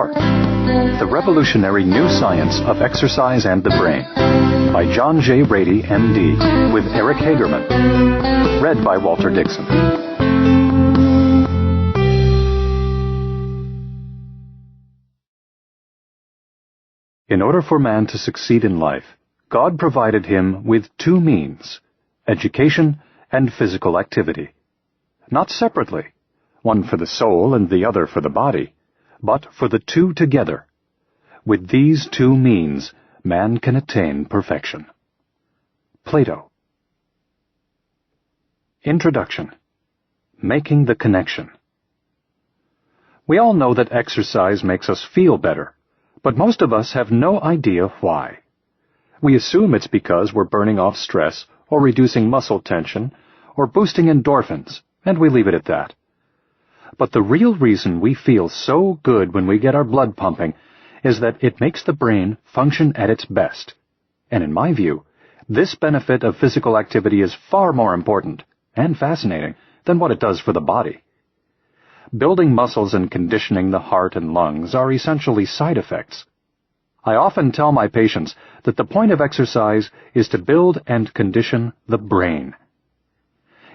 Spark, the revolutionary new science of exercise and the brain, by John J. Ratey, M.D., with Eric Hagerman. Read by Walter Dixon. In order for man to succeed in life, God provided him with two means, education and physical activity. Not separately, one for the soul and the other for the body, but for the two together. With these two means, man can attain perfection. Plato. Introduction. Making the connection. We all know that exercise makes us feel better, but most of us have no idea why. We assume it's because we're burning off stress, or reducing muscle tension, or boosting endorphins, and we leave it at that. But the real reason we feel so good when we get our blood pumping is that it makes the brain function at its best. And in my view, this benefit of physical activity is far more important and fascinating than what it does for the body. Building muscles and conditioning the heart and lungs are essentially side effects. I often tell my patients that the point of exercise is to build and condition the brain.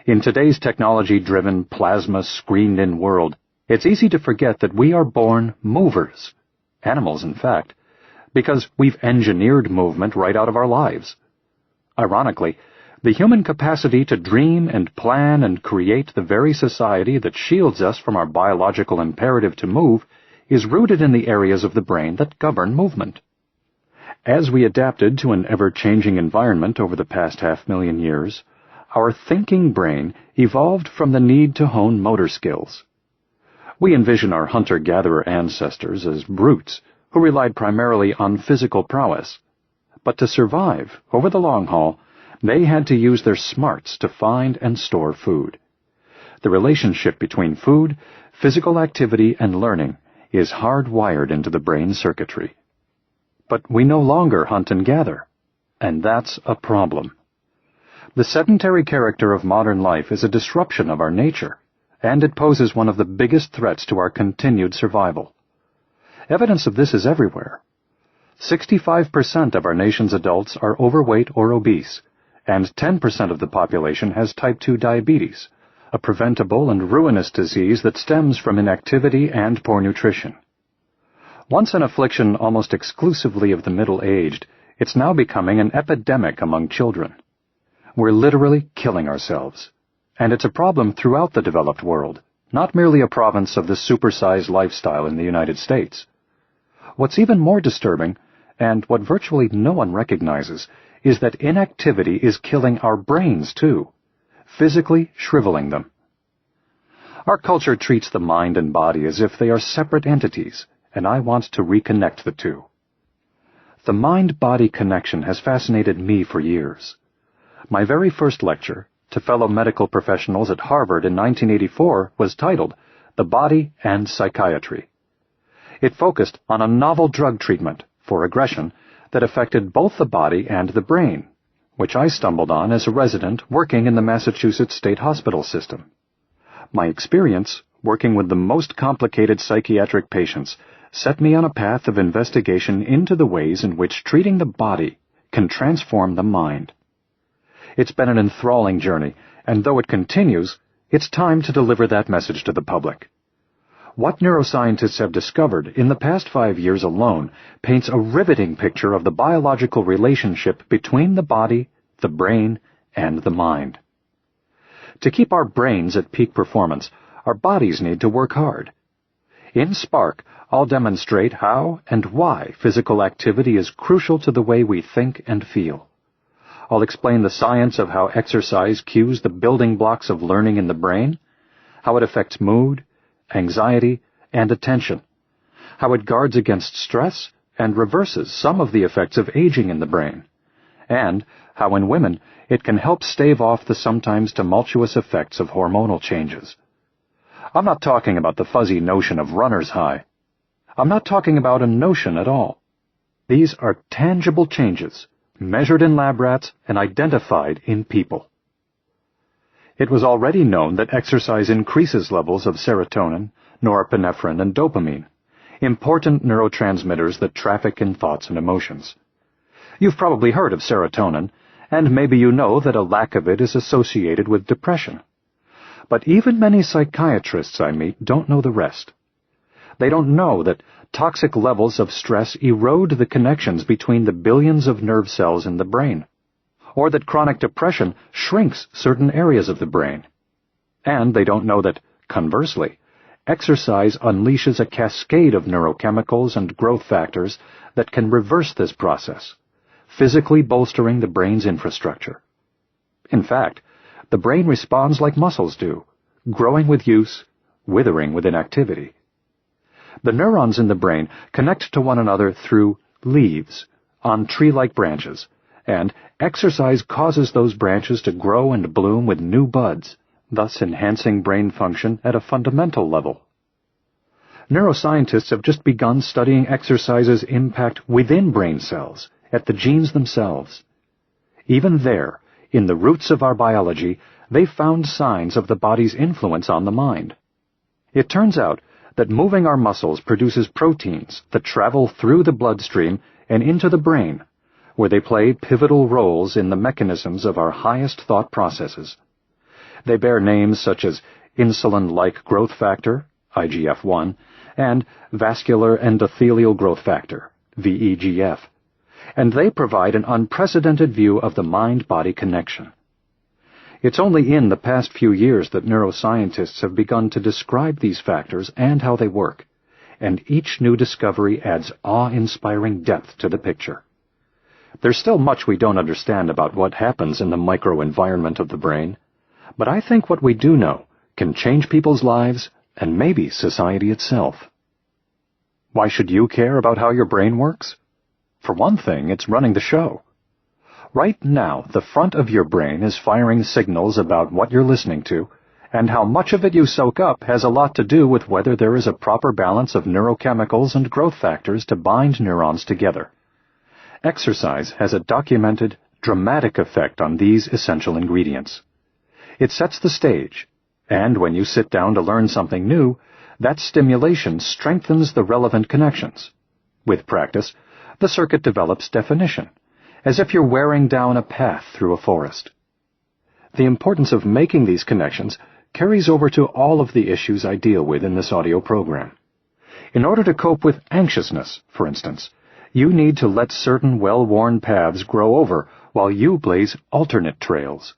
In today's technology-driven, plasma-screened-in world, it's easy to forget that we are born movers, animals in fact, because we've engineered movement right out of our lives. Ironically, the human capacity to dream and plan and create the very society that shields us from our biological imperative to move is rooted in the areas of the brain that govern movement. As we adapted to an ever-changing environment over the past 500,000 years, our thinking brain evolved from the need to hone motor skills. We envision our hunter-gatherer ancestors as brutes who relied primarily on physical prowess. But to survive, over the long haul, they had to use their smarts to find and store food. The relationship between food, physical activity, and learning is hardwired into the brain circuitry. But we no longer hunt and gather, and that's a problem. The sedentary character of modern life is a disruption of our nature, and it poses one of the biggest threats to our continued survival. Evidence of this is everywhere. 65% of our nation's adults are overweight or obese, and 10% of the population has type 2 diabetes, a preventable and ruinous disease that stems from inactivity and poor nutrition. Once an affliction almost exclusively of the middle-aged, it's now becoming an epidemic among children. We're literally killing ourselves, and it's a problem throughout the developed world, not merely a province of the supersized lifestyle in the United States. What's even more disturbing, and what virtually no one recognizes, is that inactivity is killing our brains too, physically shriveling them. Our culture treats the mind and body as if they are separate entities, and I want to reconnect the two. The mind-body connection has fascinated me for years. My very first lecture to fellow medical professionals at Harvard in 1984 was titled The Body and Psychiatry. It focused on a novel drug treatment for aggression that affected both the body and the brain, which I stumbled on as a resident working in the Massachusetts State Hospital system. My experience working with the most complicated psychiatric patients set me on a path of investigation into the ways in which treating the body can transform the mind. It's been an enthralling journey, and though it continues, it's time to deliver that message to the public. What neuroscientists have discovered in the past 5 years alone paints a riveting picture of the biological relationship between the body, the brain, and the mind. To keep our brains at peak performance, our bodies need to work hard. In Spark, I'll demonstrate how and why physical activity is crucial to the way we think and feel. I'll explain the science of how exercise cues the building blocks of learning in the brain, how it affects mood, anxiety, and attention, how it guards against stress and reverses some of the effects of aging in the brain, and how in women it can help stave off the sometimes tumultuous effects of hormonal changes. I'm not talking about the fuzzy notion of runner's high. I'm not talking about a notion at all. These are tangible changes, measured in lab rats and identified in people. It was already known that exercise increases levels of serotonin, norepinephrine, and dopamine. important neurotransmitters that traffic in thoughts and emotions. You've probably heard of serotonin, and maybe you know that a lack of it is associated with depression. But even many psychiatrists I meet don't know the rest. They don't know that toxic levels of stress erode the connections between the billions of nerve cells in the brain, or that chronic depression shrinks certain areas of the brain. And they don't know that, conversely, exercise unleashes a cascade of neurochemicals and growth factors that can reverse this process, physically bolstering the brain's infrastructure. In fact, the brain responds like muscles do, growing with use, withering with inactivity. The neurons in the brain connect to one another through leaves on tree-like branches, and exercise causes those branches to grow and bloom with new buds, thus enhancing brain function at a fundamental level. Neuroscientists have just begun studying exercise's impact within brain cells, at the genes themselves. Even there, in the roots of our biology, they found signs of the body's influence on the mind. It turns out that moving our muscles produces proteins that travel through the bloodstream and into the brain, where they play pivotal roles in the mechanisms of our highest thought processes. They bear names such as insulin-like growth factor, IGF-1, and vascular endothelial growth factor, VEGF, and they provide an unprecedented view of the mind-body connection. It's only in the past few years that neuroscientists have begun to describe these factors and how they work, and each new discovery adds awe-inspiring depth to the picture. There's still much we don't understand about what happens in the microenvironment of the brain, but I think what we do know can change people's lives and maybe society itself. Why should you care about how your brain works? For one thing, it's running the show. Right now, the front of your brain is firing signals about what you're listening to, and how much of it you soak up has a lot to do with whether there is a proper balance of neurochemicals and growth factors to bind neurons together. Exercise has a documented, dramatic effect on these essential ingredients. It sets the stage, and when you sit down to learn something new, that stimulation strengthens the relevant connections. With practice, the circuit develops definition, as if you're wearing down a path through a forest. The importance of making these connections carries over to all of the issues I deal with in this audio program. In order to cope with anxiousness, for instance, you need to let certain well-worn paths grow over while you blaze alternate trails.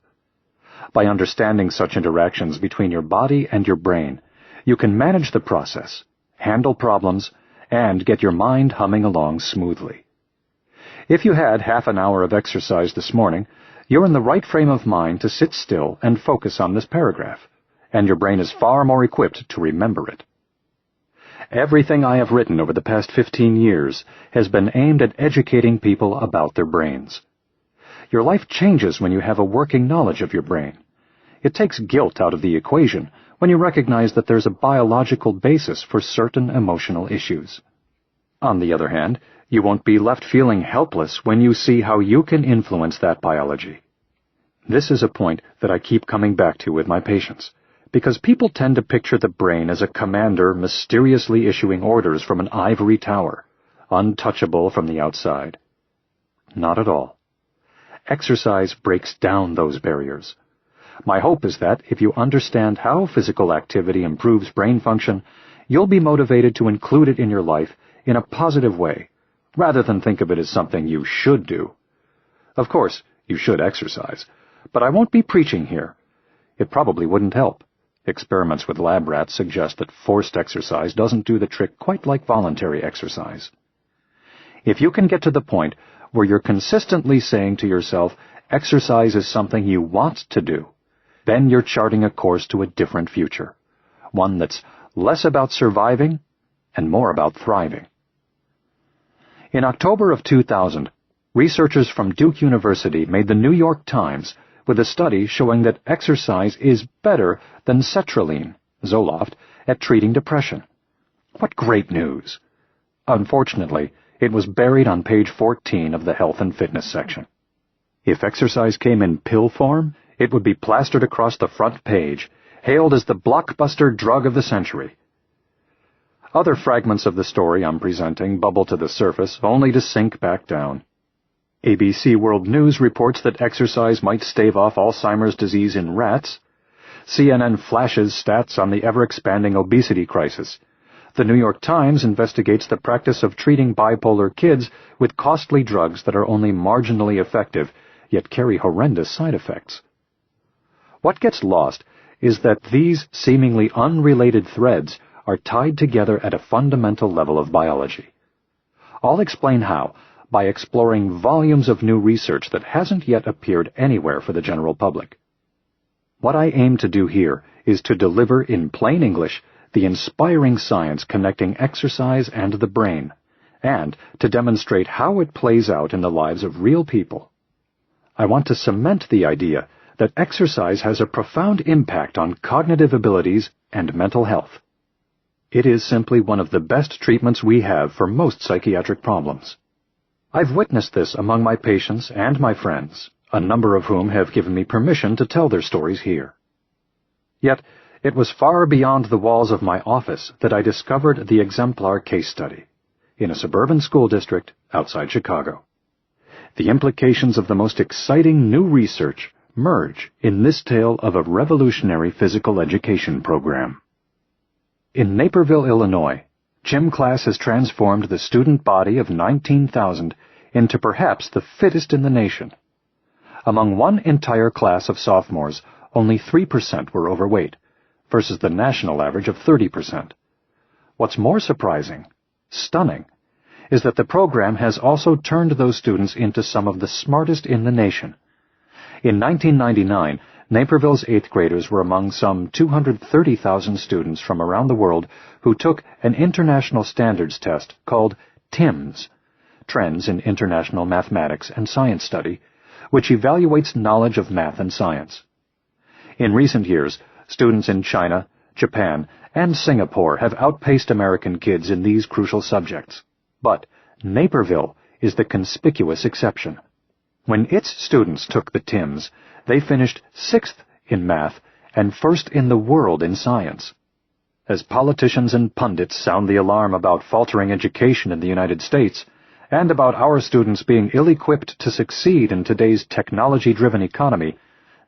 By understanding such interactions between your body and your brain, you can manage the process, handle problems, and get your mind humming along smoothly. If you had half an hour of exercise this morning, you're in the right frame of mind to sit still and focus on this paragraph, and your brain is far more equipped to remember it. Everything I have written over the past 15 years has been aimed at educating people about their brains. Your life changes when you have a working knowledge of your brain. It takes guilt out of the equation when you recognize that there's a biological basis for certain emotional issues. On the other hand, you won't be left feeling helpless when you see how you can influence that biology. This is a point that I keep coming back to with my patients, because people tend to picture the brain as a commander mysteriously issuing orders from an ivory tower, untouchable from the outside. Not at all. Exercise breaks down those barriers. My hope is that if you understand how physical activity improves brain function, you'll be motivated to include it in your life in a positive way, rather than think of it as something you should do. Of course, you should exercise, but I won't be preaching here. It probably wouldn't help. Experiments with lab rats suggest that forced exercise doesn't do the trick quite like voluntary exercise. If you can get to the point where you're consistently saying to yourself, exercise is something you want to do, then you're charting a course to a different future, one that's less about surviving and more about thriving. In October of 2000, researchers from Duke University made the New York Times with a study showing that exercise is better than sertraline, Zoloft, at treating depression. What great news! Unfortunately, it was buried on page 14 of the Health and Fitness section. If exercise came in pill form, it would be plastered across the front page, hailed as the blockbuster drug of the century. Other fragments of the story I'm presenting bubble to the surface, only to sink back down. ABC World News reports that exercise might stave off Alzheimer's disease in rats. CNN flashes stats on the ever-expanding obesity crisis. The New York Times investigates the practice of treating bipolar kids with costly drugs that are only marginally effective, yet carry horrendous side effects. What gets lost is that these seemingly unrelated threads are tied together at a fundamental level of biology. I'll explain how by exploring volumes of new research that hasn't yet appeared anywhere for the general public. What I aim to do here is to deliver in plain English the inspiring science connecting exercise and the brain, and to demonstrate how it plays out in the lives of real people. I want to cement the idea that exercise has a profound impact on cognitive abilities and mental health. It is simply one of the best treatments we have for most psychiatric problems. I've witnessed this among my patients and my friends, a number of whom have given me permission to tell their stories here. Yet, it was far beyond the walls of my office that I discovered the exemplar case study, in a suburban school district outside Chicago. The implications of the most exciting new research merge in this tale of a revolutionary physical education program. In Naperville, Illinois, gym class has transformed the student body of 19,000 into perhaps the fittest in the nation. Among one entire class of sophomores, only 3% were overweight, versus the national average of 30%. What's more surprising, stunning, is that the program has also turned those students into some of the smartest in the nation. In 1999, Naperville's 8th graders were among some 230,000 students from around the world who took an international standards test called TIMSS, Trends in International Mathematics and Science Study, which evaluates knowledge of math and science. In recent years, students in China, Japan, and Singapore have outpaced American kids in these crucial subjects. But Naperville is the conspicuous exception. When its students took the TIMSS, they finished 6th in math and 1st in the world in science. As politicians and pundits sound the alarm about faltering education in the United States, and about our students being ill-equipped to succeed in today's technology-driven economy,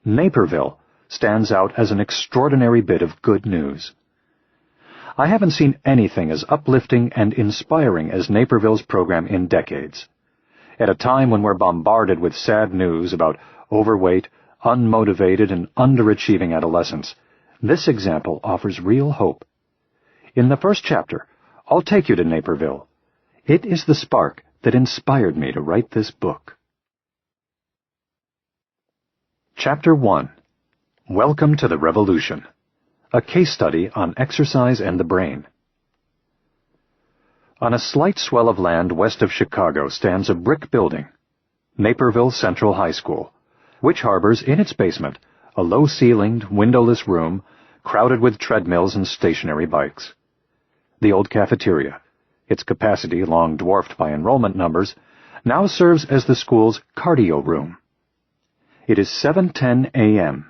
Naperville stands out as an extraordinary bit of good news. I haven't seen anything as uplifting and inspiring as Naperville's program in decades. At a time when we're bombarded with sad news about overweight, unmotivated, and underachieving adolescents, this example offers real hope. In the first chapter, I'll take you to Naperville. It is the spark that inspired me to write this book. Chapter 1. Welcome to the Revolution. A case study on exercise and the brain. On a slight swell of land west of Chicago stands a brick building, Naperville Central High School, which harbors in its basement a low-ceilinged, windowless room crowded with treadmills and stationary bikes. The old cafeteria, its capacity long dwarfed by enrollment numbers, now serves as the school's cardio room. It is 7:10 a.m.,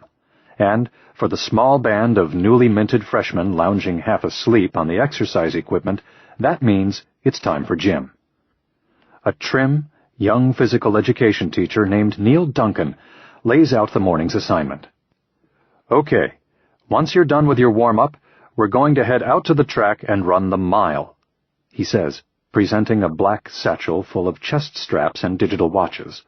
and for the small band of newly minted freshmen lounging half asleep on the exercise equipment, that means it's time for gym. A trim, young physical education teacher named Neil Duncan lays out the morning's assignment. Okay, once you're done with your warm-up, we're going to head out to the track and run the mile, he says, presenting a black satchel full of chest straps and digital watches.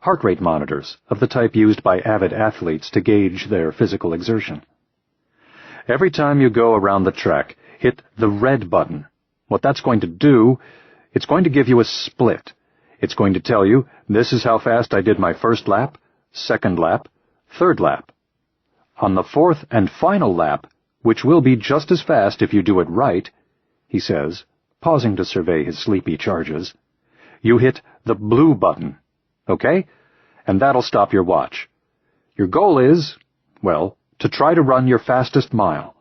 Heart rate monitors of the type used by avid athletes to gauge their physical exertion. Every time you go around the track, hit the red button. What that's going to do, it's going to give you a split. It's going to tell you, this is how fast I did my first lap, second lap, third lap. On the fourth and final lap, which will be just as fast if you do it right, he says, pausing to survey his sleepy charges, you hit the blue button, okay? And that'll stop your watch. Your goal is, well, to try to run your fastest mile.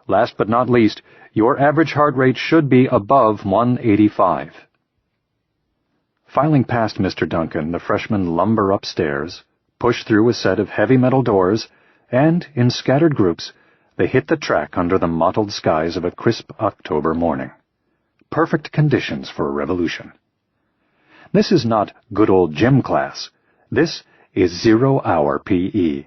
Last but not least, your average heart rate should be above 185. Filing past Mr. Duncan, the freshmen lumber upstairs, push through a set of heavy metal doors, and, in scattered groups, They hit the track under the mottled skies of a crisp October morning. Perfect conditions for a revolution. This is not good old gym class. This is 0-hour PE,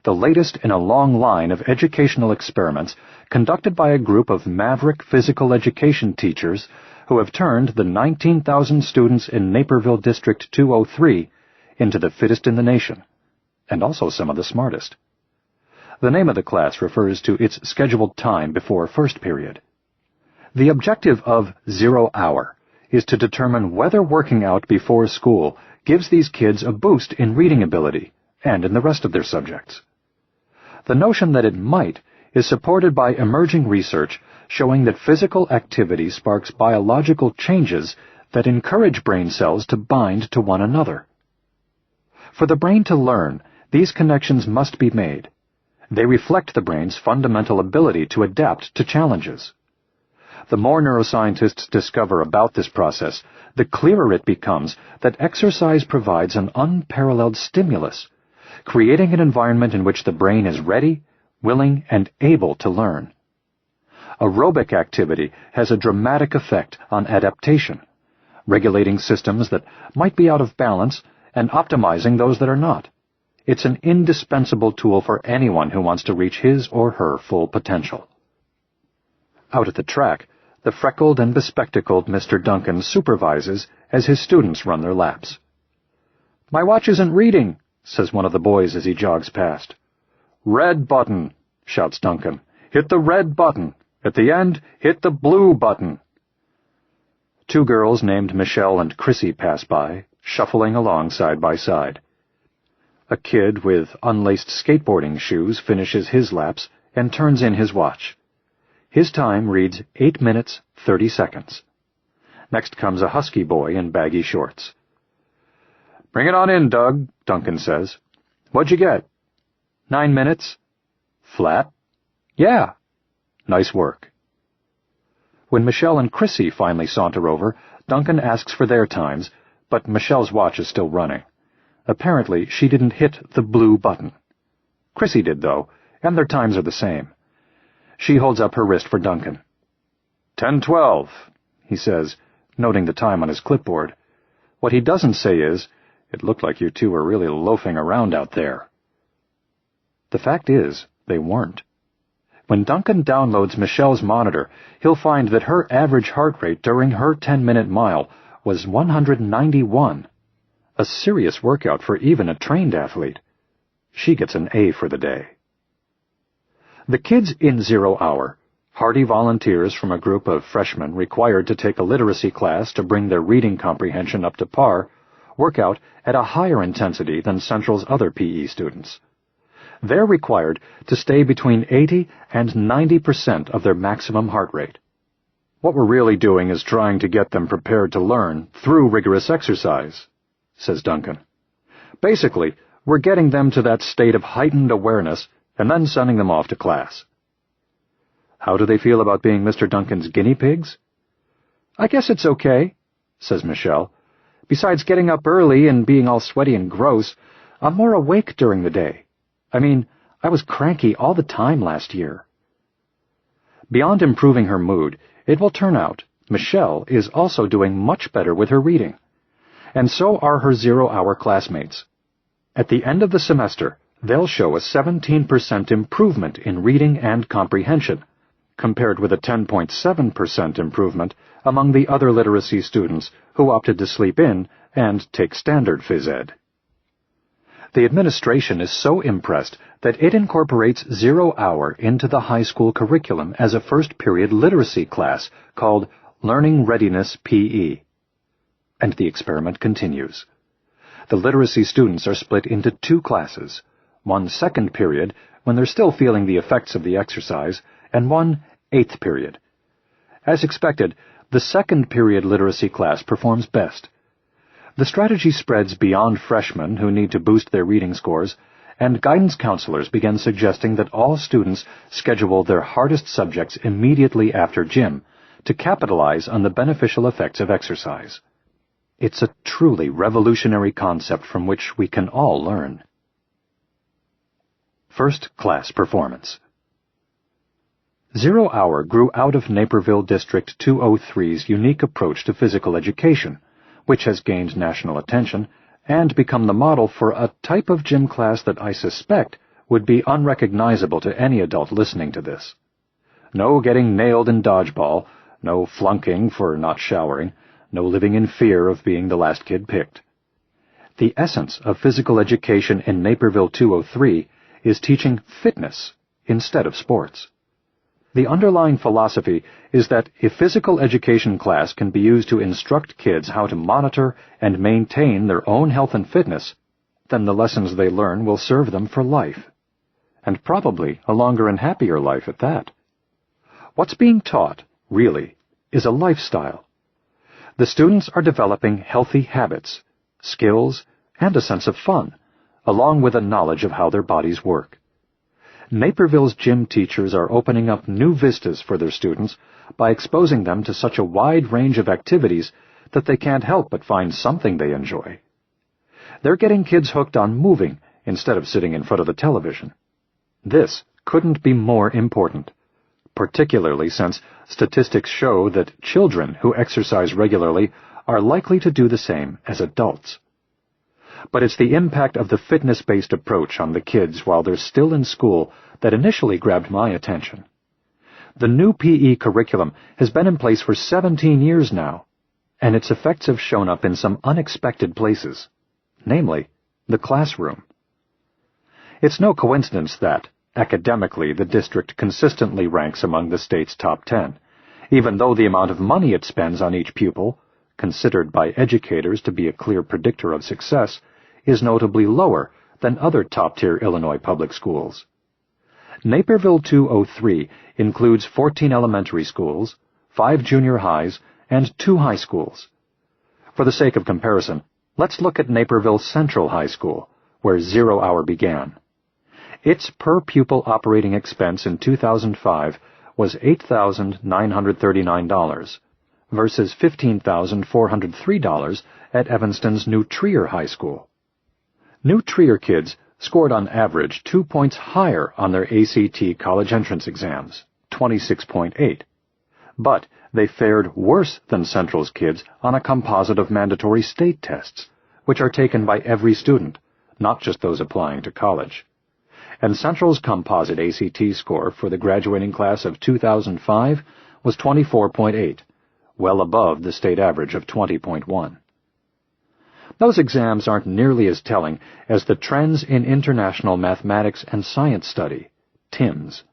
the latest in a long line of educational experiments conducted by a group of maverick physical education teachers who have turned the 19,000 students in Naperville District 203 into the fittest in the nation, and also some of the smartest. The name of the class refers to its scheduled time before first period. The objective of 0-hour is to determine whether working out before school gives these kids a boost in reading ability and in the rest of their subjects. The notion that it might is supported by emerging research showing that physical activity sparks biological changes that encourage brain cells to bind to one another. For the brain to learn, these connections must be made. They reflect the brain's fundamental ability to adapt to challenges. The more neuroscientists discover about this process, the clearer it becomes that exercise provides an unparalleled stimulus, creating an environment in which the brain is ready, willing, and able to learn. Aerobic activity has a dramatic effect on adaptation, regulating systems that might be out of balance and optimizing those that are not. It's an indispensable tool for anyone who wants to reach his or her full potential. Out at the track, the freckled and bespectacled Mr. Duncan supervises as his students run their laps. "My watch isn't reading," says one of the boys as he jogs past. "Red button," shouts Duncan. "Hit the red button. At the end, hit the blue button." Two girls named Michelle and Chrissy pass by, shuffling along side by side. A kid with unlaced skateboarding shoes finishes his laps and turns in his watch. His time reads 8 minutes, 30 seconds. Next comes a husky boy in baggy shorts. "Bring it on in, Doug," Duncan says. "What'd you get?" 9 minutes. "Flat?" "Yeah." "Nice work." When Michelle and Chrissy finally saunter over, Duncan asks for their times, but Michelle's watch is still running. Apparently, she didn't hit the blue button. Chrissy did, though, and their times are the same. She holds up her wrist for Duncan. 10:12, he says, noting the time on his clipboard. What he doesn't say is, "It looked like you two were really loafing around out there." The fact is, they weren't. When Duncan downloads Michelle's monitor, he'll find that her average heart rate during her 10-minute mile was 191. A serious workout for even a trained athlete. She gets an A for the day. The kids in 0-hour, hardy volunteers from a group of freshmen required to take a literacy class to bring their reading comprehension up to par, work out at a higher intensity than Central's other PE students. They're required to stay between 80 and 90% of their maximum heart rate. What we're really doing is trying to get them prepared to learn through rigorous exercise, says Duncan. Basically, we're getting them to that state of heightened awareness and then sending them off to class. How do they feel about being Mr. Duncan's guinea pigs? "I guess it's okay," says Michelle. "Besides getting up early and being all sweaty and gross, I'm more awake during the day. I mean, I was cranky all the time last year." Beyond improving her mood, it will turn out Michelle is also doing much better with her reading. And so are her 0-hour classmates. At the end of the semester, they'll show a 17% improvement in reading and comprehension, compared with a 10.7% improvement among the other literacy students who opted to sleep in and take standard phys ed. The administration is so impressed that it incorporates 0-hour into the high school curriculum as a first-period literacy class called Learning Readiness PE. And the experiment continues. The literacy students are split into 2 classes, one second period when they're still feeling the effects of the exercise, and one 8th period. As expected, the second period literacy class performs best. The strategy spreads beyond freshmen who need to boost their reading scores, and guidance counselors begin suggesting that all students schedule their hardest subjects immediately after gym to capitalize on the beneficial effects of exercise. It's a truly revolutionary concept from which we can all learn. First class performance. Zero Hour grew out of Naperville District 203's unique approach to physical education, which has gained national attention and become the model for a type of gym class that I suspect would be unrecognizable to any adult listening to this. No getting nailed in dodgeball, no flunking for not showering, no living in fear of being the last kid picked. The essence of physical education in Naperville 203 is teaching fitness instead of sports. The underlying philosophy is that if physical education class can be used to instruct kids how to monitor and maintain their own health and fitness, then the lessons they learn will serve them for life. And probably a longer and happier life at that. What's being taught, really, is a lifestyle. The students are developing healthy habits, skills, and a sense of fun, along with a knowledge of how their bodies work. Naperville's gym teachers are opening up new vistas for their students by exposing them to such a wide range of activities that they can't help but find something they enjoy. They're getting kids hooked on moving instead of sitting in front of the television. This couldn't be more important, particularly since statistics show that children who exercise regularly are likely to do the same as adults. But it's the impact of the fitness-based approach on the kids while they're still in school that initially grabbed my attention. The new PE curriculum has been in place for 17 years now, and its effects have shown up in some unexpected places, namely, the classroom. It's no coincidence that, academically, the district consistently ranks among the state's top 10, even though the amount of money it spends on each pupil, considered by educators to be a clear predictor of success, is notably lower than other top-tier Illinois public schools. Naperville 203 includes 14 elementary schools, 5 junior highs, and 2 high schools. For the sake of comparison, let's look at Naperville Central High School, where Zero Hour began. Its per-pupil operating expense in 2005 was $8,939 versus $15,403 at Evanston's New Trier High School. New Trier kids scored on average 2 points higher on their ACT college entrance exams, 26.8, but they fared worse than Central's kids on a composite of mandatory state tests, which are taken by every student, not just those applying to college. And Central's composite ACT score for the graduating class of 2005 was 24.8, well above the state average of 20.1. Those exams aren't nearly as telling as the Trends in International Mathematics and Science Study, TIMSS,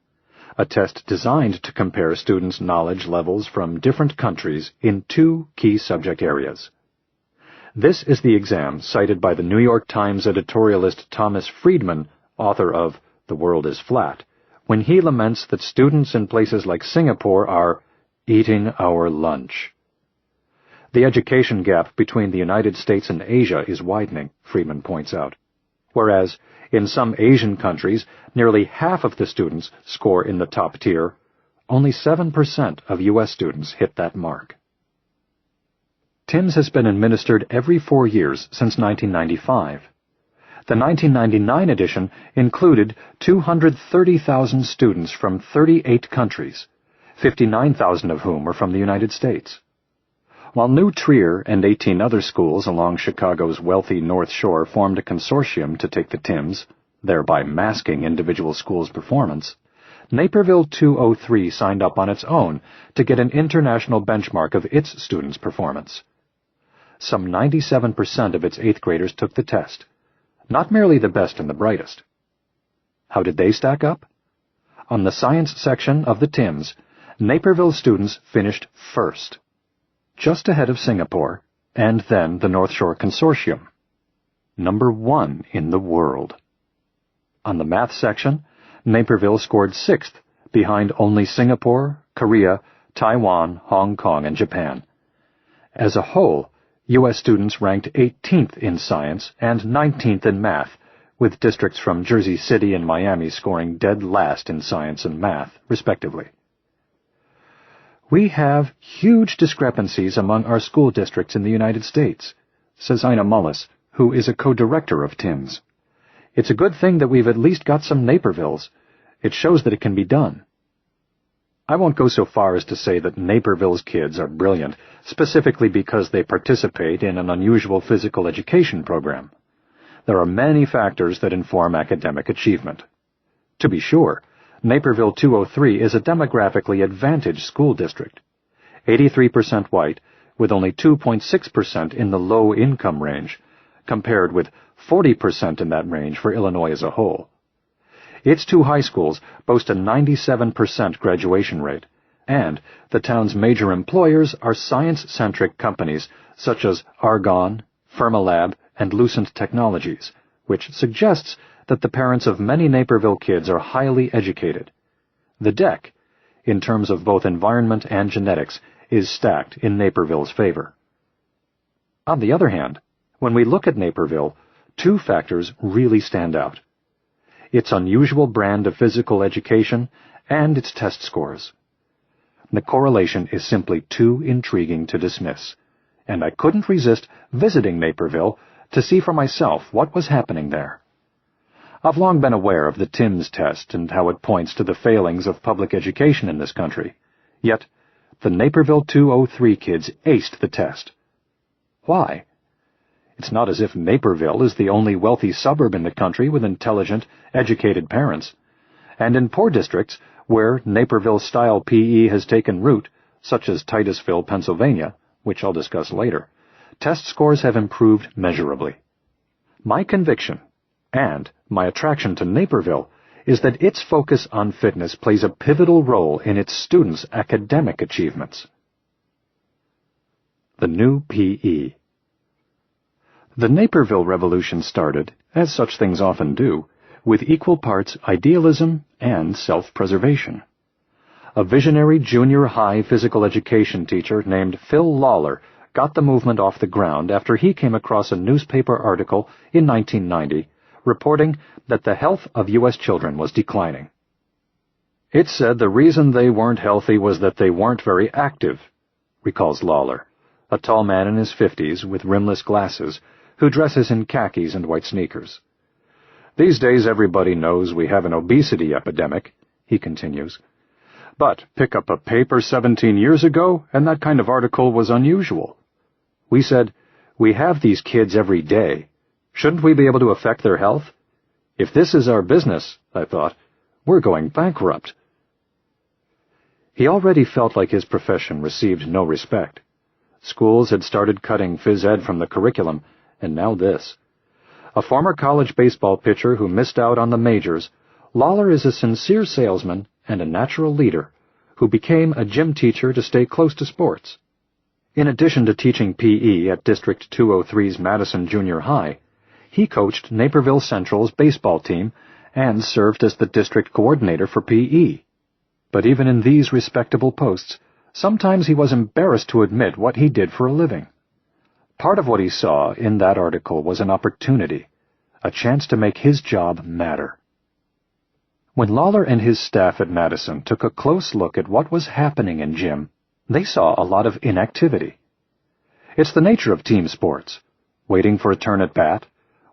a test designed to compare students' knowledge levels from different countries in 2 key subject areas. This is the exam cited by the New York Times editorialist Thomas Friedman, author of The World is Flat, when he laments that students in places like Singapore are eating our lunch. The education gap between the United States and Asia is widening, Friedman points out, whereas in some Asian countries nearly half of the students score in the top tier, only 7% of U.S. students hit that mark. TIMSS has been administered every 4 years since 1995. The 1999 edition included 230,000 students from 38 countries, 59,000 of whom were from the United States. While New Trier and 18 other schools along Chicago's wealthy North Shore formed a consortium to take the TIMSS, thereby masking individual schools' performance, Naperville 203 signed up on its own to get an international benchmark of its students' performance. Some 97% of its 8th graders took the test, not merely the best and the brightest. How did they stack up? On the science section of the TIMSS, Naperville students finished first, just ahead of Singapore, and then the North Shore Consortium. Number 1 in the world. On the math section, Naperville scored 6th, behind only Singapore, Korea, Taiwan, Hong Kong, and Japan. As a whole, U.S. students ranked 18th in science and 19th in math, with districts from Jersey City and Miami scoring dead last in science and math, respectively. We have huge discrepancies among our school districts in the United States, says Ina Mullis, who is a co-director of TIMSS. It's a good thing that we've at least got some Napervilles. It shows that it can be done. I won't go so far as to say that Naperville's kids are brilliant, specifically because they participate in an unusual physical education program. There are many factors that inform academic achievement. To be sure, Naperville 203 is a demographically advantaged school district. 83% white, with only 2.6% in the low-income range, compared with 40% in that range for Illinois as a whole. Its two high schools boast a 97% graduation rate, and the town's major employers are science-centric companies such as Argonne, Fermilab, and Lucent Technologies, which suggests that the parents of many Naperville kids are highly educated. The deck, in terms of both environment and genetics, is stacked in Naperville's favor. On the other hand, when we look at Naperville, two factors really stand out: its unusual brand of physical education and its test scores. The correlation is simply too intriguing to dismiss, and I couldn't resist visiting Naperville to see for myself what was happening there. I've long been aware of the TIMSS test and how it points to the failings of public education in this country, yet the Naperville 203 kids aced the test. Why? It's not as if Naperville is the only wealthy suburb in the country with intelligent, educated parents, and in poor districts where Naperville-style PE has taken root, such as Titusville, Pennsylvania, which I'll discuss later, test scores have improved measurably. My conviction, and my attraction to Naperville, is that its focus on fitness plays a pivotal role in its students' academic achievements. The new PE. The Naperville Revolution started, as such things often do, with equal parts idealism and self-preservation. A visionary junior high physical education teacher named Phil Lawler got the movement off the ground after he came across a newspaper article in 1990 reporting that the health of U.S. children was declining. It said the reason they weren't healthy was that they weren't very active, recalls Lawler, a tall man in his 50s with rimless glasses who dresses in khakis and white sneakers. These days everybody knows we have an obesity epidemic, he continues. But pick up a paper 17 years ago, and that kind of article was unusual. We said, we have these kids every day. Shouldn't we be able to affect their health? If this is our business, I thought, we're going bankrupt. He already felt like his profession received no respect. Schools had started cutting phys ed from the curriculum, and now this. A former college baseball pitcher who missed out on the majors, Lawler is a sincere salesman and a natural leader who became a gym teacher to stay close to sports. In addition to teaching PE at District 203's Madison Junior High, he coached Naperville Central's baseball team and served as the district coordinator for PE. But even in these respectable posts, sometimes he was embarrassed to admit what he did for a living. Part of what he saw in that article was an opportunity, a chance to make his job matter. When Lawler and his staff at Madison took a close look at what was happening in gym, they saw a lot of inactivity. It's the nature of team sports, waiting for a turn at bat,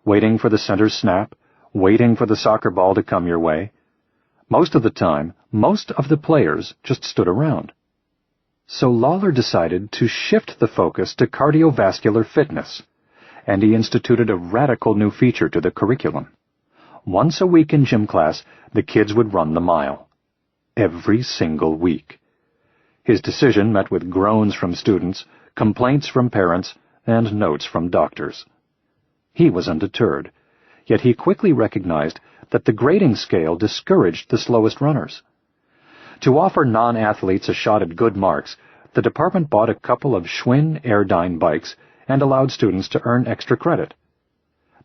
waiting for the center snap, waiting for the soccer ball to come your way. Most of the time, most of the players just stood around. So Lawler decided to shift the focus to cardiovascular fitness, and he instituted a radical new feature to the curriculum. Once a week in gym class, the kids would run the mile. Every single week. His decision met with groans from students, complaints from parents, and notes from doctors. He was undeterred, yet he quickly recognized that the grading scale discouraged the slowest runners. To offer non-athletes a shot at good marks, the department bought a couple of Schwinn Airdyne bikes and allowed students to earn extra credit.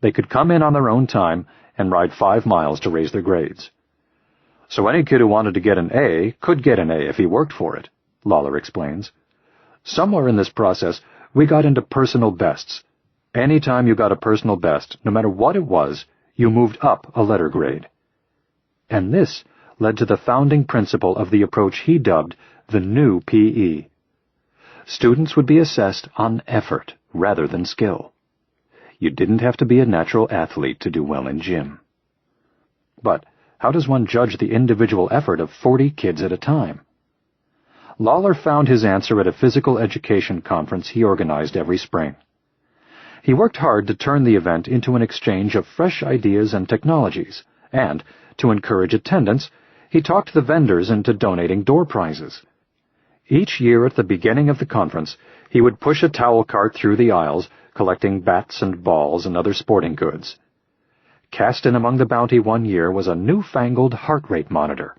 They could come in on their own time and ride 5 miles to raise their grades. So any kid who wanted to get an A could get an A if he worked for it, Lawler explains. Somewhere in this process, we got into personal bests. Any time you got a personal best, no matter what it was, you moved up a letter grade. And this led to the founding principle of the approach he dubbed the new PE. Students would be assessed on effort rather than skill. You didn't have to be a natural athlete to do well in gym. But how does one judge the individual effort of 40 kids at a time? Lawler found his answer at a physical education conference he organized every spring. He worked hard to turn the event into an exchange of fresh ideas and technologies, and, to encourage attendance, he talked the vendors into donating door prizes. Each year at the beginning of the conference, he would push a towel cart through the aisles, collecting bats and balls and other sporting goods. Cast in among the bounty one year was a newfangled heart rate monitor,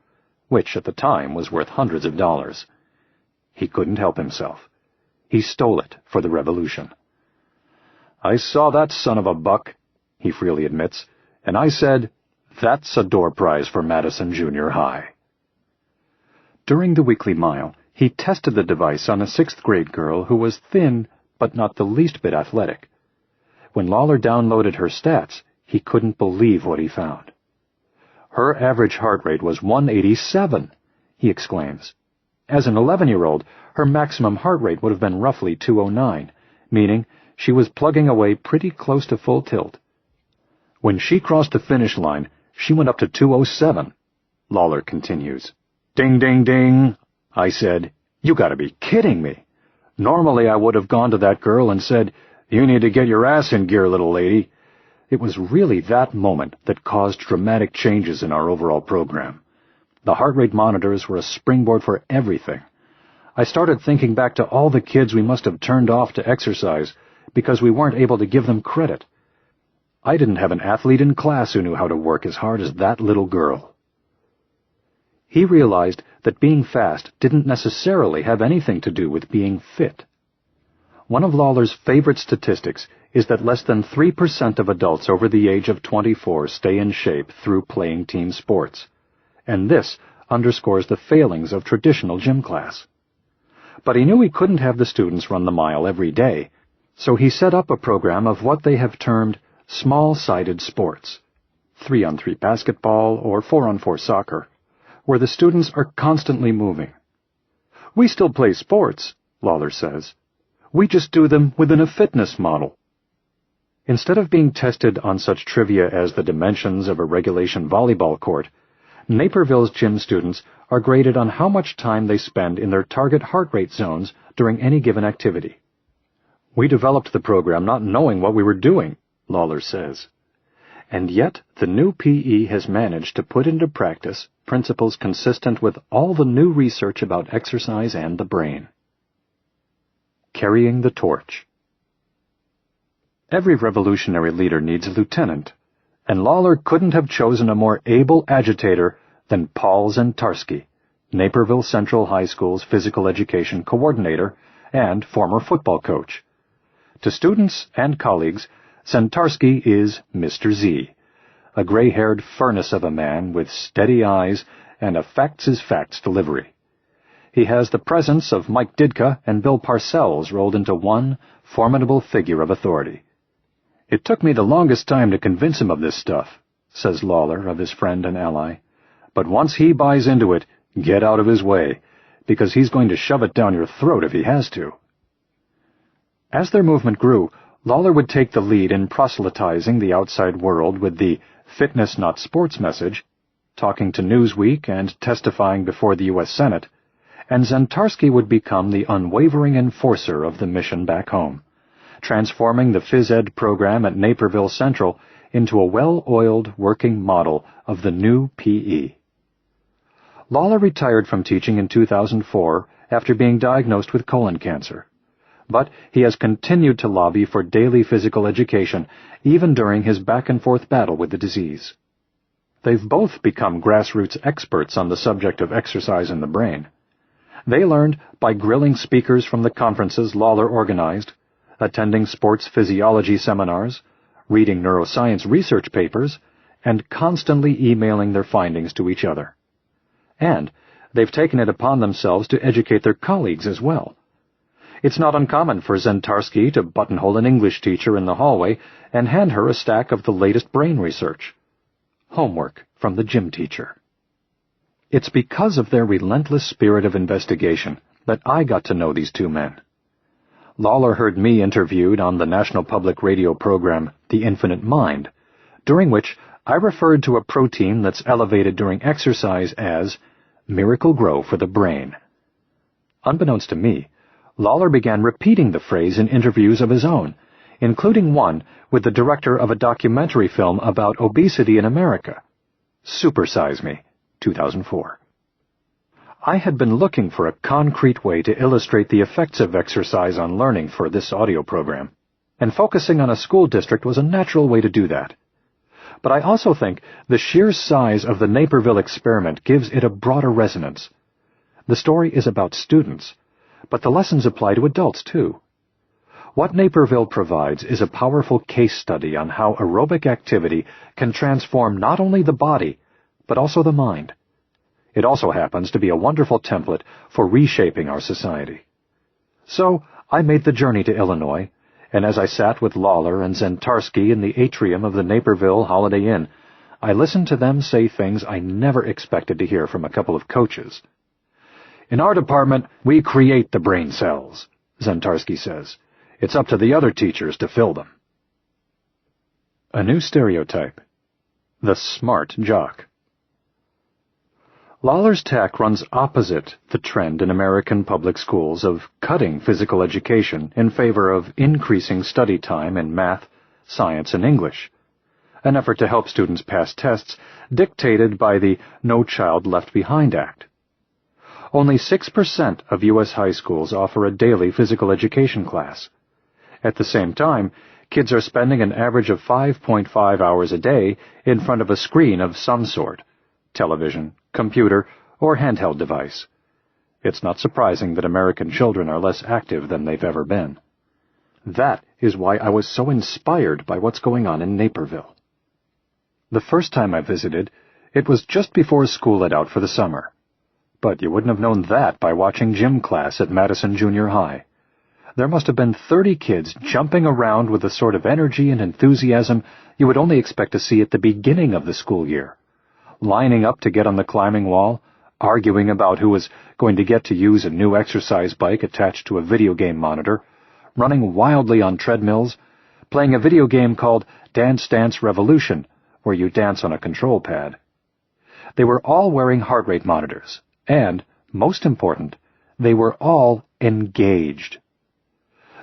which at the time was worth hundreds of dollars. He couldn't help himself. He stole it for the revolution. "I saw that son of a buck," he freely admits, "and I said, that's a door prize for Madison Junior High." During the weekly mile, he tested the device on a 6th-grade girl who was thin but not the least bit athletic. When Lawler downloaded her stats, he couldn't believe what he found. "Her average heart rate was 187, he exclaims. As an 11-year-old, her maximum heart rate would have been roughly 209, meaning she was plugging away pretty close to full tilt. When she crossed the finish line, she went up to 207, Lawler continues. "Ding, ding, ding," I said. "You gotta be kidding me. Normally I would have gone to that girl and said, 'You need to get your ass in gear, little lady.'" It was really that moment that caused dramatic changes in our overall program. The heart rate monitors were a springboard for everything. I started thinking back to all the kids we must have turned off to exercise because we weren't able to give them credit. I didn't have an athlete in class who knew how to work as hard as that little girl. He realized that being fast didn't necessarily have anything to do with being fit. One of Lawler's favorite statistics is that less than 3% of adults over the age of 24 stay in shape through playing team sports, and this underscores the failings of traditional gym class. But he knew he couldn't have the students run the mile every day, so he set up a program of what they have termed small-sided sports, 3-on-3 basketball or 4-on-4 soccer, where the students are constantly moving. "We still play sports," Lawler says. "We just do them within a fitness model." Instead of being tested on such trivia as the dimensions of a regulation volleyball court, Naperville's gym students are graded on how much time they spend in their target heart rate zones during any given activity. "We developed the program not knowing what we were doing," Lawler says. And yet the new PE has managed to put into practice principles consistent with all the new research about exercise and the brain. Carrying the torch. Every revolutionary leader needs a lieutenant, and Lawler couldn't have chosen a more able agitator than Paul Zentarski, Naperville Central High School's physical education coordinator and former football coach. To students and colleagues, Zentarski is Mr. Z, a gray-haired furnace of a man with steady eyes and a facts-is-facts delivery. He has the presence of Mike Ditka and Bill Parcells rolled into one formidable figure of authority. "It took me the longest time to convince him of this stuff," says Lawler of his friend and ally. "But once he buys into it, get out of his way, because he's going to shove it down your throat if he has to." As their movement grew, Lawler would take the lead in proselytizing the outside world with the "fitness not sports" message, talking to Newsweek and testifying before the U.S. Senate, and Zentarski would become the unwavering enforcer of the mission back home, transforming the phys ed program at Naperville Central into a well-oiled working model of the new PE. Lawler retired from teaching in 2004 after being diagnosed with colon cancer, but he has continued to lobby for daily physical education even during his back-and-forth battle with the disease. They've both become grassroots experts on the subject of exercise in the brain. They learned by grilling speakers from the conferences Lawler organized, attending sports physiology seminars, reading neuroscience research papers, and constantly emailing their findings to each other. And they've taken it upon themselves to educate their colleagues as well. It's not uncommon for Zentarski to buttonhole an English teacher in the hallway and hand her a stack of the latest brain research. Homework from the gym teacher. It's because of their relentless spirit of investigation that I got to know these two men. Lawler heard me interviewed on the National Public Radio program The Infinite Mind, during which I referred to a protein that's elevated during exercise as Miracle Grow for the brain. Unbeknownst to me, Lawler began repeating the phrase in interviews of his own, including one with the director of a documentary film about obesity in America. Supersize Me, 2004. I had been looking for a concrete way to illustrate the effects of exercise on learning for this audio program, and focusing on a school district was a natural way to do that. But I also think the sheer size of the Naperville experiment gives it a broader resonance. The story is about students, but the lessons apply to adults too. What Naperville provides is a powerful case study on how aerobic activity can transform not only the body, but also the mind. It also happens to be a wonderful template for reshaping our society. So, I made the journey to Illinois, and as I sat with Lawler and Zentarski in the atrium of the Naperville Holiday Inn, I listened to them say things I never expected to hear from a couple of coaches. "In our department, we create the brain cells," Zentarski says. "It's up to the other teachers to fill them." A new stereotype. The smart jock. Lawler's tack runs opposite the trend in American public schools of cutting physical education in favor of increasing study time in math, science, and English, an effort to help students pass tests dictated by the No Child Left Behind Act. Only 6% of U.S. high schools offer a daily physical education class. At the same time, kids are spending an average of 5.5 hours a day in front of a screen of some sort, television, computer, or handheld device. It's not surprising that American children are less active than they've ever been. That is why I was so inspired by what's going on in Naperville. The first time I visited, it was just before school let out for the summer. But you wouldn't have known that by watching gym class at Madison Junior High. There must have been 30 kids jumping around with the sort of energy and enthusiasm you would only expect to see at the beginning of the school year, lining up to get on the climbing wall, arguing about who was going to get to use a new exercise bike attached to a video game monitor, running wildly on treadmills, playing a video game called Dance Dance Revolution, where you dance on a control pad. They were all wearing heart rate monitors, and, most important, they were all engaged.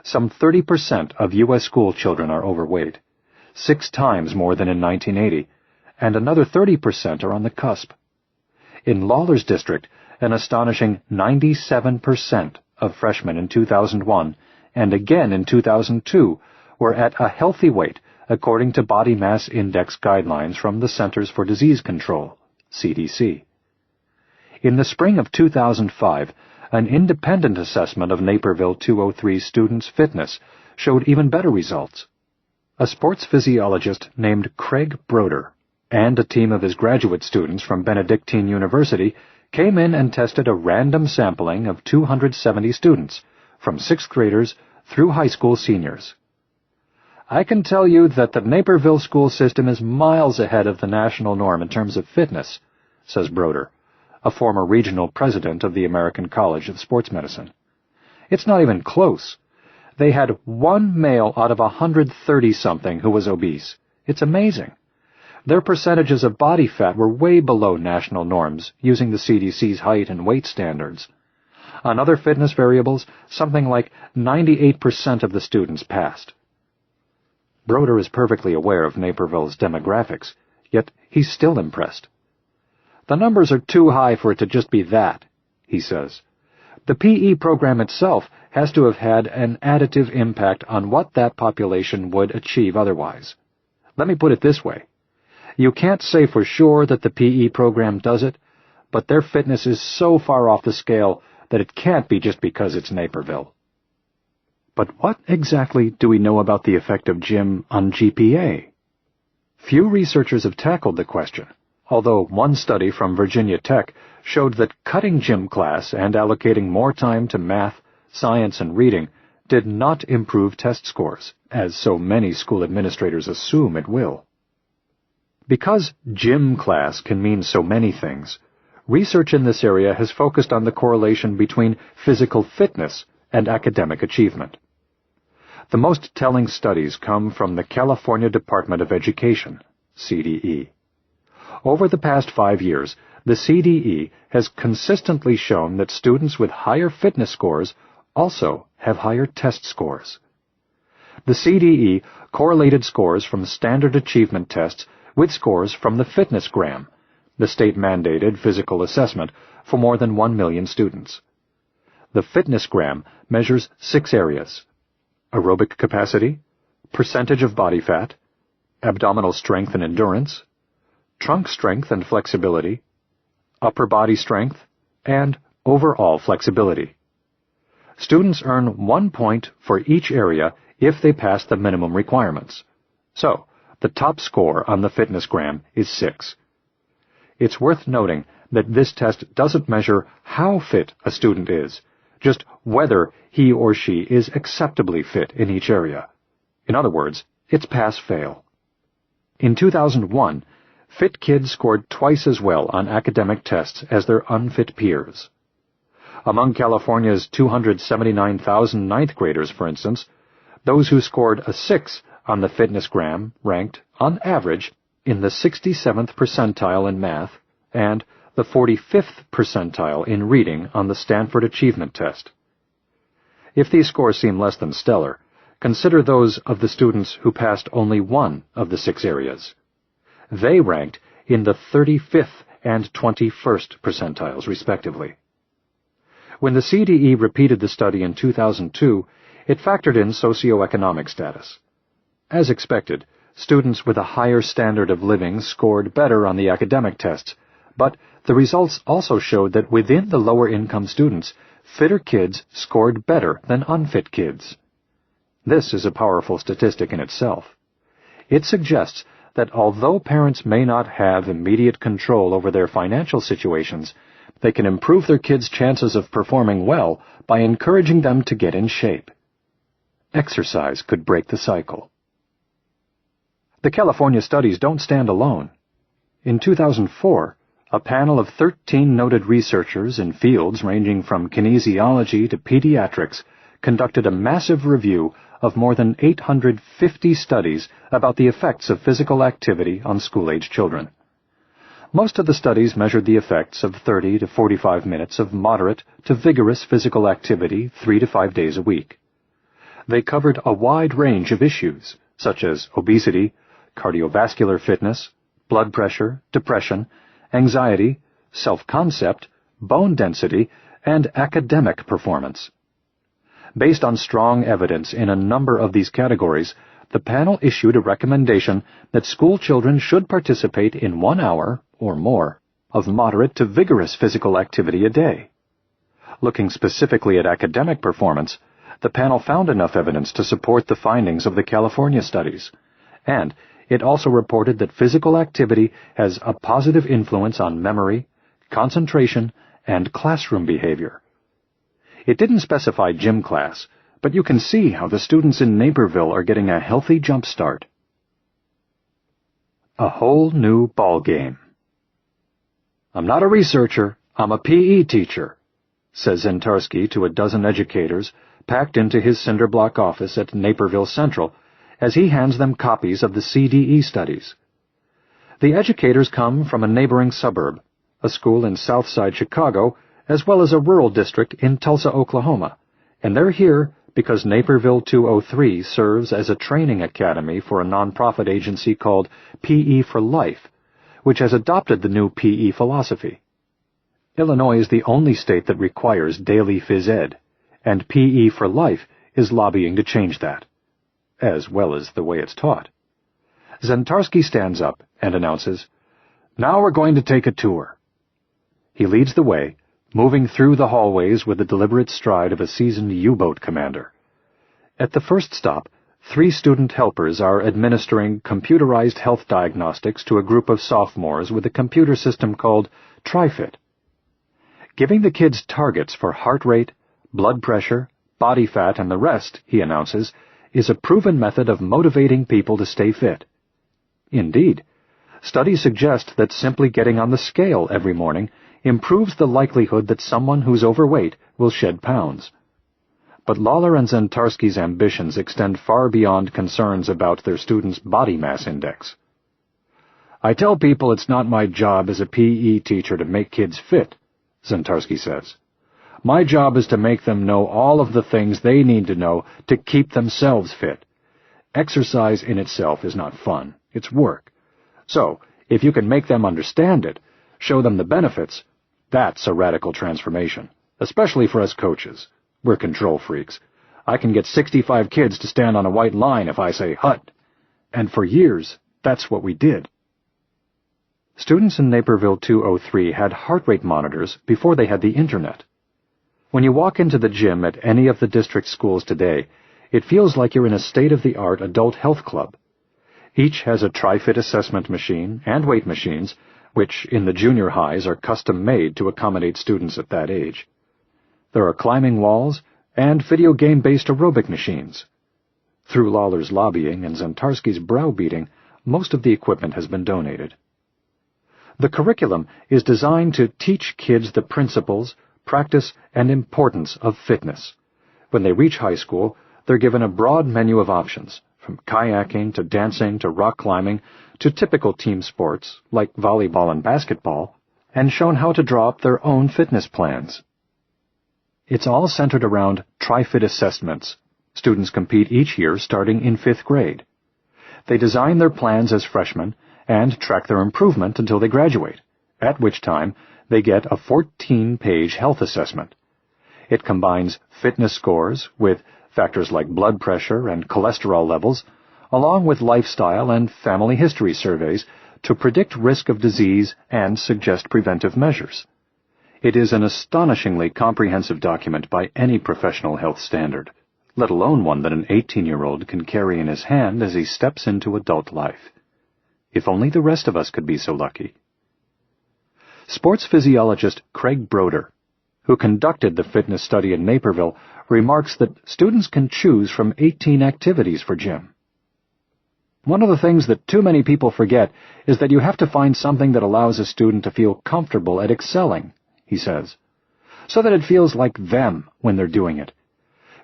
Some 30% of U.S. school children are overweight, 6 times more than in 1980, and another 30% are on the cusp. In Lawler's district, an astonishing 97% of freshmen in 2001 and again in 2002 were at a healthy weight according to body mass index guidelines from the Centers for Disease Control, CDC. In the spring of 2005, an independent assessment of Naperville 203 students' fitness showed even better results. A sports physiologist named Craig Broder and a team of his graduate students from Benedictine University came in and tested a random sampling of 270 students, from 6th graders through high school seniors. "I can tell you that the Naperville school system is miles ahead of the national norm in terms of fitness," says Broder, a former regional president of the American College of Sports Medicine. "It's not even close. They had 1 male out of 130-something who was obese. It's amazing. Their percentages of body fat were way below national norms, using the CDC's height and weight standards. On other fitness variables, something like 98% of the students passed." Broder is perfectly aware of Naperville's demographics, yet he's still impressed. "The numbers are too high for it to just be that," he says. "The PE program itself has to have had an additive impact on what that population would achieve otherwise. Let me put it this way. You can't say for sure that the PE program does it, but their fitness is so far off the scale that it can't be just because it's Naperville." But what exactly do we know about the effect of gym on GPA? Few researchers have tackled the question, although one study from Virginia Tech showed that cutting gym class and allocating more time to math, science, and reading did not improve test scores, as so many school administrators assume it will. Because gym class can mean so many things, research in this area has focused on the correlation between physical fitness and academic achievement. The most telling studies come from the California Department of Education, CDE. Over the past 5 years, the CDE has consistently shown that students with higher fitness scores also have higher test scores. The CDE correlated scores from standard achievement tests with scores from the Fitnessgram, the state-mandated physical assessment for more than 1 million students. The Fitnessgram measures 6 areas: aerobic capacity, percentage of body fat, abdominal strength and endurance, trunk strength and flexibility, upper body strength, and overall flexibility. Students earn 1 point for each area if they pass the minimum requirements. So, the top score on the Fitnessgram is 6. It's worth noting that this test doesn't measure how fit a student is, just whether he or she is acceptably fit in each area. In other words, it's pass-fail. In 2001, fit kids scored twice as well on academic tests as their unfit peers. Among California's 279,000 ninth graders, for instance, those who scored a 6 on the Fitnessgram ranked, on average, in the 67th percentile in math and the 45th percentile in reading on the Stanford Achievement Test. If these scores seem less than stellar, consider those of the students who passed only 1 of the 6 areas. They ranked in the 35th and 21st percentiles, respectively. When the CDE repeated the study in 2002, it factored in socioeconomic status. As expected, students with a higher standard of living scored better on the academic tests, but the results also showed that within the lower-income students, fitter kids scored better than unfit kids. This is a powerful statistic in itself. It suggests that although parents may not have immediate control over their financial situations, they can improve their kids' chances of performing well by encouraging them to get in shape. Exercise could break the cycle. The California studies don't stand alone. In 2004, a panel of 13 noted researchers in fields ranging from kinesiology to pediatrics conducted a massive review of more than 850 studies about the effects of physical activity on school-age children. Most of the studies measured the effects of 30 to 45 minutes of moderate to vigorous physical activity 3 to 5 days a week. They covered a wide range of issues, such as obesity, cardiovascular fitness, blood pressure, depression, anxiety, self-concept, bone density, and academic performance. Based on strong evidence in a number of these categories, the panel issued a recommendation that school children should participate in 1 hour, or more, of moderate to vigorous physical activity a day. Looking specifically at academic performance, the panel found enough evidence to support the findings of the California studies, and it also reported that physical activity has a positive influence on memory, concentration, and classroom behavior. It didn't specify gym class, but you can see how the students in Naperville are getting a healthy jump start. A whole new ball game. "I'm not a researcher, I'm a PE teacher," says Zentarski to a dozen educators packed into his cinder-block office at Naperville Central as he hands them copies of the CDE studies. The educators come from a neighboring suburb, a school in Southside Chicago, as well as a rural district in Tulsa, Oklahoma, and they're here because Naperville 203 serves as a training academy for a nonprofit agency called PE for Life, which has adopted the new PE philosophy. Illinois is the only state that requires daily phys ed, and PE for Life is lobbying to change that, as well as the way it's taught. Zentarski stands up and announces, "Now we're going to take a tour." He leads the way, moving through the hallways with the deliberate stride of a seasoned U-boat commander. At the first stop, 3 student helpers are administering computerized health diagnostics to a group of sophomores with a computer system called TriFit. Giving the kids targets for heart rate, blood pressure, body fat, and the rest, he announces, is a proven method of motivating people to stay fit. Indeed, studies suggest that simply getting on the scale every morning improves the likelihood that someone who's overweight will shed pounds. But Lawler and Zentarski's ambitions extend far beyond concerns about their students' body mass index. I tell people it's not my job as a PE teacher to make kids fit, Zentarski says. My job is to make them know all of the things they need to know to keep themselves fit. Exercise in itself is not fun. It's work. So, if you can make them understand it, show them the benefits, that's a radical transformation, especially for us coaches. We're control freaks. I can get 65 kids to stand on a white line if I say hut. And for years, that's what we did. Students in Naperville 203 had heart rate monitors before they had the internet. When you walk into the gym at any of the district schools today, it feels like you're in a state-of-the-art adult health club. Each has a TriFit assessment machine and weight machines, which in the junior highs are custom-made to accommodate students at that age. There are climbing walls and video game-based aerobic machines. Through Lawler's lobbying and Zentarski's browbeating, most of the equipment has been donated. The curriculum is designed to teach kids the principles, practice, and importance of fitness. When they reach high school, they're given a broad menu of options, from kayaking to dancing to rock climbing to typical team sports like volleyball and basketball, and shown how to draw up their own fitness plans. It's all centered around TriFit assessments. Students compete each year starting in 5th grade. They design their plans as freshmen and track their improvement until they graduate, at which time they get a 14-page health assessment. It combines fitness scores with factors like blood pressure and cholesterol levels, along with lifestyle and family history surveys to predict risk of disease and suggest preventive measures. It is an astonishingly comprehensive document by any professional health standard, let alone one that an 18-year-old can carry in his hand as he steps into adult life. If only the rest of us could be so lucky. Sports physiologist Craig Broder, who conducted the fitness study in Naperville, remarks that students can choose from 18 activities for gym. One of the things that too many people forget is that you have to find something that allows a student to feel comfortable at excelling, he says, so that it feels like them when they're doing it.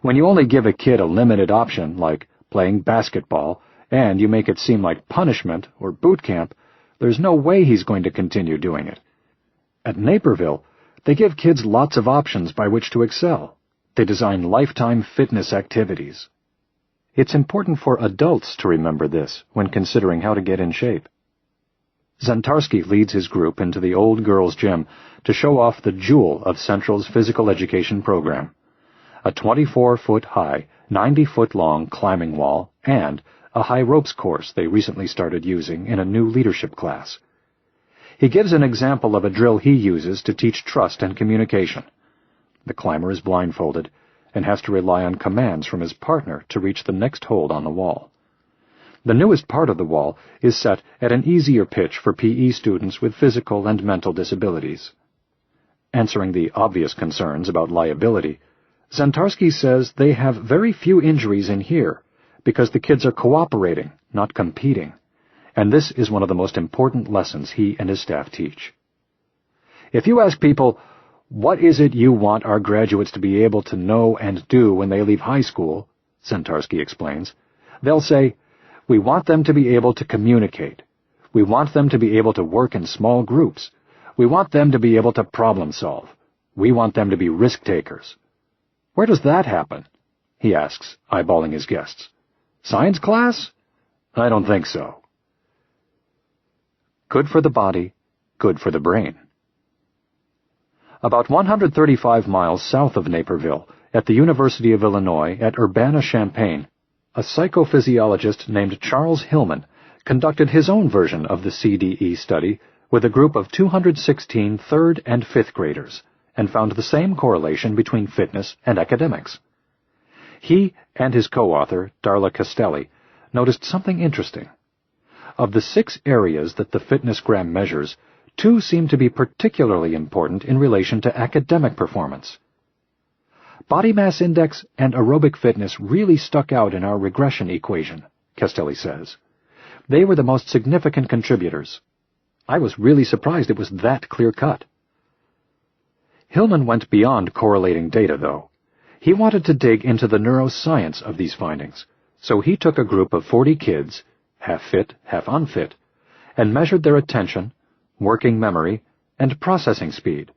When you only give a kid a limited option, like playing basketball, and you make it seem like punishment or boot camp, there's no way he's going to continue doing it. At Naperville, they give kids lots of options by which to excel. They design lifetime fitness activities. It's important for adults to remember this when considering how to get in shape. Zentarski leads his group into the old girls' gym to show off the jewel of Central's physical education program, a 24-foot-high, 90-foot-long climbing wall, and a high ropes course they recently started using in a new leadership class. He gives an example of a drill he uses to teach trust and communication. The climber is blindfolded and has to rely on commands from his partner to reach the next hold on the wall. The newest part of the wall is set at an easier pitch for PE students with physical and mental disabilities. Answering the obvious concerns about liability, Zentarski says they have very few injuries in here because the kids are cooperating, not competing, and this is one of the most important lessons he and his staff teach. If you ask people, what is it you want our graduates to be able to know and do when they leave high school, Zentarski explains, they'll say, we want them to be able to communicate. We want them to be able to work in small groups. We want them to be able to problem solve. We want them to be risk takers. Where does that happen? He asks, eyeballing his guests. Science class? I don't think so. Good for the body, good for the brain. About 135 miles south of Naperville, at the University of Illinois at Urbana-Champaign, a psychophysiologist named Charles Hillman conducted his own version of the CDE study with a group of 216 3rd and 5th graders and found the same correlation between fitness and academics. He and his co-author, Darla Castelli, noticed something interesting. Of the 6 areas that the fitnessgram measures, 2 seem to be particularly important in relation to academic performance. Body mass index and aerobic fitness really stuck out in our regression equation, Castelli says. They were the most significant contributors. I was really surprised it was that clear-cut. Hillman went beyond correlating data, though. He wanted to dig into the neuroscience of these findings, so he took a group of 40 kids, half fit, half unfit, and measured their attention, working memory, and processing speed.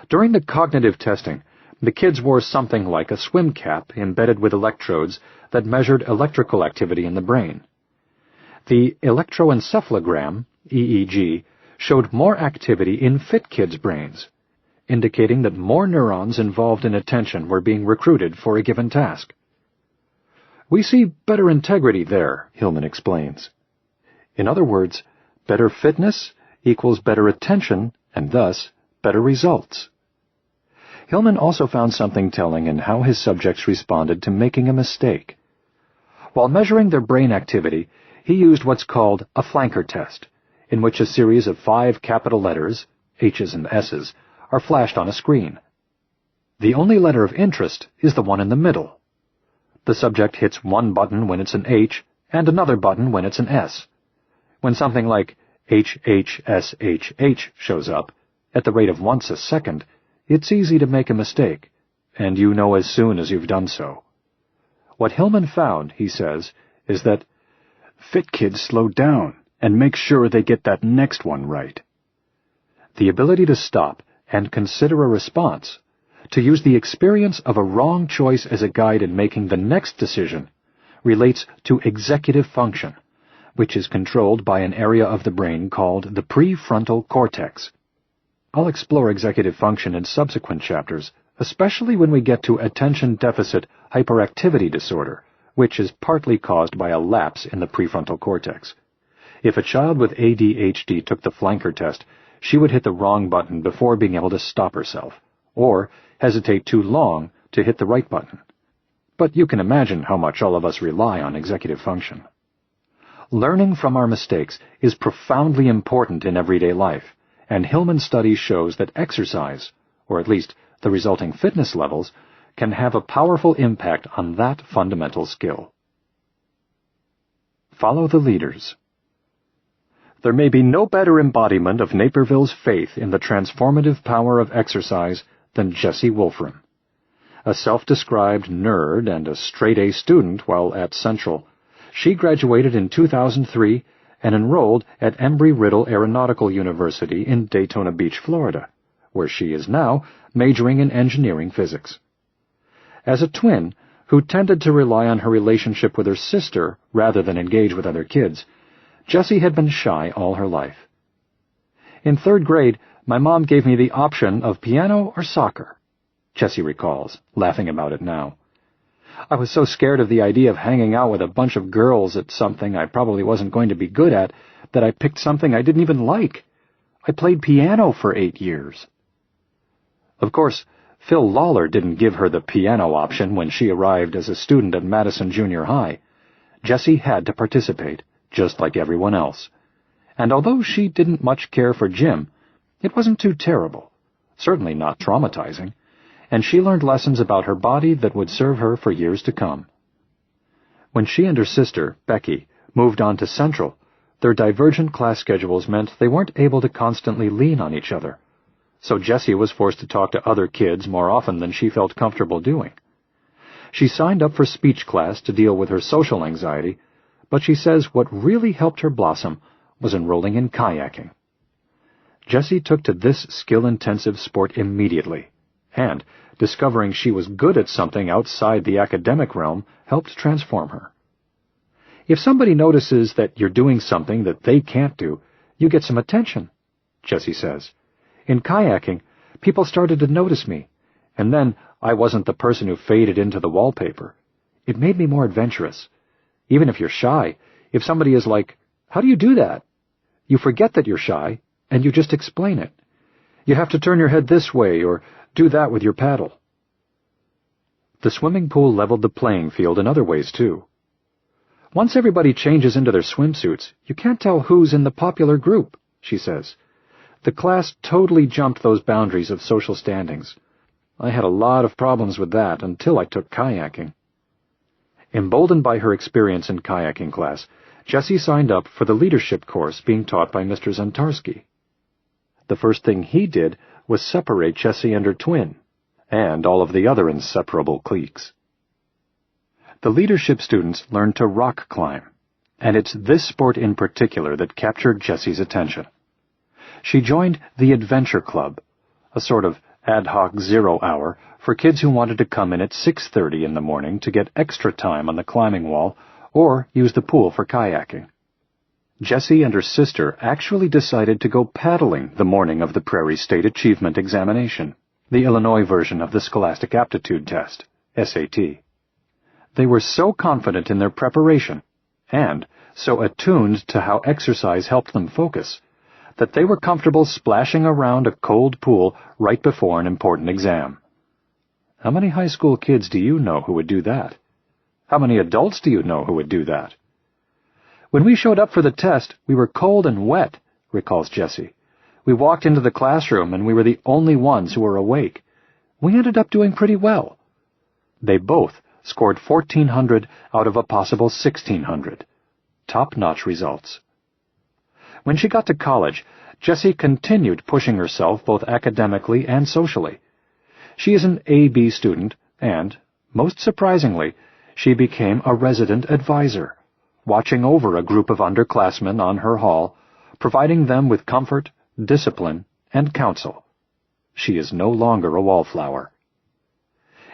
During the cognitive testing, the kids wore something like a swim cap embedded with electrodes that measured electrical activity in the brain. The electroencephalogram, EEG, showed more activity in fit kids' brains, indicating that more neurons involved in attention were being recruited for a given task. We see better integrity there, Hillman explains. In other words, better fitness equals better attention and thus better results. Hillman also found something telling in how his subjects responded to making a mistake. While measuring their brain activity, he used what's called a flanker test, in which a series of 5 capital letters, H's and S's, are flashed on a screen. The only letter of interest is the one in the middle. The subject hits one button when it's an H and another button when it's an S. When something like HHSHH shows up, at the rate of once a second, it's easy to make a mistake, and you know as soon as you've done so. What Hillman found, he says, is that fit kids slow down and make sure they get that next one right. The ability to stop and consider a response, to use the experience of a wrong choice as a guide in making the next decision, relates to executive function, which is controlled by an area of the brain called the prefrontal cortex. I'll explore executive function in subsequent chapters, especially when we get to attention deficit hyperactivity disorder, which is partly caused by a lapse in the prefrontal cortex. If a child with ADHD took the flanker test, she would hit the wrong button before being able to stop herself, or hesitate too long to hit the right button. But you can imagine how much all of us rely on executive function. Learning from our mistakes is profoundly important in everyday life, and Hillman's study shows that exercise, or at least the resulting fitness levels, can have a powerful impact on that fundamental skill. Follow the leaders. There may be no better embodiment of Naperville's faith in the transformative power of exercise than Jessie Wolfram. A self-described nerd and a straight-A student while at Central, she graduated in 2003 and enrolled at Embry-Riddle Aeronautical University in Daytona Beach, Florida, where she is now majoring in engineering physics. As a twin who tended to rely on her relationship with her sister rather than engage with other kids, Jessie had been shy all her life. In 3rd grade, my mom gave me the option of piano or soccer, Jessie recalls, laughing about it now. I was so scared of the idea of hanging out with a bunch of girls at something I probably wasn't going to be good at that I picked something I didn't even like. I played piano for 8 years. Of course, Phil Lawler didn't give her the piano option when she arrived as a student at Madison Junior High. Jessie had to participate, just like everyone else. And although she didn't much care for gym, it wasn't too terrible, certainly not traumatizing, and she learned lessons about her body that would serve her for years to come. When she and her sister, Becky, moved on to Central, their divergent class schedules meant they weren't able to constantly lean on each other, so Jessie was forced to talk to other kids more often than she felt comfortable doing. She signed up for speech class to deal with her social anxiety, but she says what really helped her blossom was enrolling in kayaking. Jessie took to this skill-intensive sport immediately, and discovering she was good at something outside the academic realm helped transform her. If somebody notices that you're doing something that they can't do, you get some attention, Jessie says. In kayaking, people started to notice me, and then I wasn't the person who faded into the wallpaper. It made me more adventurous. Even if you're shy, if somebody is like, "How do you do that?" you forget that you're shy, and you just explain it. You have to turn your head this way, or do that with your paddle. The swimming pool leveled the playing field in other ways, too. Once everybody changes into their swimsuits, you can't tell who's in the popular group, she says. The class totally jumped those boundaries of social standings. I had a lot of problems with that until I took kayaking. Emboldened by her experience in kayaking class, Jessie signed up for the leadership course being taught by Mr. Zantarsky. The first thing he did was separate Jessie and her twin, and all of the other inseparable cliques. The leadership students learned to rock climb, And it's this sport in particular that captured Jessie's attention. She joined the Adventure Club, a sort of ad hoc 0 hour for kids who wanted to come in at 6:30 in the morning to get extra time on the climbing wall or use the pool for kayaking. Jessie and her sister actually decided to go paddling the morning of the Prairie State Achievement Examination, the Illinois version of the Scholastic Aptitude Test, SAT. They were so confident in their preparation, and so attuned to how exercise helped them focus, that they were comfortable splashing around a cold pool right before an important exam. How many high school kids do you know who would do that? How many adults do you know who would do that? When we showed up for the test, we were cold and wet, recalls Jessie. We walked into the classroom and we were the only ones who were awake. We ended up doing pretty well. They both scored 1,400 out of a possible 1,600. Top-notch results. When she got to college, Jessie continued pushing herself both academically and socially. She is an A-B student and, most surprisingly, she became a resident advisor, watching over a group of underclassmen on her hall, providing them with comfort, discipline, and counsel. She is no longer a wallflower.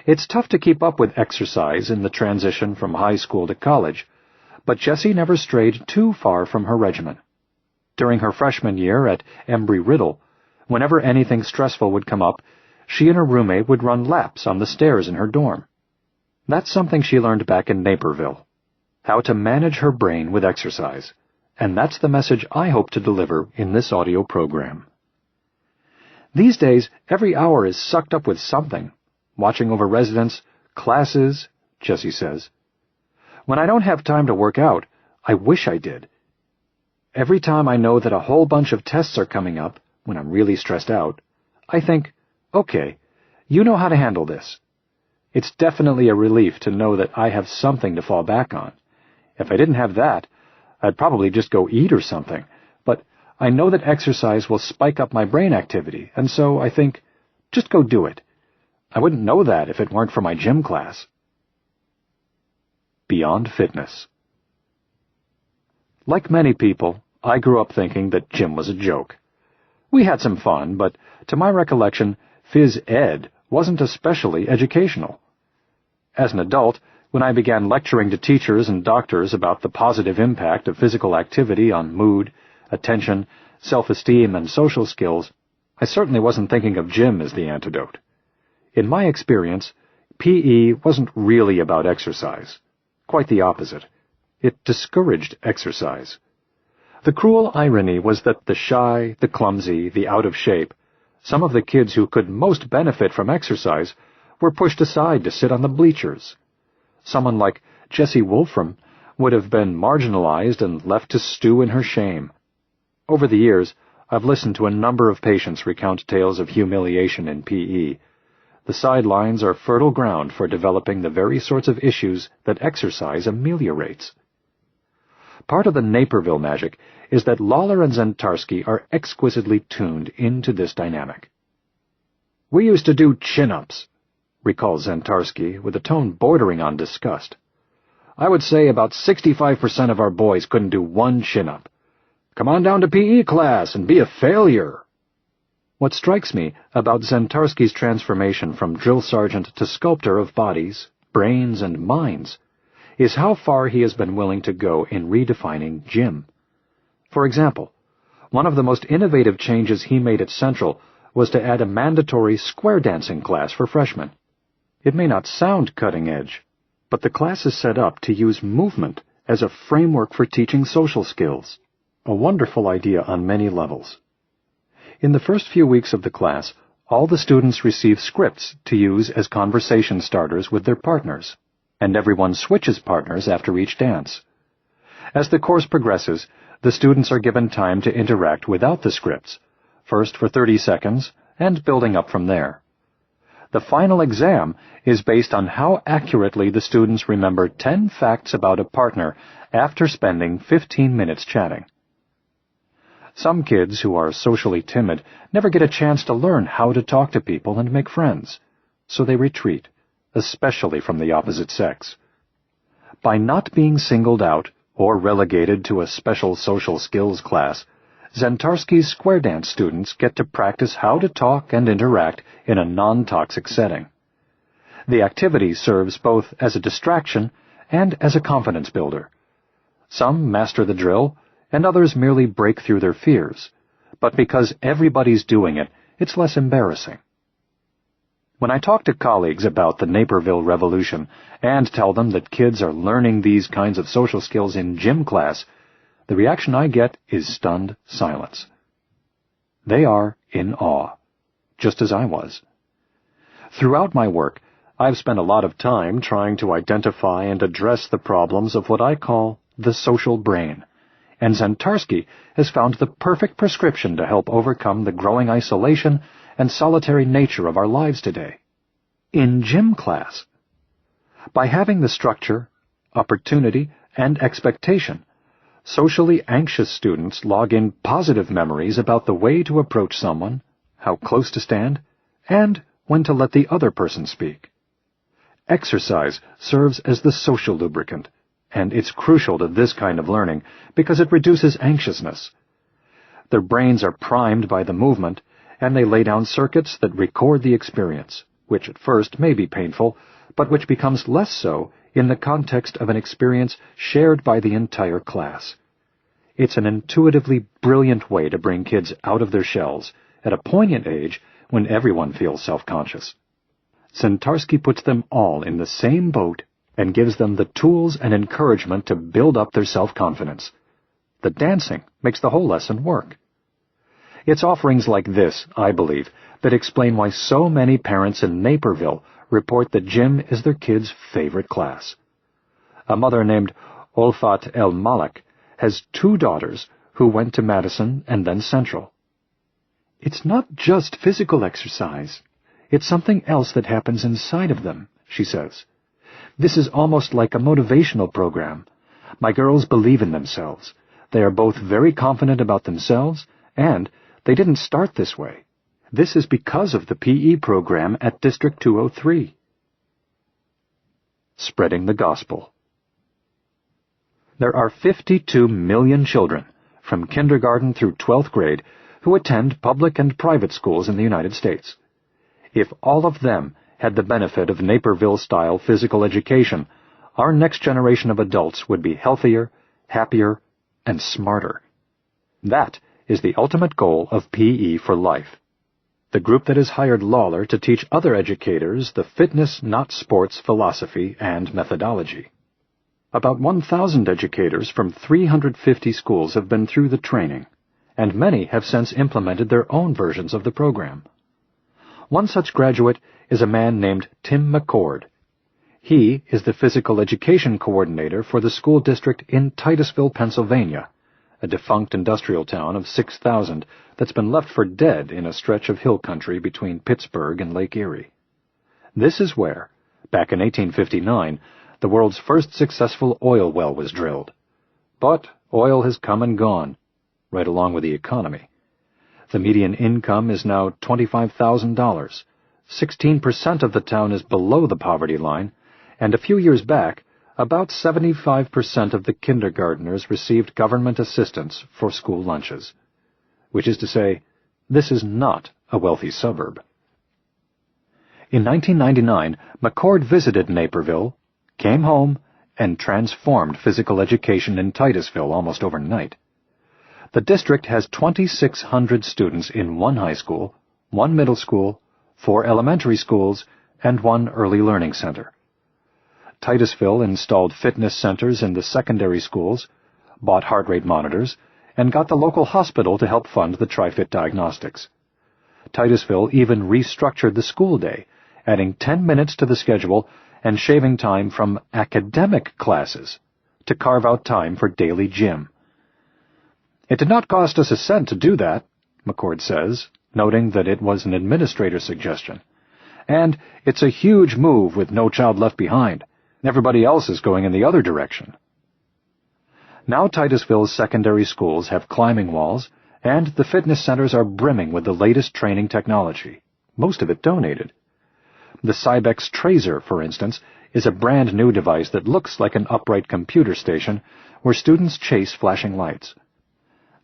It's tough to keep up with exercise in the transition from high school to college, but Jessie never strayed too far from her regimen. During her freshman year at Embry-Riddle, whenever anything stressful would come up, she and her roommate would run laps on the stairs in her dorm. That's something she learned back in Naperville, how to manage her brain with exercise, and that's the message I hope to deliver in this audio program. These days, every hour is sucked up with something, watching over residents, classes, Jessie says. When I don't have time to work out, I wish I did. Every time I know that a whole bunch of tests are coming up, when I'm really stressed out, I think, okay, you know how to handle this. It's definitely a relief to know that I have something to fall back on. If I didn't have that, I'd probably just go eat or something, but I know that exercise will spike up my brain activity, and so I think, just go do it. I wouldn't know that if it weren't for my gym class. Beyond fitness. Like many people, I grew up thinking that gym was a joke. We had some fun, but to my recollection, phys ed wasn't especially educational. As an adult, when I began lecturing to teachers and doctors about the positive impact of physical activity on mood, attention, self-esteem, and social skills, I certainly wasn't thinking of gym as the antidote. In my experience, PE wasn't really about exercise. Quite the opposite. It discouraged exercise. The cruel irony was that the shy, the clumsy, the out of shape, some of the kids who could most benefit from exercise, were pushed aside to sit on the bleachers. Someone like Jessie Wolfram would have been marginalized and left to stew in her shame. Over the years, I've listened to a number of patients recount tales of humiliation in PE. The sidelines are fertile ground for developing the very sorts of issues that exercise ameliorates. Part of the Naperville magic is that Lawler and Zentarski are exquisitely tuned into this dynamic. We used to do chin-ups, recalls Zentarski with a tone bordering on disgust. I would say about 65% of our boys couldn't do one chin-up. Come on down to PE class and be a failure. What strikes me about Zentarski's transformation from drill sergeant to sculptor of bodies, brains, and minds is how far he has been willing to go in redefining gym. For example, one of the most innovative changes he made at Central was to add a mandatory square dancing class for freshmen. It may not sound cutting edge, but the class is set up to use movement as a framework for teaching social skills. A wonderful idea on many levels. In the first few weeks of the class, all the students receive scripts to use as conversation starters with their partners, and everyone switches partners after each dance. As the course progresses, the students are given time to interact without the scripts, first for 30 seconds, and building up from there. The final exam is based on how accurately the students remember 10 facts about a partner after spending 15 minutes chatting. Some kids who are socially timid never get a chance to learn how to talk to people and make friends, so they retreat, especially from the opposite sex. By not being singled out, or relegated to a special social skills class, Zentarski's square dance students get to practice how to talk and interact in a non-toxic setting. The activity serves both as a distraction and as a confidence builder. Some master the drill, and others merely break through their fears. But because everybody's doing it, it's less embarrassing. When I talk to colleagues about the Naperville Revolution and tell them that kids are learning these kinds of social skills in gym class, the reaction I get is stunned silence. They are in awe, just as I was. Throughout my work, I've spent a lot of time trying to identify and address the problems of what I call the social brain, and Zentarski has found the perfect prescription to help overcome the growing isolation and solitary nature of our lives today. In gym class. By having the structure, opportunity, and expectation, socially anxious students log in positive memories about the way to approach someone, how close to stand, and when to let the other person speak. Exercise serves as the social lubricant, and it's crucial to this kind of learning because it reduces anxiousness. Their brains are primed by the movement, and they lay down circuits that record the experience, which at first may be painful, but which becomes less so in the context of an experience shared by the entire class. It's an intuitively brilliant way to bring kids out of their shells at a poignant age when everyone feels self-conscious. Zentarski puts them all in the same boat and gives them the tools and encouragement to build up their self-confidence. The dancing makes the whole lesson work. It's offerings like this, I believe, that explain why so many parents in Naperville report that gym is their kids' favorite class. A mother named Olfat El Malak has 2 daughters who went to Madison and then Central. It's not just physical exercise. It's something else that happens inside of them, she says. This is almost like a motivational program. My girls believe in themselves. They are both very confident about themselves, and they didn't start this way. This is because of the PE program at District 203. Spreading the Gospel. There are 52 million children, from kindergarten through 12th grade, who attend public and private schools in the United States. If all of them had the benefit of Naperville-style physical education, our next generation of adults would be healthier, happier, and smarter. That is the ultimate goal of PE for Life, the group that has hired Lawler to teach other educators the fitness, not sports philosophy and methodology. About 1,000 educators from 350 schools have been through the training, and many have since implemented their own versions of the program. One such graduate is a man named Tim McCord. He is the physical education coordinator for the school district in Titusville, Pennsylvania, a defunct industrial town of 6,000 that's been left for dead in a stretch of hill country between Pittsburgh and Lake Erie. This is where, back in 1859, the world's first successful oil well was drilled. But oil has come and gone, right along with the economy. The median income is now $25,000. 16% of the town is below the poverty line, and a few years back, about 75% of the kindergartners received government assistance for school lunches. Which is to say, this is not a wealthy suburb. In 1999, McCord visited Naperville, came home, and transformed physical education in Titusville almost overnight. The district has 2,600 students in 1 high school, 1 middle school, 4 elementary schools, and 1 early learning center. Titusville installed fitness centers in the secondary schools, bought heart rate monitors, and got the local hospital to help fund the TriFit diagnostics. Titusville even restructured the school day, adding 10 minutes to the schedule and shaving time from academic classes to carve out time for daily gym. It did not cost us a cent to do that, McCord says, noting that it was an administrator's suggestion. And it's a huge move with no child left behind. Everybody else is going in the other direction. Now Titusville's secondary schools have climbing walls, and the fitness centers are brimming with the latest training technology, most of it donated. The Cybex Trazer, for instance, is a brand-new device that looks like an upright computer station where students chase flashing lights.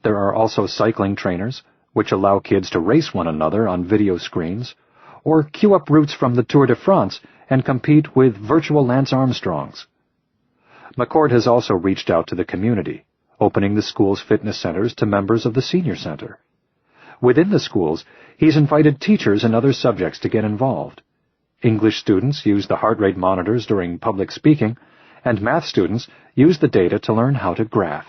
There are also cycling trainers, which allow kids to race one another on video screens, or queue up routes from the Tour de France and compete with virtual Lance Armstrongs. McCord has also reached out to the community, opening the school's fitness centers to members of the senior center. Within the schools, he's invited teachers and other subjects to get involved. English students use the heart rate monitors during public speaking, and math students use the data to learn how to graph.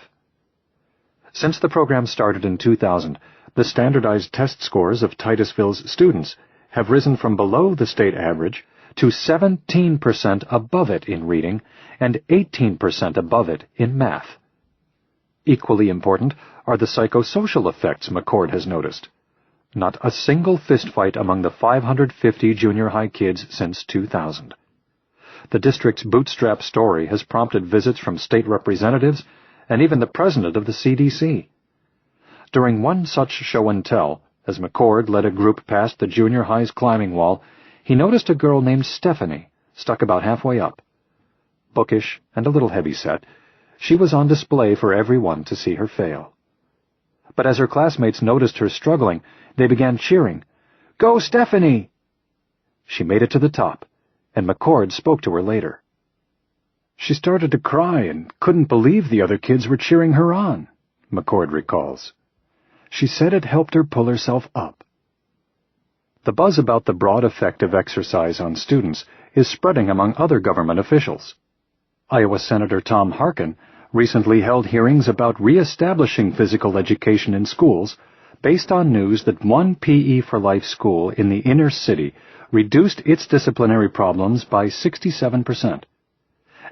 Since the program started in 2000, the standardized test scores of Titusville's students have risen from below the state average to 17% above it in reading and 18% above it in math. Equally important are the psychosocial effects McCord has noticed. Not a single fistfight among the 550 junior high kids since 2000. The district's bootstrap story has prompted visits from state representatives and even the president of the CDC. During one such show and tell, as McCord led a group past the junior high's climbing wall, he noticed a girl named Stephanie, stuck about halfway up. Bookish and a little heavyset, she was on display for everyone to see her fail. But as her classmates noticed her struggling, they began cheering, "Go, Stephanie!" She made it to the top, and McCord spoke to her later. She started to cry and couldn't believe the other kids were cheering her on, McCord recalls. She said it helped her pull herself up. The buzz about the broad effect of exercise on students is spreading among other government officials. Iowa Senator Tom Harkin recently held hearings about reestablishing physical education in schools based on news that one PE for Life school in the inner city reduced its disciplinary problems by 67%.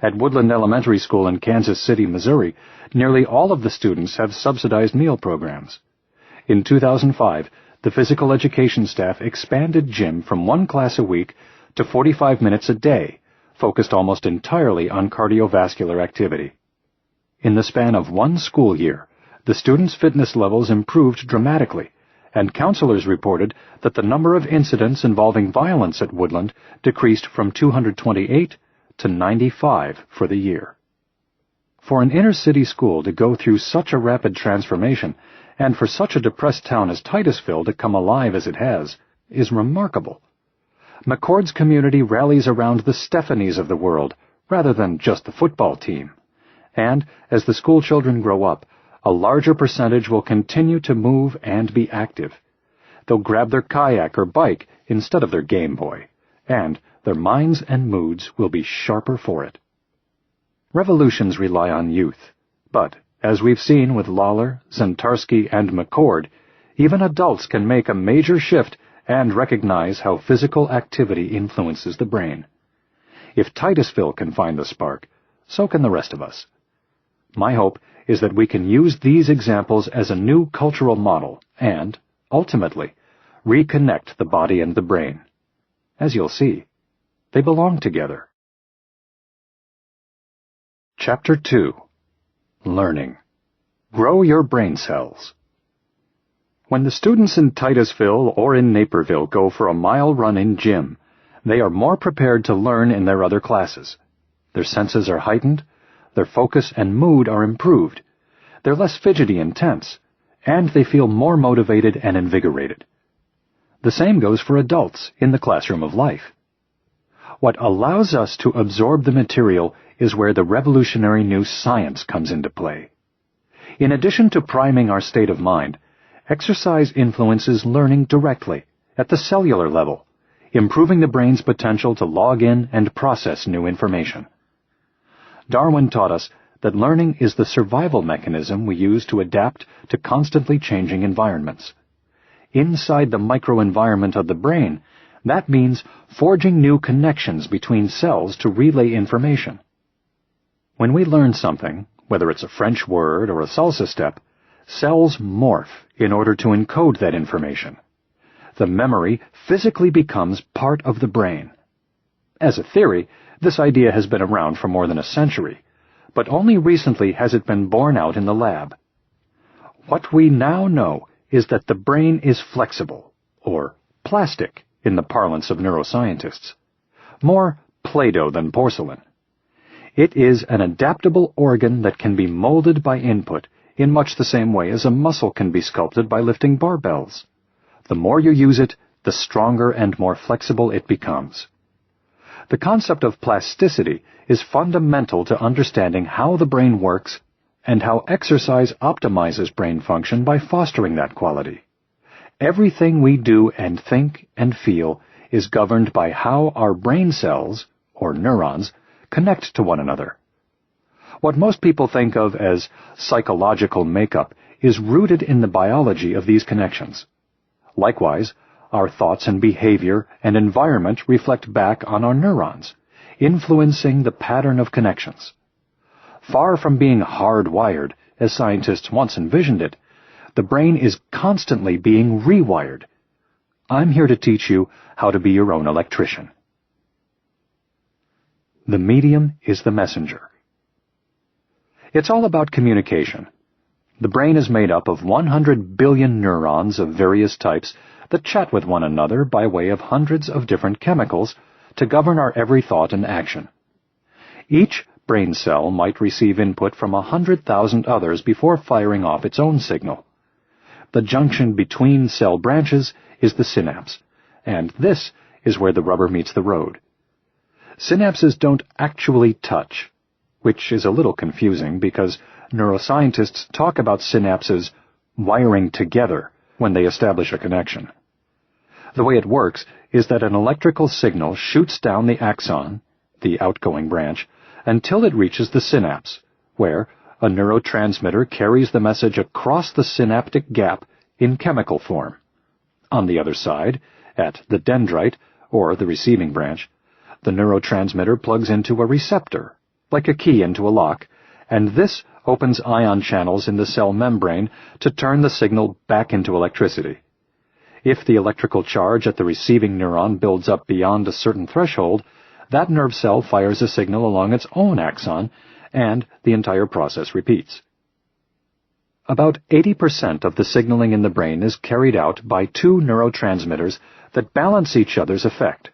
At Woodland Elementary School in Kansas City, Missouri, nearly all of the students have subsidized meal programs. In 2005, the physical education staff expanded gym from one class a week to 45 minutes a day, focused almost entirely on cardiovascular activity. In the span of one school year, the students' fitness levels improved dramatically, and counselors reported that the number of incidents involving violence at Woodland decreased from 228 to 95 for the year. For an inner-city school to go through such a rapid transformation, and for such a depressed town as Titusville to come alive as it has, is remarkable. McCord's community rallies around the Stephanies of the world, rather than just the football team. And, as the school children grow up, a larger percentage will continue to move and be active. They'll grab their kayak or bike instead of their Game Boy, and their minds and moods will be sharper for it. Revolutions rely on youth, but, as we've seen with Lawler, Zentarski, and McCord, even adults can make a major shift and recognize how physical activity influences the brain. If Titusville can find the spark, so can the rest of us. My hope is that we can use these examples as a new cultural model and, ultimately, reconnect the body and the brain. As you'll see, they belong together. Chapter 2. Learning. Grow your brain cells. When the students in Titusville or in Naperville go for a mile run in gym, they are more prepared to learn in their other classes. Their senses are heightened, their focus and mood are improved, they're less fidgety and tense, and they feel more motivated and invigorated. The same goes for adults in the classroom of life. What allows us to absorb the material is where the revolutionary new science comes into play. In addition to priming our state of mind, exercise influences learning directly, at the cellular level, improving the brain's potential to log in and process new information. Darwin taught us that learning is the survival mechanism we use to adapt to constantly changing environments. Inside the microenvironment of the brain, that means forging new connections between cells to relay information. When we learn something, whether it's a French word or a salsa step, cells morph in order to encode that information. The memory physically becomes part of the brain. As a theory, this idea has been around for more than a century, but only recently has it been borne out in the lab. What we now know is that the brain is flexible, or plastic in the parlance of neuroscientists. More Play-Doh than porcelain. It is an adaptable organ that can be molded by input in much the same way as a muscle can be sculpted by lifting barbells. The more you use it, the stronger and more flexible it becomes. The concept of plasticity is fundamental to understanding how the brain works and how exercise optimizes brain function by fostering that quality. Everything we do and think and feel is governed by how our brain cells, or neurons, connect to one another. What most people think of as psychological makeup is rooted in the biology of these connections. Likewise, our thoughts and behavior and environment reflect back on our neurons, influencing the pattern of connections. Far from being hardwired, as scientists once envisioned it, the brain is constantly being rewired. I'm here to teach you how to be your own electrician. The medium is the messenger. It's all about communication. The brain is made up of 100 billion neurons of various types that chat with one another by way of hundreds of different chemicals to govern our every thought and action. Each brain cell might receive input from 100,000 others before firing off its own signal. The junction between cell branches is the synapse, and this is where the rubber meets the road. Synapses don't actually touch, which is a little confusing because neuroscientists talk about synapses wiring together when they establish a connection. The way it works is that an electrical signal shoots down the axon, the outgoing branch, until it reaches the synapse, where a neurotransmitter carries the message across the synaptic gap in chemical form. On the other side, at the dendrite, or the receiving branch, the neurotransmitter plugs into a receptor, like a key into a lock, and this opens ion channels in the cell membrane to turn the signal back into electricity. If the electrical charge at the receiving neuron builds up beyond a certain threshold, that nerve cell fires a signal along its own axon, and the entire process repeats. About 80% of the signaling in the brain is carried out by two neurotransmitters that balance each other's effect.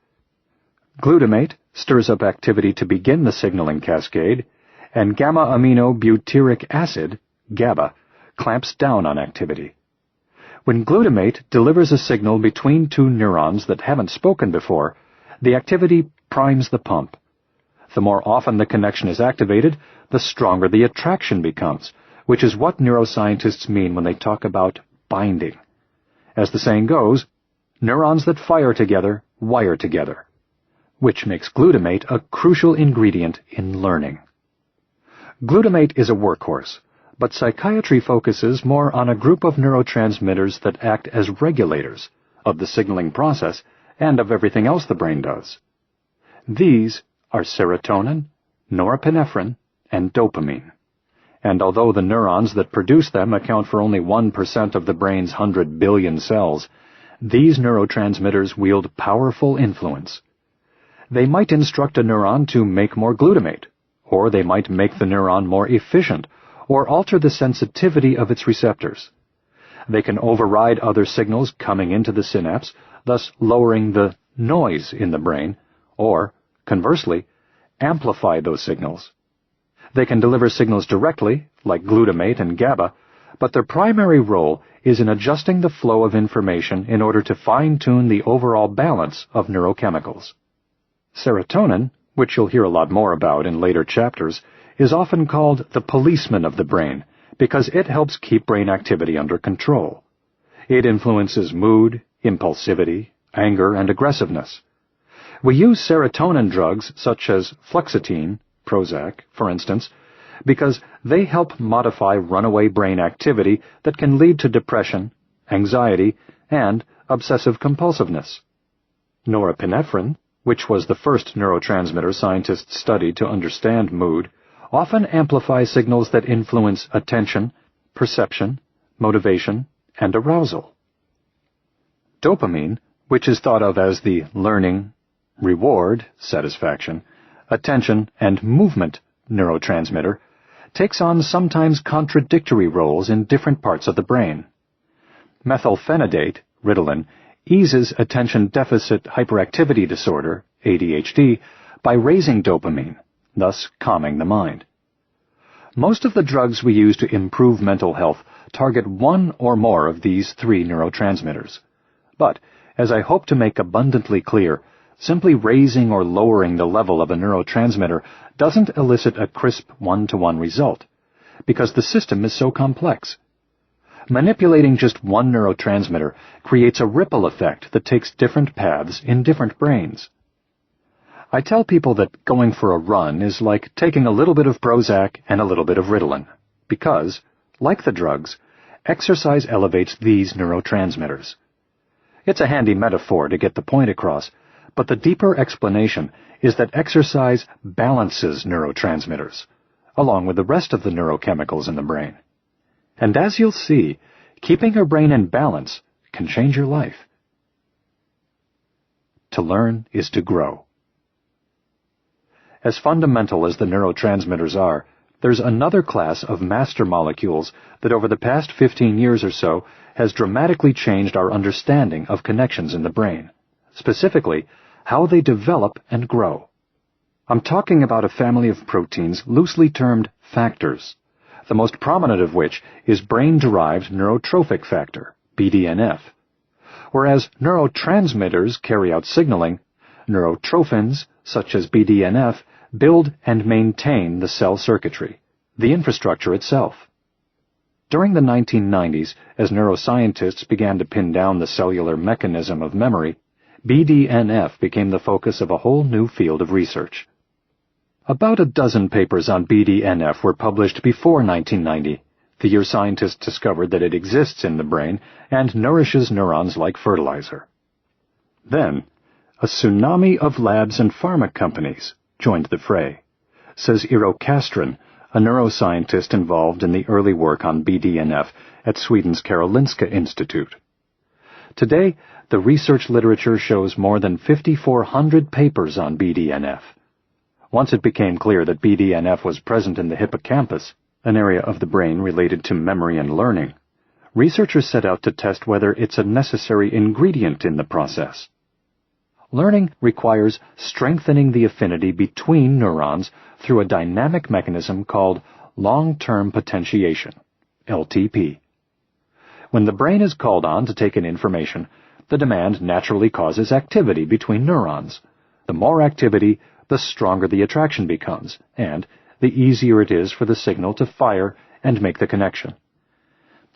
Glutamate stirs up activity to begin the signaling cascade, and gamma-aminobutyric acid, GABA, clamps down on activity. When glutamate delivers a signal between two neurons that haven't spoken before, the activity primes the pump. The more often the connection is activated, the stronger the attraction becomes, which is what neuroscientists mean when they talk about binding. As the saying goes, neurons that fire together wire together, which makes glutamate a crucial ingredient in learning. Glutamate is a workhorse, but psychiatry focuses more on a group of neurotransmitters that act as regulators of the signaling process and of everything else the brain does. These are serotonin, norepinephrine, and dopamine. And although the neurons that produce them account for only 1% of the brain's 100 billion cells, these neurotransmitters wield powerful influence. They might instruct a neuron to make more glutamate, or they might make the neuron more efficient, or alter the sensitivity of its receptors. They can override other signals coming into the synapse, thus lowering the noise in the brain, or, conversely, amplify those signals. They can deliver signals directly, like glutamate and GABA, but their primary role is in adjusting the flow of information in order to fine-tune the overall balance of neurochemicals. Serotonin, which you'll hear a lot more about in later chapters, is often called the policeman of the brain because it helps keep brain activity under control. It influences mood, impulsivity, anger, and aggressiveness. We use serotonin drugs such as fluoxetine, Prozac, for instance, because they help modify runaway brain activity that can lead to depression, anxiety, and obsessive-compulsiveness. Norepinephrine, which was the first neurotransmitter scientists studied to understand mood, often amplifies signals that influence attention, perception, motivation, and arousal. Dopamine, which is thought of as the learning, reward, satisfaction, attention, and movement neurotransmitter, takes on sometimes contradictory roles in different parts of the brain. Methylphenidate, Ritalin, eases attention deficit hyperactivity disorder, ADHD, by raising dopamine, thus calming the mind. Most of the drugs we use to improve mental health target one or more of these three neurotransmitters. But, as I hope to make abundantly clear, simply raising or lowering the level of a neurotransmitter doesn't elicit a crisp one-to-one result, because the system is so complex. Manipulating just one neurotransmitter creates a ripple effect that takes different paths in different brains. I tell people that going for a run is like taking a little bit of Prozac and a little bit of Ritalin, because, like the drugs, exercise elevates these neurotransmitters. It's a handy metaphor to get the point across, but the deeper explanation is that exercise balances neurotransmitters, along with the rest of the neurochemicals in the brain. And as you'll see, keeping your brain in balance can change your life. To learn is to grow. As fundamental as the neurotransmitters are, there's another class of master molecules that over the past 15 years or so has dramatically changed our understanding of connections in the brain, specifically how they develop and grow. I'm talking about a family of proteins loosely termed factors, the most prominent of which is brain-derived neurotrophic factor, BDNF. Whereas neurotransmitters carry out signaling, neurotrophins, such as BDNF, build and maintain the cell circuitry, the infrastructure itself. During the 1990s, as neuroscientists began to pin down the cellular mechanism of memory, BDNF became the focus of a whole new field of research. About a dozen papers on BDNF were published before 1990, the year scientists discovered that it exists in the brain and nourishes neurons like fertilizer. Then, a tsunami of labs and pharma companies joined the fray, says Eero Castren, a neuroscientist involved in the early work on BDNF at Sweden's Karolinska Institute. Today, the research literature shows more than 5,400 papers on BDNF. Once it became clear that BDNF was present in the hippocampus, an area of the brain related to memory and learning, researchers set out to test whether it's a necessary ingredient in the process. Learning requires strengthening the affinity between neurons through a dynamic mechanism called long-term potentiation, LTP. When the brain is called on to take in information, the demand naturally causes activity between neurons. The more activity, the stronger the attraction becomes, and the easier it is for the signal to fire and make the connection.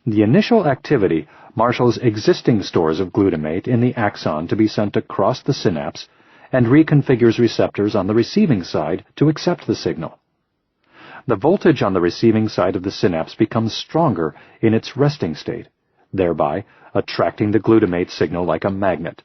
The initial activity marshals existing stores of glutamate in the axon to be sent across the synapse and reconfigures receptors on the receiving side to accept the signal. The voltage on the receiving side of the synapse becomes stronger in its resting state, thereby attracting the glutamate signal like a magnet.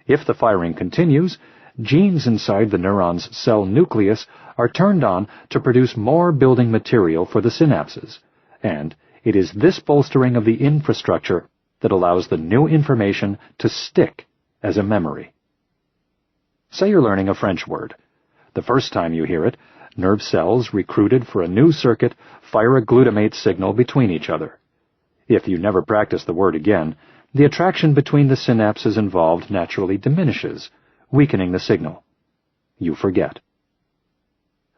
If the firing continues, genes inside the neuron's cell nucleus are turned on to produce more building material for the synapses, and it is this bolstering of the infrastructure that allows the new information to stick as a memory. Say you're learning a French word. The first time you hear it, nerve cells recruited for a new circuit fire a glutamate signal between each other. If you never practice the word again, the attraction between the synapses involved naturally diminishes, weakening the signal. You forget.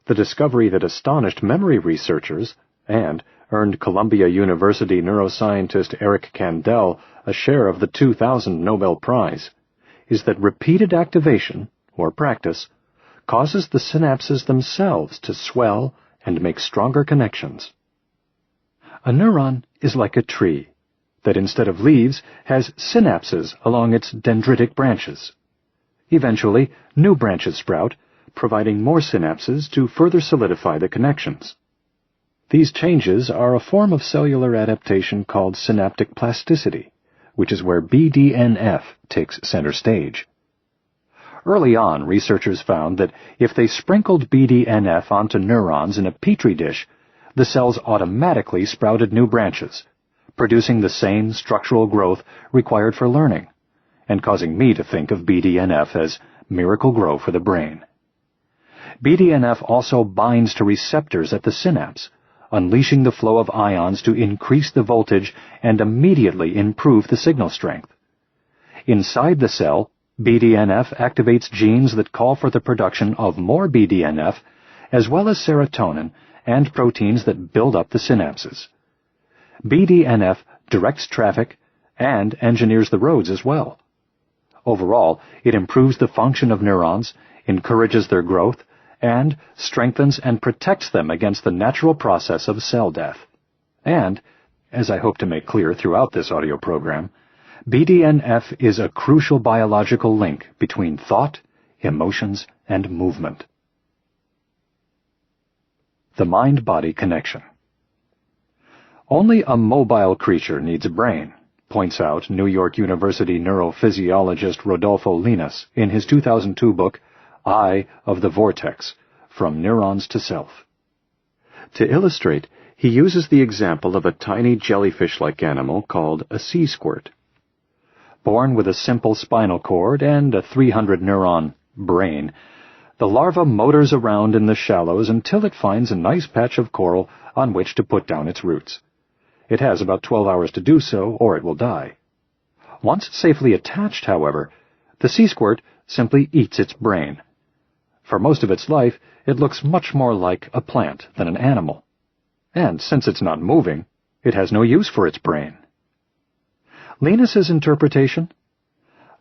The discovery that astonished memory researchers and earned Columbia University neuroscientist Eric Kandel a share of the 2000 Nobel Prize is that repeated activation, or practice, causes the synapses themselves to swell and make stronger connections. A neuron is like a tree that instead of leaves has synapses along its dendritic branches. Eventually, new branches sprout, providing more synapses to further solidify the connections. These changes are a form of cellular adaptation called synaptic plasticity, which is where BDNF takes center stage. Early on, researchers found that if they sprinkled BDNF onto neurons in a petri dish, the cells automatically sprouted new branches, producing the same structural growth required for learning, and causing me to think of BDNF as miracle grow for the brain. BDNF also binds to receptors at the synapse, unleashing the flow of ions to increase the voltage and immediately improve the signal strength. Inside the cell, BDNF activates genes that call for the production of more BDNF, as well as serotonin and proteins that build up the synapses. BDNF directs traffic and engineers the roads as well. Overall, it improves the function of neurons, encourages their growth, and strengthens and protects them against the natural process of cell death. And, as I hope to make clear throughout this audio program, BDNF is a crucial biological link between thought, emotions, and movement. The mind-body connection. Only a mobile creature needs a brain, points out New York University neurophysiologist Rodolfo Linus in his 2002 book, Eye of the Vortex, From Neurons to Self. To illustrate, he uses the example of a tiny jellyfish-like animal called a sea squirt. Born with a simple spinal cord and a 300-neuron brain, the larva motors around in the shallows until it finds a nice patch of coral on which to put down its roots. It has about 12 hours to do so, or it will die. Once safely attached, however, the sea squirt simply eats its brain. For most of its life, it looks much more like a plant than an animal. And since it's not moving, it has no use for its brain. Linus's interpretation?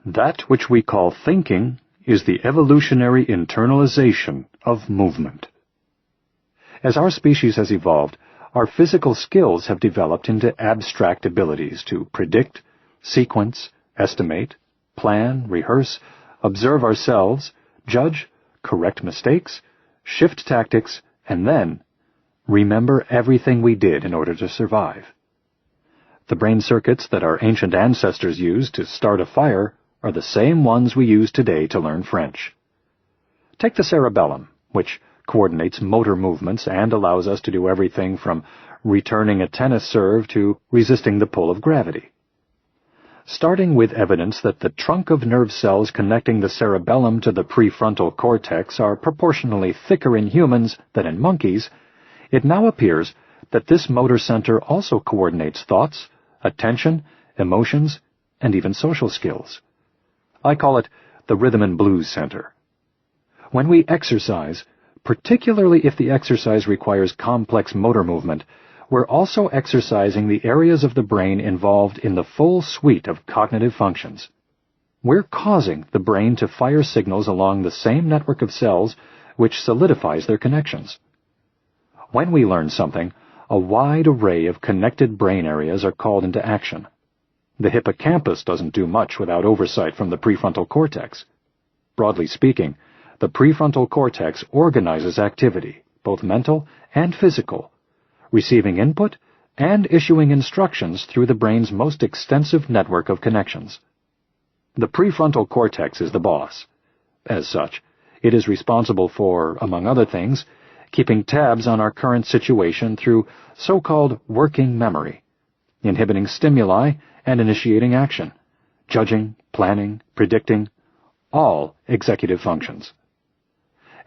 That which we call thinking is the evolutionary internalization of movement. As our species has evolved, our physical skills have developed into abstract abilities to predict, sequence, estimate, plan, rehearse, observe ourselves, judge, correct mistakes, shift tactics, and then remember everything we did in order to survive. The brain circuits that our ancient ancestors used to start a fire are the same ones we use today to learn French. Take the cerebellum, which coordinates motor movements and allows us to do everything from returning a tennis serve to resisting the pull of gravity. Starting with evidence that the trunk of nerve cells connecting the cerebellum to the prefrontal cortex are proportionally thicker in humans than in monkeys, it now appears that this motor center also coordinates thoughts, attention, emotions, and even social skills. I call it the rhythm and blues center. When we exercise, particularly if the exercise requires complex motor movement, we're also exercising the areas of the brain involved in the full suite of cognitive functions. We're causing the brain to fire signals along the same network of cells which solidifies their connections. When we learn something, a wide array of connected brain areas are called into action. The hippocampus doesn't do much without oversight from the prefrontal cortex. Broadly speaking, the prefrontal cortex organizes activity, both mental and physical, receiving input and issuing instructions through the brain's most extensive network of connections. The prefrontal cortex is the boss. As such, it is responsible for, among other things, keeping tabs on our current situation through so-called working memory, inhibiting stimuli and initiating action, judging, planning, predicting, all executive functions.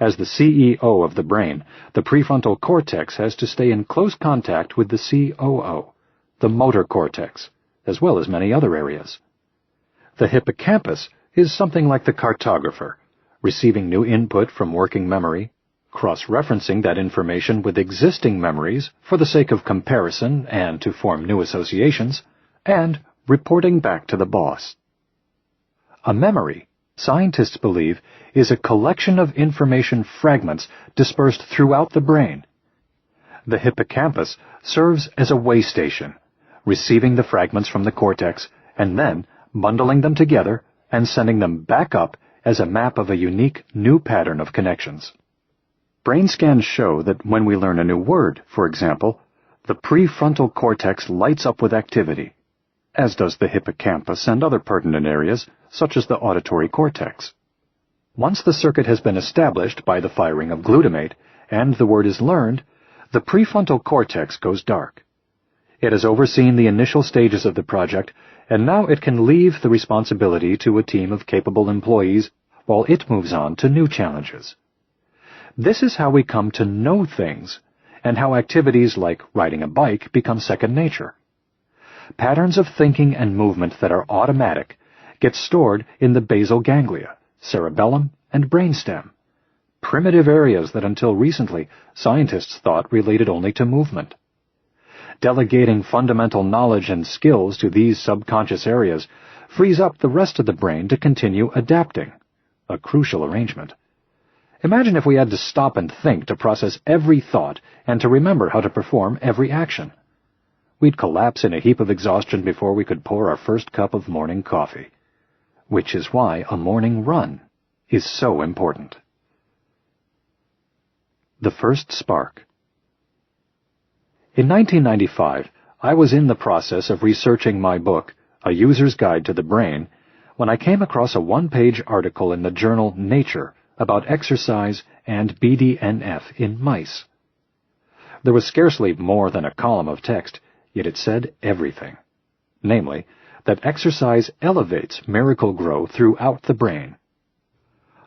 As the CEO of the brain, the prefrontal cortex has to stay in close contact with the COO, the motor cortex, as well as many other areas. The hippocampus is something like the cartographer, receiving new input from working memory, cross-referencing that information with existing memories for the sake of comparison and to form new associations, and reporting back to the boss. A memory, scientists believe, is a collection of information fragments dispersed throughout the brain. The hippocampus serves as a way station, receiving the fragments from the cortex and then bundling them together and sending them back up as a map of a unique new pattern of connections. Brain scans show that when we learn a new word, for example, the prefrontal cortex lights up with activity, as does the hippocampus and other pertinent areas, such as the auditory cortex. Once the circuit has been established by the firing of glutamate and the word is learned, the prefrontal cortex goes dark. It has overseen the initial stages of the project, and now it can leave the responsibility to a team of capable employees while it moves on to new challenges. This is how we come to know things, and how activities like riding a bike become second nature. Patterns of thinking and movement that are automatic gets stored in the basal ganglia, cerebellum, and brainstem, primitive areas that until recently scientists thought related only to movement. Delegating fundamental knowledge and skills to these subconscious areas frees up the rest of the brain to continue adapting, a crucial arrangement. Imagine if we had to stop and think to process every thought and to remember how to perform every action. We'd collapse in a heap of exhaustion before we could pour our first cup of morning coffee. Which is why a morning run is so important. The first spark. In 1995, I was in the process of researching my book, A User's Guide to the Brain, when I came across a one-page article in the journal Nature about exercise and BDNF in mice. There was scarcely more than a column of text, yet it said everything. Namely, that exercise elevates Miracle-Gro throughout the brain.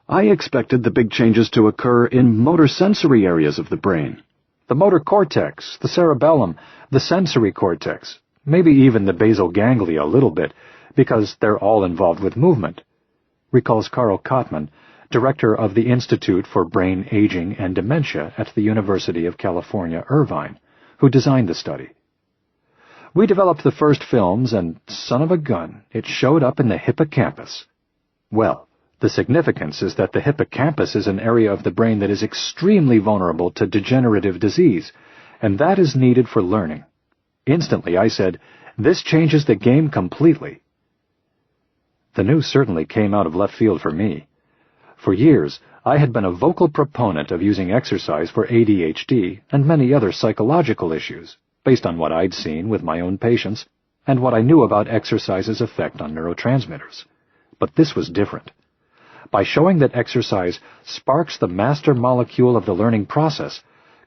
I expected the big changes to occur in motor sensory areas of the brain. The motor cortex, the cerebellum, the sensory cortex, maybe even the basal ganglia a little bit, because they're all involved with movement, recalls Carl Kottmann, director of the Institute for Brain Aging and Dementia at the University of California, Irvine, who designed the study. We developed the first films, and son of a gun, it showed up in the hippocampus. Well, the significance is that the hippocampus is an area of the brain that is extremely vulnerable to degenerative disease, and that is needed for learning. Instantly, I said, this changes the game completely. The news certainly came out of left field for me. For years, I had been a vocal proponent of using exercise for ADHD and many other psychological issues, based on what I'd seen with my own patients and what I knew about exercise's effect on neurotransmitters. But this was different. By showing that exercise sparks the master molecule of the learning process,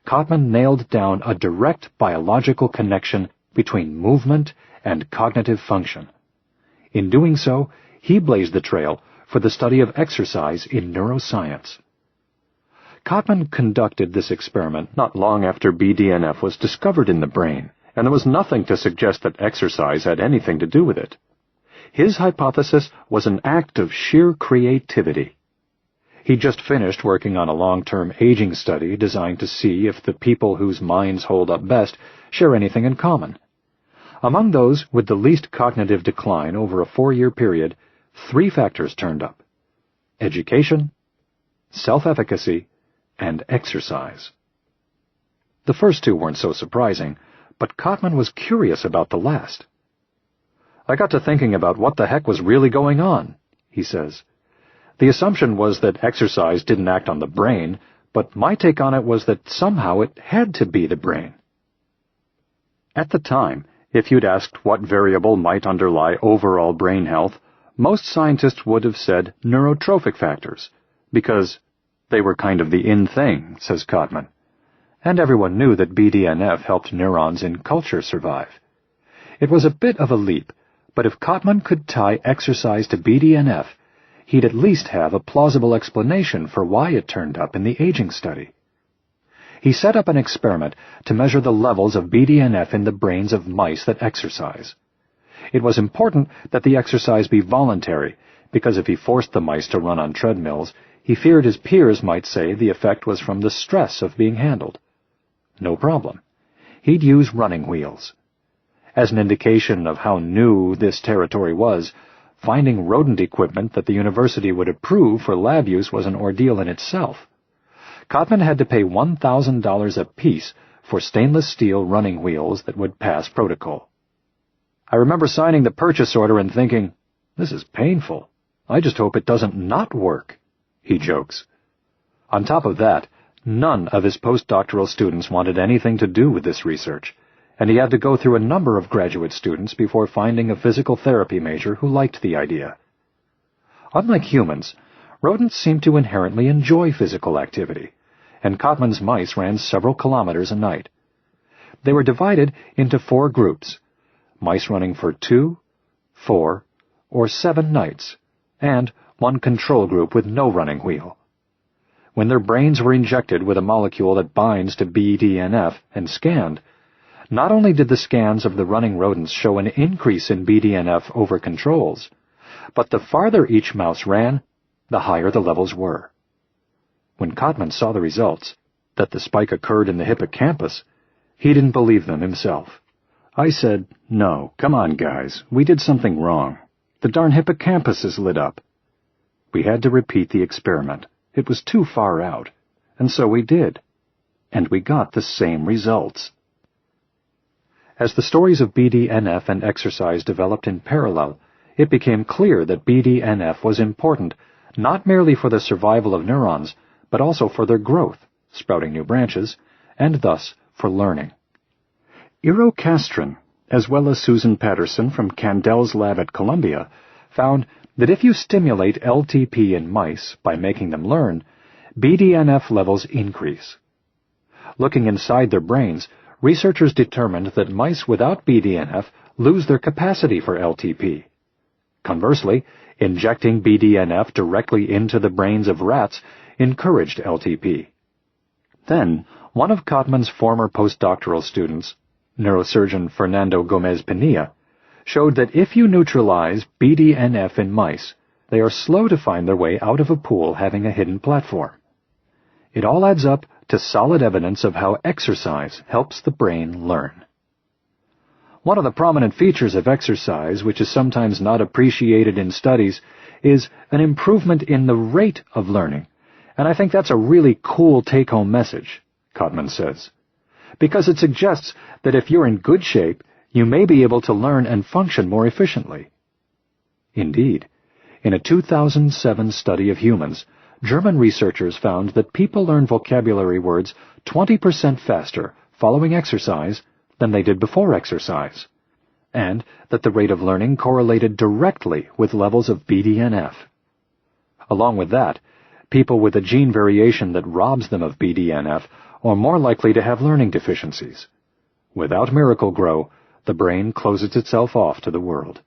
Kottmann nailed down a direct biological connection between movement and cognitive function. In doing so, he blazed the trail for the study of exercise in neuroscience. Kottmann conducted this experiment not long after BDNF was discovered in the brain, and there was nothing to suggest that exercise had anything to do with it. His hypothesis was an act of sheer creativity. He'd just finished working on a long-term aging study designed to see if the people whose minds hold up best share anything in common. Among those with the least cognitive decline over a 4-year period, 3 factors turned up: education, self-efficacy, and exercise. The first 2 weren't so surprising, but Kottmann was curious about the last. I got to thinking about what the heck was really going on, he says. The assumption was that exercise didn't act on the brain, but my take on it was that somehow it had to be the brain. At the time, if you'd asked what variable might underlie overall brain health, most scientists would have said neurotrophic factors, because they were kind of the in thing, says Kottmann. And everyone knew that BDNF helped neurons in culture survive. It was a bit of a leap, but if Kottmann could tie exercise to BDNF, he'd at least have a plausible explanation for why it turned up in the aging study. He set up an experiment to measure the levels of BDNF in the brains of mice that exercise. It was important that the exercise be voluntary, because if he forced the mice to run on treadmills, he feared his peers might say the effect was from the stress of being handled. No problem. He'd use running wheels. As an indication of how new this territory was, finding rodent equipment that the university would approve for lab use was an ordeal in itself. Kottmann had to pay $1,000 apiece for stainless steel running wheels that would pass protocol. I remember signing the purchase order and thinking, this is painful. I just hope it doesn't not work, he jokes. On top of that, none of his postdoctoral students wanted anything to do with this research, and he had to go through a number of graduate students before finding a physical therapy major who liked the idea. Unlike humans, rodents seem to inherently enjoy physical activity, and Kottmann's mice ran several kilometers a night. They were divided into 4 groups: mice running for 2, 4, or 7 nights, and 1 control group with no running wheel. When their brains were injected with a molecule that binds to BDNF and scanned, not only did the scans of the running rodents show an increase in BDNF over controls, but the farther each mouse ran, the higher the levels were. When Cotman saw the results, that the spike occurred in the hippocampus, he didn't believe them himself. I said, "No, come on, guys, we did something wrong. The darn hippocampus is lit up." We had to repeat the experiment. It was too far out, and so we did. And we got the same results. As the stories of BDNF and exercise developed in parallel, it became clear that BDNF was important not merely for the survival of neurons, but also for their growth, sprouting new branches, and thus for learning. Eero Castren, as well as Susan Patterson from Kandel's lab at Columbia, found that if you stimulate LTP in mice by making them learn, BDNF levels increase. Looking inside their brains, researchers determined that mice without BDNF lose their capacity for LTP. Conversely, injecting BDNF directly into the brains of rats encouraged LTP. Then, one of Cotman's former postdoctoral students, neurosurgeon Fernando Gomez-Pinilla, showed that if you neutralize BDNF in mice, they are slow to find their way out of a pool having a hidden platform. It all adds up to solid evidence of how exercise helps the brain learn. One of the prominent features of exercise, which is sometimes not appreciated in studies, is an improvement in the rate of learning, and I think that's a really cool take-home message, Cotman says, because it suggests that if you're in good shape, you may be able to learn and function more efficiently. Indeed, in a 2007 study of humans, German researchers found that people learn vocabulary words 20% faster following exercise than they did before exercise, and that the rate of learning correlated directly with levels of BDNF. Along with that, people with a gene variation that robs them of BDNF are more likely to have learning deficiencies. Without Miracle-Gro, the brain closes itself off to the world.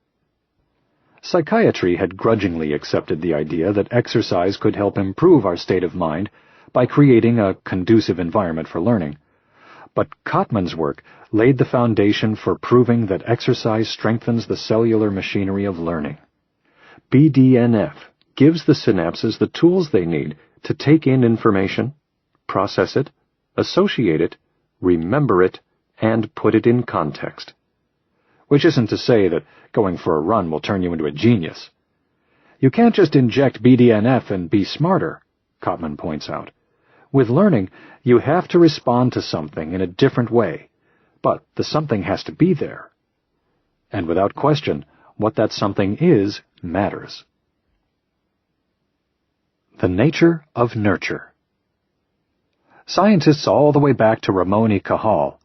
Psychiatry had grudgingly accepted the idea that exercise could help improve our state of mind by creating a conducive environment for learning. But Cotman's work laid the foundation for proving that exercise strengthens the cellular machinery of learning. BDNF gives the synapses the tools they need to take in information, process it, associate it, remember it, and put it in context. Which isn't to say that going for a run will turn you into a genius. You can't just inject BDNF and be smarter, Cotman points out. With learning, you have to respond to something in a different way, but the something has to be there. And without question, what that something is matters. The nature of nurture. Scientists all the way back to Ramon y Cajal,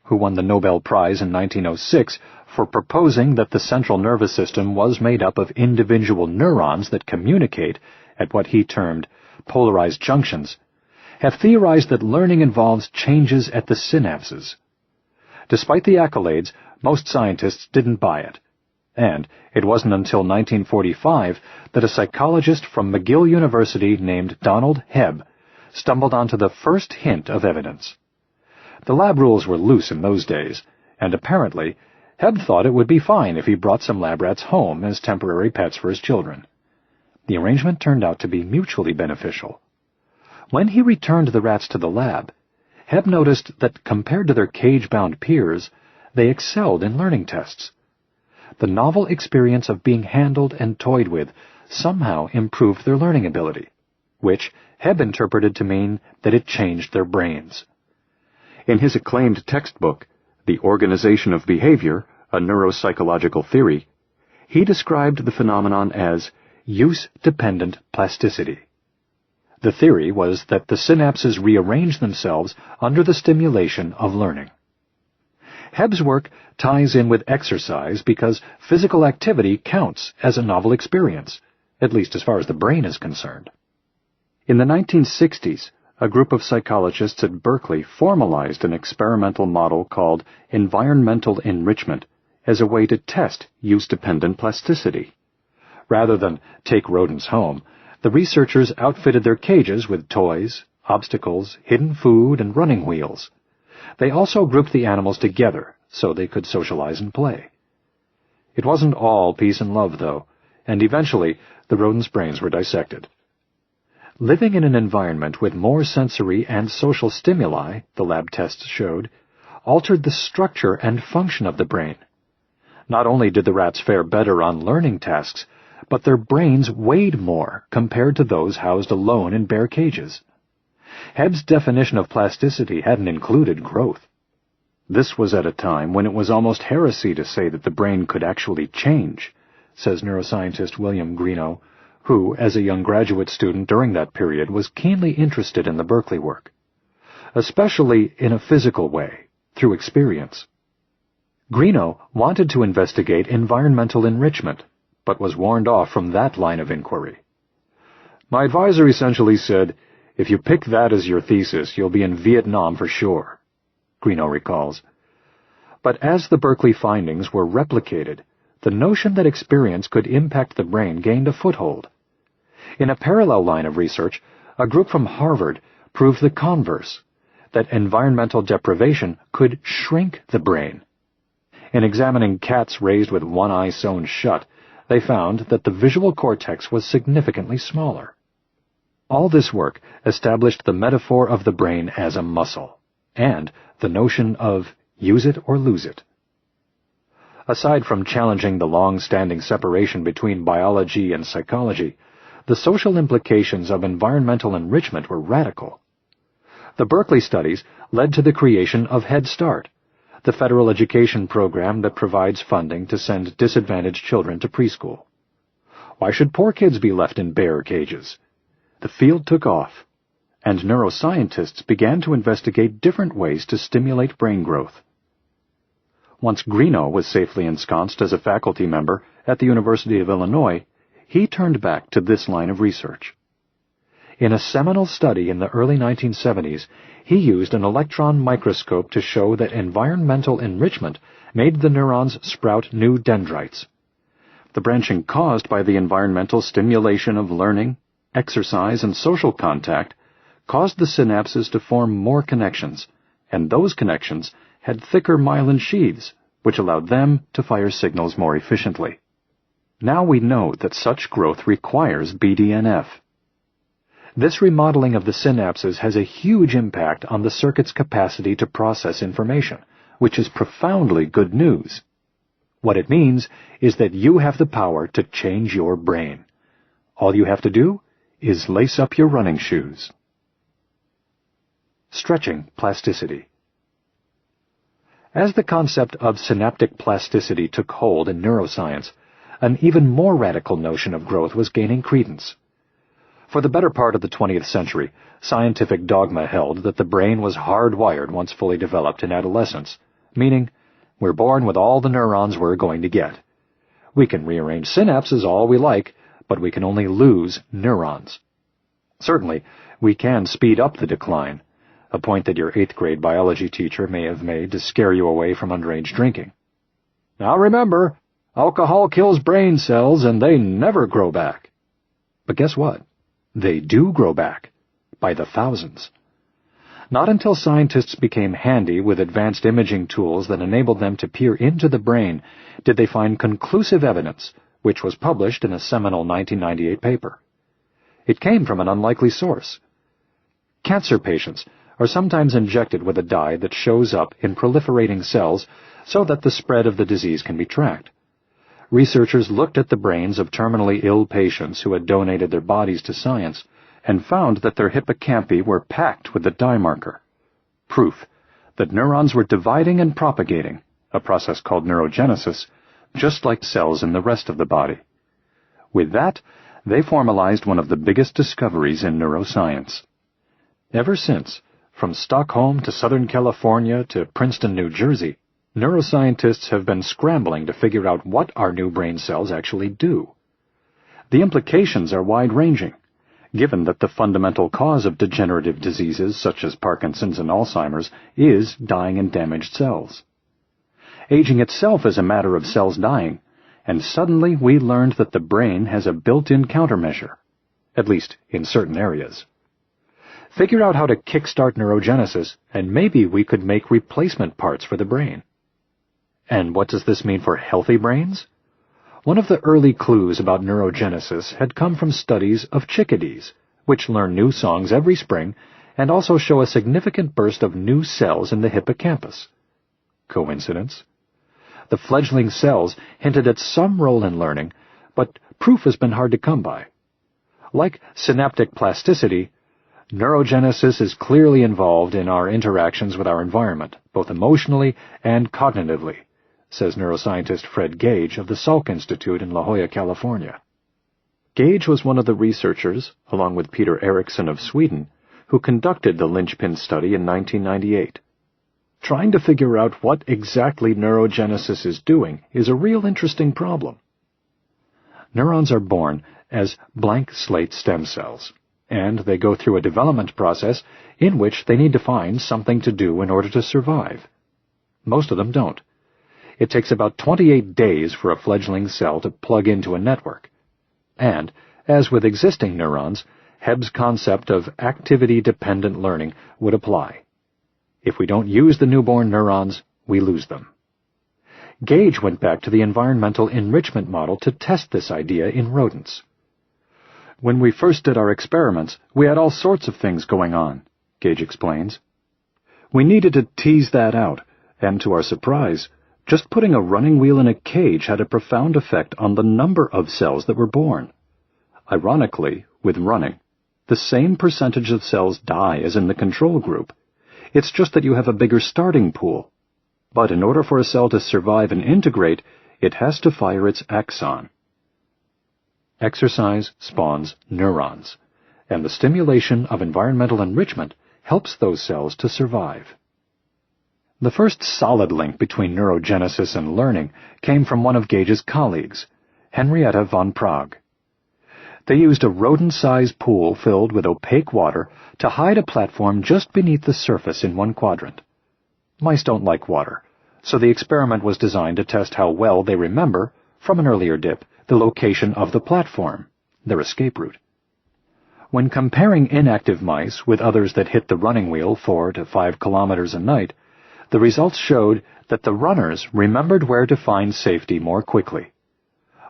who won the Nobel Prize in 1906 for proposing that the central nervous system was made up of individual neurons that communicate at what he termed polarized junctions, have theorized that learning involves changes at the synapses. Despite the accolades, most scientists didn't buy it, and it wasn't until 1945 that a psychologist from McGill University named Donald Hebb stumbled onto the first hint of evidence. The lab rules were loose in those days, and apparently, Hebb thought it would be fine if he brought some lab rats home as temporary pets for his children. The arrangement turned out to be mutually beneficial. When he returned the rats to the lab, Hebb noticed that compared to their cage-bound peers, they excelled in learning tests. The novel experience of being handled and toyed with somehow improved their learning ability, which Hebb interpreted to mean that it changed their brains. In his acclaimed textbook, The Organization of Behavior, a Neuropsychological Theory, he described the phenomenon as use-dependent plasticity. The theory was that the synapses rearrange themselves under the stimulation of learning. Hebb's work ties in with exercise because physical activity counts as a novel experience, at least as far as the brain is concerned. In the 1960s, a group of psychologists at Berkeley formalized an experimental model called environmental enrichment as a way to test use-dependent plasticity. Rather than take rodents home, the researchers outfitted their cages with toys, obstacles, hidden food, and running wheels. They also grouped the animals together so they could socialize and play. It wasn't all peace and love, though. and eventually the rodents' brains were dissected. Living in an environment with more sensory and social stimuli, the lab tests showed, altered the structure and function of the brain. Not only did the rats fare better on learning tasks, but their brains weighed more compared to those housed alone in bare cages. Hebb's definition of plasticity hadn't included growth. This was at a time when it was almost heresy to say that the brain could actually change, says neuroscientist William Greenough, who, as a young graduate student during that period, was keenly interested in the Berkeley work, especially in a physical way, through experience. Greenough wanted to investigate environmental enrichment, but was warned off from that line of inquiry. My advisor essentially said, "If you pick that as your thesis, you'll be in Vietnam for sure," Greenough recalls. But as the Berkeley findings were replicated, the notion that experience could impact the brain gained a foothold. In a parallel line of research, a group from Harvard proved the converse, that environmental deprivation could shrink the brain. In examining cats raised with one eye sewn shut, they found that the visual cortex was significantly smaller. All this work established the metaphor of the brain as a muscle, and the notion of use it or lose it. Aside from challenging the long-standing separation between biology and psychology, the social implications of environmental enrichment were radical. The Berkeley studies led to the creation of Head Start, the federal education program that provides funding to send disadvantaged children to preschool. Why should poor kids be left in bear cages? The field took off, and neuroscientists began to investigate different ways to stimulate brain growth. Once Greenough was safely ensconced as a faculty member at the University of Illinois, he turned back to this line of research. In a seminal study in the early 1970s, he used an electron microscope to show that environmental enrichment made the neurons sprout new dendrites. The branching caused by the environmental stimulation of learning, exercise, and social contact caused the synapses to form more connections, and those connections had thicker myelin sheaths, which allowed them to fire signals more efficiently. Now we know that such growth requires BDNF. This remodeling of the synapses has a huge impact on the circuit's capacity to process information, which is profoundly good news. What it means is that you have the power to change your brain. All you have to do is lace up your running shoes. Stretching plasticity. As the concept of synaptic plasticity took hold in neuroscience, an even more radical notion of growth was gaining credence. For the better part of the 20th century, scientific dogma held that the brain was hardwired once fully developed in adolescence, meaning we're born with all the neurons we're going to get. We can rearrange synapses all we like, but we can only lose neurons. Certainly, we can speed up the decline, a point that your 8th grade biology teacher may have made to scare you away from underage drinking. Now remember, alcohol kills brain cells and they never grow back. But guess what? They do grow back, by the thousands. Not until scientists became handy with advanced imaging tools that enabled them to peer into the brain did they find conclusive evidence, which was published in a seminal 1998 paper. It came from an unlikely source. Cancer patients are sometimes injected with a dye that shows up in proliferating cells so that the spread of the disease can be tracked. Researchers looked at the brains of terminally ill patients who had donated their bodies to science and found that their hippocampi were packed with the dye marker. Proof that neurons were dividing and propagating, a process called neurogenesis, just like cells in the rest of the body. With that, they formalized one of the biggest discoveries in neuroscience. Ever since, from Stockholm to Southern California to Princeton, New Jersey, neuroscientists have been scrambling to figure out what our new brain cells actually do. The implications are wide-ranging, given that the fundamental cause of degenerative diseases such as Parkinson's and Alzheimer's is dying and damaged cells. Aging itself is a matter of cells dying, and suddenly we learned that the brain has a built-in countermeasure, at least in certain areas. Figure out how to kickstart neurogenesis, and maybe we could make replacement parts for the brain. And what does this mean for healthy brains? One of the early clues about neurogenesis had come from studies of chickadees, which learn new songs every spring and also show a significant burst of new cells in the hippocampus. Coincidence? The fledgling cells hinted at some role in learning, but proof has been hard to come by. Like synaptic plasticity, neurogenesis is clearly involved in our interactions with our environment, both emotionally and cognitively, says neuroscientist Fred Gage of the Salk Institute in La Jolla, California. Gage was one of the researchers, along with Peter Eriksson of Sweden, who conducted the linchpin study in 1998. Trying to figure out what exactly neurogenesis is doing is a real interesting problem. Neurons are born as blank slate stem cells, and they go through a development process in which they need to find something to do in order to survive. Most of them don't. It takes about 28 days for a fledgling cell to plug into a network. And, as with existing neurons, Hebb's concept of activity-dependent learning would apply. If we don't use the newborn neurons, we lose them. Gage went back to the environmental enrichment model to test this idea in rodents. When we first did our experiments, we had all sorts of things going on, Gage explains. We needed to tease that out, and to our surprise, just putting a running wheel in a cage had a profound effect on the number of cells that were born. Ironically, with running, the same percentage of cells die as in the control group. It's just that you have a bigger starting pool. But in order for a cell to survive and integrate, it has to fire its axon. Exercise spawns neurons, and the stimulation of environmental enrichment helps those cells to survive. The first solid link between neurogenesis and learning came from one of Gage's colleagues, Henrietta von Prague. They used a rodent-sized pool filled with opaque water to hide a platform just beneath the surface in one quadrant. Mice don't like water, so the experiment was designed to test how well they remember, from an earlier dip, the location of the platform, their escape route. When comparing inactive mice with others that hit the running wheel 4 to 5 kilometers a night, the results showed that the runners remembered where to find safety more quickly.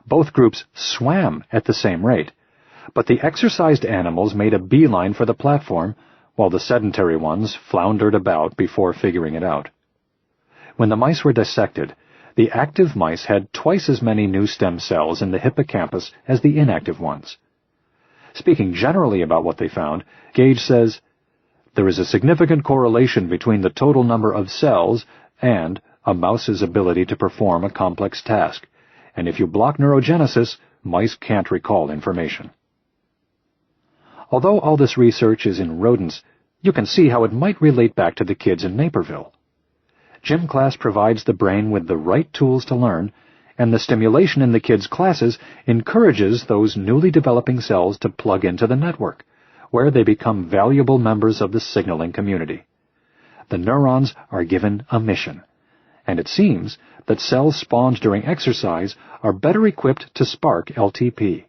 Both groups swam at the same rate, but the exercised animals made a beeline for the platform, while the sedentary ones floundered about before figuring it out. When the mice were dissected, the active mice had twice as many new stem cells in the hippocampus as the inactive ones. Speaking generally about what they found, Gage says, "There is a significant correlation between the total number of cells and a mouse's ability to perform a complex task, and if you block neurogenesis, mice can't recall information." Although all this research is in rodents, you can see how it might relate back to the kids in Naperville. Gym class provides the brain with the right tools to learn, and the stimulation in the kids' classes encourages those newly developing cells to plug into the network, where they become valuable members of the signaling community. The neurons are given a mission, and it seems that cells spawned during exercise are better equipped to spark LTP.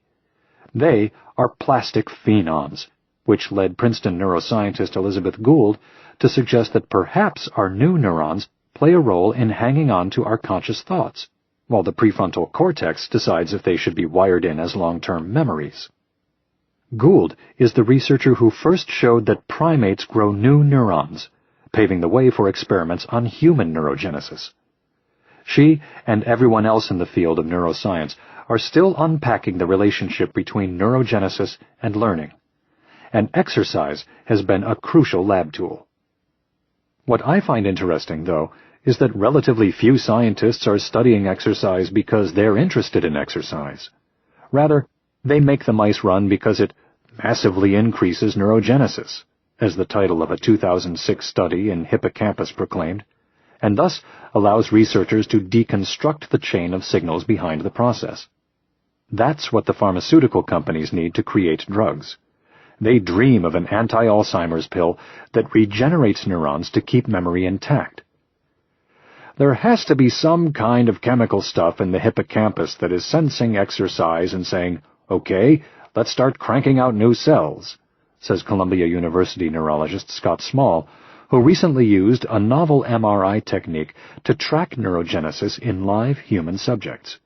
They are plastic phenoms, which led Princeton neuroscientist Elizabeth Gould to suggest that perhaps our new neurons play a role in hanging on to our conscious thoughts, while the prefrontal cortex decides if they should be wired in as long-term memories. Gould is the researcher who first showed that primates grow new neurons, paving the way for experiments on human neurogenesis. She and everyone else in the field of neuroscience are still unpacking the relationship between neurogenesis and learning, and exercise has been a crucial lab tool. What I find interesting, though, is that relatively few scientists are studying exercise because they're interested in exercise. Rather, they make the mice run because it massively increases neurogenesis, as the title of a 2006 study in Hippocampus proclaimed, and thus allows researchers to deconstruct the chain of signals behind the process. That's what the pharmaceutical companies need to create drugs. They dream of an anti-Alzheimer's pill that regenerates neurons to keep memory intact. There has to be some kind of chemical stuff in the hippocampus that is sensing exercise and saying, "Okay, let's start cranking out new cells," says Columbia University neurologist Scott Small, who recently used a novel MRI technique to track neurogenesis in live human subjects.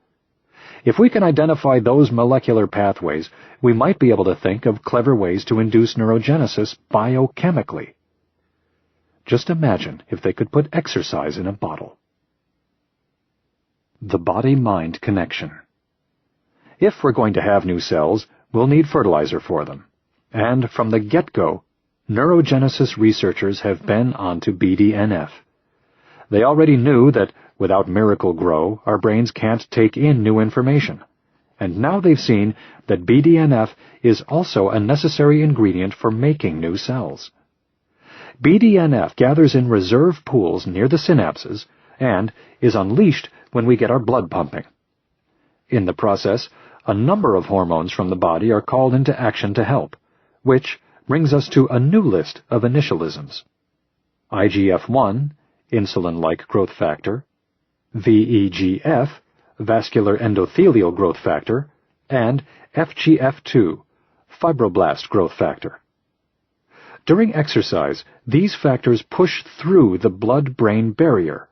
If we can identify those molecular pathways, we might be able to think of clever ways to induce neurogenesis biochemically. Just imagine if they could put exercise in a bottle. The body-mind connection. If we're going to have new cells, we'll need fertilizer for them. And from the get-go, neurogenesis researchers have been onto BDNF. They already knew that without Miracle-Gro, our brains can't take in new information. And now they've seen that BDNF is also a necessary ingredient for making new cells. BDNF gathers in reserve pools near the synapses and is unleashed when we get our blood pumping. In the process, a number of hormones from the body are called into action to help, which brings us to a new list of initialisms. IGF-1, insulin-like growth factor, VEGF, vascular endothelial growth factor, and FGF2, fibroblast growth factor. During exercise, these factors push through the blood-brain barrier,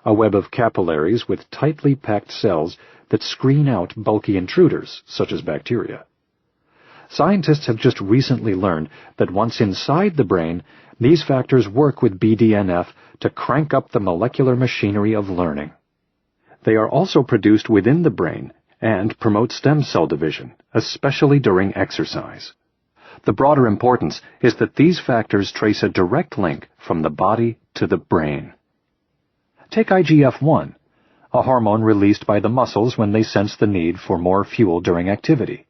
a web of capillaries with tightly packed cells that screen out bulky intruders, such as bacteria. Scientists have just recently learned that once inside the brain, these factors work with BDNF to crank up the molecular machinery of learning. They are also produced within the brain and promote stem cell division, especially during exercise. The broader importance is that these factors trace a direct link from the body to the brain. Take IGF-1, a hormone released by the muscles when they sense the need for more fuel during activity.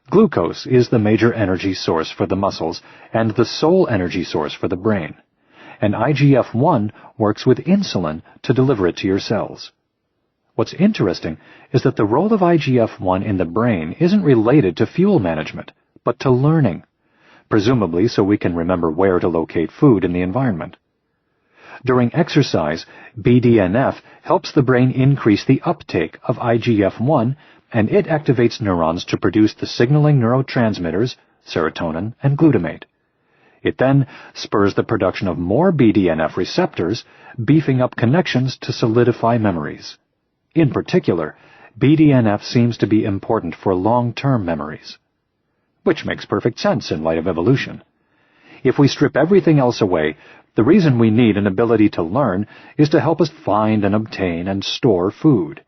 Glucose is the major energy source for the muscles and the sole energy source for the brain, and IGF-1 works with insulin to deliver it to your cells. What's interesting is that the role of IGF-1 in the brain isn't related to fuel management, but to learning, presumably so we can remember where to locate food in the environment. During exercise, BDNF helps the brain increase the uptake of IGF-1, and it activates neurons to produce the signaling neurotransmitters, serotonin and glutamate. It then spurs the production of more BDNF receptors, beefing up connections to solidify memories. In particular, BDNF seems to be important for long-term memories, which makes perfect sense in light of evolution. If we strip everything else away, the reason we need an ability to learn is to help us find and obtain and store food.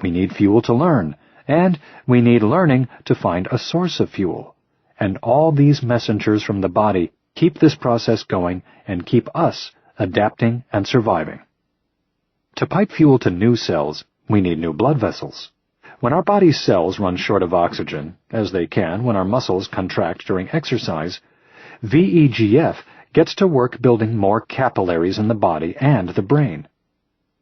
We need fuel to learn, and we need learning to find a source of fuel. And all these messengers from the body keep this process going and keep us adapting and surviving. To pipe fuel to new cells, we need new blood vessels. When our body's cells run short of oxygen, as they can when our muscles contract during exercise, VEGF gets to work building more capillaries in the body and the brain.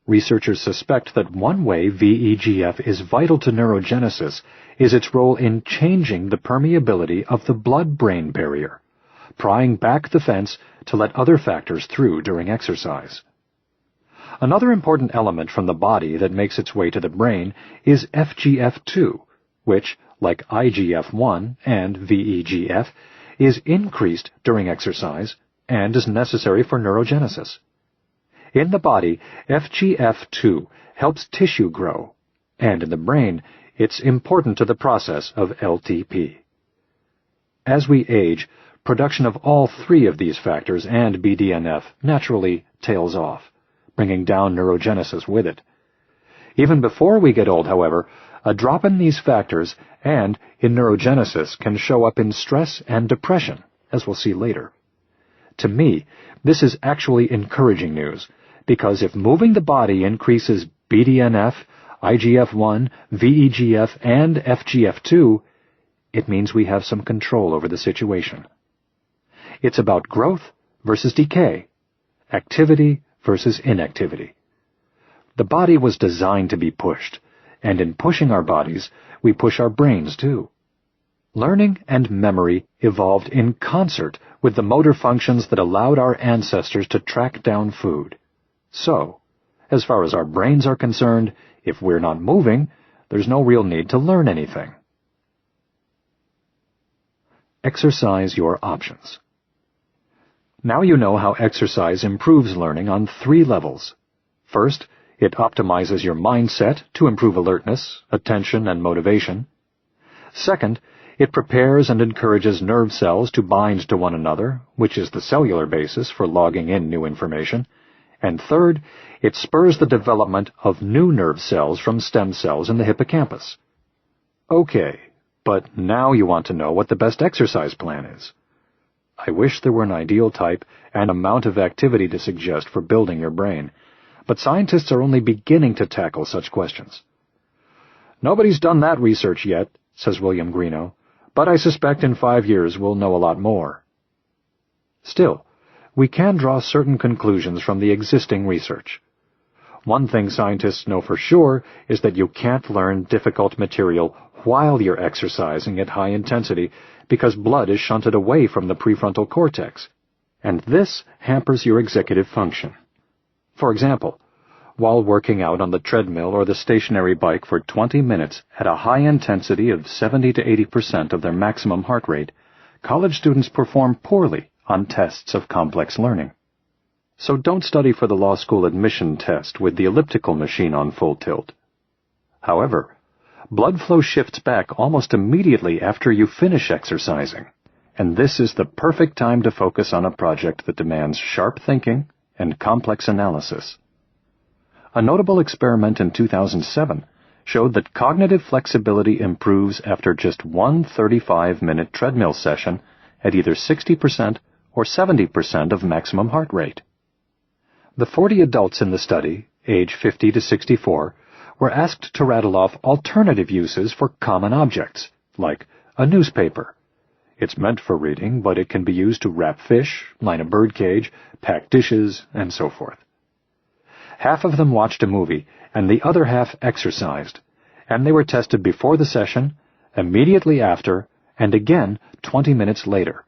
Researchers suspect that one way VEGF is vital to neurogenesis is its role in changing the permeability of the blood-brain barrier, prying back the fence to let other factors through during exercise. Another important element from the body that makes its way to the brain is FGF2, which, like IGF-1 and VEGF, is increased during exercise and is necessary for neurogenesis. In the body, FGF2 helps tissue grow, and in the brain, it's important to the process of LTP. As we age, production of all three of these factors and BDNF naturally tails off, bringing down neurogenesis with it. Even before we get old, however, a drop in these factors and in neurogenesis can show up in stress and depression, as we'll see later. To me, this is actually encouraging news, because if moving the body increases BDNF, IGF-1, VEGF, and FGF2, it means we have some control over the situation. It's about growth versus decay, activity versus inactivity. The body was designed to be pushed, and in pushing our bodies, we push our brains too. Learning and memory evolved in concert with the motor functions that allowed our ancestors to track down food. So, as far as our brains are concerned, if we're not moving, there's no real need to learn anything. Exercise your options. Now you know how exercise improves learning on 3 levels. First, It optimizes your mindset to improve alertness, attention, and motivation. Second, it prepares and encourages nerve cells to bind to one another, which is the cellular basis for logging in new information. And third, it spurs the development of new nerve cells from stem cells in the hippocampus. Okay, but now you want to know what the best exercise plan is. I wish there were an ideal type and amount of activity to suggest for building your brain, but scientists are only beginning to tackle such questions. Nobody's done that research yet, says William Greenough, but I suspect in 5 years we'll know a lot more. Still, we can draw certain conclusions from the existing research. One thing scientists know for sure is that you can't learn difficult material while you're exercising at high intensity because blood is shunted away from the prefrontal cortex, and this hampers your executive function. For example, while working out on the treadmill or the stationary bike for 20 minutes at a high intensity of 70 to 80% of their maximum heart rate, college students perform poorly on tests of complex learning. So don't study for the law school admission test with the elliptical machine on full tilt. However, blood flow shifts back almost immediately after you finish exercising, and this is the perfect time to focus on a project that demands sharp thinking and complex analysis. A notable experiment in 2007 showed that cognitive flexibility improves after just one 35-minute treadmill session at either 60% or 70% of maximum heart rate. The 40 adults in the study, age 50 to 64, were asked to rattle off alternative uses for common objects, like a newspaper. It's meant for reading, but it can be used to wrap fish, line a birdcage, pack dishes, and so forth. Half of them watched a movie, and the other half exercised, and they were tested before the session, immediately after, and again 20 minutes later.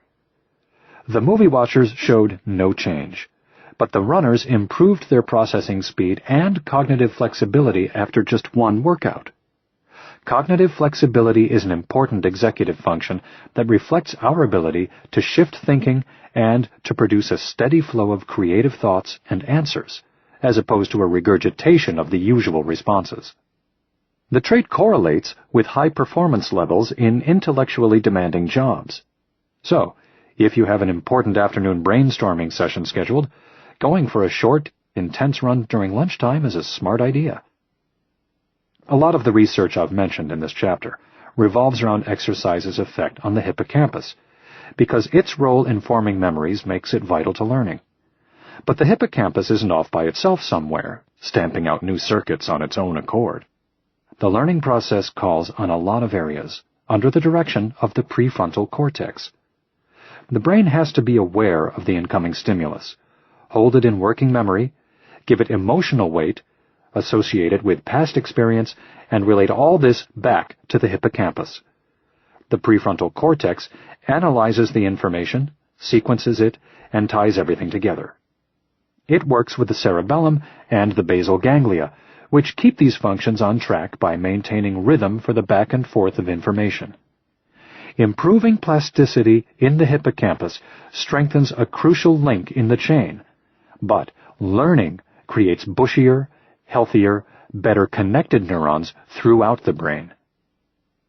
The movie watchers showed no change, but the runners improved their processing speed and cognitive flexibility after just one workout. Cognitive flexibility is an important executive function that reflects our ability to shift thinking and to produce a steady flow of creative thoughts and answers, as opposed to a regurgitation of the usual responses. The trait correlates with high performance levels in intellectually demanding jobs. So, if you have an important afternoon brainstorming session scheduled, going for a short, intense run during lunchtime is a smart idea. A lot of the research I've mentioned in this chapter revolves around exercise's effect on the hippocampus, because its role in forming memories makes it vital to learning. But the hippocampus isn't off by itself somewhere, stamping out new circuits on its own accord. The learning process calls on a lot of areas, under the direction of the prefrontal cortex. The brain has to be aware of the incoming stimulus, hold it in working memory, give it emotional weight, associate it with past experience, and relate all this back to the hippocampus. The prefrontal cortex analyzes the information, sequences it, and ties everything together. It works with the cerebellum and the basal ganglia, which keep these functions on track by maintaining rhythm for the back and forth of information. Improving plasticity in the hippocampus strengthens a crucial link in the chain, but learning creates bushier, healthier, better connected neurons throughout the brain.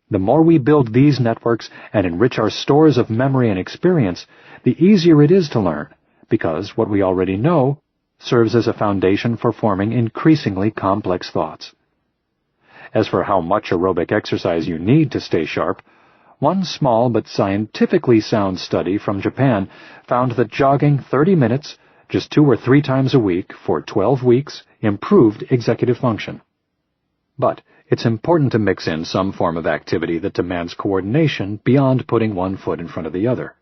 The more we build these networks and enrich our stores of memory and experience, the easier it is to learn, because what we already know serves as a foundation for forming increasingly complex thoughts. As for how much aerobic exercise you need to stay sharp, one small but scientifically sound study from Japan found that jogging 30 minutes, just 2 or 3 times a week for 12 weeks, improved executive function. But it's important to mix in some form of activity that demands coordination beyond putting one foot in front of the other.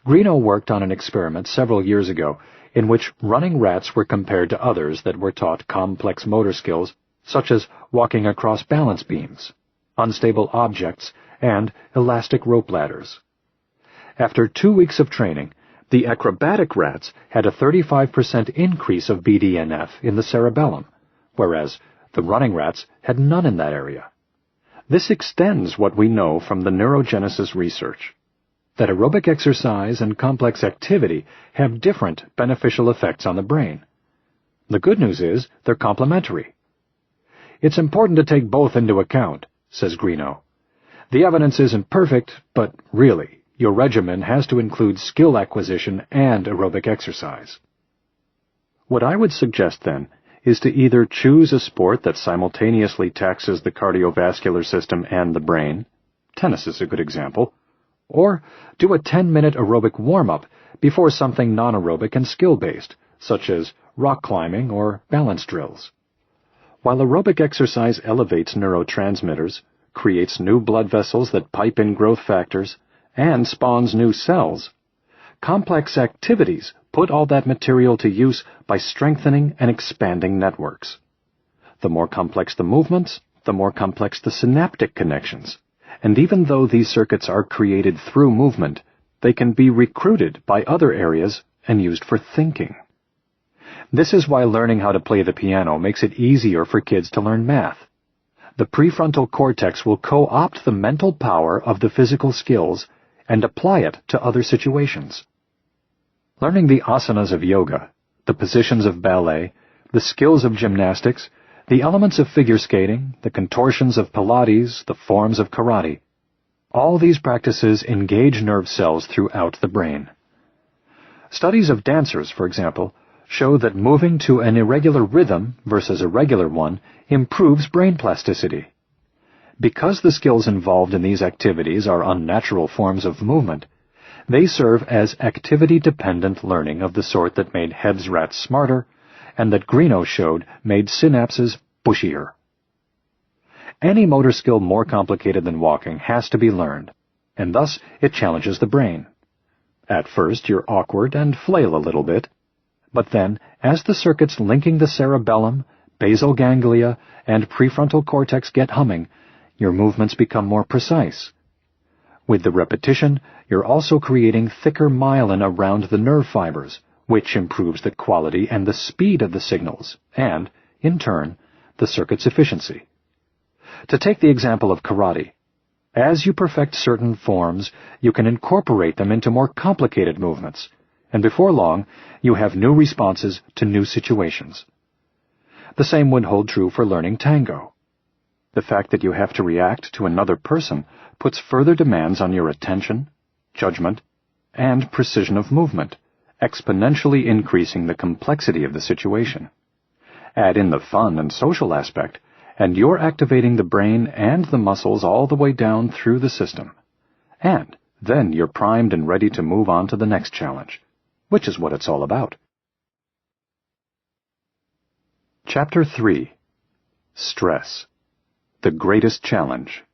Greenough worked on an experiment several years ago in which running rats were compared to others that were taught complex motor skills, such as walking across balance beams, unstable objects, and elastic rope ladders. After 2 weeks of training, the acrobatic rats had a 35% increase of BDNF in the cerebellum, whereas the running rats had none in that area. This extends what we know from the neurogenesis research, that aerobic exercise and complex activity have different beneficial effects on the brain. The good news is they're complementary. It's important to take both into account, says Greenough. The evidence isn't perfect, but really, your regimen has to include skill acquisition and aerobic exercise. What I would suggest, then, is to either choose a sport that simultaneously taxes the cardiovascular system and the brain — tennis is a good example — or do a 10-minute aerobic warm-up before something non-aerobic and skill-based, such as rock climbing or balance drills. While aerobic exercise elevates neurotransmitters, creates new blood vessels that pipe in growth factors, and spawns new cells, complex activities put all that material to use by strengthening and expanding networks. The more complex the movements, the more complex the synaptic connections, and even though these circuits are created through movement, they can be recruited by other areas and used for thinking. This is why learning how to play the piano makes it easier for kids to learn math. The prefrontal cortex will co-opt the mental power of the physical skills and apply it to other situations. Learning the asanas of yoga, the positions of ballet, the skills of gymnastics, the elements of figure skating, the contortions of Pilates, the forms of karate, all these practices engage nerve cells throughout the brain. Studies of dancers, for example, show that moving to an irregular rhythm versus a regular one improves brain plasticity. Because the skills involved in these activities are unnatural forms of movement, they serve as activity-dependent learning of the sort that made Hebb's rats smarter and that Greenough showed made synapses bushier. Any motor skill more complicated than walking has to be learned, and thus it challenges the brain. At first you're awkward and flail a little bit, but then, as the circuits linking the cerebellum, basal ganglia, and prefrontal cortex get humming, your movements become more precise. With the repetition, you're also creating thicker myelin around the nerve fibers, which improves the quality and the speed of the signals, and, in turn, the circuit's efficiency. To take the example of karate, as you perfect certain forms, you can incorporate them into more complicated movements, and before long, you have new responses to new situations. The same would hold true for learning tango. The fact that you have to react to another person puts further demands on your attention, judgment, and precision of movement, exponentially increasing the complexity of the situation. Add in the fun and social aspect, and you're activating the brain and the muscles all the way down through the system. And then you're primed and ready to move on to the next challenge, which is what it's all about. Chapter 3. Stress. The Greatest Challenge.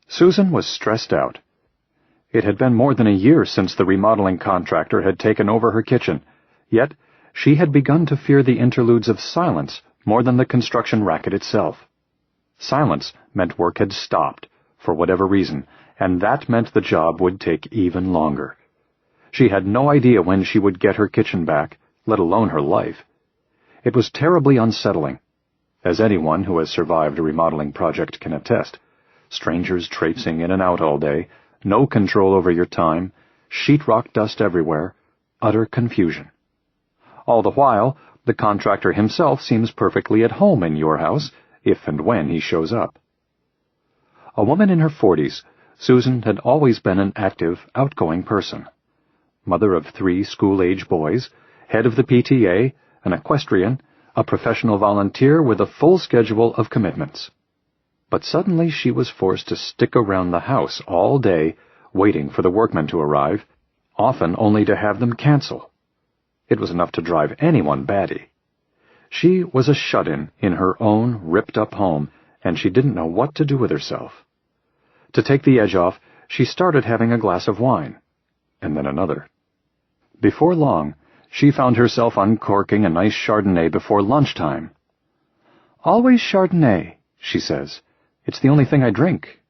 Susan was stressed out. It had been more than a year since the remodeling contractor had taken over her kitchen, yet she had begun to fear the interludes of silence more than the construction racket itself. Silence meant work had stopped, for whatever reason, and that meant the job would take even longer. She had no idea when she would get her kitchen back, let alone her life. It was terribly unsettling. As anyone who has survived a remodeling project can attest, strangers traipsing in and out all day, no control over your time, sheetrock dust everywhere, utter confusion. All the while, the contractor himself seems perfectly at home in your house, if and when he shows up. A woman in her 40s, Susan had always been an active, outgoing person. Mother of 3 school-age boys, head of the PTA, an equestrian, a professional volunteer with a full schedule of commitments. But suddenly she was forced to stick around the house all day, waiting for the workmen to arrive, often only to have them cancel. It was enough to drive anyone batty. She was a shut-in in her own ripped-up home, and she didn't know what to do with herself. To take the edge off, she started having a glass of wine, and then another. Before long, she found herself uncorking a nice Chardonnay before lunchtime. "Always Chardonnay," she says. "It's the only thing I drink."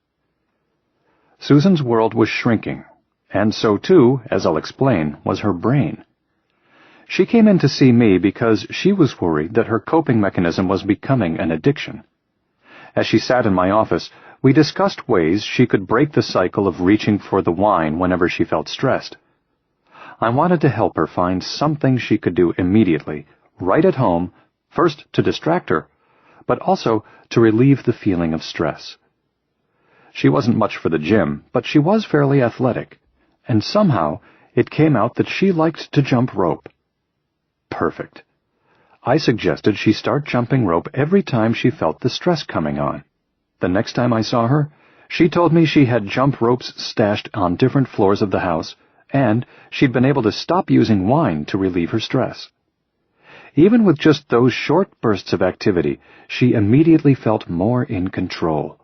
Susan's world was shrinking, and so too, as I'll explain, was her brain. She came in to see me because she was worried that her coping mechanism was becoming an addiction. As she sat in my office, we discussed ways she could break the cycle of reaching for the wine whenever she felt stressed. I wanted to help her find something she could do immediately, right at home, first to distract her, but also to relieve the feeling of stress. She wasn't much for the gym, but she was fairly athletic, and somehow it came out that she liked to jump rope. Perfect. I suggested she start jumping rope every time she felt the stress coming on. The next time I saw her, she told me she had jump ropes stashed on different floors of the house, and she'd been able to stop using wine to relieve her stress. Even with just those short bursts of activity, she immediately felt more in control,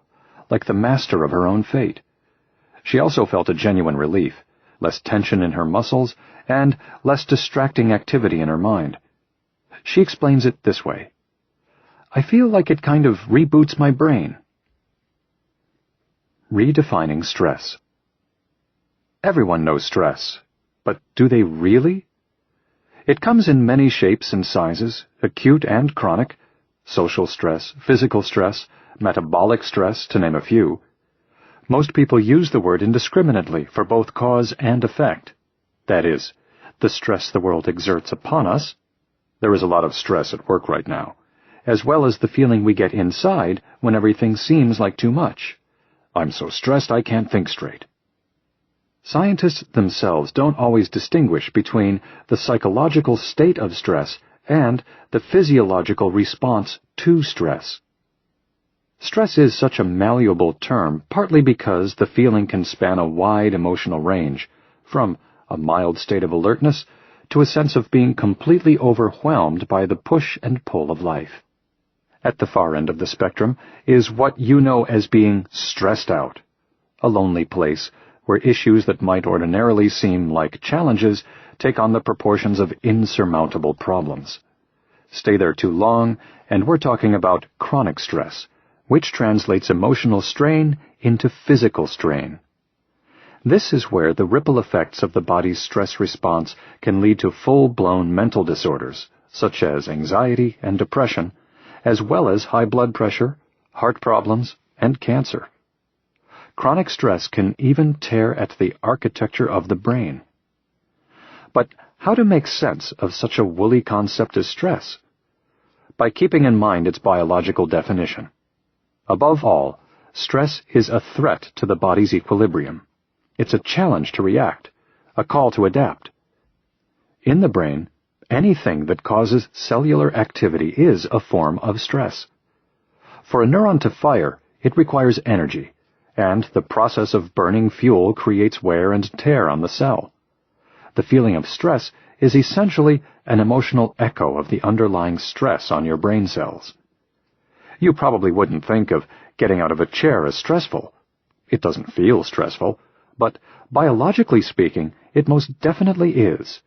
like the master of her own fate. She also felt a genuine relief, less tension in her muscles, and less distracting activity in her mind. She explains it this way: I feel like it kind of reboots my brain. Redefining stress. Everyone knows stress, but do they really? It comes in many shapes and sizes, acute and chronic: social stress, physical stress, metabolic stress, to name a few. Most people use the word indiscriminately for both cause and effect. That is, the stress the world exerts upon us. There is a lot of stress at work right now, as well as the feeling we get inside when everything seems like too much. I'm so stressed I can't think straight. Scientists themselves don't always distinguish between the psychological state of stress and the physiological response to stress. Stress is such a malleable term partly because the feeling can span a wide emotional range, from a mild state of alertness to a sense of being completely overwhelmed by the push and pull of life. At the far end of the spectrum is what you know as being stressed out, a lonely place where issues that might ordinarily seem like challenges take on the proportions of insurmountable problems. Stay there too long, and we're talking about chronic stress, which translates emotional strain into physical strain. This is where the ripple effects of the body's stress response can lead to full-blown mental disorders, such as anxiety and depression, as well as high blood pressure, heart problems, and cancer. Chronic stress can even tear at the architecture of the brain. But how to make sense of such a woolly concept as stress? By keeping in mind its biological definition. Above all, stress is a threat to the body's equilibrium. It's a challenge to react, a call to adapt. In the brain, anything that causes cellular activity is a form of stress. For a neuron to fire, it requires energy, and the process of burning fuel creates wear and tear on the cell. The feeling of stress is essentially an emotional echo of the underlying stress on your brain cells. You probably wouldn't think of getting out of a chair as stressful. It doesn't feel stressful, but biologically speaking, it most definitely is.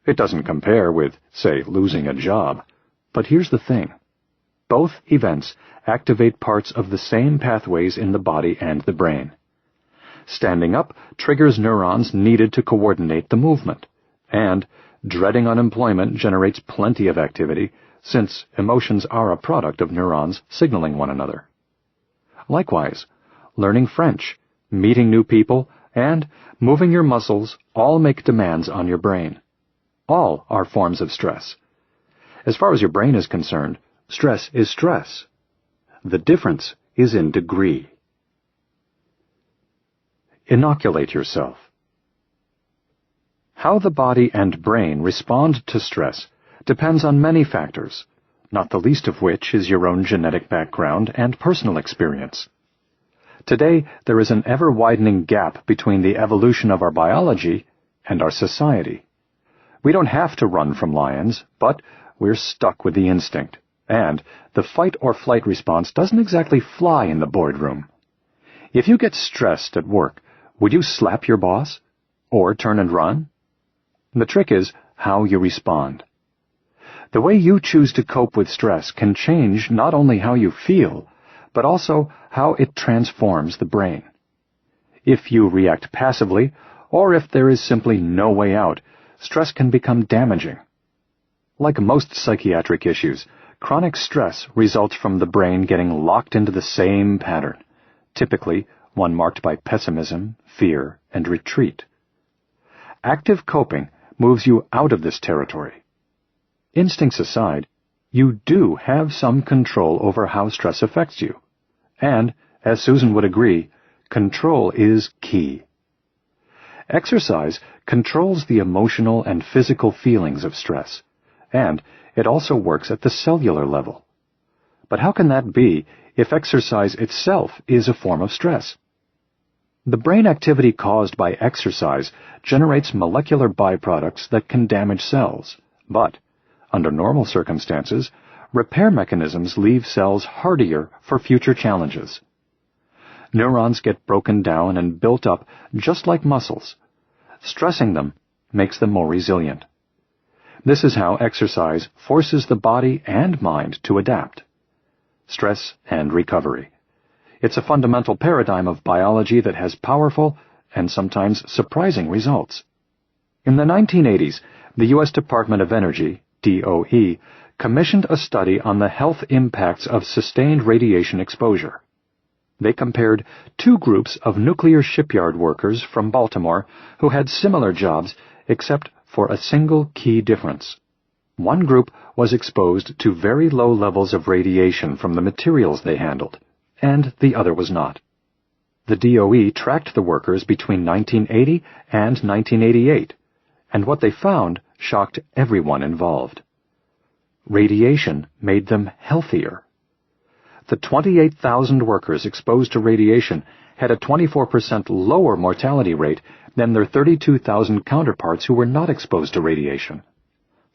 It doesn't compare with, say, losing a job. But here's the thing. Both events activate parts of the same pathways in the body and the brain. Standing up triggers neurons needed to coordinate the movement, and dreading unemployment generates plenty of activity, since emotions are a product of neurons signaling one another. Likewise, learning French, meeting new people, and moving your muscles all make demands on your brain. All are forms of stress. As far as your brain is concerned, stress is stress. The difference is in degree. Inoculate yourself. How the body and brain respond to stress depends on many factors, not the least of which is your own genetic background and personal experience. Today, there is an ever-widening gap between the evolution of our biology and our society. We don't have to run from lions, but we're stuck with the instinct, and the fight-or-flight response doesn't exactly fly in the boardroom. If you get stressed at work, would you slap your boss? Or turn and run? The trick is how you respond. The way you choose to cope with stress can change not only how you feel, but also how it transforms the brain. If you react passively, or if there is simply no way out, stress can become damaging. Like most psychiatric issues, chronic stress results from the brain getting locked into the same pattern, typically one marked by pessimism, fear, and retreat. Active coping moves you out of this territory. Instincts aside, you do have some control over how stress affects you. And, as Susan would agree, control is key. Exercise controls the emotional and physical feelings of stress, and it also works at the cellular level. But how can that be if exercise itself is a form of stress? The brain activity caused by exercise generates molecular byproducts that can damage cells, but, under normal circumstances, repair mechanisms leave cells hardier for future challenges. Neurons get broken down and built up just like muscles. Stressing them makes them more resilient. This is how exercise forces the body and mind to adapt. Stress and recovery. It's a fundamental paradigm of biology that has powerful and sometimes surprising results. In the 1980s, the U.S. Department of Energy, DOE, commissioned a study on the health impacts of sustained radiation exposure. They compared two groups of nuclear shipyard workers from Baltimore who had similar jobs except for a single key difference. One group was exposed to very low levels of radiation from the materials they handled, and the other was not. The DOE tracked the workers between 1980 and 1988, and what they found shocked everyone involved. Radiation made them healthier. The 28,000 workers exposed to radiation had a 24% lower mortality rate than their 32,000 counterparts who were not exposed to radiation.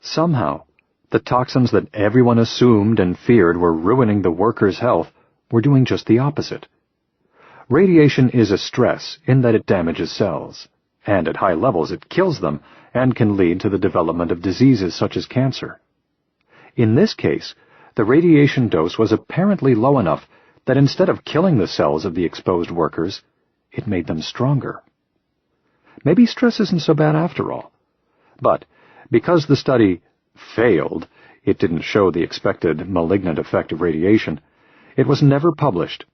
Somehow, the toxins that everyone assumed and feared were ruining the workers' health were doing just the opposite. Radiation is a stress in that it damages cells, and at high levels it kills them and can lead to the development of diseases such as cancer. In this case, the radiation dose was apparently low enough that instead of killing the cells of the exposed workers, it made them stronger. Maybe stress isn't so bad after all. But because the study failed, it didn't show the expected malignant effect of radiation, it was never published.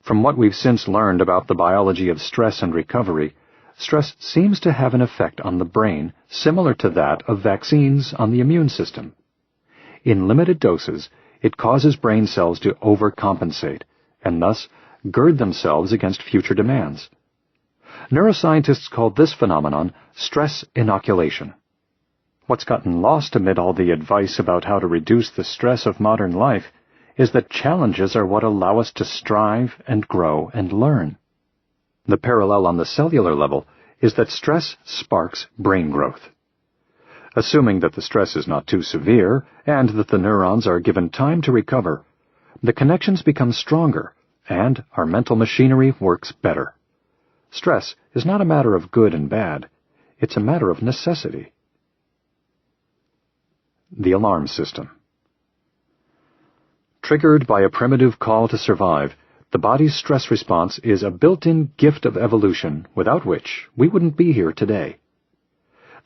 From what we've since learned about the biology of stress and recovery, stress seems to have an effect on the brain similar to that of vaccines on the immune system. In limited doses, it causes brain cells to overcompensate, and thus gird themselves against future demands. Neuroscientists call this phenomenon stress inoculation. What's gotten lost amid all the advice about how to reduce the stress of modern life is that challenges are what allow us to strive and grow and learn. The parallel on the cellular level is that stress sparks brain growth. Assuming that the stress is not too severe and that the neurons are given time to recover, the connections become stronger and our mental machinery works better. Stress is not a matter of good and bad. It's a matter of necessity. The alarm system. Triggered by a primitive call to survive, the body's stress response is a built-in gift of evolution without which we wouldn't be here today.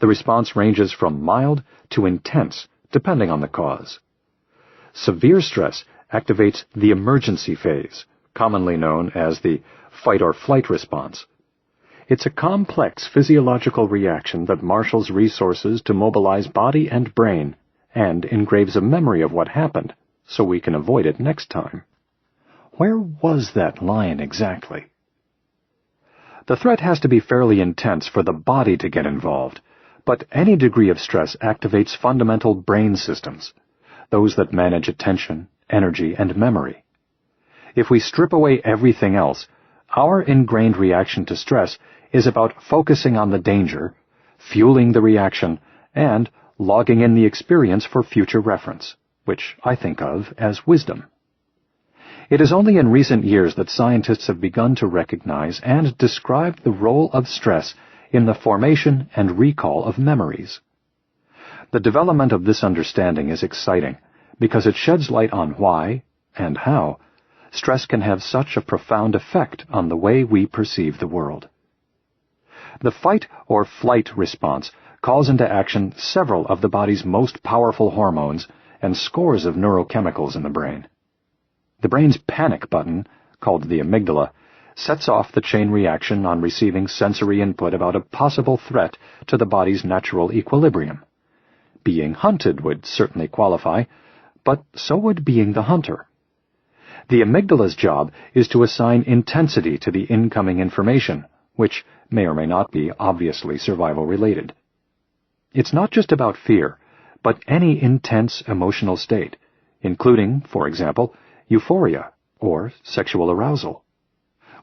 The response ranges from mild to intense, depending on the cause. Severe stress activates the emergency phase, commonly known as the fight-or-flight response. It's a complex physiological reaction that marshals resources to mobilize body and brain and engraves a memory of what happened so we can avoid it next time. Where was that lion exactly? The threat has to be fairly intense for the body to get involved, but any degree of stress activates fundamental brain systems, those that manage attention, energy, and memory. If we strip away everything else, our ingrained reaction to stress is about focusing on the danger, fueling the reaction, and logging in the experience for future reference, which I think of as wisdom. It is only in recent years that scientists have begun to recognize and describe the role of stress in the formation and recall of memories. The development of this understanding is exciting because it sheds light on why and how stress can have such a profound effect on the way we perceive the world. The fight-or-flight response calls into action several of the body's most powerful hormones and scores of neurochemicals in the brain. The brain's panic button, called the amygdala, sets off the chain reaction on receiving sensory input about a possible threat to the body's natural equilibrium. Being hunted would certainly qualify, but so would being the hunter. The amygdala's job is to assign intensity to the incoming information, which may or may not be obviously survival-related. It's not just about fear, but any intense emotional state, including, for example, euphoria or sexual arousal.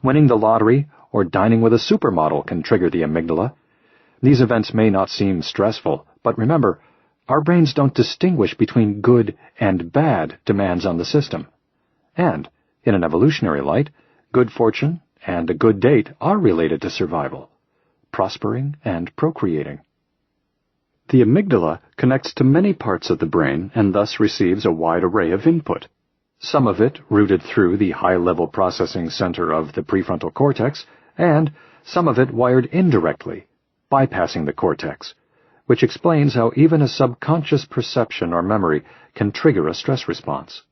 Winning the lottery or dining with a supermodel can trigger the amygdala. These events may not seem stressful, but remember, our brains don't distinguish between good and bad demands on the system. And, in an evolutionary light, good fortune and a good date are related to survival, prospering and procreating. The amygdala connects to many parts of the brain and thus receives a wide array of input. Some of it routed through the high-level processing center of the prefrontal cortex, and some of it wired indirectly, bypassing the cortex, which explains how even a subconscious perception or memory can trigger a stress response.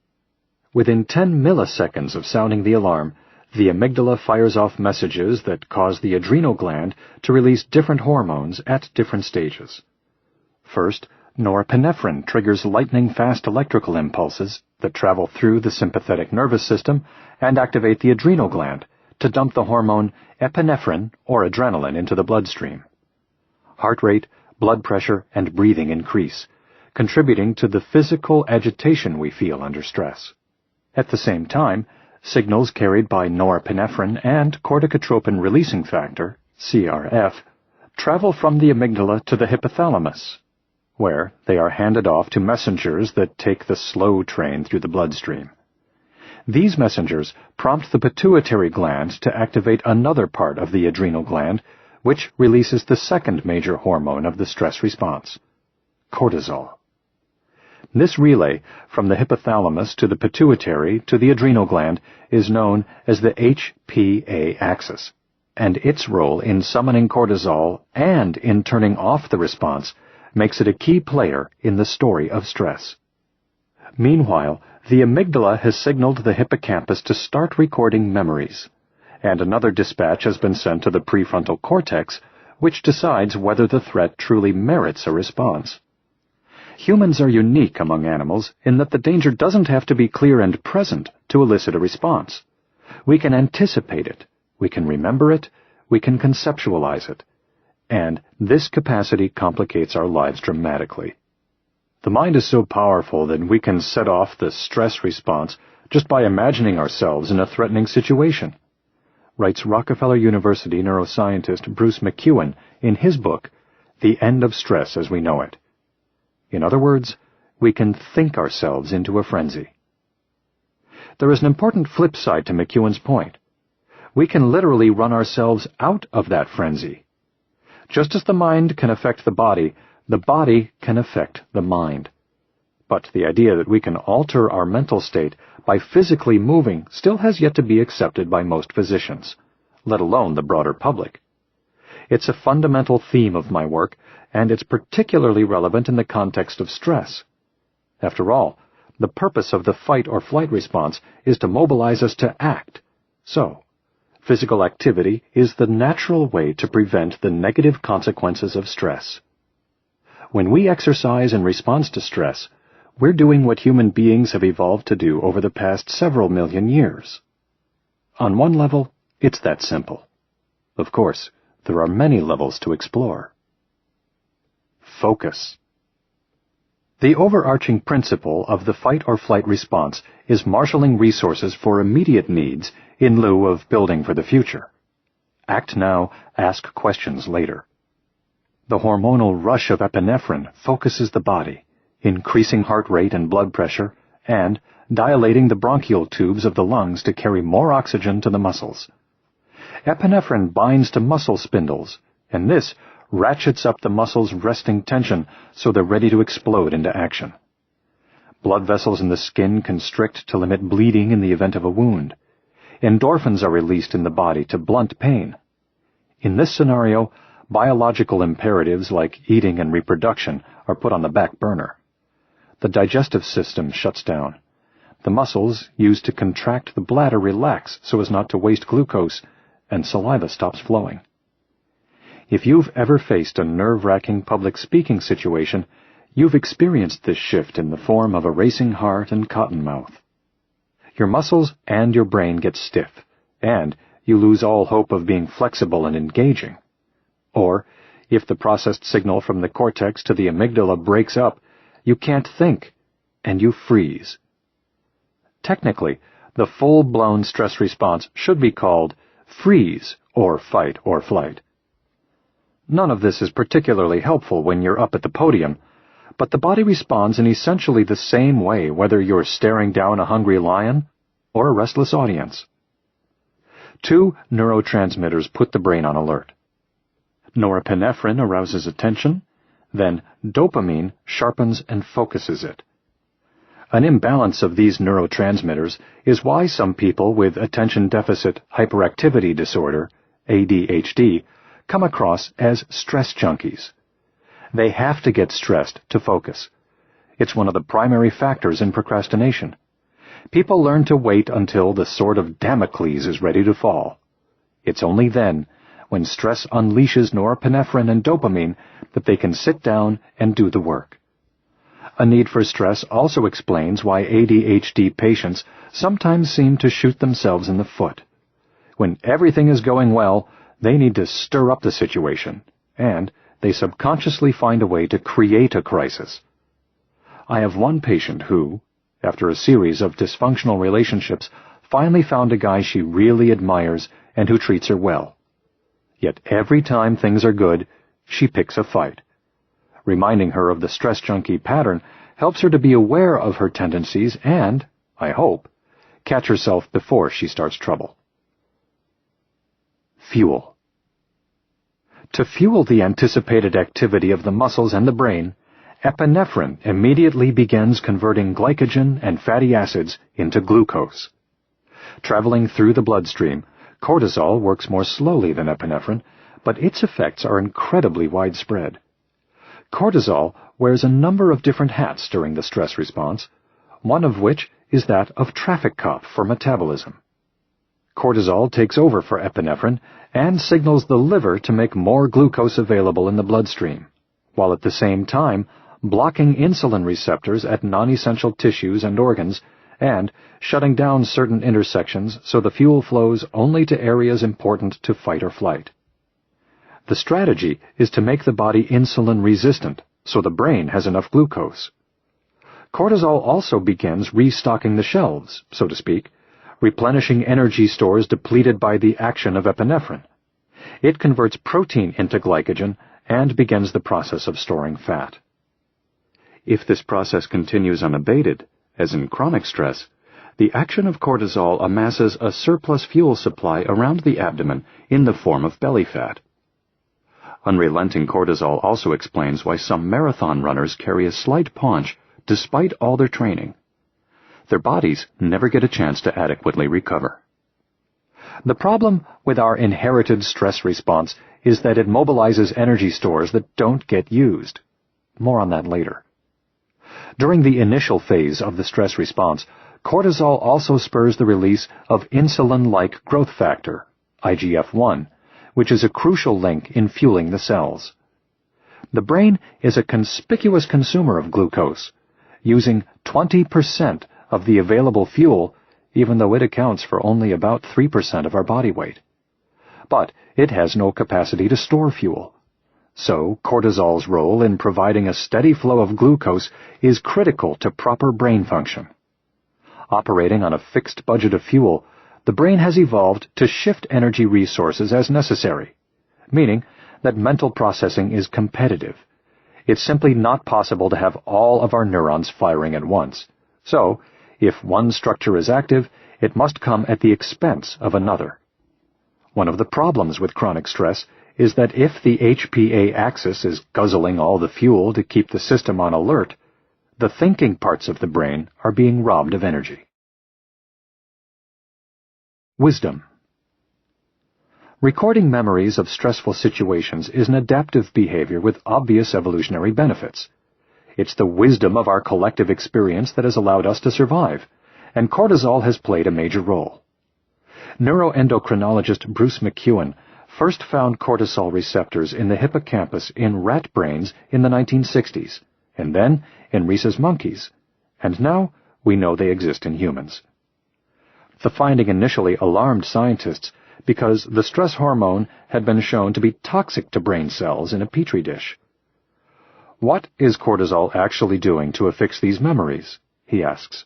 Within 10 milliseconds of sounding the alarm, the amygdala fires off messages that cause the adrenal gland to release different hormones at different stages. First, norepinephrine triggers lightning-fast electrical impulses that travel through the sympathetic nervous system and activate the adrenal gland to dump the hormone epinephrine or adrenaline into the bloodstream. Heart rate, blood pressure, and breathing increase, contributing to the physical agitation we feel under stress. At the same time, signals carried by norepinephrine and corticotropin releasing factor, CRF, travel from the amygdala to the hypothalamus, where they are handed off to messengers that take the slow train through the bloodstream. These messengers prompt the pituitary gland to activate another part of the adrenal gland, which releases the second major hormone of the stress response, cortisol. This relay from the hypothalamus to the pituitary to the adrenal gland is known as the HPA axis, and its role in summoning cortisol and in turning off the response makes it a key player in the story of stress. Meanwhile, the amygdala has signaled the hippocampus to start recording memories, and another dispatch has been sent to the prefrontal cortex, which decides whether the threat truly merits a response. Humans are unique among animals in that the danger doesn't have to be clear and present to elicit a response. We can anticipate it, we can remember it, we can conceptualize it, and this capacity complicates our lives dramatically. The mind is so powerful that we can set off the stress response just by imagining ourselves in a threatening situation, writes Rockefeller University neuroscientist Bruce McEwen in his book, The End of Stress as We Know It. In other words, we can think ourselves into a frenzy. There is an important flip side to McEwen's point. We can literally run ourselves out of that frenzy. Just as the mind can affect the body can affect the mind. But the idea that we can alter our mental state by physically moving still has yet to be accepted by most physicians, let alone the broader public. It's a fundamental theme of my work, and it's particularly relevant in the context of stress. After all, the purpose of the fight or flight response is to mobilize us to act. So, physical activity is the natural way to prevent the negative consequences of stress. When we exercise in response to stress, we're doing what human beings have evolved to do over the past several million years. On one level, it's that simple. Of course, there are many levels to explore. Focus. The overarching principle of the fight-or-flight response is marshaling resources for immediate needs in lieu of building for the future. Act now, ask questions later. The hormonal rush of epinephrine focuses the body, increasing heart rate and blood pressure, and dilating the bronchial tubes of the lungs to carry more oxygen to the muscles. Epinephrine binds to muscle spindles, and this ratchets up the muscles' resting tension so they're ready to explode into action. Blood vessels in the skin constrict to limit bleeding in the event of a wound. Endorphins are released in the body to blunt pain. In this scenario, biological imperatives like eating and reproduction are put on the back burner. The digestive system shuts down. The muscles used to contract the bladder relax so as not to waste glucose, and saliva stops flowing. If you've ever faced a nerve-wracking public speaking situation, you've experienced this shift in the form of a racing heart and cotton mouth. Your muscles and your brain get stiff, and you lose all hope of being flexible and engaging. Or, if the processed signal from the cortex to the amygdala breaks up, you can't think, and you freeze. Technically, the full-blown stress response should be called freeze or fight or flight. None of this is particularly helpful when you're up at the podium, but the body responds in essentially the same way whether you're staring down a hungry lion or a restless audience. Two neurotransmitters put the brain on alert. Norepinephrine arouses attention, then dopamine sharpens and focuses it. An imbalance of these neurotransmitters is why some people with attention deficit hyperactivity disorder, ADHD, come across as stress junkies. They have to get stressed to focus. It's one of the primary factors in procrastination. People learn to wait until the sword of Damocles is ready to fall. It's only then, when stress unleashes norepinephrine and dopamine, that they can sit down and do the work. A need for stress also explains why ADHD patients sometimes seem to shoot themselves in the foot. When everything is going well, they need to stir up the situation, and they subconsciously find a way to create a crisis. I have one patient who, after a series of dysfunctional relationships, finally found a guy she really admires and who treats her well. Yet every time things are good, she picks a fight. Reminding her of the stress junkie pattern helps her to be aware of her tendencies and, I hope, catch herself before she starts trouble. Fuel. To fuel the anticipated activity of the muscles and the brain, epinephrine immediately begins converting glycogen and fatty acids into glucose. Traveling through the bloodstream, cortisol works more slowly than epinephrine, but its effects are incredibly widespread. Cortisol wears a number of different hats during the stress response, one of which is that of traffic cop for metabolism. Cortisol takes over for epinephrine and signals the liver to make more glucose available in the bloodstream, while at the same time blocking insulin receptors at non-essential tissues and organs and shutting down certain intersections so the fuel flows only to areas important to fight or flight. The strategy is to make the body insulin resistant so the brain has enough glucose. Cortisol also begins restocking the shelves, so to speak, replenishing energy stores depleted by the action of epinephrine. It converts protein into glycogen and begins the process of storing fat. If this process continues unabated, as in chronic stress, the action of cortisol amasses a surplus fuel supply around the abdomen in the form of belly fat. Unrelenting cortisol also explains why some marathon runners carry a slight paunch despite all their training. Their bodies never get a chance to adequately recover. The problem with our inherited stress response is that it mobilizes energy stores that don't get used. More on that later. During the initial phase of the stress response, cortisol also spurs the release of insulin-like growth factor, IGF-1, which is a crucial link in fueling the cells. The brain is a conspicuous consumer of glucose, using 20% of the available fuel, even though it accounts for only about 3% of our body weight. But it has no capacity to store fuel. So, cortisol's role in providing a steady flow of glucose is critical to proper brain function. Operating on a fixed budget of fuel, the brain has evolved to shift energy resources as necessary, meaning that mental processing is competitive. It's simply not possible to have all of our neurons firing at once. So, if one structure is active, it must come at the expense of another. One of the problems with chronic stress is that if the HPA axis is guzzling all the fuel to keep the system on alert, the thinking parts of the brain are being robbed of energy. Wisdom. Recording memories of stressful situations is an adaptive behavior with obvious evolutionary benefits. It's the wisdom of our collective experience that has allowed us to survive, and cortisol has played a major role. Neuroendocrinologist Bruce McEwen first found cortisol receptors in the hippocampus in rat brains in the 1960s, and then in rhesus monkeys, and now we know they exist in humans. The finding initially alarmed scientists because the stress hormone had been shown to be toxic to brain cells in a petri dish. What is cortisol actually doing to affix these memories? He asks.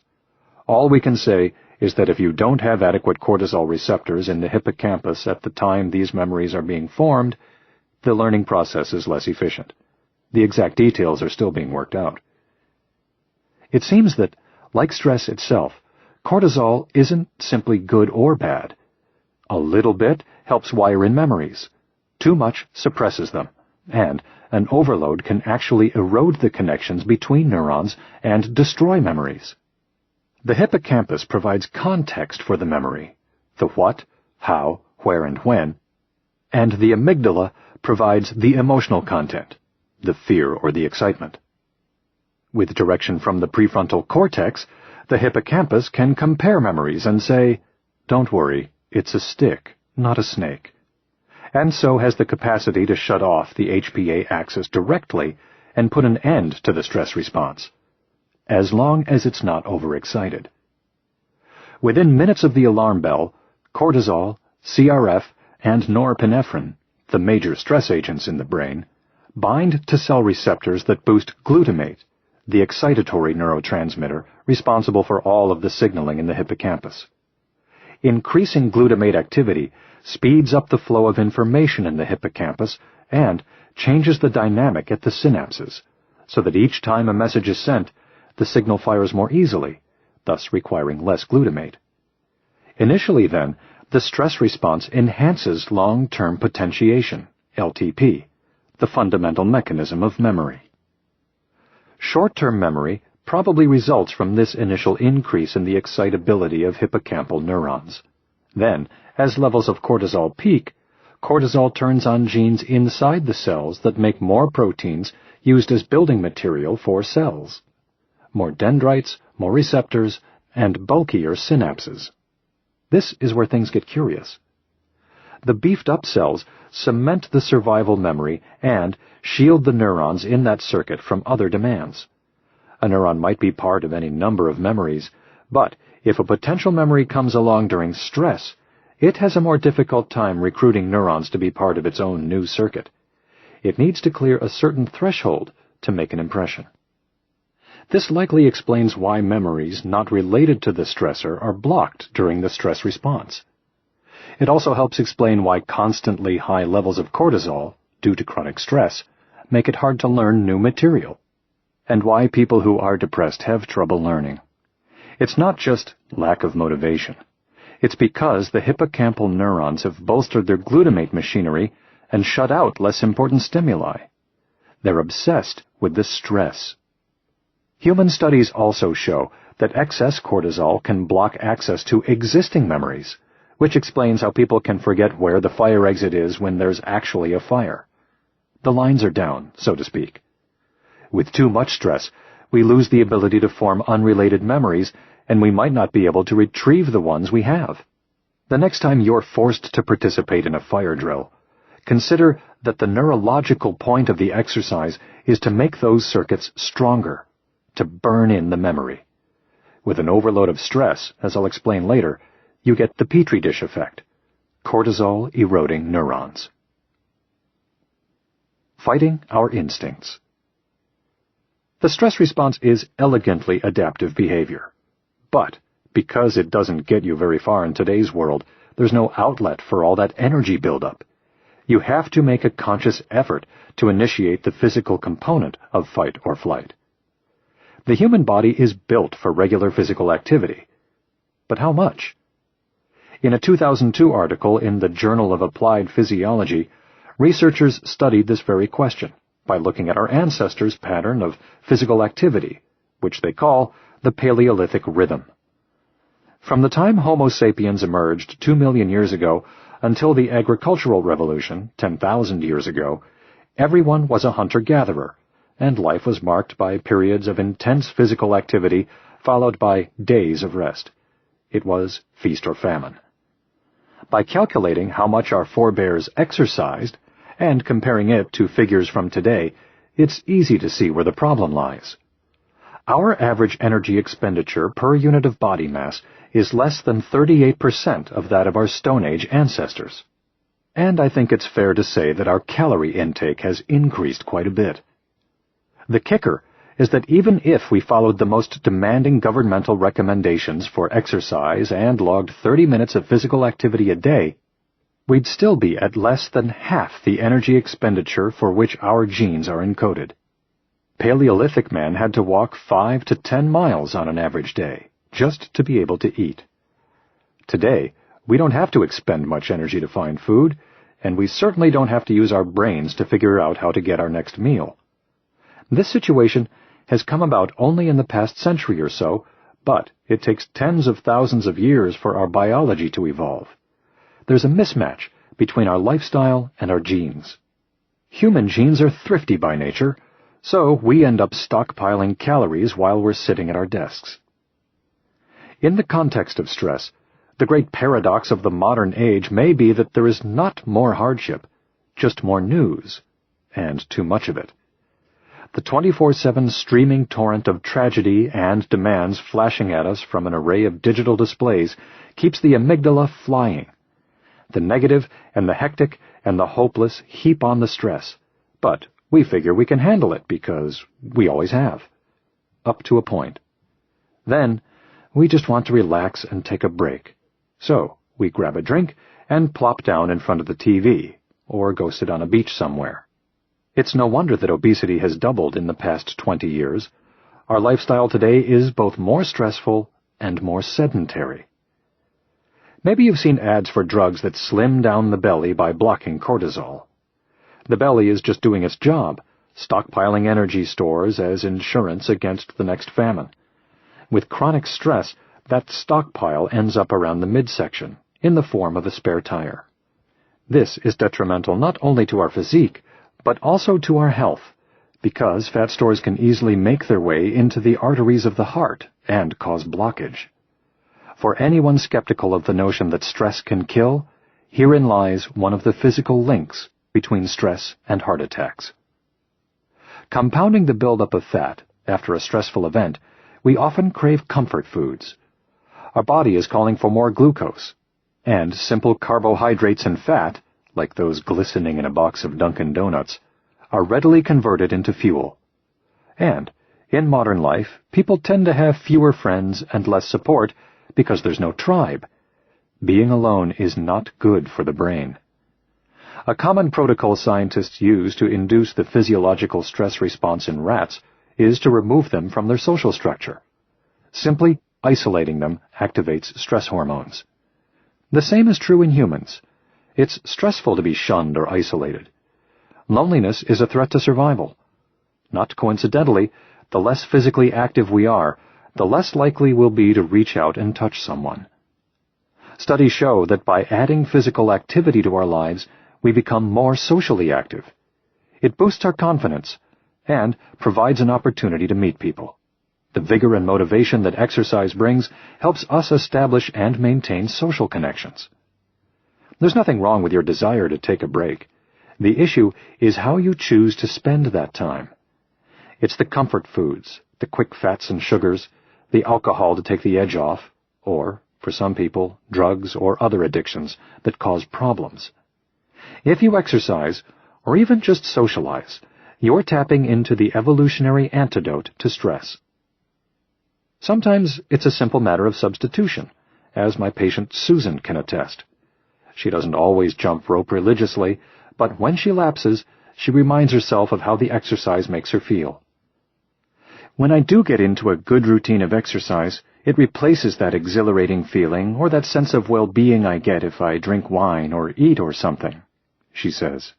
All we can say is that if you don't have adequate cortisol receptors in the hippocampus at the time these memories are being formed, the learning process is less efficient. The exact details are still being worked out. It seems that, like stress itself, cortisol isn't simply good or bad. A little bit helps wire in memories. Too much suppresses them, and an overload can actually erode the connections between neurons and destroy memories. The hippocampus provides context for the memory, the what, how, where, and when, and the amygdala provides the emotional content, the fear or the excitement. With direction from the prefrontal cortex, the hippocampus can compare memories and say, "Don't worry, it's a stick, not a snake," and so has the capacity to shut off the HPA axis directly and put an end to the stress response, as long as it's not overexcited. Within minutes of the alarm bell, cortisol, CRF, and norepinephrine, the major stress agents in the brain, bind to cell receptors that boost glutamate, the excitatory neurotransmitter responsible for all of the signaling in the hippocampus. Increasing glutamate activity speeds up the flow of information in the hippocampus and changes the dynamic at the synapses, so that each time a message is sent, the signal fires more easily, thus requiring less glutamate. Initially, then, the stress response enhances long-term potentiation, LTP, the fundamental mechanism of memory. Short-term memory probably results from this initial increase in the excitability of hippocampal neurons. Then, as levels of cortisol peak, cortisol turns on genes inside the cells that make more proteins used as building material for cells. More dendrites, more receptors, and bulkier synapses. This is where things get curious. The beefed-up cells cement the survival memory and shield the neurons in that circuit from other demands. A neuron might be part of any number of memories, but if a potential memory comes along during stress, it has a more difficult time recruiting neurons to be part of its own new circuit. It needs to clear a certain threshold to make an impression. This likely explains why memories not related to the stressor are blocked during the stress response. It also helps explain why constantly high levels of cortisol, due to chronic stress, make it hard to learn new material, and why people who are depressed have trouble learning. It's not just lack of motivation. It's because the hippocampal neurons have bolstered their glutamate machinery and shut out less important stimuli. They're obsessed with the stress. Human studies also show that excess cortisol can block access to existing memories, which explains how people can forget where the fire exit is when there's actually a fire. The lines are down, so to speak. With too much stress, we lose the ability to form unrelated memories, and we might not be able to retrieve the ones we have. The next time you're forced to participate in a fire drill, consider that the neurological point of the exercise is to make those circuits stronger, to burn in the memory. With an overload of stress, as I'll explain later, you get the petri dish effect, cortisol-eroding neurons. Fighting our instincts. The stress response is elegantly adaptive behavior. But, because it doesn't get you very far in today's world, there's no outlet for all that energy buildup. You have to make a conscious effort to initiate the physical component of fight or flight. The human body is built for regular physical activity. But how much? In a 2002 article in the Journal of Applied Physiology, researchers studied this very question by looking at our ancestors' pattern of physical activity, which they call the Paleolithic rhythm. From the time Homo sapiens emerged 2 million years ago until the agricultural revolution 10,000 years ago, everyone was a hunter-gatherer, and life was marked by periods of intense physical activity followed by days of rest. It was feast or famine. By calculating how much our forebears exercised, and comparing it to figures from today, it's easy to see where the problem lies. Our average energy expenditure per unit of body mass is less than 38% of that of our Stone Age ancestors. And I think it's fair to say that our calorie intake has increased quite a bit. The kicker is that even if we followed the most demanding governmental recommendations for exercise and logged 30 minutes of physical activity a day, we'd still be at less than half the energy expenditure for which our genes are encoded. Paleolithic man had to walk 5 to 10 miles on an average day, just to be able to eat. Today, we don't have to expend much energy to find food, and we certainly don't have to use our brains to figure out how to get our next meal. This situation has come about only in the past century or so, but it takes tens of thousands of years for our biology to evolve. There's a mismatch between our lifestyle and our genes. Human genes are thrifty by nature, so we end up stockpiling calories while we're sitting at our desks. In the context of stress, the great paradox of the modern age may be that there is not more hardship, just more news, and too much of it. The 24/7 streaming torrent of tragedy and demands flashing at us from an array of digital displays keeps the amygdala flying. The negative and the hectic and the hopeless heap on the stress, but we figure we can handle it because we always have. Up to a point. Then, we just want to relax and take a break. So, we grab a drink and plop down in front of the TV, or go sit on a beach somewhere. It's no wonder that obesity has doubled in the past 20 years. Our lifestyle today is both more stressful and more sedentary. Maybe you've seen ads for drugs that slim down the belly by blocking cortisol. The belly is just doing its job, stockpiling energy stores as insurance against the next famine. With chronic stress, that stockpile ends up around the midsection, in the form of a spare tire. This is detrimental not only to our physique, but also to our health, because fat stores can easily make their way into the arteries of the heart and cause blockage. For anyone skeptical of the notion that stress can kill, herein lies one of the physical links between stress and heart attacks. Compounding the buildup of fat after a stressful event, we often crave comfort foods. Our body is calling for more glucose, and simple carbohydrates and fat, like those glistening in a box of Dunkin' Donuts, are readily converted into fuel. And, in modern life, people tend to have fewer friends and less support because there's no tribe. Being alone is not good for the brain. A common protocol scientists use to induce the physiological stress response in rats is to remove them from their social structure. Simply isolating them activates stress hormones. The same is true in humans. It's stressful to be shunned or isolated. Loneliness is a threat to survival. Not coincidentally, the less physically active we are, the less likely we'll be to reach out and touch someone. Studies show that by adding physical activity to our lives, we become more socially active. It boosts our confidence and provides an opportunity to meet people. The vigor and motivation that exercise brings helps us establish and maintain social connections. There's nothing wrong with your desire to take a break. The issue is how you choose to spend that time. It's the comfort foods, the quick fats and sugars, the alcohol to take the edge off, or, for some people, drugs or other addictions that cause problems. If you exercise, or even just socialize, you're tapping into the evolutionary antidote to stress. Sometimes it's a simple matter of substitution, as my patient Susan can attest. She doesn't always jump rope religiously, but when she lapses, she reminds herself of how the exercise makes her feel. When I do get into a good routine of exercise, it replaces that exhilarating feeling or that sense of well-being I get if I drink wine or eat or something, she says.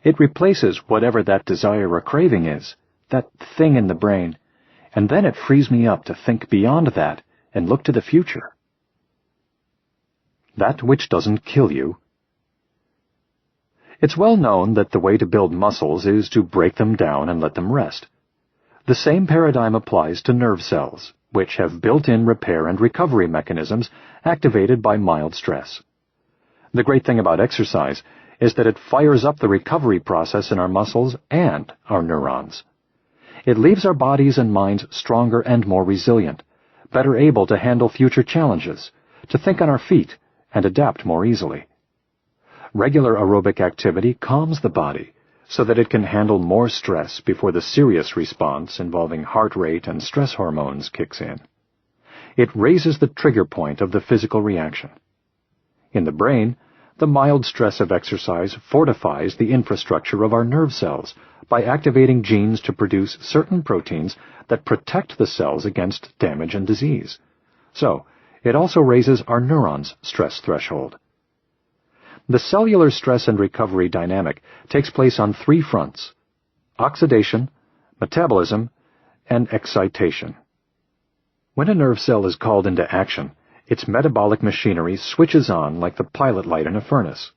It replaces whatever that desire or craving is, that thing in the brain, and then it frees me up to think beyond that and look to the future. That which doesn't kill you. It's well known that the way to build muscles is to break them down and let them rest. The same paradigm applies to nerve cells, which have built-in repair and recovery mechanisms activated by mild stress. The great thing about exercise is that it fires up the recovery process in our muscles and our neurons. It leaves our bodies and minds stronger and more resilient, better able to handle future challenges, to think on our feet, and adapt more easily. Regular aerobic activity calms the body so that it can handle more stress before the serious response involving heart rate and stress hormones kicks in. It raises the trigger point of the physical reaction. In the brain, the mild stress of exercise fortifies the infrastructure of our nerve cells by activating genes to produce certain proteins that protect the cells against damage and disease. So, it also raises our neurons' stress threshold. The cellular stress and recovery dynamic takes place on three fronts: oxidation, metabolism, and excitation. When a nerve cell is called into action, its metabolic machinery switches on like the pilot light in a furnace.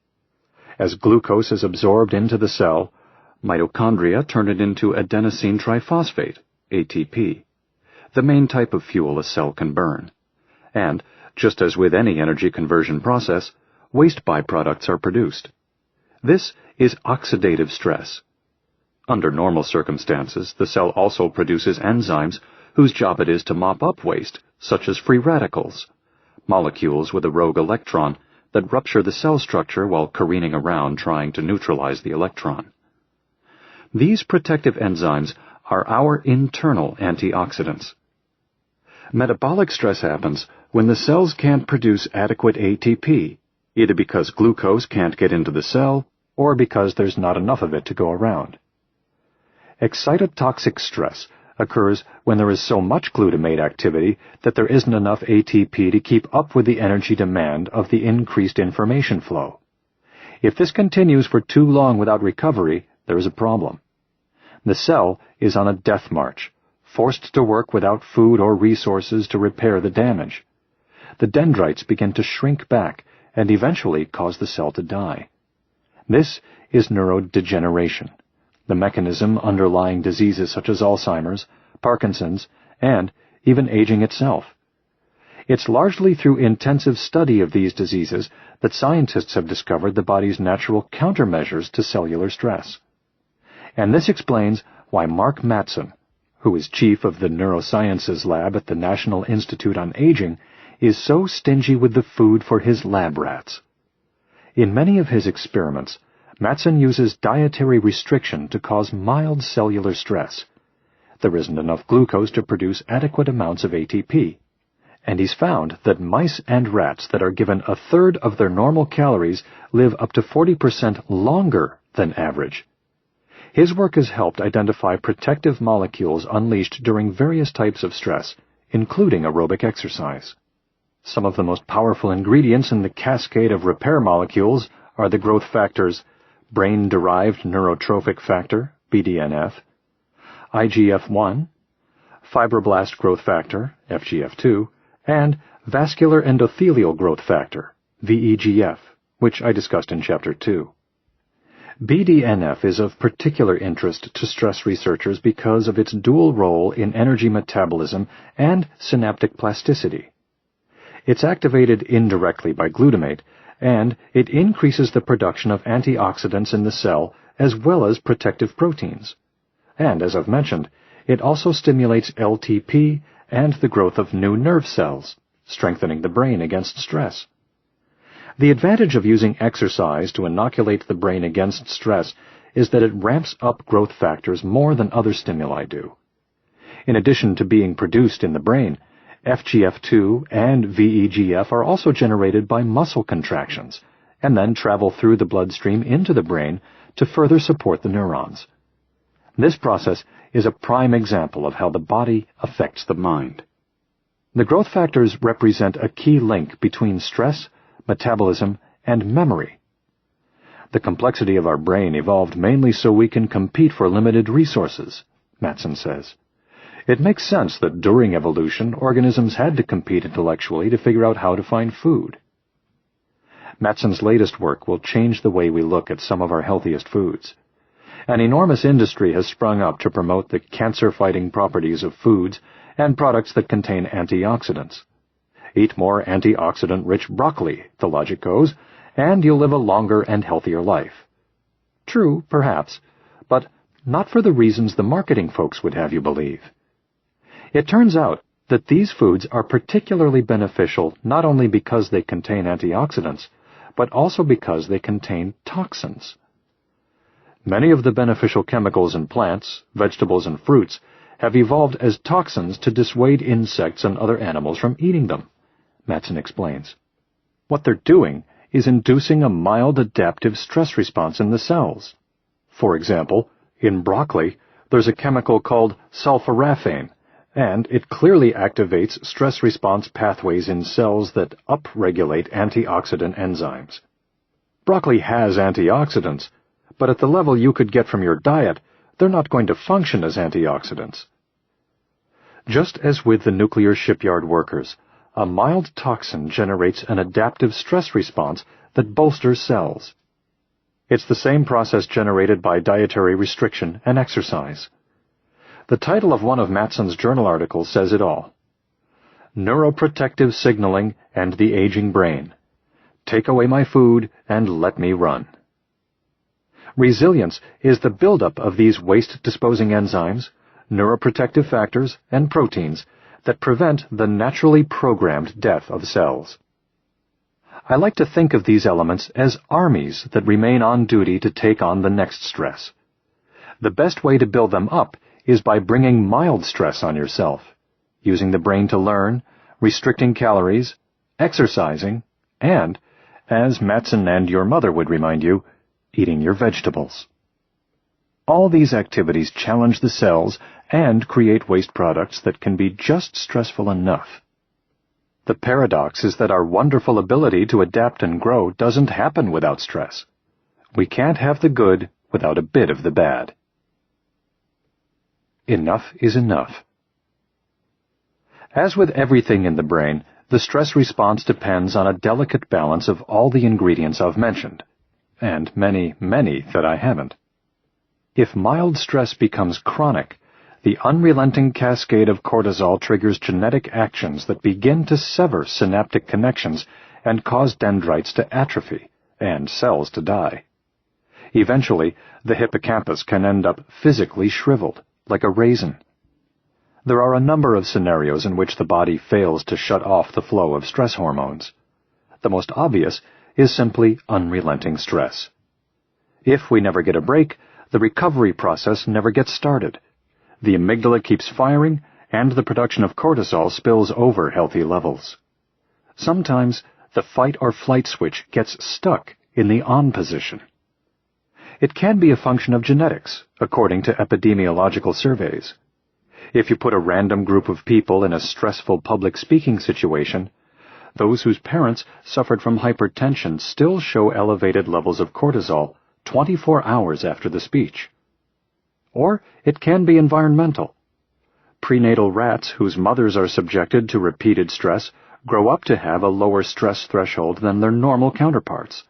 As glucose is absorbed into the cell, mitochondria turn it into adenosine triphosphate, ATP, the main type of fuel a cell can burn. And, just as with any energy conversion process, waste byproducts are produced. This is oxidative stress. Under normal circumstances, the cell also produces enzymes whose job it is to mop up waste, such as free radicals, molecules with a rogue electron that rupture the cell structure while careening around trying to neutralize the electron. These protective enzymes are our internal antioxidants. Metabolic stress happens when the cells can't produce adequate ATP, either because glucose can't get into the cell or because there's not enough of it to go around. Excitotoxic stress occurs when there is so much glutamate activity that there isn't enough ATP to keep up with the energy demand of the increased information flow. If this continues for too long without recovery, there is a problem. The cell is on a death march, forced to work without food or resources to repair the damage. The dendrites begin to shrink back and eventually cause the cell to die. This is neurodegeneration, the mechanism underlying diseases such as Alzheimer's, Parkinson's, and even aging itself. It's largely through intensive study of these diseases that scientists have discovered the body's natural countermeasures to cellular stress. And this explains why Mark Mattson, who is chief of the neurosciences lab at the National Institute on Aging, is so stingy with the food for his lab rats. In many of his experiments, Mattson uses dietary restriction to cause mild cellular stress. There isn't enough glucose to produce adequate amounts of ATP. And he's found that mice and rats that are given a third of their normal calories live up to 40% longer than average. His work has helped identify protective molecules unleashed during various types of stress, including aerobic exercise. Some of the most powerful ingredients in the cascade of repair molecules are the growth factors brain-derived neurotrophic factor, BDNF, IGF-1, fibroblast growth factor, FGF2, and vascular endothelial growth factor, VEGF, which I discussed in Chapter 2. BDNF is of particular interest to stress researchers because of its dual role in energy metabolism and synaptic plasticity. It's activated indirectly by glutamate, and it increases the production of antioxidants in the cell as well as protective proteins. And, as I've mentioned, it also stimulates LTP and the growth of new nerve cells, strengthening the brain against stress. The advantage of using exercise to inoculate the brain against stress is that it ramps up growth factors more than other stimuli do. In addition to being produced in the brain, FGF2 and VEGF are also generated by muscle contractions and then travel through the bloodstream into the brain to further support the neurons. This process is a prime example of how the body affects the mind. The growth factors represent a key link between stress, metabolism, and memory. The complexity of our brain evolved mainly so we can compete for limited resources, Mattson says. It makes sense that during evolution, organisms had to compete intellectually to figure out how to find food. Mattson's latest work will change the way we look at some of our healthiest foods. An enormous industry has sprung up to promote the cancer-fighting properties of foods and products that contain antioxidants. Eat more antioxidant-rich broccoli, the logic goes, and you'll live a longer and healthier life. True, perhaps, but not for the reasons the marketing folks would have you believe. It turns out that these foods are particularly beneficial not only because they contain antioxidants, but also because they contain toxins. Many of the beneficial chemicals in plants, vegetables, and fruits have evolved as toxins to dissuade insects and other animals from eating them, Mattson explains. What they're doing is inducing a mild adaptive stress response in the cells. For example, in broccoli, there's a chemical called sulforaphane, and it clearly activates stress response pathways in cells that upregulate antioxidant enzymes. Broccoli has antioxidants, but at the level you could get from your diet, they're not going to function as antioxidants. Just as with the nuclear shipyard workers, a mild toxin generates an adaptive stress response that bolsters cells. It's the same process generated by dietary restriction and exercise. The title of one of Mattson's journal articles says it all. Neuroprotective Signaling and the Aging Brain. Take away my food and let me run. Resilience is the buildup of these waste-disposing enzymes, neuroprotective factors, and proteins that prevent the naturally programmed death of cells. I like to think of these elements as armies that remain on duty to take on the next stress. The best way to build them up is by bringing mild stress on yourself, using the brain to learn, restricting calories, exercising, and, as Mattson and your mother would remind you, eating your vegetables. All these activities challenge the cells and create waste products that can be just stressful enough. The paradox is that our wonderful ability to adapt and grow doesn't happen without stress. We can't have the good without a bit of the bad. Enough is enough. As with everything in the brain, the stress response depends on a delicate balance of all the ingredients I've mentioned, and many, many that I haven't. If mild stress becomes chronic, the unrelenting cascade of cortisol triggers genetic actions that begin to sever synaptic connections and cause dendrites to atrophy and cells to die. Eventually, the hippocampus can end up physically shriveled, like a raisin. There are a number of scenarios in which the body fails to shut off the flow of stress hormones. The most obvious is simply unrelenting stress. If we never get a break, the recovery process never gets started. The amygdala keeps firing, and the production of cortisol spills over healthy levels. Sometimes, the fight-or-flight switch gets stuck in the on position. It can be a function of genetics, according to epidemiological surveys. If you put a random group of people in a stressful public speaking situation, those whose parents suffered from hypertension still show elevated levels of cortisol 24 hours after the speech. Or it can be environmental. Prenatal rats whose mothers are subjected to repeated stress grow up to have a lower stress threshold than their normal counterparts,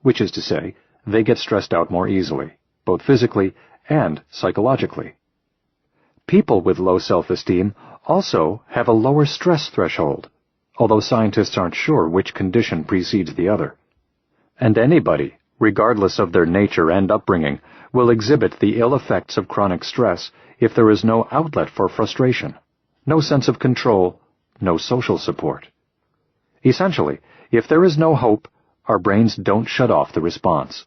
which is to say, they get stressed out more easily, both physically and psychologically. People with low self-esteem also have a lower stress threshold, although scientists aren't sure which condition precedes the other. And anybody, regardless of their nature and upbringing, will exhibit the ill effects of chronic stress if there is no outlet for frustration, no sense of control, no social support. Essentially, if there is no hope, our brains don't shut off the response.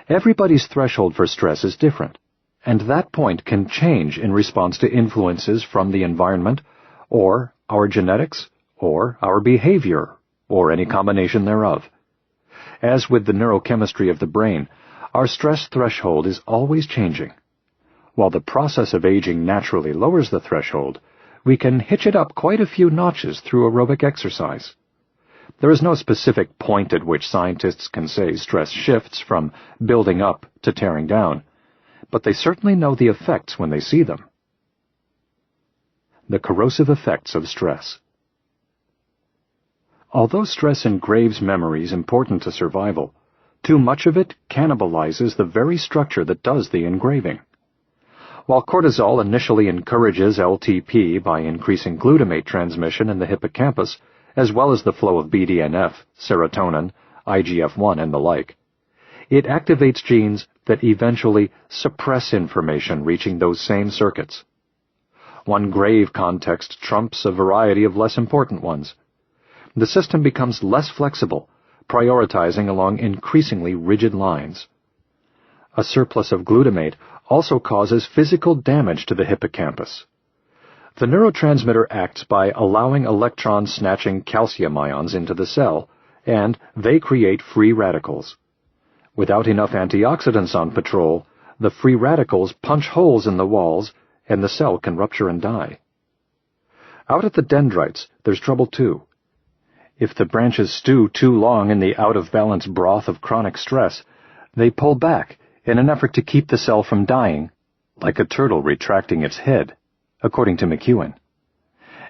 Everybody's threshold for stress is different, and that point can change in response to influences from the environment, or our genetics, or our behavior, or any combination thereof. As with the neurochemistry of the brain, our stress threshold is always changing. While the process of aging naturally lowers the threshold, we can hitch it up quite a few notches through aerobic exercise. There is no specific point at which scientists can say stress shifts from building up to tearing down, but they certainly know the effects when they see them. The corrosive effects of stress. Although stress engraves memories important to survival, too much of it cannibalizes the very structure that does the engraving. While cortisol initially encourages LTP by increasing glutamate transmission in the hippocampus, as well as the flow of BDNF, serotonin, IGF-1 and the like. It activates genes that eventually suppress information reaching those same circuits. One grave context trumps a variety of less important ones. The system becomes less flexible, prioritizing along increasingly rigid lines. A surplus of glutamate also causes physical damage to the hippocampus. The neurotransmitter acts by allowing electron snatching calcium ions into the cell, and they create free radicals. Without enough antioxidants on patrol, the free radicals punch holes in the walls, and the cell can rupture and die. Out at the dendrites, there's trouble too. If the branches stew too long in the out-of-balance broth of chronic stress, they pull back in an effort to keep the cell from dying, like a turtle retracting its head, according to McEwen.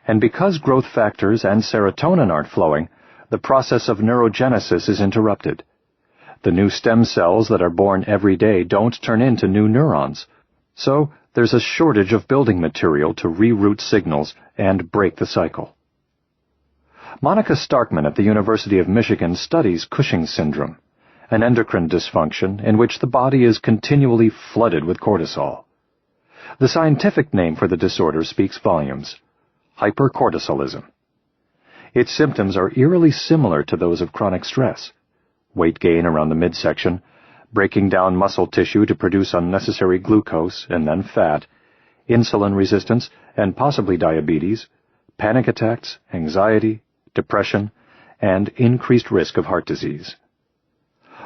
And because growth factors and serotonin aren't flowing, the process of neurogenesis is interrupted. The new stem cells that are born every day don't turn into new neurons, so there's a shortage of building material to reroute signals and break the cycle. Monica Starkman at the University of Michigan studies Cushing's syndrome, an endocrine dysfunction in which the body is continually flooded with cortisol. The scientific name for the disorder speaks volumes: hypercortisolism. Its symptoms are eerily similar to those of chronic stress: weight gain around the midsection, breaking down muscle tissue to produce unnecessary glucose and then fat, insulin resistance and possibly diabetes, panic attacks, anxiety, depression, and increased risk of heart disease.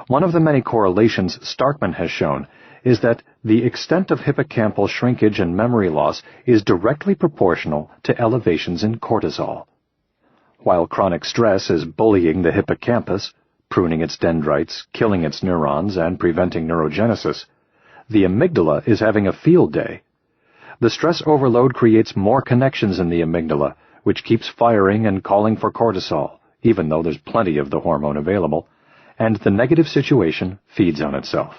One of the many correlations Starkman has shown is that the extent of hippocampal shrinkage and memory loss is directly proportional to elevations in cortisol. While chronic stress is bullying the hippocampus, pruning its dendrites, killing its neurons, and preventing neurogenesis, the amygdala is having a field day. The stress overload creates more connections in the amygdala, which keeps firing and calling for cortisol, even though there's plenty of the hormone available, and the negative situation feeds on itself.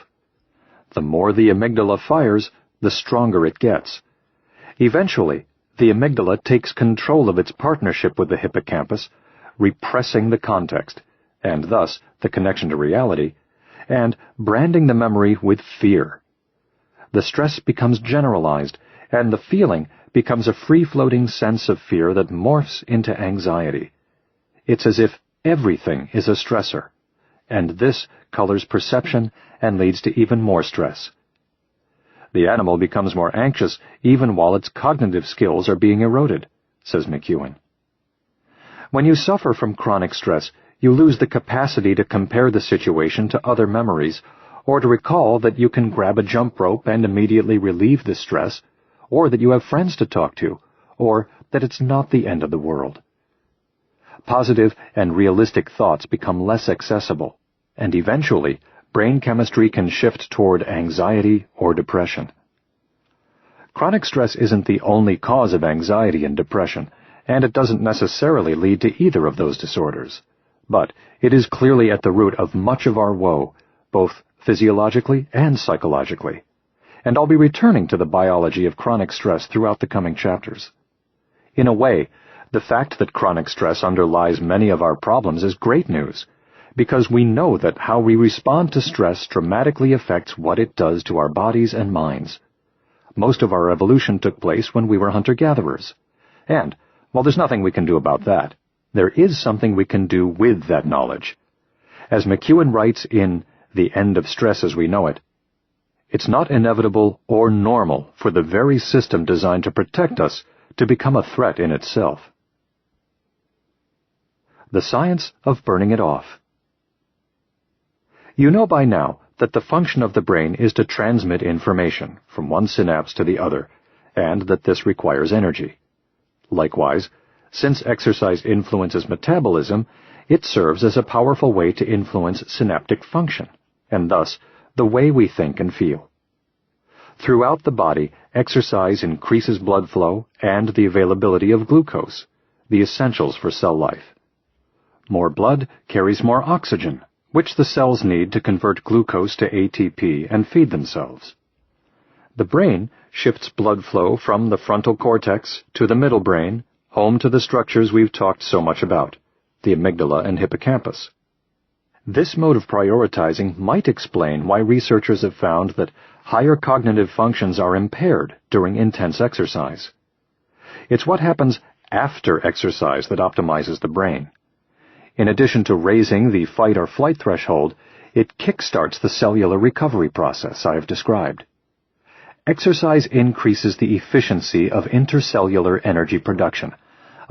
The more the amygdala fires, the stronger it gets. Eventually, the amygdala takes control of its partnership with the hippocampus, repressing the context, and thus the connection to reality, and branding the memory with fear. The stress becomes generalized, and the feeling becomes a free-floating sense of fear that morphs into anxiety. It's as if everything is a stressor, and this colors perception and leads to even more stress. The animal becomes more anxious even while its cognitive skills are being eroded, says McEwen. When you suffer from chronic stress, you lose the capacity to compare the situation to other memories, or to recall that you can grab a jump rope and immediately relieve the stress, or that you have friends to talk to, or that it's not the end of the world. Positive and realistic thoughts become less accessible, and eventually, brain chemistry can shift toward anxiety or depression. Chronic stress isn't the only cause of anxiety and depression, and it doesn't necessarily lead to either of those disorders. But it is clearly at the root of much of our woe, both physiologically and psychologically. And I'll be returning to the biology of chronic stress throughout the coming chapters. In a way, the fact that chronic stress underlies many of our problems is great news, because we know that how we respond to stress dramatically affects what it does to our bodies and minds. Most of our evolution took place when we were hunter-gatherers. And, while there's nothing we can do about that, there is something we can do with that knowledge. As McEwen writes in The End of Stress as We Know It, it's not inevitable or normal for the very system designed to protect us to become a threat in itself. The science of burning it off. You know by now that the function of the brain is to transmit information from one synapse to the other, and that this requires energy. Likewise, since exercise influences metabolism, it serves as a powerful way to influence synaptic function, and thus the way we think and feel. Throughout the body, exercise increases blood flow and the availability of glucose, the essentials for cell life. More blood carries more oxygen, which the cells need to convert glucose to ATP and feed themselves. The brain shifts blood flow from the frontal cortex to the middle brain, home to the structures we've talked so much about, the amygdala and hippocampus. This mode of prioritizing might explain why researchers have found that higher cognitive functions are impaired during intense exercise. It's what happens after exercise that optimizes the brain. In addition to raising the fight or flight threshold, it kickstarts the cellular recovery process I have described. Exercise increases the efficiency of intercellular energy production,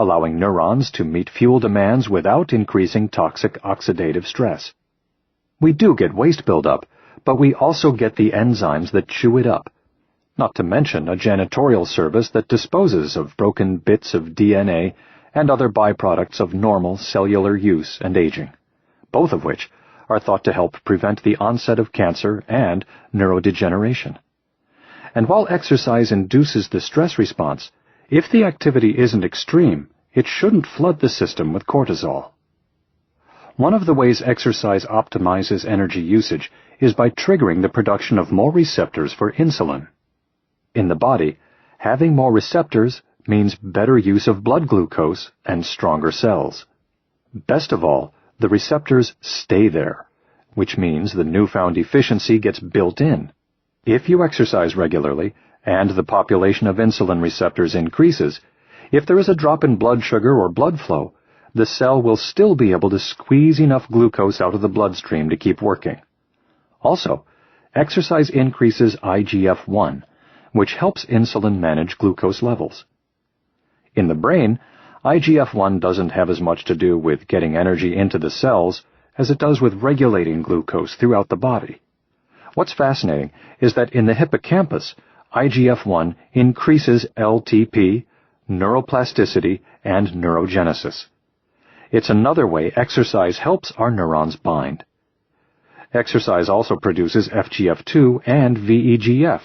allowing neurons to meet fuel demands without increasing toxic oxidative stress. We do get waste buildup, but we also get the enzymes that chew it up, not to mention a janitorial service that disposes of broken bits of DNA and other byproducts of normal cellular use and aging, both of which are thought to help prevent the onset of cancer and neurodegeneration. And while exercise induces the stress response, if the activity isn't extreme, it shouldn't flood the system with cortisol. One of the ways exercise optimizes energy usage is by triggering the production of more receptors for insulin. In the body, having more receptors means better use of blood glucose and stronger cells. Best of all, the receptors stay there, which means the newfound efficiency gets built in. If you exercise regularly, and the population of insulin receptors increases, if there is a drop in blood sugar or blood flow, the cell will still be able to squeeze enough glucose out of the bloodstream to keep working. Also, exercise increases IGF-1, which helps insulin manage glucose levels. In the brain, IGF-1 doesn't have as much to do with getting energy into the cells as it does with regulating glucose throughout the body. What's fascinating is that in the hippocampus, IGF-1 increases LTP, neuroplasticity, and neurogenesis. It's another way exercise helps our neurons bind. Exercise also produces FGF2 and VEGF,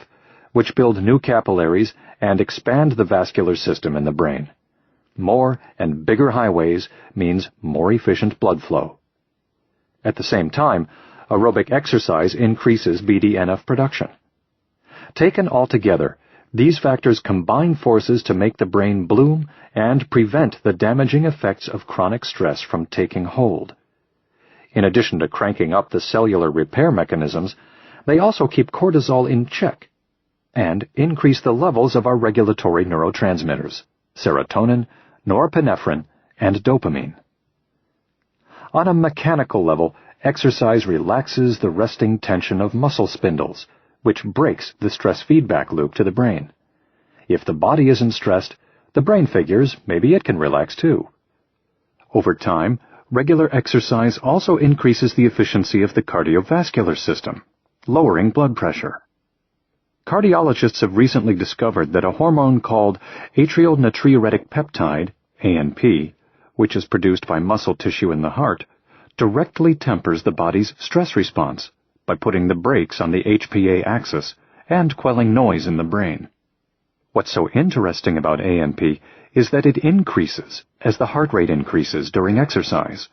which build new capillaries and expand the vascular system in the brain. More and bigger highways means more efficient blood flow. At the same time, aerobic exercise increases BDNF production. Taken all together, these factors combine forces to make the brain bloom and prevent the damaging effects of chronic stress from taking hold. In addition to cranking up the cellular repair mechanisms, they also keep cortisol in check and increase the levels of our regulatory neurotransmitters, serotonin, norepinephrine, and dopamine. On a mechanical level, exercise relaxes the resting tension of muscle spindles, which breaks the stress feedback loop to the brain. If the body isn't stressed, the brain figures maybe it can relax too. Over time, regular exercise also increases the efficiency of the cardiovascular system, lowering blood pressure. Cardiologists have recently discovered that a hormone called atrial natriuretic peptide, ANP, which is produced by muscle tissue in the heart, directly tempers the body's stress response by putting the brakes on the HPA axis and quelling noise in the brain. What's so interesting about ANP is that it increases as the heart rate increases during exercise,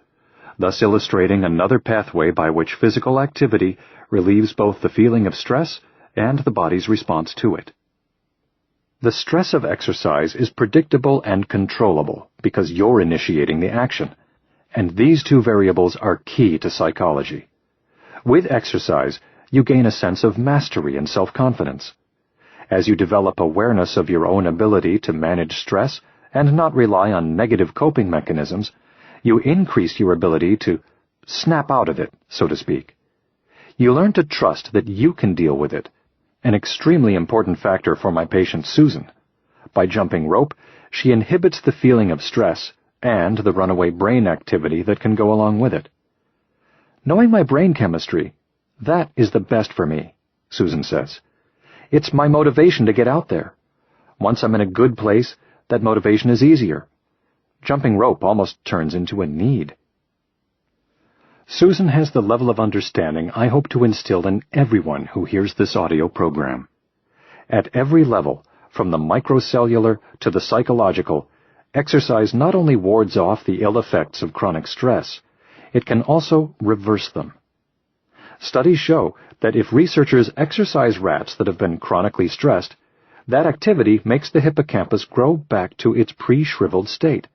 thus illustrating another pathway by which physical activity relieves both the feeling of stress and the body's response to it. The stress of exercise is predictable and controllable because you're initiating the action, and these two variables are key to psychology. With exercise, you gain a sense of mastery and self-confidence. As you develop awareness of your own ability to manage stress and not rely on negative coping mechanisms, you increase your ability to snap out of it, so to speak. You learn to trust that you can deal with it, an extremely important factor for my patient Susan. By jumping rope, she inhibits the feeling of stress and the runaway brain activity that can go along with it. Knowing my brain chemistry, that is the best for me, Susan says. It's my motivation to get out there. Once I'm in a good place, that motivation is easier. Jumping rope almost turns into a need. Susan has the level of understanding I hope to instill in everyone who hears this audio program. At every level, from the microcellular to the psychological, exercise not only wards off the ill effects of chronic stress, it can also reverse them. Studies show that if researchers exercise rats that have been chronically stressed, that activity makes the hippocampus grow back to its pre-shriveled state.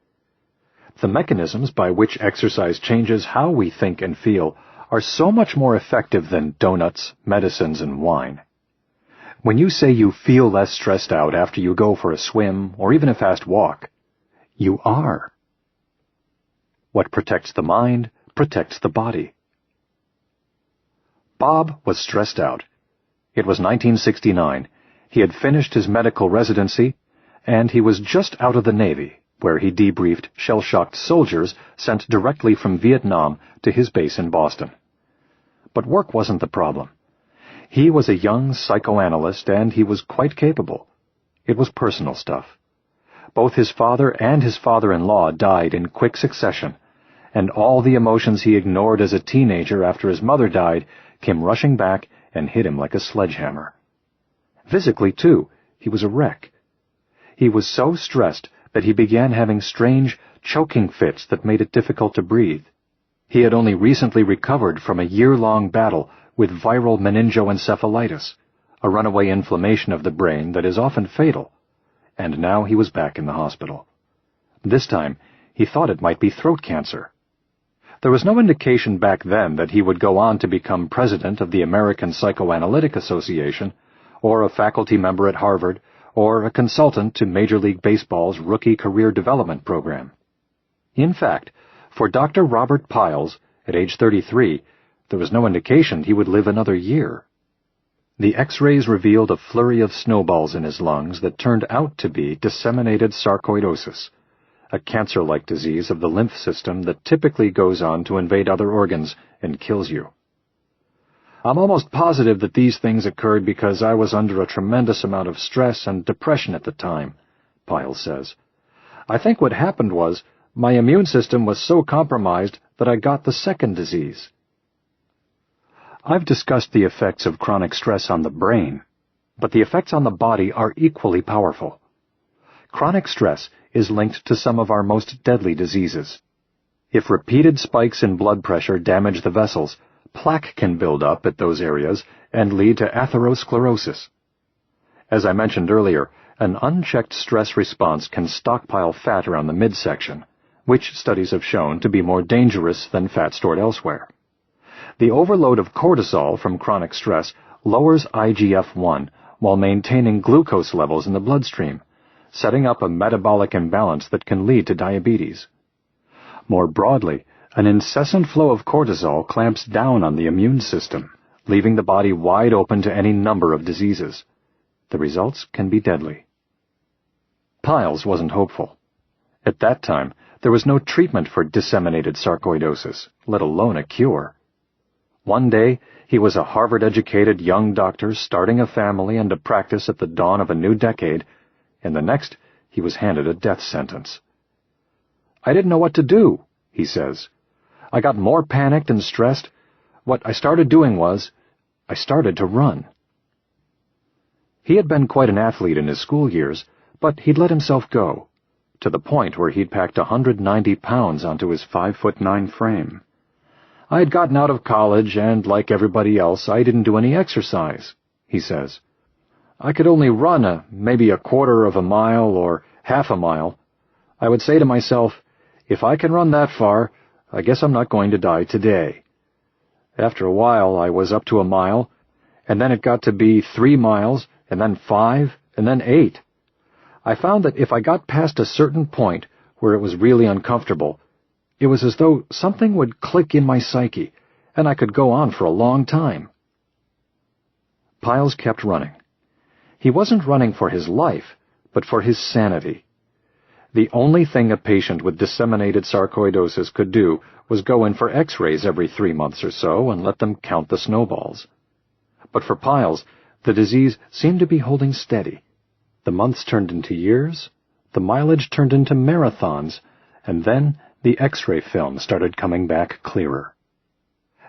The mechanisms by which exercise changes how we think and feel are so much more effective than donuts, medicines, and wine. When you say you feel less stressed out after you go for a swim or even a fast walk, you are. What protects the mind protects the body. Bob was stressed out. It was 1969. He had finished his medical residency, and he was just out of the Navy, where he debriefed shell-shocked soldiers sent directly from Vietnam to his base in Boston. But work wasn't the problem. He was a young psychoanalyst, and he was quite capable. It was personal stuff. Both his father and his father-in-law died in quick succession, and all the emotions he ignored as a teenager after his mother died came rushing back and hit him like a sledgehammer. Physically, too, he was a wreck. He was so stressed that he began having strange, choking fits that made it difficult to breathe. He had only recently recovered from a year-long battle with viral meningoencephalitis, a runaway inflammation of the brain that is often fatal, and now he was back in the hospital. This time, he thought it might be throat cancer. There was no indication back then that he would go on to become president of the American Psychoanalytic Association, or a faculty member at Harvard, or a consultant to Major League Baseball's Rookie Career Development Program. In fact, for Dr. Robert Piles, at age 33, there was no indication he would live another year. The X-rays revealed a flurry of snowballs in his lungs that turned out to be disseminated sarcoidosis, a cancer-like disease of the lymph system that typically goes on to invade other organs and kills you. I'm almost positive that these things occurred because I was under a tremendous amount of stress and depression at the time, Piles says. I think what happened was my immune system was so compromised that I got the second disease. I've discussed the effects of chronic stress on the brain, but the effects on the body are equally powerful. Chronic stress is linked to some of our most deadly diseases. If repeated spikes in blood pressure damage the vessels, plaque can build up at those areas and lead to atherosclerosis. As I mentioned earlier, an unchecked stress response can stockpile fat around the midsection, which studies have shown to be more dangerous than fat stored elsewhere. The overload of cortisol from chronic stress lowers IGF-1 while maintaining glucose levels in the bloodstream, setting up a metabolic imbalance that can lead to diabetes. More broadly, an incessant flow of cortisol clamps down on the immune system, leaving the body wide open to any number of diseases. The results can be deadly. Piles wasn't hopeful. At that time, there was no treatment for disseminated sarcoidosis, let alone a cure. One day, he was a Harvard-educated young doctor starting a family and a practice at the dawn of a new decade, and the next, he was handed a death sentence. I didn't know what to do, he says. I got more panicked and stressed. What I started doing was, I started to run. He had been quite an athlete in his school years, but he'd let himself go, to the point where he'd packed 190 pounds onto his 5'9" frame. I had gotten out of college, and like everybody else, I didn't do any exercise, he says. I could only run maybe a quarter of a mile or half a mile. I would say to myself, if I can run that far, I guess I'm not going to die today. After a while, I was up to a mile, and then it got to be 3 miles, and then 5, and then 8. I found that if I got past a certain point where it was really uncomfortable, it was as though something would click in my psyche, and I could go on for a long time. Piles kept running. He wasn't running for his life, but for his sanity. The only thing a patient with disseminated sarcoidosis could do was go in for X-rays every 3 months or so and let them count the snowballs. But for Piles, the disease seemed to be holding steady. The months turned into years, the mileage turned into marathons, and then the X-ray film started coming back clearer.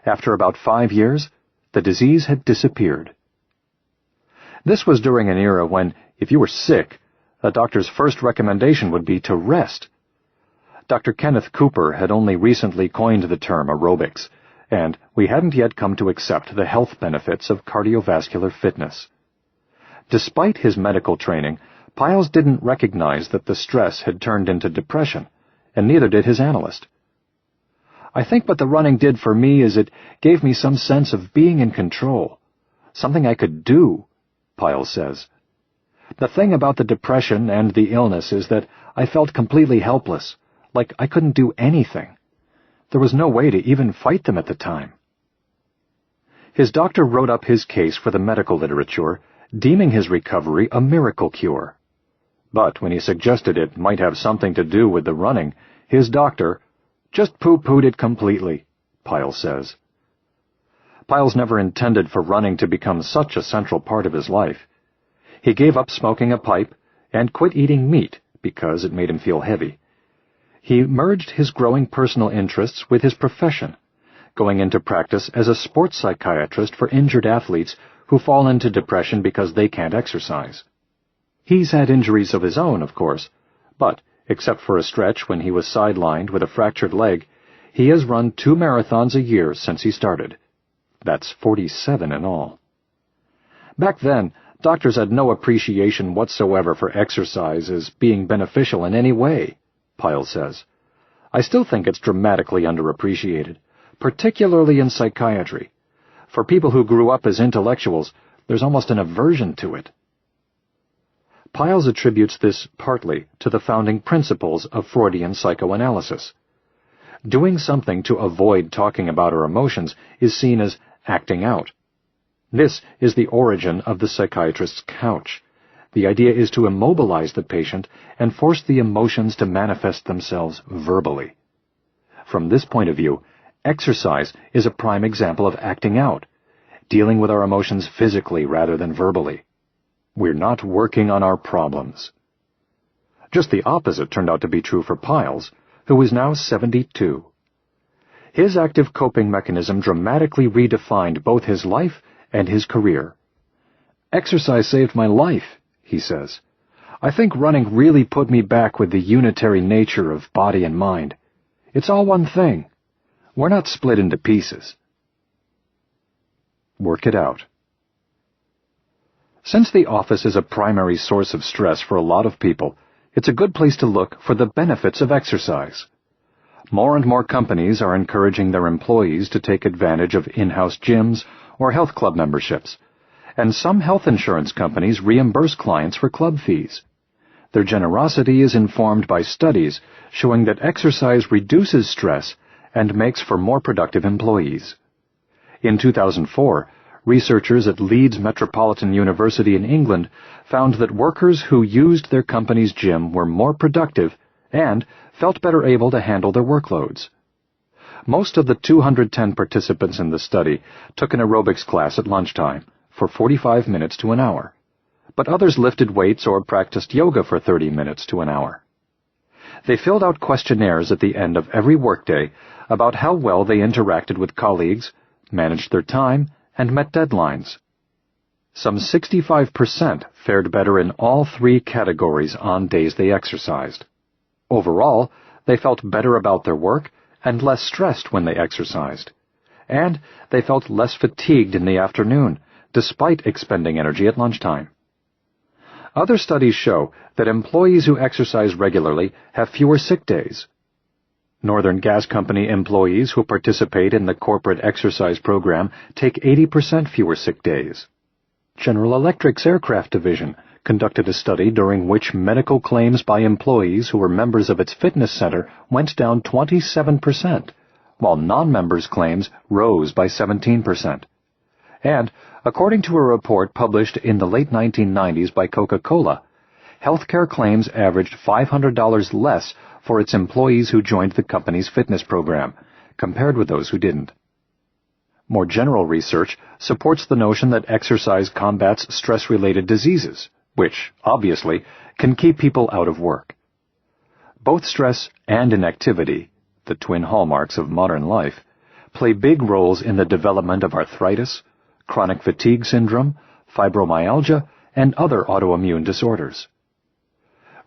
After about 5 years, the disease had disappeared. This was during an era when, if you were sick, a doctor's first recommendation would be to rest. Dr. Kenneth Cooper had only recently coined the term aerobics, and we hadn't yet come to accept the health benefits of cardiovascular fitness. Despite his medical training, Piles didn't recognize that the stress had turned into depression, and neither did his analyst. I think what the running did for me is it gave me some sense of being in control. Something I could do, Piles says. The thing about the depression and the illness is that I felt completely helpless, like I couldn't do anything. There was no way to even fight them at the time. His doctor wrote up his case for the medical literature, deeming his recovery a miracle cure. But when he suggested it might have something to do with the running, his doctor just pooh-poohed it completely, Piles says. Piles never intended for running to become such a central part of his life. He gave up smoking a pipe and quit eating meat because it made him feel heavy. He merged his growing personal interests with his profession, going into practice as a sports psychiatrist for injured athletes who fall into depression because they can't exercise. He's had injuries of his own, of course, but, except for a stretch when he was sidelined with a fractured leg, he has run 2 marathons a year since he started. That's 47 in all. Back then, doctors had no appreciation whatsoever for exercise as being beneficial in any way, Piles says. I still think it's dramatically underappreciated, particularly in psychiatry. For people who grew up as intellectuals, there's almost an aversion to it. Piles attributes this partly to the founding principles of Freudian psychoanalysis. Doing something to avoid talking about our emotions is seen as acting out. This is the origin of the psychiatrist's couch. The idea is to immobilize the patient and force the emotions to manifest themselves verbally. From this point of view, exercise is a prime example of acting out, dealing with our emotions physically rather than verbally. We're not working on our problems. Just the opposite turned out to be true for Piles, who is now 72. His active coping mechanism dramatically redefined both his life and his career. Exercise saved my life, he says. I think running really put me back with the unitary nature of body and mind. It's all one thing. We're not split into pieces. Work it out. Since the office is a primary source of stress for a lot of people, it's a good place to look for the benefits of exercise. More and more companies are encouraging their employees to take advantage of in-house gyms or health club memberships, and some health insurance companies reimburse clients for club fees. Their generosity is informed by studies showing that exercise reduces stress and makes for more productive employees. In 2004, researchers at Leeds Metropolitan University in England found that workers who used their company's gym were more productive and felt better able to handle their workloads. Most of the 210 participants in the study took an aerobics class at lunchtime for 45 minutes to an hour, but others lifted weights or practiced yoga for 30 minutes to an hour. They filled out questionnaires at the end of every workday about how well they interacted with colleagues, managed their time, and met deadlines. Some 65% fared better in all 3 categories on days they exercised. Overall, they felt better about their work and less stressed when they exercised. And they felt less fatigued in the afternoon, despite expending energy at lunchtime. Other studies show that employees who exercise regularly have fewer sick days. Northern Gas Company employees who participate in the corporate exercise program take 80% fewer sick days. General Electric's aircraft division conducted a study during which medical claims by employees who were members of its fitness center went down 27%, while non-members' claims rose by 17%. And, according to a report published in the late 1990s by Coca-Cola, healthcare claims averaged $500 less for its employees who joined the company's fitness program, compared with those who didn't. More general research supports the notion that exercise combats stress-related diseases, which, obviously, can keep people out of work. Both stress and inactivity, the twin hallmarks of modern life, play big roles in the development of arthritis, chronic fatigue syndrome, fibromyalgia, and other autoimmune disorders.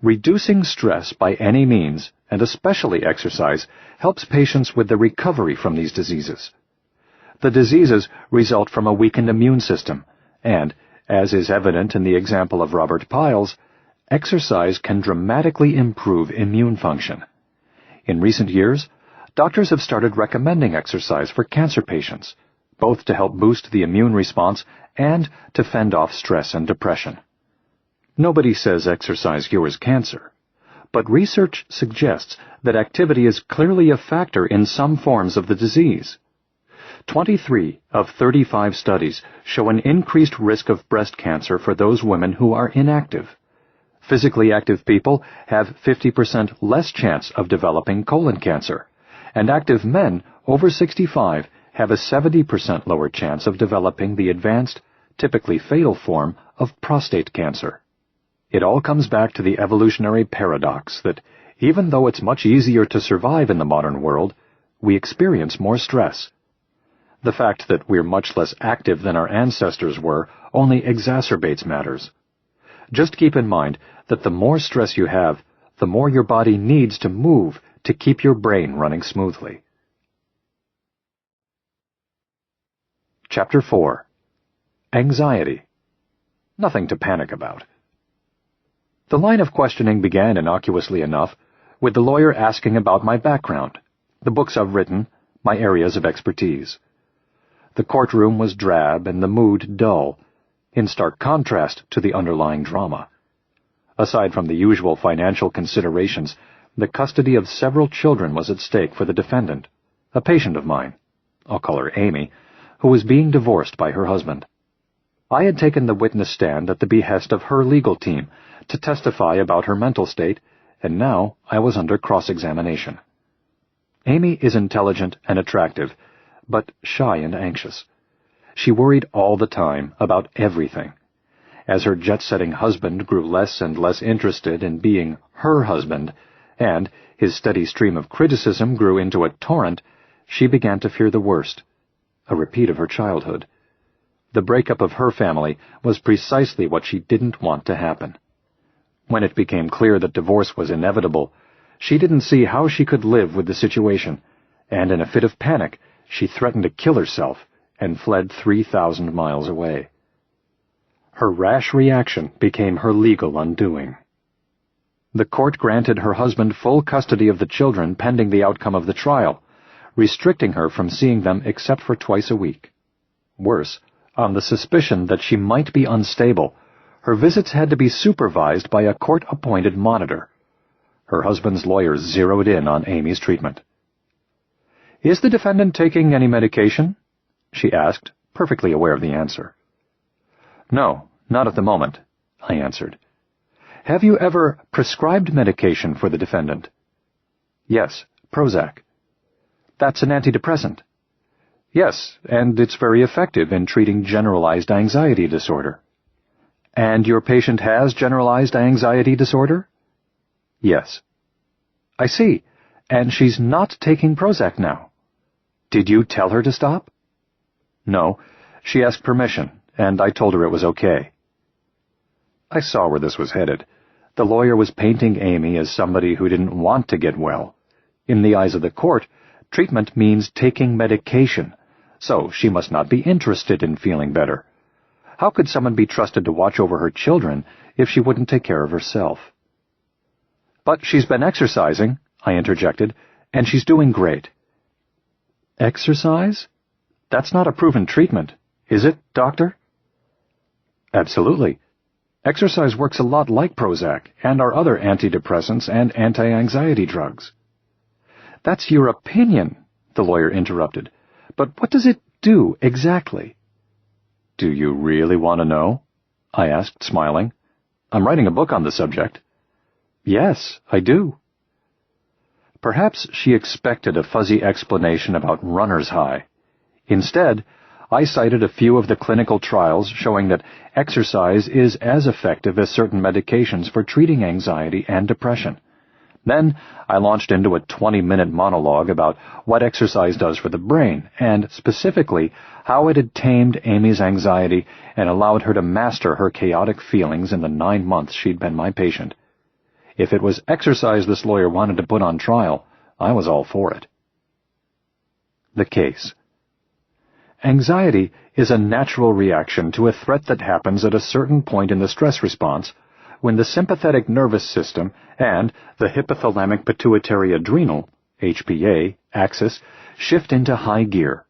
Reducing stress by any means, and especially exercise, helps patients with the recovery from these diseases. The diseases result from a weakened immune system, and, as is evident in the example of Robert Piles, exercise can dramatically improve immune function. In recent years, doctors have started recommending exercise for cancer patients, both to help boost the immune response and to fend off stress and depression. Nobody says exercise cures cancer, but research suggests that activity is clearly a factor in some forms of the disease. 23 of 35 studies show an increased risk of breast cancer for those women who are inactive. Physically active people have 50% less chance of developing colon cancer, and active men over 65 have a 70% lower chance of developing the advanced, typically fatal form of prostate cancer. It all comes back to the evolutionary paradox that even though it's much easier to survive in the modern world, we experience more stress. The fact that we're much less active than our ancestors were only exacerbates matters. Just keep in mind that the more stress you have, the more your body needs to move to keep your brain running smoothly. Chapter 4. Anxiety. Nothing to panic about. The line of questioning began innocuously enough, with the lawyer asking about my background, the books I've written, my areas of expertise. The courtroom was drab and the mood dull, in stark contrast to the underlying drama. Aside from the usual financial considerations, the custody of several children was at stake for the defendant, a patient of mine, I'll call her Amy, who was being divorced by her husband. I had taken the witness stand at the behest of her legal team to testify about her mental state, and now I was under cross-examination. Amy is intelligent and attractive, but shy and anxious. She worried all the time about everything. As her jet-setting husband grew less and less interested in being her husband, and his steady stream of criticism grew into a torrent, she began to fear the worst, a repeat of her childhood. The breakup of her family was precisely what she didn't want to happen. When it became clear that divorce was inevitable, she didn't see how she could live with the situation, and in a fit of panic, she threatened to kill herself and fled 3,000 miles away. Her rash reaction became her legal undoing. The court granted her husband full custody of the children pending the outcome of the trial, restricting her from seeing them except for twice a week. Worse, on the suspicion that she might be unstable, her visits had to be supervised by a court-appointed monitor. Her husband's lawyers zeroed in on Amy's treatment. "Is the defendant taking any medication?" she asked, perfectly aware of the answer. "No, not at the moment," I answered. "Have you ever prescribed medication for the defendant?" "Yes, Prozac." "That's an antidepressant." "Yes, and it's very effective in treating generalized anxiety disorder." "And your patient has generalized anxiety disorder?" "Yes." "I see. And she's not taking Prozac now." "Did you tell her to stop?" "No. She asked permission, and I told her it was okay." I saw where this was headed. The lawyer was painting Amy as somebody who didn't want to get well. In the eyes of the court, treatment means taking medication, so she must not be interested in feeling better. How could someone be trusted to watch over her children if she wouldn't take care of herself? "But she's been exercising," I interjected, "and she's doing great." "Exercise? That's not a proven treatment, is it, doctor?" "Absolutely. Exercise works a lot like Prozac and our other antidepressants and anti-anxiety drugs." "That's your opinion," the lawyer interrupted. "But what does it do exactly?" "Do you really want to know?" I asked, smiling. "I'm writing a book on the subject." "Yes, I do." Perhaps she expected a fuzzy explanation about runner's high. Instead, I cited a few of the clinical trials showing that exercise is as effective as certain medications for treating anxiety and depression. Then I launched into a 20-minute monologue about what exercise does for the brain, and specifically how it had tamed Amy's anxiety and allowed her to master her chaotic feelings in the 9 months she'd been my patient. If it was exercise this lawyer wanted to put on trial, I was all for it. The case. Anxiety is a natural reaction to a threat that happens at a certain point in the stress response when the sympathetic nervous system and the hypothalamic pituitary adrenal, HPA, axis shift into high gear.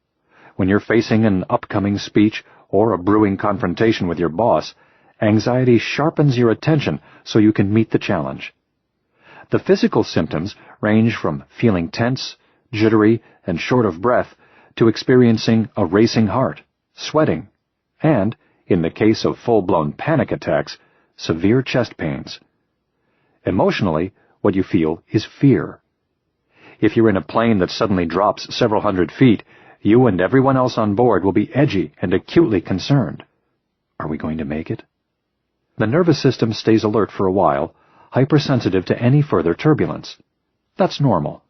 When you're facing an upcoming speech or a brewing confrontation with your boss, anxiety sharpens your attention so you can meet the challenge. The physical symptoms range from feeling tense, jittery, and short of breath to experiencing a racing heart, sweating, and, in the case of full-blown panic attacks, severe chest pains. Emotionally, what you feel is fear. If you're in a plane that suddenly drops several hundred feet, you and everyone else on board will be edgy and acutely concerned. Are we going to make it? The nervous system stays alert for a while, hypersensitive to any further turbulence. That's normal.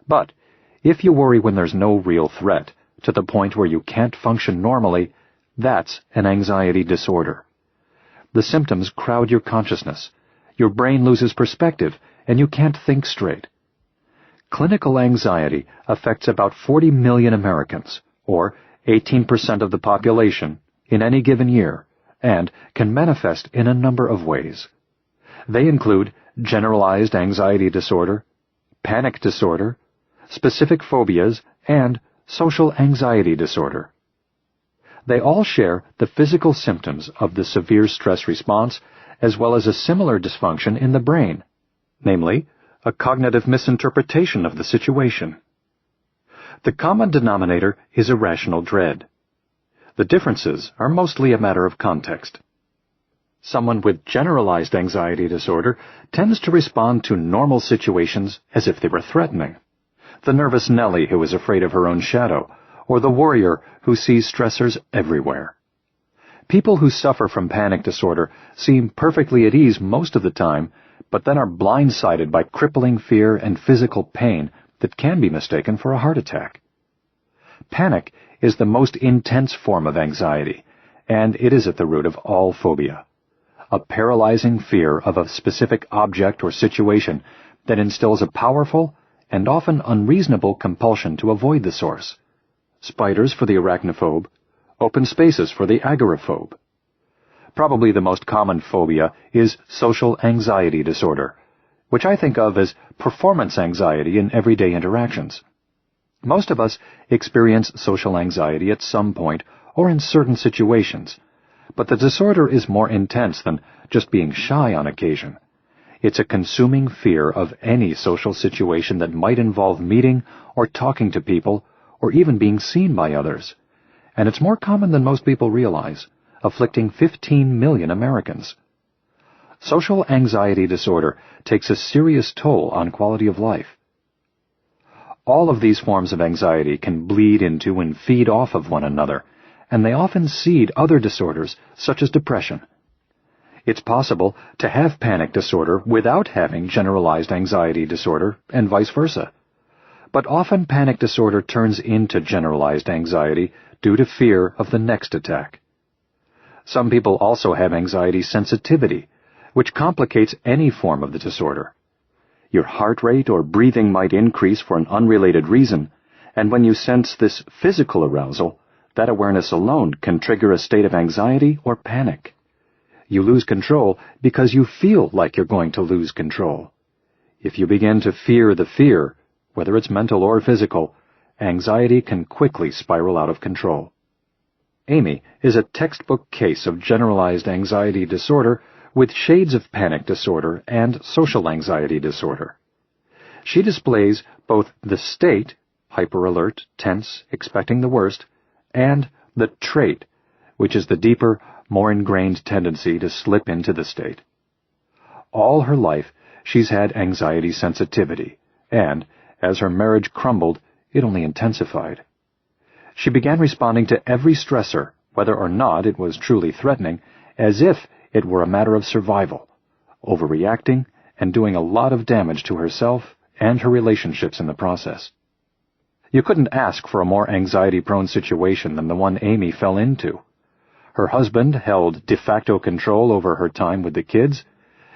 But if you worry when there's no real threat, to the point where you can't function normally, that's an anxiety disorder. The symptoms crowd your consciousness. Your brain loses perspective, and you can't think straight. Clinical anxiety affects about 40 million Americans, or 18% of the population, in any given year, and can manifest in a number of ways. They include generalized anxiety disorder, panic disorder, specific phobias, and social anxiety disorder. They all share the physical symptoms of the severe stress response, as well as a similar dysfunction in the brain, namely, a cognitive misinterpretation of the situation. The common denominator is irrational dread. The differences are mostly a matter of context. Someone with generalized anxiety disorder tends to respond to normal situations as if they were threatening. The nervous Nellie who is afraid of her own shadow, or the worrier who sees stressors everywhere. People who suffer from panic disorder seem perfectly at ease most of the time, but then are blindsided by crippling fear and physical pain that can be mistaken for a heart attack. Panic is the most intense form of anxiety, and it is at the root of all phobia. A paralyzing fear of a specific object or situation that instills a powerful and often unreasonable compulsion to avoid the source. Spiders for the arachnophobe, open spaces for the agoraphobe. Probably the most common phobia is social anxiety disorder, which I think of as performance anxiety in everyday interactions. Most of us experience social anxiety at some point or in certain situations, but the disorder is more intense than just being shy on occasion. It's a consuming fear of any social situation that might involve meeting or talking to people or even being seen by others. And it's more common than most people realize, afflicting 15 million Americans. Social anxiety disorder takes a serious toll on quality of life. All of these forms of anxiety can bleed into and feed off of one another, and they often seed other disorders, such as depression. It's possible to have panic disorder without having generalized anxiety disorder, and vice versa. But often panic disorder turns into generalized anxiety due to fear of the next attack. Some people also have anxiety sensitivity, which complicates any form of the disorder. Your heart rate or breathing might increase for an unrelated reason, and when you sense this physical arousal, that awareness alone can trigger a state of anxiety or panic. You lose control because you feel like you're going to lose control. If you begin to fear the fear, whether it's mental or physical, anxiety can quickly spiral out of control. Amy is a textbook case of generalized anxiety disorder with shades of panic disorder and social anxiety disorder. She displays both the state, hyperalert, tense, expecting the worst, and the trait, which is the deeper, more ingrained tendency to slip into the state. All her life, she's had anxiety sensitivity, and, as her marriage crumbled, it only intensified. She began responding to every stressor, whether or not it was truly threatening, as if it were a matter of survival, overreacting and doing a lot of damage to herself and her relationships in the process. You couldn't ask for a more anxiety-prone situation than the one Amy fell into. Her husband held de facto control over her time with the kids.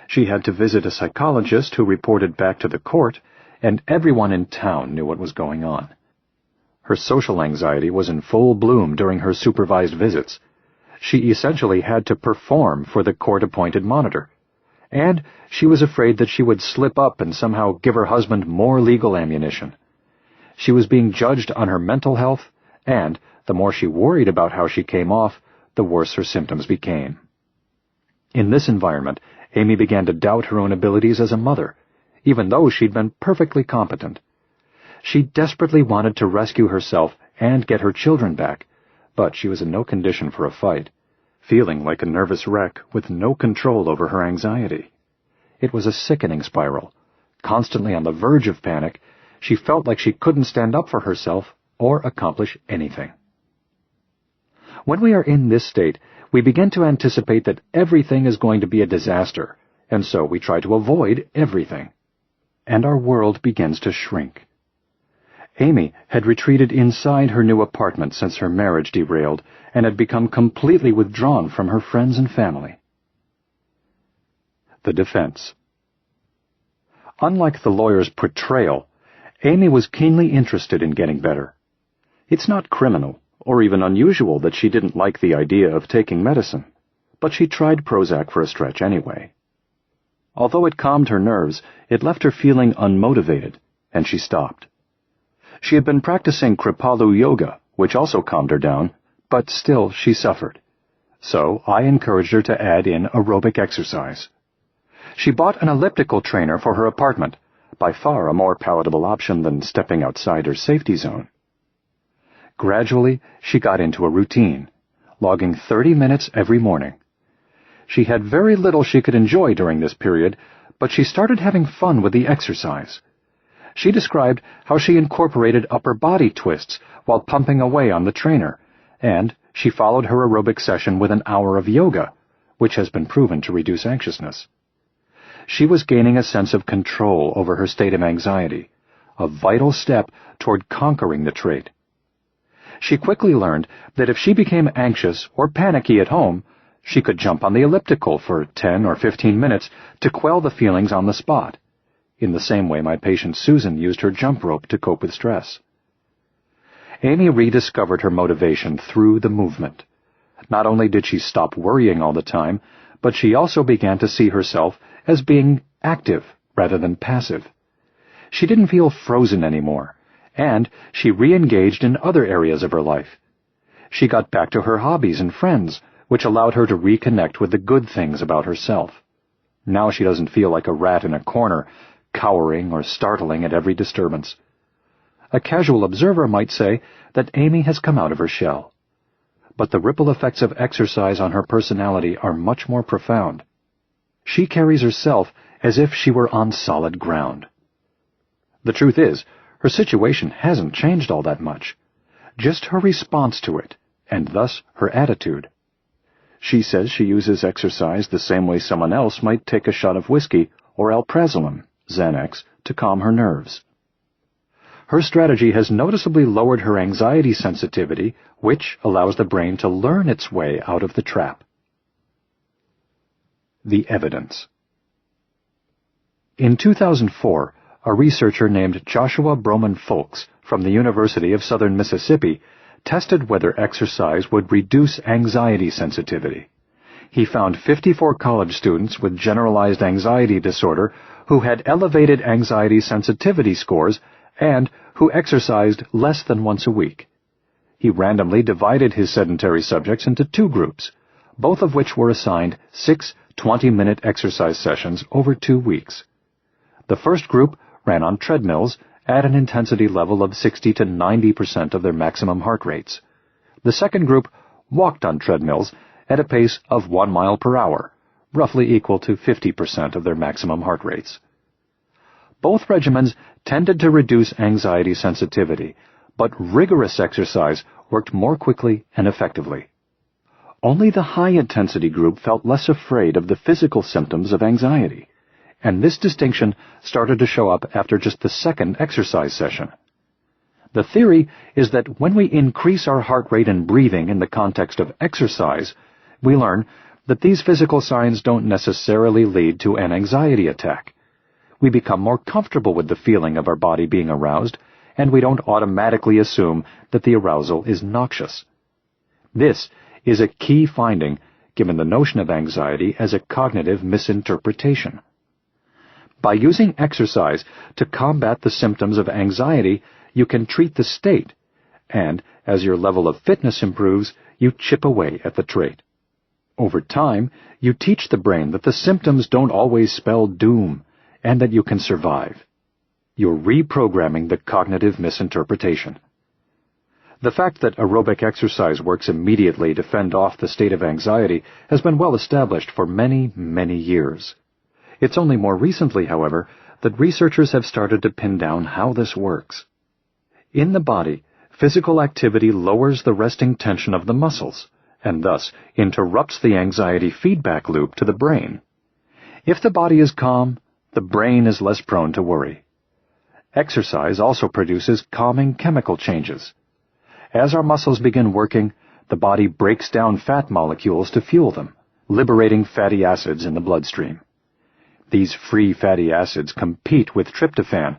She had to visit a psychologist who reported back to the court, and everyone in town knew what was going on. Her social anxiety was in full bloom during her supervised visits. She essentially had to perform for the court-appointed monitor, And she was afraid that she would slip up and somehow give her husband more legal ammunition. She was being judged on her mental health, and the more she worried about how she came off, the worse her symptoms became. In this environment, Amy began to doubt her own abilities as a mother, even though she'd been perfectly competent. She desperately wanted to rescue herself and get her children back, but she was in no condition for a fight, feeling like a nervous wreck with no control over her anxiety. It was a sickening spiral. Constantly on the verge of panic, she felt like she couldn't stand up for herself or accomplish anything. When we are in this state, we begin to anticipate that everything is going to be a disaster, and so we try to avoid everything. And our world begins to shrink. Amy had retreated inside her new apartment since her marriage derailed and had become completely withdrawn from her friends and family. The defense. Unlike the lawyer's portrayal, Amy was keenly interested in getting better. It's not criminal or even unusual that she didn't like the idea of taking medicine, but she tried Prozac for a stretch anyway. Although it calmed her nerves, it left her feeling unmotivated, and she stopped. She had been practicing Kripalu yoga, which also calmed her down, but still she suffered. So I encouraged her to add in aerobic exercise. She bought an elliptical trainer for her apartment, by far a more palatable option than stepping outside her safety zone. Gradually, she got into a routine, logging 30 minutes every morning. She had very little she could enjoy during this period, but she started having fun with the exercise. She described how she incorporated upper body twists while pumping away on the trainer, and she followed her aerobic session with an hour of yoga, which has been proven to reduce anxiousness. She was gaining a sense of control over her state of anxiety, a vital step toward conquering the trait. She quickly learned that if she became anxious or panicky at home, she could jump on the elliptical for 10 or 15 minutes to quell the feelings on the spot, in the same way my patient Susan used her jump rope to cope with stress. Amy rediscovered her motivation through the movement. Not only did she stop worrying all the time, but she also began to see herself as being active rather than passive. She didn't feel frozen anymore, and she re-engaged in other areas of her life. She got back to her hobbies and friends, which allowed her to reconnect with the good things about herself. Now she doesn't feel like a rat in a corner, cowering or startling at every disturbance. A casual observer might say that Amy has come out of her shell. But the ripple effects of exercise on her personality are much more profound. She carries herself as if she were on solid ground. The truth is, her situation hasn't changed all that much, just her response to it, and thus her attitude. She says she uses exercise the same way someone else might take a shot of whiskey or alprazolam, Xanax, to calm her nerves. Her strategy has noticeably lowered her anxiety sensitivity, which allows the brain to learn its way out of the trap. The evidence. In 2004, a researcher named Joshua Broman Folks from the University of Southern Mississippi tested whether exercise would reduce anxiety sensitivity. He found 54 college students with generalized anxiety disorder who had elevated anxiety sensitivity scores and who exercised less than once a week. He randomly divided his sedentary subjects into two groups, both of which were assigned 6 20-minute exercise sessions over 2 weeks. The first group ran on treadmills at an intensity level of 60 to 90% of their maximum heart rates. The second group walked on treadmills at a pace of 1 mile per hour, roughly equal to 50% of their maximum heart rates. Both regimens tended to reduce anxiety sensitivity, but rigorous exercise worked more quickly and effectively. Only the high-intensity group felt less afraid of the physical symptoms of anxiety, and this distinction started to show up after just the second exercise session. The theory is that when we increase our heart rate and breathing in the context of exercise, we learn that these physical signs don't necessarily lead to an anxiety attack. We become more comfortable with the feeling of our body being aroused, and we don't automatically assume that the arousal is noxious. This is a key finding given the notion of anxiety as a cognitive misinterpretation. By using exercise to combat the symptoms of anxiety, you can treat the state, and as your level of fitness improves, you chip away at the trait. Over time, you teach the brain that the symptoms don't always spell doom, and that you can survive. You're reprogramming the cognitive misinterpretation. The fact that aerobic exercise works immediately to fend off the state of anxiety has been well established for many, many years. It's only more recently, however, that researchers have started to pin down how this works. In the body, physical activity lowers the resting tension of the muscles, and thus interrupts the anxiety feedback loop to the brain. If the body is calm, the brain is less prone to worry. Exercise also produces calming chemical changes. As our muscles begin working, the body breaks down fat molecules to fuel them, liberating fatty acids in the bloodstream. These free fatty acids compete with tryptophan,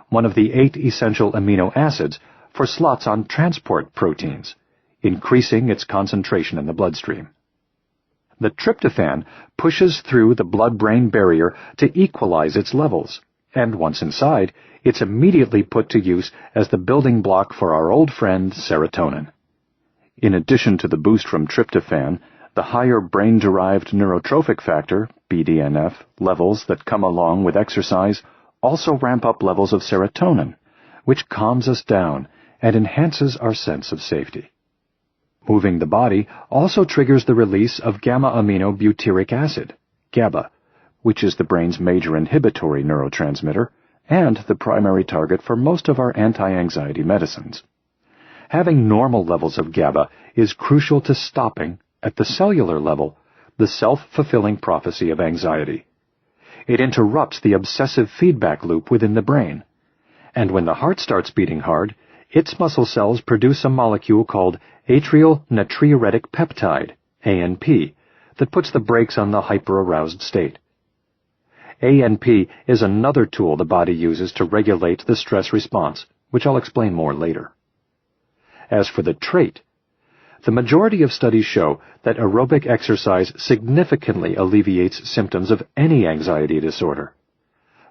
one of the 8 essential amino acids, for slots on transport proteins, increasing its concentration in the bloodstream. The tryptophan pushes through the blood-brain barrier to equalize its levels, and once inside, it's immediately put to use as the building block for our old friend serotonin. In addition to the boost from tryptophan, the higher brain-derived neurotrophic factor, BDNF, levels that come along with exercise also ramp up levels of serotonin, which calms us down and enhances our sense of safety. Moving the body also triggers the release of gamma-aminobutyric acid, GABA, which is the brain's major inhibitory neurotransmitter and the primary target for most of our anti-anxiety medicines. Having normal levels of GABA is crucial to stopping, at the cellular level, the self-fulfilling prophecy of anxiety. It interrupts the obsessive feedback loop within the brain, and when the heart starts beating hard, its muscle cells produce a molecule called atrial natriuretic peptide, ANP, that puts the brakes on the hyperaroused state. ANP is another tool the body uses to regulate the stress response, which I'll explain more later. As for the trait, the majority of studies show that aerobic exercise significantly alleviates symptoms of any anxiety disorder.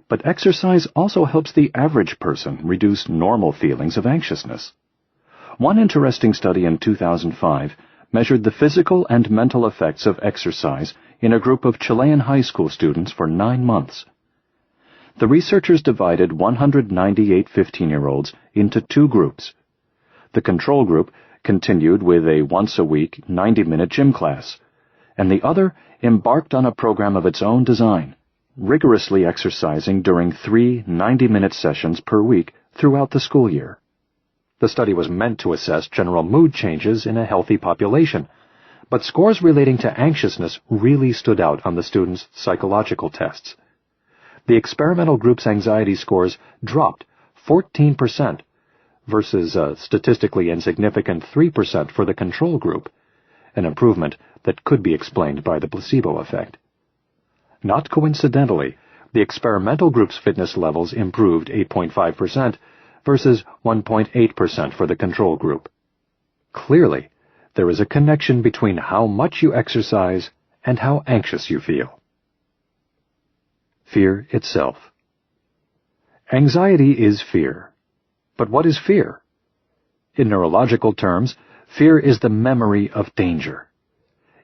But exercise also helps the average person reduce normal feelings of anxiousness. One interesting study in 2005 measured the physical and mental effects of exercise in a group of Chilean high school students for 9 months. The researchers divided 198 15-year-olds into 2 groups. The control group continued with a once-a-week 90-minute gym class, and the other embarked on a program of its own design, rigorously exercising during 3 90-minute sessions per week throughout the school year. The study was meant to assess general mood changes in a healthy population, but scores relating to anxiousness really stood out on the students' psychological tests. The experimental group's anxiety scores dropped 14% versus a statistically insignificant 3% for the control group, an improvement that could be explained by the placebo effect. Not coincidentally, the experimental group's fitness levels improved 8.5% versus 1.8% for the control group. Clearly, there is a connection between how much you exercise and how anxious you feel. Fear itself. Anxiety is fear. But what is fear? In neurological terms, fear is the memory of danger.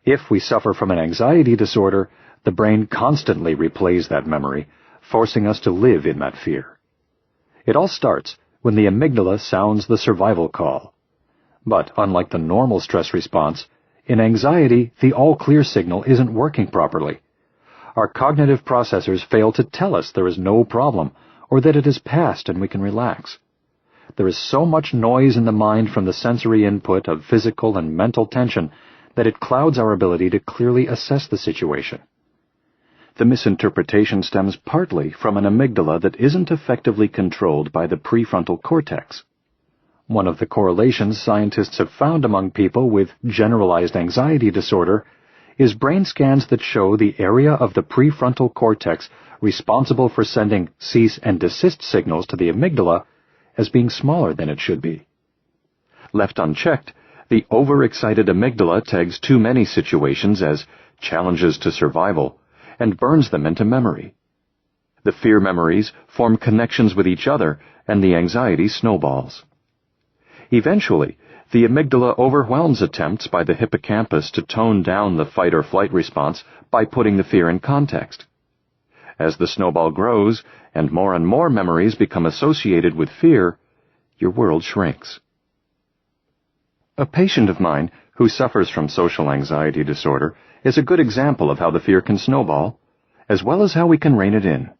If we suffer from an anxiety disorder, the brain constantly replays that memory, forcing us to live in that fear. It all starts when the amygdala sounds the survival call. But unlike the normal stress response, in anxiety, the all-clear signal isn't working properly. Our cognitive processors fail to tell us there is no problem, or that it is past and we can relax. There is so much noise in the mind from the sensory input of physical and mental tension that it clouds our ability to clearly assess the situation. The misinterpretation stems partly from an amygdala that isn't effectively controlled by the prefrontal cortex. One of the correlations scientists have found among people with generalized anxiety disorder is brain scans that show the area of the prefrontal cortex responsible for sending cease and desist signals to the amygdala as being smaller than it should be. Left unchecked, The overexcited amygdala tags too many situations as challenges to survival and burns them into memory. The fear memories form connections with each other, and the anxiety snowballs. Eventually, the amygdala overwhelms attempts by the hippocampus to tone down the fight-or-flight response by putting the fear in context. As the snowball grows and more memories become associated with fear, your world shrinks. A patient of mine who suffers from social anxiety disorder is a good example of how the fear can snowball, as well as how we can rein it in.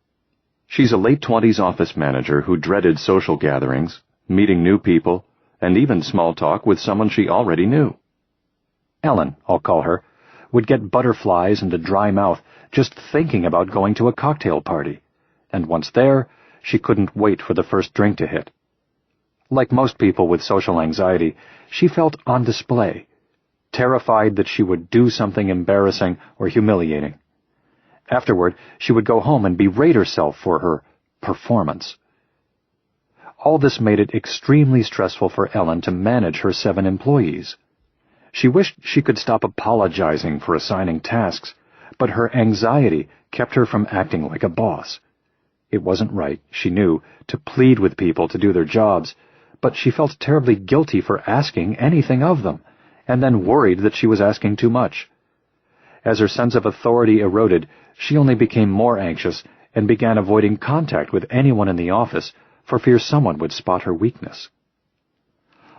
She's a late-20s office manager who dreaded social gatherings, meeting new people, and even small talk with someone she already knew. Ellen, I'll call her, would get butterflies and a dry mouth just thinking about going to a cocktail party, and once there, she couldn't wait for the first drink to hit. Like most people with social anxiety, she felt on display, terrified that she would do something embarrassing or humiliating. Afterward, she would go home and berate herself for her performance. All this made it extremely stressful for Ellen to manage her 7 employees. She wished she could stop apologizing for assigning tasks, but her anxiety kept her from acting like a boss. It wasn't right, she knew, to plead with people to do their jobs, but she felt terribly guilty for asking anything of them, and then worried that she was asking too much. As her sense of authority eroded, she only became more anxious and began avoiding contact with anyone in the office for fear someone would spot her weakness.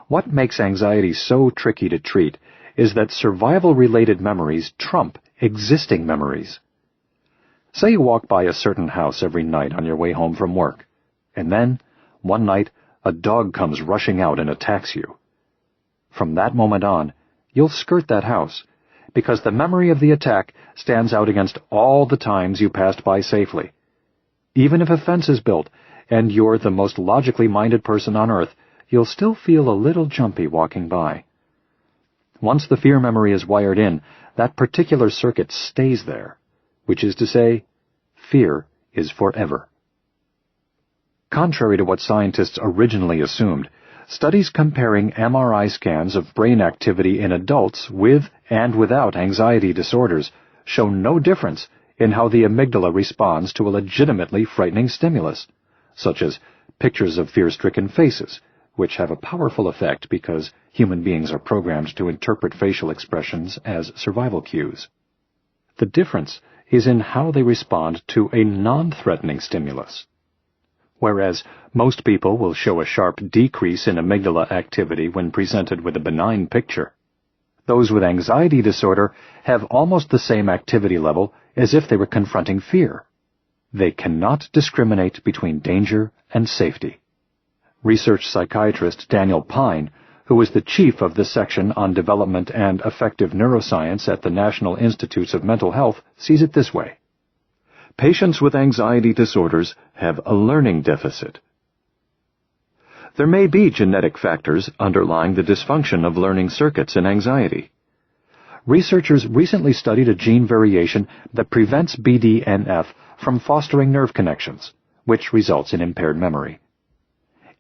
What makes anxiety so tricky to treat is that survival-related memories trump existing memories. Say you walk by a certain house every night on your way home from work, and then, one night, a dog comes rushing out and attacks you. From that moment on, you'll skirt that house, because the memory of the attack stands out against all the times you passed by safely. Even if a fence is built, and you're the most logically minded person on earth, you'll still feel a little jumpy walking by. Once the fear memory is wired in, that particular circuit stays there, which is to say, fear is forever. Contrary to what scientists originally assumed, studies comparing MRI scans of brain activity in adults with and without anxiety disorders show no difference in how the amygdala responds to a legitimately frightening stimulus, such as pictures of fear-stricken faces, which have a powerful effect because human beings are programmed to interpret facial expressions as survival cues. The difference is in how they respond to a non-threatening stimulus. Whereas most people will show a sharp decrease in amygdala activity when presented with a benign picture, those with anxiety disorder have almost the same activity level as if they were confronting fear. They cannot discriminate between danger and safety. Research psychiatrist Daniel Pine, who is the chief of the section on development and affective neuroscience at the National Institutes of Mental Health, sees it this way. Patients with anxiety disorders have a learning deficit. There may be genetic factors underlying the dysfunction of learning circuits in anxiety. Researchers recently studied a gene variation that prevents BDNF from fostering nerve connections, which results in impaired memory.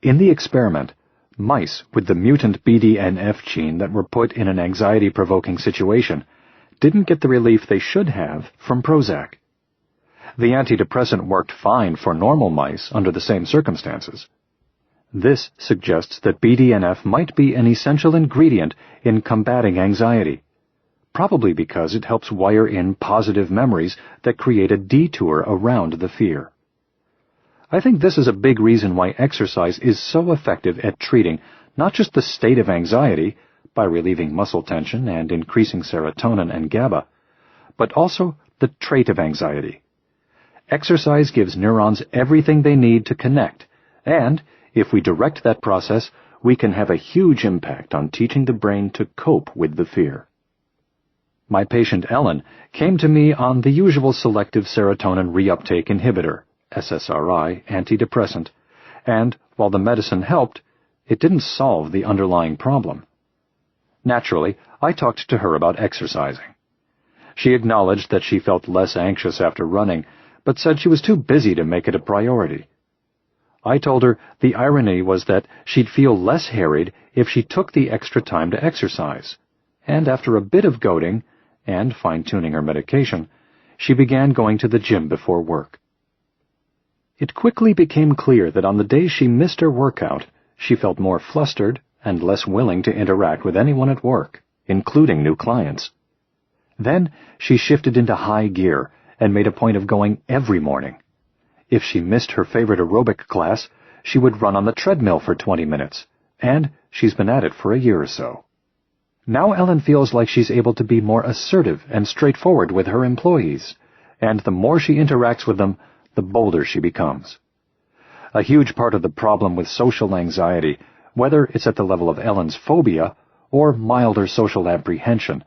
In the experiment, mice with the mutant BDNF gene that were put in an anxiety-provoking situation didn't get the relief they should have from Prozac. The antidepressant worked fine for normal mice under the same circumstances. This suggests that BDNF might be an essential ingredient in combating anxiety, probably because it helps wire in positive memories that create a detour around the fear. I think this is a big reason why exercise is so effective at treating not just the state of anxiety, by relieving muscle tension and increasing serotonin and GABA, but also the trait of anxiety. Exercise gives neurons everything they need to connect, and if we direct that process, we can have a huge impact on teaching the brain to cope with the fear. My patient Ellen came to me on the usual selective serotonin reuptake inhibitor, SSRI, antidepressant, and while the medicine helped, it didn't solve the underlying problem. Naturally, I talked to her about exercising. She acknowledged that she felt less anxious after running, but said she was too busy to make it a priority. I told her the irony was that she'd feel less harried if she took the extra time to exercise, and after a bit of goading and fine-tuning her medication, she began going to the gym before work. It quickly became clear that on the days she missed her workout, she felt more flustered and less willing to interact with anyone at work, including new clients. Then she shifted into high gear and made a point of going every morning. If she missed her favorite aerobic class, she would run on the treadmill for 20 minutes, and she's been at it for a year or so. Now Ellen feels like she's able to be more assertive and straightforward with her employees, and the more she interacts with them, the bolder she becomes. A huge part of the problem with social anxiety, whether it's at the level of Ellen's phobia or milder social apprehension,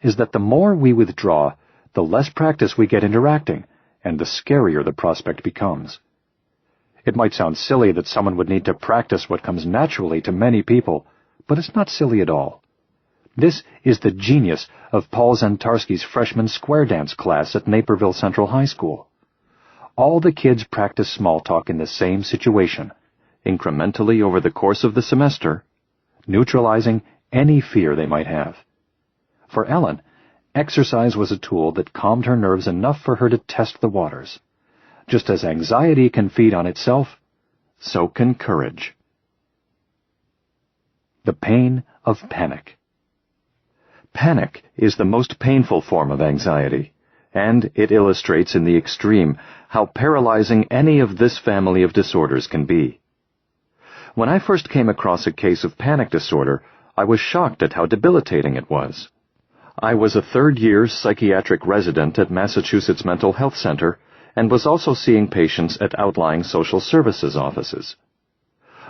is that the more we withdraw, the less practice we get interacting, and the scarier the prospect becomes. It might sound silly that someone would need to practice what comes naturally to many people, but it's not silly at all. This is the genius of Paul Zentarski's freshman square dance class at Naperville Central High School. All the kids practice small talk in the same situation, incrementally over the course of the semester, neutralizing any fear they might have. For Ellen, exercise was a tool that calmed her nerves enough for her to test the waters. Just as anxiety can feed on itself, so can courage. The pain of panic. Panic is the most painful form of anxiety, and it illustrates in the extreme how paralyzing any of this family of disorders can be. When I first came across a case of panic disorder, I was shocked at how debilitating it was. I was a third-year psychiatric resident at Massachusetts Mental Health Center and was also seeing patients at outlying social services offices.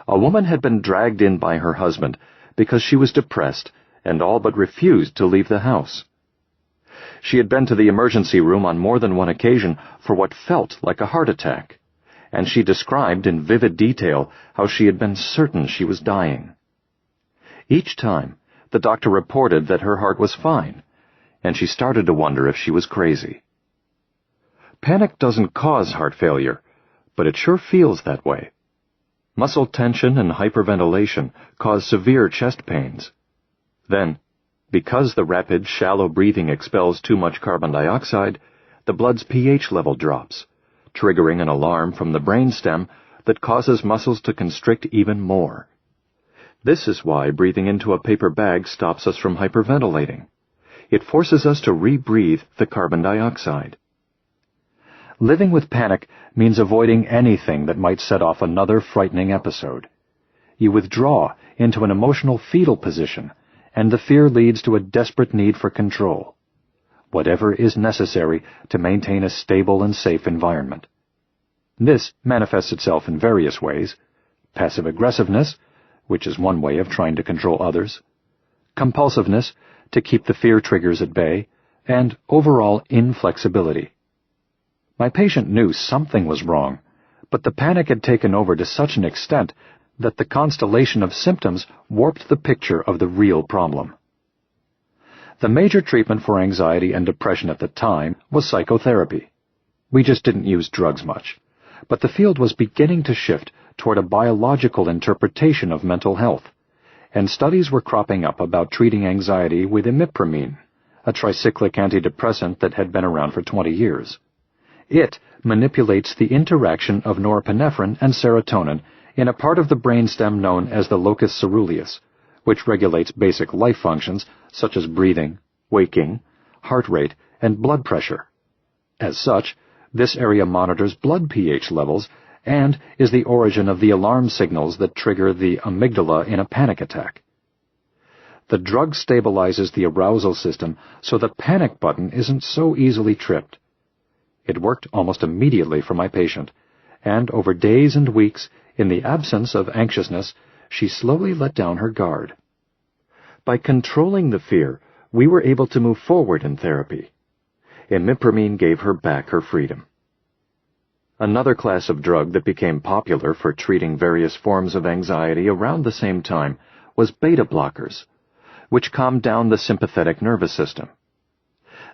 A woman had been dragged in by her husband because she was depressed and all but refused to leave the house. She had been to the emergency room on more than one occasion for what felt like a heart attack, and she described in vivid detail how she had been certain she was dying. Each time, the doctor reported that her heart was fine, and she started to wonder if she was crazy. Panic doesn't cause heart failure, but it sure feels that way. Muscle tension and hyperventilation cause severe chest pains. Then, because the rapid, shallow breathing expels too much carbon dioxide, the blood's pH level drops, triggering an alarm from the brainstem that causes muscles to constrict even more. This is why breathing into a paper bag stops us from hyperventilating. It forces us to rebreathe the carbon dioxide. Living with panic means avoiding anything that might set off another frightening episode. You withdraw into an emotional fetal position, and the fear leads to a desperate need for control. Whatever is necessary to maintain a stable and safe environment. This manifests itself in various ways: passive aggressiveness, which is one way of trying to control others, compulsiveness, to keep the fear triggers at bay, and overall inflexibility. My patient knew something was wrong, but the panic had taken over to such an extent that the constellation of symptoms warped the picture of the real problem. The major treatment for anxiety and depression at the time was psychotherapy. We just didn't use drugs much, but the field was beginning to shift toward a biological interpretation of mental health, and studies were cropping up about treating anxiety with imipramine, a tricyclic antidepressant that had been around for 20 years. It manipulates the interaction of norepinephrine and serotonin in a part of the brainstem known as the locus ceruleus, which regulates basic life functions such as breathing, waking, heart rate, and blood pressure. As such, this area monitors blood pH levels and is the origin of the alarm signals that trigger the amygdala in a panic attack. The drug stabilizes the arousal system so the panic button isn't so easily tripped. It worked almost immediately for my patient, and over days and weeks, in the absence of anxiousness, she slowly let down her guard. By controlling the fear, we were able to move forward in therapy. Imipramine gave her back her freedom. Another class of drug that became popular for treating various forms of anxiety around the same time was beta blockers, which calm down the sympathetic nervous system.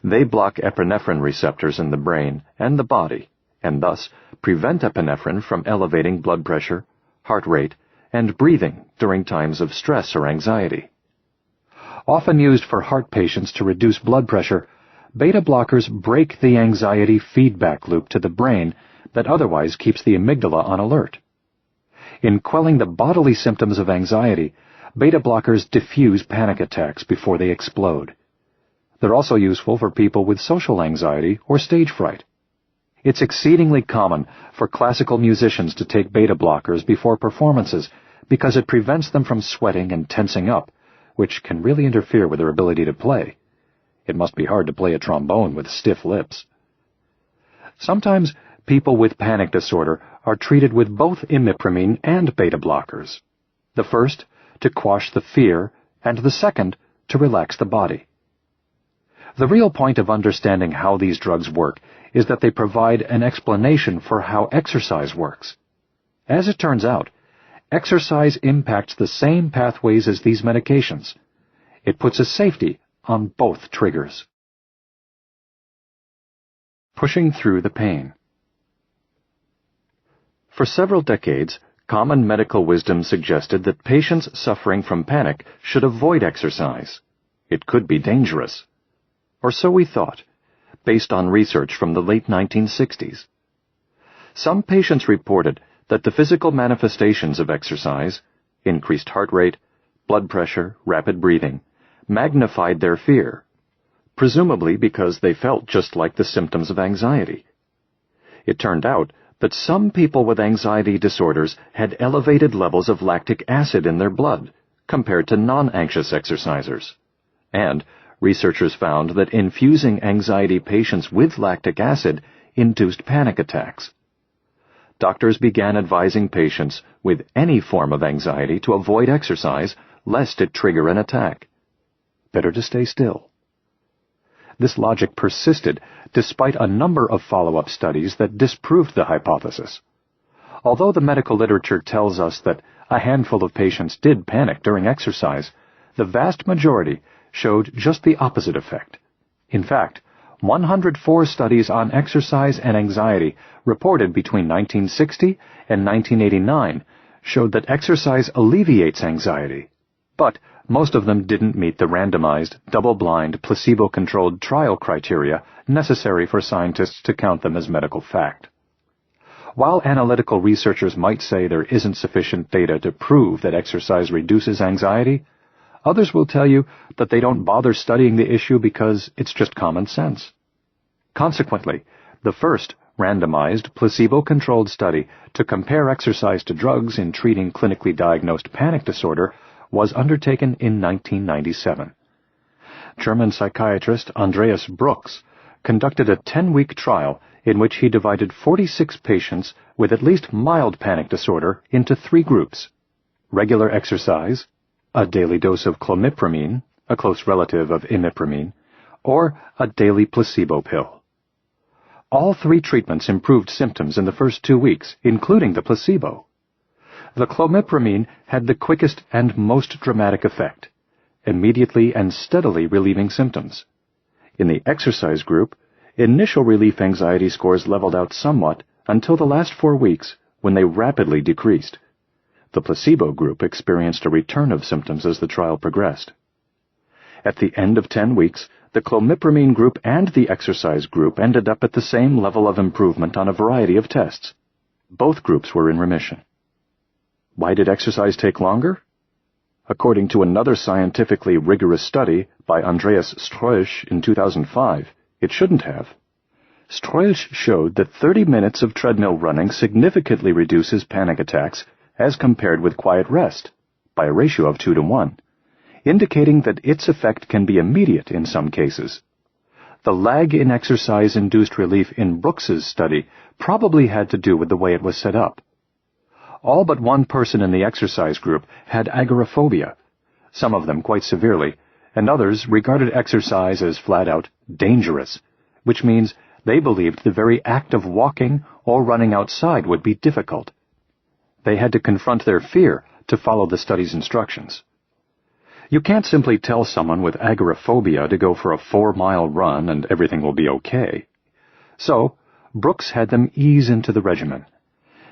They block epinephrine receptors in the brain and the body and thus prevent epinephrine from elevating blood pressure, heart rate, and breathing during times of stress or anxiety. Often used for heart patients to reduce blood pressure, beta blockers break the anxiety feedback loop to the brain that otherwise keeps the amygdala on alert. In quelling the bodily symptoms of anxiety, beta blockers diffuse panic attacks before they explode. They're also useful for people with social anxiety or stage fright. It's exceedingly common for classical musicians to take beta blockers before performances because it prevents them from sweating and tensing up, which can really interfere with their ability to play. It must be hard to play a trombone with stiff lips. Sometimes people with panic disorder are treated with both imipramine and beta blockers. The first to quash the fear, and the second to relax the body. The real point of understanding how these drugs work is that they provide an explanation for how exercise works. As it turns out, exercise impacts the same pathways as these medications. It puts a safety on both triggers. Pushing through the pain. For several decades, common medical wisdom suggested that patients suffering from panic should avoid exercise. It could be dangerous. Or so we thought, based on research from the late 1960s. Some patients reported that the physical manifestations of exercise, increased heart rate, blood pressure, rapid breathing, magnified their fear, presumably because they felt just like the symptoms of anxiety. It turned out that some people with anxiety disorders had elevated levels of lactic acid in their blood compared to non-anxious exercisers. And researchers found that infusing anxiety patients with lactic acid induced panic attacks. Doctors began advising patients with any form of anxiety to avoid exercise lest it trigger an attack. Better to stay still. This logic persisted despite a number of follow-up studies that disproved the hypothesis. Although the medical literature tells us that a handful of patients did panic during exercise, the vast majority showed just the opposite effect. In fact, 104 studies on exercise and anxiety reported between 1960 and 1989 showed that exercise alleviates anxiety, but most of them didn't meet the randomized, double-blind, placebo-controlled trial criteria necessary for scientists to count them as medical fact. While analytical researchers might say there isn't sufficient data to prove that exercise reduces anxiety, others will tell you that they don't bother studying the issue because it's just common sense. Consequently, the first randomized, placebo-controlled study to compare exercise to drugs in treating clinically diagnosed panic disorder was undertaken in 1997. German psychiatrist Andreas Brooks conducted a 10-week trial in which he divided 46 patients with at least mild panic disorder into 3 groups: regular exercise, a daily dose of clomipramine, a close relative of imipramine, or a daily placebo pill. All 3 treatments improved symptoms in the first 2 weeks, including the placebo. The clomipramine had the quickest and most dramatic effect, immediately and steadily relieving symptoms. In the exercise group, initial relief anxiety scores leveled out somewhat until the last 4 weeks, when they rapidly decreased. The placebo group experienced a return of symptoms as the trial progressed. At the end of 10 weeks, the clomipramine group and the exercise group ended up at the same level of improvement on a variety of tests. Both groups were in remission. Why did exercise take longer? According to another scientifically rigorous study by Andreas Strolch in 2005, it shouldn't have. Strolch showed that 30 minutes of treadmill running significantly reduces panic attacks as compared with quiet rest, by a ratio of 2 to 1, indicating that its effect can be immediate in some cases. The lag in exercise-induced relief in Brooks's study probably had to do with the way it was set up. All but one person in the exercise group had agoraphobia, some of them quite severely, and others regarded exercise as flat-out dangerous, which means they believed the very act of walking or running outside would be difficult. They had to confront their fear to follow the study's instructions. You can't simply tell someone with agoraphobia to go for a 4-mile run and everything will be okay. So, Brooks had them ease into the regimen.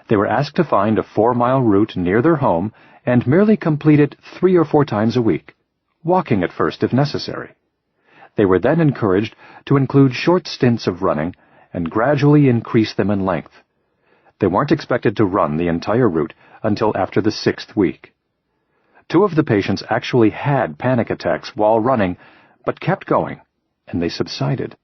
They were asked to find a 4-mile route near their home and merely complete it 3 or 4 times a week, walking at first if necessary. They were then encouraged to include short stints of running and gradually increase them in length. They weren't expected to run the entire route until after the 6th week. 2 of the patients actually had panic attacks while running, but kept going, and they subsided.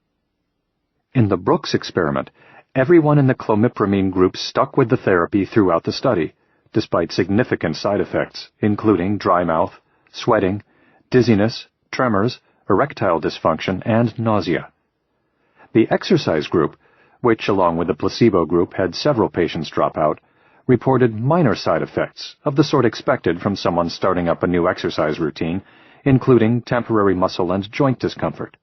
In the Brooks experiment, everyone in the clomipramine group stuck with the therapy throughout the study, despite significant side effects, including dry mouth, sweating, dizziness, tremors, erectile dysfunction, and nausea. The exercise group, which along with the placebo group had several patients drop out, reported minor side effects of the sort expected from someone starting up a new exercise routine, including temporary muscle and joint discomfort.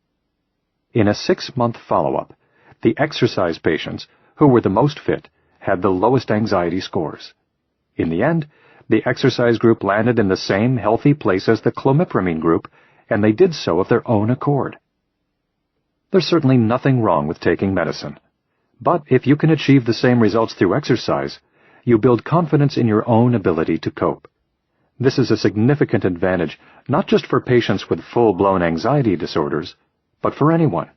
In a 6-month follow-up, the exercise patients, who were the most fit, had the lowest anxiety scores. In the end, the exercise group landed in the same healthy place as the clomipramine group, and they did so of their own accord. There's certainly nothing wrong with taking medicine. But if you can achieve the same results through exercise, you build confidence in your own ability to cope. This is a significant advantage not just for patients with full-blown anxiety disorders, but for anyone.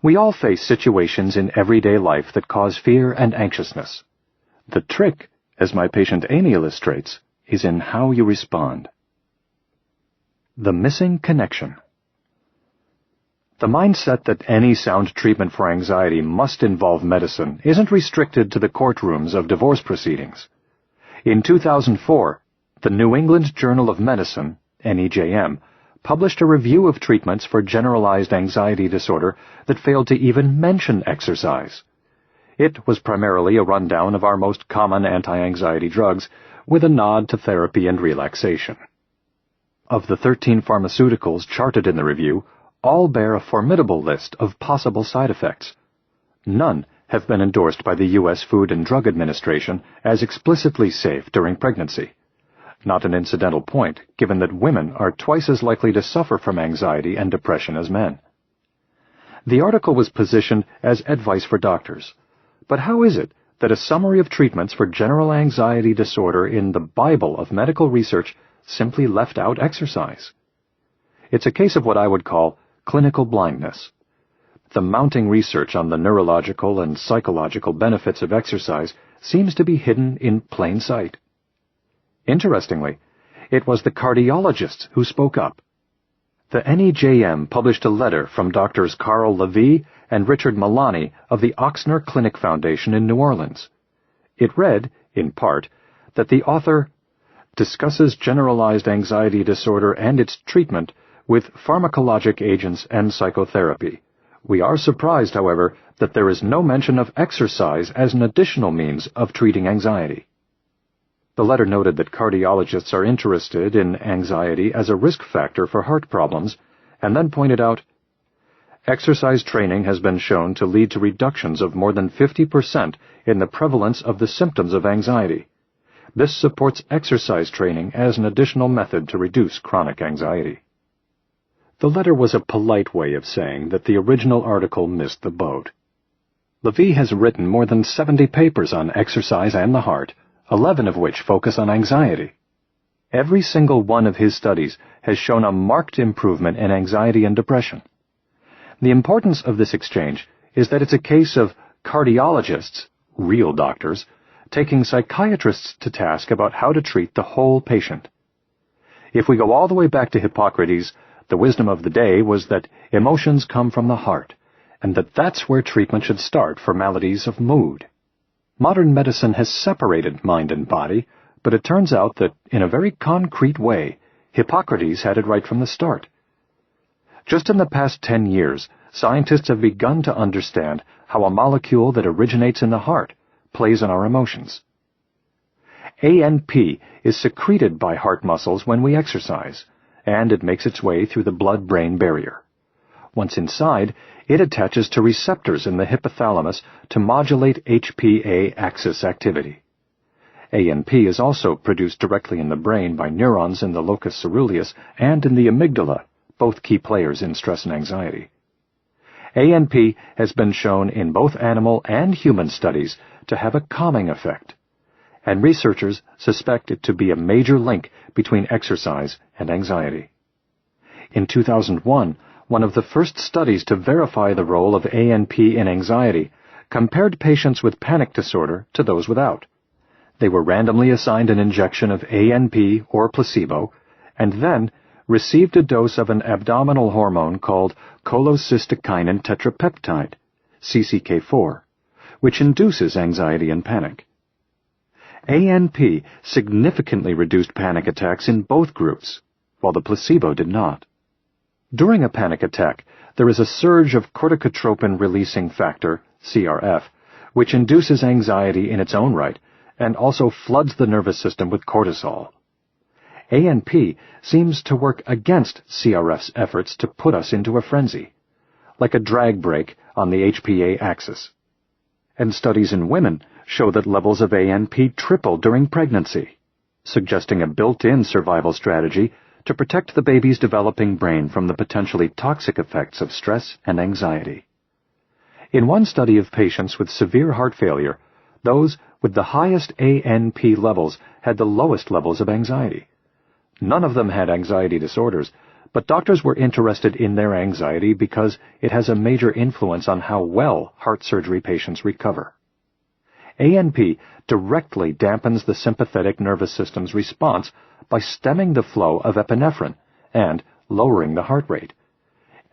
We all face situations in everyday life that cause fear and anxiousness. The trick, as my patient Amy illustrates, is in how you respond. The missing connection. The mindset that any sound treatment for anxiety must involve medicine isn't restricted to the courtrooms of divorce proceedings. In 2004, the New England Journal of Medicine, NEJM, published a review of treatments for generalized anxiety disorder that failed to even mention exercise. It was primarily a rundown of our most common anti-anxiety drugs, with a nod to therapy and relaxation. Of the 13 pharmaceuticals charted in the review, all bear a formidable list of possible side effects. None have been endorsed by the U.S. Food and Drug Administration as explicitly safe during pregnancy. Not an incidental point, given that women are twice as likely to suffer from anxiety and depression as men. The article was positioned as advice for doctors. But how is it that a summary of treatments for general anxiety disorder in the Bible of medical research simply left out exercise? It's a case of what I would call clinical blindness. The mounting research on the neurological and psychological benefits of exercise seems to be hidden in plain sight. Interestingly, it was the cardiologists who spoke up. The NEJM published a letter from Drs. Carl Levy and Richard Milani of the Ochsner Clinic Foundation in New Orleans. It read, in part, that the author discusses generalized anxiety disorder and its treatment with pharmacologic agents and psychotherapy. We are surprised, however, that there is no mention of exercise as an additional means of treating anxiety. The letter noted that cardiologists are interested in anxiety as a risk factor for heart problems, and then pointed out, exercise training has been shown to lead to reductions of more than 50% in the prevalence of the symptoms of anxiety. This supports exercise training as an additional method to reduce chronic anxiety. The letter was a polite way of saying that the original article missed the boat. Levy has written more than 70 papers on exercise and the heart, 11 of which focus on anxiety. Every single one of his studies has shown a marked improvement in anxiety and depression. The importance of this exchange is that it's a case of cardiologists, real doctors, taking psychiatrists to task about how to treat the whole patient. If we go all the way back to Hippocrates, the wisdom of the day was that emotions come from the heart, and that's where treatment should start for maladies of mood. Modern medicine has separated mind and body, but it turns out that, in a very concrete way, Hippocrates had it right from the start. Just in the past 10 years, scientists have begun to understand how a molecule that originates in the heart plays on our emotions. ANP is secreted by heart muscles when we exercise, and it makes its way through the blood-brain barrier. Once inside, it attaches to receptors in the hypothalamus to modulate HPA axis activity. ANP is also produced directly in the brain by neurons in the locus coeruleus and in the amygdala, both key players in stress and anxiety. ANP has been shown in both animal and human studies to have a calming effect, and researchers suspect it to be a major link between exercise and anxiety. In 2001, one of the first studies to verify the role of ANP in anxiety compared patients with panic disorder to those without. They were randomly assigned an injection of ANP or placebo, and then received a dose of an abdominal hormone called cholecystokinin tetrapeptide, CCK4, which induces anxiety and panic. ANP significantly reduced panic attacks in both groups, while the placebo did not. During a panic attack, there is a surge of corticotropin-releasing factor, CRF, which induces anxiety in its own right and also floods the nervous system with cortisol. ANP seems to work against CRF's efforts to put us into a frenzy, like a drag brake on the HPA axis. And studies in women show that levels of ANP triple during pregnancy, suggesting a built-in survival strategy to protect the baby's developing brain from the potentially toxic effects of stress and anxiety. In one study of patients with severe heart failure, those with the highest ANP levels had the lowest levels of anxiety. None of them had anxiety disorders, but doctors were interested in their anxiety because it has a major influence on how well heart surgery patients recover. ANP directly dampens the sympathetic nervous system's response by stemming the flow of epinephrine and lowering the heart rate.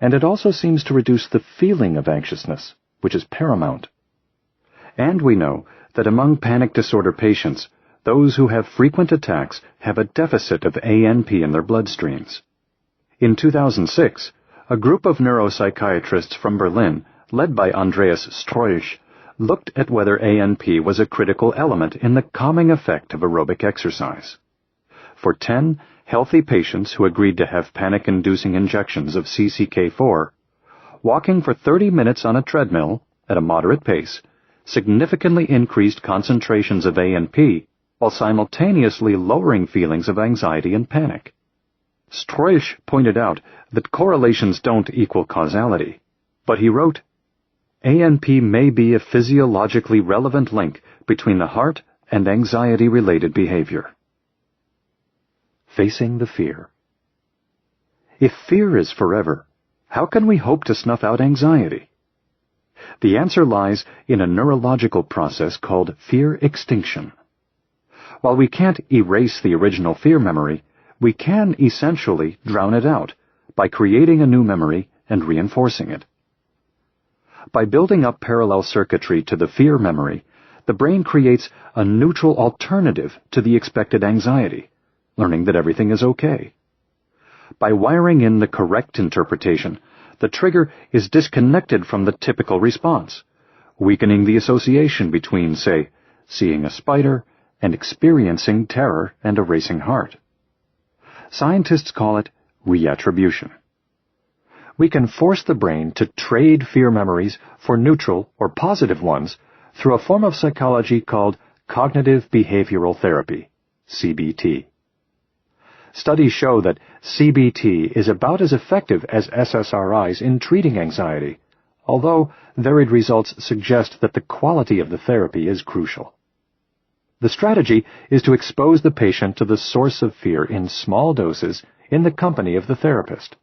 And it also seems to reduce the feeling of anxiousness, which is paramount. And we know that among panic disorder patients, those who have frequent attacks have a deficit of ANP in their bloodstreams. In 2006, a group of neuropsychiatrists from Berlin, led by Andreas Streuch, looked at whether ANP was a critical element in the calming effect of aerobic exercise. For 10 healthy patients who agreed to have panic-inducing injections of CCK4, walking for 30 minutes on a treadmill at a moderate pace significantly increased concentrations of ANP while simultaneously lowering feelings of anxiety and panic. Streuch pointed out that correlations don't equal causality, but he wrote, ANP may be a physiologically relevant link between the heart and anxiety-related behavior. Facing the fear. If fear is forever, how can we hope to snuff out anxiety? The answer lies in a neurological process called fear extinction. While we can't erase the original fear memory, we can essentially drown it out by creating a new memory and reinforcing it. By building up parallel circuitry to the fear memory, the brain creates a neutral alternative to the expected anxiety, learning that everything is okay. By wiring in the correct interpretation, the trigger is disconnected from the typical response, weakening the association between, say, seeing a spider and experiencing terror and a racing heart. Scientists call it reattribution. We can force the brain to trade fear memories for neutral or positive ones through a form of psychology called cognitive behavioral therapy, CBT. Studies show that CBT is about as effective as SSRIs in treating anxiety, although varied results suggest that the quality of the therapy is crucial. The strategy is to expose the patient to the source of fear in small doses in the company of the therapist.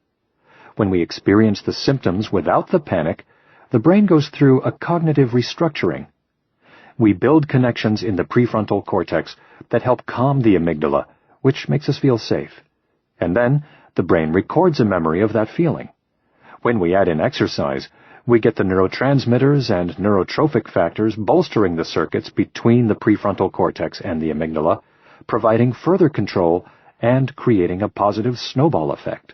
When we experience the symptoms without the panic, the brain goes through a cognitive restructuring. We build connections in the prefrontal cortex that help calm the amygdala, which makes us feel safe. And then the brain records a memory of that feeling. When we add in exercise, we get the neurotransmitters and neurotrophic factors bolstering the circuits between the prefrontal cortex and the amygdala, providing further control and creating a positive snowball effect.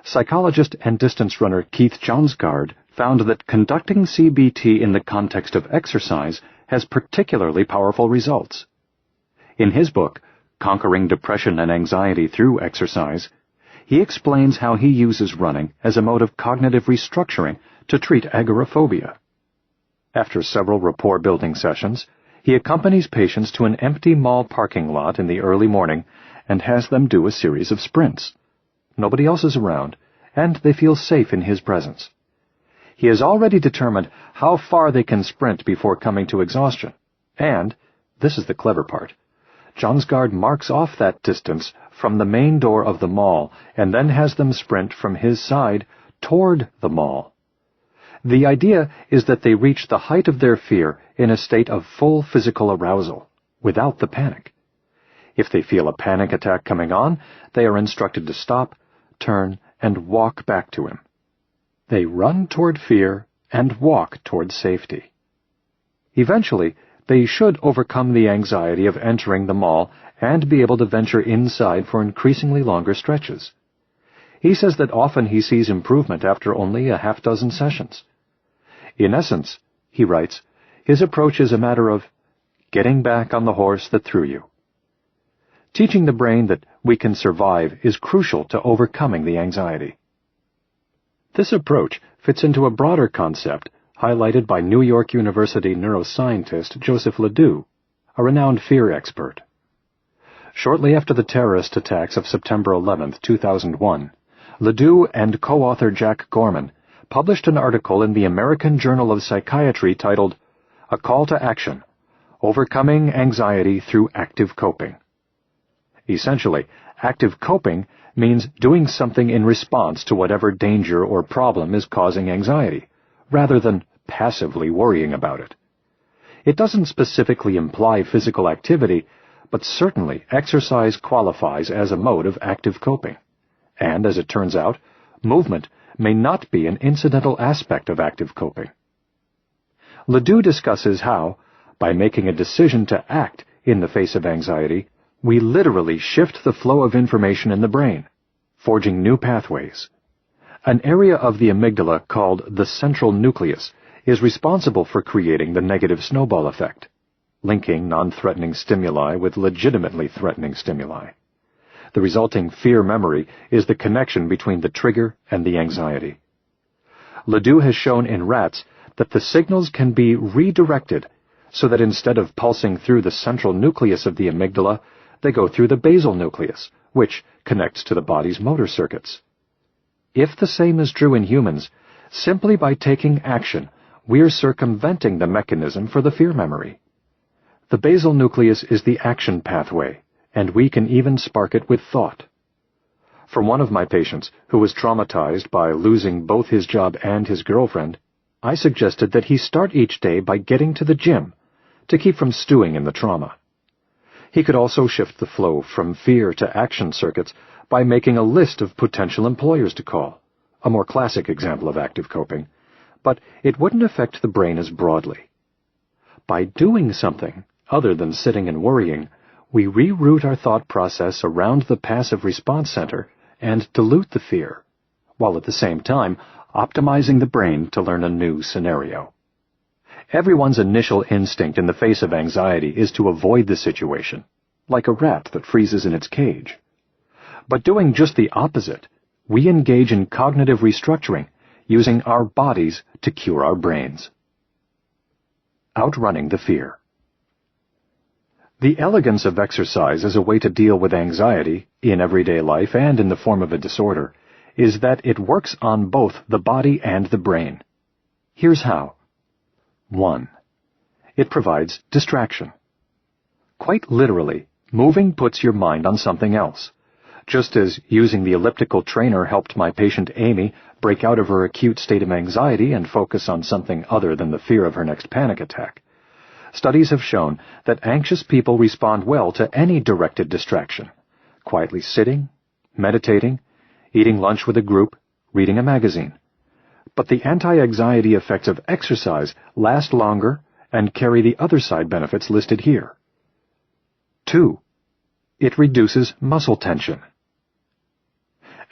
Psychologist and distance runner Keith Jonsgaard found that conducting CBT in the context of exercise has particularly powerful results. In his book, Conquering Depression and Anxiety Through Exercise, he explains how he uses running as a mode of cognitive restructuring to treat agoraphobia. After several rapport-building sessions, he accompanies patients to an empty mall parking lot in the early morning and has them do a series of sprints. Nobody else is around, and they feel safe in his presence. He has already determined how far they can sprint before coming to exhaustion. And, this is the clever part, Johnsgaard marks off that distance from the main door of the mall and then has them sprint from his side toward the mall. The idea is that they reach the height of their fear in a state of full physical arousal, without the panic. If they feel a panic attack coming on, they are instructed to stop, turn, and walk back to him. They run toward fear and walk toward safety. Eventually, they should overcome the anxiety of entering the mall and be able to venture inside for increasingly longer stretches. He says that often he sees improvement after only a half-dozen sessions. In essence, he writes, his approach is a matter of getting back on the horse that threw you. Teaching the brain that we can survive is crucial to overcoming the anxiety. This approach fits into a broader concept highlighted by New York University neuroscientist Joseph Ledoux, a renowned fear expert. Shortly after the terrorist attacks of September 11, 2001, Ledoux and co-author Jack Gorman published an article in the American Journal of Psychiatry titled, A Call to Action, Overcoming Anxiety Through Active Coping. Essentially, active coping means doing something in response to whatever danger or problem is causing anxiety, rather than passively worrying about it. It doesn't specifically imply physical activity, but certainly exercise qualifies as a mode of active coping. And, as it turns out, movement may not be an incidental aspect of active coping. Ledoux discusses how, by making a decision to act in the face of anxiety, we literally shift the flow of information in the brain, forging new pathways. An area of the amygdala called the central nucleus is responsible for creating the negative snowball effect, linking non-threatening stimuli with legitimately threatening stimuli. The resulting fear memory is the connection between the trigger and the anxiety. Ledoux has shown in rats that the signals can be redirected so that instead of pulsing through the central nucleus of the amygdala, they go through the basal nucleus, which connects to the body's motor circuits. If the same is true in humans, simply by taking action, we're circumventing the mechanism for the fear memory. The basal nucleus is the action pathway, and we can even spark it with thought. For one of my patients, who was traumatized by losing both his job and his girlfriend, I suggested that he start each day by getting to the gym, to keep from stewing in the trauma. He could also shift the flow from fear to action circuits by making a list of potential employers to call, a more classic example of active coping, but it wouldn't affect the brain as broadly. By doing something other than sitting and worrying, we reroute our thought process around the passive response center and dilute the fear, while at the same time optimizing the brain to learn a new scenario. Everyone's initial instinct in the face of anxiety is to avoid the situation, like a rat that freezes in its cage. But doing just the opposite, we engage in cognitive restructuring, using our bodies to cure our brains. Outrunning the fear. The elegance of exercise as a way to deal with anxiety, in everyday life and in the form of a disorder, is that it works on both the body and the brain. Here's how. 1. It provides distraction. Quite literally, moving puts your mind on something else. Just as using the elliptical trainer helped my patient Amy break out of her acute state of anxiety and focus on something other than the fear of her next panic attack. Studies have shown that anxious people respond well to any directed distraction, quietly sitting, meditating, eating lunch with a group, reading a magazine. But the anti-anxiety effects of exercise last longer and carry the other side benefits listed here. 2. It reduces muscle tension.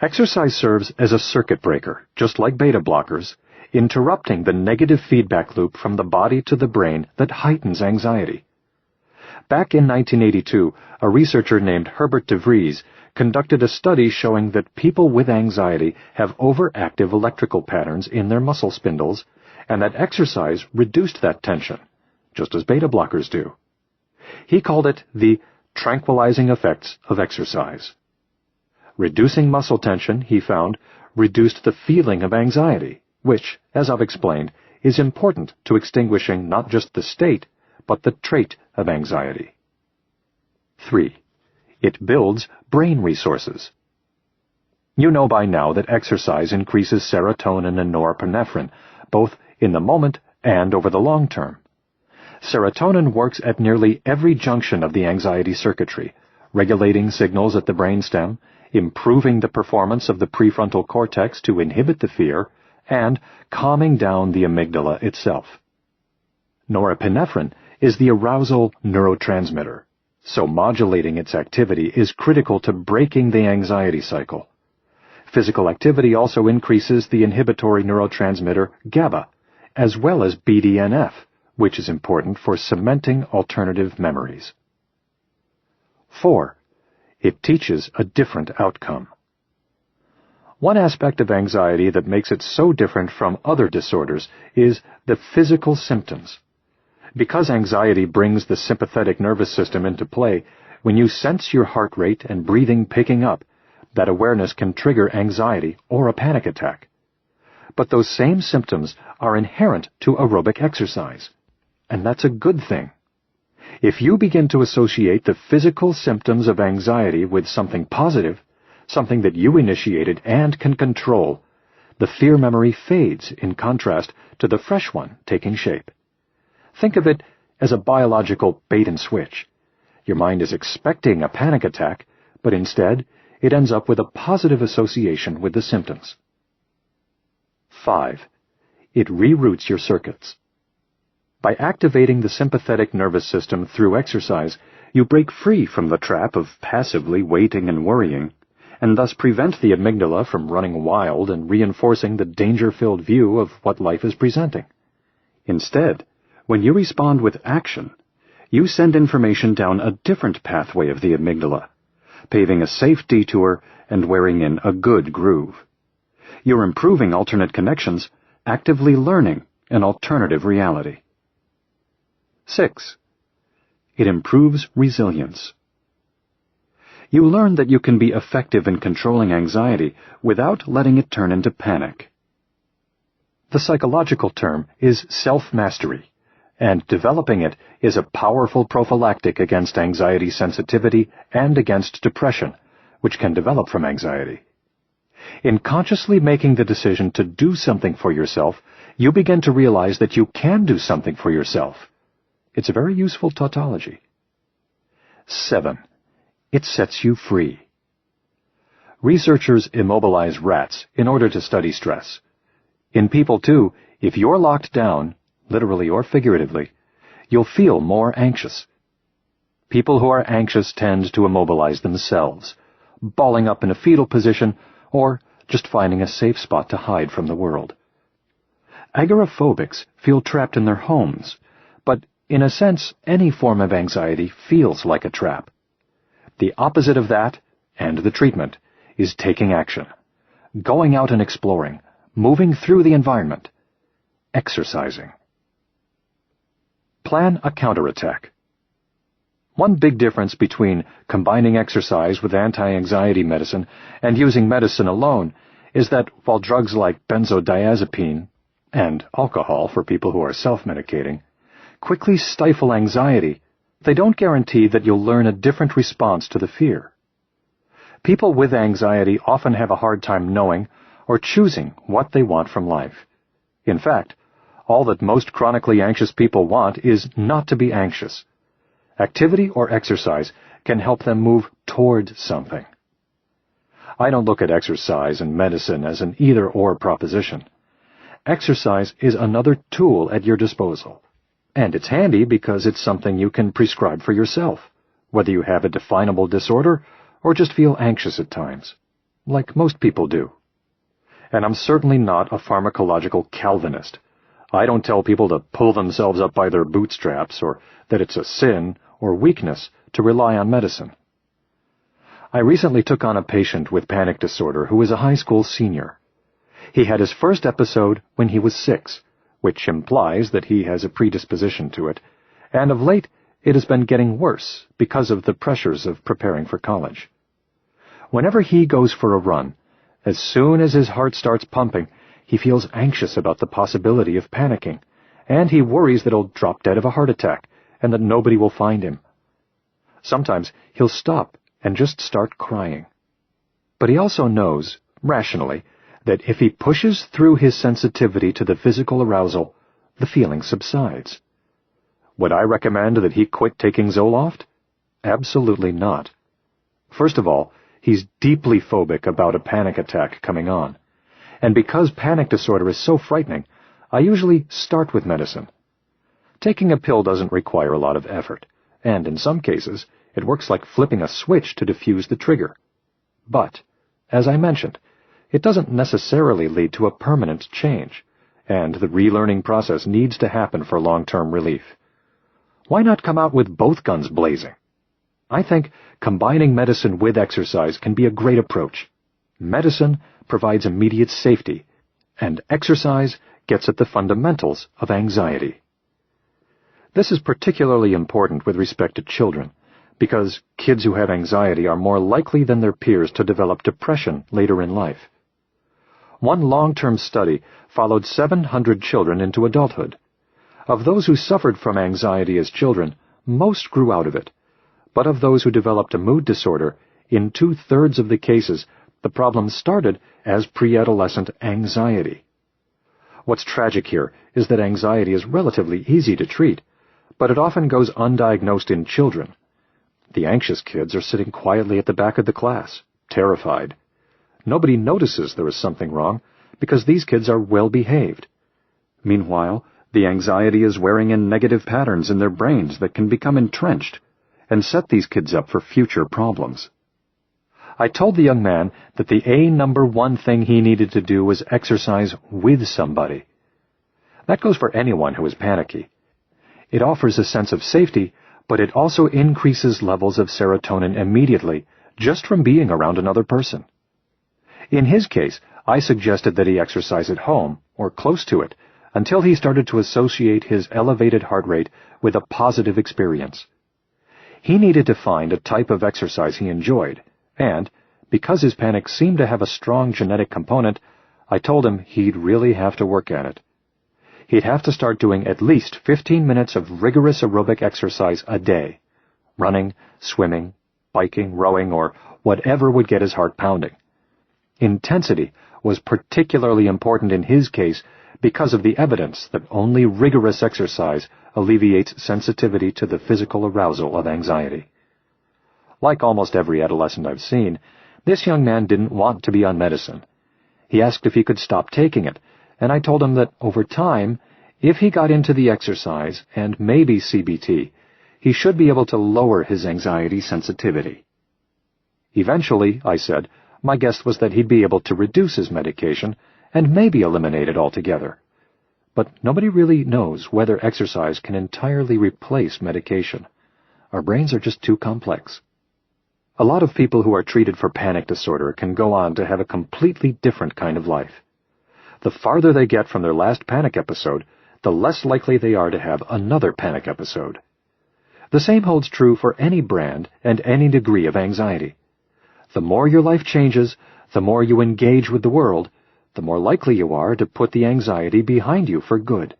Exercise serves as a circuit breaker, just like beta blockers, interrupting the negative feedback loop from the body to the brain that heightens anxiety. Back in 1982, a researcher named Herbert DeVries conducted a study showing that people with anxiety have overactive electrical patterns in their muscle spindles, and that exercise reduced that tension, just as beta blockers do. He called it the tranquilizing effects of exercise. Reducing muscle tension, he found, reduced the feeling of anxiety, which, as I've explained, is important to extinguishing not just the state, but the trait of anxiety. 3. It builds brain resources. You know by now that exercise increases serotonin and norepinephrine, both in the moment and over the long term. Serotonin works at nearly every junction of the anxiety circuitry, regulating signals at the brainstem, improving the performance of the prefrontal cortex to inhibit the fear, and calming down the amygdala itself. Norepinephrine is the arousal neurotransmitter, so modulating its activity is critical to breaking the anxiety cycle. Physical activity also increases the inhibitory neurotransmitter GABA, as well as BDNF, which is important for cementing alternative memories. 4. It teaches a different outcome. One aspect of anxiety that makes it so different from other disorders is the physical symptoms. Because anxiety brings the sympathetic nervous system into play, when you sense your heart rate and breathing picking up, that awareness can trigger anxiety or a panic attack. But those same symptoms are inherent to aerobic exercise, and that's a good thing. If you begin to associate the physical symptoms of anxiety with something positive, something that you initiated and can control, the fear memory fades in contrast to the fresh one taking shape. Think of it as a biological bait and switch. Your mind is expecting a panic attack, but instead it ends up with a positive association with the symptoms. 5. It reroutes your circuits. By activating the sympathetic nervous system through exercise, you break free from the trap of passively waiting and worrying, and thus prevent the amygdala from running wild and reinforcing the danger-filled view of what life is presenting. Instead, when you respond with action, you send information down a different pathway of the amygdala, paving a safe detour and wearing in a good groove. You're improving alternate connections, actively learning an alternative reality. 6. It improves resilience. You learn that you can be effective in controlling anxiety without letting it turn into panic. The psychological term is self-mastery, and developing it is a powerful prophylactic against anxiety sensitivity and against depression, which can develop from anxiety. In consciously making the decision to do something for yourself, you begin to realize that you can do something for yourself. It's a very useful tautology. 7. It sets you free. Researchers immobilize rats in order to study stress. In people, too, if you're locked down, literally or figuratively, you'll feel more anxious. People who are anxious tend to immobilize themselves, balling up in a fetal position or just finding a safe spot to hide from the world. Agoraphobics feel trapped in their homes, but in a sense, any form of anxiety feels like a trap. The opposite of that, and the treatment, is taking action, going out and exploring, moving through the environment, exercising. Plan a counterattack. One big difference between combining exercise with anti-anxiety medicine and using medicine alone is that while drugs like benzodiazepine and alcohol for people who are self-medicating quickly stifle anxiety, they don't guarantee that you'll learn a different response to the fear. People with anxiety often have a hard time knowing or choosing what they want from life. In fact, all that most chronically anxious people want is not to be anxious. Activity or exercise can help them move toward something. I don't look at exercise and medicine as an either-or proposition. Exercise is another tool at your disposal. And it's handy because it's something you can prescribe for yourself, whether you have a definable disorder or just feel anxious at times, like most people do. And I'm certainly not a pharmacological Calvinist. I don't tell people to pull themselves up by their bootstraps or that it's a sin or weakness to rely on medicine. I recently took on a patient with panic disorder who is a high school senior. He had his first episode when he was 6, which implies that he has a predisposition to it, and of late it has been getting worse because of the pressures of preparing for college. Whenever he goes for a run, as soon as his heart starts pumping, he feels anxious about the possibility of panicking, and he worries that he'll drop dead of a heart attack and that nobody will find him. Sometimes he'll stop and just start crying. But he also knows, rationally, that if he pushes through his sensitivity to the physical arousal, the feeling subsides. Would I recommend that he quit taking Zoloft? Absolutely not. First of all, he's deeply phobic about a panic attack coming on. And because panic disorder is so frightening, I usually start with medicine. Taking a pill doesn't require a lot of effort, and in some cases, it works like flipping a switch to diffuse the trigger. But, as I mentioned, it doesn't necessarily lead to a permanent change, and the relearning process needs to happen for long-term relief. Why not come out with both guns blazing? I think combining medicine with exercise can be a great approach. Medicine provides immediate safety, and exercise gets at the fundamentals of anxiety. This is particularly important with respect to children, because kids who have anxiety are more likely than their peers to develop depression later in life. One long-term study followed 700 children into adulthood. Of those who suffered from anxiety as children, most grew out of it. But of those who developed a mood disorder, in 2/3 of the cases, the problem started as pre-adolescent anxiety. What's tragic here is that anxiety is relatively easy to treat, but it often goes undiagnosed in children. The anxious kids are sitting quietly at the back of the class, terrified. Nobody notices there is something wrong because these kids are well-behaved. Meanwhile, the anxiety is wearing in negative patterns in their brains that can become entrenched and set these kids up for future problems. I told the young man that the number one thing he needed to do was exercise with somebody. That goes for anyone who is panicky. It offers a sense of safety, but it also increases levels of serotonin immediately just from being around another person. In his case, I suggested that he exercise at home, or close to it, until he started to associate his elevated heart rate with a positive experience. He needed to find a type of exercise he enjoyed, and, because his panic seemed to have a strong genetic component, I told him he'd really have to work at it. He'd have to start doing at least 15 minutes of rigorous aerobic exercise a day, running, swimming, biking, rowing, or whatever would get his heart pounding. Intensity was particularly important in his case because of the evidence that only rigorous exercise alleviates sensitivity to the physical arousal of anxiety. Like almost every adolescent I've seen, this young man didn't want to be on medicine. He asked if he could stop taking it, and I told him that over time, if he got into the exercise and maybe CBT, he should be able to lower his anxiety sensitivity. Eventually, I said, my guess was that he'd be able to reduce his medication and maybe eliminate it altogether. But nobody really knows whether exercise can entirely replace medication. Our brains are just too complex. A lot of people who are treated for panic disorder can go on to have a completely different kind of life. The farther they get from their last panic episode, the less likely they are to have another panic episode. The same holds true for any brand and any degree of anxiety. The more your life changes, the more you engage with the world, the more likely you are to put the anxiety behind you for good.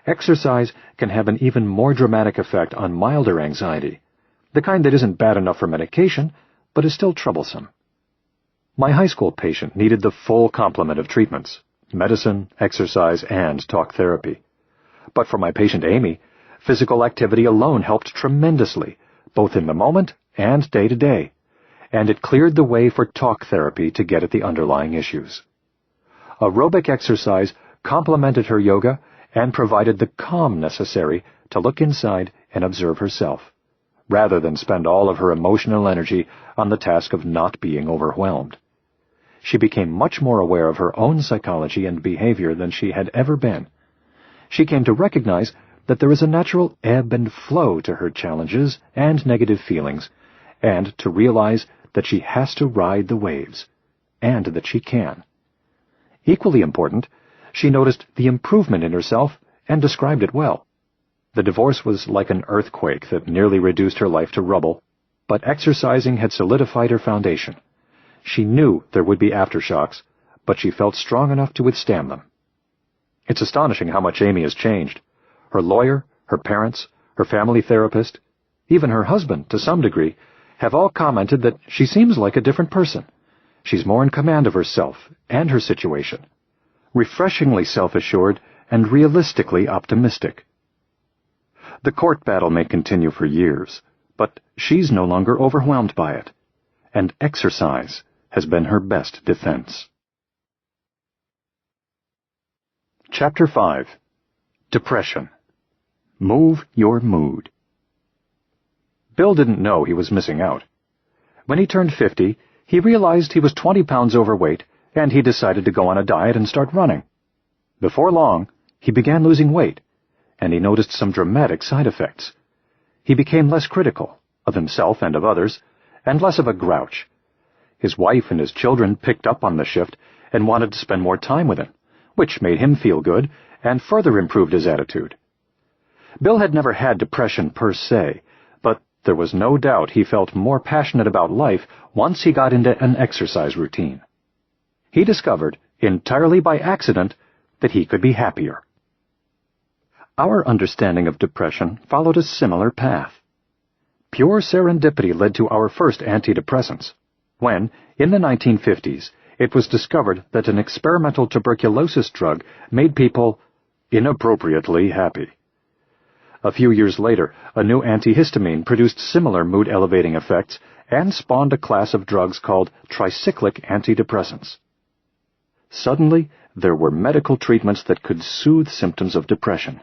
Exercise can have an even more dramatic effect on milder anxiety, the kind that isn't bad enough for medication, but is still troublesome. My high school patient needed the full complement of treatments: medicine, exercise, and talk therapy. But for my patient Amy, physical activity alone helped tremendously, both in the moment and day to day, and it cleared the way for talk therapy to get at the underlying issues. Aerobic exercise complemented her yoga and provided the calm necessary to look inside and observe herself, rather than spend all of her emotional energy on the task of not being overwhelmed. She became much more aware of her own psychology and behavior than she had ever been. She came to recognize that there is a natural ebb and flow to her challenges and negative feelings, and to realize that she has to ride the waves, and that she can. Equally important, she noticed the improvement in herself and described it well. The divorce was like an earthquake that nearly reduced her life to rubble, but exercising had solidified her foundation. She knew there would be aftershocks, but she felt strong enough to withstand them. It's astonishing how much Amy has changed. Her lawyer, her parents, her family therapist, even her husband, to some degree, have all commented that she seems like a different person. She's more in command of herself and her situation, refreshingly self-assured and realistically optimistic. The court battle may continue for years, but she's no longer overwhelmed by it, and exercise has been her best defense. Chapter 5. Depression. Move your mood. Bill didn't know he was missing out. When he turned 50, he realized he was 20 pounds overweight, and he decided to go on a diet and start running. Before long, he began losing weight, and he noticed some dramatic side effects. He became less critical of himself and of others, and less of a grouch. His wife and his children picked up on the shift and wanted to spend more time with him, which made him feel good and further improved his attitude. Bill had never had depression per se, but there was no doubt he felt more passionate about life once he got into an exercise routine. He discovered, entirely by accident, that he could be happier. Our understanding of depression followed a similar path. Pure serendipity led to our first antidepressants, when, in the 1950s, it was discovered that an experimental tuberculosis drug made people inappropriately happy. A few years later, a new antihistamine produced similar mood-elevating effects and spawned a class of drugs called tricyclic antidepressants. Suddenly, there were medical treatments that could soothe symptoms of depression.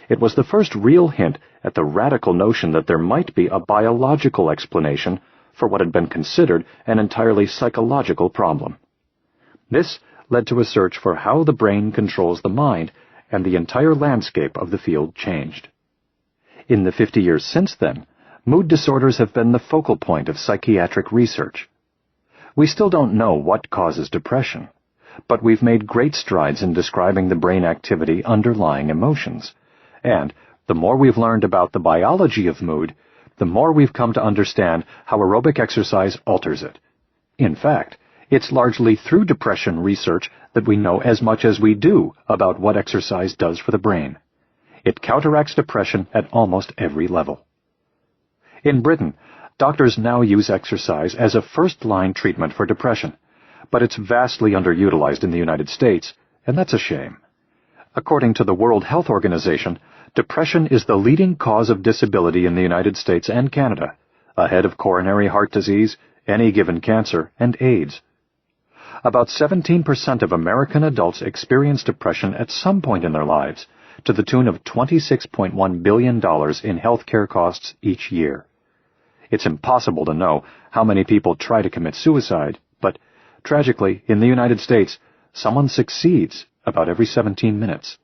It was the first real hint at the radical notion that there might be a biological explanation for what had been considered an entirely psychological problem. This led to a search for how the brain controls the mind, and the entire landscape of the field changed. In the 50 years since then, mood disorders have been the focal point of psychiatric research. We still don't know what causes depression, but we've made great strides in describing the brain activity underlying emotions. And the more we've learned about the biology of mood, the more we've come to understand how aerobic exercise alters it. In fact, it's largely through depression research that we know as much as we do about what exercise does for the brain. It counteracts depression at almost every level. In Britain, doctors now use exercise as a first-line treatment for depression, but it's vastly underutilized in the United States, and that's a shame. According to the World Health Organization, depression is the leading cause of disability in the United States and Canada, ahead of coronary heart disease, any given cancer, and AIDS. About 17% of American adults experience depression at some point in their lives, to the tune of $26.1 billion in health care costs each year. It's impossible to know how many people try to commit suicide, but tragically, in the United States, someone succeeds about every 17 minutes.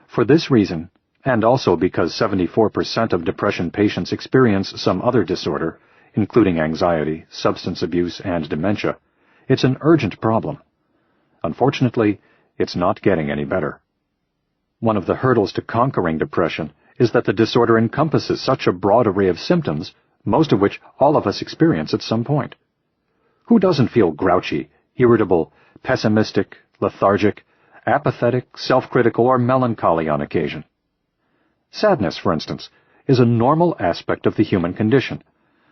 For this reason, and also because 74% of depression patients experience some other disorder, including anxiety, substance abuse, and dementia, it's an urgent problem. Unfortunately, it's not getting any better. One of the hurdles to conquering depression is that the disorder encompasses such a broad array of symptoms, most of which all of us experience at some point. Who doesn't feel grouchy, irritable, pessimistic, lethargic, apathetic, self-critical, or melancholy on occasion? Sadness, for instance, is a normal aspect of the human condition,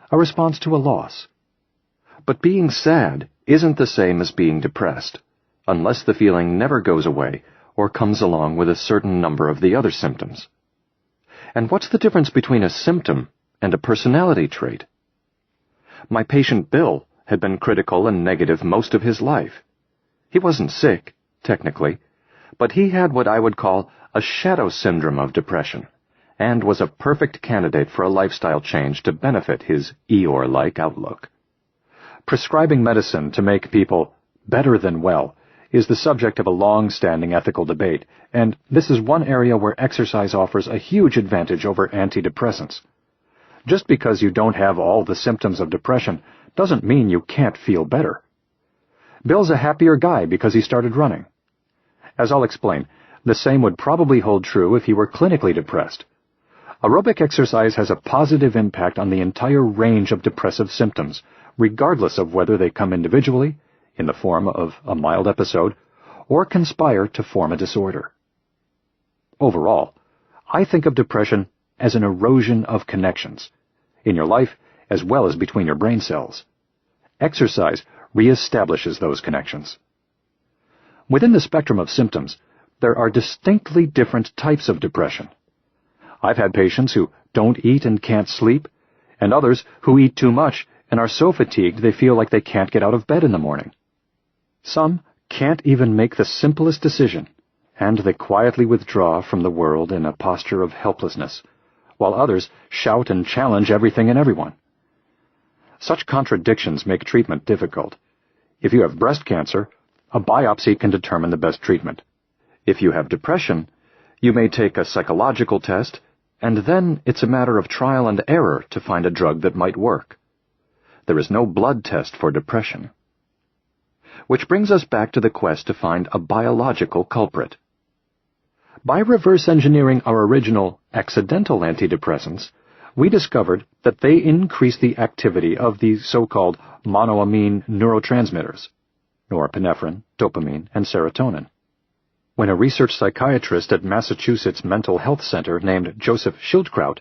a response to a loss. But being sad isn't the same as being depressed, unless the feeling never goes away or comes along with a certain number of the other symptoms. And what's the difference between a symptom and a personality trait? My patient Bill had been critical and negative most of his life. He wasn't sick, technically, but he had what I would call a shadow syndrome of depression, and was a perfect candidate for a lifestyle change to benefit his Eeyore-like outlook. Prescribing medicine to make people better than well is the subject of a long-standing ethical debate, and this is one area where exercise offers a huge advantage over antidepressants. Just because you don't have all the symptoms of depression doesn't mean you can't feel better. Bill's a happier guy because he started running. As I'll explain, the same would probably hold true if he were clinically depressed. Aerobic exercise has a positive impact on the entire range of depressive symptoms, regardless of whether they come individually, in the form of a mild episode, or conspire to form a disorder. Overall, I think of depression as an erosion of connections, in your life as well as between your brain cells. Exercise reestablishes those connections. Within the spectrum of symptoms, there are distinctly different types of depression. I've had patients who don't eat and can't sleep, and others who eat too much and are so fatigued they feel like they can't get out of bed in the morning. Some can't even make the simplest decision, and they quietly withdraw from the world in a posture of helplessness, while others shout and challenge everything and everyone. Such contradictions make treatment difficult. If you have breast cancer, a biopsy can determine the best treatment. If you have depression, you may take a psychological test, and then it's a matter of trial and error to find a drug that might work. There is no blood test for depression. Which brings us back to the quest to find a biological culprit. By reverse engineering our original accidental antidepressants, we discovered that they increase the activity of the so-called monoamine neurotransmitters, norepinephrine, dopamine, and serotonin. When a research psychiatrist at Massachusetts Mental Health Center named Joseph Schildkraut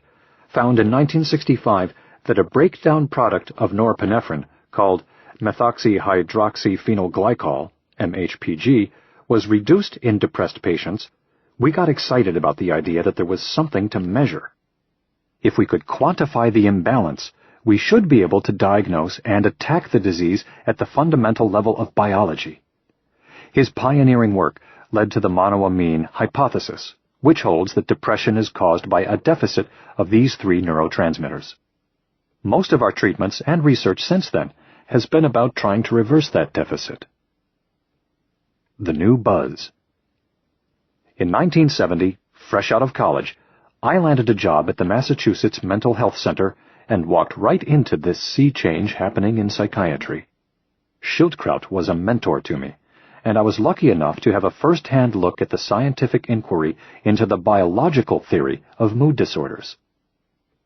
found in 1965 that a breakdown product of norepinephrine called methoxyhydroxyphenylglycol, MHPG, was reduced in depressed patients, we got excited about the idea that there was something to measure. If we could quantify the imbalance, we should be able to diagnose and attack the disease at the fundamental level of biology. His pioneering work led to the monoamine hypothesis, which holds that depression is caused by a deficit of these three neurotransmitters. Most of our treatments and research since then has been about trying to reverse that deficit. The new buzz. In 1970, fresh out of college, I landed a job at the Massachusetts Mental Health Center and walked right into this sea change happening in psychiatry. Schildkraut was a mentor to me, and I was lucky enough to have a first-hand look at the scientific inquiry into the biological theory of mood disorders.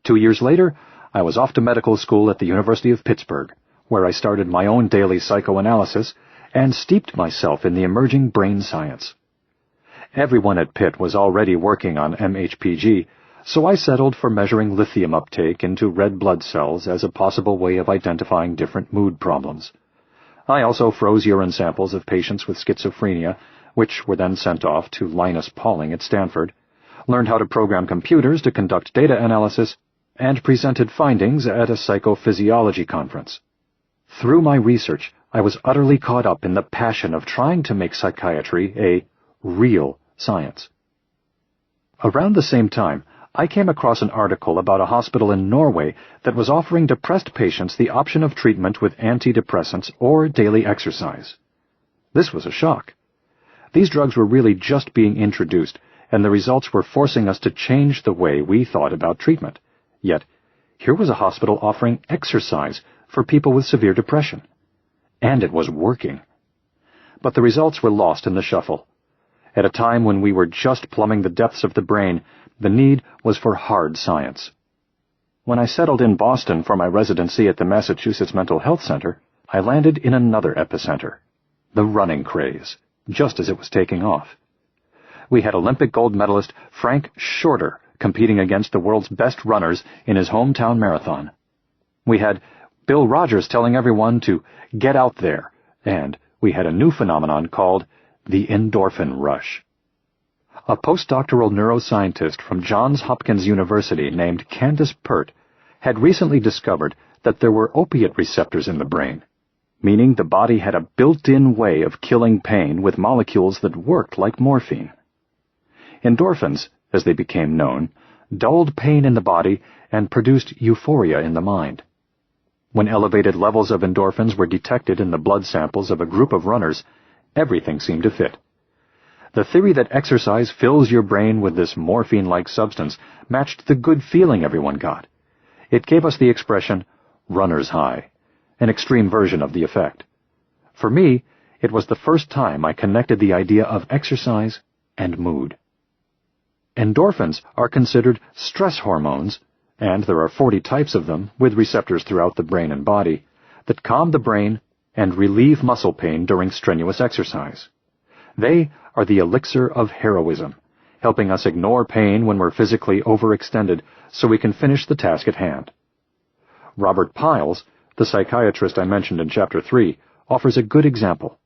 2 years later, I was off to medical school at the University of Pittsburgh, where I started my own daily psychoanalysis and steeped myself in the emerging brain science. Everyone at Pitt was already working on MHPG, so I settled for measuring lithium uptake into red blood cells as a possible way of identifying different mood problems. I also froze urine samples of patients with schizophrenia, which were then sent off to Linus Pauling at Stanford, learned how to program computers to conduct data analysis, and presented findings at a psychophysiology conference. Through my research, I was utterly caught up in the passion of trying to make psychiatry a real science. Around the same time, I came across an article about a hospital in Norway that was offering depressed patients the option of treatment with antidepressants or daily exercise. This was a shock. These drugs were really just being introduced, and the results were forcing us to change the way we thought about treatment. Yet, here was a hospital offering exercise for people with severe depression. And it was working. But the results were lost in the shuffle. At a time when we were just plumbing the depths of the brain, the need was for hard science. When I settled in Boston for my residency at the Massachusetts Mental Health Center, I landed in another epicenter, the running craze, just as it was taking off. We had Olympic gold medalist Frank Shorter competing against the world's best runners in his hometown marathon. We had Bill Rogers telling everyone to get out there, and we had a new phenomenon called the endorphin rush. A postdoctoral neuroscientist from Johns Hopkins University named Candace Pert had recently discovered that there were opiate receptors in the brain, meaning the body had a built-in way of killing pain with molecules that worked like morphine. Endorphins, as they became known, dulled pain in the body and produced euphoria in the mind. When elevated levels of endorphins were detected in the blood samples of a group of runners, everything seemed to fit. The theory that exercise fills your brain with this morphine-like substance matched the good feeling everyone got. It gave us the expression, runner's high, an extreme version of the effect. For me, it was the first time I connected the idea of exercise and mood. Endorphins are considered stress hormones, and there are 40 types of them, with receptors throughout the brain and body, that calm the brain and relieve muscle pain during strenuous exercise. They are the elixir of heroism, helping us ignore pain when we're physically overextended so we can finish the task at hand. Robert Piles, the psychiatrist I mentioned in Chapter 3, offers a good example.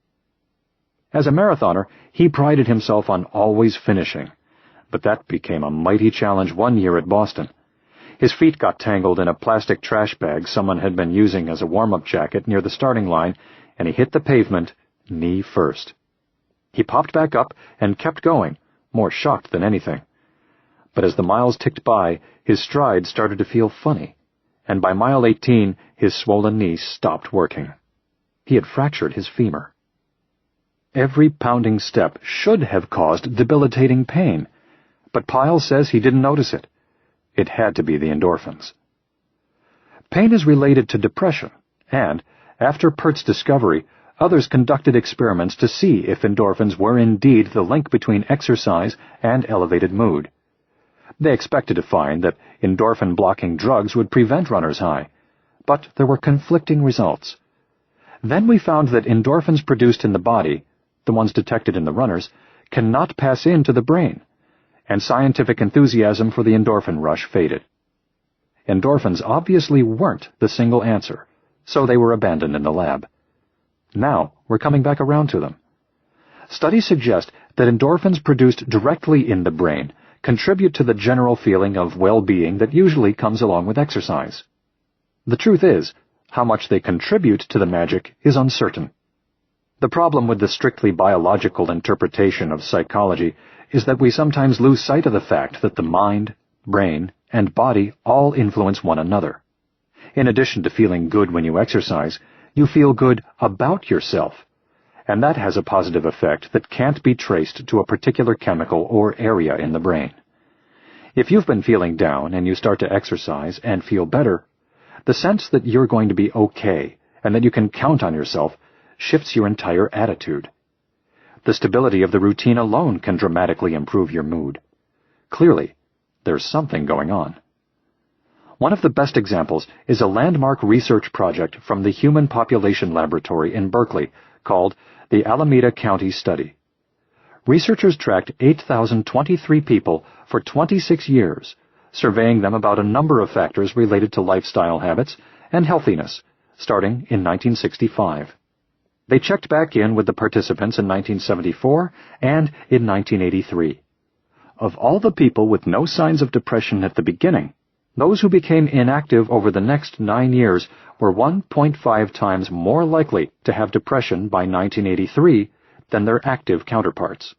As a marathoner, he prided himself on always finishing, but that became a mighty challenge one year at Boston. His feet got tangled in a plastic trash bag someone had been using as a warm-up jacket near the starting line, and he hit the pavement knee first. He popped back up and kept going, more shocked than anything. But as the miles ticked by, his stride started to feel funny, and by mile 18, his swollen knee stopped working. He had fractured his femur. Every pounding step should have caused debilitating pain, but Piles says he didn't notice it. It had to be the endorphins. Pain is related to depression, and, after Pert's discovery, others conducted experiments to see if endorphins were indeed the link between exercise and elevated mood. They expected to find that endorphin-blocking drugs would prevent runner's high, but there were conflicting results. Then we found that endorphins produced in the body, the ones detected in the runners, cannot pass into the brain, and scientific enthusiasm for the endorphin rush faded. Endorphins obviously weren't the single answer, so they were abandoned in the lab. Now we're coming back around to them. Studies suggest that endorphins produced directly in the brain contribute to the general feeling of well-being that usually comes along with exercise. The truth is, how much they contribute to the magic is uncertain. The problem with the strictly biological interpretation of psychology is that we sometimes lose sight of the fact that the mind, brain, and body all influence one another. In addition to feeling good when you exercise, you feel good about yourself, and that has a positive effect that can't be traced to a particular chemical or area in the brain. If you've been feeling down and you start to exercise and feel better, the sense that you're going to be okay and that you can count on yourself shifts your entire attitude. The stability of the routine alone can dramatically improve your mood. Clearly, there's something going on. One of the best examples is a landmark research project from the Human Population Laboratory in Berkeley called the Alameda County Study. Researchers tracked 8,023 people for 26 years, surveying them about a number of factors related to lifestyle habits and healthiness, starting in 1965. They checked back in with the participants in 1974 and in 1983. Of all the people with no signs of depression at the beginning, those who became inactive over the next 9 years were 1.5 times more likely to have depression by 1983 than their active counterparts.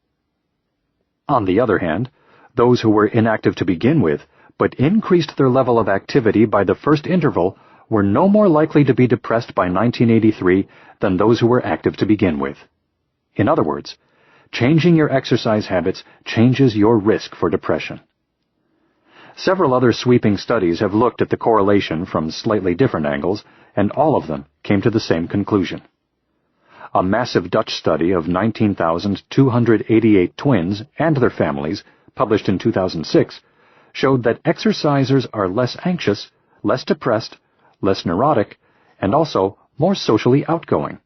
On the other hand, those who were inactive to begin with, but increased their level of activity by the first interval, were no more likely to be depressed by 1983 than those who were active to begin with. In other words, changing your exercise habits changes your risk for depression. Several other sweeping studies have looked at the correlation from slightly different angles, and all of them came to the same conclusion. A massive Dutch study of 19,288 twins and their families, published in 2006, showed that exercisers are less anxious, less depressed, less neurotic, and also more socially outgoing.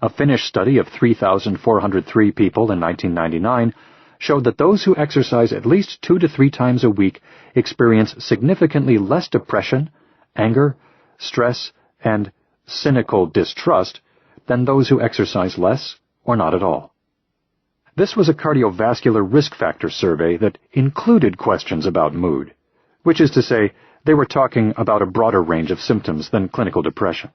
A Finnish study of 3,403 people in 1999 showed that those who exercise at least 2 to 3 times a week experience significantly less depression, anger, stress, and cynical distrust than those who exercise less or not at all. This was a cardiovascular risk factor survey that included questions about mood, which is to say, they were talking about a broader range of symptoms than clinical depression.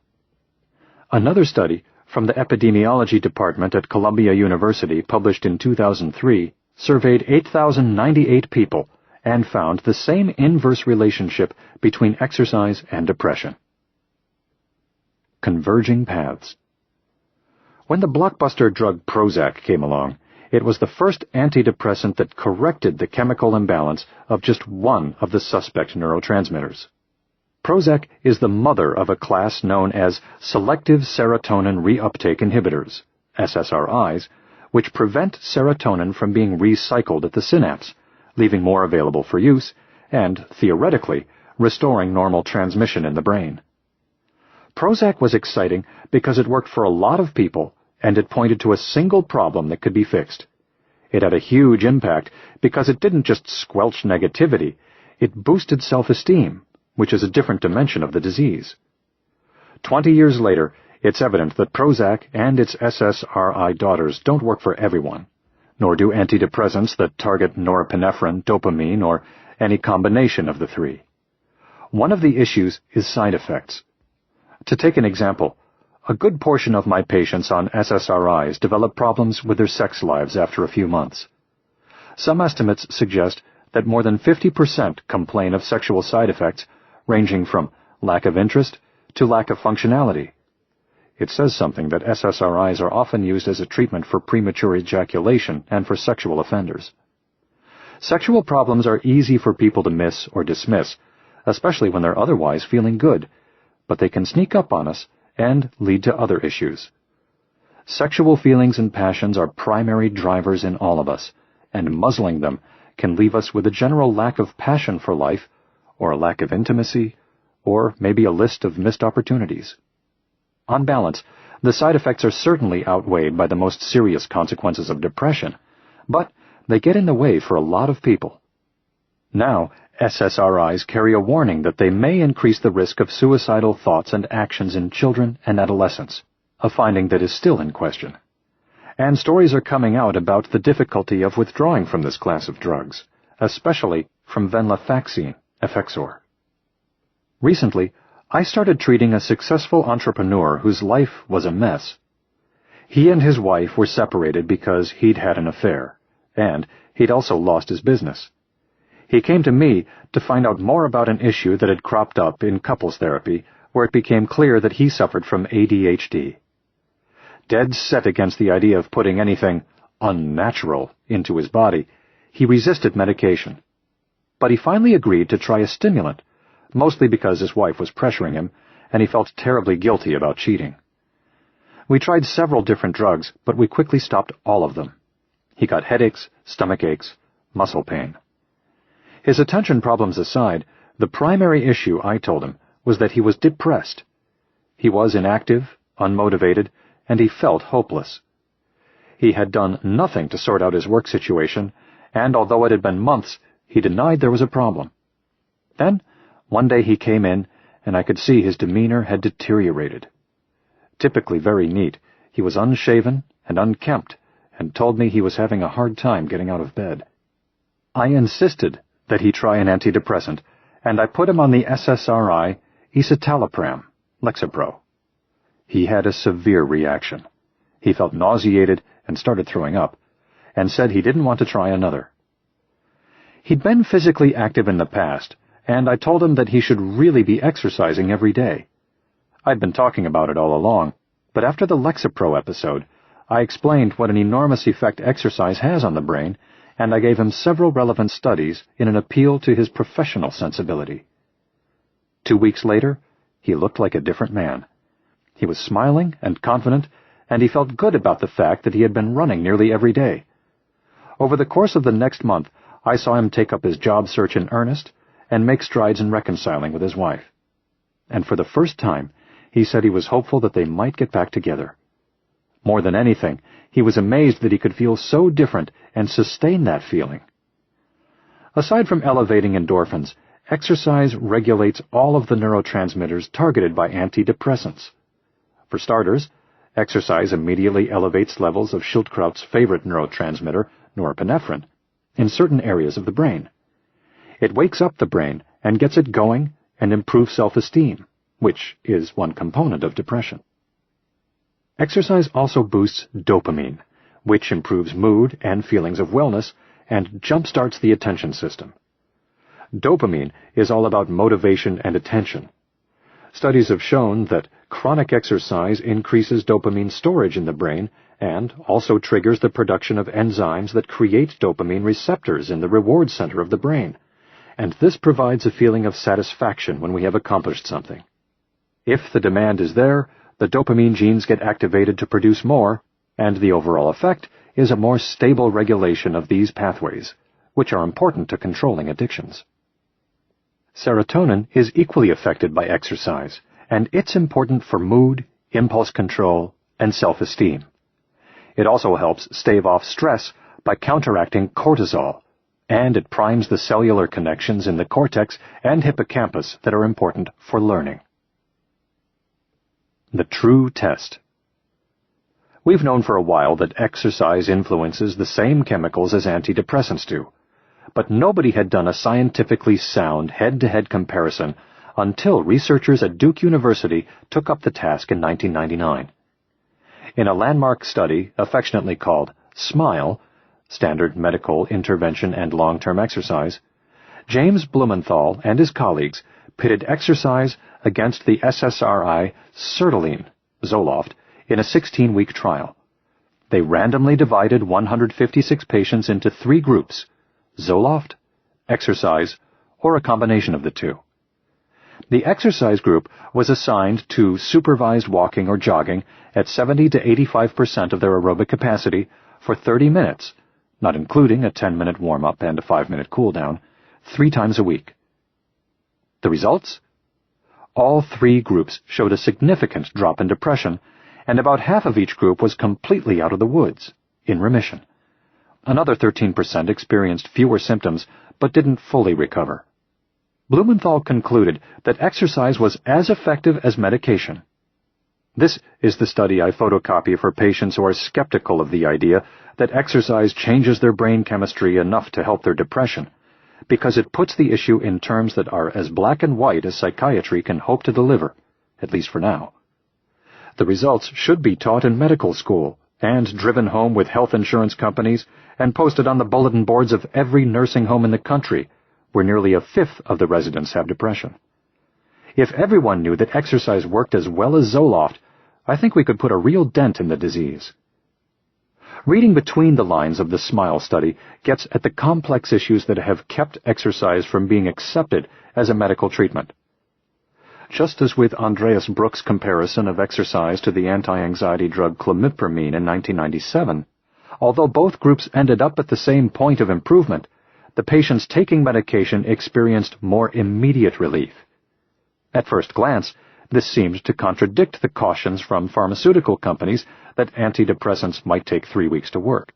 Another study from the Epidemiology Department at Columbia University, published in 2003, surveyed 8,098 people and found the same inverse relationship between exercise and depression. Converging paths. When the blockbuster drug Prozac came along, it was the first antidepressant that corrected the chemical imbalance of just one of the suspect neurotransmitters. Prozac is the mother of a class known as selective serotonin reuptake inhibitors, SSRIs, which prevent serotonin from being recycled at the synapse, leaving more available for use and, theoretically, restoring normal transmission in the brain. Prozac was exciting because it worked for a lot of people and it pointed to a single problem that could be fixed. It had a huge impact because it didn't just squelch negativity, it boosted self-esteem, which is a different dimension of the disease. 20 years later, it's evident that Prozac and its SSRI daughters don't work for everyone, nor do antidepressants that target norepinephrine, dopamine, or any combination of the three. One of the issues is side effects. To take an example, a good portion of my patients on SSRIs develop problems with their sex lives after a few months. Some estimates suggest that more than 50% complain of sexual side effects, ranging from lack of interest to lack of functionality. It says something that SSRIs are often used as a treatment for premature ejaculation and for sexual offenders. Sexual problems are easy for people to miss or dismiss, especially when they're otherwise feeling good, but they can sneak up on us and lead to other issues. Sexual feelings and passions are primary drivers in all of us, and muzzling them can leave us with a general lack of passion for life, or a lack of intimacy, or maybe a list of missed opportunities. On balance, the side effects are certainly outweighed by the most serious consequences of depression, but they get in the way for a lot of people. Now, SSRIs carry a warning that they may increase the risk of suicidal thoughts and actions in children and adolescents, a finding that is still in question. And stories are coming out about the difficulty of withdrawing from this class of drugs, especially from venlafaxine, Effexor. Recently, I started treating a successful entrepreneur whose life was a mess. He and his wife were separated because he'd had an affair, and he'd also lost his business. He came to me to find out more about an issue that had cropped up in couples therapy, where it became clear that he suffered from ADHD. Dead set against the idea of putting anything unnatural into his body, he resisted medication. But he finally agreed to try a stimulant, mostly because his wife was pressuring him, and he felt terribly guilty about cheating. We tried several different drugs, but we quickly stopped all of them. He got headaches, stomach aches, muscle pain. His attention problems aside, the primary issue, I told him, was that he was depressed. He was inactive, unmotivated, and he felt hopeless. He had done nothing to sort out his work situation, and although it had been months, he denied there was a problem. Then, one day he came in, and I could see his demeanor had deteriorated. Typically very neat, he was unshaven and unkempt, and told me he was having a hard time getting out of bed. I insisted that he try an antidepressant, and I put him on the SSRI escitalopram, Lexapro. He had a severe reaction. He felt nauseated and started throwing up, and said he didn't want to try another. He'd been physically active in the past, and I told him that he should really be exercising every day. I'd been talking about it all along, but after the Lexapro episode, I explained what an enormous effect exercise has on the brain, and I gave him several relevant studies in an appeal to his professional sensibility. 2 weeks later, he looked like a different man. He was smiling and confident, and he felt good about the fact that he had been running nearly every day. Over the course of the next month, I saw him take up his job search in earnest and make strides in reconciling with his wife. And for the first time, he said he was hopeful that they might get back together. More than anything, he was amazed that he could feel so different and sustain that feeling. Aside from elevating endorphins, exercise regulates all of the neurotransmitters targeted by antidepressants. For starters, exercise immediately elevates levels of Schildkraut's favorite neurotransmitter, norepinephrine, in certain areas of the brain. It wakes up the brain and gets it going and improves self-esteem, which is one component of depression. Exercise also boosts dopamine, which improves mood and feelings of wellness and jump-starts the attention system. Dopamine is all about motivation and attention. Studies have shown that chronic exercise increases dopamine storage in the brain and also triggers the production of enzymes that create dopamine receptors in the reward center of the brain, and this provides a feeling of satisfaction when we have accomplished something. If the demand is there, the dopamine genes get activated to produce more, and the overall effect is a more stable regulation of these pathways, which are important to controlling addictions. Serotonin is equally affected by exercise, and it's important for mood, impulse control, and self-esteem. It also helps stave off stress by counteracting cortisol, and it primes the cellular connections in the cortex and hippocampus that are important for learning. The true test. We've known for a while that exercise influences the same chemicals as antidepressants do, but nobody had done a scientifically sound head-to-head comparison until researchers at Duke University took up the task in 1999. In a landmark study affectionately called SMILE, Standard Medical Intervention and Long-Term Exercise, James Blumenthal and his colleagues pitted exercise against the SSRI sertraline, Zoloft, in a 16-week trial. They randomly divided 156 patients into 3 groups: Zoloft, exercise, or a combination of the two. The exercise group was assigned to supervised walking or jogging at 70 to 85% of their aerobic capacity for 30 minutes, not including a 10-minute warm-up and a 5-minute cool-down, 3 times a week. The results? All 3 groups showed a significant drop in depression, and about half of each group was completely out of the woods, in remission. Another 13% experienced fewer symptoms but didn't fully recover. Blumenthal concluded that exercise was as effective as medication. This is the study I photocopy for patients who are skeptical of the idea that exercise changes their brain chemistry enough to help their depression, because it puts the issue in terms that are as black and white as psychiatry can hope to deliver, at least for now. The results should be taught in medical school and driven home with health insurance companies and posted on the bulletin boards of every nursing home in the country, where nearly a fifth of the residents have depression. If everyone knew that exercise worked as well as Zoloft, I think we could put a real dent in the disease. Reading between the lines of the SMILE study gets at the complex issues that have kept exercise from being accepted as a medical treatment. Just as with Andreas Brooks' comparison of exercise to the anti-anxiety drug clomipramine in 1997, although both groups ended up at the same point of improvement, the patients taking medication experienced more immediate relief. At first glance, this seemed to contradict the cautions from pharmaceutical companies that antidepressants might take 3 weeks to work.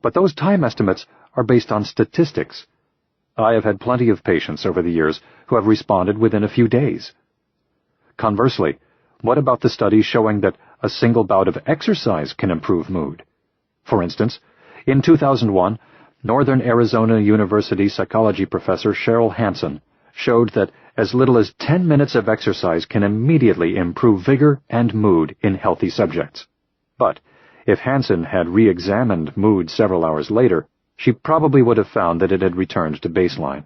But those time estimates are based on statistics. I have had plenty of patients over the years who have responded within a few days. Conversely, what about the studies showing that a single bout of exercise can improve mood? For instance, in 2001, Northern Arizona University psychology professor Cheryl Hansen showed that as little as 10 minutes of exercise can immediately improve vigor and mood in healthy subjects. But if Hansen had re-examined mood several hours later, she probably would have found that it had returned to baseline.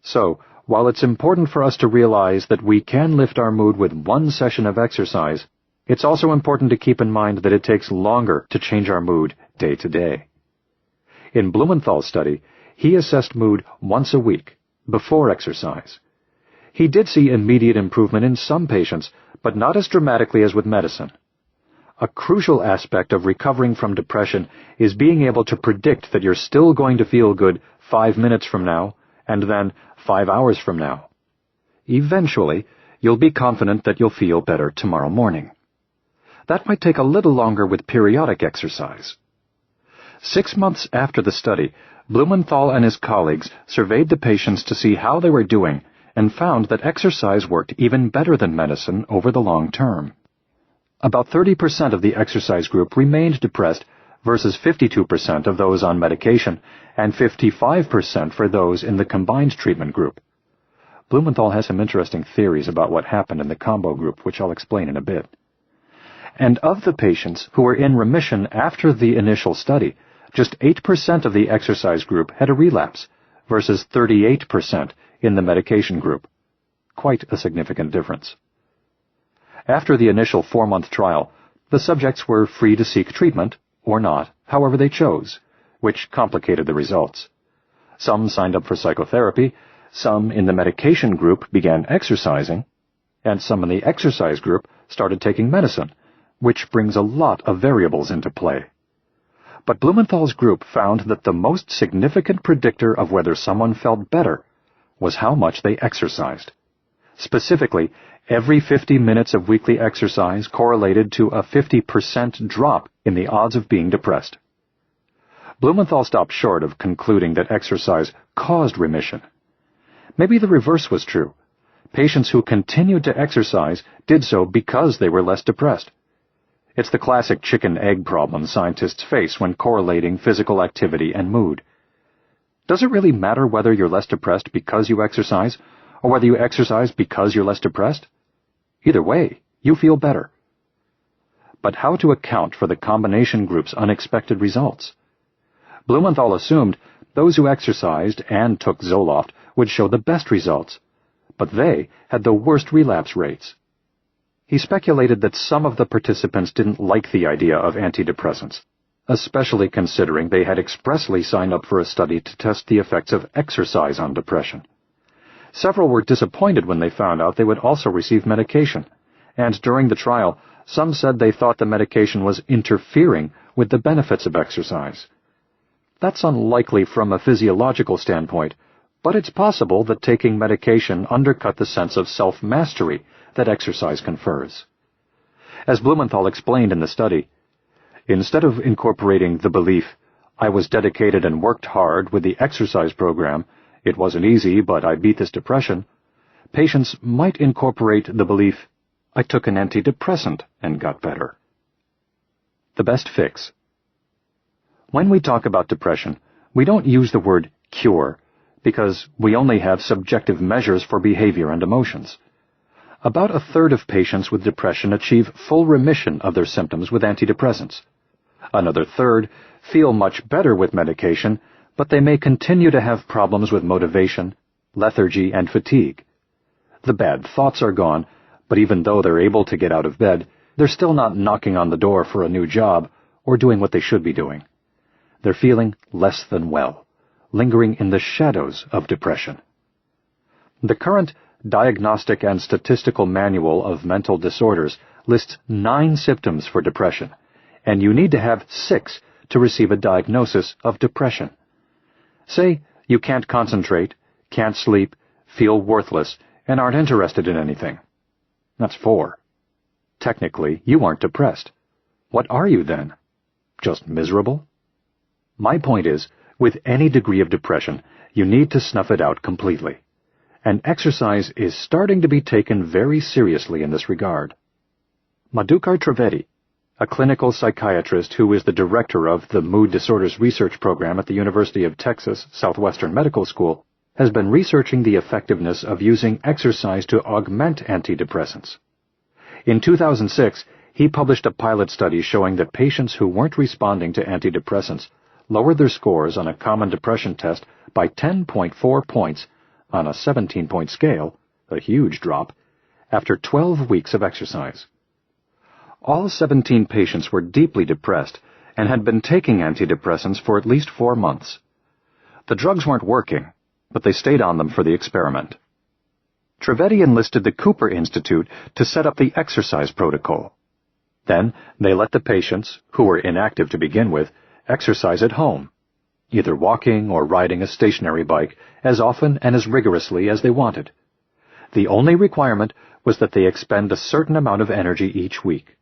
So, while it's important for us to realize that we can lift our mood with 1 session of exercise, it's also important to keep in mind that it takes longer to change our mood day to day. In Blumenthal's study, he assessed mood once a week, before exercise. He did see immediate improvement in some patients, but not as dramatically as with medicine. A crucial aspect of recovering from depression is being able to predict that you're still going to feel good 5 minutes from now, and then 5 hours from now. Eventually, you'll be confident that you'll feel better tomorrow morning. That might take a little longer with periodic exercise. 6 months after the study, Blumenthal and his colleagues surveyed the patients to see how they were doing and found that exercise worked even better than medicine over the long term. About 30% of the exercise group remained depressed versus 52% of those on medication and 55% for those in the combined treatment group. Blumenthal has some interesting theories about what happened in the combo group, which I'll explain in a bit. And of the patients who were in remission after the initial study, just 8% of the exercise group had a relapse, versus 38% in the medication group. Quite a significant difference. After the initial 4-month trial, the subjects were free to seek treatment, or not, however they chose, which complicated the results. Some signed up for psychotherapy, some in the medication group began exercising, and some in the exercise group started taking medicine, which brings a lot of variables into play. But Blumenthal's group found that the most significant predictor of whether someone felt better was how much they exercised. Specifically, Every 50 minutes of weekly exercise correlated to a 50% drop in the odds of being depressed. Blumenthal stopped short of concluding that exercise caused remission. Maybe the reverse was true. Patients who continued to exercise did so because they were less depressed. It's the classic chicken-egg problem scientists face when correlating physical activity and mood. Does it really matter whether you're less depressed because you exercise, or whether you exercise because you're less depressed? Either way, you feel better. But how to account for the combination group's unexpected results? Blumenthal assumed those who exercised and took Zoloft would show the best results, but they had the worst relapse rates. He speculated that some of the participants didn't like the idea of antidepressants, especially considering they had expressly signed up for a study to test the effects of exercise on depression. Several were disappointed when they found out they would also receive medication, and during the trial, some said they thought the medication was interfering with the benefits of exercise. That's unlikely from a physiological standpoint, but it's possible that taking medication undercut the sense of self-mastery that exercise confers. As Blumenthal explained in the study, instead of incorporating the belief, "I was dedicated and worked hard with the exercise program, it wasn't easy, but I beat this depression," patients might incorporate the belief, "I took an antidepressant and got better." The best fix. When we talk about depression, we don't use the word cure, because we only have subjective measures for behavior and emotions. About a third of patients with depression achieve full remission of their symptoms with antidepressants. Another third feel much better with medication, but they may continue to have problems with motivation, lethargy, and fatigue. The bad thoughts are gone, but even though they're able to get out of bed, they're still not knocking on the door for a new job or doing what they should be doing. They're feeling less than well, lingering in the shadows of depression. The current Diagnostic and Statistical Manual of Mental Disorders lists 9 symptoms for depression, and you need to have 6 to receive a diagnosis of depression. Say you can't concentrate, can't sleep, feel worthless, and aren't interested in anything. That's 4. Technically, you aren't depressed. What are you then? Just miserable? My point is, with any degree of depression, you need to snuff it out completely. And exercise is starting to be taken very seriously in this regard. Madhukar Trivedi, a clinical psychiatrist who is the director of the Mood Disorders Research Program at the University of Texas Southwestern Medical School, has been researching the effectiveness of using exercise to augment antidepressants. In 2006, he published a pilot study showing that patients who weren't responding to antidepressants lowered their scores on a common depression test by 10.4 points on a 17-point scale, a huge drop, after 12 weeks of exercise. All 17 patients were deeply depressed and had been taking antidepressants for at least 4 months. The drugs weren't working, but they stayed on them for the experiment. Trivedi enlisted the Cooper Institute to set up the exercise protocol. Then they let the patients, who were inactive to begin with, exercise at home, either walking or riding a stationary bike as often and as rigorously as they wanted. The only requirement was that they expend a certain amount of energy each week.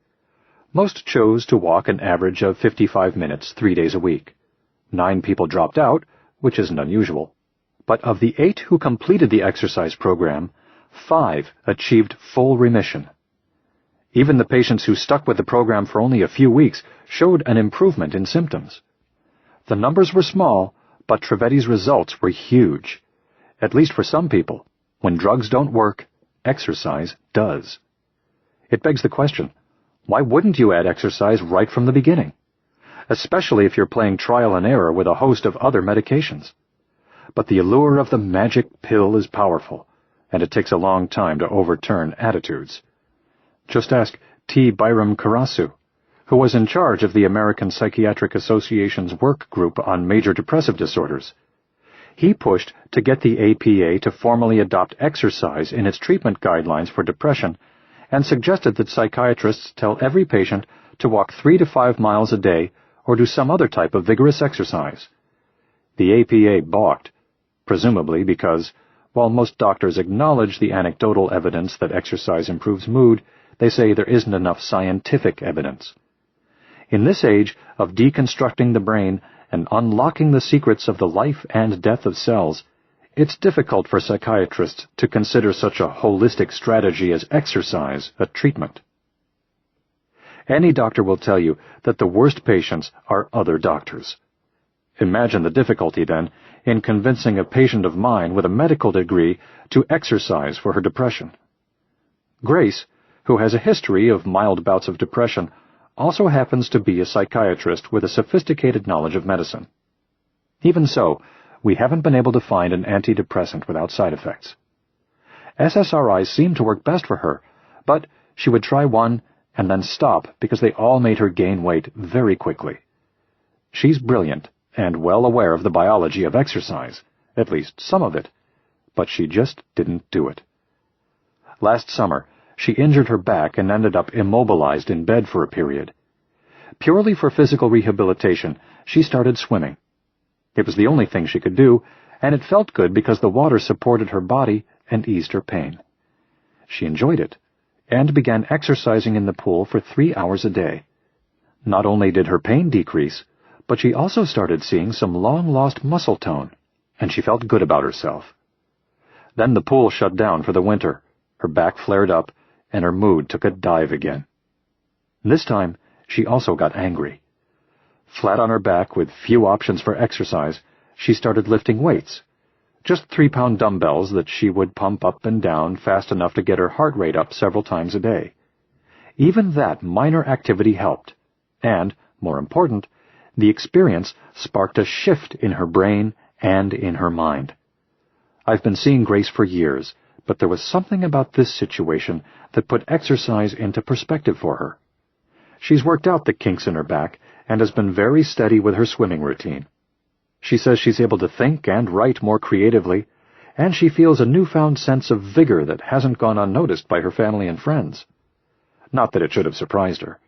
Most chose to walk an average of 55 minutes 3 days a week. 9 people dropped out, which isn't unusual. But of the 8 who completed the exercise program, 5 achieved full remission. Even the patients who stuck with the program for only a few weeks showed an improvement in symptoms. The numbers were small, but Trivedi's results were huge. At least for some people, when drugs don't work, exercise does. It begs the question, why wouldn't you add exercise right from the beginning? Especially if you're playing trial and error with a host of other medications. But the allure of the magic pill is powerful, and it takes a long time to overturn attitudes. Just ask T. Byram Karasu, who was in charge of the American Psychiatric Association's work group on major depressive disorders. He pushed to get the APA to formally adopt exercise in its treatment guidelines for depression and suggested that psychiatrists tell every patient to walk 3 to 5 miles a day or do some other type of vigorous exercise. The APA balked, presumably because While most doctors acknowledge the anecdotal evidence that exercise improves mood, they say there isn't enough scientific evidence. In this age of deconstructing the brain and unlocking the secrets of the life and death of cells, it's difficult for psychiatrists to consider such a holistic strategy as exercise a treatment. Any doctor will tell you that the worst patients are other doctors. Imagine the difficulty, then, in convincing a patient of mine with a medical degree to exercise for her depression. Grace, who has a history of mild bouts of depression, also happens to be a psychiatrist with a sophisticated knowledge of medicine. Even so, we haven't been able to find an antidepressant without side effects. SSRIs seem to work best for her, but she would try one and then stop because they all made her gain weight very quickly. She's brilliant and well aware of the biology of exercise, at least some of it, but she just didn't do it. Last summer, she injured her back and ended up immobilized in bed for a period. Purely for physical rehabilitation, she started swimming. It was the only thing she could do, and it felt good because the water supported her body and eased her pain. She enjoyed it, and began exercising in the pool for 3 hours a day. Not only did her pain decrease, but she also started seeing some long-lost muscle tone, and she felt good about herself. Then the pool shut down for the winter, her back flared up, and her mood took a dive again. This time, she also got angry. Flat on her back with few options for exercise, she started lifting weights. Just 3-pound dumbbells that she would pump up and down fast enough to get her heart rate up several times a day. Even that minor activity helped, and, more important, the experience sparked a shift in her brain and in her mind. I've been seeing Grace for years, but there was something about this situation that put exercise into perspective for her. She's worked out the kinks in her back and has been very steady with her swimming routine. She says she's able to think and write more creatively, and she feels a newfound sense of vigor that hasn't gone unnoticed by her family and friends. Not that it should have surprised her.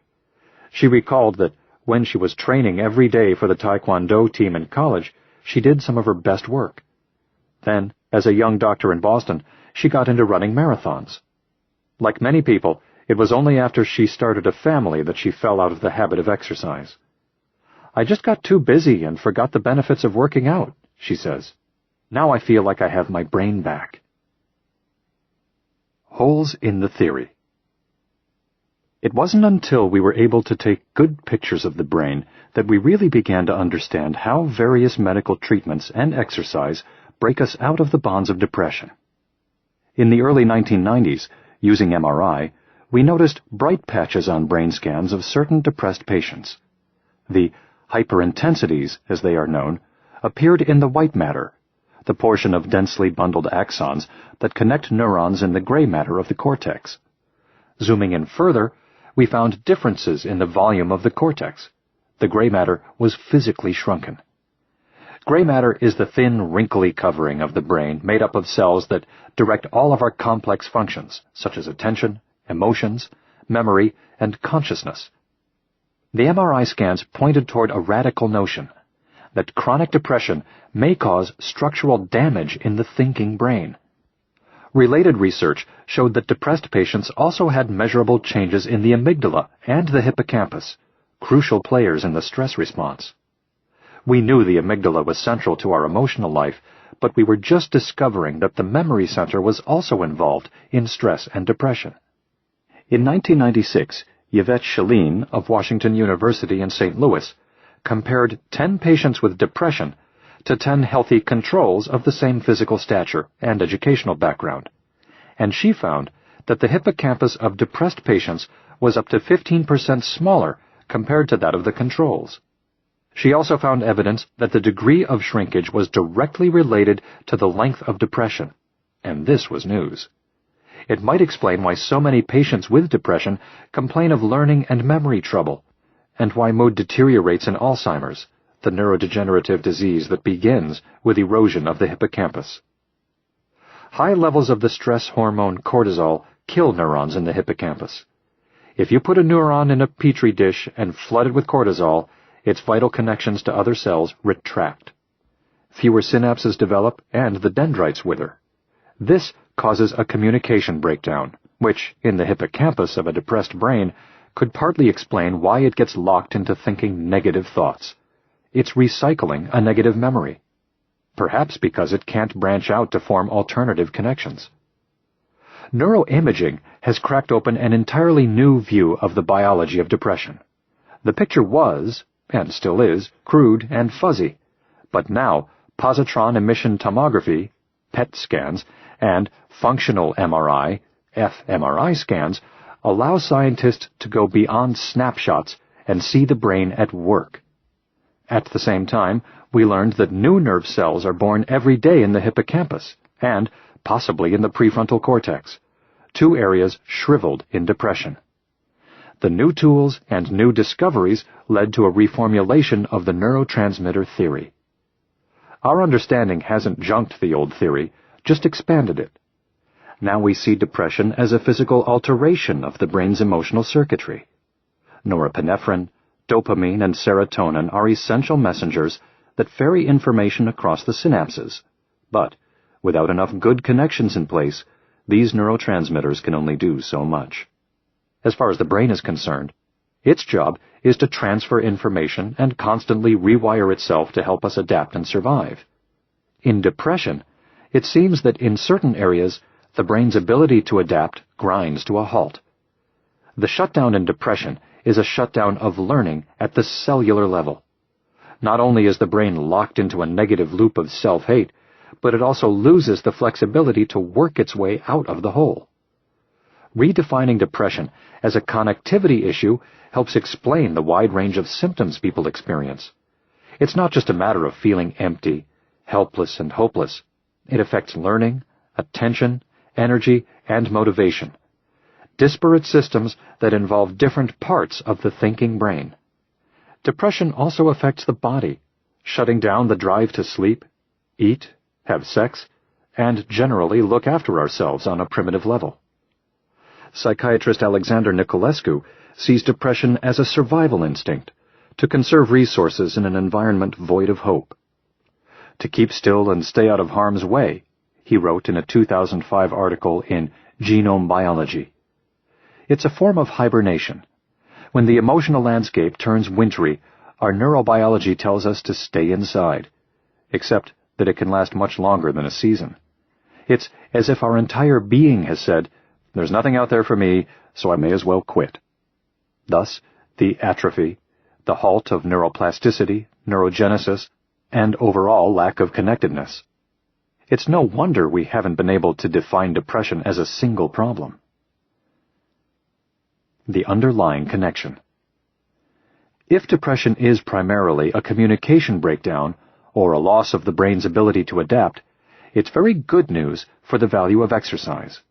She recalled that when she was training every day for the Taekwondo team in college, she did some of her best work. Then, as a young doctor in Boston, she got into running marathons. Like many people, it was only after she started a family that she fell out of the habit of exercise. "I just got too busy and forgot the benefits of working out," she says. "Now I feel like I have my brain back." Holes in the theory. It wasn't until we were able to take good pictures of the brain that we really began to understand how various medical treatments and exercise break us out of the bonds of depression. In the early 1990s, using MRI, we noticed bright patches on brain scans of certain depressed patients. The hyperintensities, as they are known, appeared in the white matter, the portion of densely bundled axons that connect neurons in the gray matter of the cortex. Zooming in further, we found differences in the volume of the cortex. The gray matter was physically shrunken. Gray matter is the thin, wrinkly covering of the brain made up of cells that direct all of our complex functions, such as attention, emotions, memory, and consciousness. The MRI scans pointed toward a radical notion, that chronic depression may cause structural damage in the thinking brain. Related research showed that depressed patients also had measurable changes in the amygdala and the hippocampus, crucial players in the stress response. We knew the amygdala was central to our emotional life, but we were just discovering that the memory center was also involved in stress and depression. In 1996, Yvette Shaleen of Washington University in St. Louis compared 10 patients with depression to 10 healthy controls of the same physical stature and educational background, and she found that the hippocampus of depressed patients was up to 15% smaller compared to that of the controls. She also found evidence that the degree of shrinkage was directly related to the length of depression, and this was news. It might explain why so many patients with depression complain of learning and memory trouble, and why mood deteriorates in Alzheimer's, the neurodegenerative disease that begins with erosion of the hippocampus. High levels of the stress hormone cortisol kill neurons in the hippocampus. If you put a neuron in a petri dish and flood it with cortisol, its vital connections to other cells retract. Fewer synapses develop and the dendrites wither. This causes a communication breakdown, which, in the hippocampus of a depressed brain, could partly explain why it gets locked into thinking negative thoughts. It's recycling a negative memory. Perhaps because it can't branch out to form alternative connections. Neuroimaging has cracked open an entirely new view of the biology of depression. The picture was, and still is, crude and fuzzy, but now positron emission tomography, PET scans, and functional MRI, fMRI scans allow scientists to go beyond snapshots and see the brain at work. At the same time, we learned that new nerve cells are born every day in the hippocampus and possibly in the prefrontal cortex, two areas shriveled in depression. The new tools and new discoveries led to a reformulation of the neurotransmitter theory. Our understanding hasn't junked the old theory, just expanded it. Now we see depression as a physical alteration of the brain's emotional circuitry. Norepinephrine, dopamine, and serotonin are essential messengers that ferry information across the synapses. But, without enough good connections in place, these neurotransmitters can only do so much. As far as the brain is concerned, its job is to transfer information and constantly rewire itself to help us adapt and survive. In depression, it seems that in certain areas, the brain's ability to adapt grinds to a halt. The shutdown in depression is a shutdown of learning at the cellular level. Not only is the brain locked into a negative loop of self-hate, but it also loses the flexibility to work its way out of the hole. Redefining depression as a connectivity issue helps explain the wide range of symptoms people experience. It's not just a matter of feeling empty, helpless, and hopeless. It affects learning, attention, energy, and motivation. Disparate systems that involve different parts of the thinking brain. Depression also affects the body, shutting down the drive to sleep, eat, have sex, and generally look after ourselves on a primitive level. Psychiatrist Alexander Nicolescu sees depression as a survival instinct, to conserve resources in an environment void of hope. To keep still and stay out of harm's way, he wrote in a 2005 article in Genome Biology. It's a form of hibernation. When the emotional landscape turns wintry, our neurobiology tells us to stay inside, except that it can last much longer than a season. It's as if our entire being has said, "There's nothing out there for me, so I may as well quit." Thus, the atrophy, the halt of neuroplasticity, neurogenesis, and overall lack of connectedness. It's no wonder we haven't been able to define depression as a single problem. The underlying connection. If depression is primarily a communication breakdown or a loss of the brain's ability to adapt, it's very good news for the value of exercise.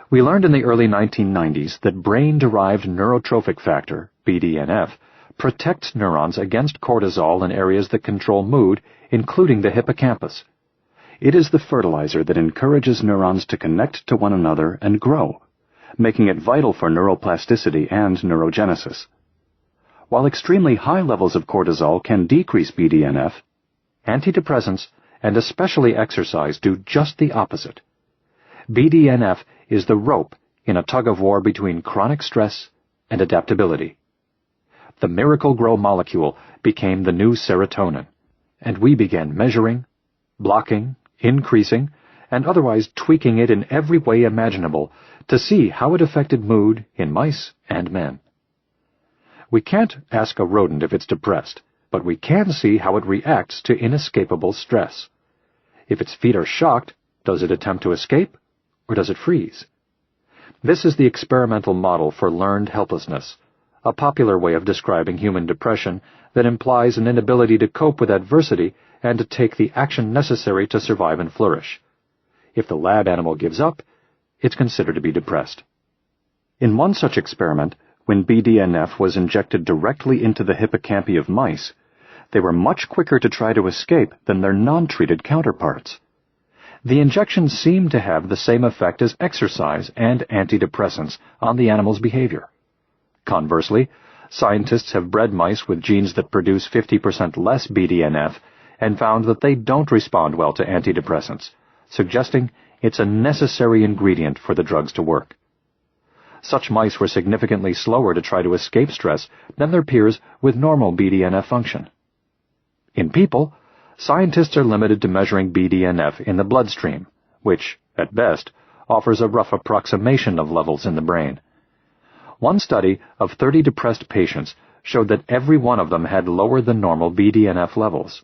We learned in the early 1990s that brain-derived neurotrophic factor, BDNF, protects neurons against cortisol in areas that control mood, including the hippocampus. It is the fertilizer that encourages neurons to connect to one another and grow, making it vital for neuroplasticity and neurogenesis. While extremely high levels of cortisol can decrease BDNF, antidepressants, and especially exercise, do just the opposite. BDNF is the rope in a tug-of-war between chronic stress and adaptability. The Miracle-Gro molecule became the new serotonin, and we began measuring, blocking, increasing, and otherwise tweaking it in every way imaginable to see how it affected mood in mice and men. We can't ask a rodent if it's depressed, but we can see how it reacts to inescapable stress. If its feet are shocked, does it attempt to escape, or does it freeze? This is the experimental model for learned helplessness, a popular way of describing human depression that implies an inability to cope with adversity and to take the action necessary to survive and flourish. If the lab animal gives up, it's considered to be depressed. In one such experiment, when BDNF was injected directly into the hippocampi of mice, they were much quicker to try to escape than their non-treated counterparts. The injection seemed to have the same effect as exercise and antidepressants on the animal's behavior. Conversely, scientists have bred mice with genes that produce 50% less BDNF and found that they don't respond well to antidepressants, suggesting It's a necessary ingredient for the drugs to work. Such mice were significantly slower to try to escape stress than their peers with normal BDNF function. In people, scientists are limited to measuring BDNF in the bloodstream, which, at best, offers a rough approximation of levels in the brain. One study of 30 depressed patients showed that every one of them had lower than normal BDNF levels.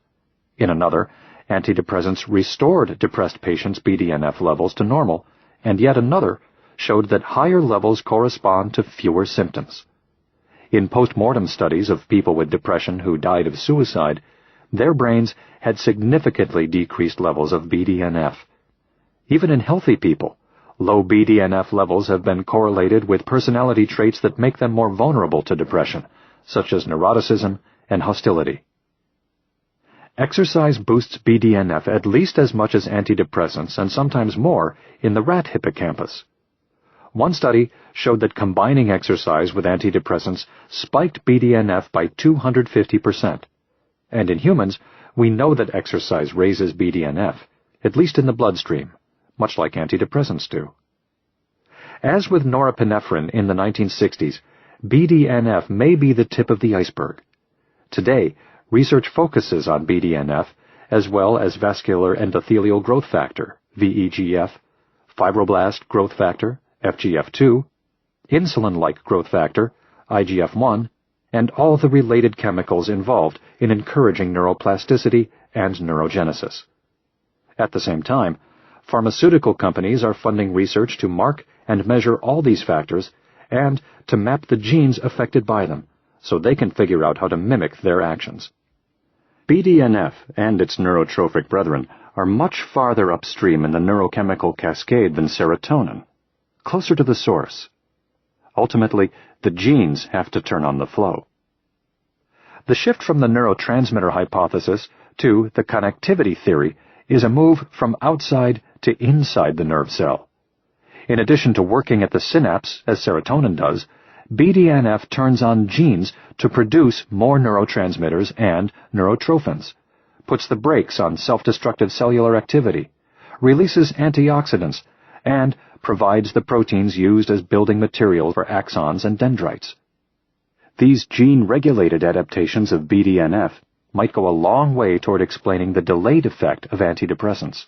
In another, antidepressants restored depressed patients' BDNF levels to normal, and yet another showed that higher levels correspond to fewer symptoms. In post-mortem studies of people with depression who died of suicide, their brains had significantly decreased levels of BDNF. Even in healthy people, low BDNF levels have been correlated with personality traits that make them more vulnerable to depression, such as neuroticism and hostility. Exercise boosts BDNF at least as much as antidepressants and sometimes more in the rat hippocampus. One study showed that combining exercise with antidepressants spiked BDNF by 250%. And in humans, we know that exercise raises BDNF, at least in the bloodstream, much like antidepressants do. As with norepinephrine in the 1960s, BDNF may be the tip of the iceberg. Today, research focuses on BDNF, as well as vascular endothelial growth factor, VEGF, fibroblast growth factor, FGF2, insulin-like growth factor, IGF-1, and all the related chemicals involved in encouraging neuroplasticity and neurogenesis. At the same time, pharmaceutical companies are funding research to mark and measure all these factors and to map the genes affected by them, so they can figure out how to mimic their actions. BDNF and its neurotrophic brethren are much farther upstream in the neurochemical cascade than serotonin, closer to the source. Ultimately, the genes have to turn on the flow. The shift from the neurotransmitter hypothesis to the connectivity theory is a move from outside to inside the nerve cell. In addition to working at the synapse, as serotonin does, BDNF turns on genes to produce more neurotransmitters and neurotrophins, puts the brakes on self-destructive cellular activity, releases antioxidants, and provides the proteins used as building material for axons and dendrites. These gene-regulated adaptations of BDNF might go a long way toward explaining the delayed effect of antidepressants.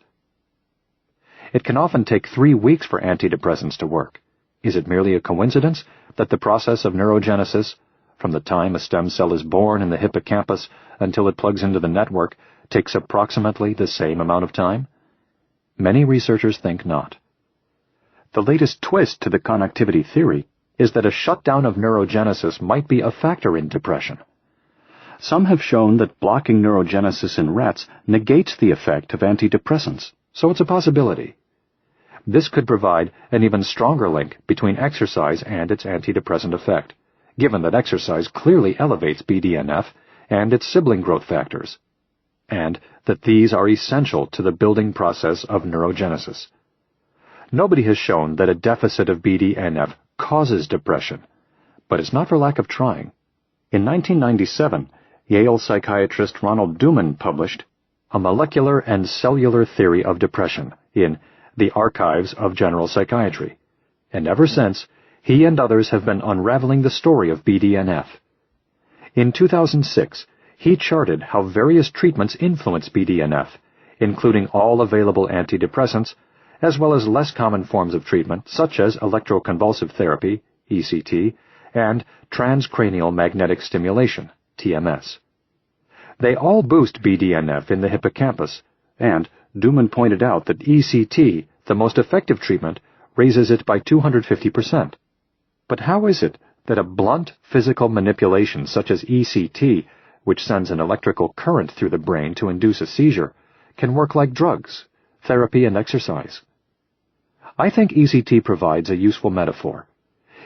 It can often take 3 weeks for antidepressants to work. Is it merely a coincidence that the process of neurogenesis, from the time a stem cell is born in the hippocampus until it plugs into the network, takes approximately the same amount of time? Many researchers think not. The latest twist to the connectivity theory is that a shutdown of neurogenesis might be a factor in depression. Some have shown that blocking neurogenesis in rats negates the effect of antidepressants, so it's a possibility. This could provide an even stronger link between exercise and its antidepressant effect, given that exercise clearly elevates BDNF and its sibling growth factors, and that these are essential to the building process of neurogenesis. Nobody has shown that a deficit of BDNF causes depression, but it's not for lack of trying. In 1997, Yale psychiatrist Ronald Duman published A Molecular and Cellular Theory of Depression in The Archives of General Psychiatry, and ever since, he and others have been unraveling the story of BDNF. In 2006, he charted how various treatments influence BDNF, including all available antidepressants, as well as less common forms of treatment such as electroconvulsive therapy, ECT, and transcranial magnetic stimulation, TMS. They all boost BDNF in the hippocampus, and Duman pointed out that ECT, the most effective treatment, raises it by 250%. But how is it that a blunt physical manipulation such as ECT, which sends an electrical current through the brain to induce a seizure, can work like drugs, therapy, and exercise? I think ECT provides a useful metaphor.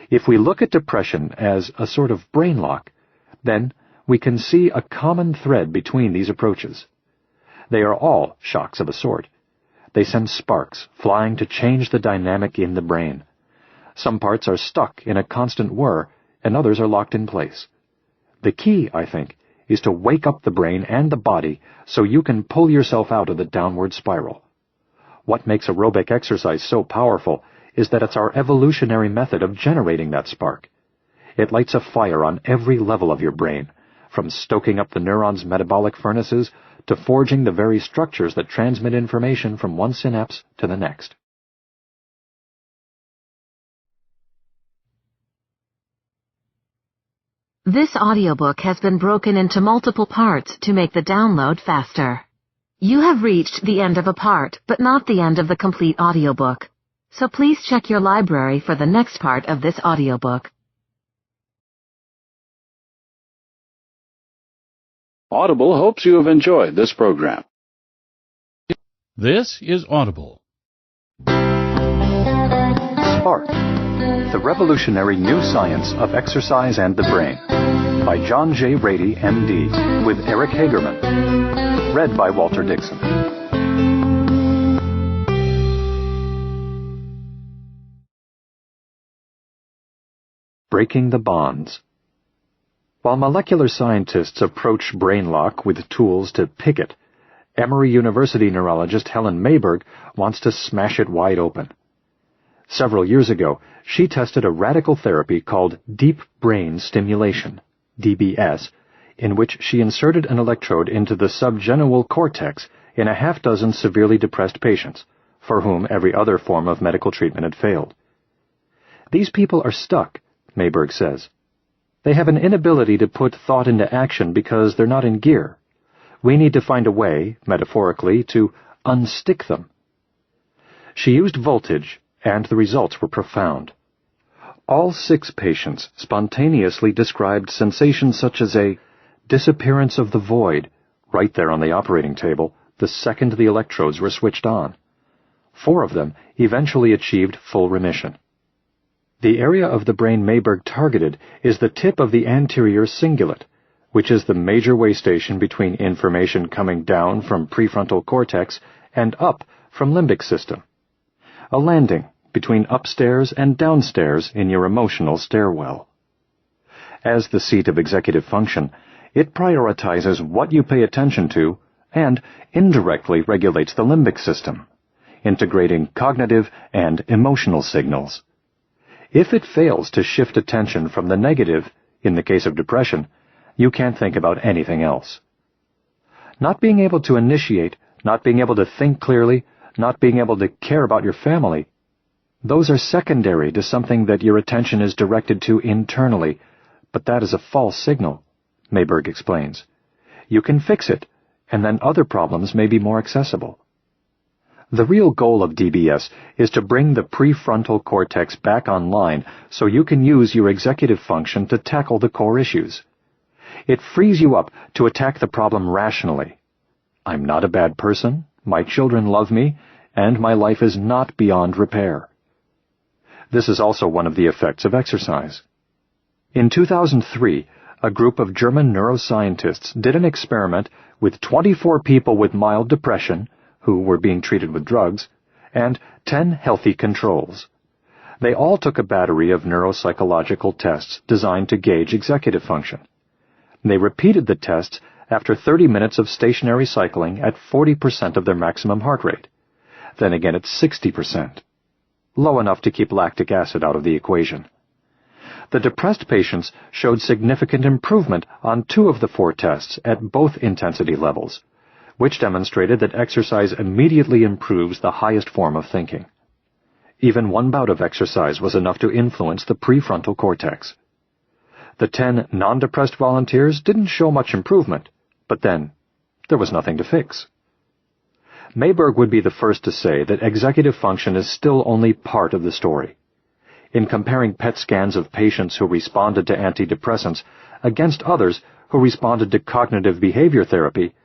If we look at depression as a sort of brain lock, then we can see a common thread between these approaches. They are all shocks of a sort. They send sparks flying to change the dynamic in the brain. Some parts are stuck in a constant whir, and others are locked in place. The key, I think, is to wake up the brain and the body so you can pull yourself out of the downward spiral. What makes aerobic exercise so powerful is that it's our evolutionary method of generating that spark. It lights a fire on every level of your brain, from stoking up the neurons' metabolic furnaces to forging the very structures that transmit information from one synapse to the next. This audiobook has been broken into multiple parts to make the download faster. You have reached the end of a part, but not the end of the complete audiobook. So please check your library for the next part of this audiobook. Audible hopes you have enjoyed this program. This is Audible. Spark, the revolutionary new science of exercise and the brain, by John J. Ratey, M.D., with Eric Hagerman. Read by Walter Dixon. Breaking the bonds. While molecular scientists approach brain lock with tools to pick it, Emory University neurologist Helen Mayberg wants to smash it wide open. Several years ago, she tested a radical therapy called deep brain stimulation, DBS, in which she inserted an electrode into the subgenual cortex in a half-dozen severely depressed patients, for whom every other form of medical treatment had failed. These people are stuck, Mayberg says. They have an inability to put thought into action because they're not in gear. We need to find a way, metaphorically, to unstick them. She used voltage, and the results were profound. All 6 patients spontaneously described sensations such as a disappearance of the void right there on the operating table the second the electrodes were switched on. 4 of them eventually achieved full remission. The area of the brain Mayberg targeted is the tip of the anterior cingulate, which is the major way station between information coming down from prefrontal cortex and up from limbic system. A landing between upstairs and downstairs in your emotional stairwell. As the seat of executive function, it prioritizes what you pay attention to and indirectly regulates the limbic system, integrating cognitive and emotional signals. If it fails to shift attention from the negative, in the case of depression, you can't think about anything else. Not being able to initiate, not being able to think clearly, not being able to care about your family, those are secondary to something that your attention is directed to internally, but that is a false signal, Mayberg explains. You can fix it, and then other problems may be more accessible. The real goal of DBS is to bring the prefrontal cortex back online so you can use your executive function to tackle the core issues. It frees you up to attack the problem rationally. I'm not a bad person, my children love me, and my life is not beyond repair. This is also one of the effects of exercise. In 2003, a group of German neuroscientists did an experiment with 24 people with mild depression, who were being treated with drugs, and 10 healthy controls. They all took a battery of neuropsychological tests designed to gauge executive function. They repeated the tests after 30 minutes of stationary cycling at 40% of their maximum heart rate, then again at 60%, low enough to keep lactic acid out of the equation. The depressed patients showed significant improvement on 2 of the 4 tests at both intensity levels, which demonstrated that exercise immediately improves the highest form of thinking. Even 1 bout of exercise was enough to influence the prefrontal cortex. The 10 non-depressed volunteers didn't show much improvement, but then there was nothing to fix. Mayberg would be the first to say that executive function is still only part of the story. In comparing PET scans of patients who responded to antidepressants against others who responded to cognitive behavior therapy,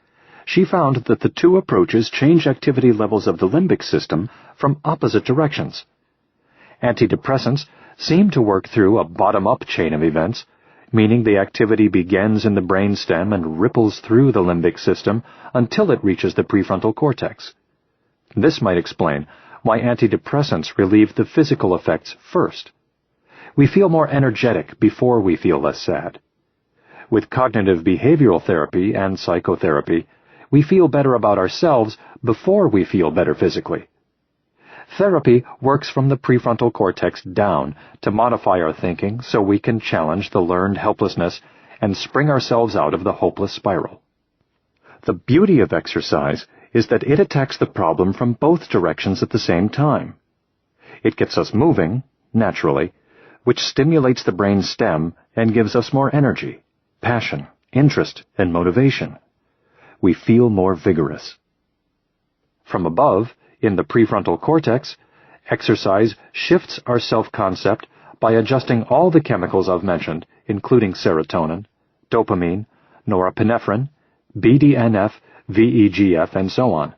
she found that the 2 approaches change activity levels of the limbic system from opposite directions. Antidepressants seem to work through a bottom-up chain of events, meaning the activity begins in the brainstem and ripples through the limbic system until it reaches the prefrontal cortex. This might explain why antidepressants relieve the physical effects first. We feel more energetic before we feel less sad. With cognitive behavioral therapy and psychotherapy, we feel better about ourselves before we feel better physically, Therapy works from the prefrontal cortex down to modify our thinking so we can challenge the learned helplessness and spring ourselves out of the hopeless spiral. The beauty of exercise is that it attacks the problem from both directions at the same time. It gets us moving, naturally, which stimulates the brain stem and gives us more energy, passion, interest, and motivation. We feel more vigorous. From above, in the prefrontal cortex, exercise shifts our self-concept by adjusting all the chemicals I've mentioned, including serotonin, dopamine, norepinephrine, BDNF, VEGF, and so on.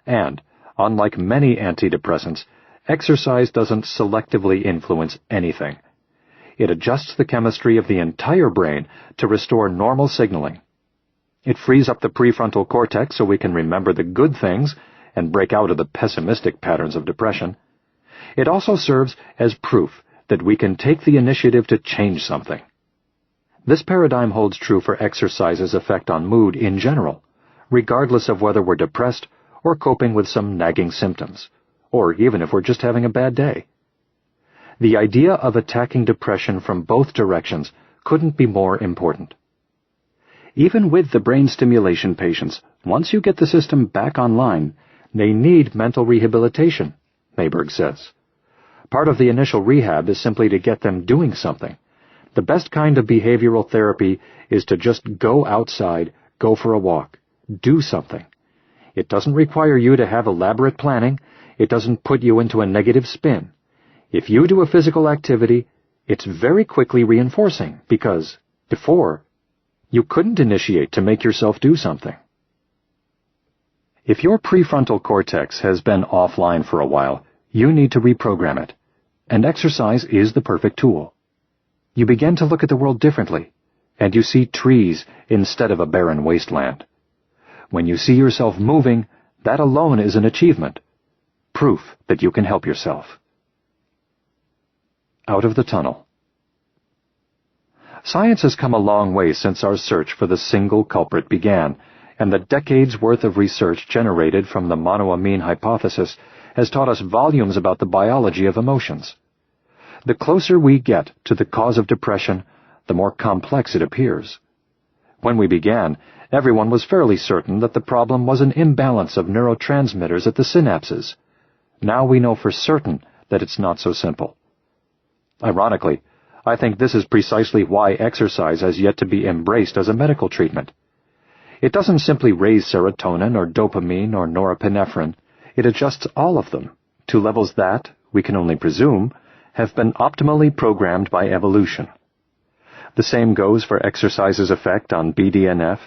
And, unlike many antidepressants, exercise doesn't selectively influence anything. It adjusts the chemistry of the entire brain to restore normal signaling. It frees up the prefrontal cortex so we can remember the good things and break out of the pessimistic patterns of depression. It also serves as proof that we can take the initiative to change something. This paradigm holds true for exercise's effect on mood in general, regardless of whether we're depressed or coping with some nagging symptoms, or even if we're just having a bad day. The idea of attacking depression from both directions couldn't be more important. Even with the brain stimulation patients, once you get the system back online, they need mental rehabilitation, Mayberg says. Part of the initial rehab is simply to get them doing something. The best kind of behavioral therapy is to just go outside, go for a walk, do something. It doesn't require you to have elaborate planning. It doesn't put you into a negative spin. If you do a physical activity, it's very quickly reinforcing because, before, you couldn't initiate to make yourself do something. If your prefrontal cortex has been offline for a while, you need to reprogram it, and exercise is the perfect tool. You begin to look at the world differently, and you see trees instead of a barren wasteland. When you see yourself moving, that alone is an achievement, proof that you can help yourself. Out of the tunnel. Science has come a long way since our search for the single culprit began, and the decades' worth of research generated from the monoamine hypothesis has taught us volumes about the biology of emotions. The closer we get to the cause of depression, the more complex it appears. When we began, everyone was fairly certain that the problem was an imbalance of neurotransmitters at the synapses. Now we know for certain that it's not so simple. Ironically, I think this is precisely why exercise has yet to be embraced as a medical treatment. It doesn't simply raise serotonin or dopamine or norepinephrine. It adjusts all of them to levels that, we can only presume, have been optimally programmed by evolution. The same goes for exercise's effect on BDNF,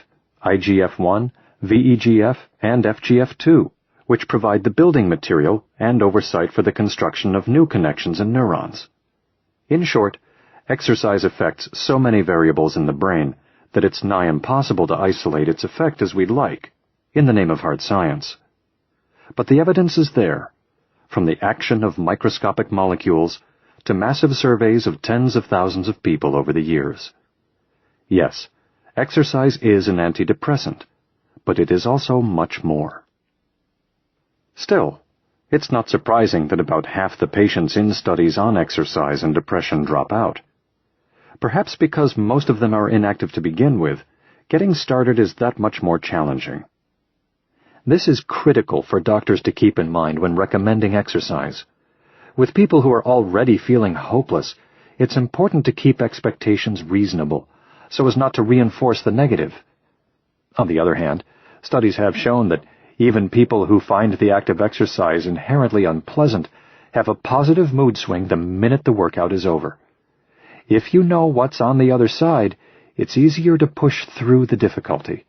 IGF-1, VEGF, and FGF2, which provide the building material and oversight for the construction of new connections in neurons. In short, exercise affects so many variables in the brain that it's nigh impossible to isolate its effect as we'd like, in the name of hard science. But the evidence is there, from the action of microscopic molecules to massive surveys of tens of thousands of people over the years. Yes, exercise is an antidepressant, but it is also much more. Still, it's not surprising that about half the patients in studies on exercise and depression drop out. Perhaps because most of them are inactive to begin with, getting started is that much more challenging. This is critical for doctors to keep in mind when recommending exercise. With people who are already feeling hopeless, it's important to keep expectations reasonable, so as not to reinforce the negative. On the other hand, studies have shown that even people who find the act of exercise inherently unpleasant have a positive mood swing the minute the workout is over. If you know what's on the other side, it's easier to push through the difficulty.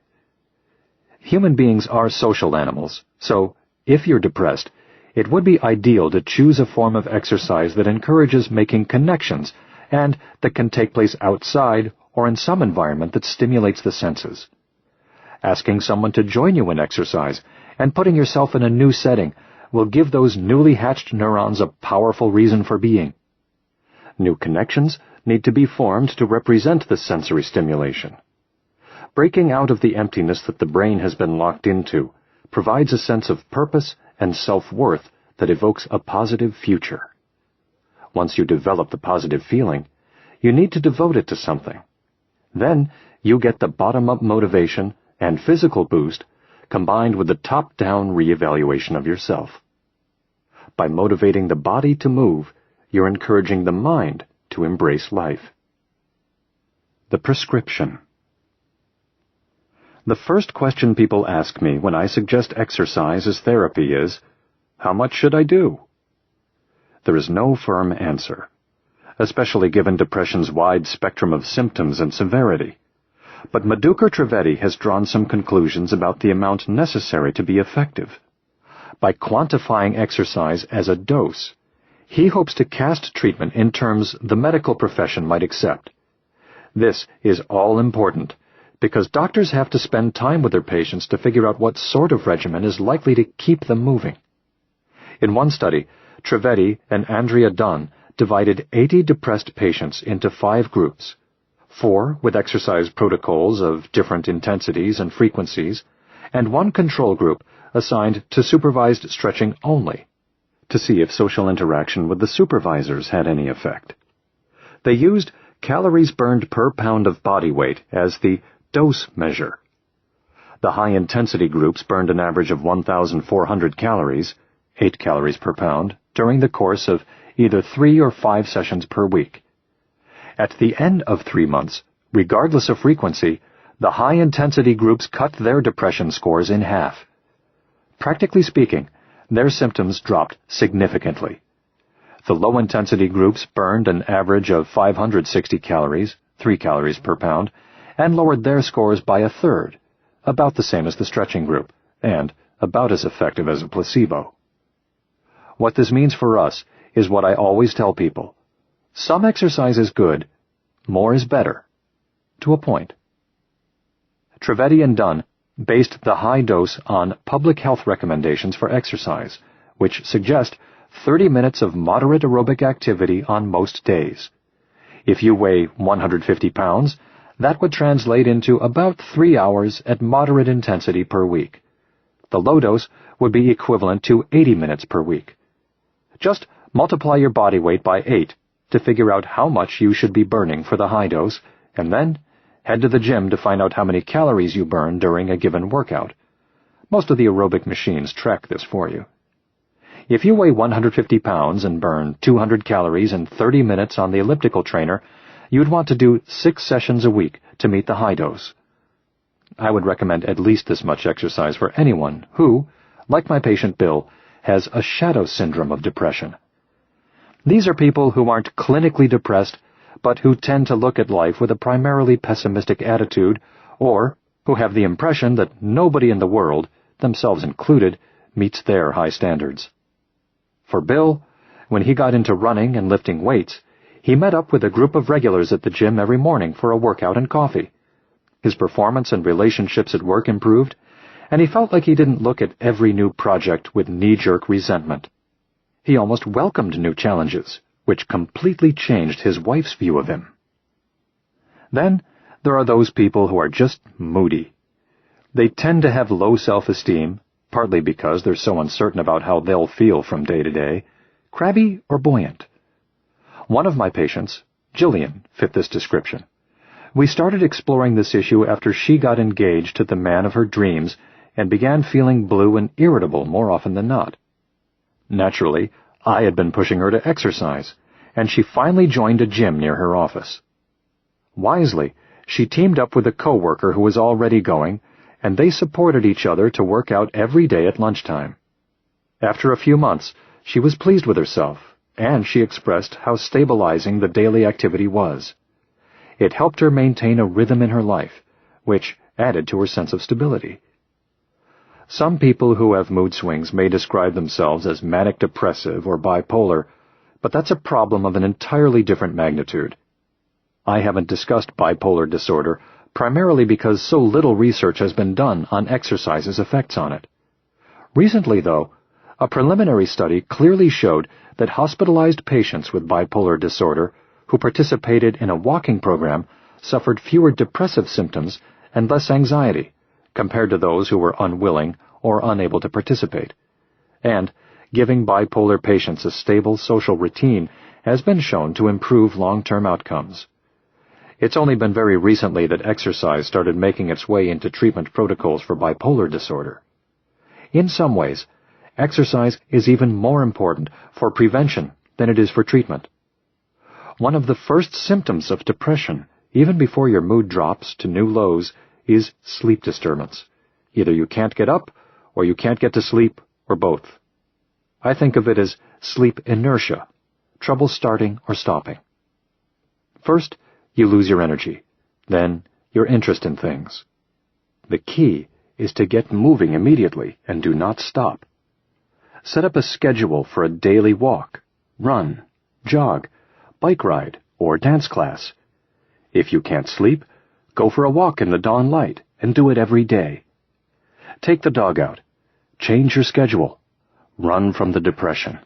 Human beings are social animals, so if you're depressed, it would be ideal to choose a form of exercise that encourages making connections and that can take place outside or in some environment that stimulates the senses. Asking someone to join you in exercise and putting yourself in a new setting will give those newly hatched neurons a powerful reason for being. New connections need to be formed to represent the sensory stimulation. Breaking out of the emptiness that the brain has been locked into provides a sense of purpose and self-worth that evokes a positive future. Once you develop the positive feeling, you need to devote it to something. Then you get the bottom-up motivation and physical boost combined with the top-down reevaluation of yourself. By motivating the body to move, you're encouraging the mind to embrace life. The prescription. The first question people ask me when I suggest exercise as therapy is, how much should I do? There is no firm answer, especially given depression's wide spectrum of symptoms and severity. But Madhukar Trivedi has drawn some conclusions about the amount necessary to be effective. By quantifying exercise as a dose, he hopes to cast treatment in terms the medical profession might accept. This is all important, because doctors have to spend time with their patients to figure out what sort of regimen is likely to keep them moving. In one study, Trivedi and Andrea Dunn divided 80 depressed patients into 5 groups, 4 with exercise protocols of different intensities and frequencies, and 1 control group assigned to supervised stretching only, to see if social interaction with the supervisors had any effect. They used calories burned per pound of body weight as the dose measure. The high-intensity groups burned an average of 1,400 calories, 8 calories per pound, during the course of either 3 or 5 sessions per week. At the end of 3 months, regardless of frequency, the high-intensity groups cut their depression scores in half. Practically speaking, their symptoms dropped significantly. The low-intensity groups burned an average of 560 calories, 3 calories per pound, and lowered their scores by a third, about the same as the stretching group, and about as effective as a placebo. What this means for us is what I always tell people. Some exercise is good, more is better, to a point. Trivedi and Dunn based the high dose on public health recommendations for exercise, which suggest 30 minutes of moderate aerobic activity on most days. If you weigh 150 pounds, that would translate into about 3 hours at moderate intensity per week. The low dose would be equivalent to 80 minutes per week. Just multiply your body weight by 8 to figure out how much you should be burning for the high dose, and then head to the gym to find out how many calories you burn during a given workout. Most of the aerobic machines track this for you. If you weigh 150 pounds and burn 200 calories in 30 minutes on the elliptical trainer, you'd want to do 6 sessions a week to meet the high dose. I would recommend at least this much exercise for anyone who, like my patient Bill, has a shadow syndrome of depression. These are people who aren't clinically depressed, but who tend to look at life with a primarily pessimistic attitude, or who have the impression that nobody in the world, themselves included, meets their high standards. For Bill, when he got into running and lifting weights, he met up with a group of regulars at the gym every morning for a workout and coffee. His performance and relationships at work improved, and he felt like he didn't look at every new project with knee-jerk resentment. He almost welcomed new challenges, which completely changed his wife's view of him. Then, there are those people who are just moody. They tend to have low self-esteem, partly because they're so uncertain about how they'll feel from day to day, crabby or buoyant. One of my patients, Jillian, fit this description. We started exploring this issue after she got engaged to the man of her dreams and began feeling blue and irritable more often than not. Naturally, I had been pushing her to exercise, and she finally joined a gym near her office. Wisely, she teamed up with a coworker who was already going, and they supported each other to work out every day at lunchtime. After a few months, she was pleased with herself, and she expressed how stabilizing the daily activity was. It helped her maintain a rhythm in her life, which added to her sense of stability. Some people who have mood swings may describe themselves as manic-depressive or bipolar, but that's a problem of an entirely different magnitude. I haven't discussed bipolar disorder primarily because so little research has been done on exercise's effects on it. Recently, though, a preliminary study clearly showed that hospitalized patients with bipolar disorder who participated in a walking program suffered fewer depressive symptoms and less anxiety compared to those who were unwilling or unable to participate. And, Giving bipolar patients a stable social routine has been shown to improve long-term outcomes. It's only been very recently that exercise started making its way into treatment protocols for bipolar disorder. In some ways, exercise is even more important for prevention than it is for treatment. One of the first symptoms of depression, even before your mood drops to new lows, is sleep disturbance. Either you can't get up, or you can't get to sleep, or both. I think of it as sleep inertia, trouble starting or stopping. First, you lose your energy, then your interest in things. The key is to get moving immediately and do not stop. Set up a schedule for a daily walk, run, jog, bike ride, or dance class. If you can't sleep, go for a walk in the dawn light and do it every day. Take the dog out. Change your schedule. Run from the depression.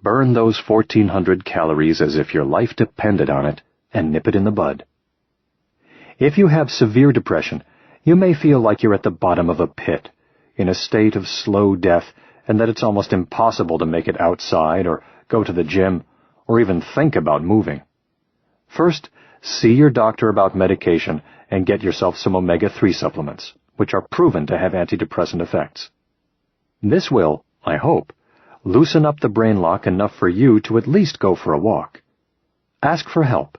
Burn those 1,400 calories as if your life depended on it and nip it in the bud. If you have severe depression, you may feel like you're at the bottom of a pit, in a state of slow death, and that it's almost impossible to make it outside or go to the gym or even think about moving. First, see your doctor about medication and get yourself some omega-3 supplements, which are proven to have antidepressant effects. This will, I hope, loosen up the brain lock enough for you to at least go for a walk. Ask for help.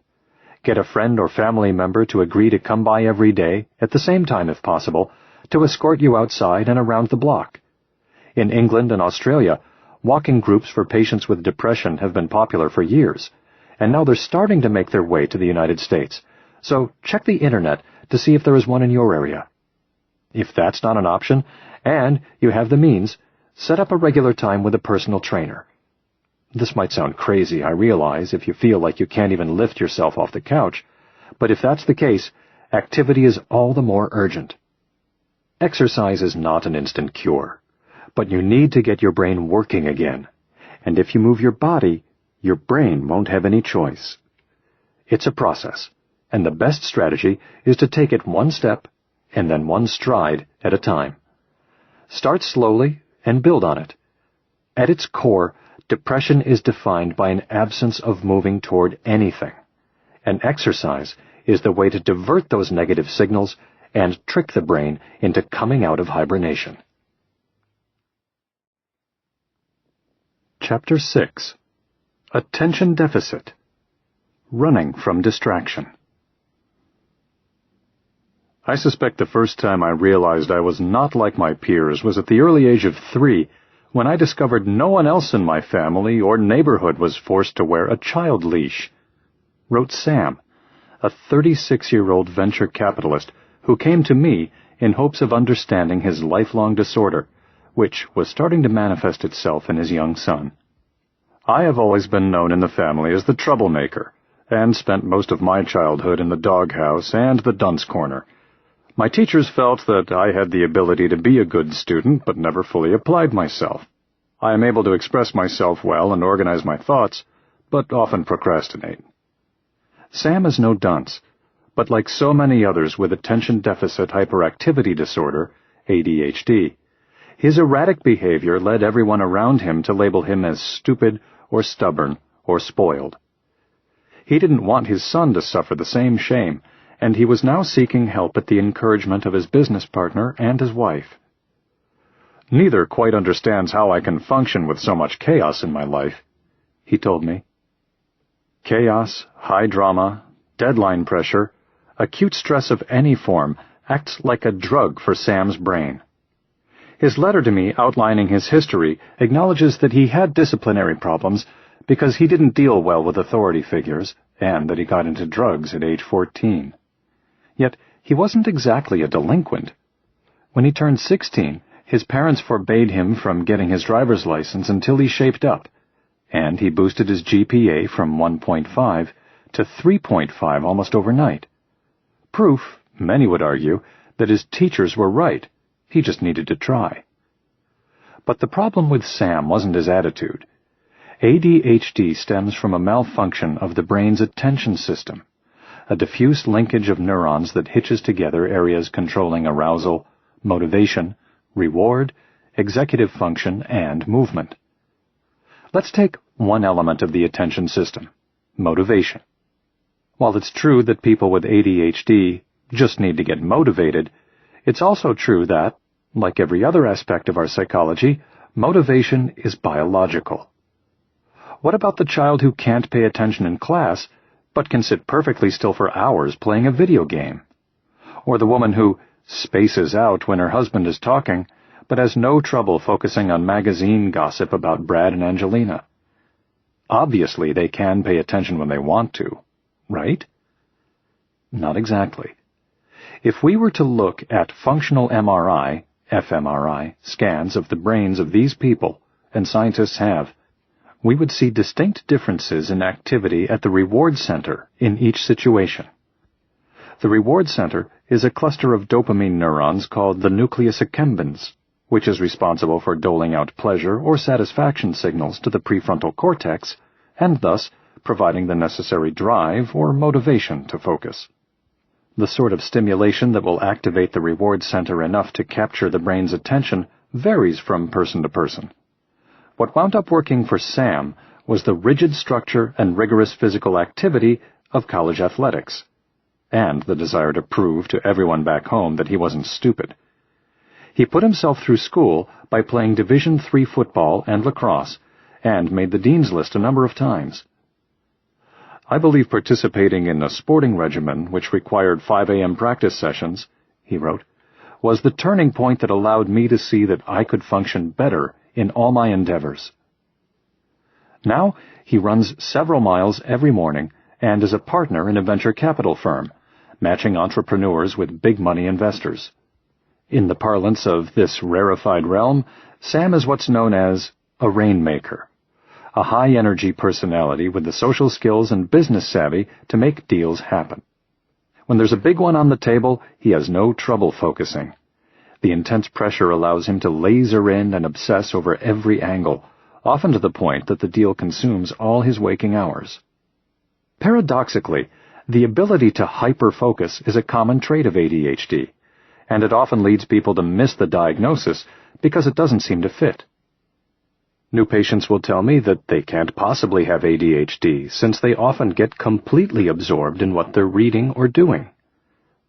Get a friend or family member to agree to come by every day, at the same time if possible, to escort you outside and around the block. In England and Australia, walking groups for patients with depression have been popular for years, and now they're starting to make their way to the United States. So check the internet to see if there is one in your area. If that's not an option, and you have the means, set up a regular time with a personal trainer. This might sound crazy, I realize, if you feel like you can't even lift yourself off the couch, but if that's the case, activity is all the more urgent. Exercise is not an instant cure, but you need to get your brain working again, and if you move your body, your brain won't have any choice. It's a process, and the best strategy is to take it one step and then one stride at a time. Start slowly and build on it. At its core, depression is defined by an absence of moving toward anything, and exercise is the way to divert those negative signals and trick the brain into coming out of hibernation. Chapter 6. Attention Deficit. Running from Distraction. I suspect the first time I realized I was not like my peers was at the early age of 3, when I discovered no one else in my family or neighborhood was forced to wear a child leash. Wrote Sam, a 36-year-old venture capitalist who came to me in hopes of understanding his lifelong disorder, which was starting to manifest itself in his young son. I have always been known in the family as the troublemaker, and spent most of my childhood in the doghouse and the dunce corner. My teachers felt that I had the ability to be a good student, but never fully applied myself. I am able to express myself well and organize my thoughts, but often procrastinate. Sam is no dunce, but like so many others with attention deficit hyperactivity disorder, ADHD, his erratic behavior led everyone around him to label him as stupid or stubborn or spoiled. He didn't want his son to suffer the same shame, and he was now seeking help at the encouragement of his business partner and his wife. "Neither quite understands how I can function with so much chaos in my life," he told me. Chaos, high drama, deadline pressure, acute stress of any form acts like a drug for Sam's brain. His letter to me outlining his history acknowledges that he had disciplinary problems because he didn't deal well with authority figures, and that he got into drugs at age 14. Yet he wasn't exactly a delinquent. When he turned 16, his parents forbade him from getting his driver's license until he shaped up, and he boosted his GPA from 1.5 to 3.5 almost overnight. Proof, many would argue, that his teachers were right. He just needed to try. But the problem with Sam wasn't his attitude. ADHD stems from a malfunction of the brain's attention system, a diffuse linkage of neurons that hitches together areas controlling arousal, motivation, reward, executive function, and movement. Let's take one element of the attention system, motivation. While it's true that people with ADHD just need to get motivated, it's also true that, like every other aspect of our psychology, motivation is biological. What about the child who can't pay attention in class, but can sit perfectly still for hours playing a video game? Or the woman who spaces out when her husband is talking, but has no trouble focusing on magazine gossip about Brad and Angelina? Obviously, they can pay attention when they want to, right? Not exactly. If we were to look at functional MRI, fMRI, scans of the brains of these people, and scientists have, we would see distinct differences in activity at the reward center in each situation. The reward center is a cluster of dopamine neurons called the nucleus accumbens, which is responsible for doling out pleasure or satisfaction signals to the prefrontal cortex, and thus providing the necessary drive or motivation to focus. The sort of stimulation that will activate the reward center enough to capture the brain's attention varies from person to person. What wound up working for Sam was the rigid structure and rigorous physical activity of college athletics, and the desire to prove to everyone back home that he wasn't stupid. He put himself through school by playing Division III football and lacrosse, and made the dean's list a number of times. I believe participating in a sporting regimen which required 5 a.m. practice sessions, he wrote, was the turning point that allowed me to see that I could function better in all my endeavors. Now he runs several miles every morning and is a partner in a venture capital firm, matching entrepreneurs with big money investors. In the parlance of this rarefied realm, Sam is what's known as a rainmaker, a high-energy personality with the social skills and business savvy to make deals happen. When there's a big one on the table, he has no trouble focusing. The intense pressure allows him to laser in and obsess over every angle, often to the point that the deal consumes all his waking hours. Paradoxically, the ability to hyper-focus is a common trait of ADHD, and it often leads people to miss the diagnosis because it doesn't seem to fit. New patients will tell me that they can't possibly have ADHD since they often get completely absorbed in what they're reading or doing.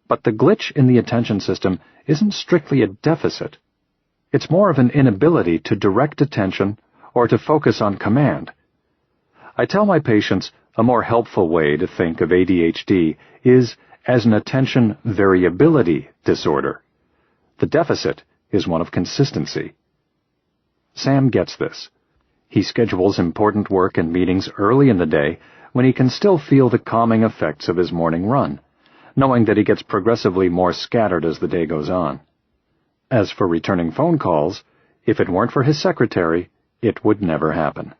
But the glitch in the attention system isn't strictly a deficit. It's more of an inability to direct attention or to focus on command. I tell my patients a more helpful way to think of ADHD is as an attention variability disorder. The deficit is one of consistency. Sam gets this. He schedules important work and meetings early in the day when he can still feel the calming effects of his morning run, knowing that he gets progressively more scattered as the day goes on. As for returning phone calls, if it weren't for his secretary, it would never happen.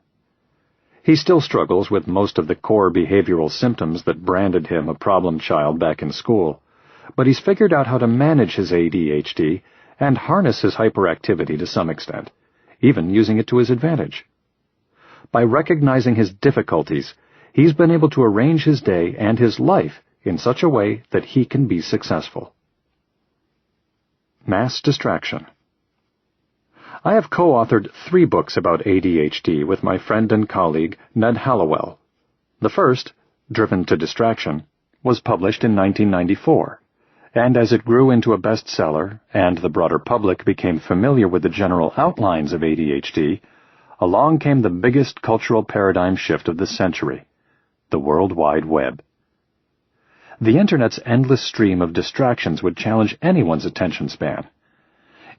He still struggles with most of the core behavioral symptoms that branded him a problem child back in school, but he's figured out how to manage his ADHD and harness his hyperactivity to some extent, even using it to his advantage. By recognizing his difficulties, he's been able to arrange his day and his life in such a way that he can be successful. Mass distraction. I have co-authored 3 books about ADHD with my friend and colleague Ned Hallowell. The first, Driven to Distraction, was published in 1994, and as it grew into a bestseller and the broader public became familiar with the general outlines of ADHD, along came the biggest cultural paradigm shift of the century, the World Wide Web. The Internet's endless stream of distractions would challenge anyone's attention span.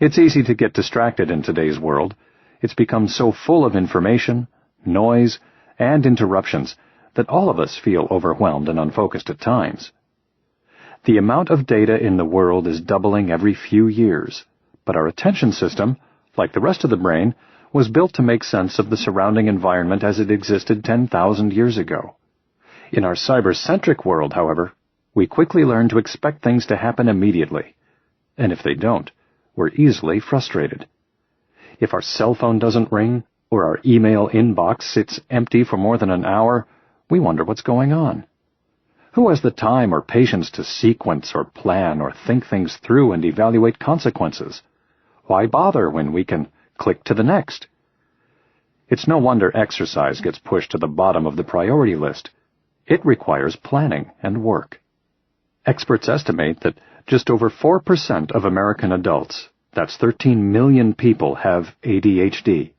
It's easy to get distracted in today's world. It's become so full of information, noise, and interruptions that all of us feel overwhelmed and unfocused at times. The amount of data in the world is doubling every few years, but our attention system, like the rest of the brain, was built to make sense of the surrounding environment as it existed 10,000 years ago. In our cyber-centric world, however, we quickly learn to expect things to happen immediately, and if they don't, we're easily frustrated. If our cell phone doesn't ring, or our email inbox sits empty for more than an hour, we wonder what's going on. Who has the time or patience to sequence or plan or think things through and evaluate consequences? Why bother when we can click to the next? It's no wonder exercise gets pushed to the bottom of the priority list. It requires planning and work. Experts estimate that just over 4% of American adults, that's 13 million people, have ADHD,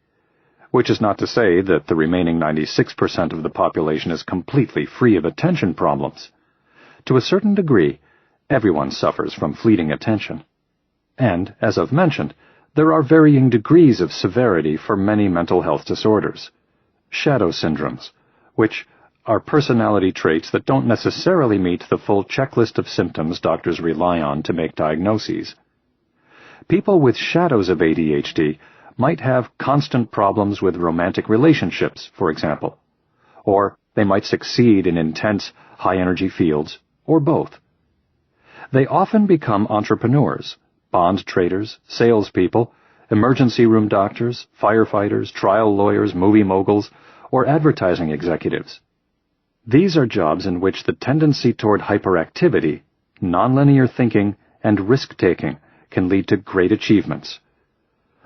which is not to say that the remaining 96% of the population is completely free of attention problems. To a certain degree, everyone suffers from fleeting attention. And, as I've mentioned, there are varying degrees of severity for many mental health disorders. Shadow syndromes, which are personality traits that don't necessarily meet the full checklist of symptoms doctors rely on to make diagnoses. People with shadows of ADHD might have constant problems with romantic relationships, for example, or they might succeed in intense, high-energy fields, or both. They often become entrepreneurs, bond traders, salespeople, emergency room doctors, firefighters, trial lawyers, movie moguls, or advertising executives. These are jobs in which the tendency toward hyperactivity, nonlinear thinking, and risk-taking can lead to great achievements.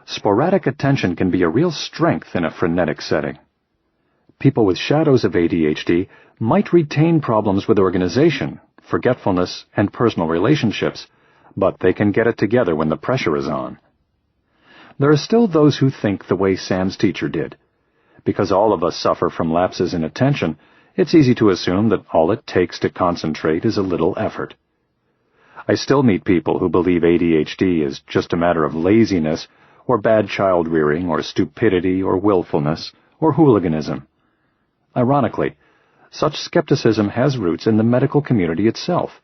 Sporadic attention can be a real strength in a frenetic setting. People with shadows of ADHD might retain problems with organization, forgetfulness, and personal relationships, but they can get it together when the pressure is on. There are still those who think the way Sam's teacher did. Because all of us suffer from lapses in attention, it's easy to assume that all it takes to concentrate is a little effort. I still meet people who believe ADHD is just a matter of laziness, or bad child rearing, or stupidity, or willfulness, or hooliganism. Ironically, such skepticism has roots in the medical community itself,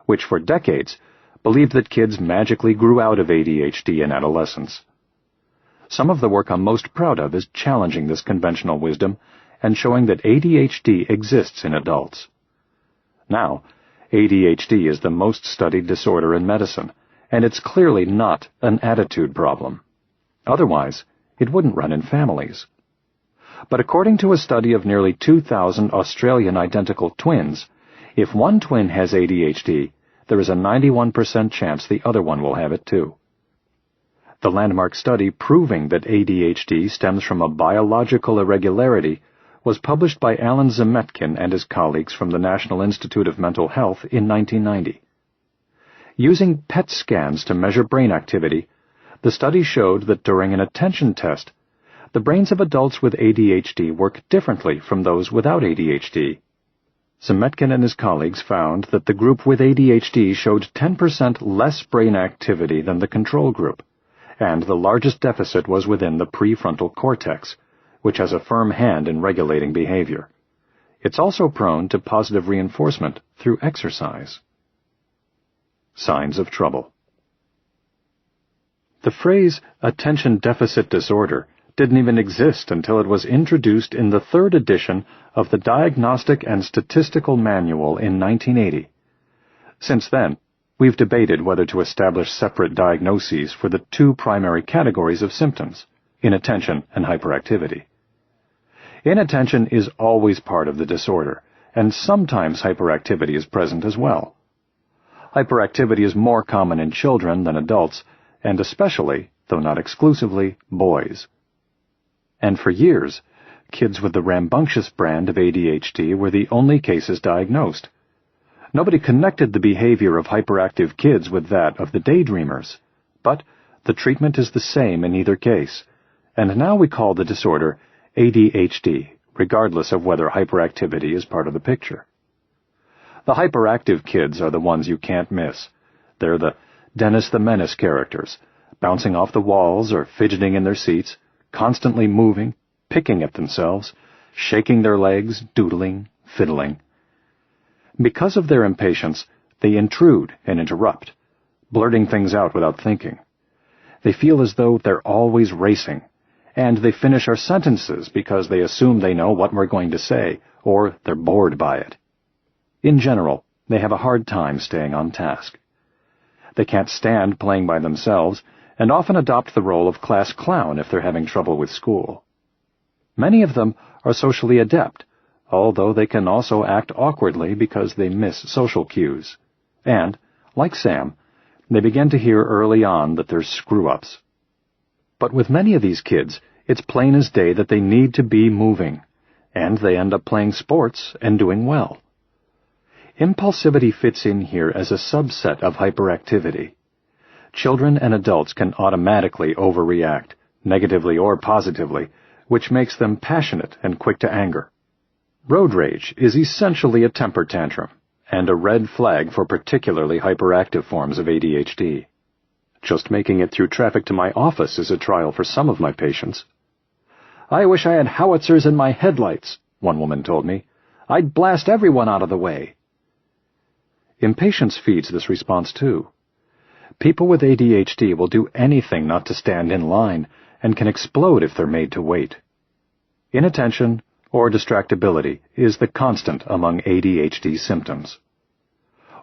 which for decades believed that kids magically grew out of ADHD in adolescence. Some of the work I'm most proud of is challenging this conventional wisdom and showing that ADHD exists in adults. Now, ADHD is the most studied disorder in medicine, and it's clearly not an attitude problem. Otherwise, it wouldn't run in families. But according to a study of nearly 2,000 Australian identical twins, if one twin has ADHD, there is a 91% chance the other one will have it too. The landmark study proving that ADHD stems from a biological irregularity was published by Alan Zemetkin and his colleagues from the National Institute of Mental Health in 1990. Using PET scans to measure brain activity, the study showed that during an attention test, the brains of adults with ADHD work differently from those without ADHD. Zemetkin and his colleagues found that the group with ADHD showed 10% less brain activity than the control group, and the largest deficit was within the prefrontal cortex, which has a firm hand in regulating behavior. It's also prone to positive reinforcement through exercise. Signs of trouble. The phrase attention deficit disorder didn't even exist until it was introduced in the third edition of the Diagnostic and Statistical Manual in 1980. Since then, we've debated whether to establish separate diagnoses for the two primary categories of symptoms, inattention and hyperactivity. Inattention is always part of the disorder, and sometimes hyperactivity is present as well. Hyperactivity is more common in children than adults, and especially, though not exclusively, boys. And for years, kids with the rambunctious brand of ADHD were the only cases diagnosed. Nobody connected the behavior of hyperactive kids with that of the daydreamers, but the treatment is the same in either case, and now we call the disorder ADHD, regardless of whether hyperactivity is part of the picture. The hyperactive kids are the ones you can't miss. They're the Dennis the Menace characters, bouncing off the walls or fidgeting in their seats, constantly moving, picking at themselves, shaking their legs, doodling, fiddling. Because of their impatience, they intrude and interrupt, blurting things out without thinking. They feel as though they're always racing, and they finish our sentences because they assume they know what we're going to say, or they're bored by it. In general, they have a hard time staying on task. They can't stand playing by themselves, and often adopt the role of class clown if they're having trouble with school. Many of them are socially adept, although they can also act awkwardly because they miss social cues. And, like Sam, they begin to hear early on that they're screw-ups. But with many of these kids, It's plain as day that they need to be moving, and they end up playing sports and doing well. Impulsivity fits in here as a subset of hyperactivity. Children and adults can automatically overreact, negatively or positively, which makes them passionate and quick to anger. Road rage is essentially a temper tantrum, and a red flag for particularly hyperactive forms of ADHD. Just making it through traffic to my office is a trial for some of my patients. "I wish I had howitzers in my headlights," one woman told me. "I'd blast everyone out of the way." Impatience feeds this response too. People with ADHD will do anything not to stand in line and can explode if they're made to wait. Inattention or distractibility is the constant among ADHD symptoms.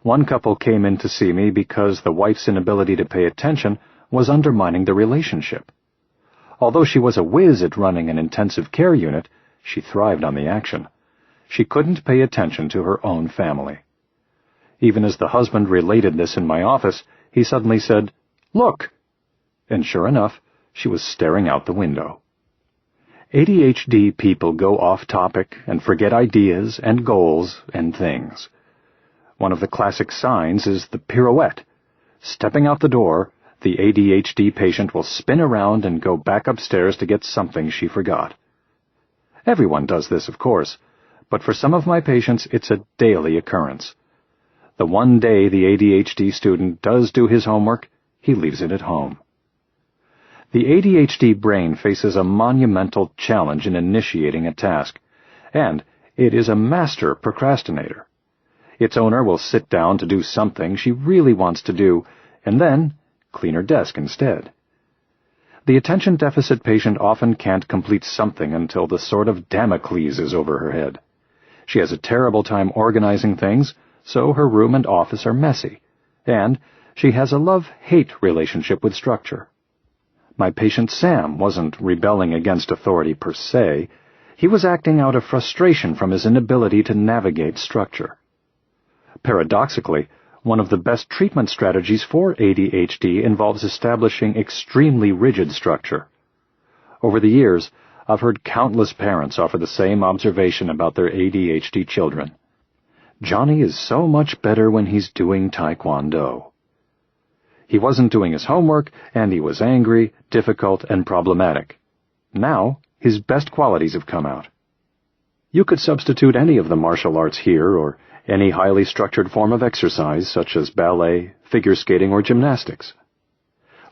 One couple came in to see me because the wife's inability to pay attention was undermining the relationship. Although she was a whiz at running an intensive care unit, she thrived on the action. She couldn't pay attention to her own family. Even as the husband related this in my office, he suddenly said, "Look!" And sure enough, she was staring out the window. ADHD people go off topic and forget ideas and goals and things. One of the classic signs is the pirouette. Stepping out the door, the ADHD patient will spin around and go back upstairs to get something she forgot. Everyone does this, of course, but for some of my patients it's a daily occurrence. The one day the ADHD student does do his homework, he leaves it at home. The ADHD brain faces a monumental challenge in initiating a task, and it is a master procrastinator. Its owner will sit down to do something she really wants to do, and then clean her desk instead. The attention deficit patient often can't complete something until the sword of Damocles is over her head. She has a terrible time organizing things, so her room and office are messy, and she has a love-hate relationship with structure. My patient Sam wasn't rebelling against authority per se. He was acting out of frustration from his inability to navigate structure. Paradoxically, one of the best treatment strategies for ADHD involves establishing extremely rigid structure. Over the years, I've heard countless parents offer the same observation about their ADHD children. "Johnny is so much better when he's doing Taekwondo." He wasn't doing his homework, and he was angry, difficult, and problematic. Now, his best qualities have come out. You could substitute any of the martial arts here, or any highly structured form of exercise, such as ballet, figure skating, or gymnastics.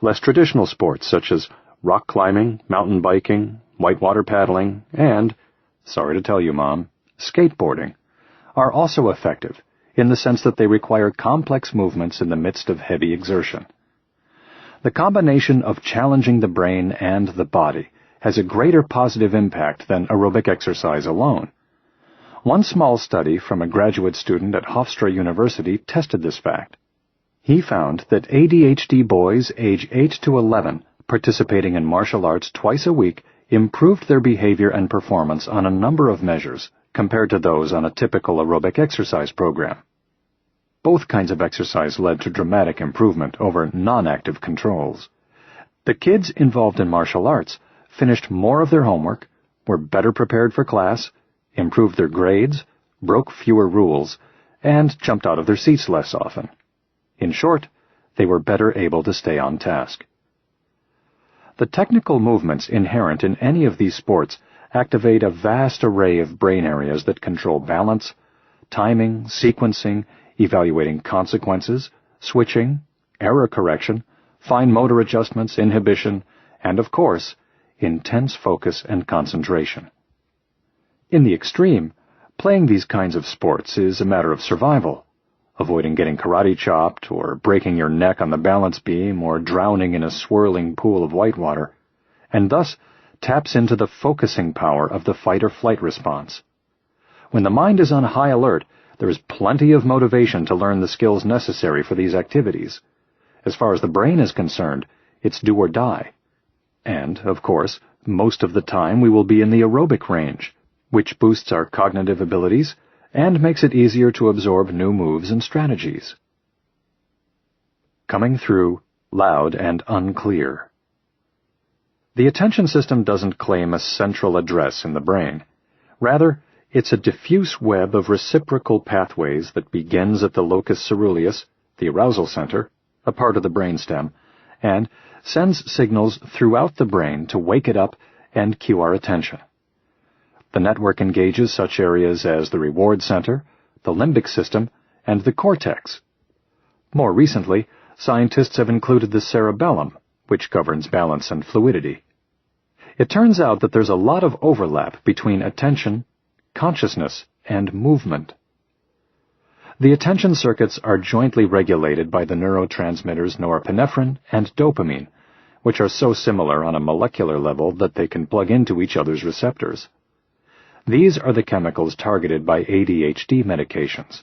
Less traditional sports, such as rock climbing, mountain biking, whitewater paddling, and, sorry to tell you, Mom, skateboarding, are also effective, in the sense that they require complex movements in the midst of heavy exertion. The combination of challenging the brain and the body has a greater positive impact than aerobic exercise alone. One small study from a graduate student at Hofstra University tested this fact. He found that ADHD boys age 8 to 11 participating in martial arts twice a week improved their behavior and performance on a number of measures compared to those on a typical aerobic exercise program. Both kinds of exercise led to dramatic improvement over non-active controls. The kids involved in martial arts finished more of their homework, were better prepared for class, improved their grades, broke fewer rules, and jumped out of their seats less often. In short, they were better able to stay on task. The technical movements inherent in any of these sports activate a vast array of brain areas that control balance, timing, sequencing, evaluating consequences, switching, error correction, fine motor adjustments, inhibition, and, of course, intense focus and concentration. In the extreme, playing these kinds of sports is a matter of survival, avoiding getting karate chopped or breaking your neck on the balance beam or drowning in a swirling pool of whitewater, and thus taps into the focusing power of the fight-or-flight response. When the mind is on high alert, there is plenty of motivation to learn the skills necessary for these activities. As far as the brain is concerned, it's do or die. And, of course, most of the time we will be in the aerobic range, which boosts our cognitive abilities and makes it easier to absorb new moves and strategies. Coming through loud and unclear. The attention system doesn't claim a central address in the brain. Rather, it's a diffuse web of reciprocal pathways that begins at the locus ceruleus, the arousal center, a part of the brainstem, and sends signals throughout the brain to wake it up and cue our attention. The network engages such areas as the reward center, the limbic system, and the cortex. More recently, scientists have included the cerebellum, which governs balance and fluidity. It turns out that there's a lot of overlap between attention, consciousness, and movement. The attention circuits are jointly regulated by the neurotransmitters norepinephrine and dopamine, which are so similar on a molecular level that they can plug into each other's receptors. These are the chemicals targeted by ADHD medications,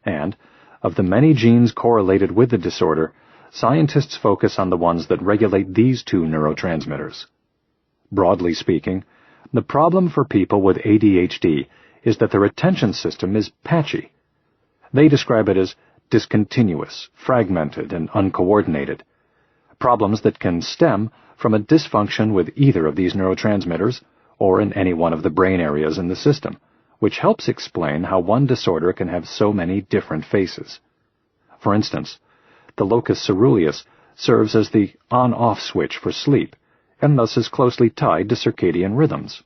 and, of the many genes correlated with the disorder, scientists focus on the ones that regulate these two neurotransmitters. Broadly speaking, the problem for people with ADHD is that their attention system is patchy. They describe it as discontinuous, fragmented, and uncoordinated, problems that can stem from a dysfunction with either of these neurotransmitters or in any one of the brain areas in the system, which helps explain how one disorder can have so many different faces. For instance, the locus ceruleus serves as the on-off switch for sleep, and thus is closely tied to circadian rhythms.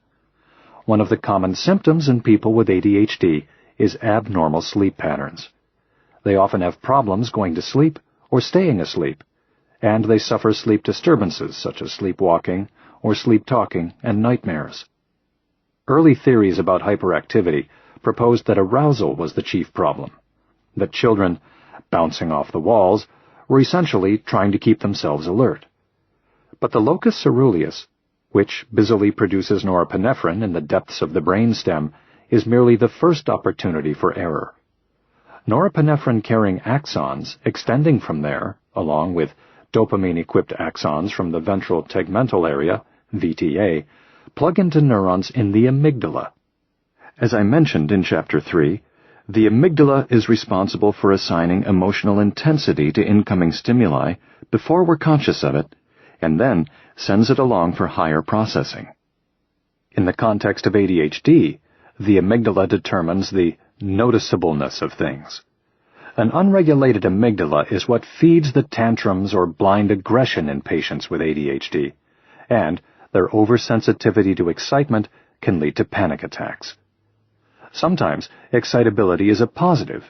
One of the common symptoms in people with ADHD is abnormal sleep patterns. They often have problems going to sleep or staying asleep, and they suffer sleep disturbances such as sleepwalking or sleep-talking and nightmares. Early theories about hyperactivity proposed that arousal was the chief problem, that children, bouncing off the walls, were essentially trying to keep themselves alert. But the locus ceruleus, which busily produces norepinephrine in the depths of the brainstem, is merely the first opportunity for error. Norepinephrine-carrying axons extending from there, along with dopamine-equipped axons from the ventral tegmental area, VTA, plug into neurons in the amygdala. As I mentioned in Chapter 3, the amygdala is responsible for assigning emotional intensity to incoming stimuli before we're conscious of it, and then sends it along for higher processing. In the context of ADHD, the amygdala determines the noticeableness of things. An unregulated amygdala is what feeds the tantrums or blind aggression in patients with ADHD, and their oversensitivity to excitement can lead to panic attacks. Sometimes, excitability is a positive.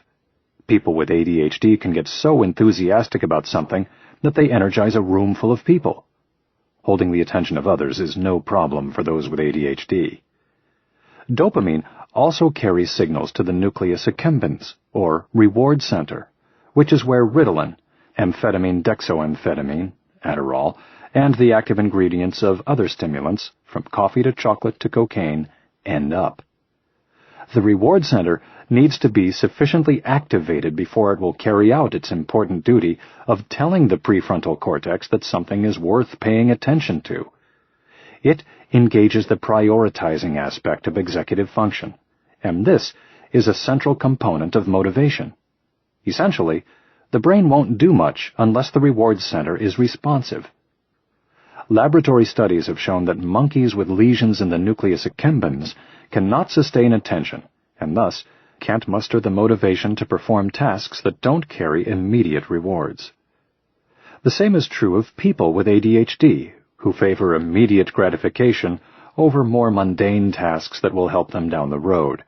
People with ADHD can get so enthusiastic about something that they energize a room full of people. Holding the attention of others is no problem for those with ADHD. Dopamine also carries signals to the nucleus accumbens, or reward center, which is where Ritalin, amphetamine dexoamphetamine, Adderall, and the active ingredients of other stimulants, from coffee to chocolate to cocaine, end up. The reward center needs to be sufficiently activated before it will carry out its important duty of telling the prefrontal cortex that something is worth paying attention to. It engages the prioritizing aspect of executive function, and this is a central component of motivation. Essentially, the brain won't do much unless the reward center is responsive. Laboratory studies have shown that monkeys with lesions in the nucleus accumbens cannot sustain attention, and thus can't muster the motivation to perform tasks that don't carry immediate rewards. The same is true of people with ADHD, who favor immediate gratification over more mundane tasks that will help them down the road,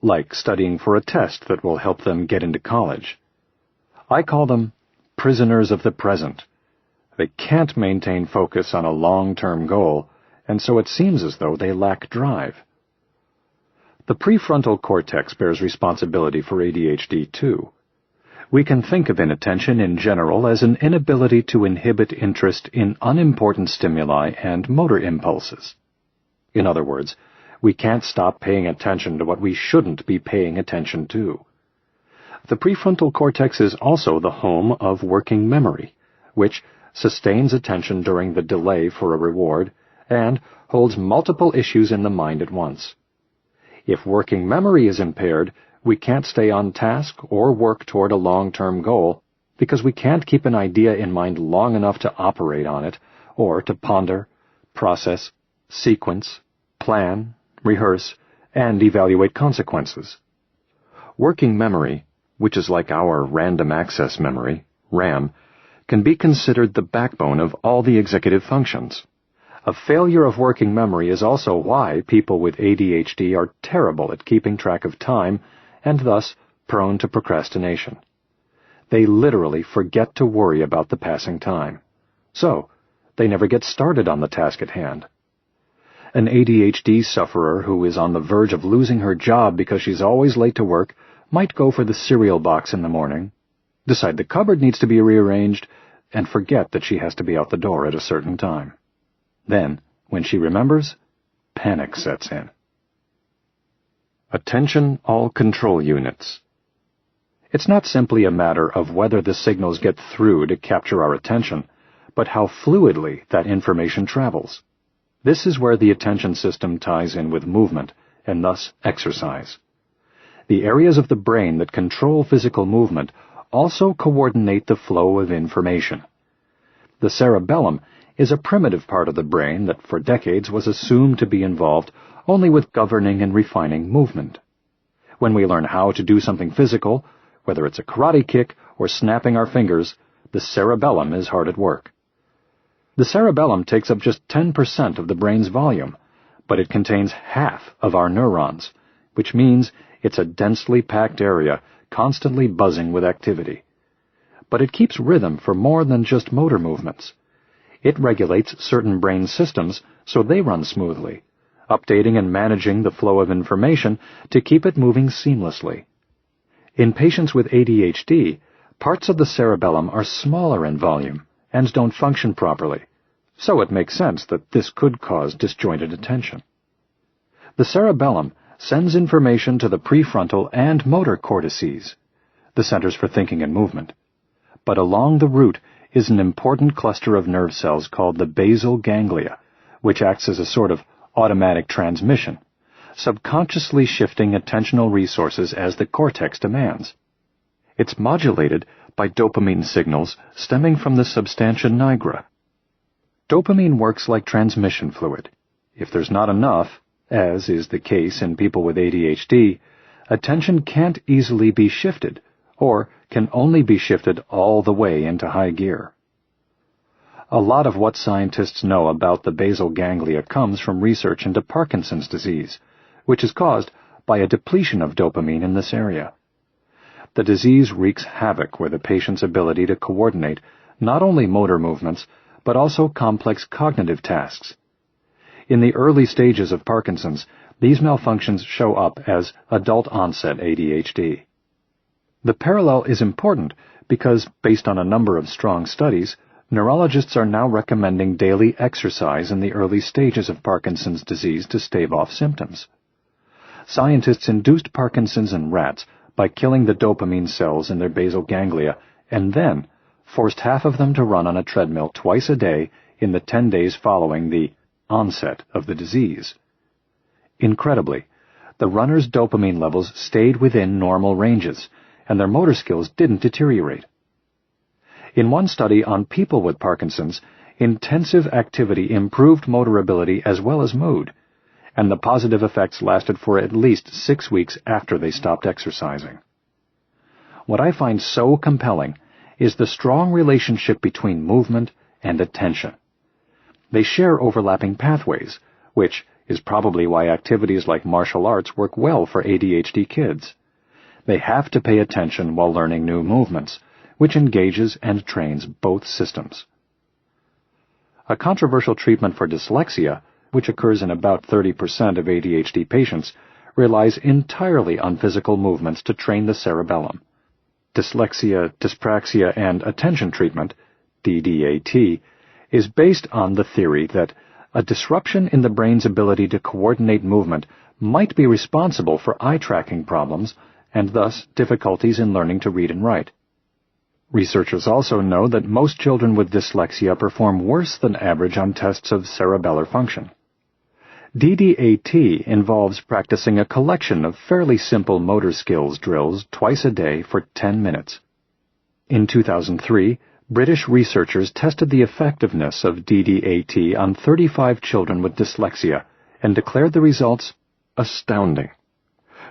like studying for a test that will help them get into college. I call them prisoners of the present. They can't maintain focus on a long-term goal, and so it seems as though they lack drive. The prefrontal cortex bears responsibility for ADHD too. We can think of inattention in general as an inability to inhibit interest in unimportant stimuli and motor impulses. In other words, we can't stop paying attention to what we shouldn't be paying attention to. The prefrontal cortex is also the home of working memory, which sustains attention during the delay for a reward and holds multiple issues in the mind at once. If working memory is impaired, we can't stay on task or work toward a long-term goal because we can't keep an idea in mind long enough to operate on it or to ponder, process, sequence, plan, rehearse, and evaluate consequences. Working memory, which is like our random access memory, RAM, can be considered the backbone of all the executive functions. A failure of working memory is also why people with ADHD are terrible at keeping track of time and thus prone to procrastination. They literally forget to worry about the passing time. So, they never get started on the task at hand. An ADHD sufferer who is on the verge of losing her job because she's always late to work might go for the cereal box in the morning, decide the cupboard needs to be rearranged, and forget that she has to be out the door at a certain time. Then, when she remembers, panic sets in. Attention all control units. It's not simply a matter of whether the signals get through to capture our attention, but how fluidly that information travels. This is where the attention system ties in with movement, and thus exercise. The areas of the brain that control physical movement also coordinate the flow of information. The cerebellum is a primitive part of the brain that for decades was assumed to be involved only with governing and refining movement. When we learn how to do something physical, whether it's a karate kick or snapping our fingers, the cerebellum is hard at work. The cerebellum takes up just 10% of the brain's volume, but it contains half of our neurons, which means it's a densely packed area constantly buzzing with activity. But it keeps rhythm for more than just motor movements. It regulates certain brain systems so they run smoothly, updating and managing the flow of information to keep it moving seamlessly. In patients with ADHD, parts of the cerebellum are smaller in volume and don't function properly, so it makes sense that this could cause disjointed attention. The cerebellum sends information to the prefrontal and motor cortices, the centers for thinking and movement. But along the route is an important cluster of nerve cells called the basal ganglia, which acts as a sort of automatic transmission, subconsciously shifting attentional resources as the cortex demands. It's modulated by dopamine signals stemming from the substantia nigra. Dopamine works like transmission fluid. If there's not enough, as is the case in people with ADHD, attention can't easily be shifted, or can only be shifted all the way into high gear. A lot of what scientists know about the basal ganglia comes from research into Parkinson's disease, which is caused by a depletion of dopamine in this area. The disease wreaks havoc with a patient's ability to coordinate not only motor movements, but also complex cognitive tasks. In the early stages of Parkinson's, these malfunctions show up as adult-onset ADHD. The parallel is important because, based on a number of strong studies, neurologists are now recommending daily exercise in the early stages of Parkinson's disease to stave off symptoms. Scientists induced Parkinson's in rats by killing the dopamine cells in their basal ganglia and then forced half of them to run on a treadmill twice a day in the 10 days following the onset of the disease. Incredibly, the runners' dopamine levels stayed within normal ranges, and their motor skills didn't deteriorate. In one study on people with Parkinson's, intensive activity improved motor ability as well as mood, and the positive effects lasted for at least 6 weeks after they stopped exercising. What I find so compelling is the strong relationship between movement and attention. They share overlapping pathways, which is probably why activities like martial arts work well for ADHD kids. They have to pay attention while learning new movements, which engages and trains both systems. A controversial treatment for dyslexia, which occurs in about 30% of ADHD patients, relies entirely on physical movements to train the cerebellum. Dyslexia, dyspraxia, and attention treatment, DDAT, is based on the theory that a disruption in the brain's ability to coordinate movement might be responsible for eye-tracking problems and thus difficulties in learning to read and write. Researchers also know that most children with dyslexia perform worse than average on tests of cerebellar function. DDAT involves practicing a collection of fairly simple motor skills drills twice a day for 10 minutes. In 2003, British researchers tested the effectiveness of DDAT on 35 children with dyslexia and declared the results astounding.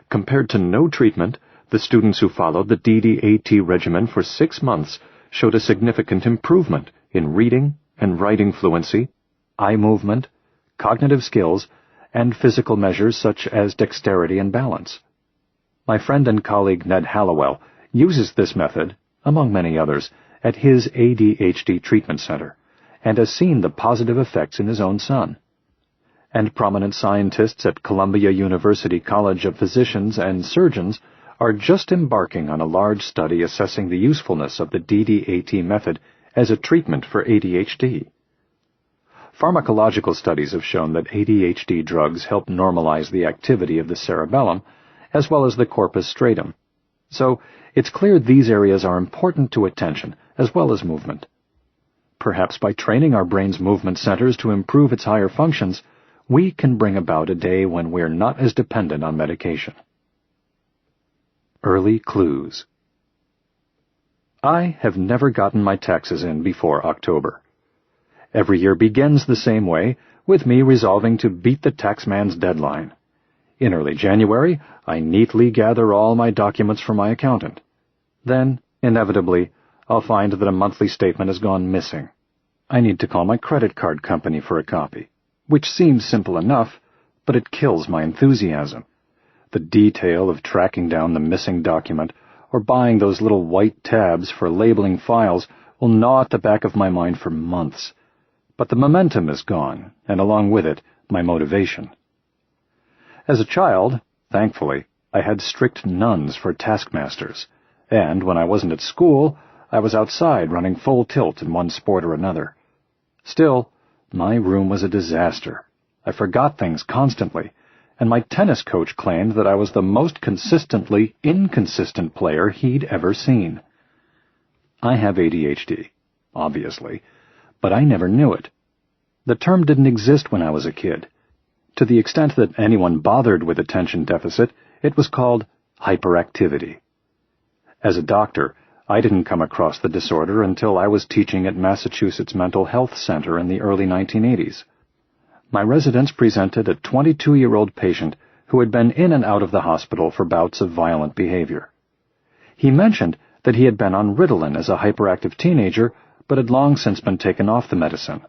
Compared to no treatment, the students who followed the DDAT regimen for 6 months showed a significant improvement in reading and writing fluency, eye movement, cognitive skills, and physical measures such as dexterity and balance. My friend and colleague Ned Hallowell uses this method, among many others, at his ADHD treatment center, and has seen the positive effects in his own son. And prominent scientists at Columbia University College of Physicians and Surgeons are just embarking on a large study assessing the usefulness of the DDAT method as a treatment for ADHD. Pharmacological studies have shown that ADHD drugs help normalize the activity of the cerebellum as well as the corpus stratum. So it's clear these areas are important to attention as well as movement. Perhaps by training our brain's movement centers to improve its higher functions, we can bring about a day when we're not as dependent on medication. Early clues. I have never gotten my taxes in before October. Every year begins the same way, with me resolving to beat the taxman's deadline. In early January, I neatly gather all my documents from my accountant. Then, inevitably, I'll find that a monthly statement has gone missing. I need to call my credit card company for a copy, which seems simple enough, but it kills my enthusiasm. The detail of tracking down the missing document or buying those little white tabs for labeling files will gnaw at the back of my mind for months. But the momentum is gone, and along with it, my motivation. As a child, thankfully, I had strict nuns for taskmasters, and when I wasn't at school, I was outside running full tilt in one sport or another. Still, my room was a disaster. I forgot things constantly, and my tennis coach claimed that I was the most consistently inconsistent player he'd ever seen. I have ADHD, obviously, but I never knew it. The term didn't exist when I was a kid. To the extent that anyone bothered with attention deficit, it was called hyperactivity. As a doctor, I didn't come across the disorder until I was teaching at Massachusetts Mental Health Center in the early 1980s. My residents presented a 22-year-old patient who had been in and out of the hospital for bouts of violent behavior. He mentioned that he had been on Ritalin as a hyperactive teenager, but had long since been taken off the medicine.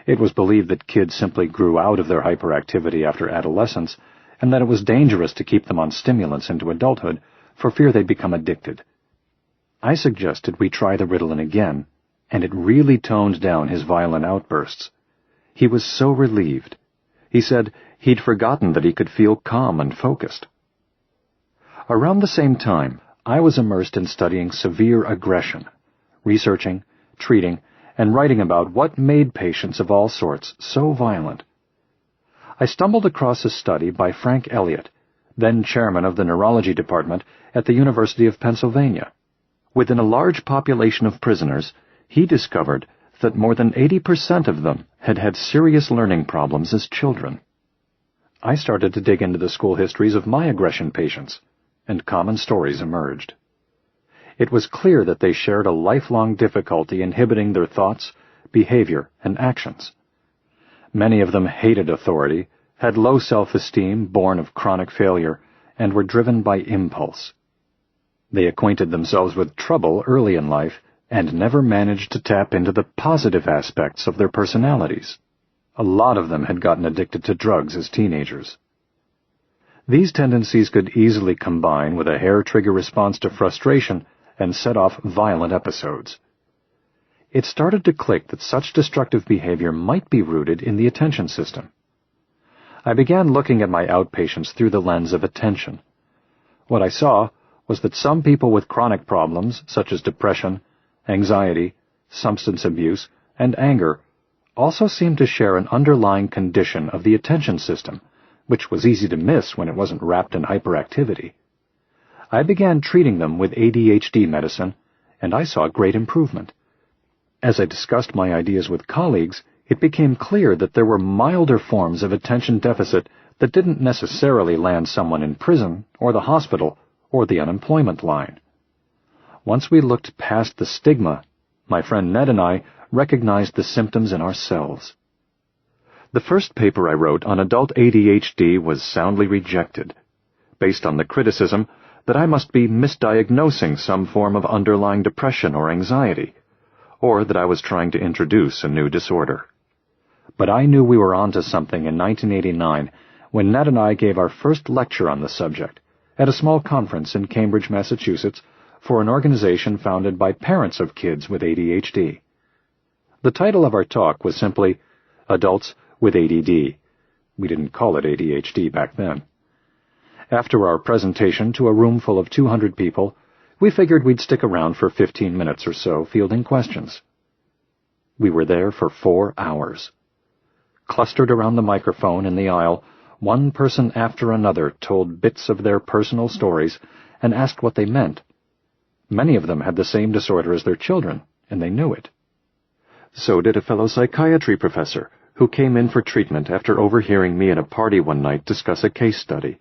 It was believed that kids simply grew out of their hyperactivity after adolescence, and that it was dangerous to keep them on stimulants into adulthood for fear they'd become addicted. I suggested we try the Ritalin again, and it really toned down his violent outbursts. He was so relieved. He said he'd forgotten that he could feel calm and focused. Around the same time, I was immersed in studying severe aggression, researching, treating, and writing about what made patients of all sorts so violent. I stumbled across a study by Frank Elliott, then chairman of the neurology department at the University of Pennsylvania. Within a large population of prisoners, he discovered that more than 80% of them had had serious learning problems as children. I started to dig into the school histories of my aggression patients, and common stories emerged. It was clear that they shared a lifelong difficulty inhibiting their thoughts, behavior, and actions. Many of them hated authority, had low self-esteem born of chronic failure, and were driven by impulse. They acquainted themselves with trouble early in life and never managed to tap into the positive aspects of their personalities. A lot of them had gotten addicted to drugs as teenagers. These tendencies could easily combine with a hair-trigger response to frustration and set off violent episodes. It started to click that such destructive behavior might be rooted in the attention system. I began looking at my outpatients through the lens of attention. What I saw was that some people with chronic problems, such as depression, anxiety, substance abuse, and anger, also seemed to share an underlying condition of the attention system, which was easy to miss when it wasn't wrapped in hyperactivity. I began treating them with ADHD medicine, and I saw great improvement. As I discussed my ideas with colleagues, it became clear that there were milder forms of attention deficit that didn't necessarily land someone in prison or the hospital or the unemployment line. Once we looked past the stigma, My friend Ned and I recognized the symptoms in ourselves. The first paper I wrote on adult ADHD was soundly rejected, based on the criticism that I must be misdiagnosing some form of underlying depression or anxiety, or that I was trying to introduce a new disorder. But I knew we were onto something in 1989 when Ned and I gave our first lecture on the subject at a small conference in Cambridge, Massachusetts, for an organization founded by parents of kids with ADHD. The title of our talk was simply Adults with ADD. We didn't call it ADHD back then. After our presentation to a room full of 200 people, we figured we'd stick around for 15 minutes or so fielding questions. We were there for 4 hours. Clustered around the microphone in the aisle, one person after another told bits of their personal stories and asked what they meant. Many of them had the same disorder as their children, and they knew it. So did a fellow psychiatry professor who came in for treatment after overhearing me at a party one night discuss a case study.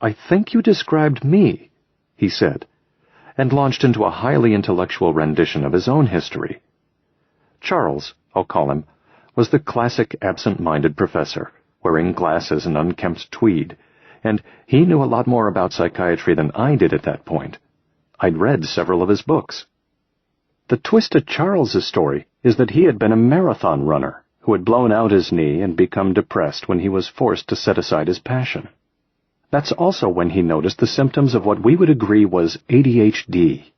"I think you described me," he said, and launched into a highly intellectual rendition of his own history. Charles, I'll call him, was the classic absent-minded professor, wearing glasses and unkempt tweed, and he knew a lot more about psychiatry than I did at that point. I'd read several of his books. The twist to Charles's story is that he had been a marathon runner who had blown out his knee and become depressed when he was forced to set aside his passion. That's also when he noticed the symptoms of what we would agree was ADHD.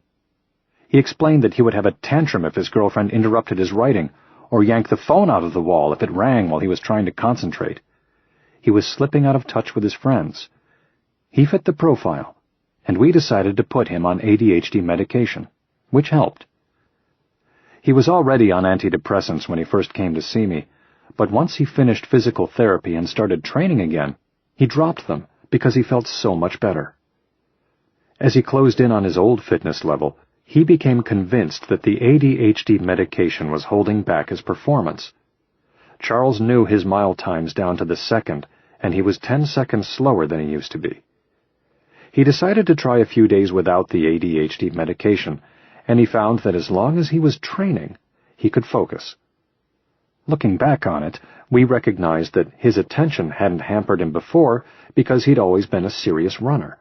He explained that he would have a tantrum if his girlfriend interrupted his writing, or yank the phone out of the wall if it rang while he was trying to concentrate. He was slipping out of touch with his friends. He fit the profile, and we decided to put him on ADHD medication, which helped. He was already on antidepressants when he first came to see me, but once he finished physical therapy and started training again, he dropped them because he felt so much better. As he closed in on his old fitness level, he became convinced that the ADHD medication was holding back his performance. Charles knew his mile times down to the second, and he was 10 seconds slower than he used to be. He decided to try a few days without the ADHD medication, and he found that as long as he was training, he could focus. Looking back on it, we recognized that his attention hadn't hampered him before because he'd always been a serious runner.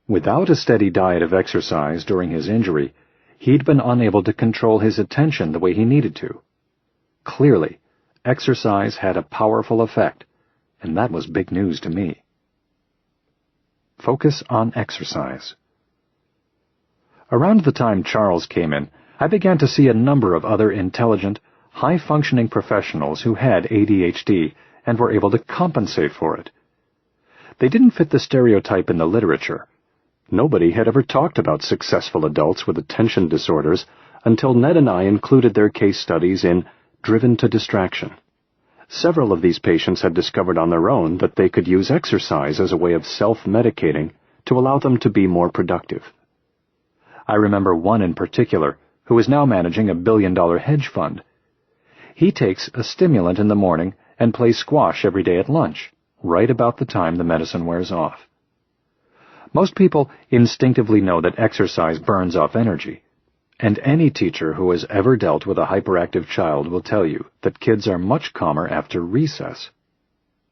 Without a steady diet of exercise during his injury, he'd been unable to control his attention the way he needed to. Clearly, exercise had a powerful effect, and that was big news to me. Focus on exercise. Around the time Charles came in, I began to see a number of other intelligent, high-functioning professionals who had ADHD and were able to compensate for it. They didn't fit the stereotype in the literature. Nobody had ever talked about successful adults with attention disorders until Ned and I included their case studies in Driven to Distraction. Several of these patients had discovered on their own that they could use exercise as a way of self-medicating to allow them to be more productive. I remember one in particular who is now managing a billion-dollar hedge fund. He takes a stimulant in the morning and plays squash every day at lunch, right about the time the medicine wears off. Most people instinctively know that exercise burns off energy, and any teacher who has ever dealt with a hyperactive child will tell you that kids are much calmer after recess.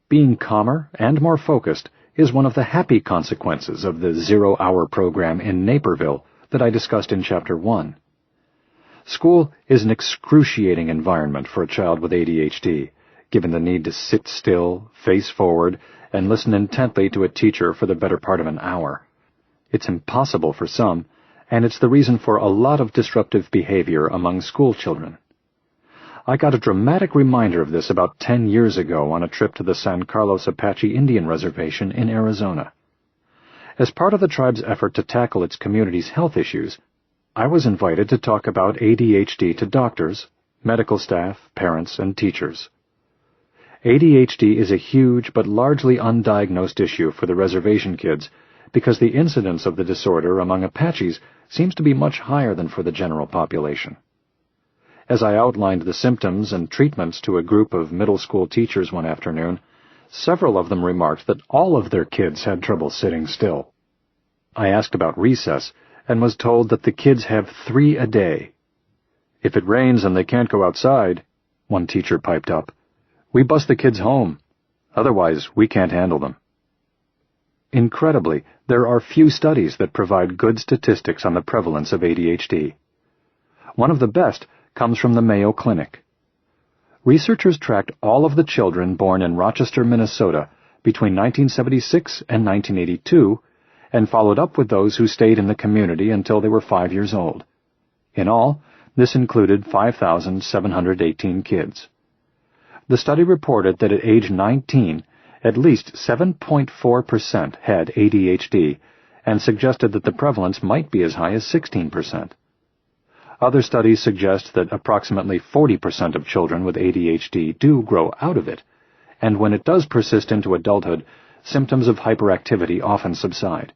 Being calmer and more focused is one of the happy consequences of the 0-hour program in Naperville that I discussed in Chapter 1. School is an excruciating environment for a child with ADHD, given the need to sit still, face forward, and listen intently to a teacher for the better part of an hour. It's impossible for some, and it's the reason for a lot of disruptive behavior among school children. I got a dramatic reminder of this about 10 years ago on a trip to the San Carlos Apache Indian Reservation in Arizona. As part of the tribe's effort to tackle its community's health issues, I was invited to talk about ADHD to doctors, medical staff, parents, and teachers. ADHD is a huge but largely undiagnosed issue for the reservation kids because the incidence of the disorder among Apaches seems to be much higher than for the general population. As I outlined the symptoms and treatments to a group of middle school teachers one afternoon, several of them remarked that all of their kids had trouble sitting still. I asked about recess and was told that the kids have 3 a day. "If it rains and they can't go outside," one teacher piped up, "we bus the kids home. Otherwise, we can't handle them." Incredibly, there are few studies that provide good statistics on the prevalence of ADHD. One of the best comes from the Mayo Clinic. Researchers tracked all of the children born in Rochester, Minnesota between 1976 and 1982 and followed up with those who stayed in the community until they were 5 years old. In all, this included 5,718 kids. The study reported that at age 19, at least 7.4% had ADHD and suggested that the prevalence might be as high as 16%. Other studies suggest that approximately 40% of children with ADHD do grow out of it, and when it does persist into adulthood, symptoms of hyperactivity often subside.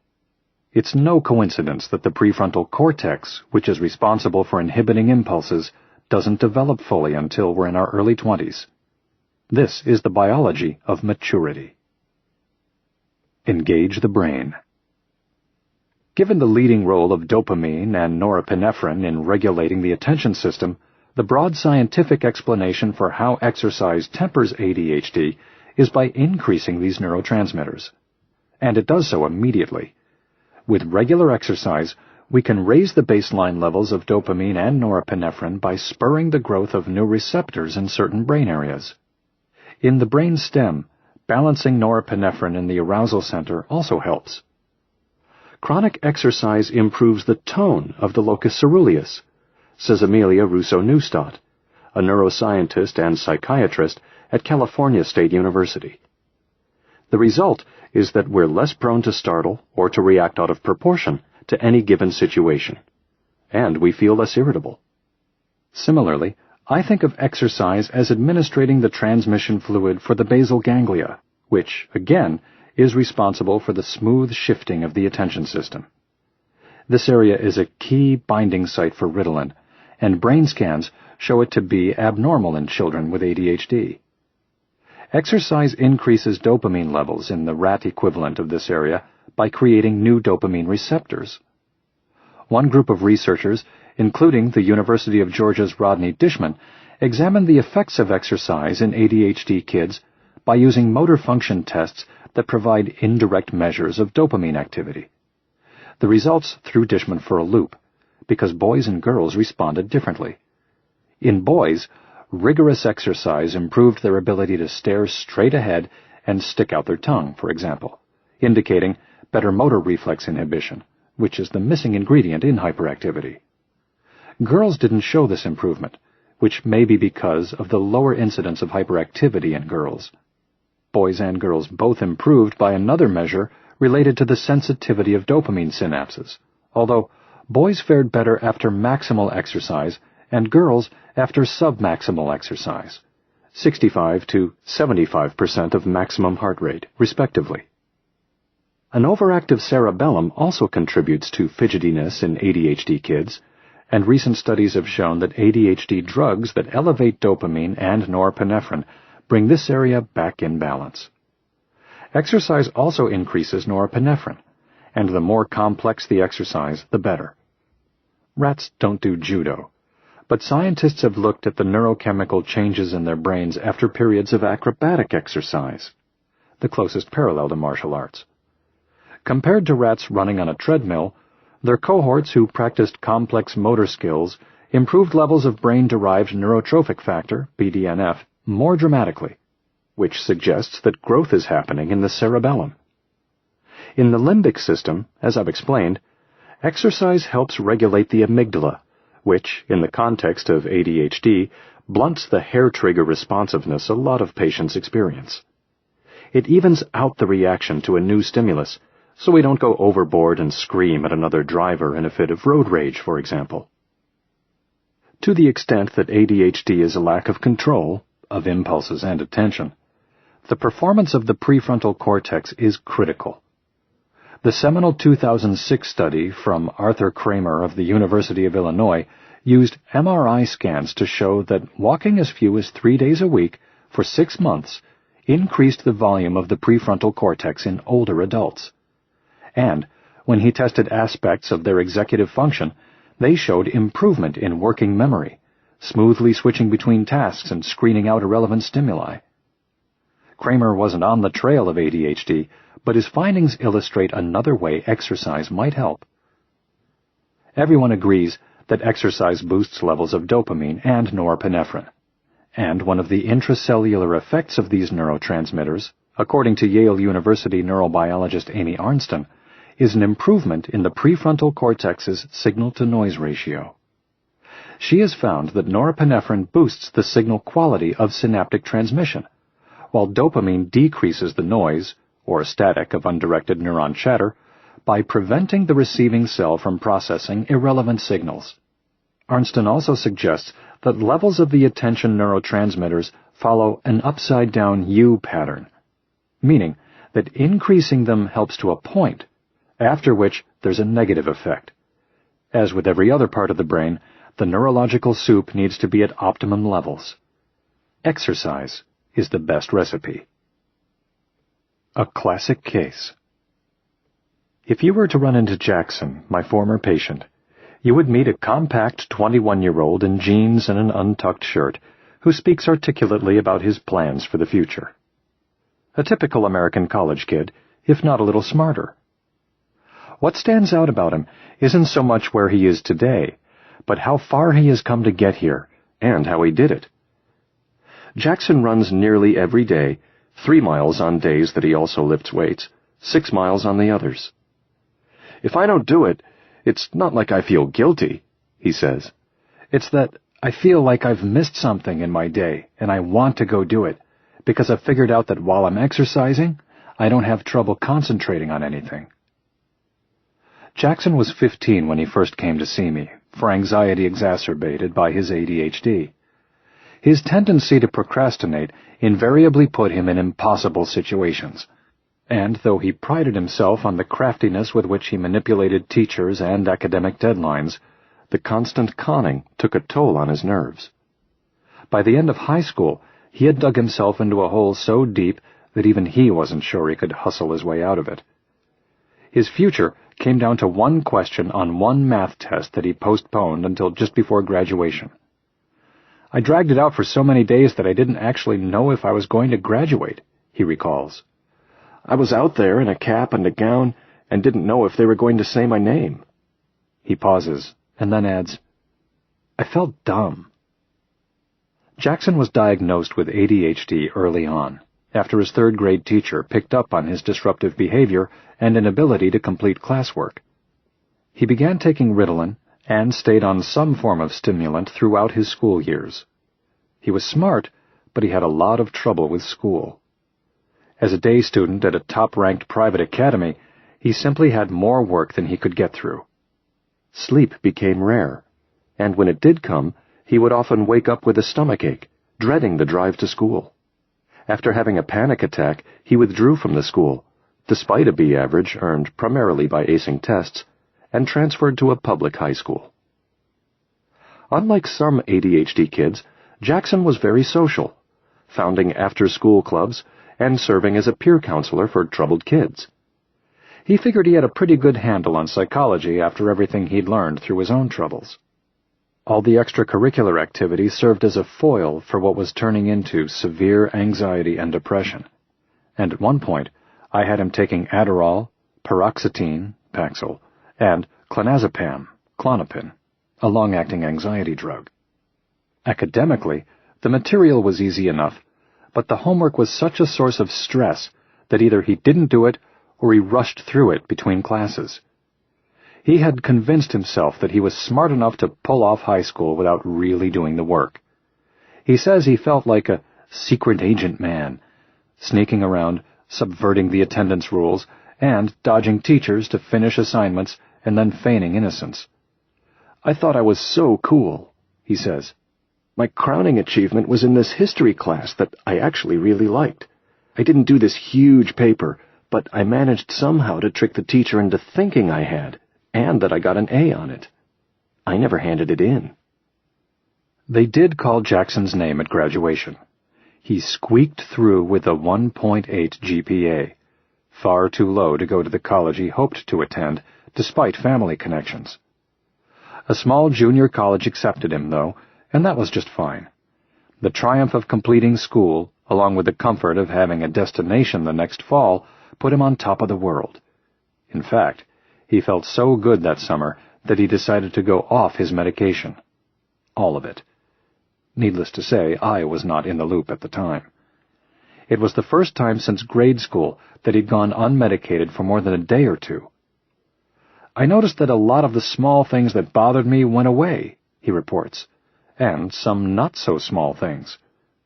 It's no coincidence that the prefrontal cortex, which is responsible for inhibiting impulses, doesn't develop fully until we're in our early 20s. This is the biology of maturity. Engage the brain. Given the leading role of dopamine and norepinephrine in regulating the attention system, the broad scientific explanation for how exercise tempers ADHD is by increasing these neurotransmitters. And it does so immediately. With regular exercise, we can raise the baseline levels of dopamine and norepinephrine by spurring the growth of new receptors in certain brain areas. In the brain stem, balancing norepinephrine in the arousal center also helps. Chronic exercise improves the tone of the locus coeruleus, says Amelia Russo-Neustadt, a neuroscientist and psychiatrist at California State University. The result is that we're less prone to startle or to react out of proportion to any given situation, and we feel less irritable. Similarly, I think of exercise as administrating the transmission fluid for the basal ganglia, which, again, is responsible for the smooth shifting of the attention system. This area is a key binding site for Ritalin, and brain scans show it to be abnormal in children with ADHD. Exercise increases dopamine levels in the rat equivalent of this area by creating new dopamine receptors. One group of researchers, including the University of Georgia's Rodney Dishman, examined the effects of exercise in ADHD kids by using motor function tests that provide indirect measures of dopamine activity. The results threw Dishman for a loop, because boys and girls responded differently. In boys, rigorous exercise improved their ability to stare straight ahead and stick out their tongue, for example, indicating better motor reflex inhibition, which is the missing ingredient in hyperactivity. Girls didn't show this improvement, which may be because of the lower incidence of hyperactivity in girls. Boys and girls both improved by another measure related to the sensitivity of dopamine synapses, although boys fared better after maximal exercise and girls after submaximal exercise, 65 to 75% of maximum heart rate, respectively. An overactive cerebellum also contributes to fidgetiness in ADHD kids, and recent studies have shown that ADHD drugs that elevate dopamine and norepinephrine bring this area back in balance. Exercise also increases norepinephrine, and the more complex the exercise, the better. Rats don't do judo, but scientists have looked at the neurochemical changes in their brains after periods of acrobatic exercise, the closest parallel to martial arts. Compared to rats running on a treadmill, their cohorts who practiced complex motor skills improved levels of brain-derived neurotrophic factor, BDNF, more dramatically, which suggests that growth is happening in the cerebellum. In the limbic system, as I've explained, exercise helps regulate the amygdala, which, in the context of ADHD, blunts the hair trigger responsiveness a lot of patients experience. It evens out the reaction to a new stimulus, so we don't go overboard and scream at another driver in a fit of road rage, for example. To the extent that ADHD is a lack of control, of impulses and attention, the performance of the prefrontal cortex is critical. The seminal 2006 study from Arthur Kramer of the University of Illinois used MRI scans to show that walking as few as 3 days a week for 6 months increased the volume of the prefrontal cortex in older adults. And, when he tested aspects of their executive function, they showed improvement in working memory, smoothly switching between tasks and screening out irrelevant stimuli. Kramer wasn't on the trail of ADHD, but his findings illustrate another way exercise might help. Everyone agrees that exercise boosts levels of dopamine and norepinephrine, and one of the intracellular effects of these neurotransmitters, according to Yale University neurobiologist Amy Arnston, is an improvement in the prefrontal cortex's signal-to-noise ratio. She has found that norepinephrine boosts the signal quality of synaptic transmission, while dopamine decreases the noise, or static of undirected neuron chatter, by preventing the receiving cell from processing irrelevant signals. Arnston also suggests that levels of the attention neurotransmitters follow an upside-down U pattern, meaning that increasing them helps to a point, after which there's a negative effect. As with every other part of the brain, the neurological soup needs to be at optimum levels. Exercise is the best recipe. A classic case. If you were to run into Jackson, my former patient, you would meet a compact 21-year-old in jeans and an untucked shirt who speaks articulately about his plans for the future. A typical American college kid, if not a little smarter. What stands out about him isn't so much where he is today, but how far he has come to get here, and how he did it. Jackson runs nearly every day, 3 miles on days that he also lifts weights, 6 miles on the others. If I don't do it, it's not like I feel guilty, he says. It's that I feel like I've missed something in my day, and I want to go do it, because I've figured out that while I'm exercising, I don't have trouble concentrating on anything. Jackson was 15 when he first came to see me, for anxiety exacerbated by his ADHD. His tendency to procrastinate invariably put him in impossible situations, and though he prided himself on the craftiness with which he manipulated teachers and academic deadlines, the constant conning took a toll on his nerves. By the end of high school, he had dug himself into a hole so deep that even he wasn't sure he could hustle his way out of it. His future came down to one question on one math test that he postponed until just before graduation. I dragged it out for so many days that I didn't actually know if I was going to graduate, he recalls. I was out there in a cap and a gown and didn't know if they were going to say my name. He pauses and then adds, I felt dumb. Jackson was diagnosed with ADHD early on, after his third-grade teacher picked up on his disruptive behavior and inability to complete classwork. He began taking Ritalin and stayed on some form of stimulant throughout his school years. He was smart, but he had a lot of trouble with school. As a day student at a top-ranked private academy, he simply had more work than he could get through. Sleep became rare, and when it did come, he would often wake up with a stomachache, dreading the drive to school. After having a panic attack, he withdrew from the school, despite a B average earned primarily by acing tests, and transferred to a public high school. Unlike some ADHD kids, Jackson was very social, founding after-school clubs and serving as a peer counselor for troubled kids. He figured he had a pretty good handle on psychology after everything he'd learned through his own troubles. All the extracurricular activities served as a foil for what was turning into severe anxiety and depression, and at one point I had him taking Adderall, paroxetine, Paxil, and clonazepam, Klonopin, a long-acting anxiety drug. Academically, the material was easy enough, but the homework was such a source of stress that either he didn't do it or he rushed through it between classes. He had convinced himself that he was smart enough to pull off high school without really doing the work. He says he felt like a secret agent man, sneaking around, subverting the attendance rules, and dodging teachers to finish assignments and then feigning innocence. I thought I was so cool, he says. My crowning achievement was in this history class that I actually really liked. I didn't do this huge paper, but I managed somehow to trick the teacher into thinking I had, and that I got an A on it. I never handed it in. They did call Jackson's name at graduation. He squeaked through with a 1.8 GPA, far too low to go to the college he hoped to attend, despite family connections. A small junior college accepted him, though, and that was just fine. The triumph of completing school, along with the comfort of having a destination the next fall, put him on top of the world. In fact, he felt so good that summer that he decided to go off his medication. All of it. Needless to say, I was not in the loop at the time. It was the first time since grade school that he'd gone unmedicated for more than a day or two. I noticed that a lot of the small things that bothered me went away, he reports, and some not-so-small things.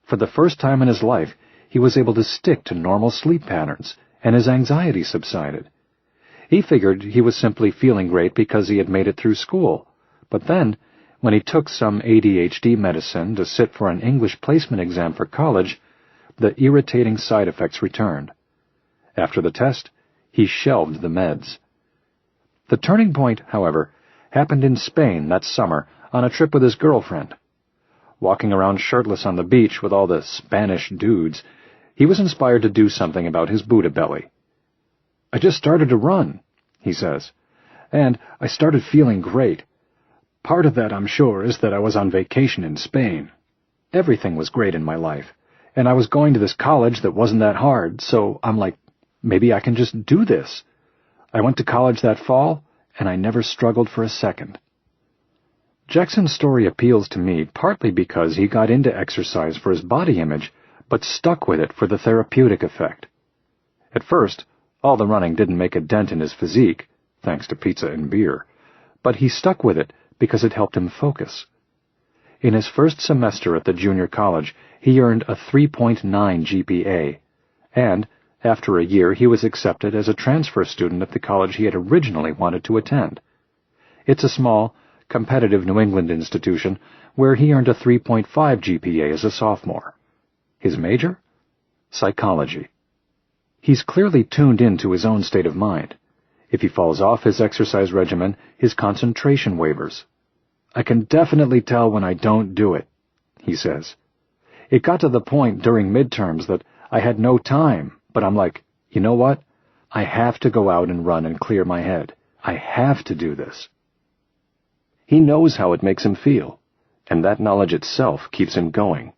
For the first time in his life, he was able to stick to normal sleep patterns, and his anxiety subsided. He figured he was simply feeling great because he had made it through school, but then, when he took some ADHD medicine to sit for an English placement exam for college, the irritating side effects returned. After the test, he shelved the meds. The turning point, however, happened in Spain that summer on a trip with his girlfriend. Walking around shirtless on the beach with all the Spanish dudes, he was inspired to do something about his Buddha belly. "I just started to run," he says, "and I started feeling great. Part of that, I'm sure, is that I was on vacation in Spain. Everything was great in my life, and I was going to this college that wasn't that hard, so I'm like, maybe I can just do this. I went to college that fall, and I never struggled for a second." Jackson's story appeals to me partly because he got into exercise for his body image, but stuck with it for the therapeutic effect. At first, all the running didn't make a dent in his physique, thanks to pizza and beer, but he stuck with it because it helped him focus. In his first semester at the junior college, he earned a 3.9 GPA, and after a year he was accepted as a transfer student at the college he had originally wanted to attend. It's a small, competitive New England institution where he earned a 3.5 GPA as a sophomore. His major? Psychology. He's clearly tuned into his own state of mind. If he falls off his exercise regimen, his concentration wavers. "I can definitely tell when I don't do it," he says. "It got to the point during midterms that I had no time, but I'm like, you know what? I have to go out and run and clear my head. I have to do this." He knows how it makes him feel, and that knowledge itself keeps him going.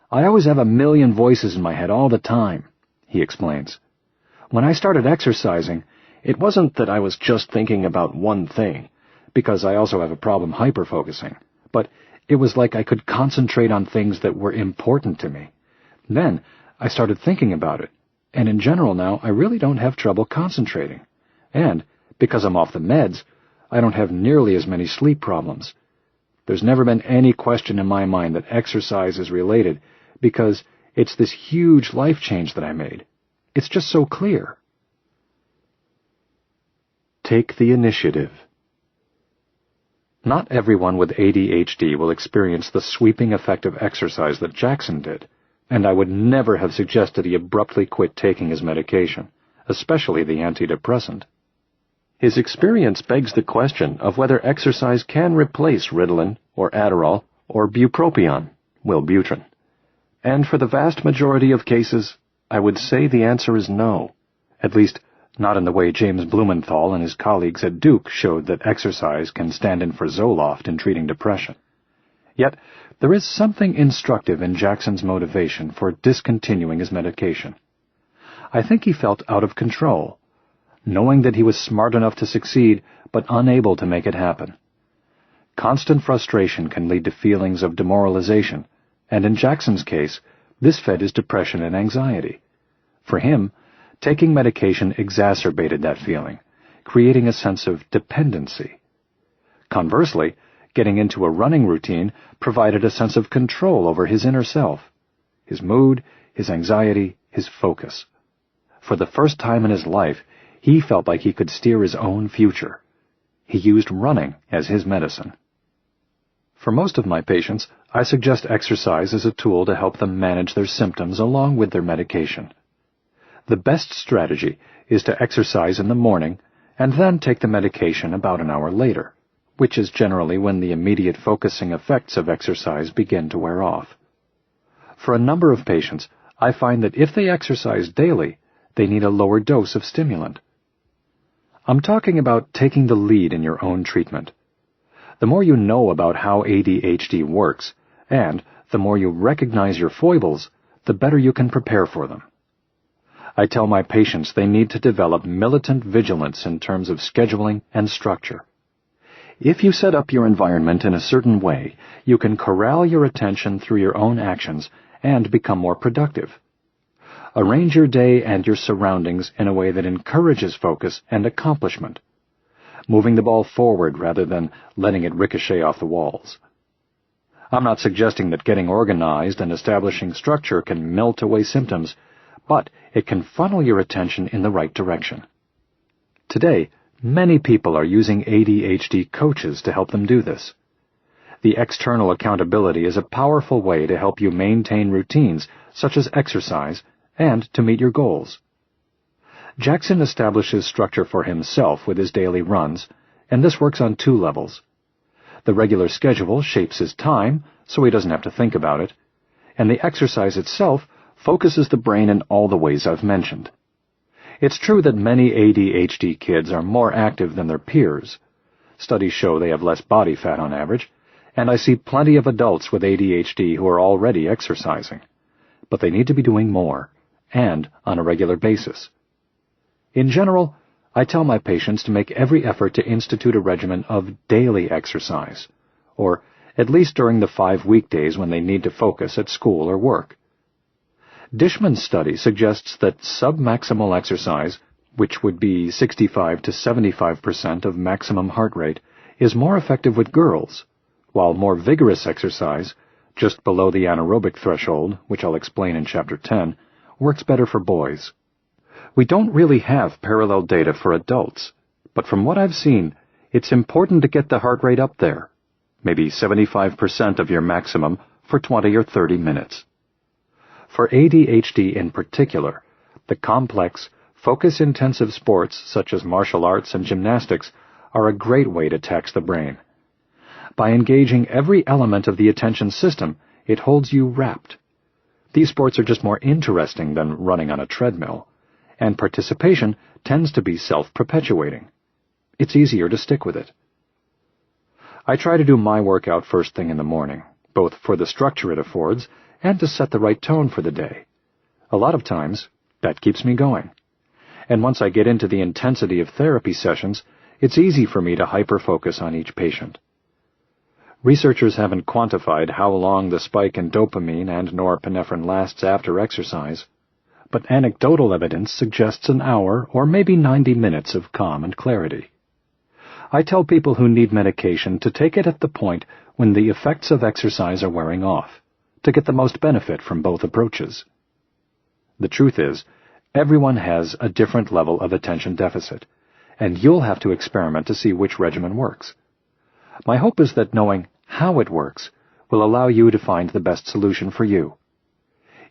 "I always have a million voices in my head all the time," he explains. "When I started exercising, it wasn't that I was just thinking about one thing, because I also have a problem hyperfocusing, but it was like I could concentrate on things that were important to me. Then I started thinking about it, and in general now I really don't have trouble concentrating. And, because I'm off the meds, I don't have nearly as many sleep problems. There's never been any question in my mind that exercise is related, because it's this huge life change that I made. It's just so clear." Take the initiative. Not everyone with ADHD will experience the sweeping effect of exercise that Jackson did, and I would never have suggested he abruptly quit taking his medication, especially the antidepressant. His experience begs the question of whether exercise can replace Ritalin or Adderall or bupropion, Wellbutrin. And for the vast majority of cases, I would say the answer is no, at least not in the way James Blumenthal and his colleagues at Duke showed that exercise can stand in for Zoloft in treating depression. Yet, there is something instructive in Jackson's motivation for discontinuing his medication. I think he felt out of control, knowing that he was smart enough to succeed, but unable to make it happen. Constant frustration can lead to feelings of demoralization, and in Jackson's case, this fed his depression and anxiety. For him, taking medication exacerbated that feeling, creating a sense of dependency. Conversely, getting into a running routine provided a sense of control over his inner self, his mood, his anxiety, his focus. For the first time in his life, he felt like he could steer his own future. He used running as his medicine. For most of my patients, I suggest exercise as a tool to help them manage their symptoms along with their medication. The best strategy is to exercise in the morning and then take the medication about an hour later, which is generally when the immediate focusing effects of exercise begin to wear off. For a number of patients, I find that if they exercise daily, they need a lower dose of stimulant. I'm talking about taking the lead in your own treatment. The more you know about how ADHD works, and the more you recognize your foibles, the better you can prepare for them. I tell my patients they need to develop militant vigilance in terms of scheduling and structure. If you set up your environment in a certain way, you can corral your attention through your own actions and become more productive. Arrange your day and your surroundings in a way that encourages focus and accomplishment, moving the ball forward rather than letting it ricochet off the walls. I'm not suggesting that getting organized and establishing structure can melt away symptoms, but it can funnel your attention in the right direction. Today, many people are using ADHD coaches to help them do this. The external accountability is a powerful way to help you maintain routines such as exercise and to meet your goals. Jackson establishes structure for himself with his daily runs, and this works on two levels. The regular schedule shapes his time, so he doesn't have to think about it, and the exercise itself focuses the brain in all the ways I've mentioned. It's true that many ADHD kids are more active than their peers. Studies show they have less body fat on average, and I see plenty of adults with ADHD who are already exercising. But they need to be doing more, and on a regular basis. In general, I tell my patients to make every effort to institute a regimen of daily exercise, or at least during the 5 weekdays when they need to focus at school or work. Dishman's study suggests that submaximal exercise, which would be 65 to 75% of maximum heart rate, is more effective with girls, while more vigorous exercise, just below the anaerobic threshold, which I'll explain in Chapter 10, works better for boys. We don't really have parallel data for adults, but from what I've seen, it's important to get the heart rate up there, maybe 75% of your maximum for 20 or 30 minutes. For ADHD in particular, the complex, focus-intensive sports such as martial arts and gymnastics are a great way to tax the brain. By engaging every element of the attention system, it holds you rapt. These sports are just more interesting than running on a treadmill, and participation tends to be self-perpetuating. It's easier to stick with it. I try to do my workout first thing in the morning, both for the structure it affords and to set the right tone for the day. A lot of times, that keeps me going. And once I get into the intensity of therapy sessions, it's easy for me to hyper-focus on each patient. Researchers haven't quantified how long the spike in dopamine and norepinephrine lasts after exercise, but anecdotal evidence suggests an hour or maybe 90 minutes of calm and clarity. I tell people who need medication to take it at the point when the effects of exercise are wearing off, to get the most benefit from both approaches. The truth is, everyone has a different level of attention deficit, and you'll have to experiment to see which regimen works. My hope is that knowing how it works will allow you to find the best solution for you.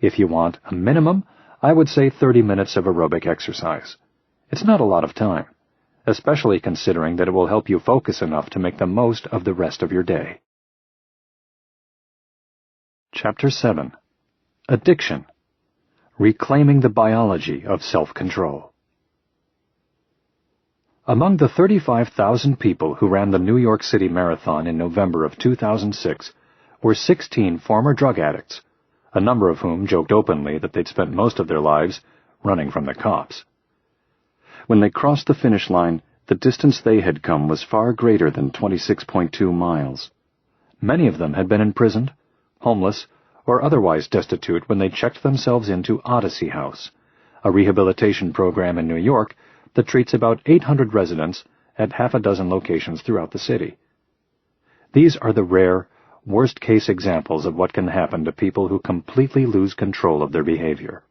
If you want a minimum, I would say 30 minutes of aerobic exercise. It's not a lot of time, especially considering that it will help you focus enough to make the most of the rest of your day. Chapter 7. Addiction. Reclaiming the biology of self-control. Among the 35,000 people who ran the New York City Marathon in November of 2006 were 16 former drug addicts, a number of whom joked openly that they'd spent most of their lives running from the cops. When they crossed the finish line, the distance they had come was far greater than 26.2 miles. Many of them had been imprisoned, homeless, or otherwise destitute when they checked themselves into Odyssey House, a rehabilitation program in New York that treats about 800 residents at half a dozen locations throughout the city. These are the rare, worst-case examples of what can happen to people who completely lose control of their behavior.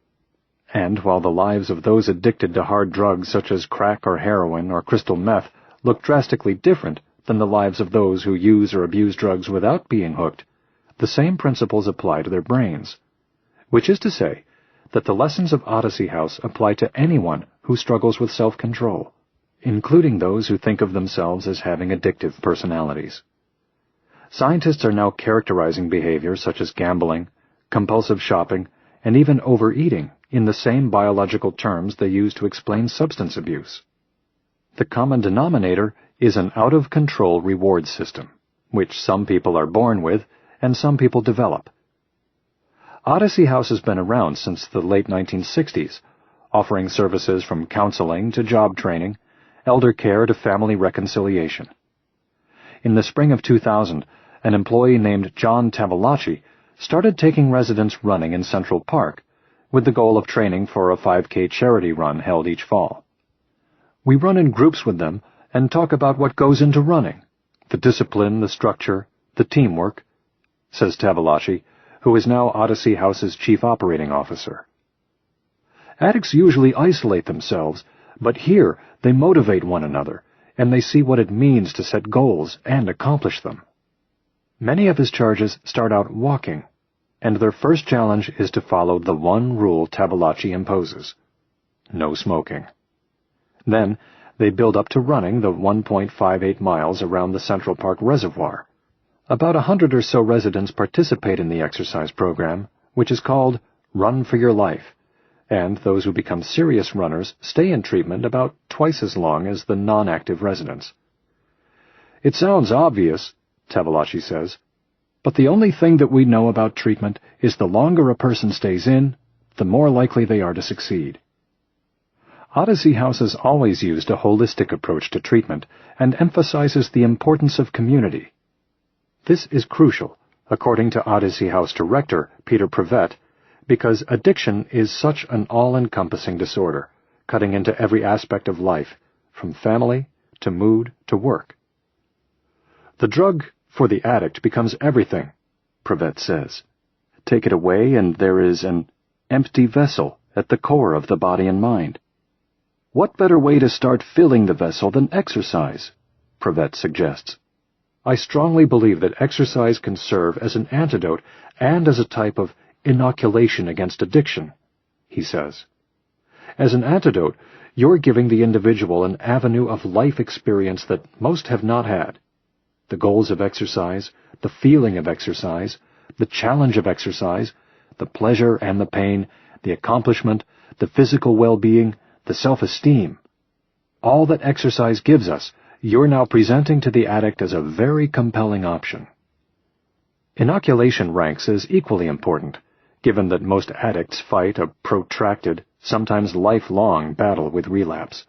And while the lives of those addicted to hard drugs such as crack or heroin or crystal meth look drastically different than the lives of those who use or abuse drugs without being hooked, the same principles apply to their brains, which is to say that the lessons of Odyssey House apply to anyone who struggles with self-control, including those who think of themselves as having addictive personalities. Scientists are now characterizing behaviors such as gambling, compulsive shopping, and even overeating in the same biological terms they use to explain substance abuse. The common denominator is an out-of-control reward system, which some people are born with and some people develop. Odyssey House has been around since the late 1960s, offering services from counseling to job training, elder care to family reconciliation. In the spring of 2000, an employee named John Tavalacci started taking residents running in Central Park, with the goal of training for a 5K charity run held each fall. We run in groups with them and talk about what goes into running, the discipline, the structure, the teamwork, says Tavalacci, who is now Odyssey House's chief operating officer. Addicts usually isolate themselves, but here they motivate one another, and they see what it means to set goals and accomplish them. Many of his charges start out walking, and their first challenge is to follow the one rule Tavalacci imposes: no smoking. Then they build up to running the 1.58 miles around the Central Park Reservoir. About 100 or so residents participate in the exercise program, which is called Run for Your Life, and those who become serious runners stay in treatment about twice as long as the non-active residents. It sounds obvious, Tavalacci says, but the only thing that we know about treatment is the longer a person stays in, the more likely they are to succeed. Odyssey House has always used a holistic approach to treatment and emphasizes the importance of community. This is crucial, according to Odyssey House director Peter Prevet, because addiction is such an all-encompassing disorder, cutting into every aspect of life, from family to mood to work. The drug for the addict becomes everything, Prevet says. Take it away and there is an empty vessel at the core of the body and mind. What better way to start filling the vessel than exercise? Prevet suggests. I strongly believe that exercise can serve as an antidote and as a type of inoculation against addiction, he says. As an antidote, you're giving the individual an avenue of life experience that most have not had. The goals of exercise, the feeling of exercise, the challenge of exercise, the pleasure and the pain, the accomplishment, the physical well-being, the self-esteem. All that exercise gives us, you're now presenting to the addict as a very compelling option. Inoculation ranks as equally important, given that most addicts fight a protracted, sometimes lifelong battle with relapse.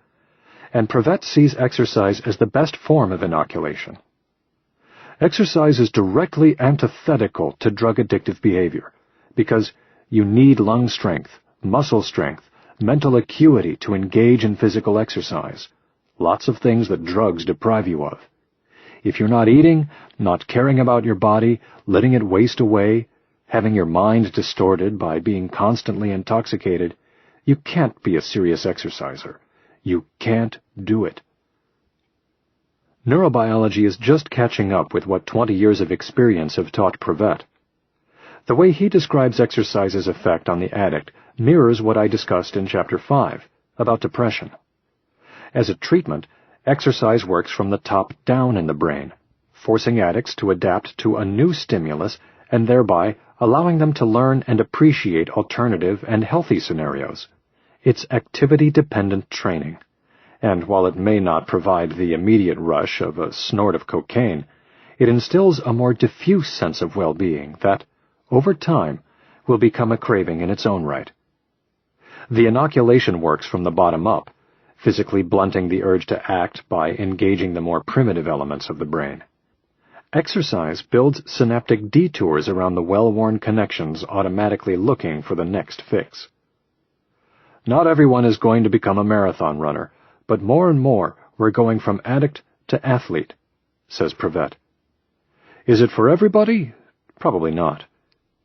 And Prevet sees exercise as the best form of inoculation. Exercise is directly antithetical to drug-addictive behavior, because you need lung strength, muscle strength, mental acuity to engage in physical exercise, lots of things that drugs deprive you of. If you're not eating, not caring about your body, letting it waste away, having your mind distorted by being constantly intoxicated, you can't be a serious exerciser. You can't do it. Neurobiology is just catching up with what 20 years of experience have taught Prevet. The way he describes exercise's effect on the addict mirrors what I discussed in Chapter 5, about depression. As a treatment, exercise works from the top down in the brain, forcing addicts to adapt to a new stimulus and thereby allowing them to learn and appreciate alternative and healthy scenarios. It's activity-dependent training, and while it may not provide the immediate rush of a snort of cocaine, it instills a more diffuse sense of well-being that, over time, will become a craving in its own right. The inoculation works from the bottom up, physically blunting the urge to act by engaging the more primitive elements of the brain. Exercise builds synaptic detours around the well-worn connections automatically looking for the next fix. Not everyone is going to become a marathon runner, but more and more we're going from addict to athlete, says Prevet. Is it for everybody? Probably not.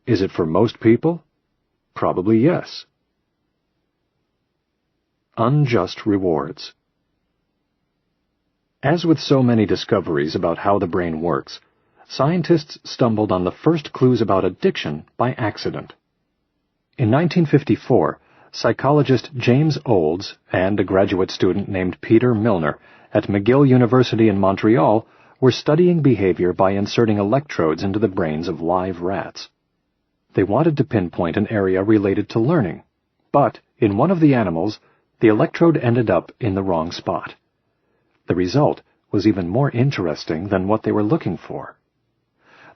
Is it for most people? Probably yes. Unjust rewards. As with so many discoveries about how the brain works, scientists stumbled on the first clues about addiction by accident. In 1954, psychologist James Olds and a graduate student named Peter Milner at McGill University in Montreal were studying behavior by inserting electrodes into the brains of live rats. They wanted to pinpoint an area related to learning, but in one of the animals, the electrode ended up in the wrong spot. The result was even more interesting than what they were looking for.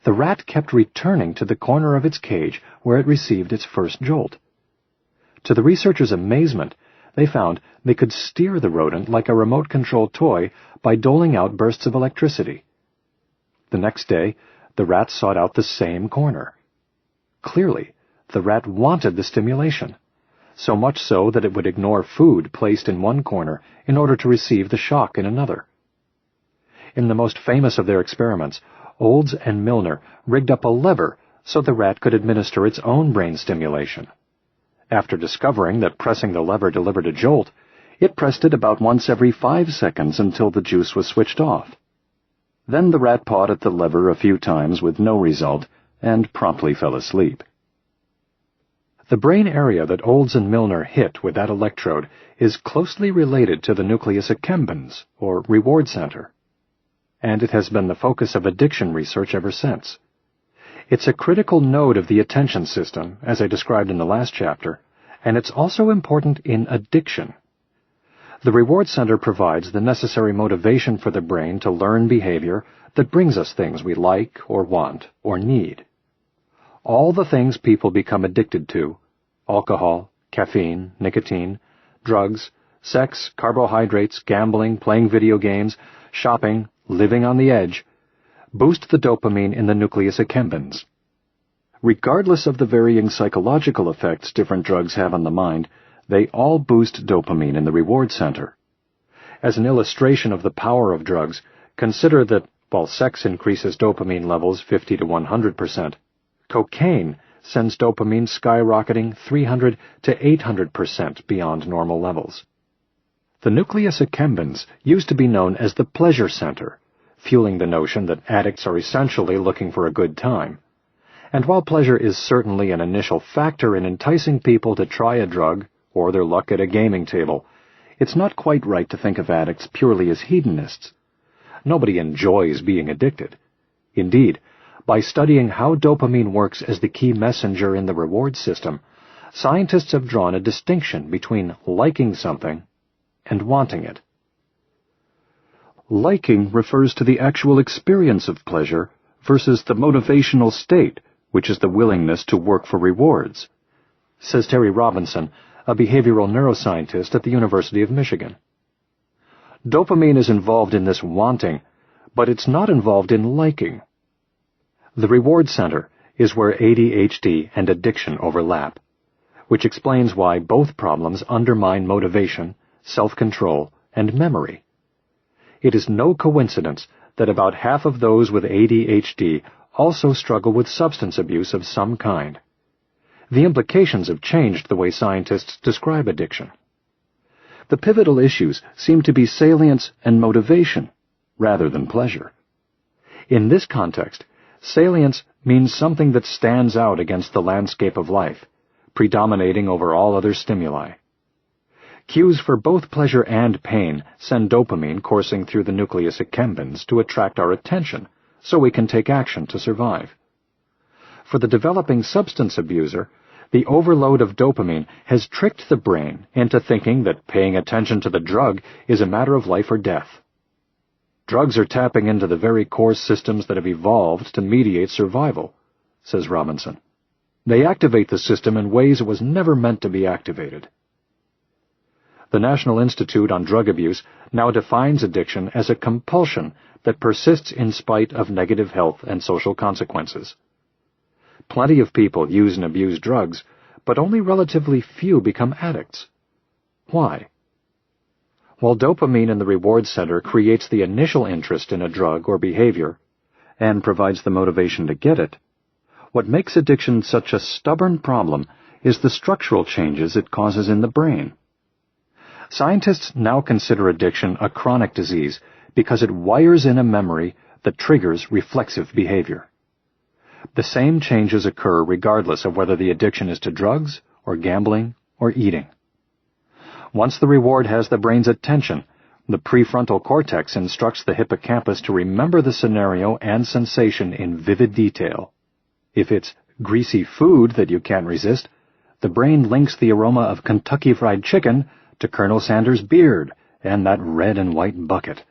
the rat kept returning to the corner of its cage where it received its first jolt. To the researchers' amazement, they found they could steer the rodent like a remote-control toy by doling out bursts of electricity. The next day, the rat sought out the same corner. Clearly, the rat wanted the stimulation, so much so that it would ignore food placed in one corner in order to receive the shock in another. In the most famous of their experiments, Olds and Milner rigged up a lever so the rat could administer its own brain stimulation. After discovering that pressing the lever delivered a jolt, it pressed it about once every 5 seconds until the juice was switched off. Then the rat pawed at the lever a few times with no result and promptly fell asleep. The brain area that Olds and Milner hit with that electrode is closely related to the nucleus accumbens, or reward center, and it has been the focus of addiction research ever since. It's a critical node of the attention system, as I described in the last chapter, and it's also important in addiction. The reward center provides the necessary motivation for the brain to learn behavior that brings us things we like or want or need. All the things people become addicted to, alcohol, caffeine, nicotine, drugs, sex, carbohydrates, gambling, playing video games, shopping, living on the edge, boost the dopamine in the nucleus accumbens. Regardless of the varying psychological effects different drugs have on the mind, they all boost dopamine in the reward center. As an illustration of the power of drugs, consider that while sex increases dopamine levels 50 to 100%, cocaine sends dopamine skyrocketing 300 to 800% beyond normal levels. The nucleus accumbens used to be known as the pleasure center, fueling the notion that addicts are essentially looking for a good time. And while pleasure is certainly an initial factor in enticing people to try a drug or their luck at a gaming table, it's not quite right to think of addicts purely as hedonists. Nobody enjoys being addicted. Indeed, by studying how dopamine works as the key messenger in the reward system, scientists have drawn a distinction between liking something and wanting it. Liking refers to the actual experience of pleasure versus the motivational state, which is the willingness to work for rewards, says Terry Robinson, a behavioral neuroscientist at the University of Michigan. Dopamine is involved in this wanting, but it's not involved in liking. The reward center is where ADHD and addiction overlap, which explains why both problems undermine motivation, self-control, and memory. It is no coincidence that about half of those with ADHD also struggle with substance abuse of some kind. The implications have changed the way scientists describe addiction. The pivotal issues seem to be salience and motivation, rather than pleasure. In this context, salience means something that stands out against the landscape of life, predominating over all other stimuli. Cues for both pleasure and pain send dopamine coursing through the nucleus accumbens to attract our attention, so we can take action to survive. For the developing substance abuser, the overload of dopamine has tricked the brain into thinking that paying attention to the drug is a matter of life or death. Drugs are tapping into the very core systems that have evolved to mediate survival, says Robinson. They activate the system in ways it was never meant to be activated. The National Institute on Drug Abuse now defines addiction as a compulsion that persists in spite of negative health and social consequences. Plenty of people use and abuse drugs, but only relatively few become addicts. Why? While dopamine in the reward center creates the initial interest in a drug or behavior, and provides the motivation to get it, what makes addiction such a stubborn problem is the structural changes it causes in the brain. Scientists now consider addiction a chronic disease because it wires in a memory that triggers reflexive behavior. The same changes occur regardless of whether the addiction is to drugs or gambling or eating. Once the reward has the brain's attention, the prefrontal cortex instructs the hippocampus to remember the scenario and sensation in vivid detail. If it's greasy food that you can't resist, the brain links the aroma of Kentucky Fried Chicken to Colonel Sanders' beard and that red and white bucket.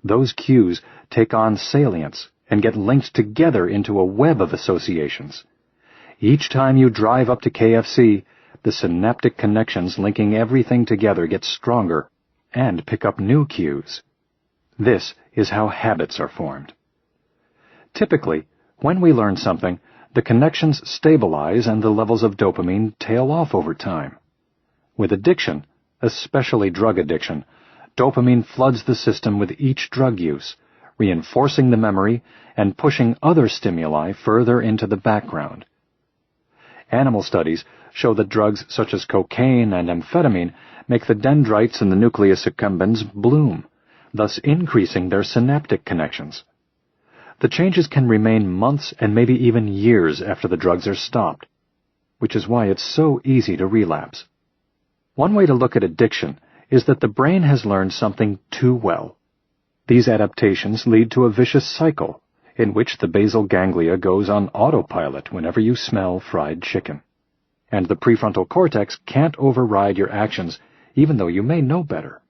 Those cues take on salience and get linked together into a web of associations. Each time you drive up to KFC, the synaptic connections linking everything together get stronger and pick up new cues. This is how habits are formed. Typically, when we learn something, the connections stabilize and the levels of dopamine tail off over time. With addiction, especially drug addiction, dopamine floods the system with each drug use, reinforcing the memory and pushing other stimuli further into the background. Animal studies show that drugs such as cocaine and amphetamine make the dendrites in the nucleus accumbens bloom, thus increasing their synaptic connections. The changes can remain months and maybe even years after the drugs are stopped, which is why it's so easy to relapse. One way to look at addiction is that the brain has learned something too well. These adaptations lead to a vicious cycle in which the basal ganglia goes on autopilot whenever you smell fried chicken. And the prefrontal cortex can't override your actions even though you may know better.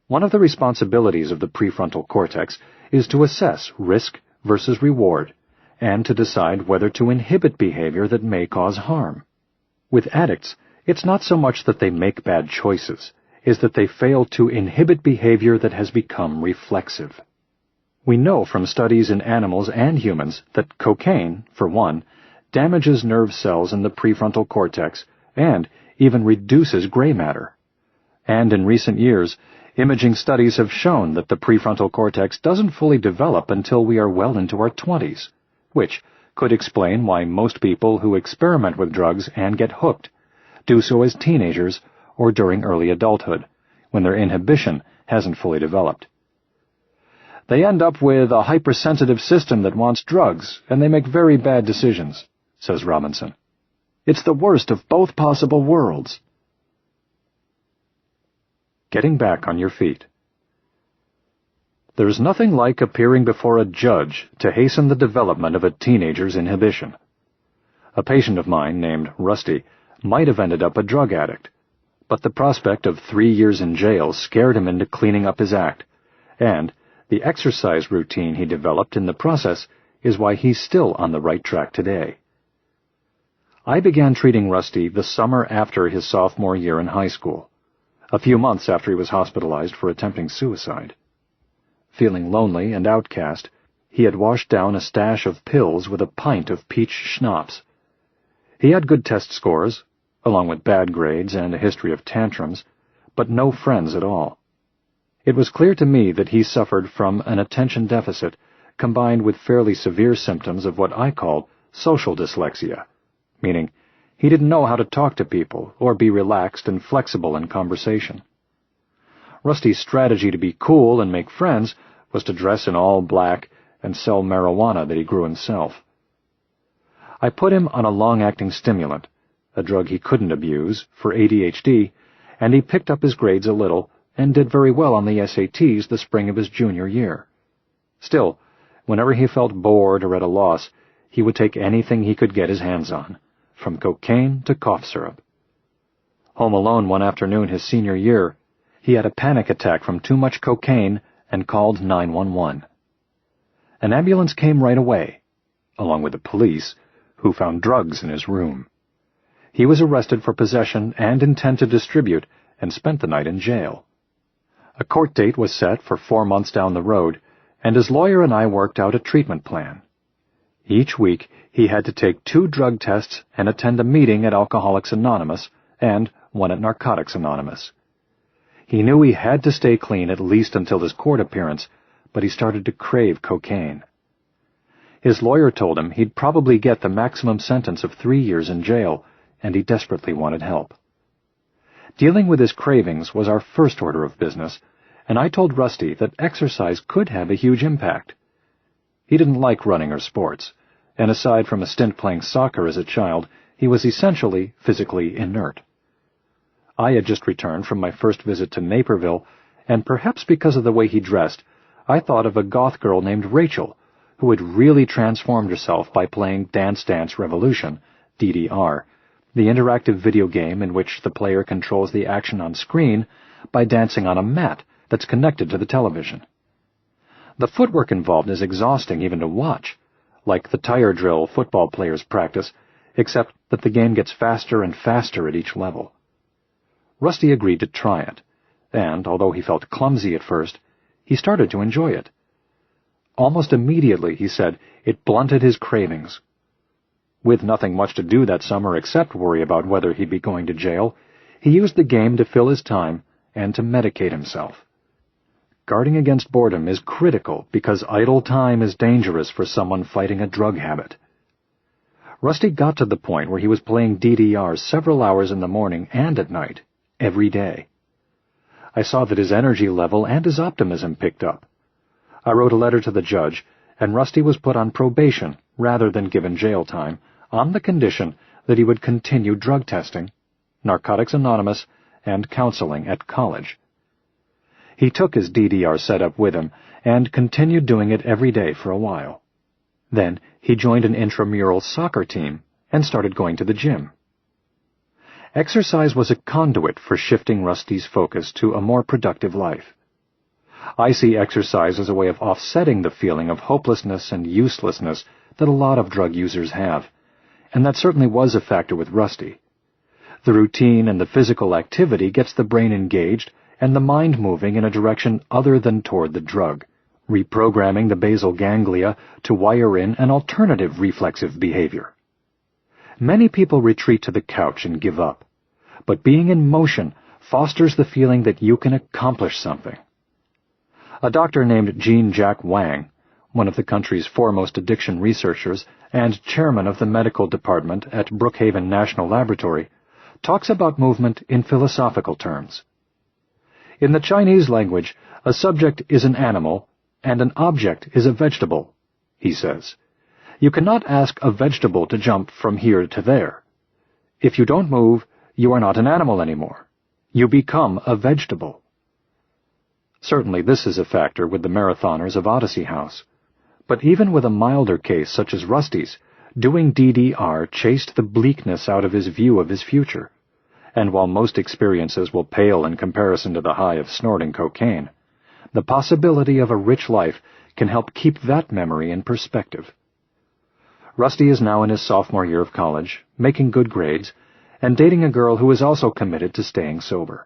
One of the responsibilities of the prefrontal cortex is to assess risk versus reward and to decide whether to inhibit behavior that may cause harm. With addicts, it's not so much that they make bad choices, is that they fail to inhibit behavior that has become reflexive. We know from studies in animals and humans that cocaine, for one, damages nerve cells in the prefrontal cortex and even reduces gray matter. And in recent years, imaging studies have shown that the prefrontal cortex doesn't fully develop until we are well into our 20s, which could explain why most people who experiment with drugs and get hooked do so as teenagers or during early adulthood, when their inhibition hasn't fully developed. They end up with a hypersensitive system that wants drugs, and they make very bad decisions, says Robinson. It's the worst of both possible worlds. Getting back on your feet. There's nothing like appearing before a judge to hasten the development of a teenager's inhibition. A patient of mine named Rusty might have ended up a drug addict, but the prospect of 3 years in jail scared him into cleaning up his act, and the exercise routine he developed in the process is why he's still on the right track today. I began treating Rusty the summer after his sophomore year in high school, a few months after he was hospitalized for attempting suicide. Feeling lonely and outcast, he had washed down a stash of pills with a pint of peach schnapps. He had good test scores, along with bad grades and a history of tantrums, but no friends at all. It was clear to me that he suffered from an attention deficit combined with fairly severe symptoms of what I call social dyslexia, meaning he didn't know how to talk to people or be relaxed and flexible in conversation. Rusty's strategy to be cool and make friends was to dress in all black and sell marijuana that he grew himself. I put him on a long-acting stimulant, a drug he couldn't abuse, for ADHD, and he picked up his grades a little and did very well on the SATs the spring of his junior year. Still, whenever he felt bored or at a loss, he would take anything he could get his hands on, from cocaine to cough syrup. Home alone one afternoon his senior year, he had a panic attack from too much cocaine and called 911. An ambulance came right away, along with the police, who found drugs in his room. He was arrested for possession and intent to distribute and spent the night in jail. A court date was set for 4 months down the road, and his lawyer and I worked out a treatment plan. Each week, he had to take 2 drug tests and attend a meeting at Alcoholics Anonymous and one at Narcotics Anonymous. He knew he had to stay clean at least until his court appearance, but he started to crave cocaine. His lawyer told him he'd probably get the maximum sentence of 3 years in jail, and he desperately wanted help. Dealing with his cravings was our first order of business, and I told Rusty that exercise could have a huge impact. He didn't like running or sports, and aside from a stint playing soccer as a child, he was essentially physically inert. I had just returned from my first visit to Naperville, and perhaps because of the way he dressed, I thought of a goth girl named Rachel, who had really transformed herself by playing Dance Dance Revolution, DDR, the interactive video game in which the player controls the action on screen by dancing on a mat that's connected to the television. The footwork involved is exhausting even to watch, like the tire drill football players practice, except that the game gets faster and faster at each level. Rusty agreed to try it, and, although he felt clumsy at first, he started to enjoy it. Almost immediately, he said, it blunted his cravings. With nothing much to do that summer except worry about whether he'd be going to jail, he used the game to fill his time and to medicate himself. Guarding against boredom is critical because idle time is dangerous for someone fighting a drug habit. Rusty got to the point where he was playing DDR several hours in the morning and at night, every day. I saw that his energy level and his optimism picked up. I wrote a letter to the judge, and Rusty was put on probation rather than given jail time, on the condition that he would continue drug testing, Narcotics Anonymous, and counseling at college. He took his DDR setup with him and continued doing it every day for a while. Then he joined an intramural soccer team and started going to the gym. Exercise was a conduit for shifting Rusty's focus to a more productive life. I see exercise as a way of offsetting the feeling of hopelessness and uselessness that a lot of drug users have, and that certainly was a factor with Rusty. The routine and the physical activity gets the brain engaged and the mind moving in a direction other than toward the drug, reprogramming the basal ganglia to wire in an alternative reflexive behavior. Many people retreat to the couch and give up, but being in motion fosters the feeling that you can accomplish something. A doctor named Jean-Jacques Wang, one of the country's foremost addiction researchers and chairman of the medical department at Brookhaven National Laboratory, talks about movement in philosophical terms. In the Chinese language, a subject is an animal and an object is a vegetable, he says. You cannot ask a vegetable to jump from here to there. If you don't move, you are not an animal anymore. You become a vegetable. Certainly this is a factor with the marathoners of Odyssey House. But even with a milder case such as Rusty's, doing DDR chased the bleakness out of his view of his future. And while most experiences will pale in comparison to the high of snorting cocaine, the possibility of a rich life can help keep that memory in perspective. Rusty is now in his sophomore year of college, making good grades, and dating a girl who is also committed to staying sober.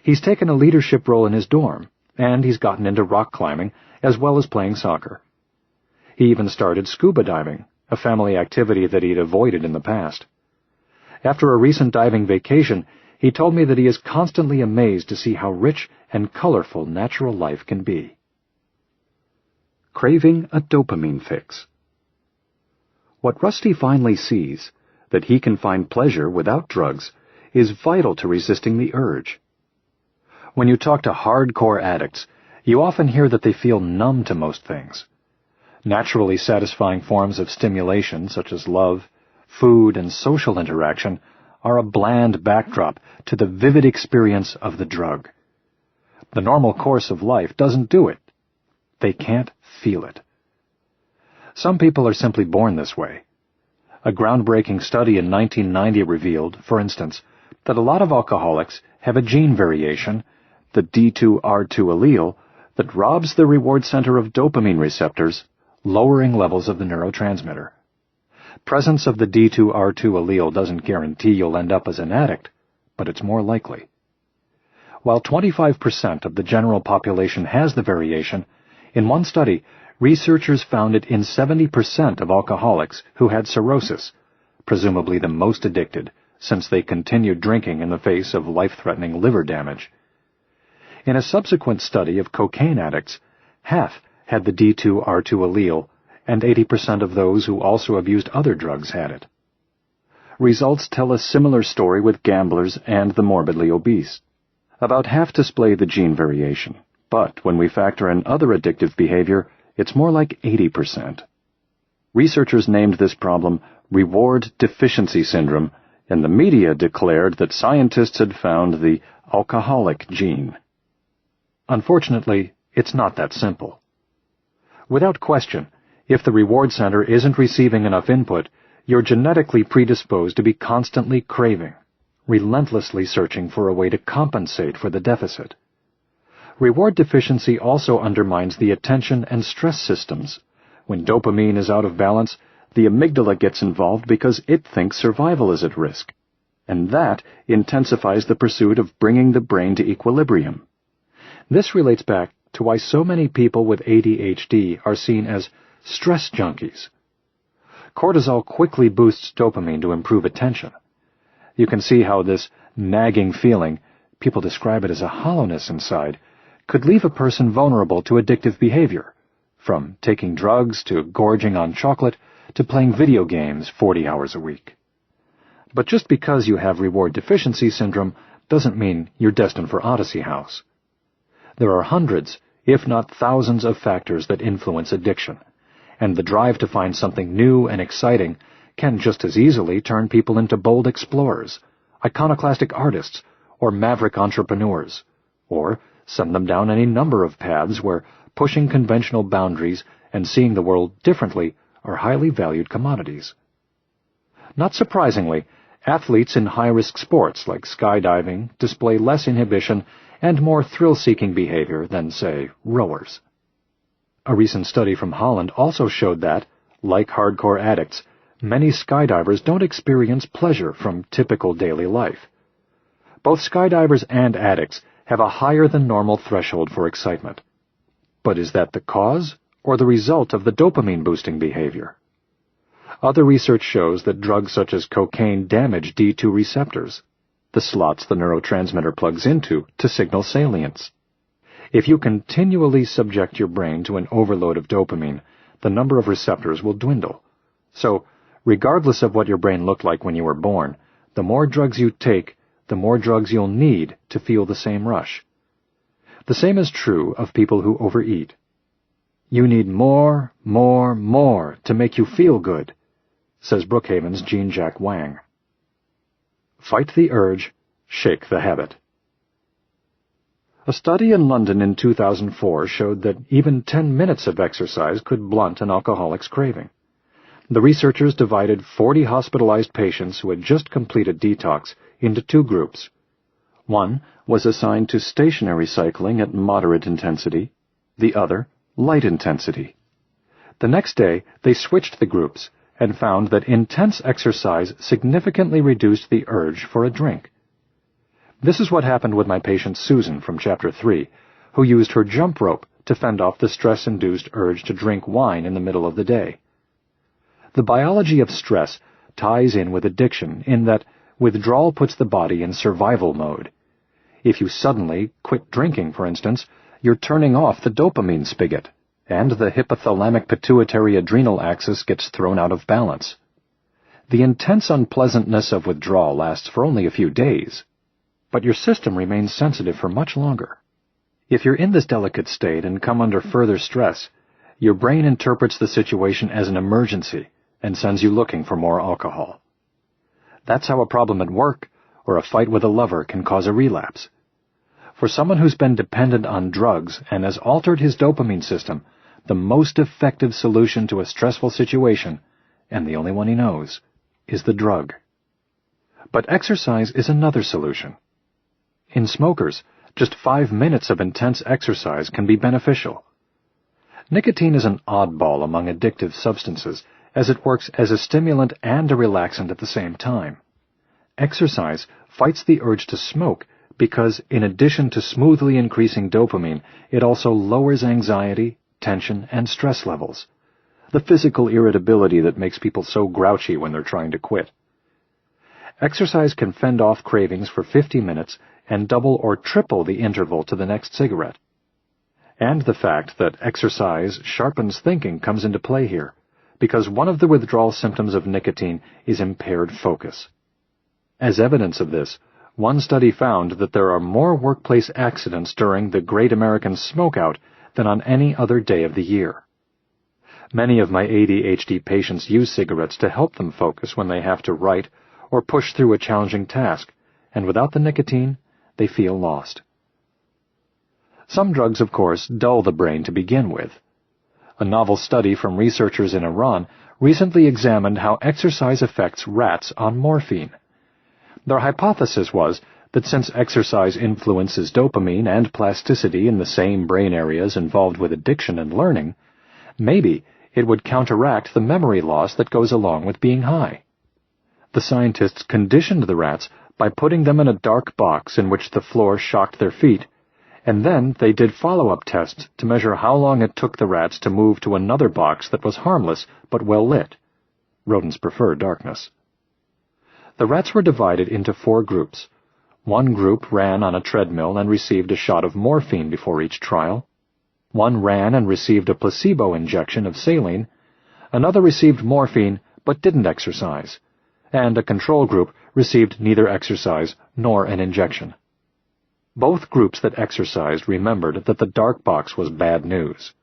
He's taken a leadership role in his dorm, and he's gotten into rock climbing as well as playing soccer. He even started scuba diving, a family activity that he'd avoided in the past. After a recent diving vacation, he told me that he is constantly amazed to see how rich and colorful natural life can be. Craving a dopamine fix. What Rusty finally sees, that he can find pleasure without drugs, is vital to resisting the urge. When you talk to hardcore addicts, you often hear that they feel numb to most things. Naturally satisfying forms of stimulation, such as love, food, and social interaction, are a bland backdrop to the vivid experience of the drug. The normal course of life doesn't do it. They can't feel it. Some people are simply born this way. A groundbreaking study in 1990 revealed, for instance, that a lot of alcoholics have a gene variation, the D2R2 allele, that robs the reward center of dopamine receptors, lowering levels of the neurotransmitter. Presence of the D2R2 allele doesn't guarantee you'll end up as an addict, but it's more likely. While 25% of the general population has the variation, in one study, researchers found it in 70% of alcoholics who had cirrhosis, presumably the most addicted, since they continued drinking in the face of life-threatening liver damage. In a subsequent study of cocaine addicts, half had the D2R2 allele, and 80% of those who also abused other drugs had it. Results tell a similar story with gamblers and the morbidly obese. About half display the gene variation, but when we factor in other addictive behavior, it's more like 80%. Researchers named this problem reward deficiency syndrome, and the media declared that scientists had found the alcoholic gene. Unfortunately, it's not that simple. Without question, if the reward center isn't receiving enough input, you're genetically predisposed to be constantly craving, relentlessly searching for a way to compensate for the deficit. Reward deficiency also undermines the attention and stress systems. When dopamine is out of balance, the amygdala gets involved because it thinks survival is at risk, and that intensifies the pursuit of bringing the brain to equilibrium. This relates back to why so many people with ADHD are seen as stress junkies. Cortisol quickly boosts dopamine to improve attention. You can see how this nagging feeling, people describe it as a hollowness inside, could leave a person vulnerable to addictive behavior, from taking drugs to gorging on chocolate to playing video games 40 hours a week. But just because you have reward deficiency syndrome doesn't mean you're destined for Odyssey House. There are hundreds, if not thousands, of factors that influence addiction, and the drive to find something new and exciting can just as easily turn people into bold explorers, iconoclastic artists, or maverick entrepreneurs, or send them down any number of paths where pushing conventional boundaries and seeing the world differently are highly valued commodities. Not surprisingly, athletes in high-risk sports like skydiving display less inhibition and more thrill-seeking behavior than, say, rowers. A recent study from Holland also showed that, like hardcore addicts, many skydivers don't experience pleasure from typical daily life. Both skydivers and addicts have a higher-than-normal threshold for excitement. But is that the cause or the result of the dopamine-boosting behavior? Other research shows that drugs such as cocaine damage D2 receptors, the slots the neurotransmitter plugs into to signal salience. If you continually subject your brain to an overload of dopamine, the number of receptors will dwindle. So, regardless of what your brain looked like when you were born, the more drugs you take, the more drugs you'll need to feel the same rush. The same is true of people who overeat. You need more to make you feel good, says Brookhaven's Jean-Jacques Wang. Fight the urge, shake the habit. A study in London in 2004 showed that even 10 minutes of exercise could blunt an alcoholic's craving. The researchers divided 40 hospitalized patients who had just completed detox into two groups. One was assigned to stationary cycling at moderate intensity, the other light intensity. The next day, they switched the groups and found that intense exercise significantly reduced the urge for a drink. This is what happened with my patient Susan from Chapter 3, who used her jump rope to fend off the stress-induced urge to drink wine in the middle of the day. The biology of stress ties in with addiction in that withdrawal puts the body in survival mode. If you suddenly quit drinking, for instance, you're turning off the dopamine spigot, and the hypothalamic-pituitary-adrenal axis gets thrown out of balance. The intense unpleasantness of withdrawal lasts for only a few days, but your system remains sensitive for much longer. If you're in this delicate state and come under further stress, your brain interprets the situation as an emergency and sends you looking for more alcohol. That's how a problem at work or a fight with a lover can cause a relapse. For someone who's been dependent on drugs and has altered his dopamine system, the most effective solution to a stressful situation, and the only one he knows, is the drug. But exercise is another solution. In smokers, just 5 minutes of intense exercise can be beneficial. Nicotine is an oddball among addictive substances, as it works as a stimulant and a relaxant at the same time. Exercise fights the urge to smoke because, in addition to smoothly increasing dopamine, it also lowers anxiety, tension, and stress levels, the physical irritability that makes people so grouchy when they're trying to quit. Exercise can fend off cravings for 50 minutes and double or triple the interval to the next cigarette. And the fact that exercise sharpens thinking comes into play here, because one of the withdrawal symptoms of nicotine is impaired focus. As evidence of this, one study found that there are more workplace accidents during the Great American Smokeout than on any other day of the year. Many of my ADHD patients use cigarettes to help them focus when they have to write or push through a challenging task, and without the nicotine, they feel lost. Some drugs, of course, dull the brain to begin with. A novel study from researchers in Iran recently examined how exercise affects rats on morphine. Their hypothesis was that that since exercise influences dopamine and plasticity in the same brain areas involved with addiction and learning, maybe it would counteract the memory loss that goes along with being high. The scientists conditioned the rats by putting them in a dark box in which the floor shocked their feet, and then they did follow-up tests to measure how long it took the rats to move to another box that was harmless but well lit. Rodents prefer darkness. The rats were divided into 4 groups. One group ran on a treadmill and received a shot of morphine before each trial. One ran and received a placebo injection of saline. Another received morphine but didn't exercise. And a control group received neither exercise nor an injection. Both groups that exercised remembered that the dark box was bad news.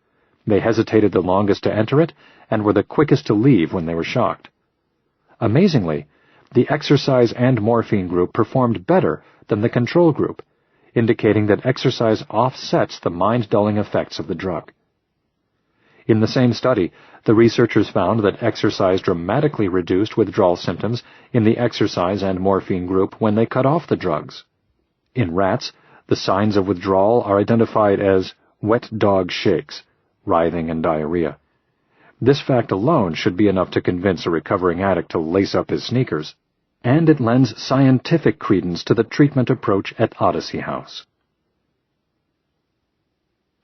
They hesitated the longest to enter it and were the quickest to leave when they were shocked. Amazingly, the exercise and morphine group performed better than the control group, indicating that exercise offsets the mind-dulling effects of the drug. In the same study, the researchers found that exercise dramatically reduced withdrawal symptoms in the exercise and morphine group when they cut off the drugs. In rats, the signs of withdrawal are identified as wet dog shakes, writhing, and diarrhea. This fact alone should be enough to convince a recovering addict to lace up his sneakers, and it lends scientific credence to the treatment approach at Odyssey House.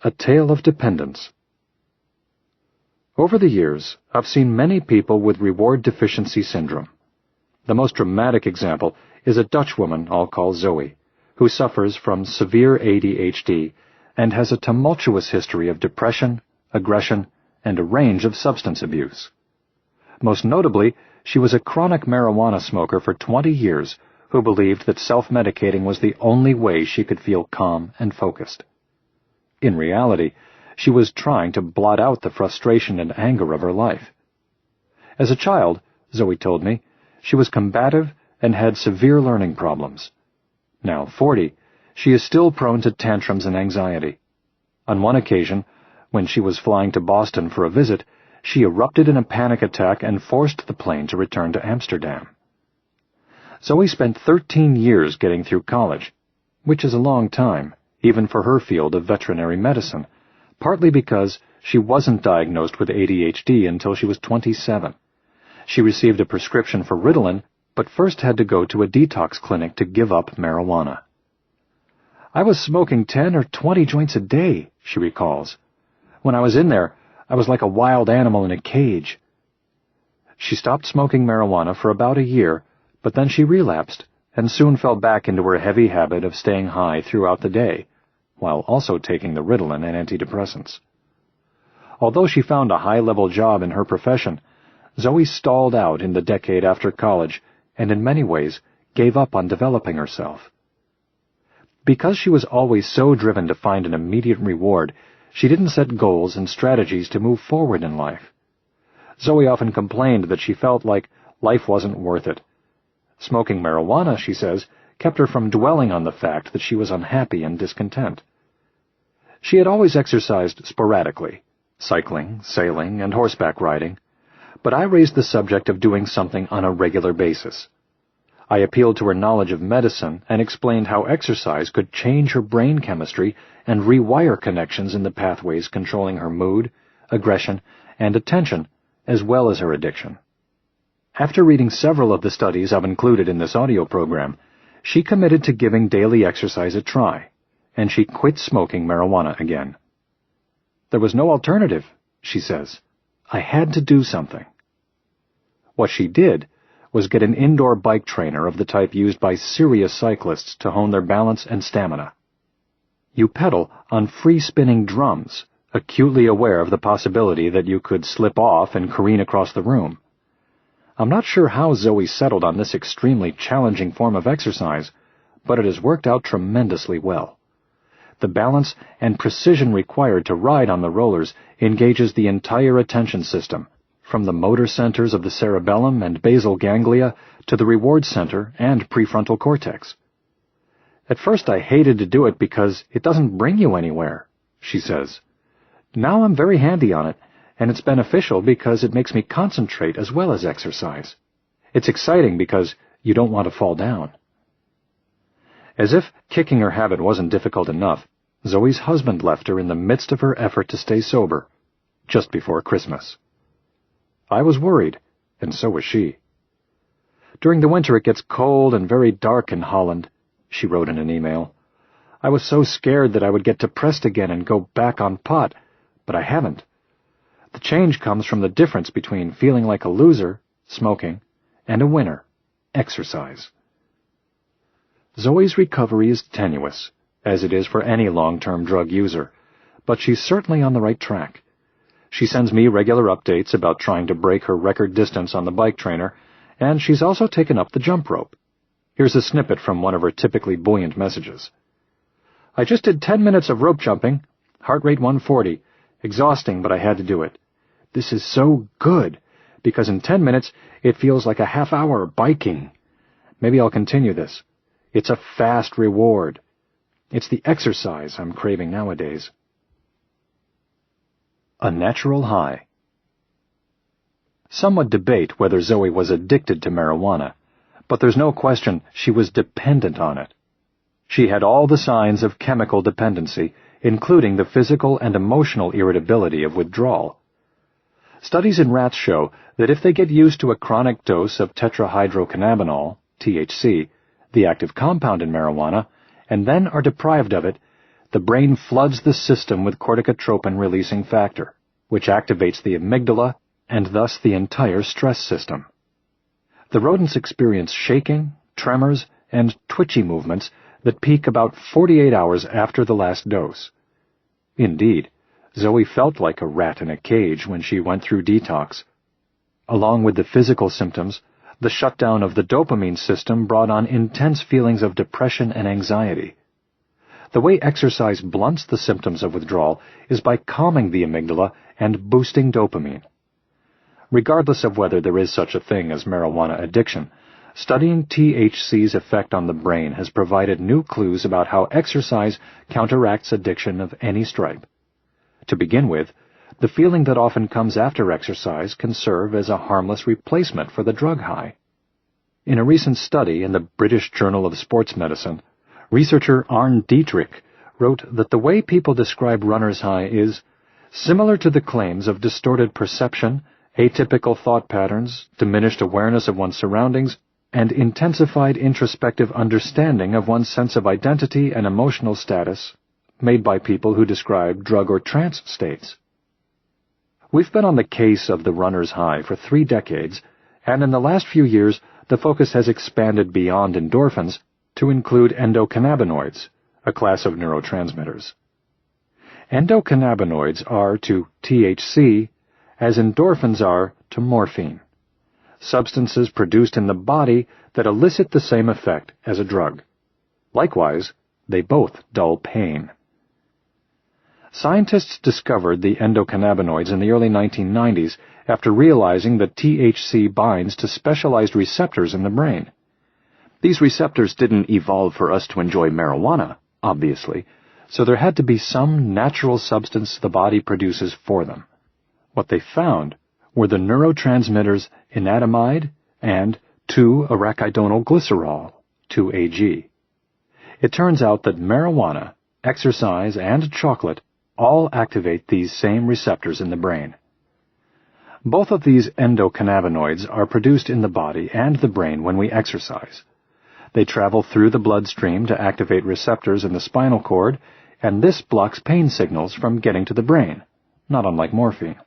A Tale of Dependence. Over the years, I've seen many people with reward deficiency syndrome. The most dramatic example is a Dutch woman I'll call Zoe, who suffers from severe ADHD and has a tumultuous history of depression, aggression, and a range of substance abuse. Most notably, she was a chronic marijuana smoker for 20 years who believed that self-medicating was the only way she could feel calm and focused. In reality, she was trying to blot out the frustration and anger of her life. As a child, Zoe told me, she was combative and had severe learning problems. Now 40, she is still prone to tantrums and anxiety. On one occasion, when she was flying to Boston for a visit, she erupted in a panic attack and forced the plane to return to Amsterdam. Zoe spent 13 years getting through college, which is a long time, even for her field of veterinary medicine, partly because she wasn't diagnosed with ADHD until she was 27. She received a prescription for Ritalin, but first had to go to a detox clinic to give up marijuana. "I was smoking 10 or 20 joints a day," she recalls. "When I was in there, I was like a wild animal in a cage." She stopped smoking marijuana for about a year, but then she relapsed and soon fell back into her heavy habit of staying high throughout the day, while also taking the Ritalin and antidepressants. Although she found a high-level job in her profession, Zoe stalled out in the decade after college and in many ways gave up on developing herself. Because she was always so driven to find an immediate reward, she didn't set goals and strategies to move forward in life. Zoe often complained that she felt like life wasn't worth it. Smoking marijuana, she says, kept her from dwelling on the fact that she was unhappy and discontent. She had always exercised sporadically, cycling, sailing, and horseback riding, but I raised the subject of doing something on a regular basis. I appealed to her knowledge of medicine and explained how exercise could change her brain chemistry and rewire connections in the pathways controlling her mood, aggression, and attention, as well as her addiction. After reading several of the studies I've included in this audio program, she committed to giving daily exercise a try, and she quit smoking marijuana again. "There was no alternative," she says. "I had to do something." What she did was get an indoor bike trainer of the type used by serious cyclists to hone their balance and stamina. You pedal on free-spinning drums, acutely aware of the possibility that you could slip off and careen across the room. I'm not sure how Zoe settled on this extremely challenging form of exercise, but it has worked out tremendously well. The balance and precision required to ride on the rollers engages the entire attention system, from the motor centers of the cerebellum and basal ganglia to the reward center and prefrontal cortex. "At first I hated to do it because it doesn't bring you anywhere," she says. "Now I'm very handy on it, and it's beneficial because it makes me concentrate as well as exercise. It's exciting because you don't want to fall down." As if kicking her habit wasn't difficult enough, Zoe's husband left her in the midst of her effort to stay sober, just before Christmas. I was worried, and so was she. During the winter it gets cold and very dark in Holland, she wrote in an email. I was so scared that I would get depressed again and go back on pot, but I haven't. The change comes from the difference between feeling like a loser, smoking, and a winner, exercise. Zoe's recovery is tenuous, as it is for any long-term drug user, but she's certainly on the right track. She sends me regular updates about trying to break her record distance on the bike trainer, and she's also taken up the jump rope. Here's a snippet from one of her typically buoyant messages. I just did 10 minutes of rope jumping, heart rate 140, exhausting, but I had to do it. This is so good, because in 10 minutes it feels like a half hour biking. Maybe I'll continue this. It's a fast reward. It's the exercise I'm craving nowadays. A natural high. Some would debate whether Zoe was addicted to marijuana, but there's no question she was dependent on it. She had all the signs of chemical dependency, including the physical and emotional irritability of withdrawal. Studies in rats show that if they get used to a chronic dose of tetrahydrocannabinol, THC, the active compound in marijuana, and then are deprived of it, the brain floods the system with corticotropin-releasing factor, which activates the amygdala and thus the entire stress system. The rodents experience shaking, tremors, and twitchy movements that peak about 48 hours after the last dose. Indeed, Zoe felt like a rat in a cage when she went through detox. Along with the physical symptoms, the shutdown of the dopamine system brought on intense feelings of depression and anxiety. The way exercise blunts the symptoms of withdrawal is by calming the amygdala and boosting dopamine. Regardless of whether there is such a thing as marijuana addiction, studying THC's effect on the brain has provided new clues about how exercise counteracts addiction of any stripe. To begin with, the feeling that often comes after exercise can serve as a harmless replacement for the drug high. In a recent study in the British Journal of Sports Medicine, researcher Arne Dietrich wrote that the way people describe runner's high is similar to the claims of distorted perception, atypical thought patterns, diminished awareness of one's surroundings, and intensified introspective understanding of one's sense of identity and emotional status made by people who describe drug or trance states. We've been on the case of the runner's high for 3 decades, and in the last few years the focus has expanded beyond endorphins to include endocannabinoids, a class of neurotransmitters. Endocannabinoids are to THC as endorphins are to morphine, substances produced in the body that elicit the same effect as a drug. Likewise, they both dull pain. Scientists discovered the endocannabinoids in the early 1990s after realizing that THC binds to specialized receptors in the brain. These receptors didn't evolve for us to enjoy marijuana, obviously, so there had to be some natural substance the body produces for them. What they found were the neurotransmitters anandamide and 2-arachidonyl glycerol, 2-AG. It turns out that marijuana, exercise, and chocolate all activate these same receptors in the brain. Both of these endocannabinoids are produced in the body and the brain when we exercise. They travel through the bloodstream to activate receptors in the spinal cord, and this blocks pain signals from getting to the brain, not unlike morphine.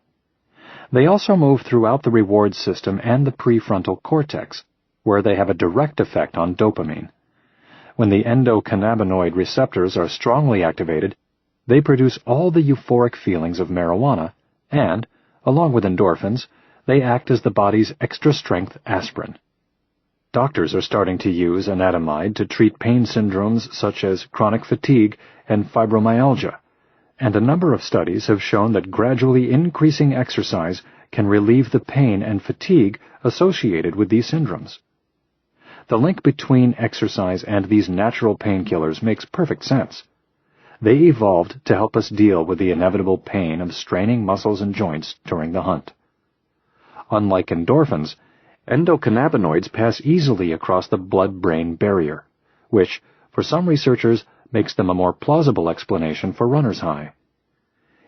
They also move throughout the reward system and the prefrontal cortex, where they have a direct effect on dopamine. When the endocannabinoid receptors are strongly activated, they produce all the euphoric feelings of marijuana, and, along with endorphins, they act as the body's extra-strength aspirin. Doctors are starting to use anandamide to treat pain syndromes such as chronic fatigue and fibromyalgia, and a number of studies have shown that gradually increasing exercise can relieve the pain and fatigue associated with these syndromes. The link between exercise and these natural painkillers makes perfect sense. They evolved to help us deal with the inevitable pain of straining muscles and joints during the hunt. Unlike endorphins, endocannabinoids pass easily across the blood-brain barrier, which, for some researchers, makes them a more plausible explanation for runner's high.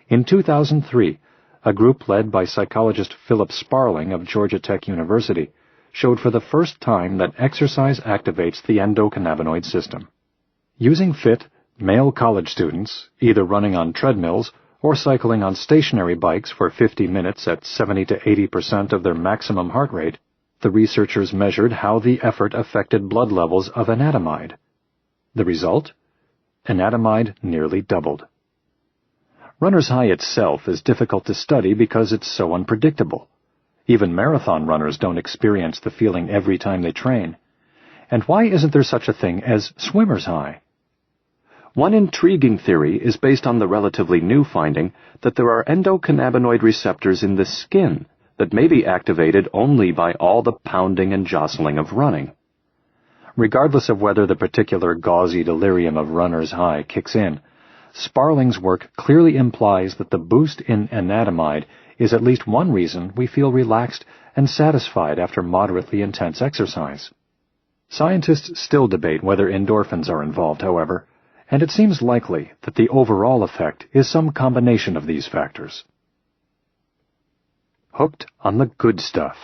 In 2003, a group led by psychologist Philip Sparling of Georgia Tech University showed for the first time that exercise activates the endocannabinoid system. Using fit, male college students, either running on treadmills or cycling on stationary bikes for 50 minutes at 70 to 80% of their maximum heart rate, the researchers measured how the effort affected blood levels of anandamide. The result? Anandamide nearly doubled. Runner's high itself is difficult to study because it's so unpredictable. Even marathon runners don't experience the feeling every time they train. And why isn't there such a thing as swimmer's high? One intriguing theory is based on the relatively new finding that there are endocannabinoid receptors in the skin that may be activated only by all the pounding and jostling of running. Regardless of whether the particular gauzy delirium of runner's high kicks in, Sparling's work clearly implies that the boost in anandamide is at least one reason we feel relaxed and satisfied after moderately intense exercise. Scientists still debate whether endorphins are involved, however, and it seems likely that the overall effect is some combination of these factors. Hooked on the good stuff.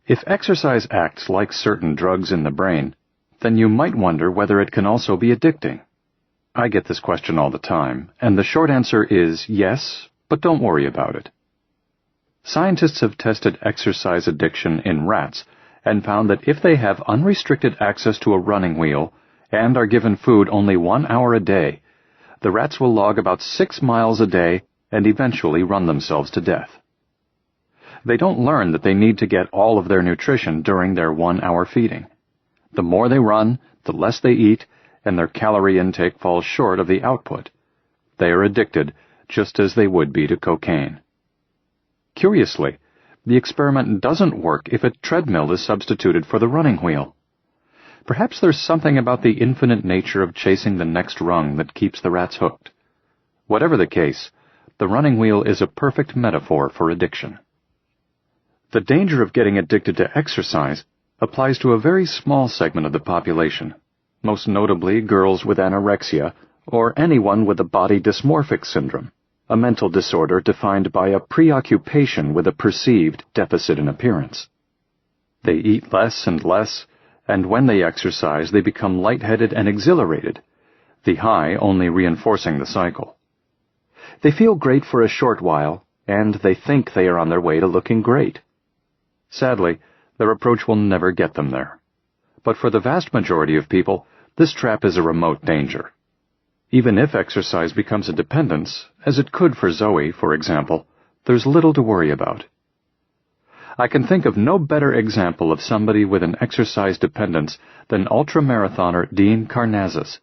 If exercise acts like certain drugs in the brain, then you might wonder whether it can also be addicting. I get this question all the time, and the short answer is yes, but don't worry about it. Scientists have tested exercise addiction in rats and found that if they have unrestricted access to a running wheel and are given food only 1 hour a day, the rats will log about 6 miles a day and eventually run themselves to death. They don't learn that they need to get all of their nutrition during their 1 hour feeding. The more they run, the less they eat, and their calorie intake falls short of the output. They are addicted, just as they would be to cocaine. Curiously, the experiment doesn't work if a treadmill is substituted for the running wheel. Perhaps there's something about the infinite nature of chasing the next rung that keeps the rats hooked. Whatever the case, the running wheel is a perfect metaphor for addiction. The danger of getting addicted to exercise applies to a very small segment of the population, most notably girls with anorexia or anyone with a body dysmorphic syndrome, a mental disorder defined by a preoccupation with a perceived deficit in appearance. They eat less and less, and when they exercise they become lightheaded and exhilarated, the high only reinforcing the cycle. They feel great for a short while, and they think they are on their way to looking great. Sadly, their approach will never get them there. But for the vast majority of people, this trap is a remote danger. Even if exercise becomes a dependence, as it could for Zoe, for example, there's little to worry about. I can think of no better example of somebody with an exercise dependence than ultramarathoner Dean Karnazes,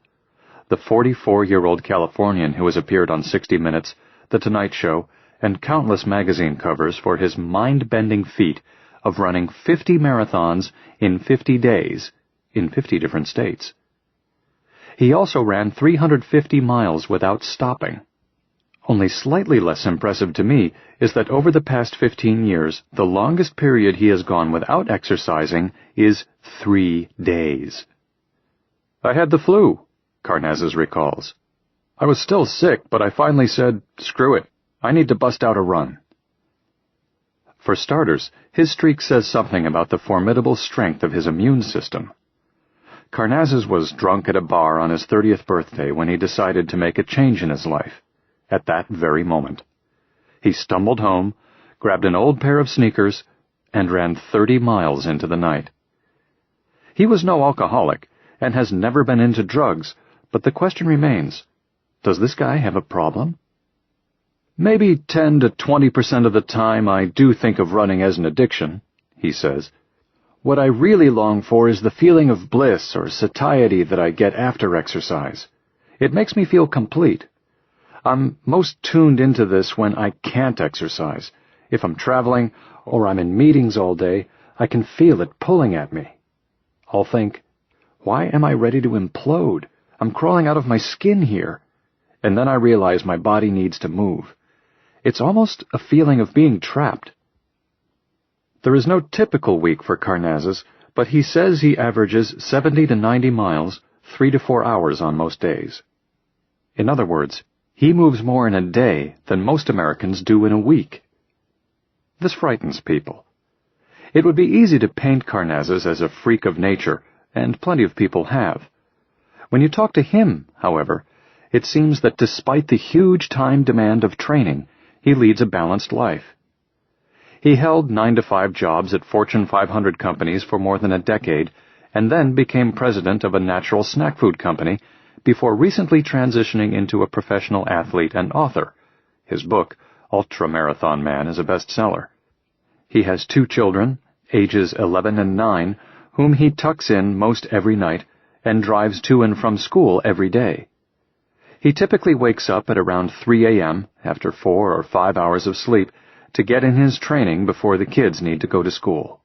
the 44-year-old Californian who has appeared on 60 Minutes, The Tonight Show, and countless magazine covers for his mind-bending feat of running 50 marathons in 50 days in 50 different states. He also ran 350 miles without stopping. Only slightly less impressive to me is that over the past 15 years, the longest period he has gone without exercising is 3 days. I had the flu, Karnazes recalls. I was still sick, but I finally said, screw it, I need to bust out a run. For starters, his streak says something about the formidable strength of his immune system. Karnazes was drunk at a bar on his 30th birthday when he decided to make a change in his life, at that very moment. He stumbled home, grabbed an old pair of sneakers, and ran 30 miles into the night. He was no alcoholic, and has never been into drugs, but the question remains, does this guy have a problem? Maybe 10 to 20% of the time I do think of running as an addiction, he says. What I really long for is the feeling of bliss or satiety that I get after exercise. It makes me feel complete. I'm most tuned into this when I can't exercise. If I'm traveling or I'm in meetings all day, I can feel it pulling at me. I'll think, why am I ready to implode? I'm crawling out of my skin here. And then I realize my body needs to move. It's almost a feeling of being trapped. There is no typical week for Karnazes, but he says he averages 70 to 90 miles 3 to 4 hours on most days. In other words, he moves more in a day than most Americans do in a week. This frightens people. It would be easy to paint Karnazes as a freak of nature, and plenty of people have. When you talk to him, however, it seems that despite the huge time demand of training, he leads a balanced life. He held 9-to-5 jobs at Fortune 500 companies for more than a decade, and then became president of a natural snack food company before recently transitioning into a professional athlete and author. His book, Ultra Marathon Man, is a bestseller. He has 2 children, ages 11 and 9, whom he tucks in most every night and drives to and from school every day. He typically wakes up at around 3 a.m. after 4 or 5 hours of sleep to get in his training before the kids need to go to school.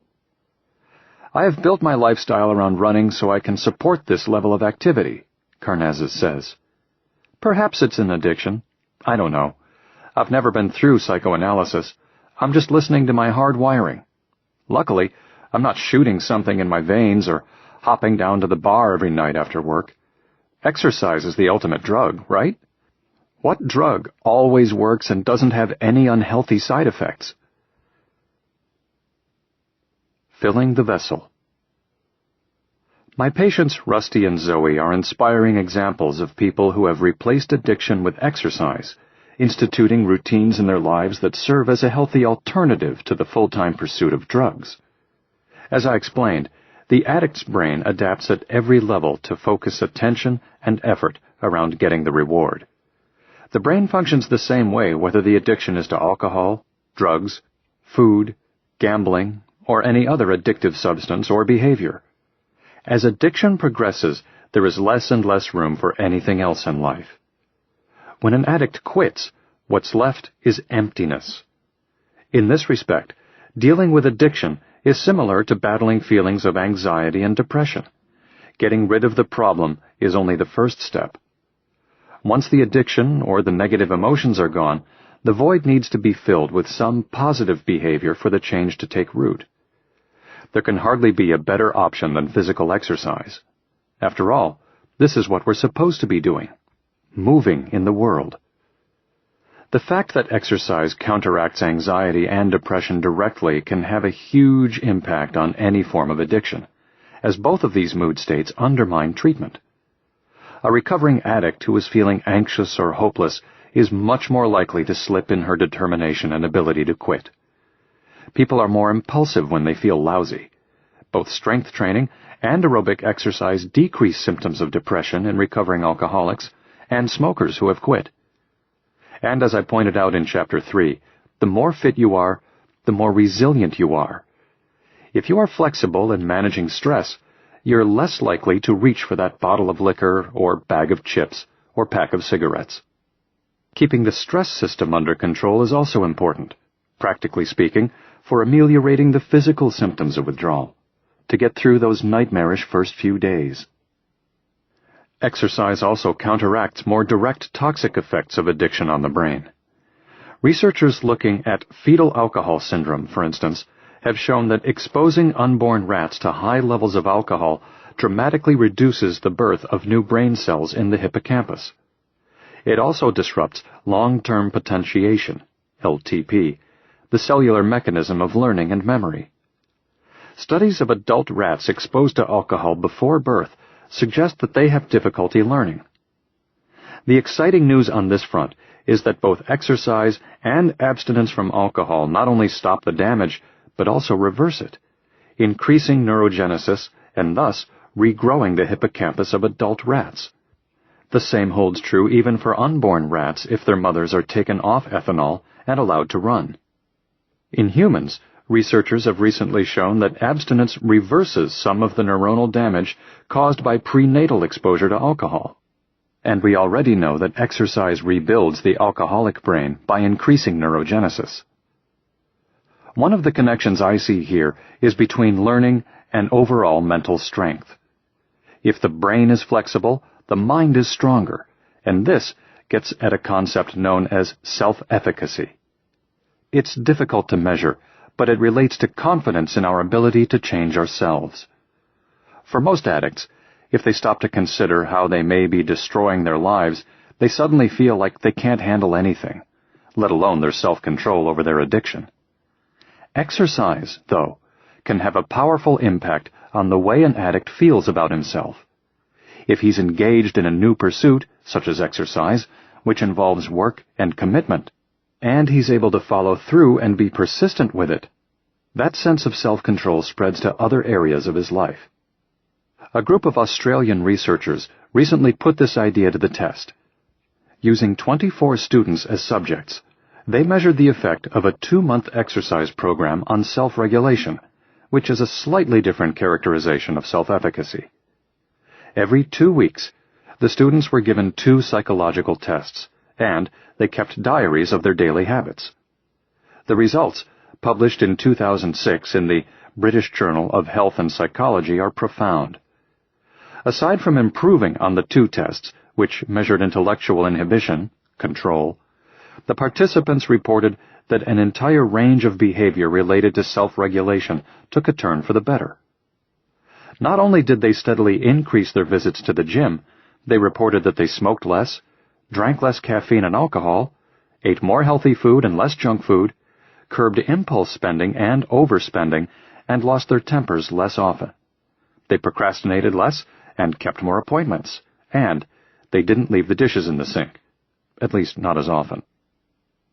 I have built my lifestyle around running so I can support this level of activity, Karnazes says. Perhaps it's an addiction. I don't know. I've never been through psychoanalysis. I'm just listening to my hard wiring. Luckily, I'm not shooting something in my veins or hopping down to the bar every night after work. Exercise is the ultimate drug, right? What drug always works and doesn't have any unhealthy side effects? Filling the vessel. My patients Rusty and Zoe are inspiring examples of people who have replaced addiction with exercise, instituting routines in their lives that serve as a healthy alternative to the full-time pursuit of drugs. As I explained, the addict's brain adapts at every level to focus attention and effort around getting the reward. The brain functions the same way whether the addiction is to alcohol, drugs, food, gambling, or any other addictive substance or behavior. As addiction progresses, there is less and less room for anything else in life. When an addict quits, what's left is emptiness. In this respect, dealing with addiction is similar to battling feelings of anxiety and depression. Getting rid of the problem is only the first step. Once the addiction or the negative emotions are gone, the void needs to be filled with some positive behavior for the change to take root. There can hardly be a better option than physical exercise. After all, this is what we're supposed to be doing, moving in the world. The fact that exercise counteracts anxiety and depression directly can have a huge impact on any form of addiction, as both of these mood states undermine treatment. A recovering addict who is feeling anxious or hopeless is much more likely to slip in her determination and ability to quit. People are more impulsive when they feel lousy. Both strength training and aerobic exercise decrease symptoms of depression in recovering alcoholics and smokers who have quit. And as I pointed out in Chapter 3, the more fit you are, the more resilient you are. If you are flexible in managing stress, you're less likely to reach for that bottle of liquor or bag of chips or pack of cigarettes. Keeping the stress system under control is also important, practically speaking, for ameliorating the physical symptoms of withdrawal, to get through those nightmarish first few days. Exercise also counteracts more direct toxic effects of addiction on the brain. Researchers looking at fetal alcohol syndrome, for instance, have shown that exposing unborn rats to high levels of alcohol dramatically reduces the birth of new brain cells in the hippocampus. It also disrupts long-term potentiation, LTP, the cellular mechanism of learning and memory. Studies of adult rats exposed to alcohol before birth suggest that they have difficulty learning. The exciting news on this front is that both exercise and abstinence from alcohol not only stop the damage, but also reverse it, increasing neurogenesis and thus regrowing the hippocampus of adult rats. The same holds true even for unborn rats if their mothers are taken off ethanol and allowed to run. In humans, researchers have recently shown that abstinence reverses some of the neuronal damage caused by prenatal exposure to alcohol. And we already know that exercise rebuilds the alcoholic brain by increasing neurogenesis. One of the connections I see here is between learning and overall mental strength. If the brain is flexible, the mind is stronger, and this gets at a concept known as self-efficacy. It's difficult to measure, but it relates to confidence in our ability to change ourselves. For most addicts, If they stop to consider how they may be destroying their lives, they suddenly feel like they can't handle anything, let alone their self-control over their addiction. Exercise, though, can have a powerful impact on the way an addict feels about himself. If he's engaged in a new pursuit, such as exercise, which involves work and commitment, and he's able to follow through and be persistent with it, that sense of self-control spreads to other areas of his life. A group of Australian researchers recently put this idea to the test. Using 24 students as subjects, they measured the effect of a 2-month exercise program on self-regulation, which is a slightly different characterization of self-efficacy. Every 2 weeks, the students were given 2 psychological tests, and they kept diaries of their daily habits. The results, published in 2006 in the British Journal of Health and Psychology, are profound. Aside from improving on the 2 tests, which measured intellectual inhibition, control, the participants reported that an entire range of behavior related to self-regulation took a turn for the better. Not only did they steadily increase their visits to the gym, they reported that they smoked less, drank less caffeine and alcohol, ate more healthy food and less junk food, curbed impulse spending and overspending, and lost their tempers less often. They procrastinated less and kept more appointments, and they didn't leave the dishes in the sink, at least not as often.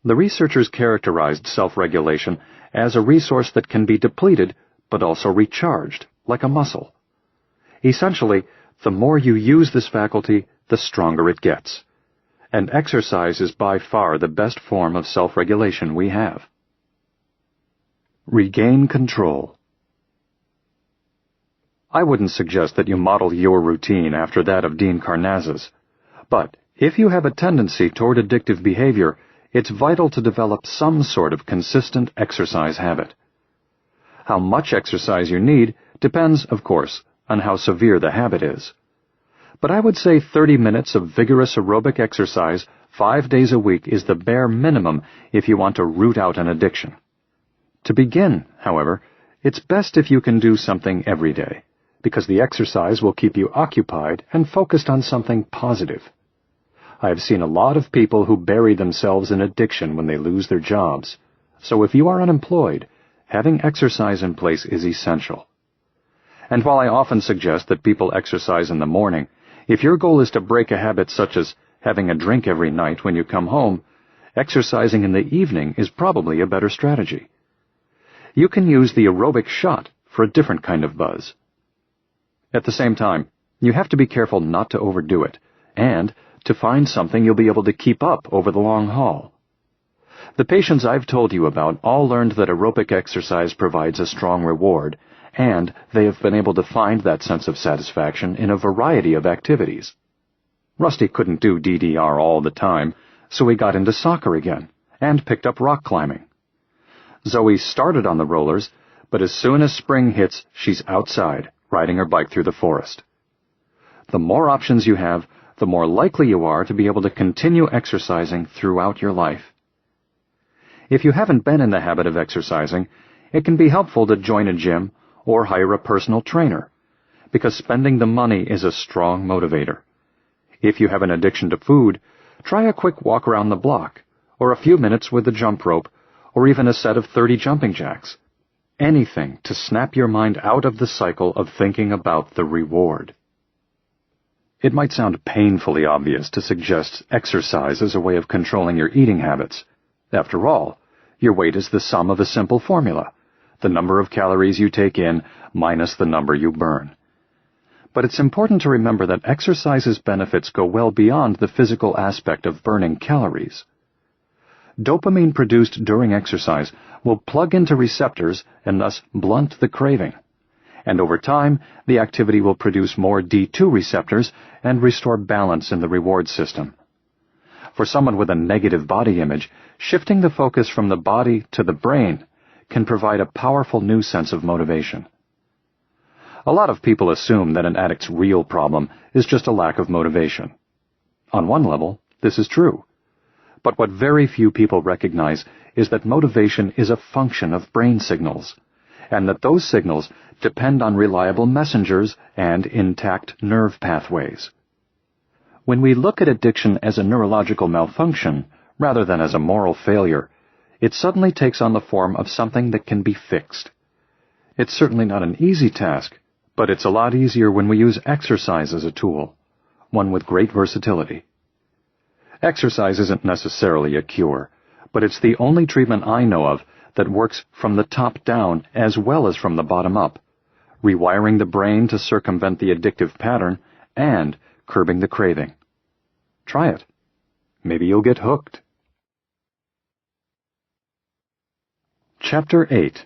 The researchers characterized self-regulation as a resource that can be depleted but also recharged, like a muscle. Essentially, the more you use this faculty, the stronger it gets. And exercise is by far the best form of self-regulation we have. Regain control. I wouldn't suggest that you model your routine after that of Dean Karnazes, but if you have a tendency toward addictive behavior, it's vital to develop some sort of consistent exercise habit. How much exercise you need depends, of course, on how severe the habit is. But I would say 30 minutes of vigorous aerobic exercise 5 days a week is the bare minimum if you want to root out an addiction. To begin, however, it's best if you can do something every day, because the exercise will keep you occupied and focused on something positive. I have seen a lot of people who bury themselves in addiction when they lose their jobs, so if you are unemployed, having exercise in place is essential. And while I often suggest that people exercise in the morning, if your goal is to break a habit such as having a drink every night when you come home, exercising in the evening is probably a better strategy. You can use the aerobic shot for a different kind of buzz. At the same time, you have to be careful not to overdo it, and to find something you'll be able to keep up over the long haul. The patients I've told you about all learned that aerobic exercise provides a strong reward, and they have been able to find that sense of satisfaction in a variety of activities. Rusty couldn't do DDR all the time, so he got into soccer again, and picked up rock climbing. Zoe started on the rollers, but as soon as spring hits, she's outside, riding her bike through the forest. The more options you have, the more likely you are to be able to continue exercising throughout your life. If you haven't been in the habit of exercising, it can be helpful to join a gym or hire a personal trainer, because spending the money is a strong motivator. If you have an addiction to food, try a quick walk around the block, or a few minutes with the jump rope, or even a set of 30 jumping jacks. Anything to snap your mind out of the cycle of thinking about the reward. It might sound painfully obvious to suggest exercise as a way of controlling your eating habits. After all, your weight is the sum of a simple formula, the number of calories you take in minus the number you burn. But it's important to remember that exercise's benefits go well beyond the physical aspect of burning calories. Dopamine produced during exercise will plug into receptors and thus blunt the craving. And over time, the activity will produce more D2 receptors and restore balance in the reward system. For someone with a negative body image, shifting the focus from the body to the brain can provide a powerful new sense of motivation. A lot of people assume that an addict's real problem is just a lack of motivation. On one level, this is true. But what very few people recognize is that motivation is a function of brain signals, and that those signals depend on reliable messengers and intact nerve pathways. When we look at addiction as a neurological malfunction, rather than as a moral failure, it suddenly takes on the form of something that can be fixed. It's certainly not an easy task, but it's a lot easier when we use exercise as a tool, one with great versatility. Exercise isn't necessarily a cure, but it's the only treatment I know of that works from the top down as well as from the bottom up, rewiring the brain to circumvent the addictive pattern and curbing the craving. Try it. Maybe you'll get hooked. Chapter 8.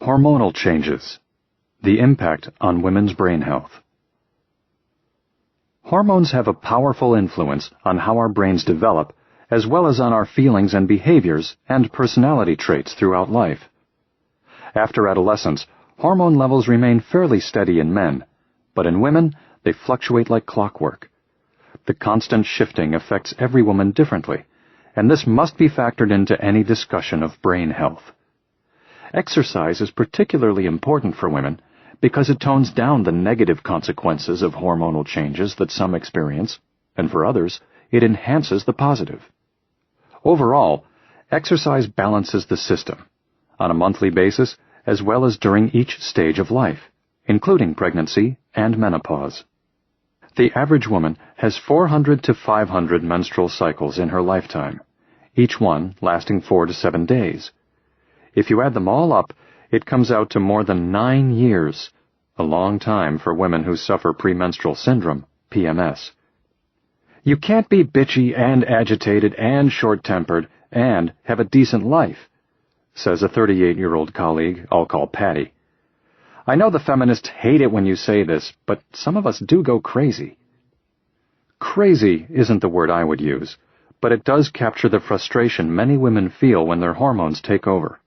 Hormonal Changes. The Impact on Women's Brain Health. Hormones have a powerful influence on how our brains develop, as well as on our feelings and behaviors and personality traits throughout life. After adolescence, hormone levels remain fairly steady in men, but in women, they fluctuate like clockwork. The constant shifting affects every woman differently, and this must be factored into any discussion of brain health. Exercise is particularly important for women because it tones down the negative consequences of hormonal changes that some experience, and for others, it enhances the positive. Overall, exercise balances the system, on a monthly basis as well as during each stage of life, including pregnancy and menopause. The average woman has 400 to 500 menstrual cycles in her lifetime, each one lasting 4 to 7 days. If you add them all up, it comes out to more than 9 years, a long time for women who suffer premenstrual syndrome, PMS. You can't be bitchy and agitated and short-tempered and have a decent life, says a 38-year-old colleague I'll call Patty. I know the feminists hate it when you say this, but some of us do go crazy. Crazy isn't the word I would use, but it does capture the frustration many women feel when their hormones take over.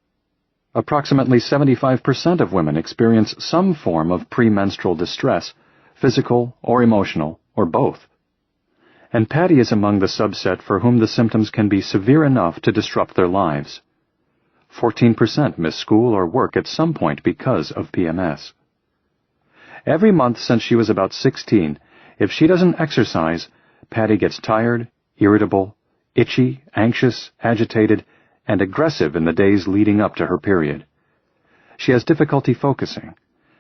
Approximately 75% of women experience some form of premenstrual distress, physical or emotional, or both. And Patty is among the subset for whom the symptoms can be severe enough to disrupt their lives. 14% miss school or work at some point because of PMS. Every month since she was about 16, if she doesn't exercise, Patty gets tired, irritable, itchy, anxious, agitated, and aggressive in the days leading up to her period. She has difficulty focusing.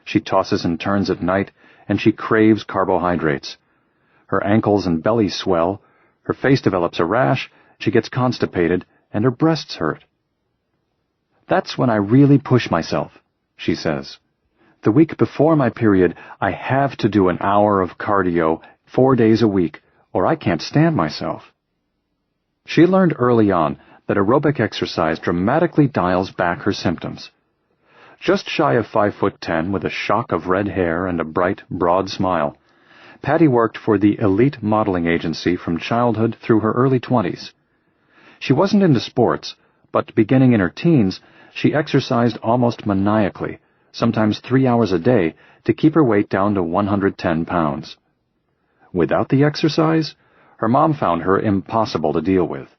She tosses and turns at night, and she craves carbohydrates. Her ankles and belly swell, her face develops a rash, she gets constipated, and her breasts hurt. That's when I really push myself, she says. The week before my period, I have to do an hour of cardio 4 days a week, or I can't stand myself. She learned early on that aerobic exercise dramatically dials back her symptoms. Just shy of 5'10" with a shock of red hair and a bright, broad smile, Patty worked for the elite modeling agency from childhood through her early 20s. She wasn't into sports, but beginning in her teens, she exercised almost maniacally, sometimes 3 hours a day, to keep her weight down to 110 pounds. Without the exercise, her mom found her impossible to deal with.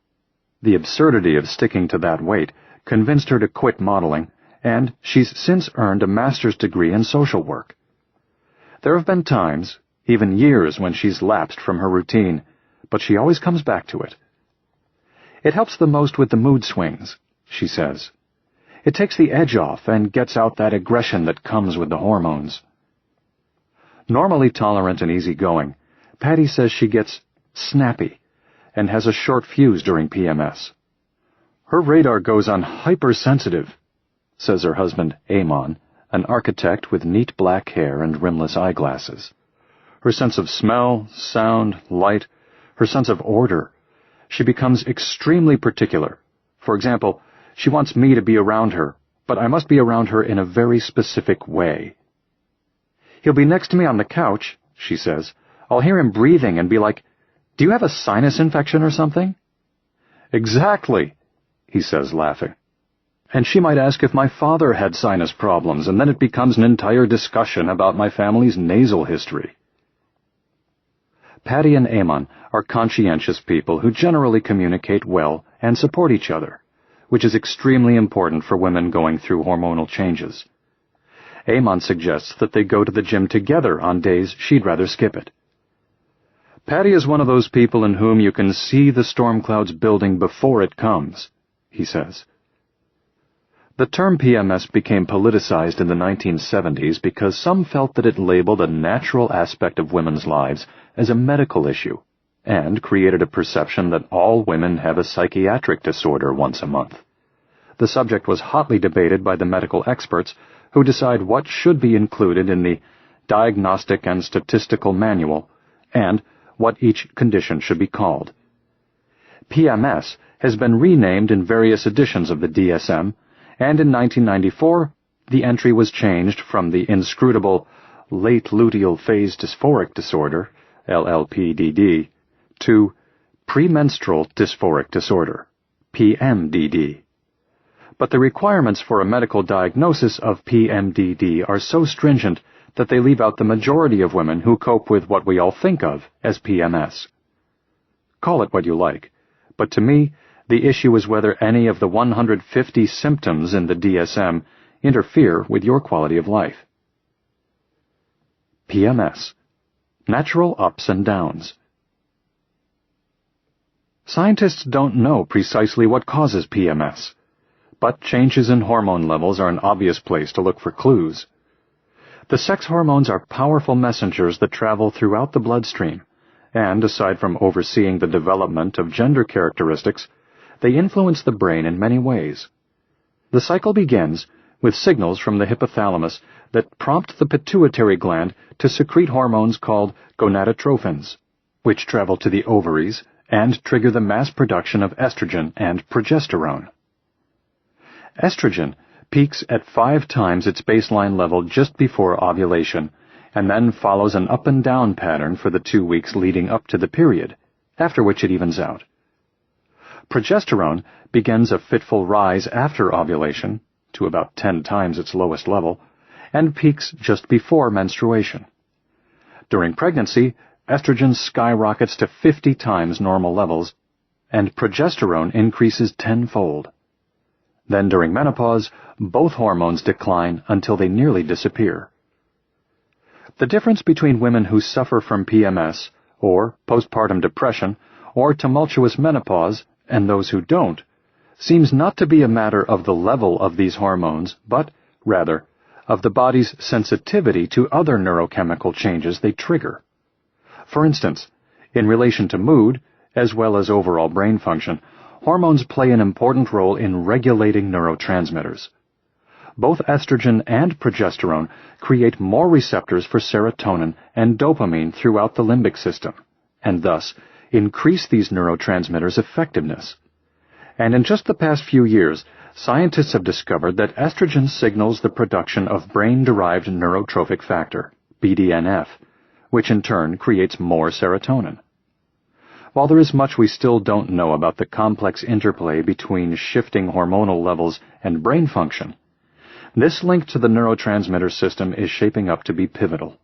The absurdity of sticking to that weight convinced her to quit modeling, and she's since earned a master's degree in social work. There have been times, even years, when she's lapsed from her routine, but she always comes back to it. It helps the most with the mood swings, she says. It takes the edge off and gets out that aggression that comes with the hormones. Normally tolerant and easygoing, Patty says she gets snappy and has a short fuse during PMS. Her radar goes on hypersensitive, says her husband Amon, an architect with neat black hair and rimless eyeglasses. Her sense of smell, sound, light, her sense of order. She becomes extremely particular. For example, she wants me to be around her, but I must be around her in a very specific way. He'll be next to me on the couch, she says. I'll hear him breathing and be like, "Do you have a sinus infection or something?" "Exactly," he says, laughing. And she might ask if my father had sinus problems, and then it becomes an entire discussion about my family's nasal history. Patty and Amon are conscientious people who generally communicate well and support each other, which is extremely important for women going through hormonal changes. Amon suggests that they go to the gym together on days she'd rather skip it. Patty is one of those people in whom you can see the storm clouds building before it comes, he says. The term PMS became politicized in the 1970s because some felt that it labeled a natural aspect of women's lives as a medical issue and created a perception that all women have a psychiatric disorder once a month. The subject was hotly debated by the medical experts who decide what should be included in the Diagnostic and Statistical Manual and what each condition should be called. PMS has been renamed in various editions of the DSM, and in 1994, the entry was changed from the inscrutable Late Luteal Phase Dysphoric Disorder, LLPDD, to Premenstrual Dysphoric Disorder, PMDD. But the requirements for a medical diagnosis of PMDD are so stringent that they leave out the majority of women who cope with what we all think of as PMS. Call it what you like, but to me, the issue is whether any of the 150 symptoms in the DSM interfere with your quality of life. PMS. Natural ups and downs. Scientists don't know precisely what causes PMS, but changes in hormone levels are an obvious place to look for clues. The sex hormones are powerful messengers that travel throughout the bloodstream, and aside from overseeing the development of gender characteristics, they influence the brain in many ways. The cycle begins with signals from the hypothalamus that prompt the pituitary gland to secrete hormones called gonadotrophins, which travel to the ovaries and trigger the mass production of estrogen and progesterone. Estrogen peaks at 5 times its baseline level just before ovulation, and then follows an up and down pattern for the 2 weeks leading up to the period, after which it evens out. Progesterone begins a fitful rise after ovulation, to about 10 times its lowest level, and peaks just before menstruation. During pregnancy, estrogen skyrockets to 50 times normal levels, and progesterone increases tenfold. Then during menopause, both hormones decline until they nearly disappear. The difference between women who suffer from PMS, or postpartum depression, or tumultuous menopause, and those who don't, seems not to be a matter of the level of these hormones, but, rather, of the body's sensitivity to other neurochemical changes they trigger. For instance, in relation to mood, as well as overall brain function, hormones play an important role in regulating neurotransmitters. Both estrogen and progesterone create more receptors for serotonin and dopamine throughout the limbic system, and thus increase these neurotransmitters' effectiveness. And in just the past few years, scientists have discovered that estrogen signals the production of brain-derived neurotrophic factor, BDNF, which in turn creates more serotonin. While there is much we still don't know about the complex interplay between shifting hormonal levels and brain function, this link to the neurotransmitter system is shaping up to be pivotal.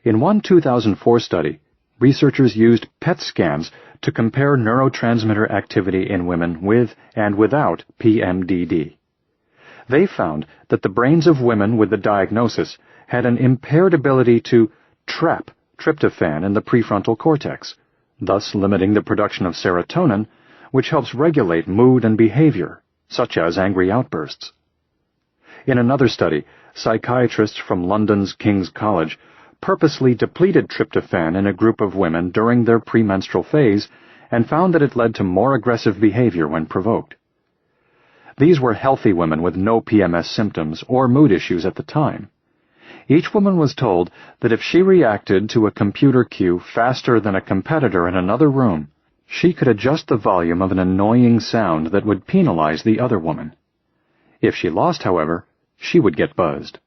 In one 2004 study, researchers used PET scans to compare neurotransmitter activity in women with and without PMDD. They found that the brains of women with the diagnosis had an impaired ability to trap tryptophan in the prefrontal cortex, thus limiting the production of serotonin, which helps regulate mood and behavior, such as angry outbursts. In another study, psychiatrists from London's King's College purposely depleted tryptophan in a group of women during their premenstrual phase and found that it led to more aggressive behavior when provoked. These were healthy women with no PMS symptoms or mood issues at the time. Each woman was told that if she reacted to a computer cue faster than a competitor in another room, she could adjust the volume of an annoying sound that would penalize the other woman. If she lost, however, she would get buzzed.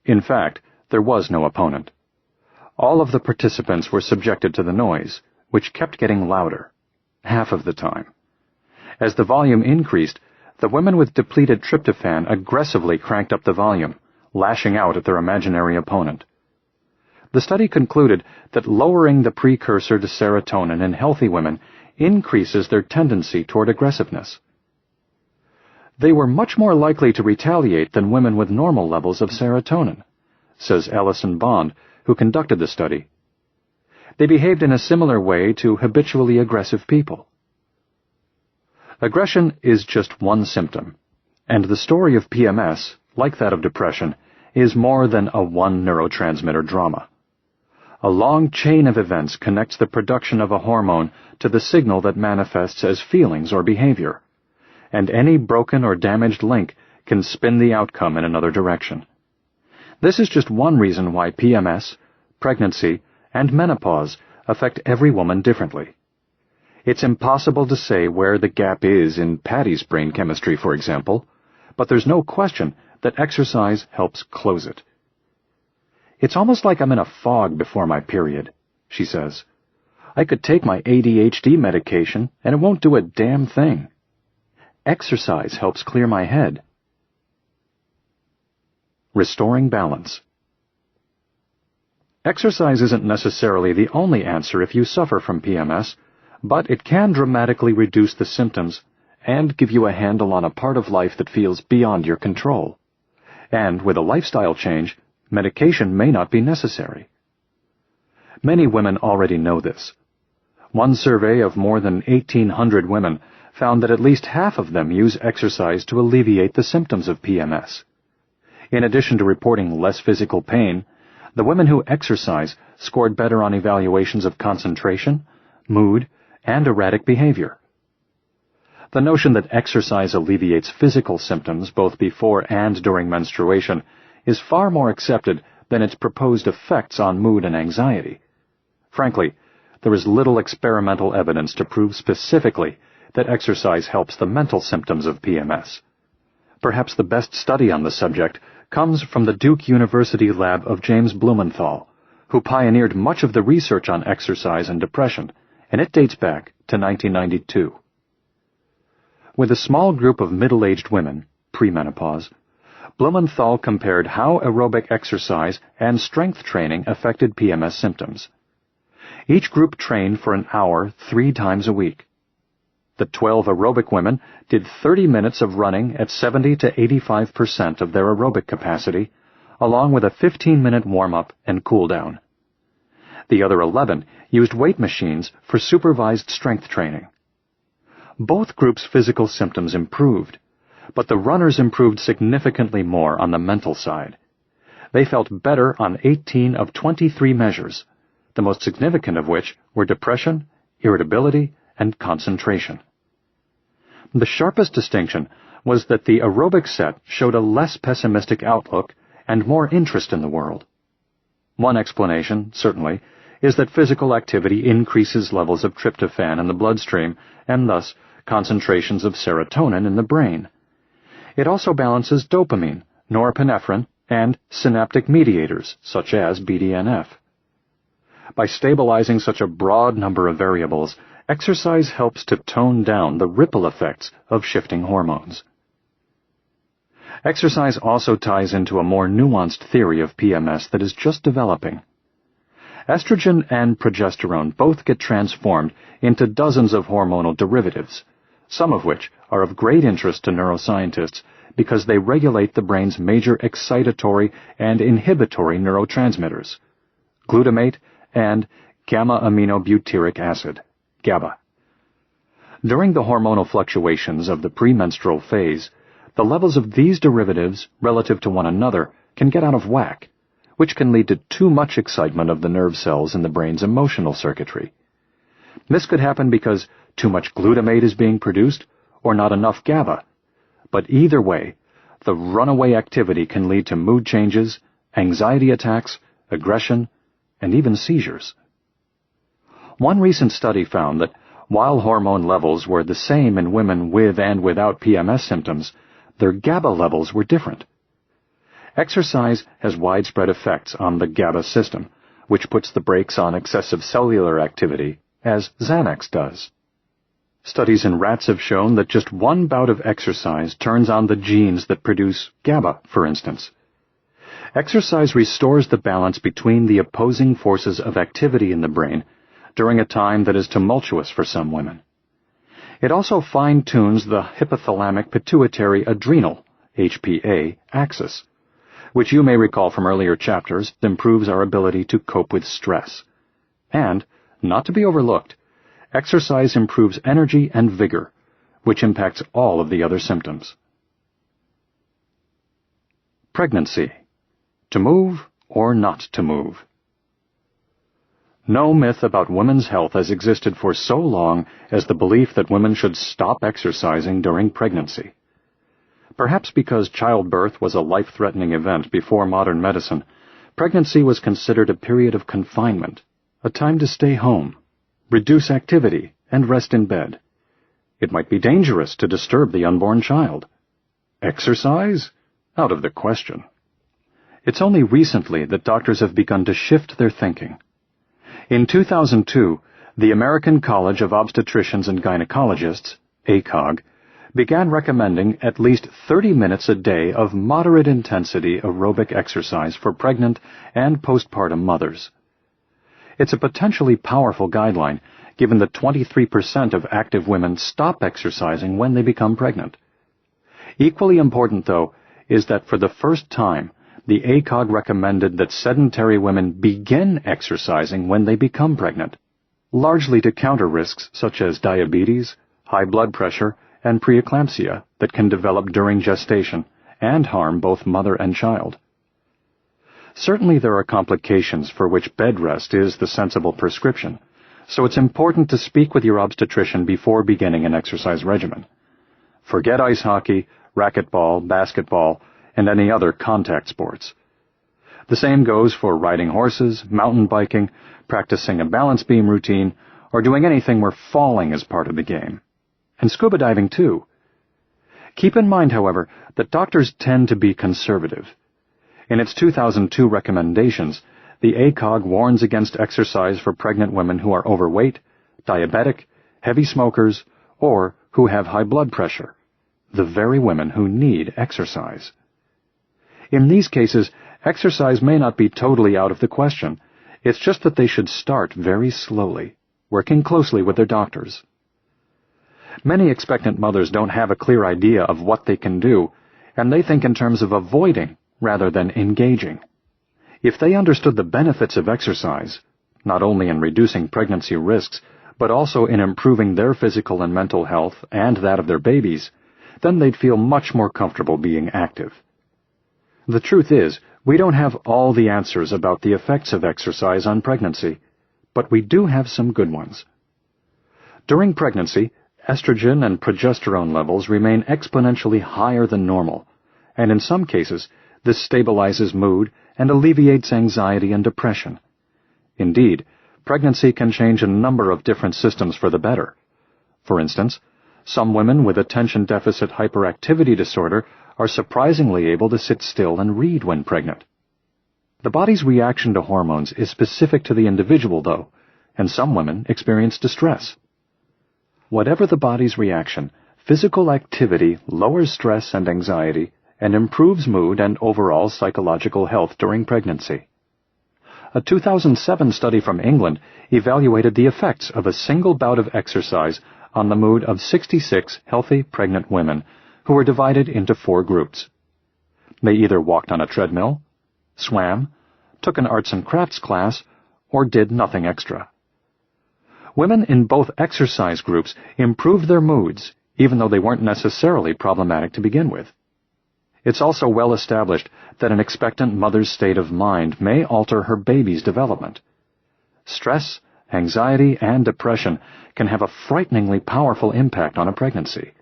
In fact, there was no opponent. All of the participants were subjected to the noise, which kept getting louder, half of the time. As the volume increased, the women with depleted tryptophan aggressively cranked up the volume, lashing out at their imaginary opponent. The study concluded that lowering the precursor to serotonin in healthy women increases their tendency toward aggressiveness. They were much more likely to retaliate than women with normal levels of serotonin, says Alison Bond, who conducted the study. They behaved in a similar way to habitually aggressive people. Aggression is just one symptom, and the story of PMS, like that of depression, is more than a one neurotransmitter drama. A long chain of events connects the production of a hormone to the signal that manifests as feelings or behavior, and any broken or damaged link can spin the outcome in another direction. This is just one reason why PMS, pregnancy, and menopause affect every woman differently. It's impossible to say where the gap is in Patty's brain chemistry, for example, but there's no question that exercise helps close it. It's almost like I'm in a fog before my period, she says. I could take my ADHD medication and it won't do a damn thing. Exercise helps clear my head. Restoring balance. Exercise isn't necessarily the only answer if you suffer from PMS, but it can dramatically reduce the symptoms and give you a handle on a part of life that feels beyond your control. And with a lifestyle change, medication may not be necessary. Many women already know this. One survey of more than 1,800 women found that at least half of them use exercise to alleviate the symptoms of PMS. In addition to reporting less physical pain, the women who exercise scored better on evaluations of concentration, mood, and erratic behavior. The notion that exercise alleviates physical symptoms both before and during menstruation is far more accepted than its proposed effects on mood and anxiety. Frankly, there is little experimental evidence to prove specifically that exercise helps the mental symptoms of PMS. Perhaps the best study on the subject comes from the Duke University lab of James Blumenthal, who pioneered much of the research on exercise and depression, and it dates back to 1992. With a small group of middle-aged women, premenopause, Blumenthal compared how aerobic exercise and strength training affected PMS symptoms. Each group trained for an hour 3 times a week. The 12 aerobic women did 30 minutes of running at 70 to 85% of their aerobic capacity, along with a 15-minute warm-up and cool-down. The other 11 used weight machines for supervised strength training. Both groups' physical symptoms improved, but the runners improved significantly more on the mental side. They felt better on 18 of 23 measures, the most significant of which were depression, irritability, and concentration. The sharpest distinction was that the aerobic set showed a less pessimistic outlook and more interest in the world. One explanation, certainly, is that physical activity increases levels of tryptophan in the bloodstream and thus concentrations of serotonin in the brain. It also balances dopamine, norepinephrine, and synaptic mediators, such as BDNF. By stabilizing such a broad number of variables, exercise helps to tone down the ripple effects of shifting hormones. Exercise also ties into a more nuanced theory of PMS that is just developing. Estrogen and progesterone both get transformed into dozens of hormonal derivatives, some of which are of great interest to neuroscientists because they regulate the brain's major excitatory and inhibitory neurotransmitters, glutamate and gamma-aminobutyric acid, GABA. During the hormonal fluctuations of the premenstrual phase, the levels of these derivatives relative to one another can get out of whack, which can lead to too much excitement of the nerve cells in the brain's emotional circuitry. This could happen because too much glutamate is being produced or not enough GABA, but either way, the runaway activity can lead to mood changes, anxiety attacks, aggression, and even seizures. One recent study found that while hormone levels were the same in women with and without PMS symptoms, their GABA levels were different. Exercise has widespread effects on the GABA system, which puts the brakes on excessive cellular activity, as Xanax does. Studies in rats have shown that just one bout of exercise turns on the genes that produce GABA, for instance. Exercise restores the balance between the opposing forces of activity in the brain during a time that is tumultuous for some women. It also fine-tunes the hypothalamic-pituitary-adrenal, HPA, axis, which you may recall from earlier chapters improves our ability to cope with stress. And, not to be overlooked, exercise improves energy and vigor, which impacts all of the other symptoms. Pregnancy. To move or not to move. No myth about women's health has existed for so long as the belief that women should stop exercising during pregnancy. Perhaps because childbirth was a life-threatening event before modern medicine, pregnancy was considered a period of confinement, a time to stay home, reduce activity, and rest in bed. It might be dangerous to disturb the unborn child. Exercise? Out of the question. It's only recently that doctors have begun to shift their thinking. In 2002, the American College of Obstetricians and Gynecologists, ACOG, began recommending at least 30 minutes a day of moderate-intensity aerobic exercise for pregnant and postpartum mothers. It's a potentially powerful guideline, given that 23% of active women stop exercising when they become pregnant. Equally important, though, is that for the first time, the ACOG recommended that sedentary women begin exercising when they become pregnant, largely to counter risks such as diabetes, high blood pressure, and preeclampsia that can develop during gestation and harm both mother and child. Certainly there are complications for which bed rest is the sensible prescription, so it's important to speak with your obstetrician before beginning an exercise regimen. Forget ice hockey, racquetball, basketball, and any other contact sports. The same goes for riding horses, mountain biking, practicing a balance beam routine, or doing anything where falling is part of the game. And scuba diving, too. Keep in mind, however, that doctors tend to be conservative. In its 2002 recommendations, the ACOG warns against exercise for pregnant women who are overweight, diabetic, heavy smokers, or who have high blood pressure, the very women who need exercise. In these cases, exercise may not be totally out of the question. It's just that they should start very slowly, working closely with their doctors. Many expectant mothers don't have a clear idea of what they can do, and they think in terms of avoiding rather than engaging. If they understood the benefits of exercise, not only in reducing pregnancy risks, but also in improving their physical and mental health and that of their babies, then they'd feel much more comfortable being active. The truth is, we don't have all the answers about the effects of exercise on pregnancy, but we do have some good ones. During pregnancy, estrogen and progesterone levels remain exponentially higher than normal, and in some cases, this stabilizes mood and alleviates anxiety and depression. Indeed, pregnancy can change a number of different systems for the better. For instance, some women with attention deficit hyperactivity disorder are surprisingly able to sit still and read when pregnant. The body's reaction to hormones is specific to the individual, though, and some women experience distress. Whatever the body's reaction, physical activity lowers stress and anxiety and improves mood and overall psychological health during pregnancy. A 2007 study from England evaluated the effects of a single bout of exercise on the mood of 66 healthy pregnant women who were divided into 4 groups. They either walked on a treadmill, swam, took an arts and crafts class, or did nothing extra. Women in both exercise groups improved their moods, even though they weren't necessarily problematic to begin with. It's also well established that an expectant mother's state of mind may alter her baby's development. Stress, anxiety, and depression can have a frighteningly powerful impact on a pregnancy,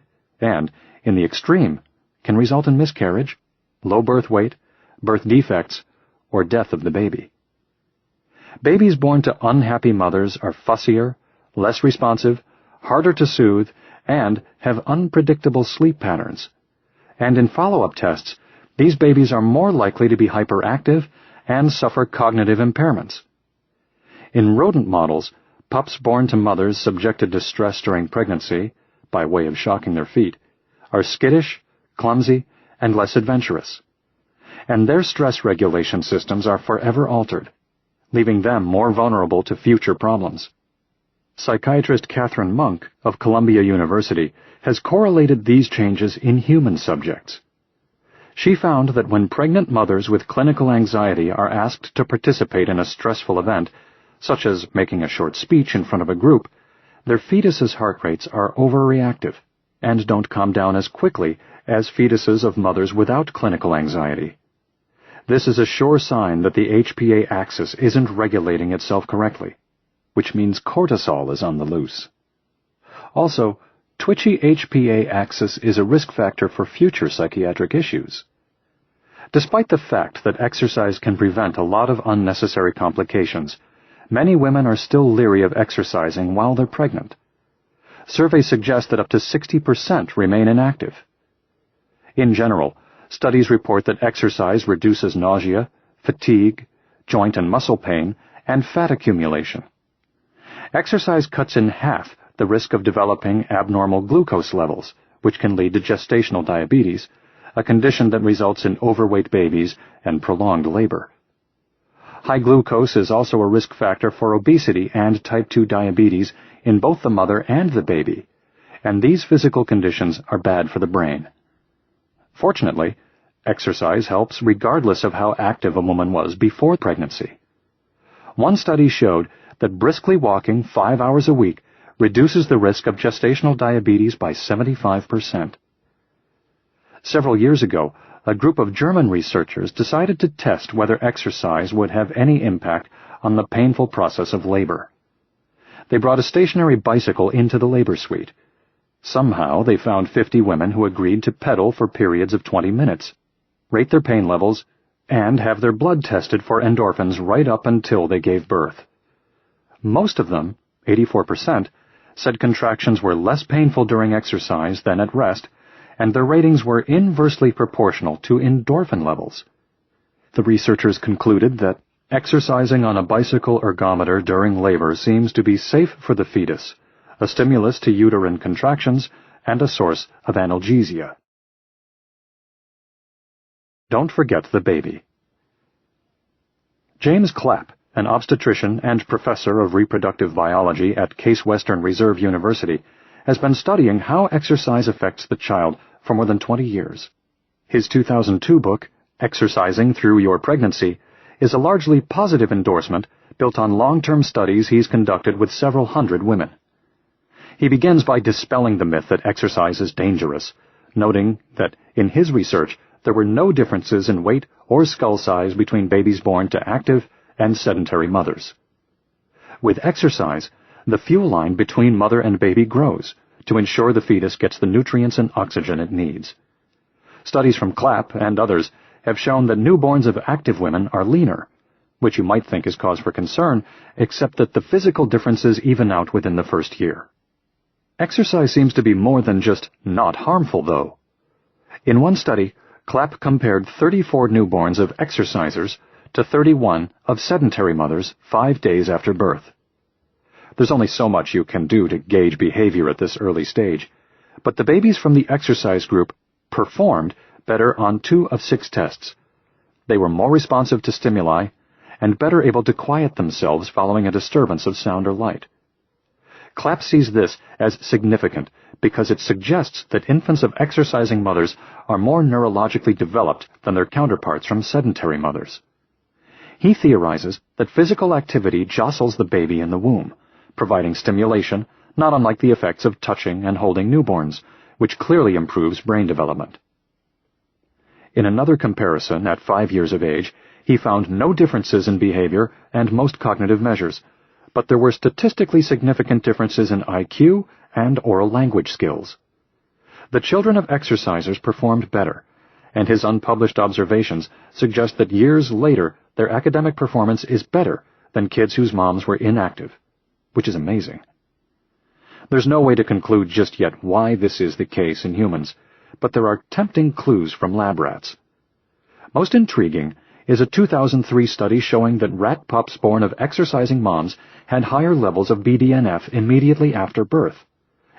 and, in the extreme, can result in miscarriage, low birth weight, birth defects, or death of the baby. Babies born to unhappy mothers are fussier, less responsive, harder to soothe, and have unpredictable sleep patterns. And in follow-up tests, these babies are more likely to be hyperactive and suffer cognitive impairments. In rodent models, pups born to mothers subjected to stress during pregnancy, by way of shocking their feet, are skittish, clumsy, and less adventurous. And their stress regulation systems are forever altered, leaving them more vulnerable to future problems. Psychiatrist Catherine Monk of Columbia University has correlated these changes in human subjects. She found that when pregnant mothers with clinical anxiety are asked to participate in a stressful event, such as making a short speech in front of a group, their fetuses' heart rates are overreactive and don't calm down as quickly as fetuses of mothers without clinical anxiety. This is a sure sign that the HPA axis isn't regulating itself correctly, which means cortisol is on the loose. Also, twitchy HPA axis is a risk factor for future psychiatric issues. Despite the fact that exercise can prevent a lot of unnecessary complications, many women are still leery of exercising while they're pregnant. Surveys suggest that up to 60% remain inactive. In general, studies report that exercise reduces nausea, fatigue, joint and muscle pain, and fat accumulation. Exercise cuts in half the risk of developing abnormal glucose levels, which can lead to gestational diabetes, a condition that results in overweight babies and prolonged labor. High glucose is also a risk factor for obesity and type 2 diabetes in both the mother and the baby, and these physical conditions are bad for the brain. Fortunately, exercise helps regardless of how active a woman was before pregnancy. One study showed that briskly walking 5 hours a week reduces the risk of gestational diabetes by 75%. Several years ago, a group of German researchers decided to test whether exercise would have any impact on the painful process of labor. They brought a stationary bicycle into the labor suite. Somehow they found 50 women who agreed to pedal for periods of 20 minutes, rate their pain levels, and have their blood tested for endorphins right up until they gave birth. Most of them, 84%, said contractions were less painful during exercise than at rest, and their ratings were inversely proportional to endorphin levels. The researchers concluded that exercising on a bicycle ergometer during labor seems to be safe for the fetus, a stimulus to uterine contractions, and a source of analgesia. Don't forget the baby. James Clapp, an obstetrician and professor of reproductive biology at Case Western Reserve University, has been studying how exercise affects the child for more than 20 years. His 2002 book, Exercising Through Your Pregnancy, is a largely positive endorsement built on long-term studies he's conducted with several hundred women. He begins by dispelling the myth that exercise is dangerous, noting that in his research there were no differences in weight or skull size between babies born to active and sedentary mothers. With exercise, the fuel line between mother and baby grows to ensure the fetus gets the nutrients and oxygen it needs. Studies from Clapp and others have shown that newborns of active women are leaner, which you might think is cause for concern, except that the physical differences even out within the first year. Exercise seems to be more than just not harmful, though. In one study, Clapp compared 34 newborns of exercisers to 31 of sedentary mothers 5 days after birth. There's only so much you can do to gauge behavior at this early stage, but the babies from the exercise group performed better on 2 of 6 tests. They were more responsive to stimuli and better able to quiet themselves following a disturbance of sound or light. Clapp sees this as significant because it suggests that infants of exercising mothers are more neurologically developed than their counterparts from sedentary mothers. He theorizes that physical activity jostles the baby in the womb, providing stimulation not unlike the effects of touching and holding newborns, which clearly improves brain development. In another comparison at 5 years of age, he found no differences in behavior and most cognitive measures, but there were statistically significant differences in IQ and oral language skills. The children of exercisers performed better, and his unpublished observations suggest that years later their academic performance is better than kids whose moms were inactive, which is amazing. There's no way to conclude just yet why this is the case in humans, but there are tempting clues from lab rats. Most intriguing is a 2003 study showing that rat pups born of exercising moms had higher levels of BDNF immediately after birth,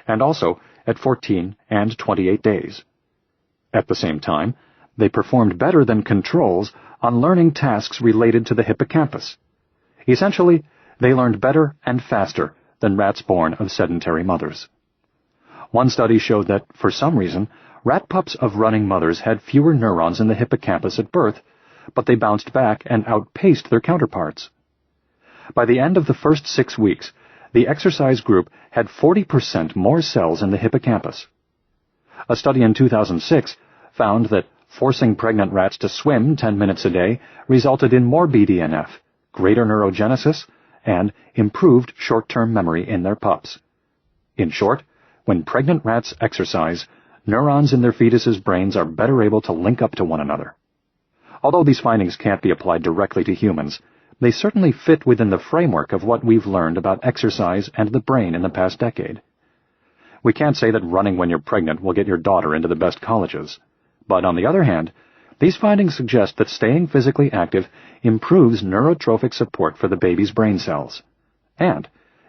and also at 14 and 28 days. At the same time, they performed better than controls on learning tasks related to the hippocampus. Essentially, they learned better and faster than rats born of sedentary mothers. One study showed that, for some reason, rat pups of running mothers had fewer neurons in the hippocampus at birth, but they bounced back and outpaced their counterparts. By the end of the first 6 weeks, the exercise group had 40% more cells in the hippocampus. A study in 2006 found that forcing pregnant rats to swim 10 minutes a day resulted in more BDNF, greater neurogenesis, and improved short-term memory in their pups. In short, when pregnant rats exercise, neurons in their fetuses' brains are better able to link up to one another. Although these findings can't be applied directly to humans, they certainly fit within the framework of what we've learned about exercise and the brain in the past decade. We can't say that running when you're pregnant will get your daughter into the best colleges. But on the other hand, these findings suggest that staying physically active improves neurotrophic support for the baby's brain cells. And,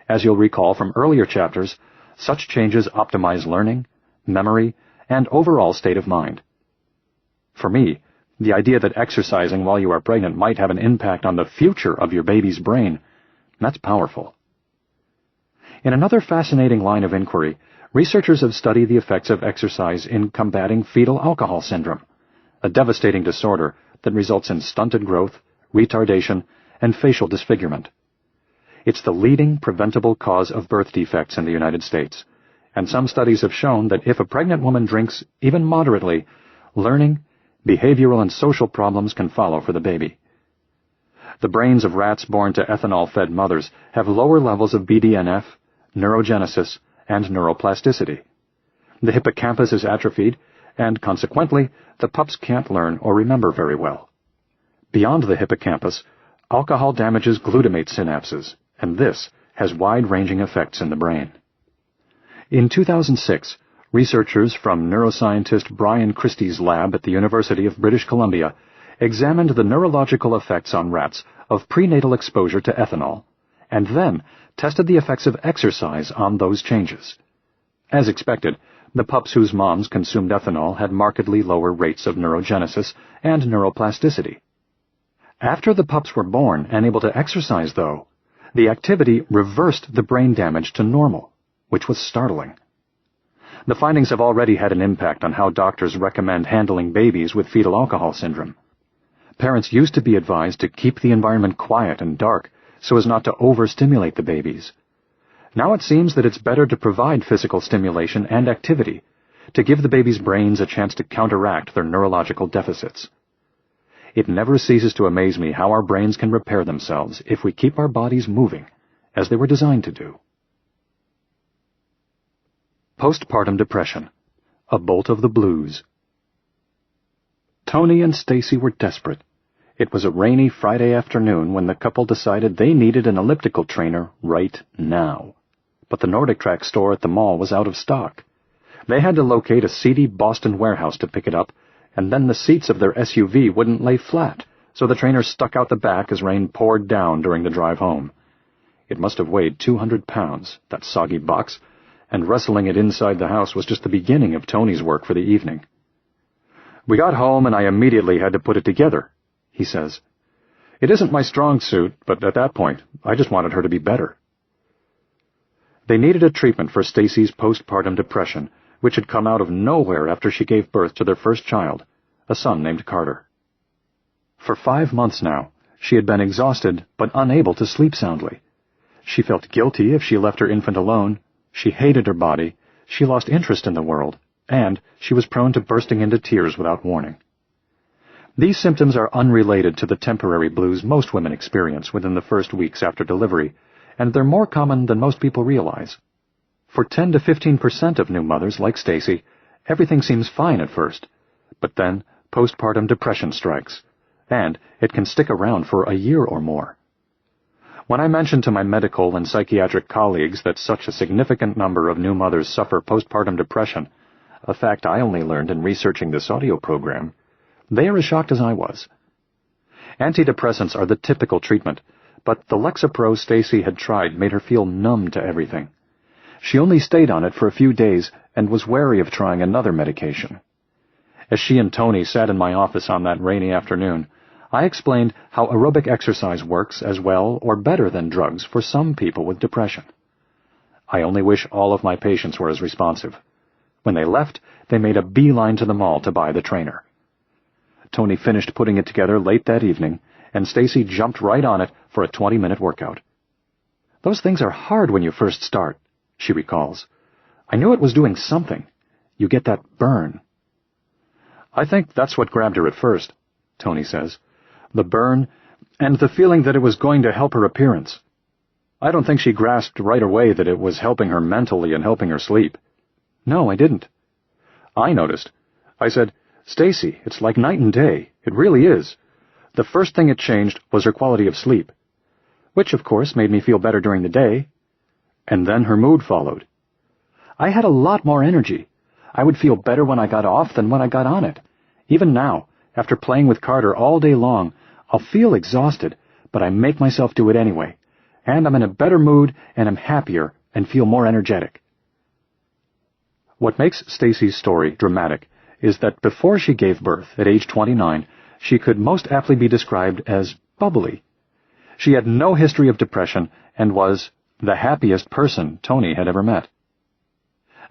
as you'll recall from earlier chapters, such changes optimize learning, memory, and overall state of mind. For me, the idea that exercising while you are pregnant might have an impact on the future of your baby's brain, that's powerful. In another fascinating line of inquiry, researchers have studied the effects of exercise in combating fetal alcohol syndrome, a devastating disorder that results in stunted growth, retardation, and facial disfigurement. It's the leading preventable cause of birth defects in the United States, and some studies have shown that if a pregnant woman drinks even moderately, learning, behavioral, and social problems can follow for the baby. The brains of rats born to ethanol-fed mothers have lower levels of BDNF, neurogenesis, and neuroplasticity. The hippocampus is atrophied, and consequently, the pups can't learn or remember very well. Beyond the hippocampus, alcohol damages glutamate synapses, and this has wide-ranging effects in the brain. In 2006, researchers from neuroscientist Brian Christie's lab at the University of British Columbia examined the neurological effects on rats of prenatal exposure to ethanol, and then tested the effects of exercise on those changes. As expected, the pups whose moms consumed ethanol had markedly lower rates of neurogenesis and neuroplasticity. After the pups were born and able to exercise, though, the activity reversed the brain damage to normal, which was startling. The findings have already had an impact on how doctors recommend handling babies with fetal alcohol syndrome. Parents used to be advised to keep the environment quiet and dark so as not to overstimulate the babies. Now it seems that it's better to provide physical stimulation and activity to give the baby's brains a chance to counteract their neurological deficits. It never ceases to amaze me how our brains can repair themselves if we keep our bodies moving, as they were designed to do. Postpartum depression, a bolt of the blues. Tony and Stacy were desperate. It was a rainy Friday afternoon when the couple decided they needed an elliptical trainer right now. But the Nordic Track store at the mall was out of stock. They had to locate a seedy Boston warehouse to pick it up, and then the seats of their SUV wouldn't lay flat, so the trainer stuck out the back as rain poured down during the drive home. It must have weighed 200 pounds, that soggy box, and wrestling it inside the house was just the beginning of Tony's work for the evening. "We got home and I immediately had to put it together," he says. "It isn't my strong suit, but at that point, I just wanted her to be better." They needed a treatment for Stacy's postpartum depression, which had come out of nowhere after she gave birth to their first child, a son named Carter. For 5 months now, she had been exhausted but unable to sleep soundly. She felt guilty if she left her infant alone, she hated her body, she lost interest in the world, and she was prone to bursting into tears without warning. These symptoms are unrelated to the temporary blues most women experience within the first weeks after delivery, and they're more common than most people realize. For 10 to 15% of new mothers like Stacy, everything seems fine at first, but then postpartum depression strikes, and it can stick around for a year or more. When I mentioned to my medical and psychiatric colleagues that such a significant number of new mothers suffer postpartum depression, a fact I only learned in researching this audio program, they are as shocked as I was. Antidepressants are the typical treatment, but the Lexapro Stacy had tried made her feel numb to everything. She only stayed on it for a few days and was wary of trying another medication. As she and Tony sat in my office on that rainy afternoon, I explained how aerobic exercise works as well or better than drugs for some people with depression. I only wish all of my patients were as responsive. When they left, they made a beeline to the mall to buy the trainer. Tony finished putting it together late that evening, and Stacy jumped right on it for a 20-minute workout. "Those things are hard when you first start," she recalls. "I knew it was doing something. You get that burn." "I think that's what grabbed her at first," Tony says. "The burn, and the feeling that it was going to help her appearance. I don't think she grasped right away that it was helping her mentally and helping her sleep." "No, I didn't." "I noticed. I said, 'Stacy, it's like night and day. It really is.' The first thing it changed was her quality of sleep, which, of course, made me feel better during the day. And then her mood followed. I had a lot more energy. I would feel better when I got off than when I got on it. Even now, after playing with Carter all day long, I'll feel exhausted, but I make myself do it anyway. And I'm in a better mood, and I'm happier, and feel more energetic." What makes Stacy's story dramatic is that before she gave birth, at age 29, she could most aptly be described as bubbly. She had no history of depression and was the happiest person Tony had ever met.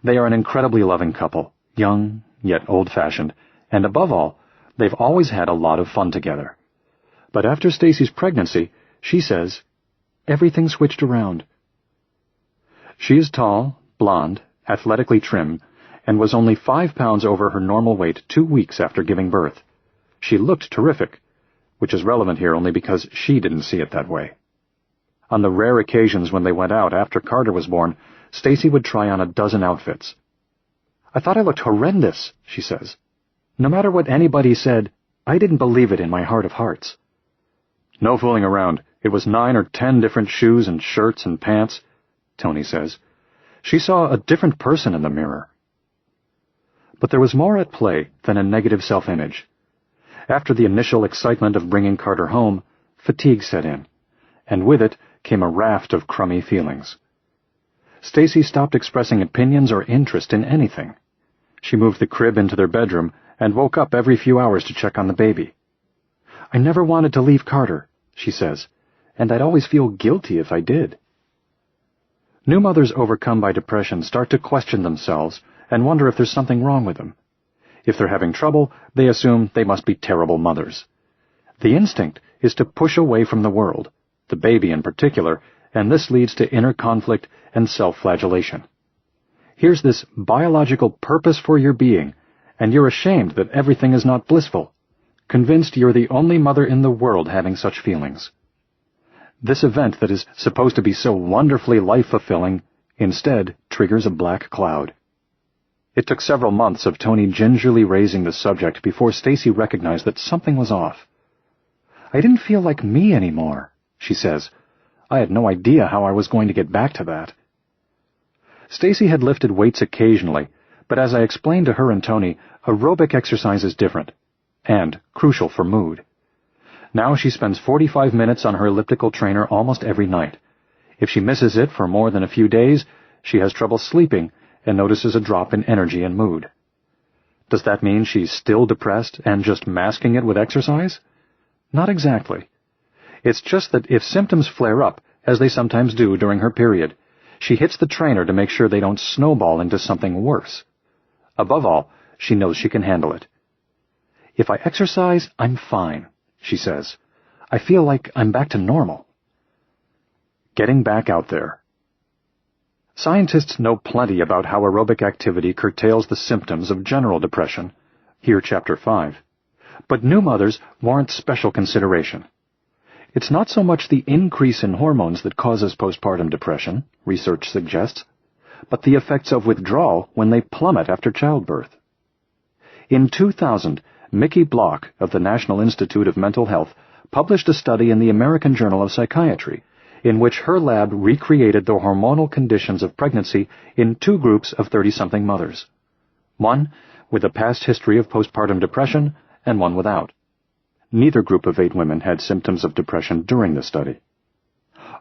They are an incredibly loving couple, young yet old-fashioned, and above all, they've always had a lot of fun together. But after Stacy's pregnancy, she says, everything switched around. She is tall, blonde, athletically trim, and was only 5 pounds over her normal weight 2 weeks after giving birth. She looked terrific, which is relevant here only because she didn't see it that way. On the rare occasions when they went out after Carter was born, Stacy would try on a dozen outfits. "I thought I looked horrendous," she says. "No matter what anybody said, I didn't believe it in my heart of hearts." "No fooling around. It was 9 or 10 different shoes and shirts and pants," Tony says. She saw a different person in the mirror. But there was more at play than a negative self-image. After the initial excitement of bringing Carter home, fatigue set in, and with it came a raft of crummy feelings. Stacy stopped expressing opinions or interest in anything. She moved the crib into their bedroom and woke up every few hours to check on the baby. "I never wanted to leave Carter," she says, "and I'd always feel guilty if I did." New mothers overcome by depression start to question themselves and wonder if there's something wrong with them. If they're having trouble, they assume they must be terrible mothers. The instinct is to push away from the world, the baby in particular, and this leads to inner conflict and self-flagellation. Here's this biological purpose for your being, and you're ashamed that everything is not blissful, convinced you're the only mother in the world having such feelings. This event that is supposed to be so wonderfully life-fulfilling instead triggers a black cloud. It took several months of Tony gingerly raising the subject before Stacy recognized that something was off. "I didn't feel like me anymore," she says. "I had no idea how I was going to get back to that." Stacy had lifted weights occasionally, but as I explained to her and Tony, aerobic exercise is different, and crucial for mood. Now she spends 45 minutes on her elliptical trainer almost every night. If she misses it for more than a few days, she has trouble sleeping and notices a drop in energy and mood. Does that mean she's still depressed and just masking it with exercise? Not exactly. It's just that if symptoms flare up, as they sometimes do during her period, she hits the trainer to make sure they don't snowball into something worse. Above all, she knows she can handle it. "If I exercise, I'm fine," she says. "I feel like I'm back to normal." Getting back out there. Scientists know plenty about how aerobic activity curtails the symptoms of general depression, here Chapter 5, but new mothers warrant special consideration. It's not so much the increase in hormones that causes postpartum depression, research suggests, but the effects of withdrawal when they plummet after childbirth. In 2000, Mickey Block of the National Institute of Mental Health published a study in the American Journal of Psychiatry, in which her lab recreated the hormonal conditions of pregnancy in 2 groups of 30-something mothers. One with a past history of postpartum depression, and one without. Neither group of 8 women had symptoms of depression during the study.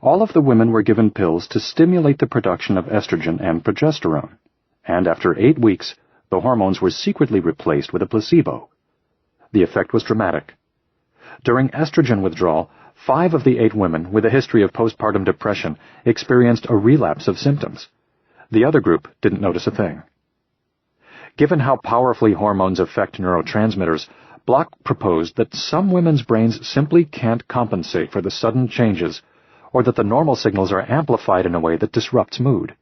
All of the women were given pills to stimulate the production of estrogen and progesterone, and after 8 weeks, the hormones were secretly replaced with a placebo. The effect was dramatic. During estrogen withdrawal, 5 of the 8 women with a history of postpartum depression experienced a relapse of symptoms, The other group didn't notice a thing. Given how powerfully hormones affect neurotransmitters, Bloch proposed that some women's brains simply can't compensate for the sudden changes, or that the normal signals are amplified in a way that disrupts mood.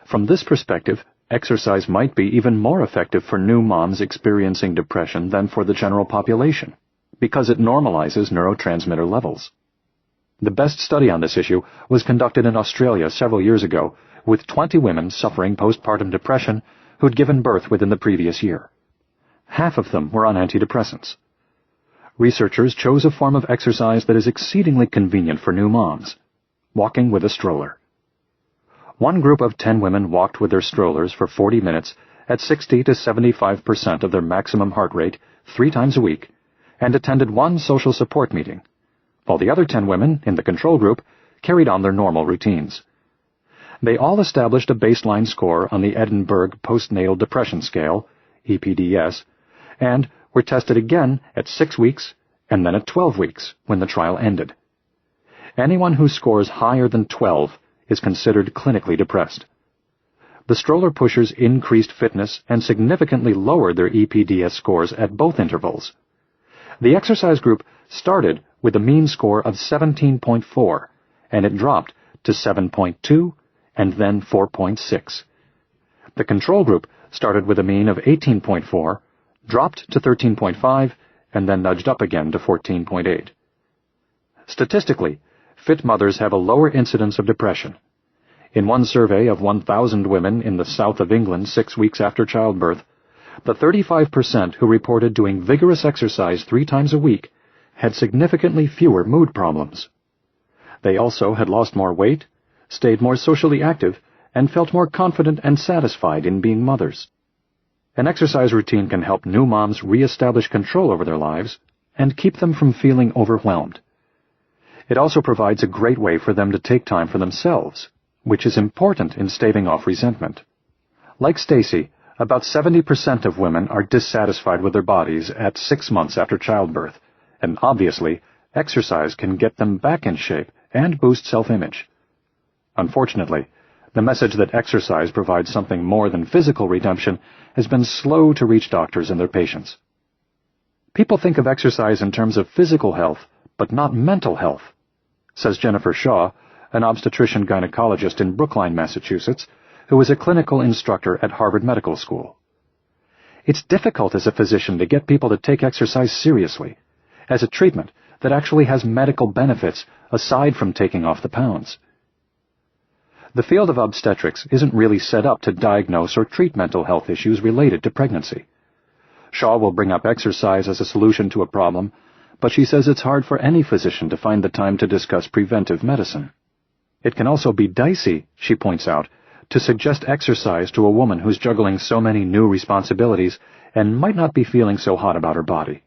From this perspective, exercise might be even more effective for new moms experiencing depression than for the general population, because it normalizes neurotransmitter levels. The best study on this issue was conducted in Australia several years ago with 20 women suffering postpartum depression who'd given birth within the previous year. Half of them were on antidepressants. Researchers chose a form of exercise that is exceedingly convenient for new moms: walking with a stroller. One group of 10 women walked with their strollers for 40 minutes at 60 to 75% of their maximum heart rate 3 times a week and attended one social support meeting, while the other 10 women in the control group carried on their normal routines. They all established a baseline score on the Edinburgh Postnatal Depression Scale, EPDS, and were tested again at 6 weeks and then at 12 weeks when the trial ended. Anyone who scores higher than 12 is considered clinically depressed. The stroller pushers increased fitness and significantly lowered their EPDS scores at both intervals. The exercise group started with a mean score of 17.4, and it dropped to 7.2 and then 4.6. The control group started with a mean of 18.4, dropped to 13.5, and then nudged up again to 14.8. Statistically, fit mothers have a lower incidence of depression. In one survey of 1,000 women in the south of England 6 weeks after childbirth, the 35% who reported doing vigorous exercise 3 times a week had significantly fewer mood problems. They also had lost more weight, stayed more socially active, and felt more confident and satisfied in being mothers. An exercise routine can help new moms re-establish control over their lives and keep them from feeling overwhelmed. It also provides a great way for them to take time for themselves, which is important in staving off resentment. Like Stacy, about 70% of women are dissatisfied with their bodies at 6 months after childbirth, and obviously, exercise can get them back in shape and boost self-image. Unfortunately, the message that exercise provides something more than physical redemption has been slow to reach doctors and their patients. People think of exercise in terms of physical health, but not mental health, says Jennifer Shaw, an obstetrician-gynecologist in Brookline, Massachusetts, who is a clinical instructor at Harvard Medical School. It's difficult as a physician to get people to take exercise seriously, as a treatment that actually has medical benefits aside from taking off the pounds. The field of obstetrics isn't really set up to diagnose or treat mental health issues related to pregnancy. Shaw will bring up exercise as a solution to a problem, but she says it's hard for any physician to find the time to discuss preventive medicine. It can also be dicey, she points out, to suggest exercise to a woman who's juggling so many new responsibilities and might not be feeling so hot about her body.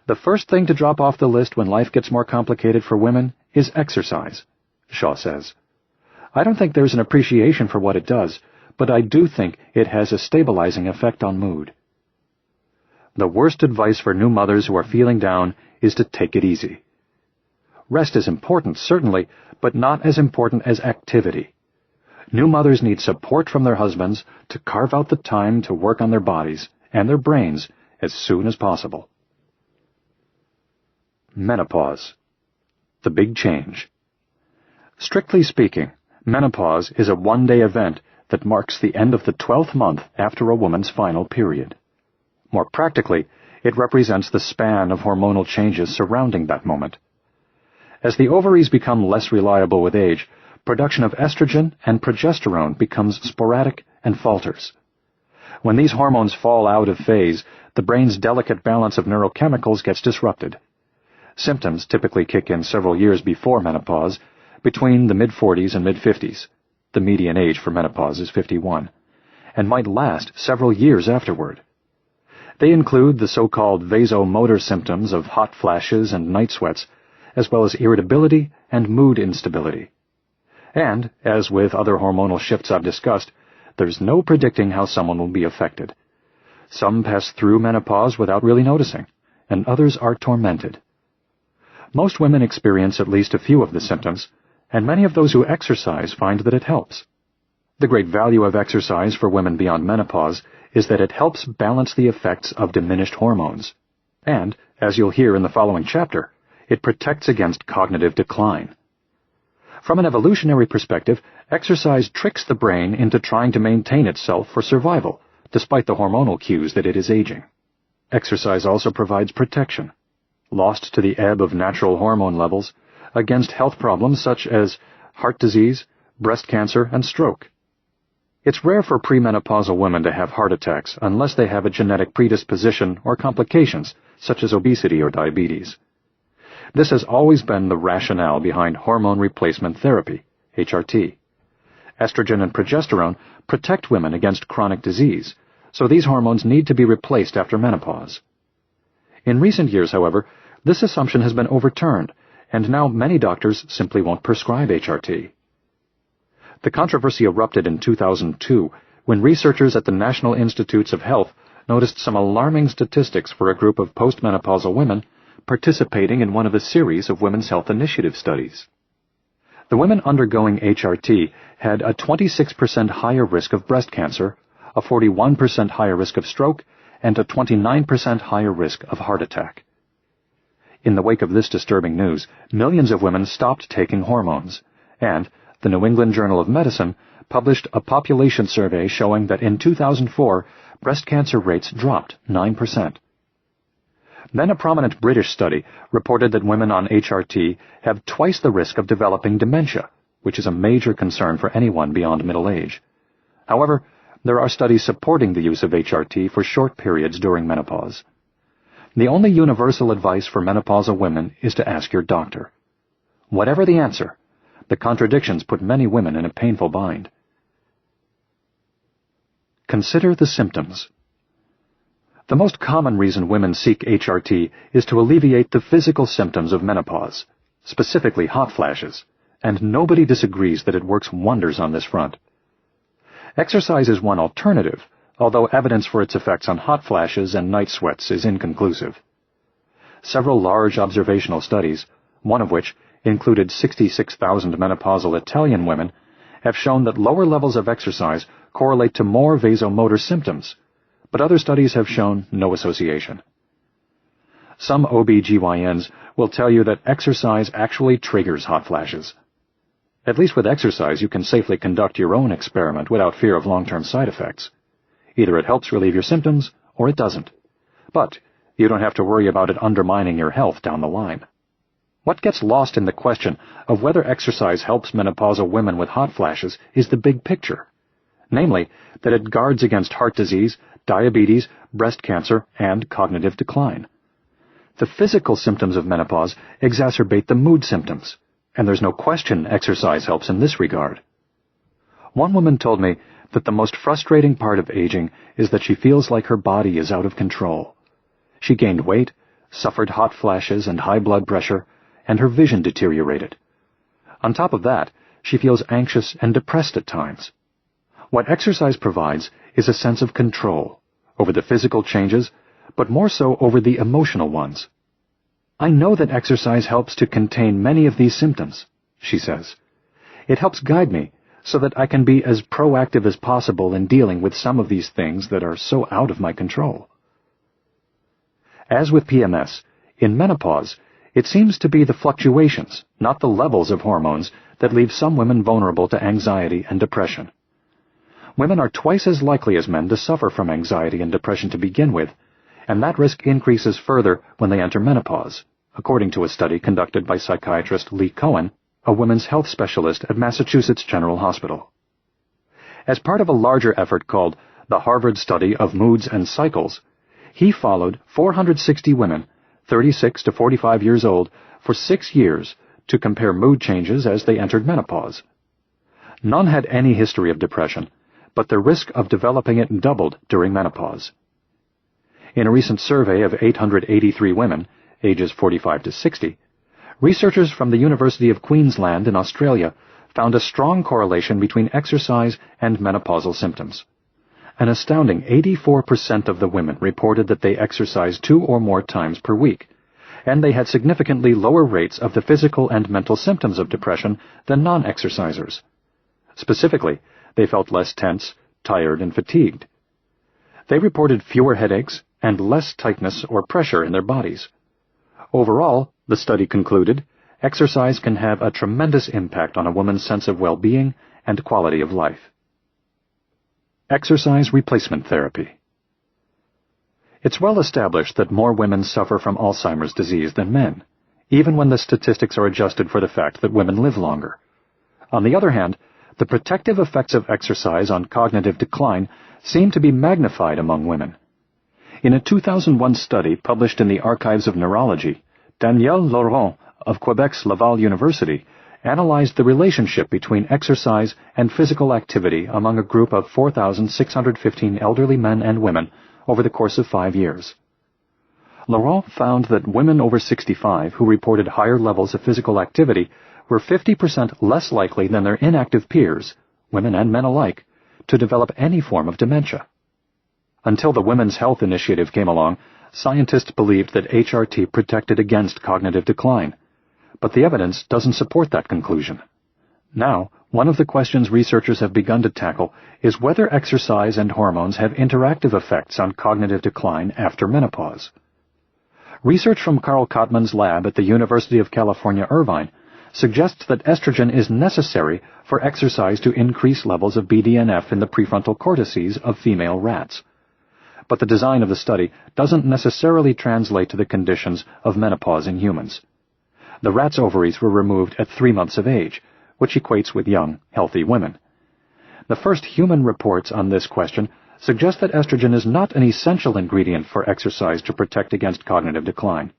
The first thing to drop off the list when life gets more complicated for women is exercise, Shaw says. I don't think there's an appreciation for what it does, but I do think it has a stabilizing effect on mood. The worst advice for new mothers who are feeling down is to take it easy. Rest is important, certainly, but not as important as activity. New mothers need support from their husbands to carve out the time to work on their bodies and their brains as soon as possible. Menopause. The big change. Strictly speaking, menopause is a one-day event that marks the end of the 12th month after a woman's final period. More practically, it represents the span of hormonal changes surrounding that moment. As the ovaries become less reliable with age, production of estrogen and progesterone becomes sporadic and falters. When these hormones fall out of phase, the brain's delicate balance of neurochemicals gets disrupted. Symptoms typically kick in several years before menopause, between the mid-40s and mid-50s. The median age for menopause is 51, and might last several years afterward. They include the so-called vasomotor symptoms of hot flashes and night sweats, as well as irritability and mood instability. And, as with other hormonal shifts I've discussed, there's no predicting how someone will be affected. Some pass through menopause without really noticing, and others are tormented. Most women experience at least a few of the symptoms, and many of those who exercise find that it helps. The great value of exercise for women beyond menopause is that it helps balance the effects of diminished hormones. And, as you'll hear in the following chapter, it protects against cognitive decline. From an evolutionary perspective, exercise tricks the brain into trying to maintain itself for survival, despite the hormonal cues that it is aging. Exercise also provides protection, lost to the ebb of natural hormone levels, against health problems such as heart disease, breast cancer, and stroke. It's rare for premenopausal women to have heart attacks unless they have a genetic predisposition or complications, such as obesity or diabetes. This has always been the rationale behind hormone replacement therapy, HRT. Estrogen and progesterone protect women against chronic disease, so these hormones need to be replaced after menopause. In recent years, however, this assumption has been overturned, and now many doctors simply won't prescribe HRT. The controversy erupted in 2002 when researchers at the National Institutes of Health noticed some alarming statistics for a group of postmenopausal women participating in one of a series of women's health initiative studies. The women undergoing HRT had a 26% higher risk of breast cancer, a 41% higher risk of stroke, and a 29% higher risk of heart attack. In the wake of this disturbing news, millions of women stopped taking hormones, and the New England Journal of Medicine published a population survey showing that in 2004, breast cancer rates dropped 9%. Then a prominent British study reported that women on HRT have twice the risk of developing dementia, which is a major concern for anyone beyond middle age. However, there are studies supporting the use of HRT for short periods during menopause. The only universal advice for menopausal women is to ask your doctor. Whatever the answer, the contradictions put many women in a painful bind. Consider the symptoms. The most common reason women seek HRT is to alleviate the physical symptoms of menopause, specifically hot flashes, and nobody disagrees that it works wonders on this front. Exercise is one alternative, although evidence for its effects on hot flashes and night sweats is inconclusive. Several large observational studies, one of which included 66,000 menopausal Italian women, have shown that lower levels of exercise correlate to more vasomotor symptoms, but other studies have shown no association. Some OB-GYNs will tell you that exercise actually triggers hot flashes. At least with exercise, you can safely conduct your own experiment without fear of long-term side effects. Either it helps relieve your symptoms, or it doesn't. But you don't have to worry about it undermining your health down the line. What gets lost in the question of whether exercise helps menopausal women with hot flashes is the big picture. Namely, that it guards against heart disease, diabetes, breast cancer, and cognitive decline. The physical symptoms of menopause exacerbate the mood symptoms, and there's no question exercise helps in this regard. One woman told me that the most frustrating part of aging is that she feels like her body is out of control. She gained weight, suffered hot flashes and high blood pressure, and her vision deteriorated. On top of that, she feels anxious and depressed at times. What exercise provides is a sense of control over the physical changes, but more so over the emotional ones. I know that exercise helps to contain many of these symptoms, she says. It helps guide me so that I can be as proactive as possible in dealing with some of these things that are so out of my control. As with PMS, in menopause, it seems to be the fluctuations, not the levels of hormones, that leave some women vulnerable to anxiety and depression. Women are twice as likely as men to suffer from anxiety and depression to begin with, and that risk increases further when they enter menopause, according to a study conducted by psychiatrist Lee Cohen, a women's health specialist at Massachusetts General Hospital. As part of a larger effort called the Harvard Study of Moods and Cycles, he followed 460 women, 36 to 45 years old, for 6 years to compare mood changes as they entered menopause. None had any history of depression, but the risk of developing it doubled during menopause. In a recent survey of 883 women, ages 45 to 60, researchers from the University of Queensland in Australia found a strong correlation between exercise and menopausal symptoms. An astounding 84% of the women reported that they exercised 2 or more times per week, and they had significantly lower rates of the physical and mental symptoms of depression than non-exercisers. Specifically, They felt less tense, tired, and fatigued. They reported fewer headaches and less tightness or pressure in their bodies. Overall, the study concluded, exercise can have a tremendous impact on a woman's sense of well-being and quality of life. Exercise replacement therapy. It's well established that more women suffer from Alzheimer's disease than men, even when the statistics are adjusted for the fact that women live longer. On the other hand, the protective effects of exercise on cognitive decline seem to be magnified among women. In a 2001 study published in the Archives of Neurology, Danielle Laurent of Quebec's Laval University analyzed the relationship between exercise and physical activity among a group of 4,615 elderly men and women over the course of 5 years. Laurent found that women over 65 who reported higher levels of physical activity were 50% less likely than their inactive peers, women and men alike, to develop any form of dementia. Until the Women's Health Initiative came along, scientists believed that HRT protected against cognitive decline, but the evidence doesn't support that conclusion. Now, one of the questions researchers have begun to tackle is whether exercise and hormones have interactive effects on cognitive decline after menopause. Research from Carl Kottman's lab at the University of California, Irvine suggests that estrogen is necessary for exercise to increase levels of BDNF in the prefrontal cortices of female rats. But the design of the study doesn't necessarily translate to the conditions of menopause in humans. The rats' ovaries were removed at 3 months of age, which equates with young, healthy women. The first human reports on this question suggest that estrogen is not an essential ingredient for exercise to protect against cognitive decline.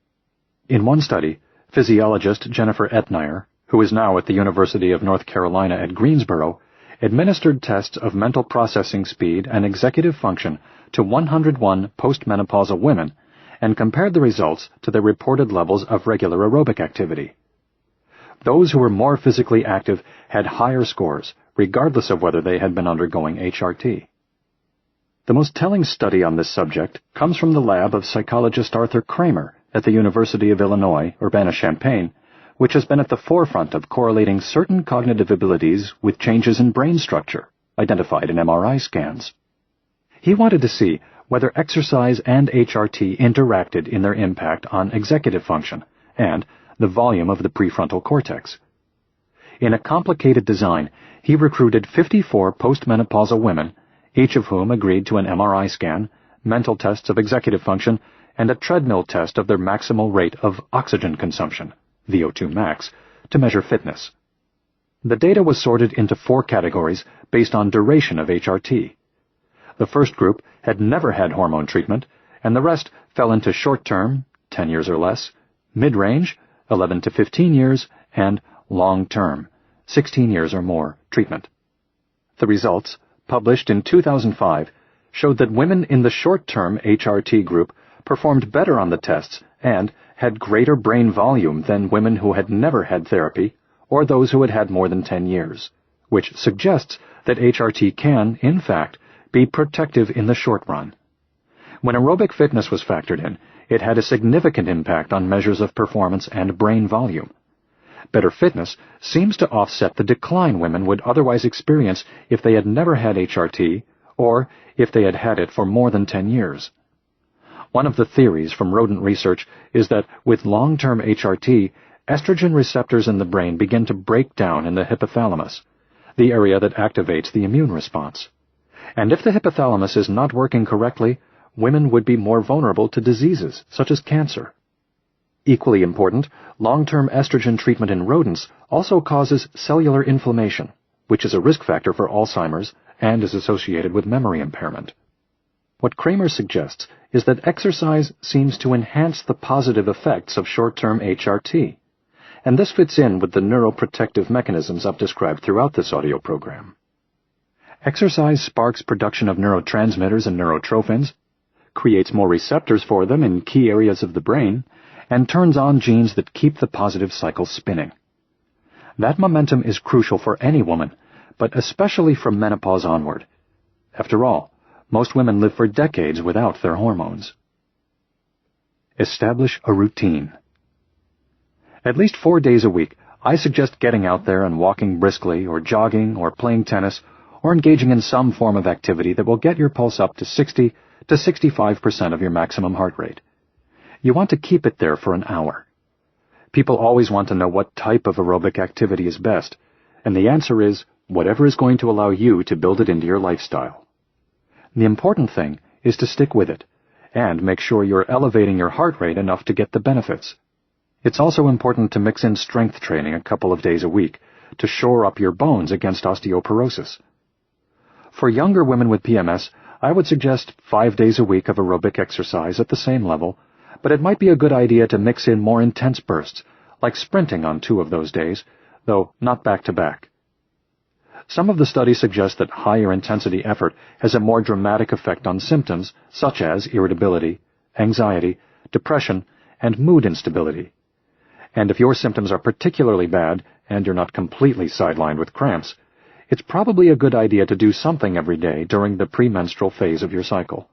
In one study, physiologist Jennifer Etnier, who is now at the University of North Carolina at Greensboro, administered tests of mental processing speed and executive function to 101 postmenopausal women and compared the results to their reported levels of regular aerobic activity. Those who were more physically active had higher scores, regardless of whether they had been undergoing HRT. The most telling study on this subject comes from the lab of psychologist Arthur Kramer at the University of Illinois, Urbana-Champaign, which has been at the forefront of correlating certain cognitive abilities with changes in brain structure, identified in MRI scans. He wanted to see whether exercise and HRT interacted in their impact on executive function and the volume of the prefrontal cortex. In a complicated design, he recruited 54 postmenopausal women, each of whom agreed to an MRI scan, mental tests of executive function, and a treadmill test of their maximal rate of oxygen consumption, VO2 max, to measure fitness. The data was sorted into 4 categories based on duration of HRT. The first group had never had hormone treatment, and the rest fell into short-term, 10 years or less, mid-range, 11 to 15 years, and long-term, 16 years or more, treatment. The results, published in 2005, showed that women in the short-term HRT group performed better on the tests and had greater brain volume than women who had never had therapy or those who had had more than 10 years, which suggests that HRT can, in fact, be protective in the short run. When aerobic fitness was factored in, it had a significant impact on measures of performance and brain volume. Better fitness seems to offset the decline women would otherwise experience if they had never had HRT or if they had had it for more than 10 years. One of the theories from rodent research is that with long-term HRT, estrogen receptors in the brain begin to break down in the hypothalamus, the area that activates the immune response. And if the hypothalamus is not working correctly, women would be more vulnerable to diseases such as cancer. Equally important, long-term estrogen treatment in rodents also causes cellular inflammation, which is a risk factor for Alzheimer's and is associated with memory impairment. What Kramer suggests is that exercise seems to enhance the positive effects of short-term HRT, and this fits in with the neuroprotective mechanisms I've described throughout this audio program. Exercise sparks production of neurotransmitters and neurotrophins, creates more receptors for them in key areas of the brain, and turns on genes that keep the positive cycle spinning. That momentum is crucial for any woman, but especially from menopause onward. After all, most women live for decades without their hormones. Establish a routine. At least 4 days a week, I suggest getting out there and walking briskly or jogging or playing tennis or engaging in some form of activity that will get your pulse up to 60 to 65% of your maximum heart rate. You want to keep it there for an hour. People always want to know what type of aerobic activity is best, and the answer is whatever is going to allow you to build it into your lifestyle. The important thing is to stick with it, and make sure you're elevating your heart rate enough to get the benefits. It's also important to mix in strength training a couple of days a week to shore up your bones against osteoporosis. For younger women with PMS, I would suggest 5 days a week of aerobic exercise at the same level, but it might be a good idea to mix in more intense bursts, like sprinting on 2 of those days, though not back-to-back. Some of the studies suggest that higher intensity effort has a more dramatic effect on symptoms such as irritability, anxiety, depression, and mood instability. And if your symptoms are particularly bad and you're not completely sidelined with cramps, it's probably a good idea to do something every day during the premenstrual phase of your cycle.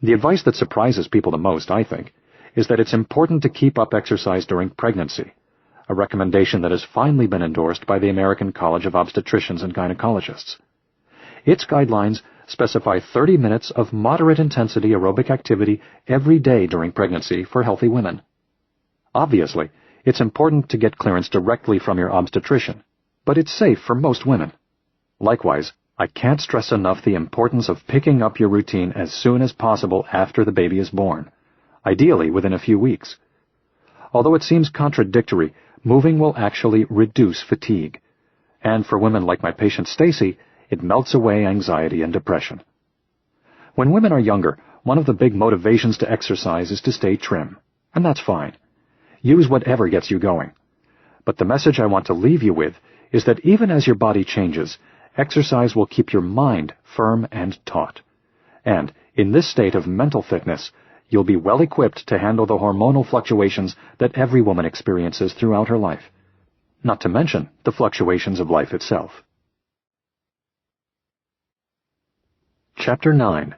The advice that surprises people the most, I think, is that it's important to keep up exercise during pregnancy, a recommendation that has finally been endorsed by the American College of Obstetricians and Gynecologists. Its guidelines specify 30 minutes of moderate-intensity aerobic activity every day during pregnancy for healthy women. Obviously, it's important to get clearance directly from your obstetrician, but it's safe for most women. Likewise, I can't stress enough the importance of picking up your routine as soon as possible after the baby is born, ideally within a few weeks. Although it seems contradictory, moving will actually reduce fatigue. And for women like my patient Stacy, it melts away anxiety and depression. When women are younger, one of the big motivations to exercise is to stay trim, and that's fine. Use whatever gets you going. But the message I want to leave you with is that even as your body changes, exercise will keep your mind firm and taut. And in this state of mental fitness, you'll be well equipped to handle the hormonal fluctuations that every woman experiences throughout her life, not to mention the fluctuations of life itself. Chapter 9.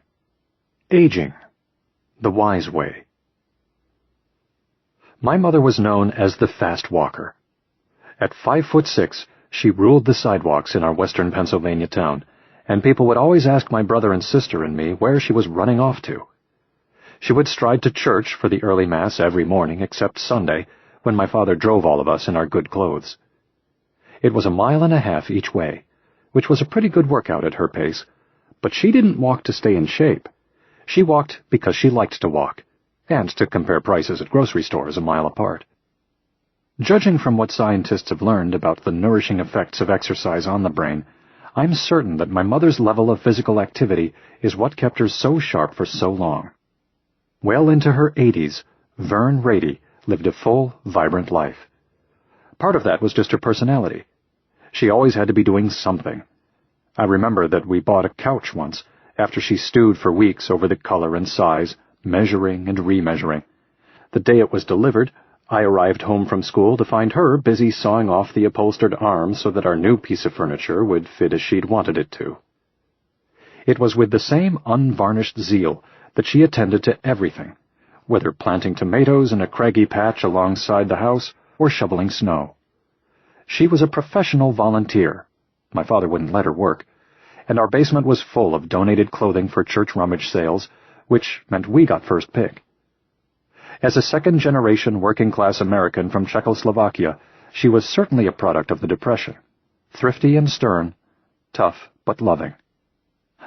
Aging. The Wise Way. My mother was known as the fast walker. At 5'6", she ruled the sidewalks in our western Pennsylvania town, and people would always ask my brother and sister and me where she was running off to. She would stride to church for the early Mass every morning except Sunday, when my father drove all of us in our good clothes. It was 1.5 miles each way, which was a pretty good workout at her pace, but she didn't walk to stay in shape. She walked because she liked to walk, and to compare prices at grocery stores a mile apart. Judging from what scientists have learned about the nourishing effects of exercise on the brain, I'm certain that my mother's level of physical activity is what kept her so sharp for so long. Well into her 80s, Vern Ratey lived a full, vibrant life. Part of that was just her personality. She always had to be doing something. I remember that we bought a couch once, after she stewed for weeks over the color and size, measuring and remeasuring. The day it was delivered, I arrived home from school to find her busy sawing off the upholstered arms so that our new piece of furniture would fit as she'd wanted it to. It was with the same unvarnished zeal that she attended to everything, whether planting tomatoes in a craggy patch alongside the house or shoveling snow. She was a professional volunteer. My father wouldn't let her work, and our basement was full of donated clothing for church rummage sales, which meant we got first pick. As a second-generation working-class American from Czechoslovakia, she was certainly a product of the Depression. Thrifty and stern, tough but loving.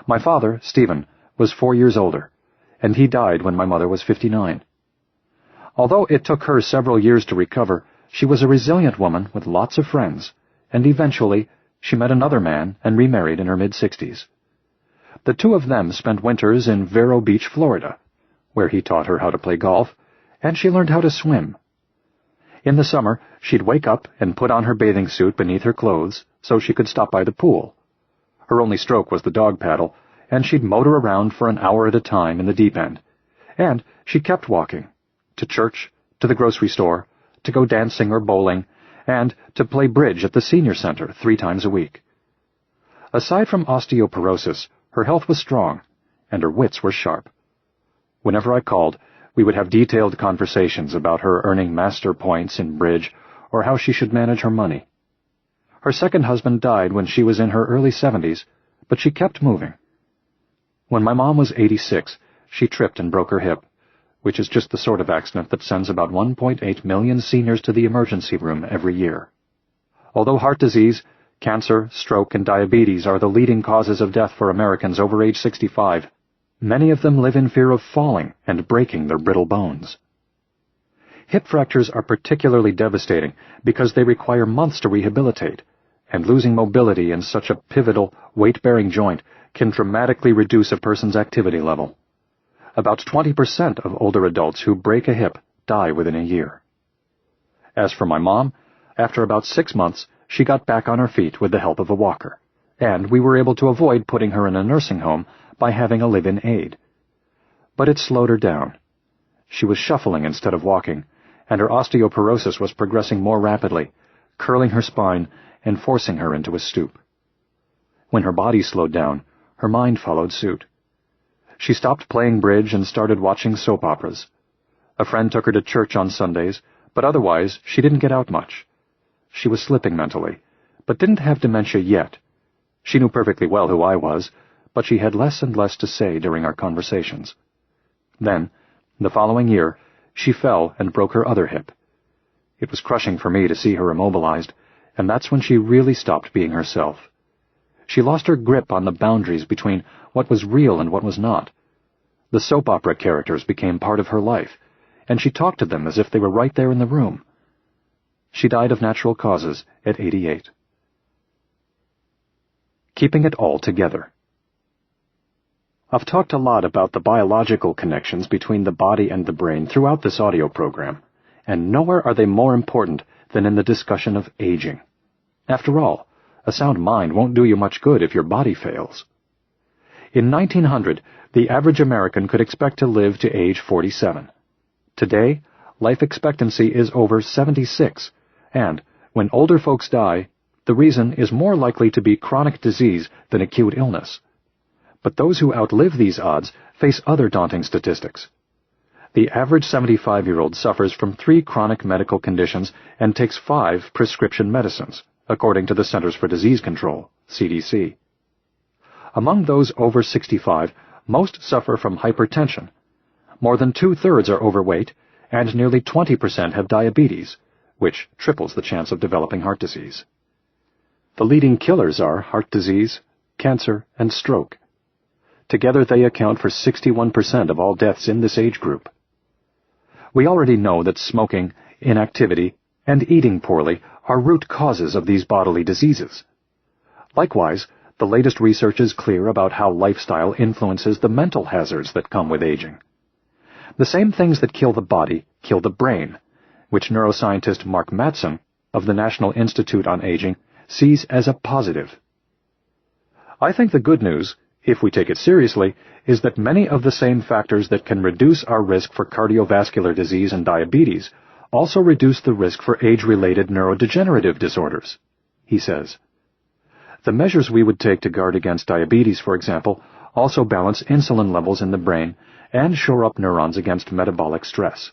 My father, Stephen, was 4 years older, and he died when my mother was 59. Although it took her several years to recover, she was a resilient woman with lots of friends, and eventually she met another man and remarried in her mid-60s. The two of them spent winters in Vero Beach, Florida, where he taught her how to play golf, and she learned how to swim. In the summer, she'd wake up and put on her bathing suit beneath her clothes so she could stop by the pool. Her only stroke was the dog paddle, and she'd motor around for an hour at a time in the deep end. And she kept walking, to church, to the grocery store, to go dancing or bowling, and to play bridge at the senior center 3 times a week. Aside from osteoporosis, her health was strong, and her wits were sharp. Whenever I called, we would have detailed conversations about her earning master points in bridge or how she should manage her money. Her second husband died when she was in her early 70s, but she kept moving. When my mom was 86, she tripped and broke her hip, which is just the sort of accident that sends about 1.8 million seniors to the emergency room every year. Although heart disease, cancer, stroke, and diabetes are the leading causes of death for Americans over age 65, many of them live in fear of falling and breaking their brittle bones. Hip fractures are particularly devastating because they require months to rehabilitate, and losing mobility in such a pivotal, weight-bearing joint can dramatically reduce a person's activity level. About 20% of older adults who break a hip die within a year. As for my mom, after about 6 months, she got back on her feet with the help of a walker, and we were able to avoid putting her in a nursing home by having a live-in aide. But it slowed her down. She was shuffling instead of walking, and her osteoporosis was progressing more rapidly, curling her spine and forcing her into a stoop. When her body slowed down, her mind followed suit. She stopped playing bridge and started watching soap operas. A friend took her to church on Sundays, but otherwise she didn't get out much. She was slipping mentally, but didn't have dementia yet. She knew perfectly well who I was, but she had less and less to say during our conversations. Then, the following year, she fell and broke her other hip. It was crushing for me to see her immobilized, and that's when she really stopped being herself. She lost her grip on the boundaries between what was real and what was not. The soap opera characters became part of her life, and she talked to them as if they were right there in the room. She died of natural causes at 88. Keeping it all together. I've talked a lot about the biological connections between the body and the brain throughout this audio program, and nowhere are they more important than in the discussion of aging. After all, a sound mind won't do you much good if your body fails. In 1900, the average American could expect to live to age 47. Today, life expectancy is over 76, and when older folks die, the reason is more likely to be chronic disease than acute illness. But those who outlive these odds face other daunting statistics. The average 75-year-old suffers from 3 chronic medical conditions and takes 5 prescription medicines, according to the Centers for Disease Control, CDC. Among those over 65, most suffer from hypertension. More than 2/3 are overweight, and nearly 20% have diabetes, which triples the chance of developing heart disease. The leading killers are heart disease, cancer, and stroke. Together they account for 61% of all deaths in this age group. We already know that smoking, inactivity, and eating poorly are root causes of these bodily diseases. Likewise, the latest research is clear about how lifestyle influences the mental hazards that come with aging. The same things that kill the body kill the brain, which neuroscientist Mark Mattson of the National Institute on Aging sees as a positive. I think the good news, if we take it seriously, is that many of the same factors that can reduce our risk for cardiovascular disease and diabetes also reduce the risk for age-related neurodegenerative disorders, he says. The measures we would take to guard against diabetes, for example, also balance insulin levels in the brain and shore up neurons against metabolic stress.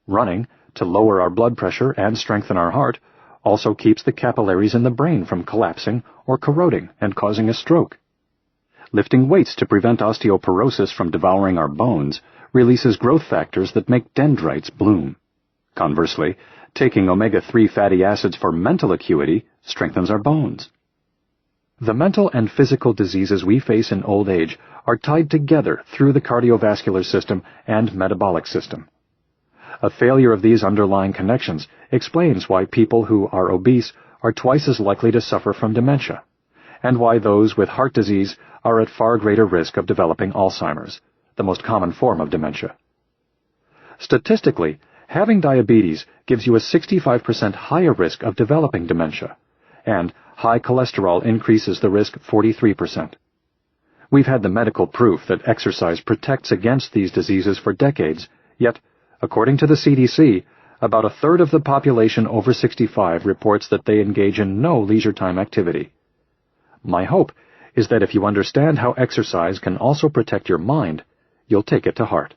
Running, to lower our blood pressure and strengthen our heart, also keeps the capillaries in the brain from collapsing or corroding and causing a stroke. Lifting weights to prevent osteoporosis from devouring our bones releases growth factors that make dendrites bloom. Conversely, taking omega-3 fatty acids for mental acuity strengthens our bones. The mental and physical diseases we face in old age are tied together through the cardiovascular system and metabolic system. A failure of these underlying connections explains why people who are obese are twice as likely to suffer from dementia, and why those with heart disease are at far greater risk of developing Alzheimer's, the most common form of dementia. Statistically, having diabetes gives you a 65% higher risk of developing dementia, and high cholesterol increases the risk 43%. We've had the medical proof that exercise protects against these diseases for decades, yet, according to the CDC, about 1/3 of the population over 65 reports that they engage in no leisure time activity. My hope is that if you understand how exercise can also protect your mind, you'll take it to heart.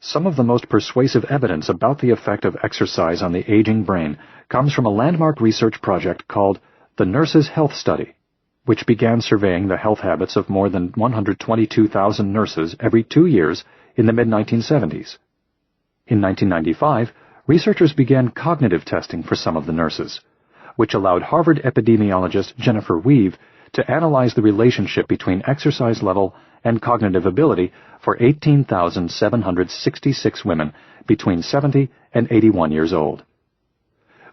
Some of the most persuasive evidence about the effect of exercise on the aging brain comes from a landmark research project called the Nurses' Health Study, which began surveying the health habits of more than 122,000 nurses every 2 years in the mid-1970s. In 1995, researchers began cognitive testing for some of the nurses, which allowed Harvard epidemiologist Jennifer Weave to analyze the relationship between exercise level and cognitive ability for 18,766 women between 70 and 81 years old.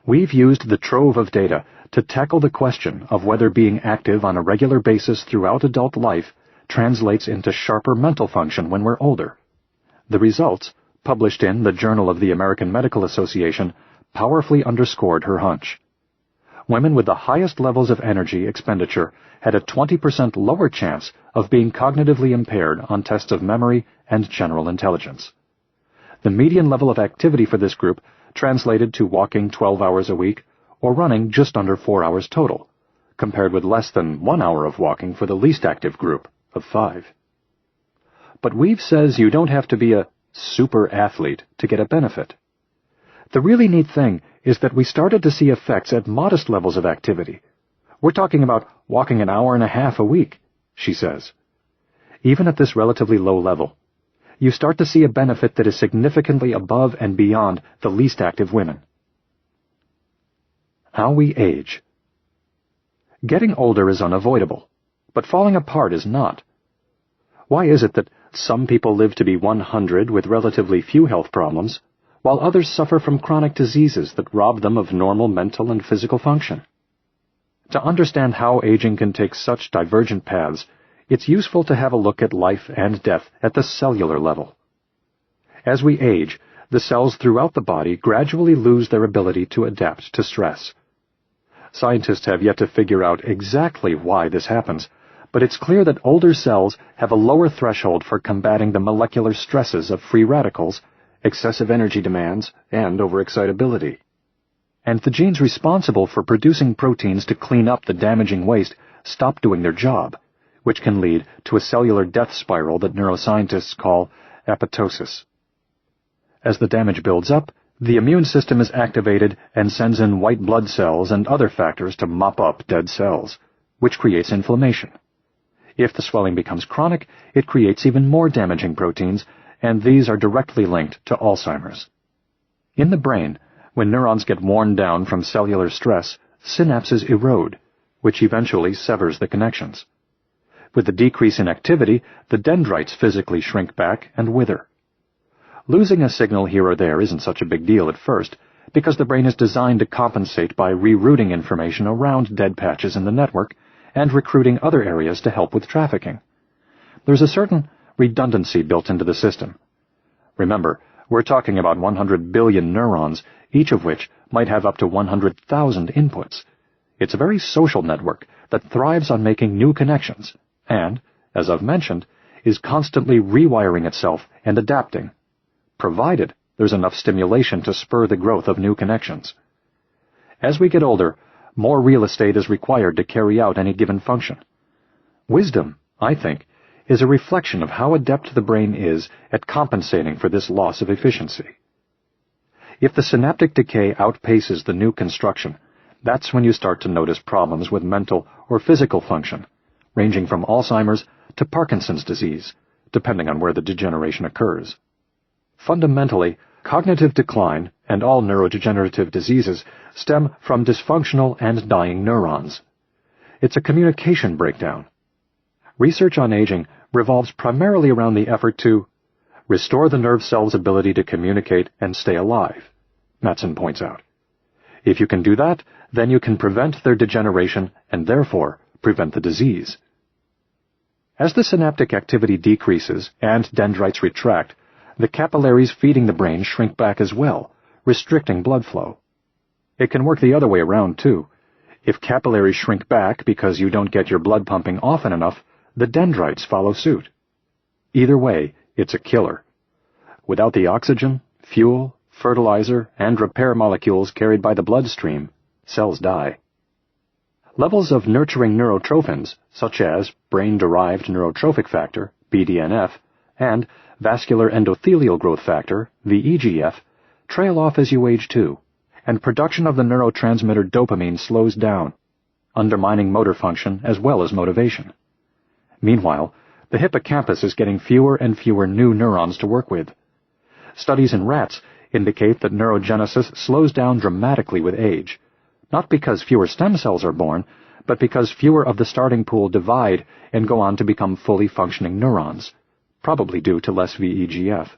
We've used the trove of data to tackle the question of whether being active on a regular basis throughout adult life translates into sharper mental function when we're older. The results, published in the Journal of the American Medical Association, powerfully underscored her hunch. Women with the highest levels of energy expenditure had a 20% lower chance of being cognitively impaired on tests of memory and general intelligence. The median level of activity for this group translated to walking 12 hours a week or running just under 4 hours total, compared with less than 1 hour of walking for the least active group of 5. But Weave says you don't have to be a super athlete to get a benefit. The really neat thing is that we started to see effects at modest levels of activity. We're talking about walking an hour and a half a week, she says. Even at this relatively low level, you start to see a benefit that is significantly above and beyond the least active women. How we age. Getting older is unavoidable, but falling apart is not. Why is it that some people live to be 100 with relatively few health problems, while others suffer from chronic diseases that rob them of normal mental and physical function? To understand how aging can take such divergent paths, it's useful to have a look at life and death at the cellular level. As we age, the cells throughout the body gradually lose their ability to adapt to stress. Scientists have yet to figure out exactly why this happens, but it's clear that older cells have a lower threshold for combating the molecular stresses of free radicals, excessive energy demands, and overexcitability. And the genes responsible for producing proteins to clean up the damaging waste stop doing their job, which can lead to a cellular death spiral that neuroscientists call apoptosis. As the damage builds up, the immune system is activated and sends in white blood cells and other factors to mop up dead cells, which creates inflammation. If the swelling becomes chronic, it creates even more damaging proteins, and these are directly linked to Alzheimer's. In the brain, when neurons get worn down from cellular stress, synapses erode, which eventually severs the connections. With the decrease in activity, the dendrites physically shrink back and wither. Losing a signal here or there isn't such a big deal at first, because the brain is designed to compensate by rerouting information around dead patches in the network and recruiting other areas to help with trafficking. There's a certain redundancy built into the system. Remember, we're talking about 100 billion neurons, each of which might have up to 100,000 inputs. It's a very social network that thrives on making new connections and, as I've mentioned, is constantly rewiring itself and adapting, provided there's enough stimulation to spur the growth of new connections. As we get older, more real estate is required to carry out any given function. Wisdom, I think, is a reflection of how adept the brain is at compensating for this loss of efficiency. If the synaptic decay outpaces the new construction, that's when you start to notice problems with mental or physical function, ranging from Alzheimer's to Parkinson's disease, depending on where the degeneration occurs. Fundamentally, cognitive decline and all neurodegenerative diseases stem from dysfunctional and dying neurons. It's a communication breakdown. Research on aging revolves primarily around the effort to restore the nerve cell's ability to communicate and stay alive, Mattson points out. If you can do that, then you can prevent their degeneration and therefore prevent the disease. As the synaptic activity decreases and dendrites retract, the capillaries feeding the brain shrink back as well, restricting blood flow. It can work the other way around, too. If capillaries shrink back because you don't get your blood pumping often enough, the dendrites follow suit. Either way, it's a killer. Without the oxygen, fuel, fertilizer, and repair molecules carried by the bloodstream, cells die. Levels of nurturing neurotrophins, such as brain-derived neurotrophic factor, BDNF, and vascular endothelial growth factor, VEGF, trail off as you age too, and production of the neurotransmitter dopamine slows down. undermining motor function as well as motivation. Meanwhile, the hippocampus is getting fewer and fewer new neurons to work with. Studies in rats indicate that neurogenesis slows down dramatically with age, not because fewer stem cells are born, but because fewer of the starting pool divide and go on to become fully functioning neurons, probably due to less VEGF.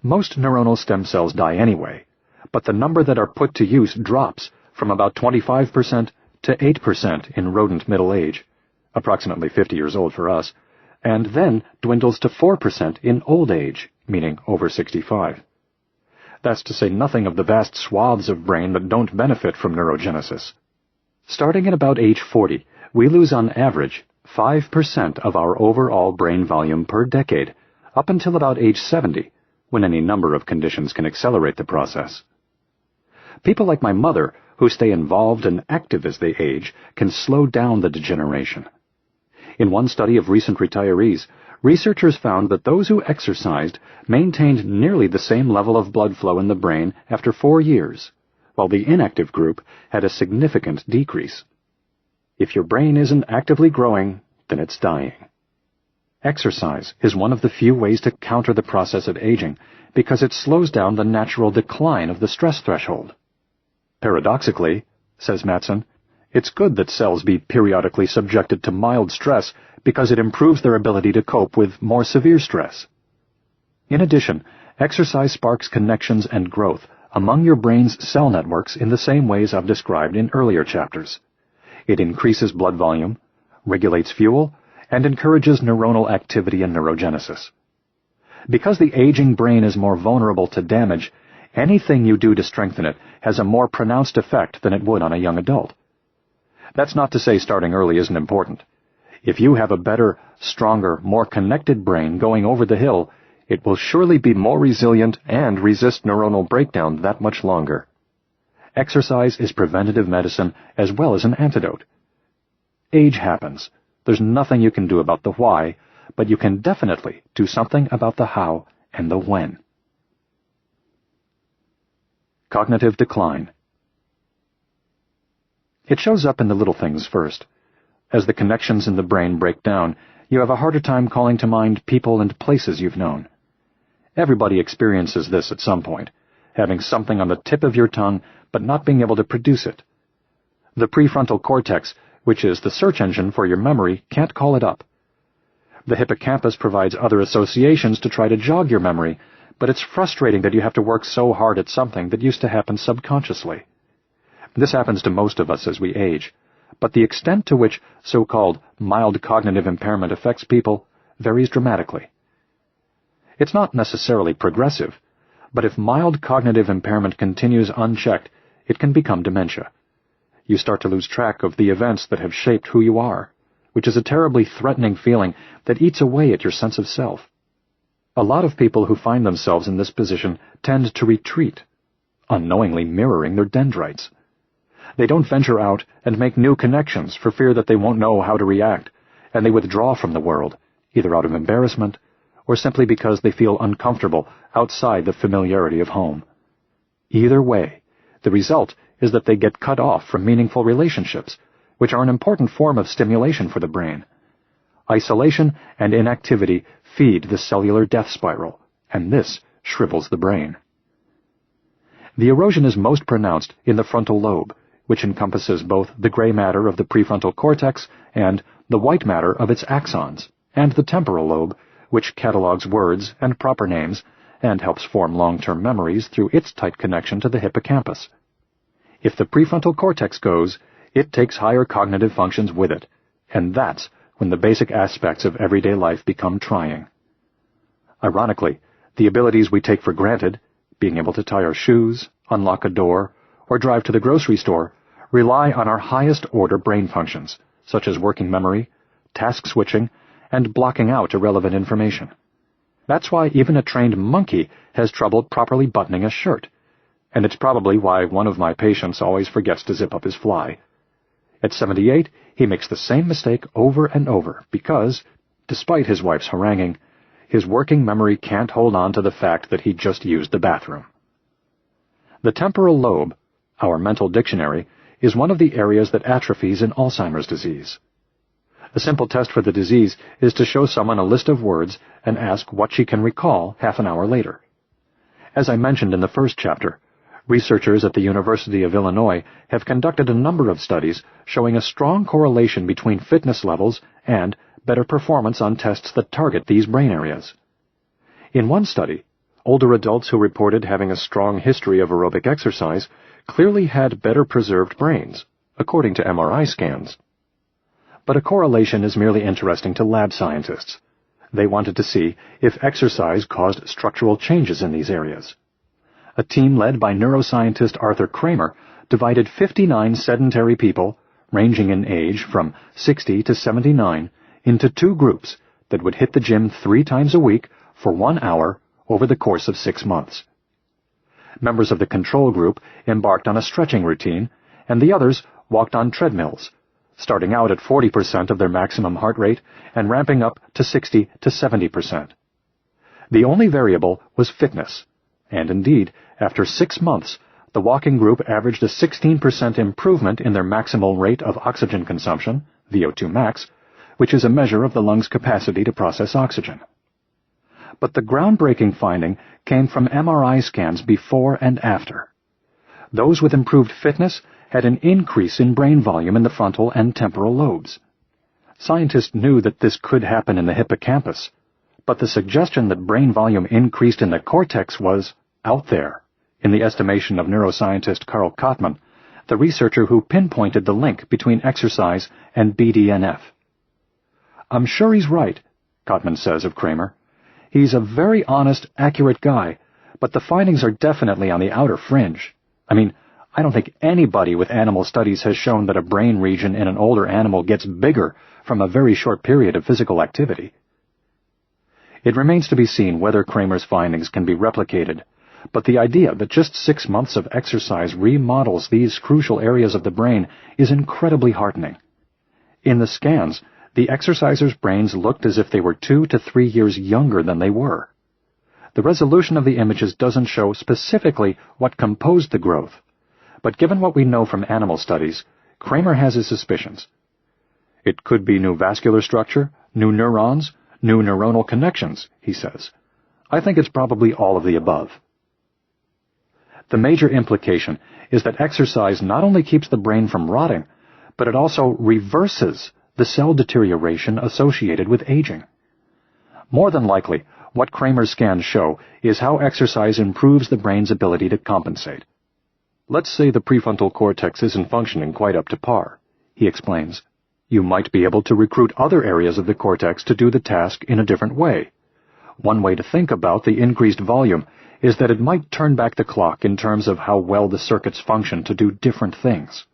Most neuronal stem cells die anyway, but the number that are put to use drops from about 25% to 8% in rodent middle age, approximately 50 years old for us, and then dwindles to 4% in old age, meaning over 65. That's to say nothing of the vast swaths of brain that don't benefit from neurogenesis. Starting at about age 40, we lose on average 5% of our overall brain volume per decade, up until about age 70, when any number of conditions can accelerate the process. People like my mother, who stay involved and active as they age, can slow down the degeneration. In one study of recent retirees, researchers found that those who exercised maintained nearly the same level of blood flow in the brain after 4 years, while the inactive group had a significant decrease. If your brain isn't actively growing, then it's dying. Exercise is one of the few ways to counter the process of aging because it slows down the natural decline of the stress threshold. Paradoxically, says Matson, it's good that cells be periodically subjected to mild stress because it improves their ability to cope with more severe stress. In addition, exercise sparks connections and growth among your brain's cell networks in the same ways I've described in earlier chapters. It increases blood volume, regulates fuel, and encourages neuronal activity and neurogenesis. Because the aging brain is more vulnerable to damage, anything you do to strengthen it has a more pronounced effect than it would on a young adult. That's not to say starting early isn't important. If you have a better, stronger, more connected brain going over the hill, it will surely be more resilient and resist neuronal breakdown that much longer. Exercise is preventative medicine as well as an antidote. Age happens. There's nothing you can do about the why, but you can definitely do something about the how and the when. Cognitive decline. It shows up in the little things first. As the connections in the brain break down, you have a harder time calling to mind people and places you've known. Everybody experiences this at some point, having something on the tip of your tongue but not being able to produce it. The prefrontal cortex, which is the search engine for your memory, can't call it up. The hippocampus provides other associations to try to jog your memory, but it's frustrating that you have to work so hard at something that used to happen subconsciously. This happens to most of us as we age, but the extent to which so-called mild cognitive impairment affects people varies dramatically. It's not necessarily progressive, but if mild cognitive impairment continues unchecked, it can become dementia. You start to lose track of the events that have shaped who you are, which is a terribly threatening feeling that eats away at your sense of self. A lot of people who find themselves in this position tend to retreat, unknowingly mirroring their dendrites. They don't venture out and make new connections for fear that they won't know how to react, and they withdraw from the world, either out of embarrassment or simply because they feel uncomfortable outside the familiarity of home. Either way, the result is that they get cut off from meaningful relationships, which are an important form of stimulation for the brain. Isolation and inactivity feed the cellular death spiral, and this shrivels the brain. The erosion is most pronounced in the frontal lobe, which encompasses both the gray matter of the prefrontal cortex and the white matter of its axons, and the temporal lobe, which catalogs words and proper names and helps form long-term memories through its tight connection to the hippocampus. If the prefrontal cortex goes, it takes higher cognitive functions with it, and that's when the basic aspects of everyday life become trying. Ironically, the abilities we take for granted, being able to tie our shoes, unlock a door, or drive to the grocery store, rely on our highest-order brain functions, such as working memory, task switching, and blocking out irrelevant information. That's why even a trained monkey has trouble properly buttoning a shirt, and it's probably why one of my patients always forgets to zip up his fly. At 78, he makes the same mistake over and over because, despite his wife's haranguing, his working memory can't hold on to the fact that he just used the bathroom. The temporal lobe, our mental dictionary, is one of the areas that atrophies in Alzheimer's disease. A simple test for the disease is to show someone a list of words and ask what she can recall half an hour later. As I mentioned in the first chapter, researchers at the University of Illinois have conducted a number of studies showing a strong correlation between fitness levels and better performance on tests that target these brain areas. In one study, older adults who reported having a strong history of aerobic exercise clearly had better preserved brains, according to MRI scans. But a correlation is merely interesting to lab scientists. They wanted to see if exercise caused structural changes in these areas. A team led by neuroscientist Arthur Kramer divided 59 sedentary people, ranging in age from 60 to 79, into two groups that would hit the gym 3 times a week for 1 hour over the course of 6 months. Members of the control group embarked on a stretching routine, and the others walked on treadmills, starting out at 40% of their maximum heart rate and ramping up to 60 to 70%. The only variable was fitness, and indeed, after 6 months, the walking group averaged a 16% improvement in their maximal rate of oxygen consumption, VO2 max, which is a measure of the lungs' capacity to process oxygen. But the groundbreaking finding came from MRI scans before and after. Those with improved fitness had an increase in brain volume in the frontal and temporal lobes. Scientists knew that this could happen in the hippocampus, but the suggestion that brain volume increased in the cortex was out there, in the estimation of neuroscientist Karl Kottmann, the researcher who pinpointed the link between exercise and BDNF. "I'm sure he's right," Kottmann says of Kramer. "He's a very honest, accurate guy, but the findings are definitely on the outer fringe. I mean, I don't think anybody with animal studies has shown that a brain region in an older animal gets bigger from a very short period of physical activity." It remains to be seen whether Kramer's findings can be replicated, but the idea that just 6 months of exercise remodels these crucial areas of the brain is incredibly heartening. In the scans, the exercisers' brains looked as if they were 2 to 3 years younger than they were. The resolution of the images doesn't show specifically what composed the growth, but given what we know from animal studies, Kramer has his suspicions. It could be new vascular structure, new neurons, new neuronal connections, he says. I think it's probably all of the above. The major implication is that exercise not only keeps the brain from rotting, but it also reverses the cell deterioration associated with aging. More than likely, what Kramer's scans show is how exercise improves the brain's ability to compensate. Let's say the prefrontal cortex isn't functioning quite up to par, he explains. You might be able to recruit other areas of the cortex to do the task in a different way. One way to think about the increased volume is that it might turn back the clock in terms of how well the circuits function to do different things.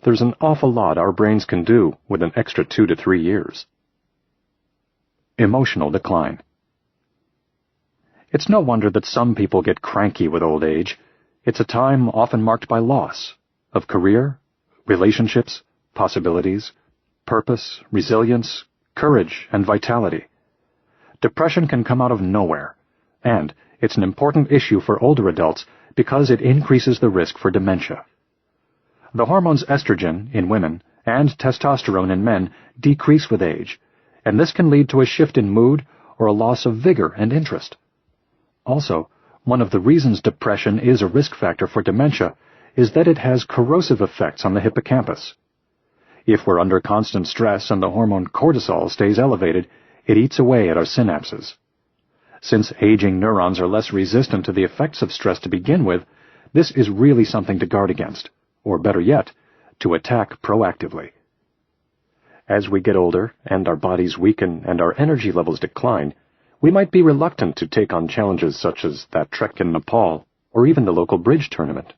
There's an awful lot our brains can do with an extra 2 to 3 years. Emotional decline. It's no wonder that some people get cranky with old age. It's a time often marked by loss of career, relationships, possibilities, purpose, resilience, courage, and vitality. Depression can come out of nowhere, and it's an important issue for older adults because it increases the risk for dementia. The hormones estrogen in women and testosterone in men decrease with age, and this can lead to a shift in mood or a loss of vigor and interest. Also, one of the reasons depression is a risk factor for dementia is that it has corrosive effects on the hippocampus. If we're under constant stress and the hormone cortisol stays elevated, it eats away at our synapses. Since aging neurons are less resistant to the effects of stress to begin with, this is really something to guard against, or better yet, to attack proactively. As we get older and our bodies weaken and our energy levels decline, we might be reluctant to take on challenges such as that trek in Nepal or even the local bridge tournament.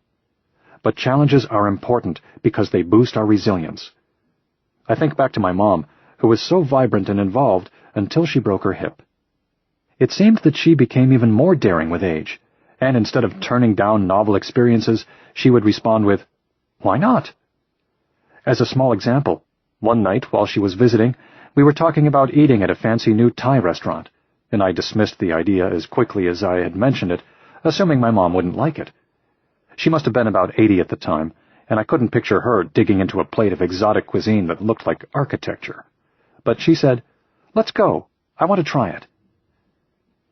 But challenges are important because they boost our resilience. I think back to my mom, who was so vibrant and involved until she broke her hip. It seemed that she became even more daring with age, and instead of turning down novel experiences, she would respond with, "Why not?" As a small example, one night while she was visiting, we were talking about eating at a fancy new Thai restaurant, and I dismissed the idea as quickly as I had mentioned it, assuming my mom wouldn't like it. She must have been about 80 at the time, and I couldn't picture her digging into a plate of exotic cuisine that looked like architecture. But she said, "Let's go. I want to try it."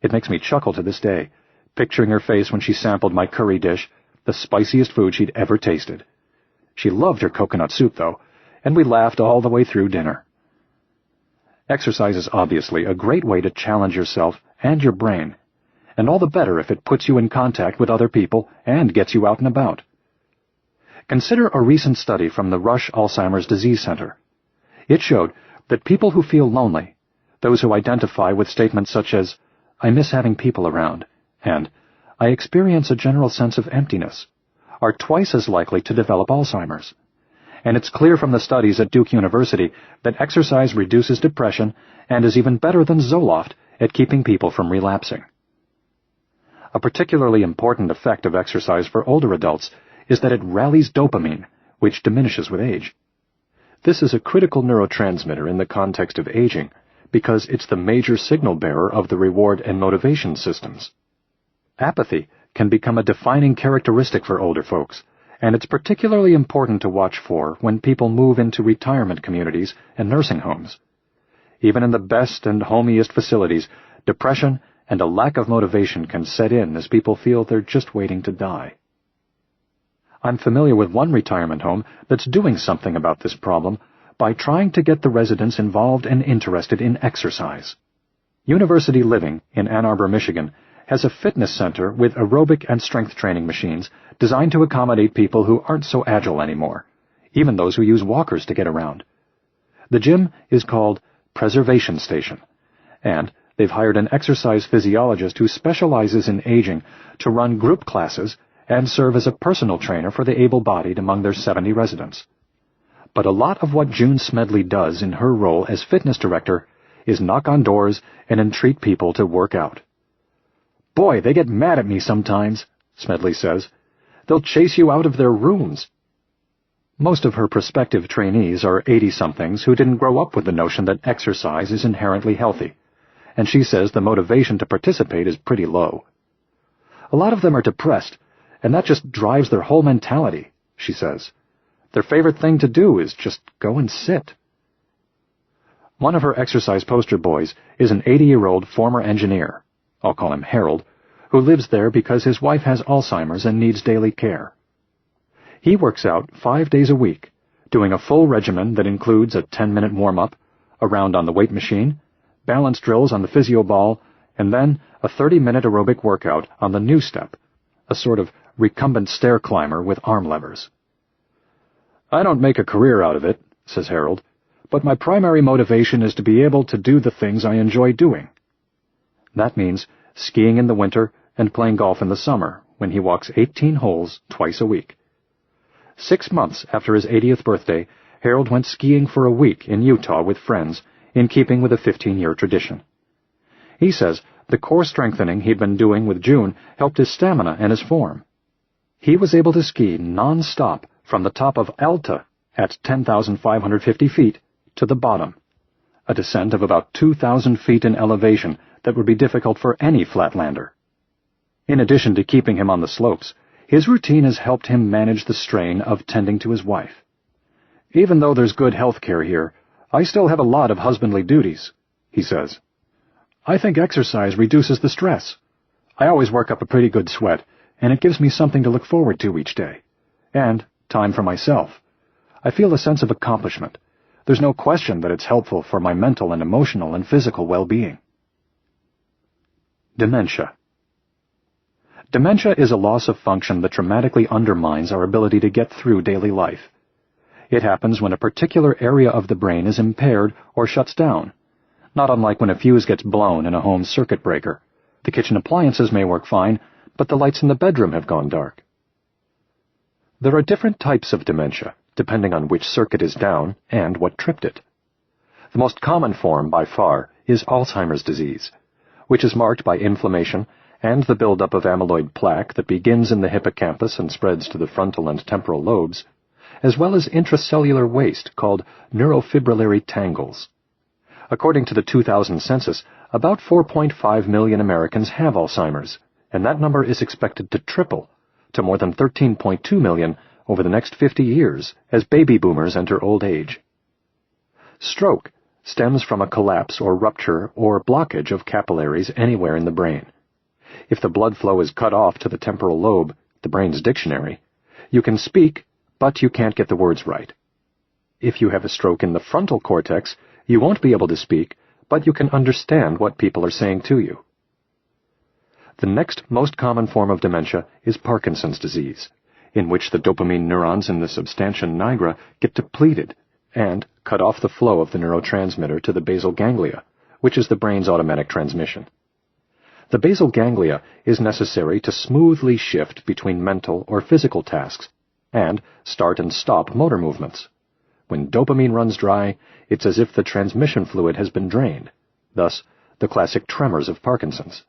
It makes me chuckle to this day, picturing her face when she sampled my curry dish, the spiciest food she'd ever tasted. She loved her coconut soup, though, and we laughed all the way through dinner. Exercise is obviously a great way to challenge yourself and your brain, and all the better if it puts you in contact with other people and gets you out and about. Consider a recent study from the Rush Alzheimer's Disease Center. It showed that people who feel lonely, those who identify with statements such as, "I miss having people around," and "I experience a general sense of emptiness," are twice as likely to develop Alzheimer's. And it's clear from the studies at Duke University that exercise reduces depression and is even better than Zoloft at keeping people from relapsing. A particularly important effect of exercise for older adults is that it rallies dopamine, which diminishes with age. This is a critical neurotransmitter in the context of aging because it's the major signal bearer of the reward and motivation systems. Apathy can become a defining characteristic for older folks, and it's particularly important to watch for when people move into retirement communities and nursing homes. Even in the best and homiest facilities, depression and a lack of motivation can set in as people feel they're just waiting to die. I'm familiar with one retirement home that's doing something about this problem by trying to get the residents involved and interested in exercise. University Living in Ann Arbor, Michigan, has a fitness center with aerobic and strength training machines designed to accommodate people who aren't so agile anymore, even those who use walkers to get around. The gym is called Preservation Station, and they've hired an exercise physiologist who specializes in aging to run group classes and serve as a personal trainer for the able-bodied among their 70 residents. But a lot of what June Smedley does in her role as fitness director is knock on doors and entreat people to work out. "Boy, they get mad at me sometimes," Smedley says. "They'll chase you out of their rooms." Most of her prospective trainees are 80-somethings who didn't grow up with the notion that exercise is inherently healthy, and she says the motivation to participate is pretty low. A lot of them are depressed, and that just drives their whole mentality, she says. Their favorite thing to do is just go and sit. One of her exercise poster boys is an 80-year-old former engineer, I'll call him Harold, who lives there because his wife has Alzheimer's and needs daily care. He works out 5 days a week, doing a full regimen that includes a 10-minute warm-up, a round on the weight machine, balance drills on the physio ball, and then a 30-minute aerobic workout on the new step, a sort of recumbent stair climber with arm levers. "I don't make a career out of it," says Harold, "but my primary motivation is to be able to do the things I enjoy doing." That means skiing in the winter and playing golf in the summer, when he walks 18 holes twice a week. 6 months after his 80th birthday, Harold went skiing for a week in Utah with friends, in keeping with a 15-year tradition. He says the core strengthening he'd been doing with June helped his stamina and his form. He was able to ski non-stop from the top of Alta at 10,550 feet to the bottom, a descent of about 2,000 feet in elevation that would be difficult for any flatlander. In addition to keeping him on the slopes, his routine has helped him manage the strain of tending to his wife. "Even though there's good health care here, I still have a lot of husbandly duties," he says. "I think exercise reduces the stress. I always work up a pretty good sweat, and it gives me something to look forward to each day. And time for myself. I feel a sense of accomplishment. There's no question that it's helpful for my mental and emotional and physical well-being." Dementia. Dementia is a loss of function that dramatically undermines our ability to get through daily life. It happens when a particular area of the brain is impaired or shuts down, not unlike when a fuse gets blown in a home circuit breaker. The kitchen appliances may work fine, but the lights in the bedroom have gone dark. There are different types of dementia, depending on which circuit is down and what tripped it. The most common form, by far, is Alzheimer's disease, which is marked by inflammation and the buildup of amyloid plaque that begins in the hippocampus and spreads to the frontal and temporal lobes, as well as intracellular waste called neurofibrillary tangles. According to the 2000 census, about 4.5 million Americans have Alzheimer's, and that number is expected to triple to more than 13.2 million over the next 50 years as baby boomers enter old age. Stroke stems from a collapse or rupture or blockage of capillaries anywhere in the brain. If the blood flow is cut off to the temporal lobe, the brain's dictionary, you can speak, but you can't get the words right. If you have a stroke in the frontal cortex, you won't be able to speak, but you can understand what people are saying to you. The next most common form of dementia is Parkinson's disease, in which the dopamine neurons in the substantia nigra get depleted and cut off the flow of the neurotransmitter to the basal ganglia, which is the brain's automatic transmission. The basal ganglia is necessary to smoothly shift between mental or physical tasks and start and stop motor movements. When dopamine runs dry, it's as if the transmission fluid has been drained, thus the classic tremors of Parkinson's.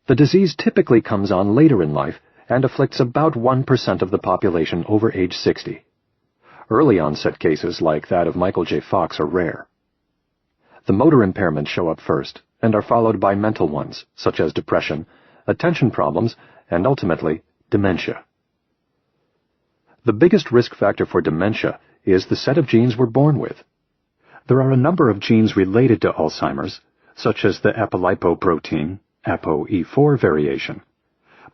The disease typically comes on later in life and afflicts about 1% of the population over age 60. Early onset cases like that of Michael J. Fox are rare. The motor impairments show up first and are followed by mental ones, such as depression, attention problems, and ultimately, dementia. The biggest risk factor for dementia is the set of genes we're born with. There are a number of genes related to Alzheimer's, such as the apolipoprotein, ApoE4 variation.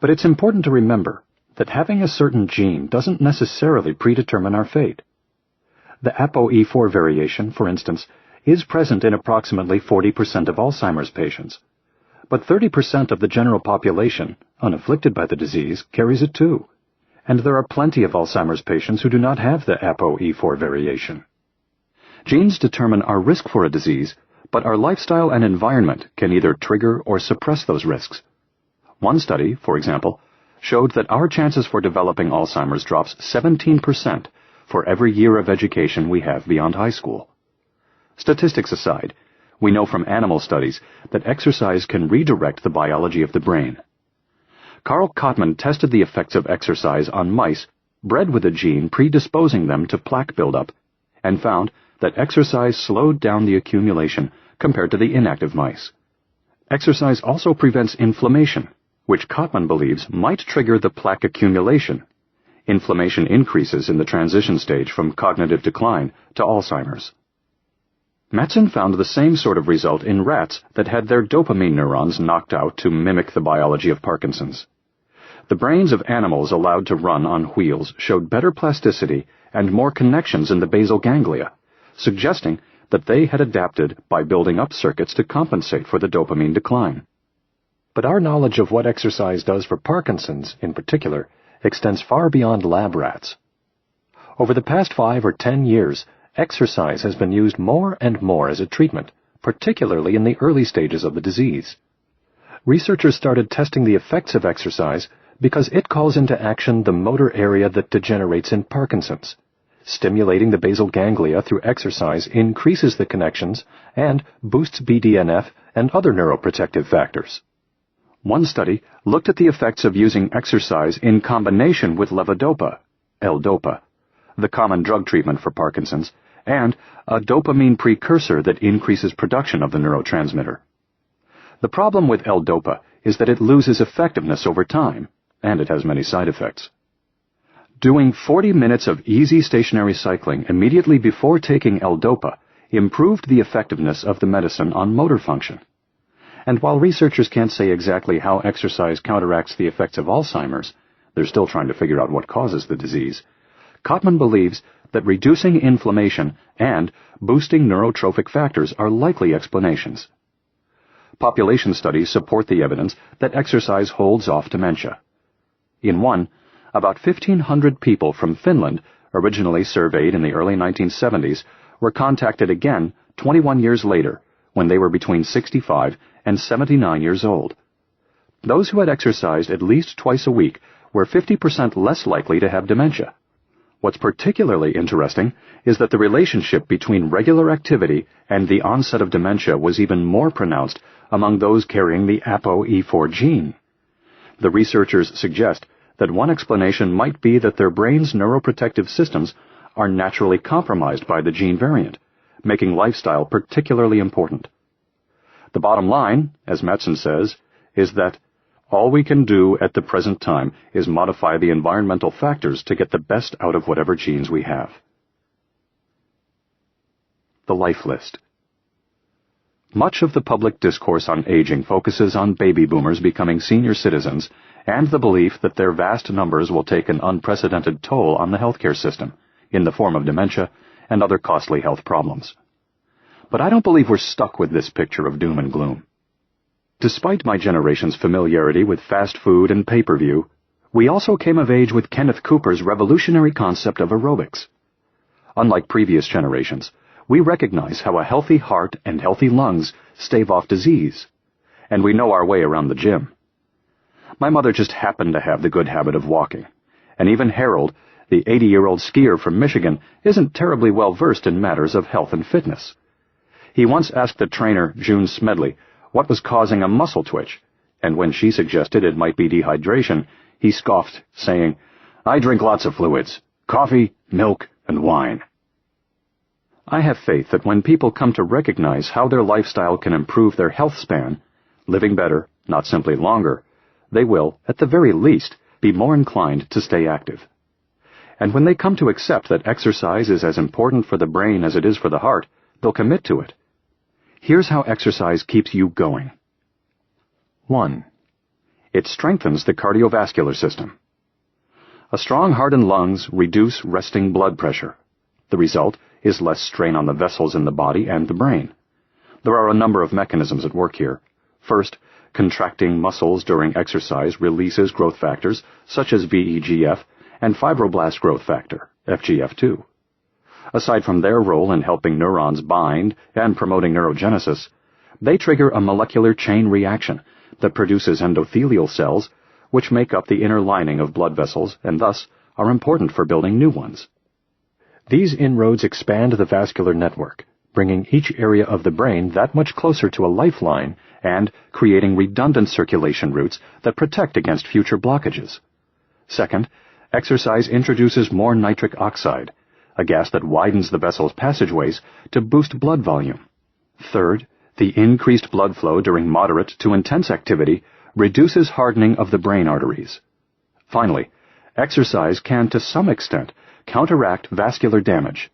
But it's important to remember that having a certain gene doesn't necessarily predetermine our fate. The ApoE4 variation, for instance, is present in approximately 40% of Alzheimer's patients, but 30% of the general population, unafflicted by the disease, carries it too, and there are plenty of Alzheimer's patients who do not have the ApoE4 variation. Genes determine our risk for a disease, but our lifestyle and environment can either trigger or suppress those risks. One study, for example, showed that our chances for developing Alzheimer's drops 17% for every year of education we have beyond high school. Statistics aside, we know from animal studies that exercise can redirect the biology of the brain. Carl Kottmann tested the effects of exercise on mice bred with a gene predisposing them to plaque buildup and found that exercise slowed down the accumulation compared to the inactive mice. Exercise also prevents inflammation, which Kottmann believes might trigger the plaque accumulation. Inflammation increases in the transition stage from cognitive decline to Alzheimer's. Mattson found the same sort of result in rats that had their dopamine neurons knocked out to mimic the biology of Parkinson's. The brains of animals allowed to run on wheels showed better plasticity and more connections in the basal ganglia, suggesting that they had adapted by building up circuits to compensate for the dopamine decline. But our knowledge of what exercise does for Parkinson's, in particular, extends far beyond lab rats. Over the past 5 or 10 years, exercise has been used more and more as a treatment, particularly in the early stages of the disease. Researchers started testing the effects of exercise because it calls into action the motor area that degenerates in Parkinson's. Stimulating the basal ganglia through exercise increases the connections and boosts BDNF and other neuroprotective factors. One study looked at the effects of using exercise in combination with levodopa, L-DOPA, the common drug treatment for Parkinson's, and a dopamine precursor that increases production of the neurotransmitter. The problem with L-DOPA is that it loses effectiveness over time, and it has many side effects. Doing 40 minutes of easy stationary cycling immediately before taking L-DOPA improved the effectiveness of the medicine on motor function. And while researchers can't say exactly how exercise counteracts the effects of Alzheimer's, they're still trying to figure out what causes the disease, Kottmann believes that reducing inflammation and boosting neurotrophic factors are likely explanations. Population studies support the evidence that exercise holds off dementia. In one, about 1,500 people from Finland, originally surveyed in the early 1970s, were contacted again 21 years later, when they were between 65 and 79 years old. Those who had exercised at least twice a week were 50% less likely to have dementia. What's particularly interesting is that the relationship between regular activity and the onset of dementia was even more pronounced among those carrying the ApoE4 gene. The researchers suggest that one explanation might be that their brain's neuroprotective systems are naturally compromised by the gene variant, making lifestyle particularly important. The bottom line, as Mattson says, is that All we can do at the present time is modify the environmental factors to get the best out of whatever genes we have. The Life List. Much of the public discourse on aging focuses on baby boomers becoming senior citizens and the belief that their vast numbers will take an unprecedented toll on the healthcare system in the form of dementia and other costly health problems. But I don't believe we're stuck with this picture of doom and gloom. Despite my generation's familiarity with fast food and pay-per-view, we also came of age with Kenneth Cooper's revolutionary concept of aerobics. Unlike previous generations, we recognize how a healthy heart and healthy lungs stave off disease, and we know our way around the gym. My mother just happened to have the good habit of walking, and even Harold, the 80-year-old skier from Michigan, isn't terribly well versed in matters of health and fitness. He once asked the trainer, June Smedley, what was causing a muscle twitch, and when she suggested it might be dehydration, he scoffed, saying, "I drink lots of fluids, coffee, milk, and wine." I have faith that when people come to recognize how their lifestyle can improve their health span, living better, not simply longer, they will, at the very least, be more inclined to stay active. And when they come to accept that exercise is as important for the brain as it is for the heart, they'll commit to it. Here's how exercise keeps you going. 1. It strengthens the cardiovascular system. A strong heart and lungs reduce resting blood pressure. The result is less strain on the vessels in the body and the brain. There are a number of mechanisms at work here. First, contracting muscles during exercise releases growth factors such as VEGF and fibroblast growth factor, FGF2. Aside from their role in helping neurons bind and promoting neurogenesis, they trigger a molecular chain reaction that produces endothelial cells, which make up the inner lining of blood vessels and thus are important for building new ones. These inroads expand the vascular network, bringing each area of the brain that much closer to a lifeline and creating redundant circulation routes that protect against future blockages. Second, exercise introduces more nitric oxide, a gas that widens the vessel's passageways to boost blood volume. Third, the increased blood flow during moderate to intense activity reduces hardening of the brain arteries. Finally, exercise can, to some extent, counteract vascular damage.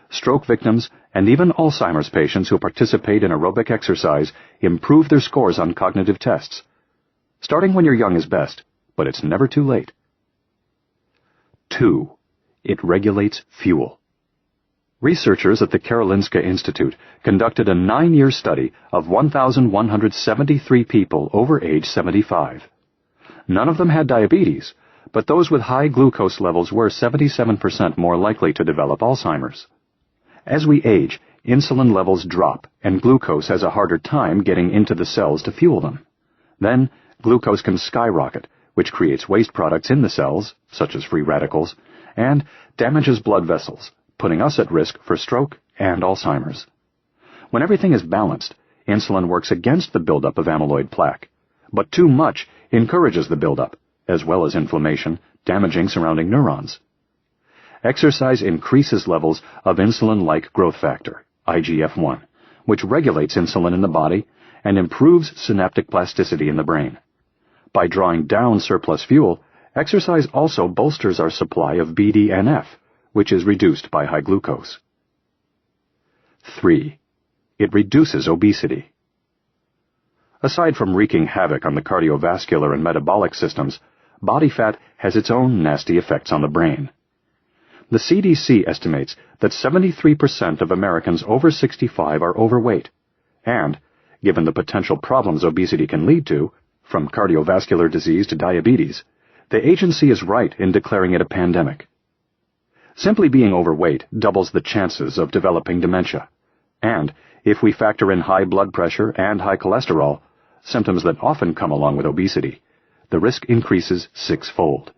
Stroke victims and even Alzheimer's patients who participate in aerobic exercise improve their scores on cognitive tests. Starting when you're young is best, but it's never too late. 2. It regulates fuel. Researchers at the Karolinska Institute conducted a 9-year study of 1,173 people over age 75. None of them had diabetes, but those with high glucose levels were 77% more likely to develop Alzheimer's. As we age, insulin levels drop, and glucose has a harder time getting into the cells to fuel them. Then, glucose can skyrocket, which creates waste products in the cells, such as free radicals, and damages blood vessels, putting us at risk for stroke and Alzheimer's. When everything is balanced, insulin works against the buildup of amyloid plaque, but too much encourages the buildup, as well as inflammation, damaging surrounding neurons. Exercise increases levels of insulin-like growth factor, IGF-1, which regulates insulin in the body and improves synaptic plasticity in the brain. By drawing down surplus fuel, exercise also bolsters our supply of BDNF, which is reduced by high glucose. 3. It reduces obesity. Aside from wreaking havoc on the cardiovascular and metabolic systems, body fat has its own nasty effects on the brain. The CDC estimates that 73% of Americans over 65 are overweight, and, given the potential problems obesity can lead to, from cardiovascular disease to diabetes, the agency is right in declaring it a pandemic. Simply being overweight doubles the chances of developing dementia, and if we factor in high blood pressure and high cholesterol, symptoms that often come along with obesity, the risk increases 6-fold.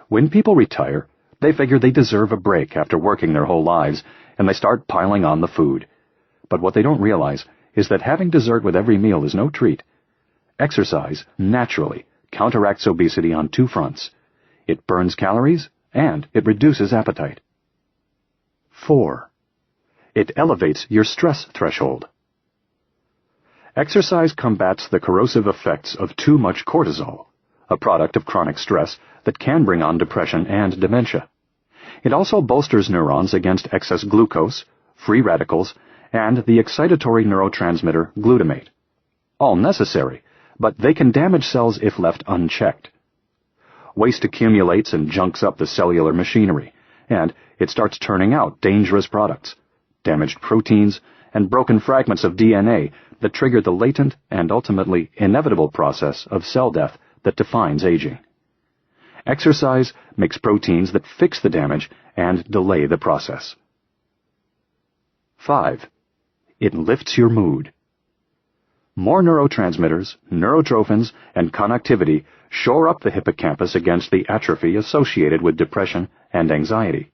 When people retire, they figure they deserve a break after working their whole lives, and they start piling on the food. But what they don't realize is that having dessert with every meal is no treat. Exercise, naturally, counteracts obesity on 2 fronts. It burns calories, and it reduces appetite. 4. It elevates your stress threshold. Exercise combats the corrosive effects of too much cortisol, a product of chronic stress that can bring on depression and dementia. It also bolsters neurons against excess glucose, free radicals, and the excitatory neurotransmitter glutamate. All necessary, but they can damage cells if left unchecked. Waste accumulates and junks up the cellular machinery, and it starts turning out dangerous products, damaged proteins, and broken fragments of DNA that trigger the latent and ultimately inevitable process of cell death that defines aging. Exercise makes proteins that fix the damage and delay the process. 5. It lifts your mood. More neurotransmitters, neurotrophins, and connectivity shore up the hippocampus against the atrophy associated with depression and anxiety.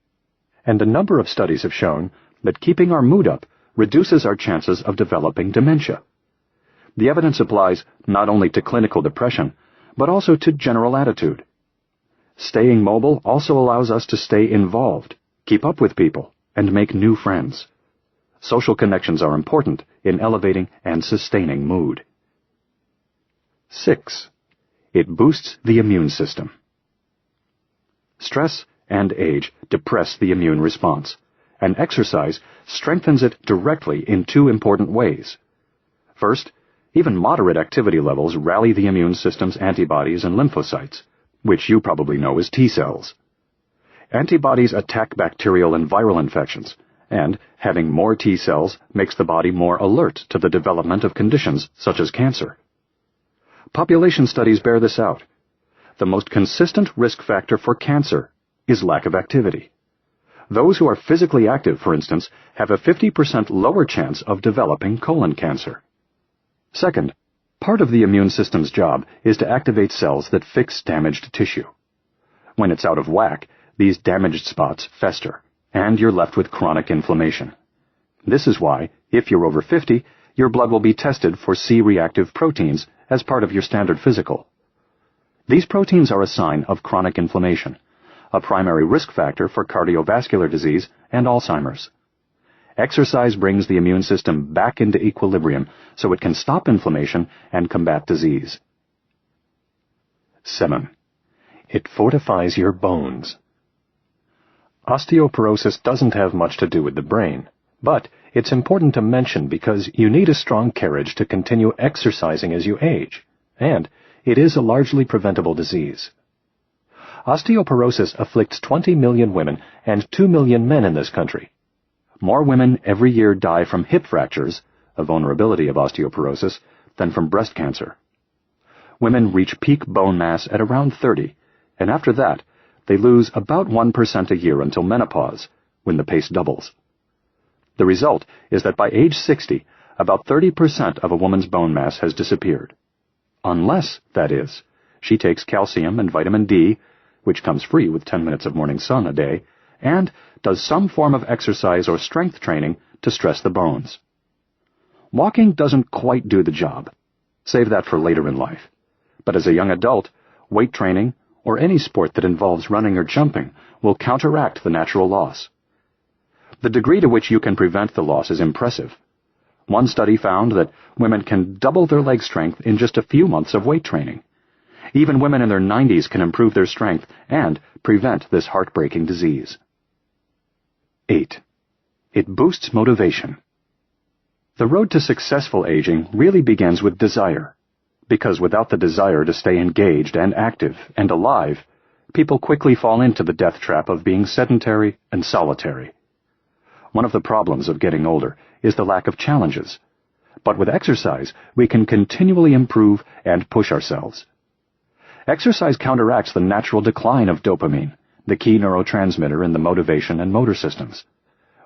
And a number of studies have shown that keeping our mood up reduces our chances of developing dementia. The evidence applies not only to clinical depression, but also to general attitude. Staying mobile also allows us to stay involved, keep up with people, and make new friends. Social connections are important in elevating and sustaining mood. 6. It boosts the immune system. Stress and age depress the immune response, and exercise strengthens it directly in two important ways. First, even moderate activity levels rally the immune system's antibodies and lymphocytes, which you probably know as T cells. Antibodies attack bacterial and viral infections, and having more T cells makes the body more alert to the development of conditions such as cancer. Population studies bear this out. The most consistent risk factor for cancer is lack of activity. Those who are physically active, for instance, have a 50% lower chance of developing colon cancer. Second, part of the immune system's job is to activate cells that fix damaged tissue. When it's out of whack, these damaged spots fester, and you're left with chronic inflammation. This is why, if you're over 50, your blood will be tested for C-reactive proteins as part of your standard physical. These proteins are a sign of chronic inflammation, a primary risk factor for cardiovascular disease and Alzheimer's. Exercise brings the immune system back into equilibrium so it can stop inflammation and combat disease. 7. It fortifies your bones. Osteoporosis doesn't have much to do with the brain, but it's important to mention because you need a strong carriage to continue exercising as you age, and it is a largely preventable disease. Osteoporosis afflicts 20 million women and 2 million men in this country. More women every year die from hip fractures, a vulnerability of osteoporosis, than from breast cancer. Women reach peak bone mass at around 30, and after that, they lose about 1% a year until menopause, when the pace doubles. The result is that by age 60, about 30% of a woman's bone mass has disappeared. Unless, that is, she takes calcium and vitamin D, which comes free with 10 minutes of morning sun a day, and does some form of exercise or strength training to stress the bones. Walking doesn't quite do the job. Save that for later in life. But as a young adult, weight training, or any sport that involves running or jumping, will counteract the natural loss. The degree to which you can prevent the loss is impressive. One study found that women can double their leg strength in just a few months of weight training. Even women in their 90s can improve their strength and prevent this heartbreaking disease. 8. It boosts motivation. The road to successful aging really begins with desire, because without the desire to stay engaged and active and alive, people quickly fall into the death trap of being sedentary and solitary. One of the problems of getting older is the lack of challenges, but with exercise we can continually improve and push ourselves. Exercise counteracts the natural decline of dopamine, the key neurotransmitter in the motivation and motor systems.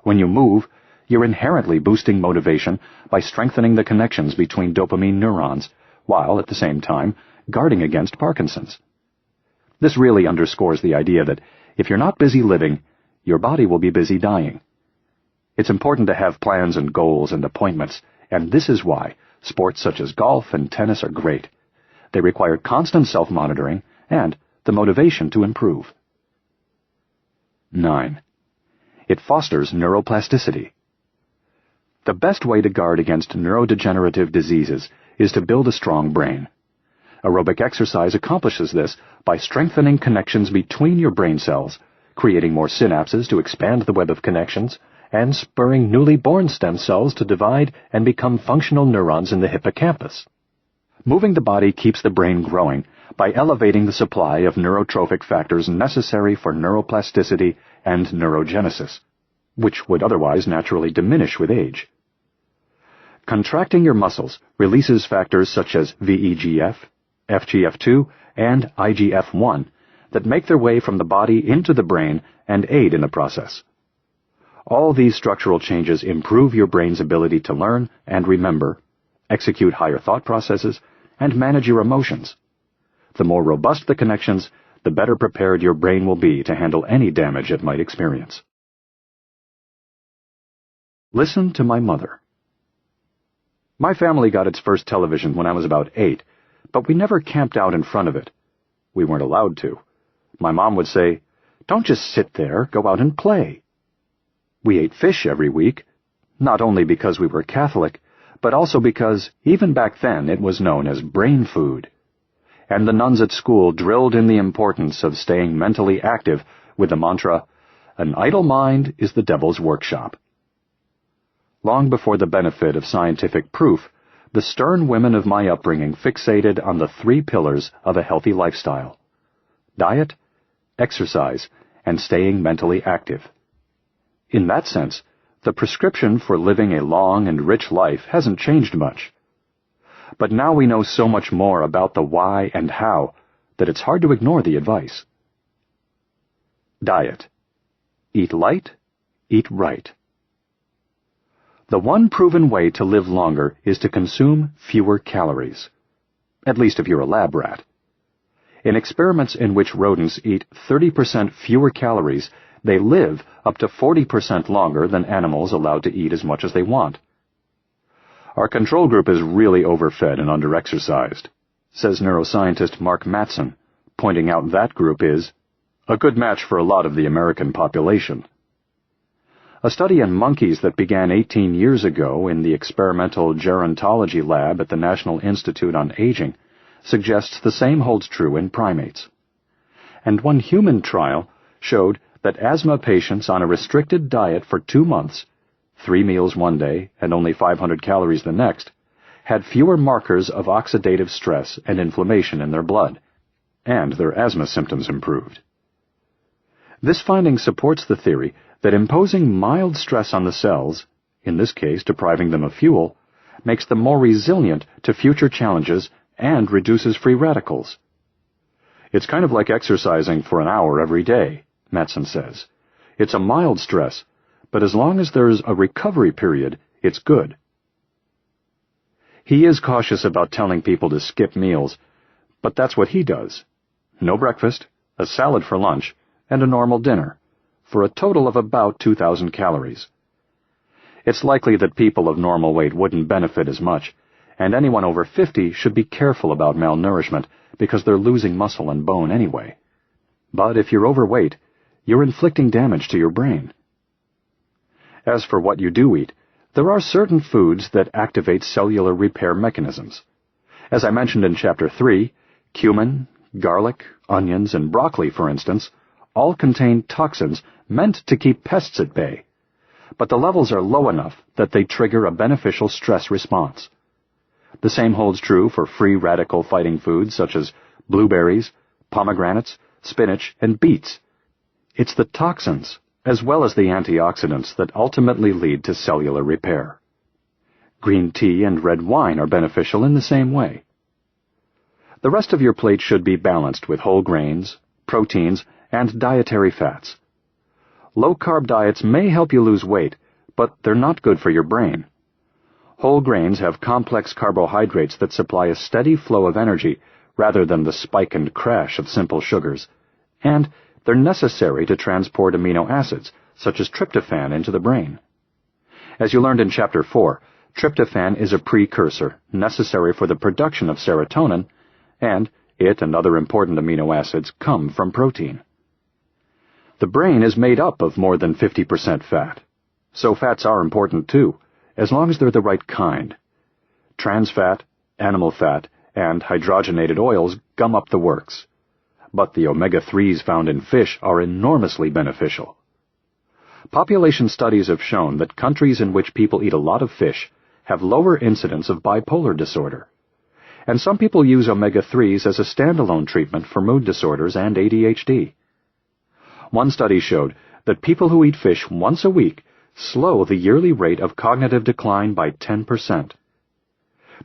When you move, you're inherently boosting motivation by strengthening the connections between dopamine neurons, while at the same time guarding against Parkinson's. This really underscores the idea that if you're not busy living, your body will be busy dying. It's important to have plans and goals and appointments, and this is why sports such as golf and tennis are great. They require constant self-monitoring and the motivation to improve. 9. It fosters neuroplasticity. The best way to guard against neurodegenerative diseases is to build a strong brain. Aerobic exercise accomplishes this by strengthening connections between your brain cells, creating more synapses to expand the web of connections, and spurring newly born stem cells to divide and become functional neurons in the hippocampus. Moving the body keeps the brain growing by elevating the supply of neurotrophic factors necessary for neuroplasticity and neurogenesis, which would otherwise naturally diminish with age. Contracting your muscles releases factors such as VEGF, FGF2, and IGF-1 that make their way from the body into the brain and aid in the process. All these structural changes improve your brain's ability to learn and remember, execute higher thought processes, and manage your emotions. The more robust the connections, the better prepared your brain will be to handle any damage it might experience. Listen to my mother. My family got its first television when I was about 8, but we never camped out in front of it. We weren't allowed to. My mom would say, "Don't just sit there, go out and play." We ate fish every week, not only because we were Catholic, but also because, even back then, it was known as brain food. And the nuns at school drilled in the importance of staying mentally active with the mantra, "An idle mind is the devil's workshop." Long before the benefit of scientific proof, the stern women of my upbringing fixated on the 3 pillars of a healthy lifestyle: diet, exercise, and staying mentally active. In that sense, the prescription for living a long and rich life hasn't changed much. But now we know so much more about the why and how that it's hard to ignore the advice. Diet. Eat light, eat right. The one proven way to live longer is to consume fewer calories. At least if you're a lab rat. In experiments in which rodents eat 30% fewer calories, they live up to 40% longer than animals allowed to eat as much as they want. Our control group is really overfed and underexercised, says neuroscientist Mark Mattson, pointing out that group is a good match for a lot of the American population. A study in monkeys that began 18 years ago in the experimental gerontology lab at the National Institute on Aging suggests the same holds true in primates. And one human trial showed that asthma patients on a restricted diet for 2 months, 3 meals one day and only 500 calories the next, had fewer markers of oxidative stress and inflammation in their blood, and their asthma symptoms improved. This finding supports the theory that imposing mild stress on the cells, in this case depriving them of fuel, makes them more resilient to future challenges and reduces free radicals. It's kind of like exercising for an hour every day, Mattson says. It's a mild stress, but as long as there's a recovery period, it's good. He is cautious about telling people to skip meals, but that's what he does. No breakfast, a salad for lunch, and a normal dinner, for a total of about 2,000 calories. It's likely that people of normal weight wouldn't benefit as much, and anyone over 50 should be careful about malnourishment because they're losing muscle and bone anyway. But if you're overweight, you're inflicting damage to your brain. As for what you do eat, there are certain foods that activate cellular repair mechanisms. As I mentioned in Chapter 3, cumin, garlic, onions, and broccoli, for instance, all contain toxins meant to keep pests at bay, but the levels are low enough that they trigger a beneficial stress response. The same holds true for free radical-fighting foods such as blueberries, pomegranates, spinach, and beets. It's the toxins, as well as the antioxidants, that ultimately lead to cellular repair. Green tea and red wine are beneficial in the same way. The rest of your plate should be balanced with whole grains, proteins, and dietary fats. Low-carb diets may help you lose weight, but they're not good for your brain. Whole grains have complex carbohydrates that supply a steady flow of energy rather than the spike and crash of simple sugars, and they're necessary to transport amino acids, such as tryptophan, into the brain. As you learned in Chapter 4, tryptophan is a precursor necessary for the production of serotonin, and it and other important amino acids come from protein. The brain is made up of more than 50% fat, so fats are important too, as long as they're the right kind. Trans fat, animal fat, and hydrogenated oils gum up the works. But the omega-3s found in fish are enormously beneficial. Population studies have shown that countries in which people eat a lot of fish have lower incidence of bipolar disorder. And some people use omega-3s as a standalone treatment for mood disorders and ADHD. One study showed that people who eat fish once a week slow the yearly rate of cognitive decline by 10%.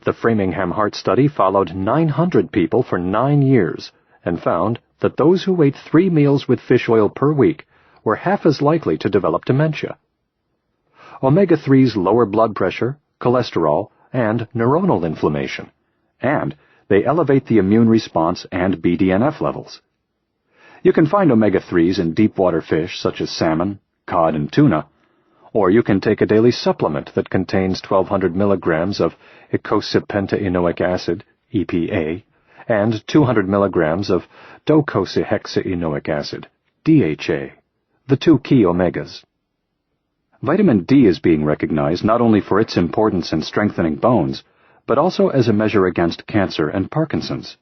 The Framingham Heart Study followed 900 people for 9 years and found that those who ate 3 meals with fish oil per week were half as likely to develop dementia. Omega-3s lower blood pressure, cholesterol, and neuronal inflammation, and they elevate the immune response and BDNF levels. You can find omega-3s in deep-water fish such as salmon, cod, and tuna, or you can take a daily supplement that contains 1,200 milligrams of eicosapentaenoic acid, EPA, and 200 milligrams of docosahexaenoic acid, DHA, the 2 key omegas. Vitamin D is being recognized not only for its importance in strengthening bones, but also as a measure against cancer and Parkinson's.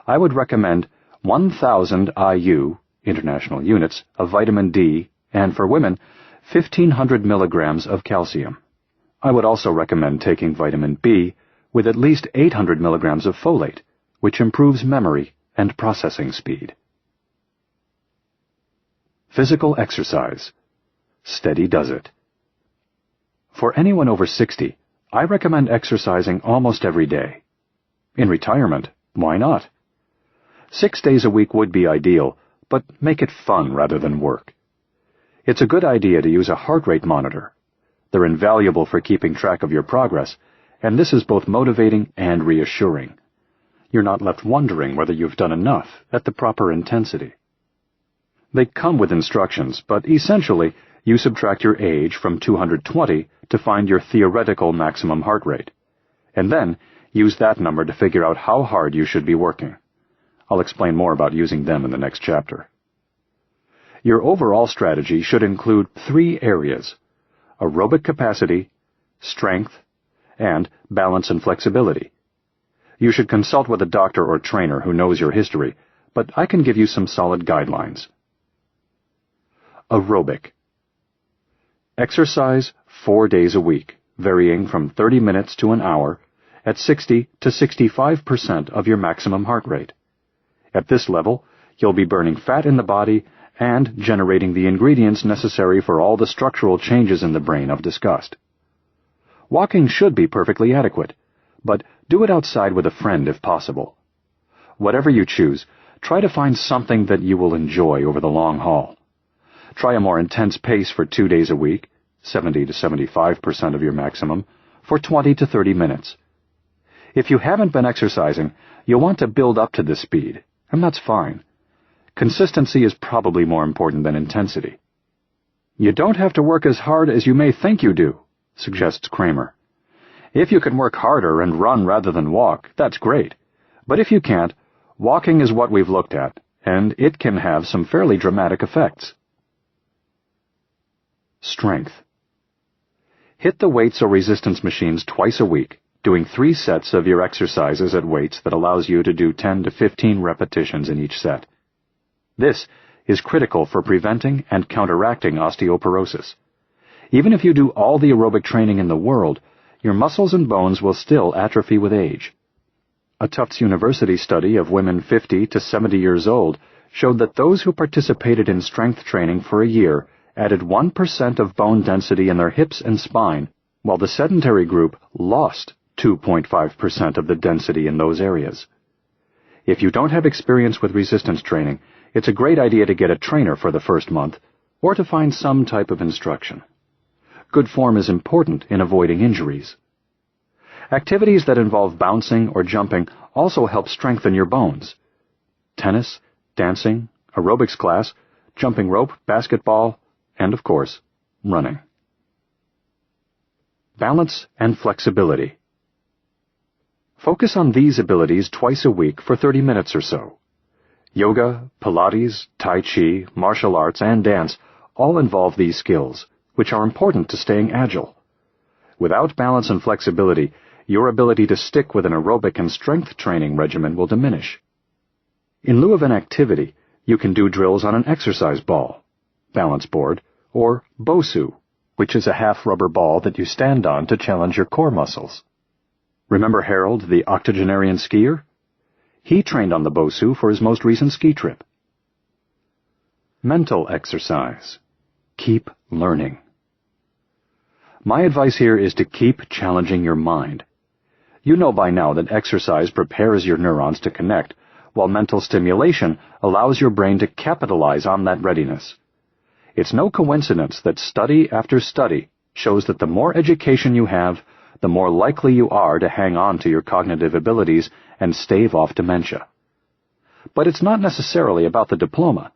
I would recommend 1,000 IU, international units, of vitamin D, and for women, 1,500 milligrams of calcium. I would also recommend taking vitamin B with at least 800 milligrams of folate, which improves memory and processing speed. Physical exercise. Steady does it. For anyone over 60, I recommend exercising almost every day. In retirement, why not? 6 days a week would be ideal, but make it fun rather than work. It's a good idea to use a heart rate monitor. They're invaluable for keeping track of your progress, and this is both motivating and reassuring. You're not left wondering whether you've done enough at the proper intensity. They come with instructions, but essentially, you subtract your age from 220 to find your theoretical maximum heart rate, and then use that number to figure out how hard you should be working. I'll explain more about using them in the next chapter. Your overall strategy should include 3 areas: aerobic capacity, strength, and balance and flexibility. You should consult with a doctor or trainer who knows your history, but I can give you some solid guidelines. Aerobic. Exercise 4 days a week, varying from 30 minutes to an hour, at 60 to 65% of your maximum heart rate. At this level, you'll be burning fat in the body and generating the ingredients necessary for all the structural changes in the brain I've discussed. Walking should be perfectly adequate, but do it outside with a friend if possible. Whatever you choose, try to find something that you will enjoy over the long haul. Try a more intense pace for 2 days a week, 70 to 75% of your maximum, for 20 to 30 minutes. If you haven't been exercising, you'll want to build up to this speed, and that's fine. Consistency is probably more important than intensity. You don't have to work as hard as you may think you do, suggests Kramer. If you can work harder and run rather than walk, that's great. But if you can't, walking is what we've looked at, and it can have some fairly dramatic effects. Strength. Hit the weights or resistance machines twice a week, doing 3 sets of your exercises at weights that allows you to do 10 to 15 repetitions in each set. This is critical for preventing and counteracting osteoporosis. Even if you do all the aerobic training in the world, your muscles and bones will still atrophy with age. A Tufts University study of women 50 to 70 years old showed that those who participated in strength training for a year added 1% of bone density in their hips and spine, while the sedentary group lost 2.5% of the density in those areas. If you don't have experience with resistance training, it's a great idea to get a trainer for the first month, or to find some type of instruction. Good form is important in avoiding injuries. Activities that involve bouncing or jumping also help strengthen your bones. Tennis, dancing, aerobics class, jumping rope, basketball, and, of course, running. Balance and flexibility. Focus on these abilities twice a week for 30 minutes or so. Yoga, Pilates, Tai Chi, martial arts, and dance all involve these skills, which are important to staying agile. Without balance and flexibility, your ability to stick with an aerobic and strength training regimen will diminish. In lieu of an activity, you can do drills on an exercise ball, balance board, or BOSU, which is a half-rubber ball that you stand on to challenge your core muscles. Remember Harold, the octogenarian skier? He trained on the BOSU for his most recent ski trip. Mental exercise. Keep learning. My advice here is to keep challenging your mind. You know by now that exercise prepares your neurons to connect, while mental stimulation allows your brain to capitalize on that readiness. It's no coincidence that study after study shows that the more education you have, the more likely you are to hang on to your cognitive abilities and stave off dementia. But it's not necessarily about the diploma.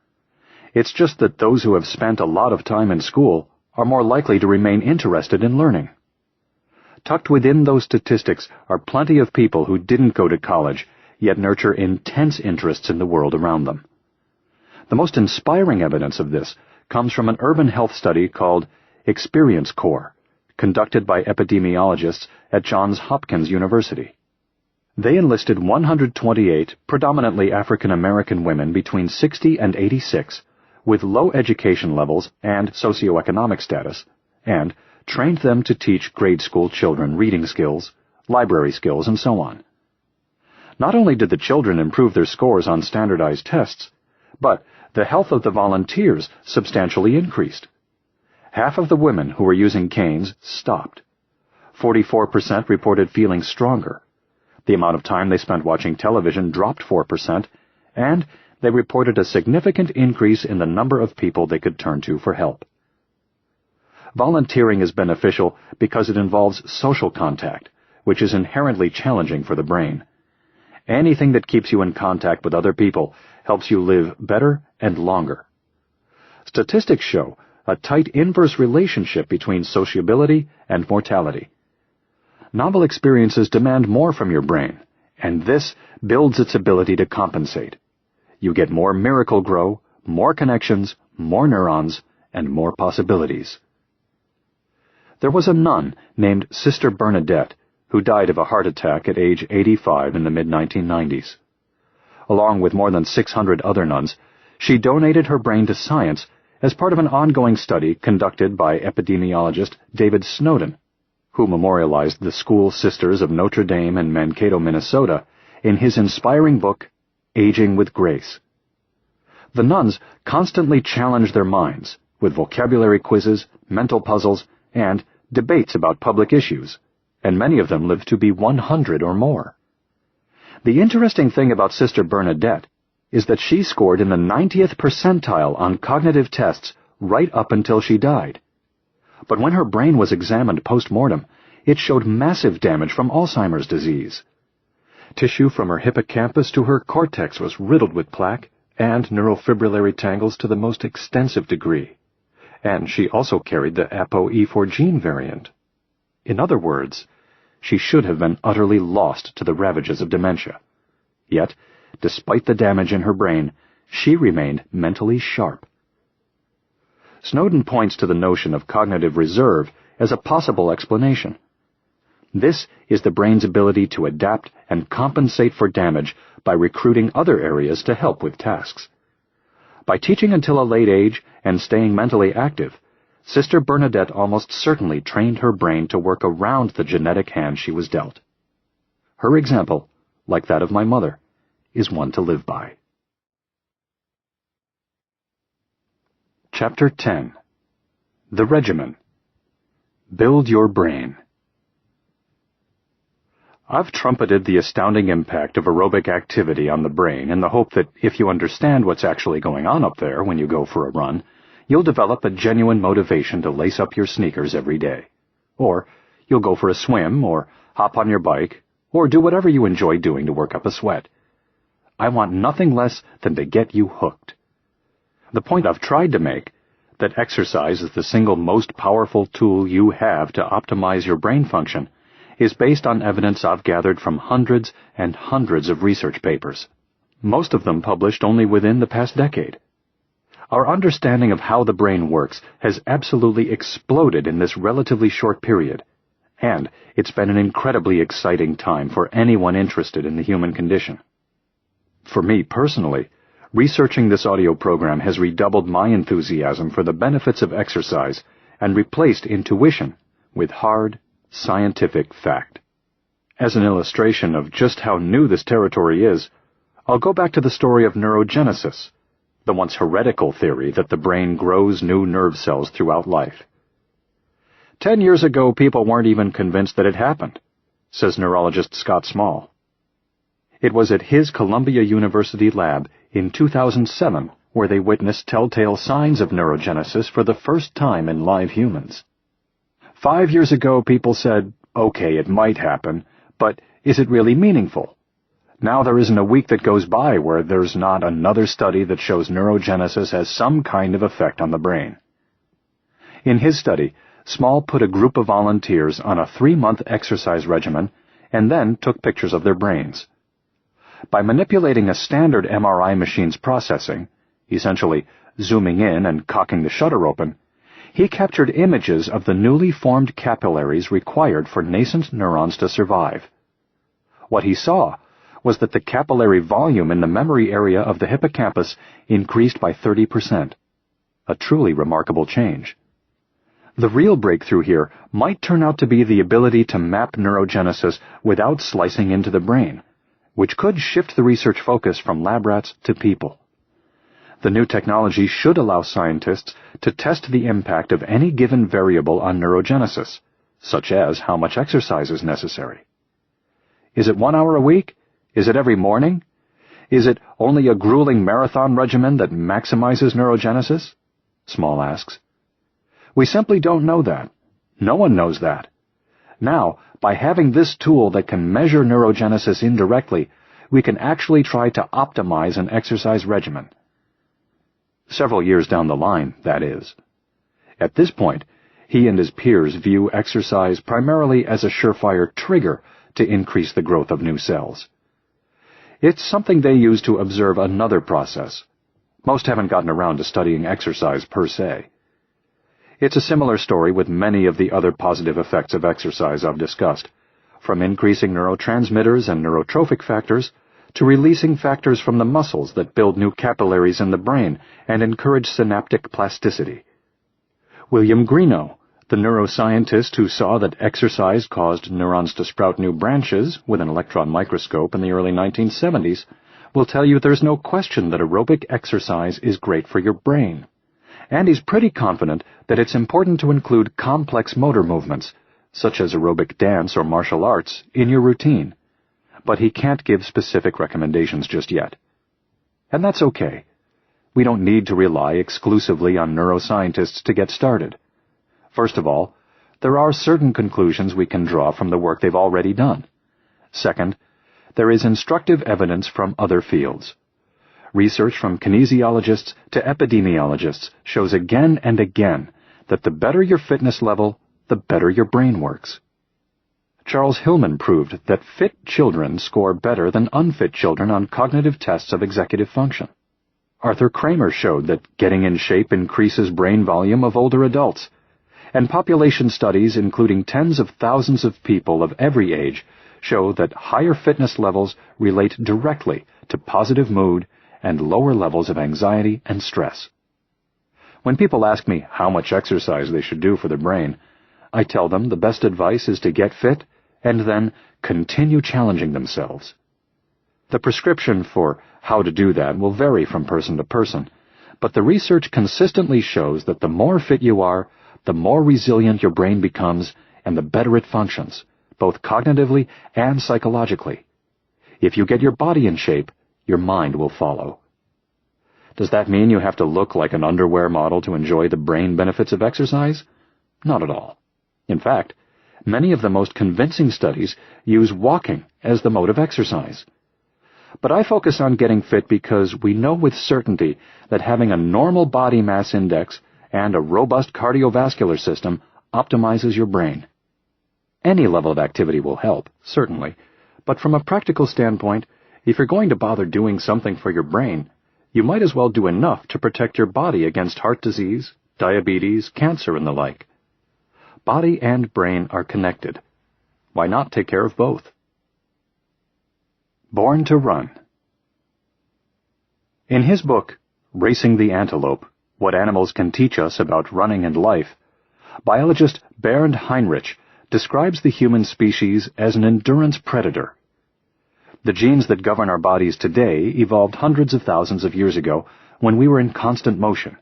It's just that those who have spent a lot of time in school are more likely to remain interested in learning. Tucked within those statistics are plenty of people who didn't go to college, yet nurture intense interests in the world around them. The most inspiring evidence of this comes from an urban health study called Experience Corps, conducted by epidemiologists at Johns Hopkins University. They enlisted 128 predominantly African American women between 60 and 86 with low education levels and socioeconomic status, and trained them to teach grade school children reading skills, library skills, and so on. Not only did the children improve their scores on standardized tests, but the health of the volunteers substantially increased. Half of the women who were using canes stopped. 44% reported feeling stronger. The amount of time they spent watching television dropped 4%, and they reported a significant increase in the number of people they could turn to for help. Volunteering is beneficial because it involves social contact, which is inherently challenging for the brain. Anything that keeps you in contact with other people helps you live better and longer. Statistics show a tight inverse relationship between sociability and mortality. Novel experiences demand more from your brain, and this builds its ability to compensate. You get more Miracle-Gro, more connections, more neurons, and more possibilities. There was a nun named Sister Bernadette who died of a heart attack at age 85 in the mid-1990s. Along with more than 600 other nuns, she donated her brain to science as part of an ongoing study conducted by epidemiologist David Snowden, who memorialized the School Sisters of Notre Dame in Mankato, Minnesota, in his inspiring book, Aging with Grace. The nuns constantly challenged their minds with vocabulary quizzes, mental puzzles, and debates about public issues, and many of them lived to be 100 or more. The interesting thing about Sister Bernadette is that she scored in the 90th percentile on cognitive tests right up until she died. But when her brain was examined post-mortem, it showed massive damage from Alzheimer's disease. Tissue from her hippocampus to her cortex was riddled with plaque and neurofibrillary tangles to the most extensive degree. And she also carried the ApoE4 gene variant. In other words, she should have been utterly lost to the ravages of dementia. Yet, despite the damage in her brain, she remained mentally sharp. Snowden points to the notion of cognitive reserve as a possible explanation. This is the brain's ability to adapt and compensate for damage by recruiting other areas to help with tasks. By teaching until a late age and staying mentally active, Sister Bernadette almost certainly trained her brain to work around the genetic hand she was dealt. Her example, like that of my mother, is one to live by. Chapter 10. The Regimen. Build your brain. I've trumpeted the astounding impact of aerobic activity on the brain in the hope that if you understand what's actually going on up there when you go for a run, you'll develop a genuine motivation to lace up your sneakers every day. Or you'll go for a swim, or hop on your bike, or do whatever you enjoy doing to work up a sweat. I want nothing less than to get you hooked. The point I've tried to make, that exercise is the single most powerful tool you have to optimize your brain function, is based on evidence I've gathered from hundreds and hundreds of research papers, most of them published only within the past decade. Our understanding of how the brain works has absolutely exploded in this relatively short period, And it's been an incredibly exciting time for anyone interested in the human condition. For me personally, researching this audio program has redoubled my enthusiasm for the benefits of exercise and replaced intuition with hard, scientific fact. As an illustration of just how new this territory is, I'll go back to the story of neurogenesis, the once heretical theory that the brain grows new nerve cells throughout life. 10 years ago, people weren't even convinced that it happened, says neurologist Scott Small. It was at his Columbia University lab in 2007 where they witnessed telltale signs of neurogenesis for the first time in live humans. 5 years ago, people said, okay, it might happen, but is it really meaningful? Now there isn't a week that goes by where there's not another study that shows neurogenesis has some kind of effect on the brain. In his study, Small put a group of volunteers on a 3-month exercise regimen and then took pictures of their brains. By manipulating a standard MRI machine's processing, essentially zooming in and cocking the shutter open, he captured images of the newly formed capillaries required for nascent neurons to survive. What he saw was that the capillary volume in the memory area of the hippocampus increased by 30%. A truly remarkable change. The real breakthrough here might turn out to be the ability to map neurogenesis without slicing into the brain, which could shift the research focus from lab rats to people. The new technology should allow scientists to test the impact of any given variable on neurogenesis, such as how much exercise is necessary. Is it 1 hour a week? Is it every morning? Is it only a grueling marathon regimen that maximizes neurogenesis? Small asks. We simply don't know that. No one knows that. Now, by having this tool that can measure neurogenesis indirectly, we can actually try to optimize an exercise regimen. Several years down the line, that is. At this point, he and his peers view exercise primarily as a surefire trigger to increase the growth of new cells. It's something they use to observe another process. Most haven't gotten around to studying exercise per se. It's a similar story with many of the other positive effects of exercise I've discussed, from increasing neurotransmitters and neurotrophic factors to releasing factors from the muscles that build new capillaries in the brain and encourage synaptic plasticity. William Greenough, the neuroscientist who saw that exercise caused neurons to sprout new branches with an electron microscope in the early 1970s, will tell you there's no question that aerobic exercise is great for your brain. And he's pretty confident that it's important to include complex motor movements, such as aerobic dance or martial arts, in your routine. But he can't give specific recommendations just yet. And that's okay. We don't need to rely exclusively on neuroscientists to get started. First of all, there are certain conclusions we can draw from the work they've already done. Second, there is instructive evidence from other fields. Research from kinesiologists to epidemiologists shows again and again that the better your fitness level, the better your brain works. Charles Hillman proved that fit children score better than unfit children on cognitive tests of executive function. Arthur Kramer showed that getting in shape increases brain volume of older adults, and population studies including tens of thousands of people of every age show that higher fitness levels relate directly to positive mood and lower levels of anxiety and stress. When people ask me how much exercise they should do for their brain, I tell them the best advice is to get fit and then continue challenging themselves. The prescription for how to do that will vary from person to person, but the research consistently shows that the more fit you are, the more resilient your brain becomes and the better it functions, both cognitively and psychologically. If you get your body in shape, your mind will follow. Does that mean you have to look like an underwear model to enjoy the brain benefits of exercise? Not at all. In fact, many of the most convincing studies use walking as the mode of exercise. But I focus on getting fit because we know with certainty that having a normal body mass index and a robust cardiovascular system optimizes your brain. Any level of activity will help, certainly, but from a practical standpoint, if you're going to bother doing something for your brain, you might as well do enough to protect your body against heart disease, diabetes, cancer, and the like. Body and brain are connected, why not take care of both? Born to Run. In his book, Racing the Antelope, What Animals Can Teach Us About Running and Life, biologist Bernd Heinrich describes the human species as an endurance predator. The genes that govern our bodies today evolved hundreds of thousands of years ago when we were in constant motion,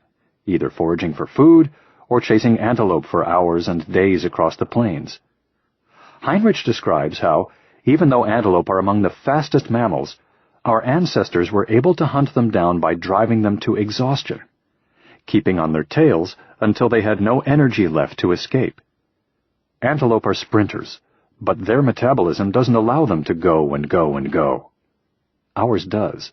either foraging for food or chasing antelope for hours and days across the plains. Heinrich describes how, even though antelope are among the fastest mammals, our ancestors were able to hunt them down by driving them to exhaustion, keeping on their tails until they had no energy left to escape. Antelope are sprinters, but their metabolism doesn't allow them to go and go and go. Ours does.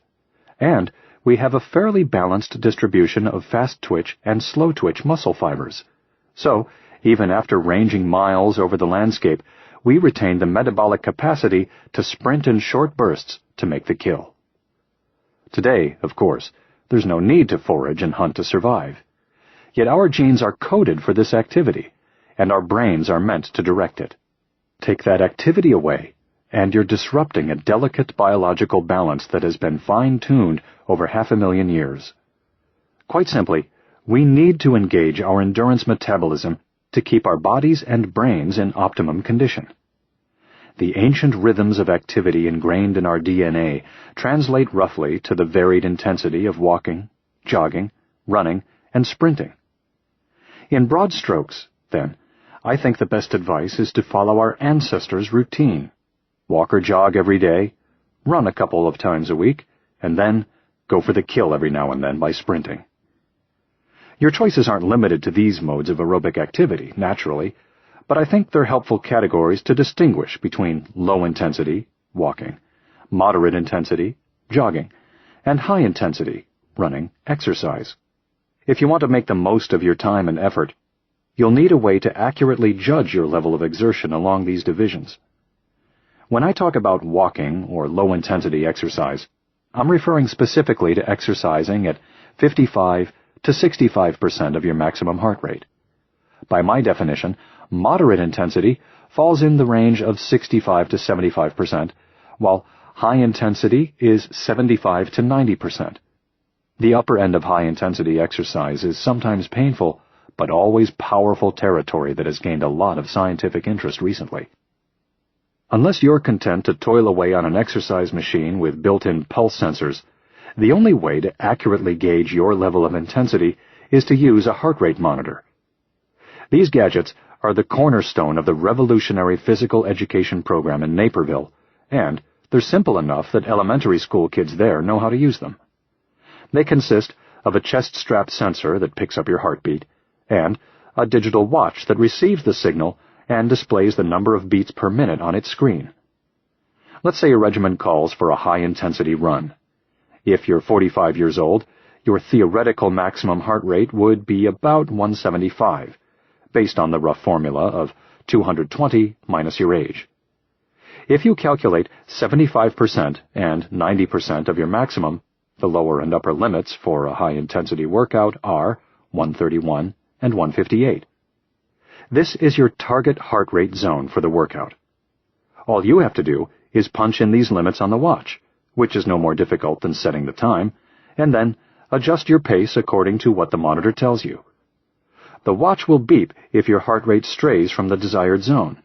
And we have a fairly balanced distribution of fast-twitch and slow-twitch muscle fibers. So, even after ranging miles over the landscape, we retain the metabolic capacity to sprint in short bursts to make the kill. Today, of course, there's no need to forage and hunt to survive. Yet our genes are coded for this activity, and our brains are meant to direct it. Take that activity away, and you're disrupting a delicate biological balance that has been fine-tuned over 500,000 years. Quite simply, we need to engage our endurance metabolism to keep our bodies and brains in optimum condition. The ancient rhythms of activity ingrained in our DNA translate roughly to the varied intensity of walking, jogging, running, and sprinting. In broad strokes, then, I think the best advice is to follow our ancestors' routine. Walk or jog every day, run a couple of times a week, and then go for the kill every now and then by sprinting. Your choices aren't limited to these modes of aerobic activity, naturally, but I think they're helpful categories to distinguish between low-intensity, walking, moderate-intensity, jogging, and high-intensity, running, exercise. If you want to make the most of your time and effort, you'll need a way to accurately judge your level of exertion along these divisions. When I talk about walking or low-intensity exercise, I'm referring specifically to exercising at 55 to 65% of your maximum heart rate. By my definition, moderate intensity falls in the range of 65 to 75%, while high intensity is 75 to 90%. The upper end of high-intensity exercise is sometimes painful, but always powerful territory that has gained a lot of scientific interest recently. Unless you're content to toil away on an exercise machine with built-in pulse sensors, the only way to accurately gauge your level of intensity is to use a heart rate monitor. These gadgets are the cornerstone of the revolutionary physical education program in Naperville, and they're simple enough that elementary school kids there know how to use them. They consist of a chest strap sensor that picks up your heartbeat, and a digital watch that receives the signal and displays the number of beats per minute on its screen. Let's say a regimen calls for a high-intensity run. If you're 45 years old, your theoretical maximum heart rate would be about 175, based on the rough formula of 220 minus your age. If you calculate 75% and 90% of your maximum, the lower and upper limits for a high-intensity workout are 131 and 158. This is your target heart rate zone for the workout. All you have to do is punch in these limits on the watch, which is no more difficult than setting the time, and then adjust your pace according to what the monitor tells you. The watch will beep if your heart rate strays from the desired zone.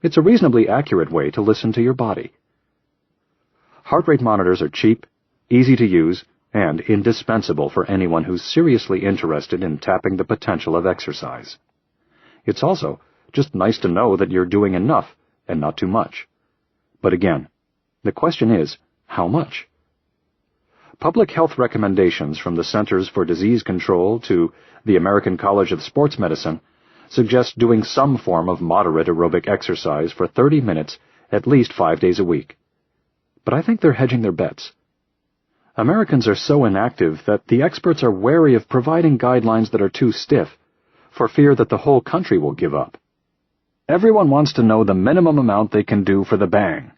It's a reasonably accurate way to listen to your body. Heart rate monitors are cheap, easy to use, and indispensable for anyone who's seriously interested in tapping the potential of exercise. It's also just nice to know that you're doing enough and not too much. But again, the question is, how much? Public health recommendations from the Centers for Disease Control to the American College of Sports Medicine suggest doing some form of moderate aerobic exercise for 30 minutes at least 5 days a week. But I think they're hedging their bets. Americans are so inactive that the experts are wary of providing guidelines that are too stiff, for fear that the whole country will give up. Everyone wants to know the minimum amount they can do for the bang,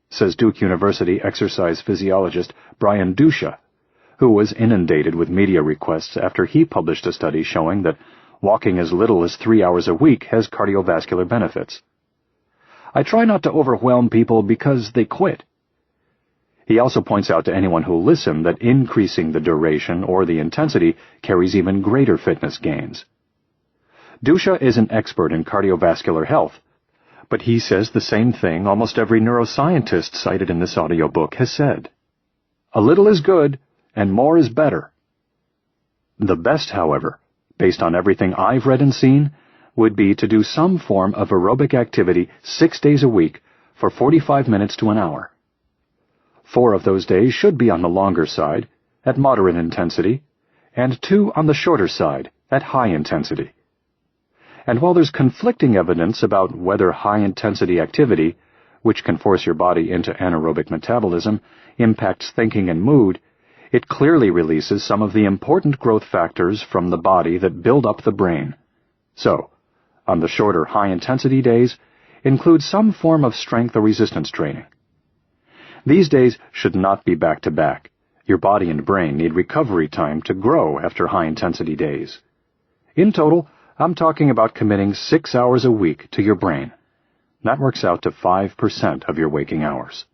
says Duke University exercise physiologist Brian Dusha, who was inundated with media requests after he published a study showing that walking as little as 3 hours a week has cardiovascular benefits. I try not to overwhelm people because they quit. He also points out to anyone who'll listen that increasing the duration or the intensity carries even greater fitness gains. Dusha is an expert in cardiovascular health, but he says the same thing almost every neuroscientist cited in this audiobook has said. A little is good, and more is better. The best, however, based on everything I've read and seen, would be to do some form of aerobic activity 6 days a week for 45 minutes to an hour. 4 of those days should be on the longer side, at moderate intensity, and 2 on the shorter side, at high intensity. And while there's conflicting evidence about whether high-intensity activity, which can force your body into anaerobic metabolism, impacts thinking and mood, it clearly releases some of the important growth factors from the body that build up the brain. So, on the shorter high-intensity days, include some form of strength or resistance training. These days should not be back-to-back. Your body and brain need recovery time to grow after high-intensity days. In total, I'm talking about committing 6 hours a week to your brain. That works out to 5% of your waking hours.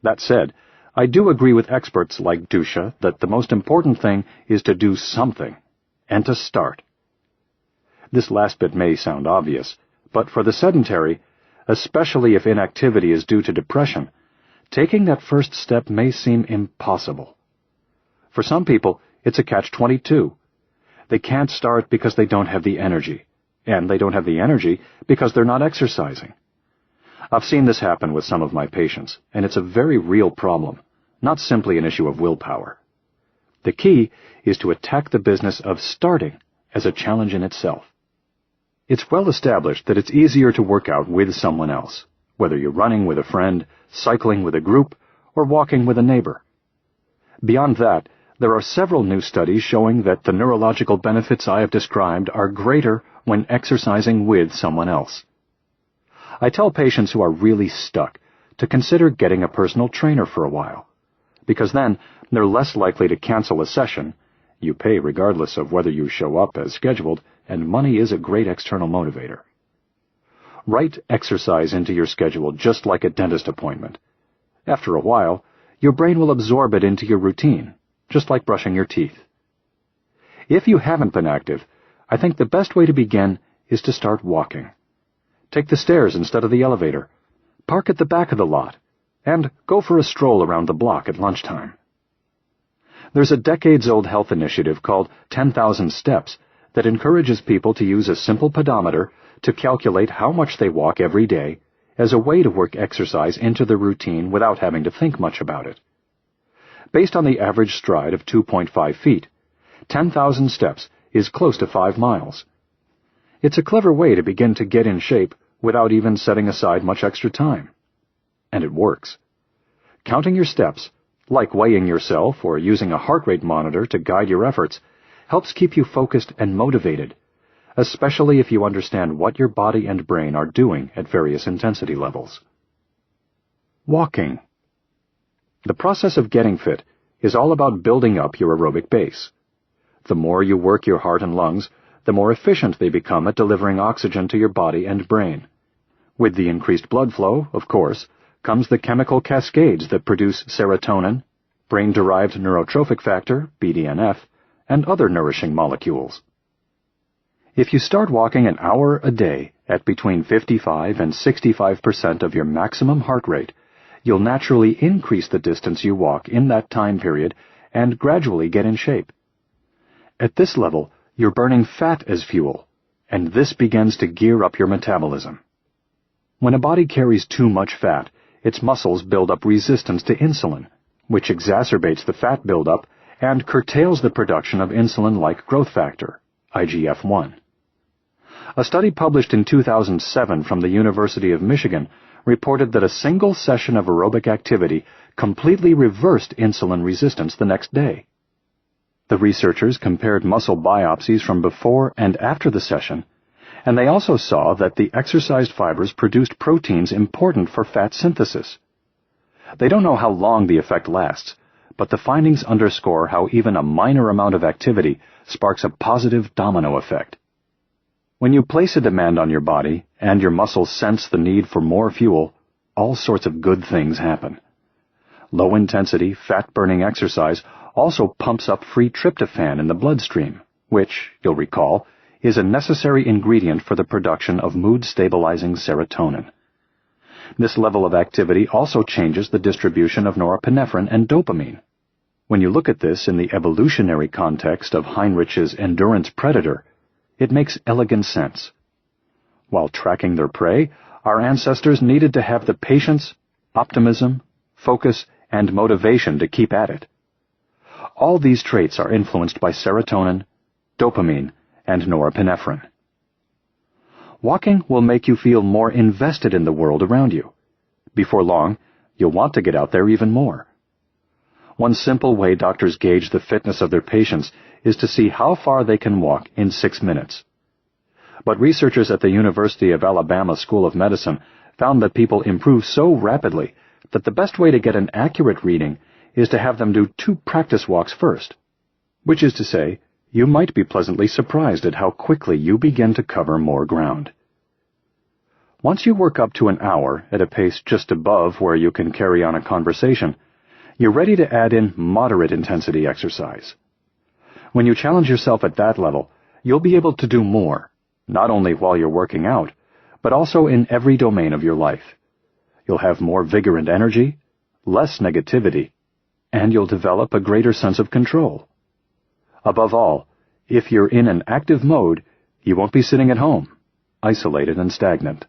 That said, I do agree with experts like Dusha that the most important thing is to do something, and to start. This last bit may sound obvious, but for the sedentary, especially if inactivity is due to depression, taking that first step may seem impossible. For some people, it's a catch-22. They can't start because they don't have the energy, and they don't have the energy because they're not exercising. I've seen this happen with some of my patients, and it's a very real problem, not simply an issue of willpower. The key is to attack the business of starting as a challenge in itself. It's well established that it's easier to work out with someone else, whether you're running with a friend, cycling with a group, or walking with a neighbor. Beyond that, there are several new studies showing that the neurological benefits I have described are greater when exercising with someone else. I tell patients who are really stuck to consider getting a personal trainer for a while, because then they're less likely to cancel a session. You pay regardless of whether you show up as scheduled, and money is a great external motivator. Write exercise into your schedule just like a dentist appointment. After a while, your brain will absorb it into your routine, just like brushing your teeth. If you haven't been active, I think the best way to begin is to start walking. Take the stairs instead of the elevator, park at the back of the lot, and go for a stroll around the block at lunchtime. There's a decades-old health initiative called 10,000 Steps that encourages people to use a simple pedometer to calculate how much they walk every day as a way to work exercise into the routine without having to think much about it. Based on the average stride of 2.5 feet, 10,000 steps is close to 5 miles. It's a clever way to begin to get in shape without even setting aside much extra time. And it works. Counting your steps, like weighing yourself or using a heart rate monitor to guide your efforts, helps keep you focused and motivated, especially if you understand what your body and brain are doing at various intensity levels. Walking. The process of getting fit is all about building up your aerobic base. The more you work your heart and lungs, the more efficient they become at delivering oxygen to your body and brain. With the increased blood flow, of course, comes the chemical cascades that produce serotonin, brain-derived neurotrophic factor, BDNF, and other nourishing molecules. If you start walking an hour a day at between 55 and 65% of your maximum heart rate, you'll naturally increase the distance you walk in that time period and gradually get in shape. At this level, you're burning fat as fuel, and this begins to gear up your metabolism. When a body carries too much fat, its muscles build up resistance to insulin, which exacerbates the fat buildup and curtails the production of insulin-like growth factor, IGF-1. A study published in 2007 from the University of Michigan reported that a single session of aerobic activity completely reversed insulin resistance the next day. The researchers compared muscle biopsies from before and after the session, and they also saw that the exercised fibers produced proteins important for fat synthesis. They don't know how long the effect lasts, but the findings underscore how even a minor amount of activity sparks a positive domino effect. When you place a demand on your body and your muscles sense the need for more fuel, all sorts of good things happen. Low-intensity, fat-burning exercise also pumps up free tryptophan in the bloodstream, which, you'll recall, is a necessary ingredient for the production of mood-stabilizing serotonin. This level of activity also changes the distribution of norepinephrine and dopamine. When you look at this in the evolutionary context of Heinrich's endurance predator, it makes elegant sense. While tracking their prey, our ancestors needed to have the patience, optimism, focus, and motivation to keep at it. All these traits are influenced by serotonin, dopamine, and norepinephrine. Walking will make you feel more invested in the world around you. Before long, you'll want to get out there even more. One simple way doctors gauge the fitness of their patients is to see how far they can walk in 6 minutes. But researchers at the University of Alabama School of Medicine found that people improve so rapidly that the best way to get an accurate reading is to have them do 2 practice walks first. Which is to say, you might be pleasantly surprised at how quickly you begin to cover more ground. Once you work up to an hour at a pace just above where you can carry on a conversation, you're ready to add in moderate intensity exercise. When you challenge yourself at that level, you'll be able to do more, not only while you're working out, but also in every domain of your life. You'll have more vigor and energy, less negativity, and you'll develop a greater sense of control. Above all, if you're in an active mode, you won't be sitting at home, isolated and stagnant.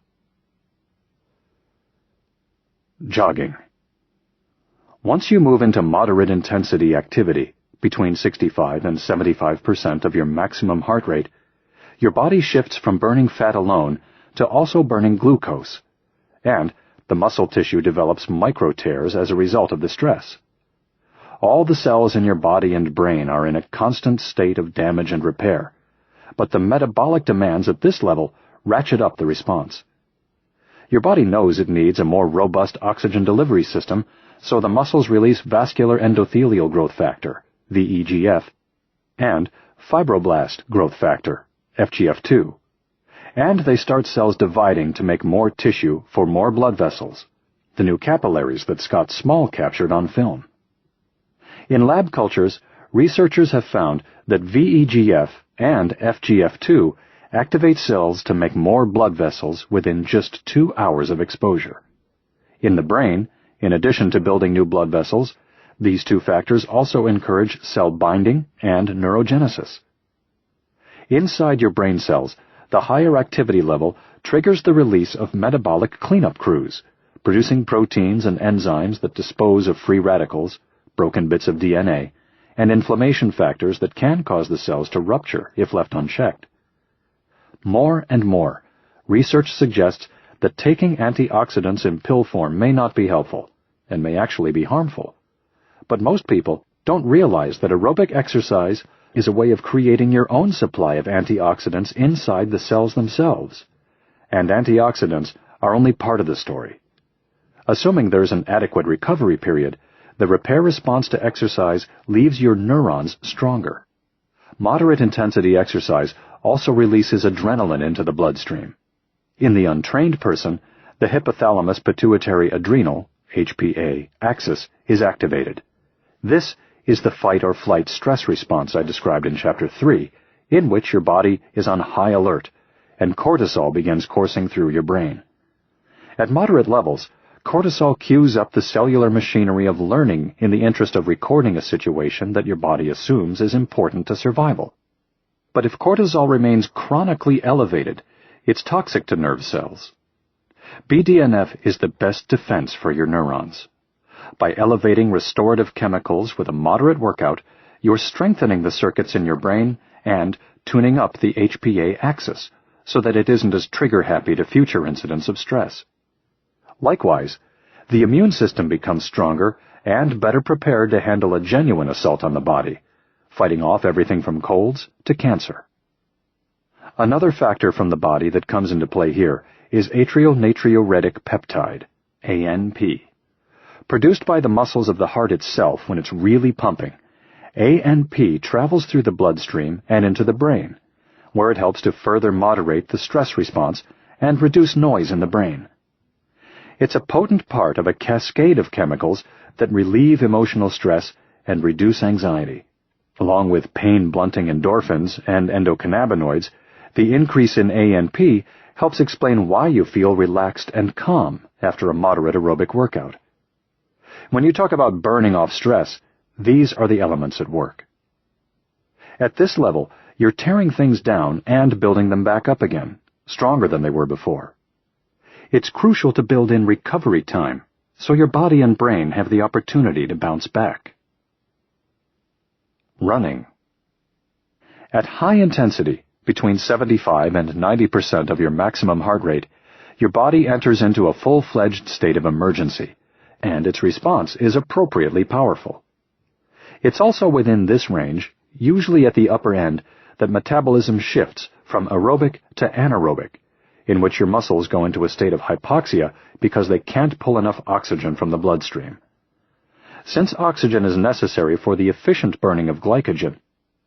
Jogging. Once you move into moderate intensity activity, between 65 and 75% of your maximum heart rate, your body shifts from burning fat alone to also burning glucose, and the muscle tissue develops micro tears as a result of the stress. All the cells in your body and brain are in a constant state of damage and repair, but the metabolic demands at this level ratchet up the response. Your body knows it needs a more robust oxygen delivery system, so the muscles release vascular endothelial growth factor, VEGF, and fibroblast growth factor, FGF2, and they start cells dividing to make more tissue for more blood vessels, the new capillaries that Scott Small captured on film. In lab cultures, researchers have found that VEGF and FGF2 activate cells to make more blood vessels within just 2 hours of exposure. In the brain, in addition to building new blood vessels, these 2 factors also encourage cell binding and neurogenesis. Inside your brain cells, the higher activity level triggers the release of metabolic cleanup crews, producing proteins and enzymes that dispose of free radicals, broken bits of DNA, and inflammation factors that can cause the cells to rupture if left unchecked. More and more, research suggests that taking antioxidants in pill form may not be helpful, and may actually be harmful. But most people don't realize that aerobic exercise is a way of creating your own supply of antioxidants inside the cells themselves. And antioxidants are only part of the story. Assuming there's an adequate recovery period, the repair response to exercise leaves your neurons stronger. Moderate intensity exercise also releases adrenaline into the bloodstream. In the untrained person, the hypothalamus-pituitary-adrenal, HPA, axis is activated. This is the fight-or-flight stress response I described in Chapter 3, in which your body is on high alert, and cortisol begins coursing through your brain. At moderate levels, cortisol cues up the cellular machinery of learning in the interest of recording a situation that your body assumes is important to survival. But if cortisol remains chronically elevated, it's toxic to nerve cells. BDNF is the best defense for your neurons. By elevating restorative chemicals with a moderate workout, you're strengthening the circuits in your brain and tuning up the HPA axis so that it isn't as trigger-happy to future incidents of stress. Likewise, the immune system becomes stronger and better prepared to handle a genuine assault on the body, fighting off everything from colds to cancer. Another factor from the body that comes into play here is atrionatriuretic peptide, ANP. Produced by the muscles of the heart itself when it's really pumping, ANP travels through the bloodstream and into the brain, where it helps to further moderate the stress response and reduce noise in the brain. It's a potent part of a cascade of chemicals that relieve emotional stress and reduce anxiety. Along with pain-blunting endorphins and endocannabinoids, the increase in ANP helps explain why you feel relaxed and calm after a moderate aerobic workout. When you talk about burning off stress, these are the elements at work. At this level, you're tearing things down and building them back up again, stronger than they were before. It's crucial to build in recovery time, so your body and brain have the opportunity to bounce back. Running. At high intensity, between 75 and 90% of your maximum heart rate, your body enters into a full-fledged state of emergency, and its response is appropriately powerful. It's also within this range, usually at the upper end, that metabolism shifts from aerobic to anaerobic, in which your muscles go into a state of hypoxia because they can't pull enough oxygen from the bloodstream. Since oxygen is necessary for the efficient burning of glycogen,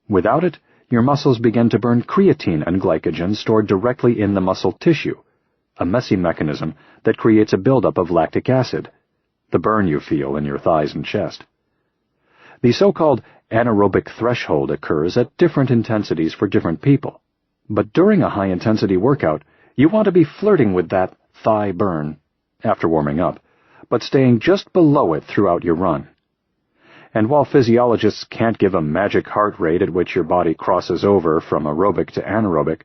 without it, your muscles begin to burn creatine and glycogen stored directly in the muscle tissue, a messy mechanism that creates a buildup of lactic acid, the burn you feel in your thighs and chest. The so-called anaerobic threshold occurs at different intensities for different people, but during a high-intensity workout, you want to be flirting with that thigh burn after warming up, but staying just below it throughout your run. And while physiologists can't give a magic heart rate at which your body crosses over from aerobic to anaerobic,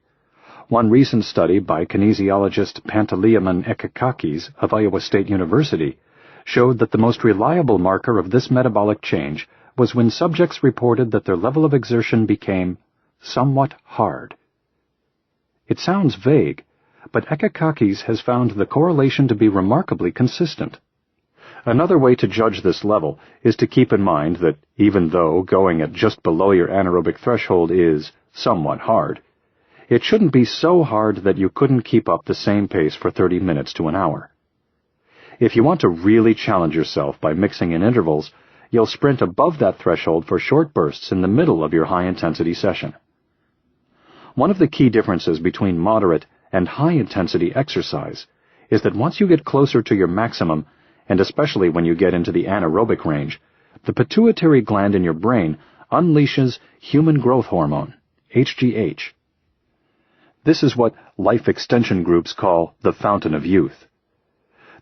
one recent study by kinesiologist Panteleimon Ekakakis of Iowa State University showed that the most reliable marker of this metabolic change was when subjects reported that their level of exertion became somewhat hard. It sounds vague, but Ekakakis has found the correlation to be remarkably consistent. Another way to judge this level is to keep in mind that even though going at just below your anaerobic threshold is somewhat hard, it shouldn't be so hard that you couldn't keep up the same pace for 30 minutes to an hour. If you want to really challenge yourself by mixing in intervals, you'll sprint above that threshold for short bursts in the middle of your high-intensity session. One of the key differences between moderate and high-intensity exercise is that once you get closer to your maximum, and especially when you get into the anaerobic range, the pituitary gland in your brain unleashes human growth hormone, HGH. This is what life extension groups call the fountain of youth.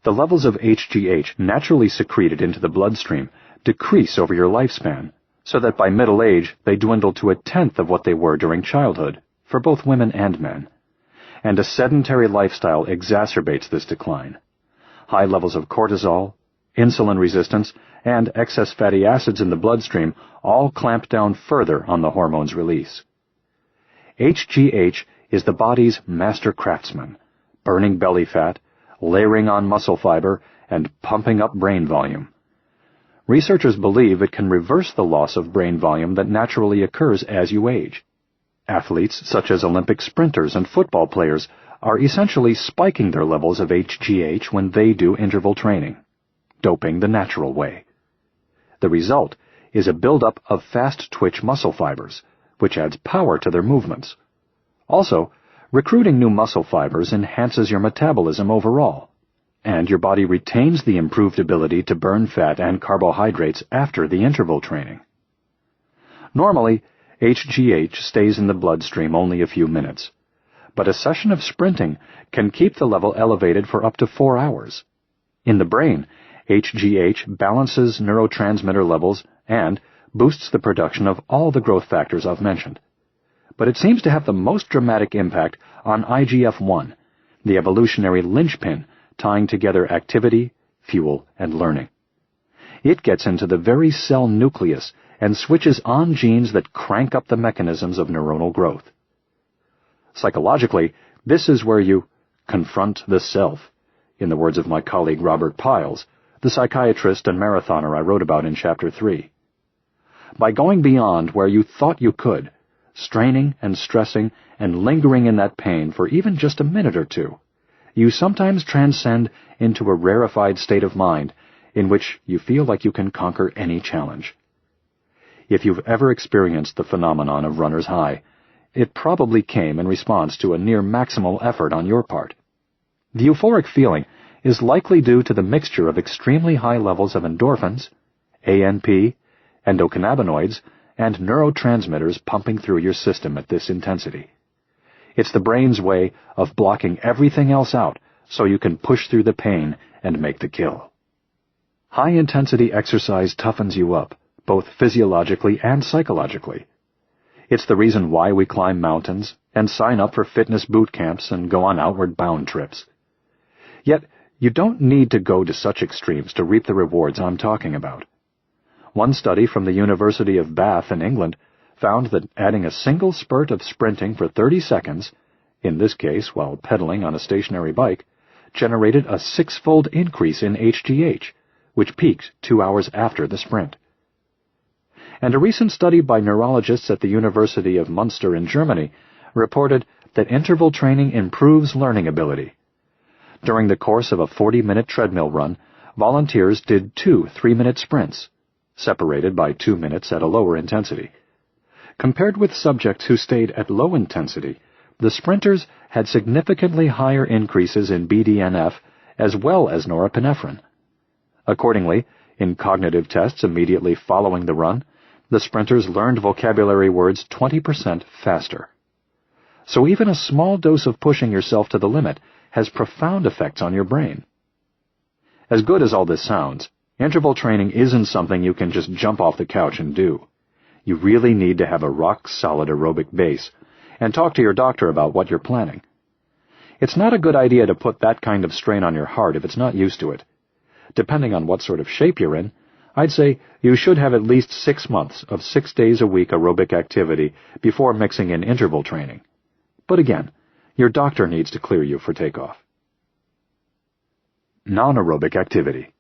The levels of HGH naturally secreted into the bloodstream decrease over your lifespan, so that by middle age they dwindle to 1/10 of what they were during childhood, for both women and men. And a sedentary lifestyle exacerbates this decline. High levels of cortisol, insulin resistance, and excess fatty acids in the bloodstream all clamp down further on the hormone's release. HGH is the body's master craftsman, burning belly fat, layering on muscle fiber, and pumping up brain volume. Researchers believe it can reverse the loss of brain volume that naturally occurs as you age. Athletes such as Olympic sprinters and football players are essentially spiking their levels of HGH when they do interval training, doping the natural way. The result is a buildup of fast-twitch muscle fibers, which adds power to their movements. Also, recruiting new muscle fibers enhances your metabolism overall, and your body retains the improved ability to burn fat and carbohydrates after the interval training. Normally, HGH stays in the bloodstream only a few minutes, but a session of sprinting can keep the level elevated for up to 4 hours. In the brain, HGH balances neurotransmitter levels and boosts the production of all the growth factors I've mentioned. But it seems to have the most dramatic impact on IGF-1, the evolutionary linchpin tying together activity, fuel, and learning. It gets into the very cell nucleus and switches on genes that crank up the mechanisms of neuronal growth. Psychologically, this is where you confront the self, in the words of my colleague Robert Piles, the psychiatrist and marathoner I wrote about in Chapter 3. By going beyond where you thought you could, straining and stressing and lingering in that pain for even just a minute or two, you sometimes transcend into a rarefied state of mind in which you feel like you can conquer any challenge. If you've ever experienced the phenomenon of runner's high, it probably came in response to a near maximal effort on your part. The euphoric feeling is likely due to the mixture of extremely high levels of endorphins, ANP, endocannabinoids, and neurotransmitters pumping through your system at this intensity. It's the brain's way of blocking everything else out so you can push through the pain and make the kill. High-intensity exercise toughens you up, both physiologically and psychologically. It's the reason why we climb mountains and sign up for fitness boot camps and go on outward bound trips. Yet, you don't need to go to such extremes to reap the rewards I'm talking about. One study from the University of Bath in England found that adding a single spurt of sprinting for 30 seconds, in this case while pedaling on a stationary bike, generated a 6-fold increase in HGH, which peaked 2 hours after the sprint. And a recent study by neurologists at the University of Munster in Germany reported that interval training improves learning ability. During the course of a 40-minute treadmill run, volunteers did 2 3-minute sprints, separated by 2 minutes at a lower intensity. Compared with subjects who stayed at low intensity, the sprinters had significantly higher increases in BDNF as well as norepinephrine. Accordingly, in cognitive tests immediately following the run, the sprinters learned vocabulary words 20% faster. So even a small dose of pushing yourself to the limit has profound effects on your brain. As good as all this sounds, interval training isn't something you can just jump off the couch and do. You really need to have a rock-solid aerobic base, and talk to your doctor about what you're planning. It's not a good idea to put that kind of strain on your heart if it's not used to it. Depending on what sort of shape you're in, I'd say you should have at least 6 months of 6 days a week aerobic activity before mixing in interval training. But again, your doctor needs to clear you for takeoff. Non-aerobic activity.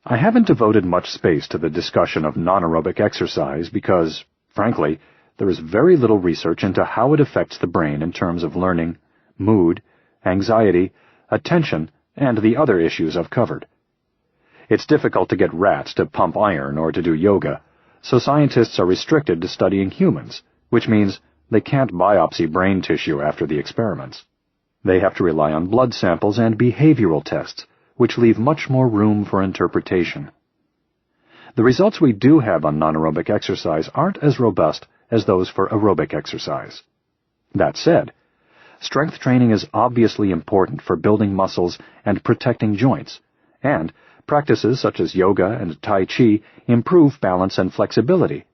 I haven't devoted much space to the discussion of non-aerobic exercise because, frankly, there is very little research into how it affects the brain in terms of learning, mood, anxiety, attention, and the other issues I've covered. It's difficult to get rats to pump iron or to do yoga, so scientists are restricted to studying humans, which means they can't biopsy brain tissue after the experiments. They have to rely on blood samples and behavioral tests, which leave much more room for interpretation. The results we do have on non-aerobic exercise aren't as robust as those for aerobic exercise. That said, strength training is obviously important for building muscles and protecting joints, and practices such as yoga and Tai Chi improve balance and flexibility,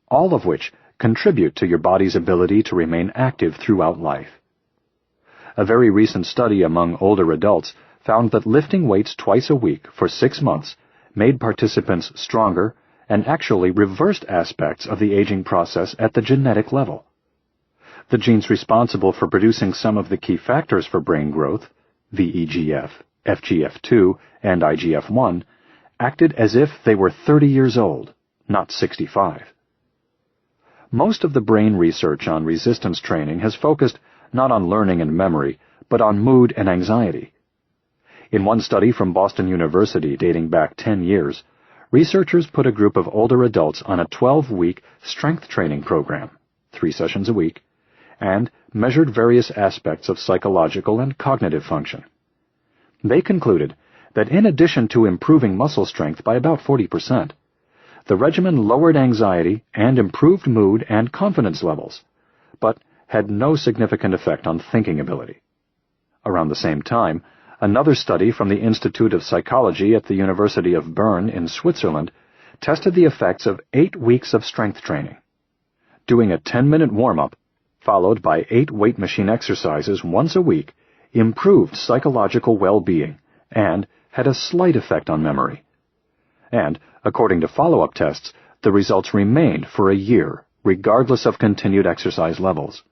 all of which contribute to your body's ability to remain active throughout life. A very recent study among older adults found that lifting weights twice a week for 6 months made participants stronger and actually reversed aspects of the aging process at the genetic level. The genes responsible for producing some of the key factors for brain growth, VEGF, FGF2, and IGF-1, acted as if they were 30 years old, not 65. Most of the brain research on resistance training has focused not on learning and memory, but on mood and anxiety. In one study from Boston University dating back 10 years, researchers put a group of older adults on a 12-week strength training program, 3 sessions a week, and measured various aspects of psychological and cognitive function. They concluded that in addition to improving muscle strength by about 40%, the regimen lowered anxiety and improved mood and confidence levels, but had no significant effect on thinking ability. Around the same time, another study from the Institute of Psychology at the University of Bern in Switzerland tested the effects of 8 weeks of strength training. Doing a 10-minute warm-up, followed by 8 weight machine exercises once a week, improved psychological well-being and had a slight effect on memory. And, according to follow-up tests, the results remained for a year, regardless of continued exercise levels.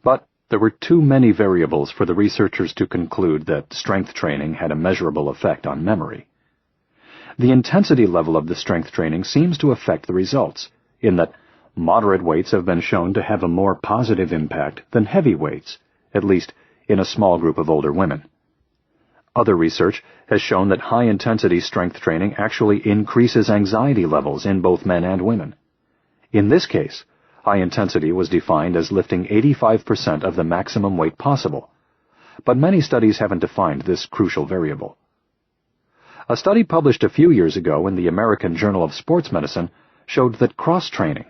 But there were too many variables for the researchers to conclude that strength training had a measurable effect on memory. The intensity level of the strength training seems to affect the results, in that moderate weights have been shown to have a more positive impact than heavy weights, at least in a small group of older women. Other research has shown that high-intensity strength training actually increases anxiety levels in both men and women. In this case, High intensity was defined as lifting 85% of the maximum weight possible, but many studies haven't defined this crucial variable. A study published a few years ago in the American Journal of Sports Medicine showed that cross-training,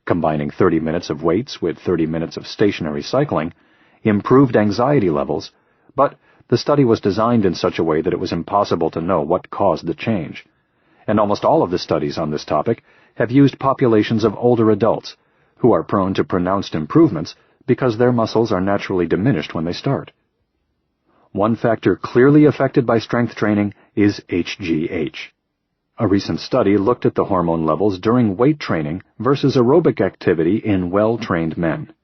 combining 30 minutes of weights with 30 minutes of stationary cycling, improved anxiety levels, but the study was designed in such a way that it was impossible to know what caused the change. And almost all of the studies on this topic have used populations of older adults, who are prone to pronounced improvements because their muscles are naturally diminished when they start. One factor clearly affected by strength training is HGH. A recent study looked at the hormone levels during weight training versus aerobic activity in well-trained men.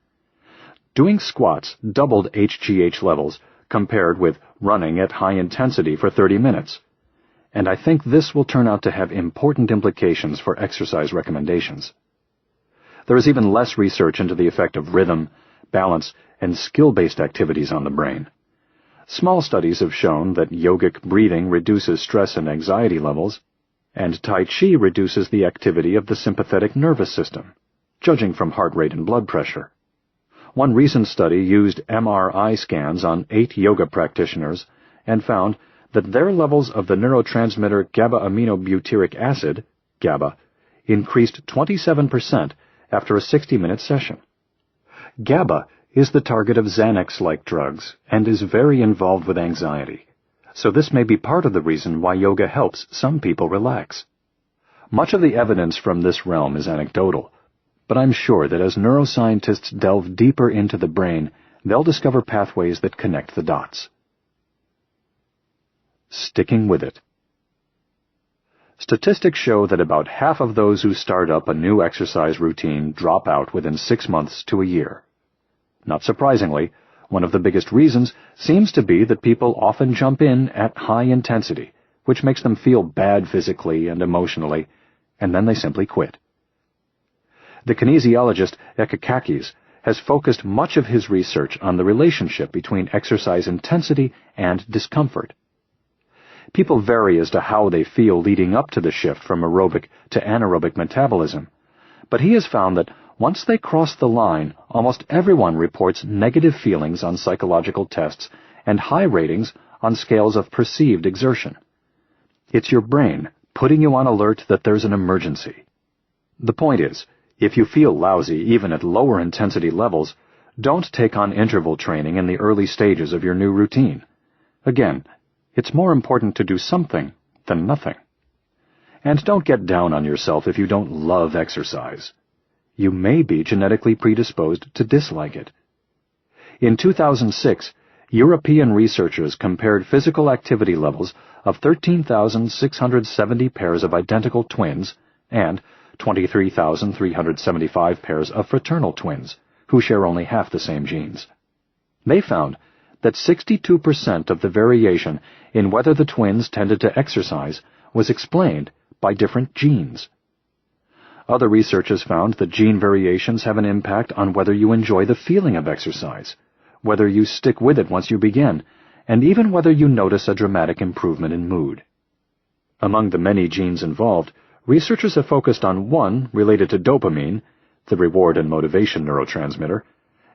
Doing squats doubled HGH levels compared with running at high intensity for 30 minutes. And I think this will turn out to have important implications for exercise recommendations. There is even less research into the effect of rhythm, balance, and skill-based activities on the brain. Small studies have shown that yogic breathing reduces stress and anxiety levels, and Tai Chi reduces the activity of the sympathetic nervous system, judging from heart rate and blood pressure. One recent study used MRI scans on 8 yoga practitioners and found that their levels of the neurotransmitter GABA-aminobutyric acid, GABA, increased 27% after a 60-minute session. GABA is the target of Xanax-like drugs and is very involved with anxiety, so this may be part of the reason why yoga helps some people relax. Much of the evidence from this realm is anecdotal, but I'm sure that as neuroscientists delve deeper into the brain, they'll discover pathways that connect the dots. Sticking with it. Statistics show that about half of those who start up a new exercise routine drop out within 6 months to a year. Not surprisingly, one of the biggest reasons seems to be that people often jump in at high intensity, which makes them feel bad physically and emotionally, and then they simply quit. The kinesiologist Ekakakis has focused much of his research on the relationship between exercise intensity and discomfort. People vary as to how they feel leading up to the shift from aerobic to anaerobic metabolism, but he has found that once they cross the line, almost everyone reports negative feelings on psychological tests and high ratings on scales of perceived exertion. It's your brain putting you on alert that there's an emergency. The point is, if you feel lousy even at lower intensity levels, don't take on interval training in the early stages of your new routine. Again, it's more important to do something than nothing. And don't get down on yourself if you don't love exercise. You may be genetically predisposed to dislike it. In 2006, European researchers compared physical activity levels of 13,670 pairs of identical twins and 23,375 pairs of fraternal twins, who share only half the same genes. They found that 62% of the variation in whether the twins tended to exercise was explained by different genes. Other researchers found that gene variations have an impact on whether you enjoy the feeling of exercise, whether you stick with it once you begin, and even whether you notice a dramatic improvement in mood. Among the many genes involved, researchers have focused on one related to dopamine, the reward and motivation neurotransmitter,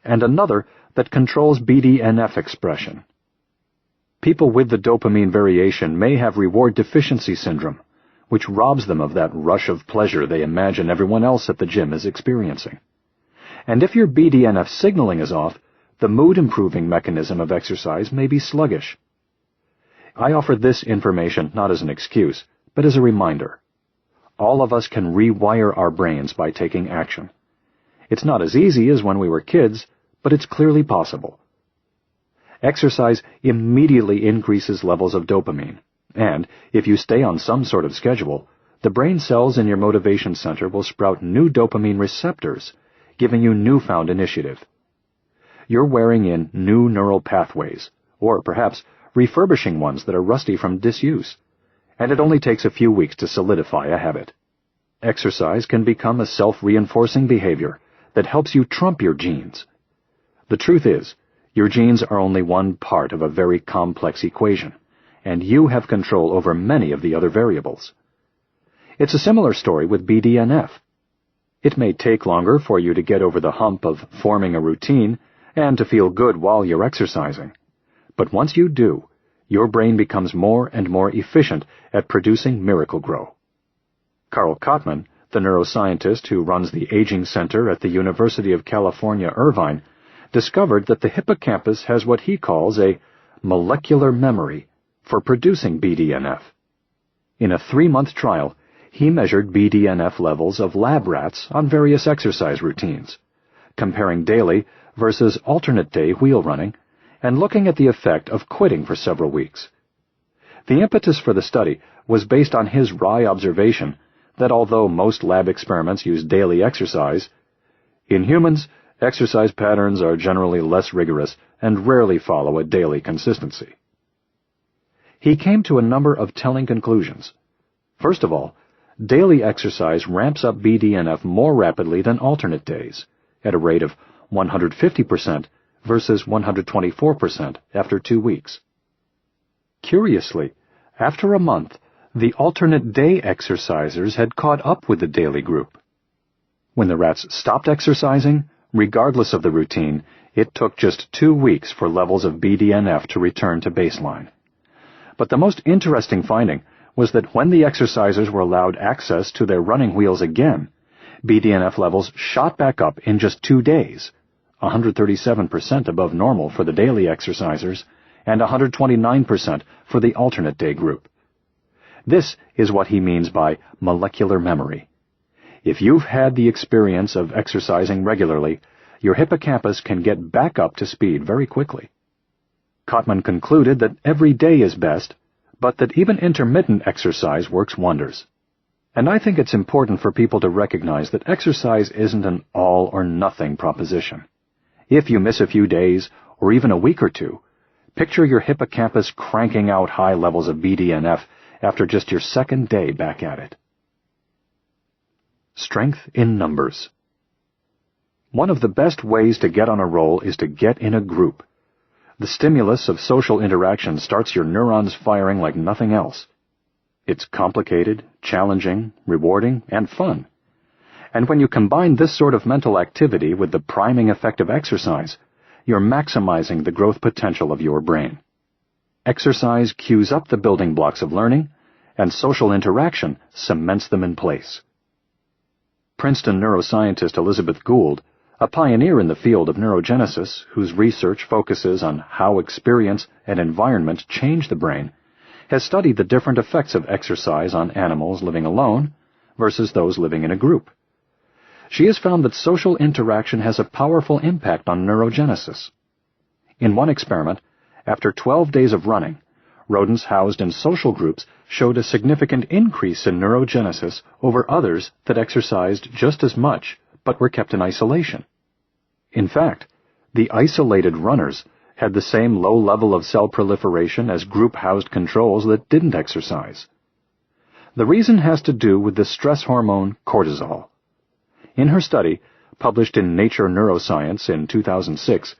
and another that controls BDNF expression. People with the dopamine variation may have reward deficiency syndrome, which robs them of that rush of pleasure they imagine everyone else at the gym is experiencing. And if your BDNF signaling is off, the mood-improving mechanism of exercise may be sluggish. I offer this information not as an excuse, but as a reminder. All of us can rewire our brains by taking action. It's not as easy as when we were kids, but it's clearly possible. Exercise immediately increases levels of dopamine, and if you stay on some sort of schedule, the brain cells in your motivation center will sprout new dopamine receptors, giving you newfound initiative. You're wearing in new neural pathways, or perhaps refurbishing ones that are rusty from disuse, and it only takes a few weeks to solidify a habit. Exercise can become a self-reinforcing behavior that helps you trump your genes. The truth is, your genes are only one part of a very complex equation, and you have control over many of the other variables. It's a similar story with BDNF. It may take longer for you to get over the hump of forming a routine and to feel good while you're exercising. But once you do, your brain becomes more and more efficient at producing Miracle-Gro. Carl Kottman, the neuroscientist who runs the Aging Center at the University of California, Irvine, discovered that the hippocampus has what he calls a molecular memory for producing BDNF. In a 3-month trial, he measured BDNF levels of lab rats on various exercise routines, comparing daily versus alternate-day wheel running, and looking at the effect of quitting for several weeks. The impetus for the study was based on his wry observation that although most lab experiments use daily exercise, in humans, exercise patterns are generally less rigorous and rarely follow a daily consistency. He came to a number of telling conclusions. First of all, daily exercise ramps up BDNF more rapidly than alternate days, at a rate of 150% versus 124% after 2 weeks. Curiously, after a month, the alternate day exercisers had caught up with the daily group. When the rats stopped exercising, regardless of the routine, it took just 2 weeks for levels of BDNF to return to baseline. But the most interesting finding was that when the exercisers were allowed access to their running wheels again, BDNF levels shot back up in just 2 days, 137% above normal for the daily exercisers and 129% for the alternate day group. This is what he means by molecular memory. If you've had the experience of exercising regularly, your hippocampus can get back up to speed very quickly. Kottman concluded that every day is best, but that even intermittent exercise works wonders. And I think it's important for people to recognize that exercise isn't an all-or-nothing proposition. If you miss a few days, or even a week or two, picture your hippocampus cranking out high levels of BDNF after just your second day back at it. Strength in numbers. One of the best ways to get on a roll is to get in a group. The stimulus of social interaction starts your neurons firing like nothing else. It's complicated, challenging, rewarding, and fun. And when you combine this sort of mental activity with the priming effect of exercise, you're maximizing the growth potential of your brain. Exercise cues up the building blocks of learning, and social interaction cements them in place. Princeton neuroscientist Elizabeth Gould, a pioneer in the field of neurogenesis whose research focuses on how experience and environment change the brain, has studied the different effects of exercise on animals living alone versus those living in a group. She has found that social interaction has a powerful impact on neurogenesis. In one experiment, after 12 days of running, rodents housed in social groups showed a significant increase in neurogenesis over others that exercised just as much but were kept in isolation. In fact, the isolated runners had the same low level of cell proliferation as group-housed controls that didn't exercise. The reason has to do with the stress hormone cortisol. In her study, published in Nature Neuroscience in 2006,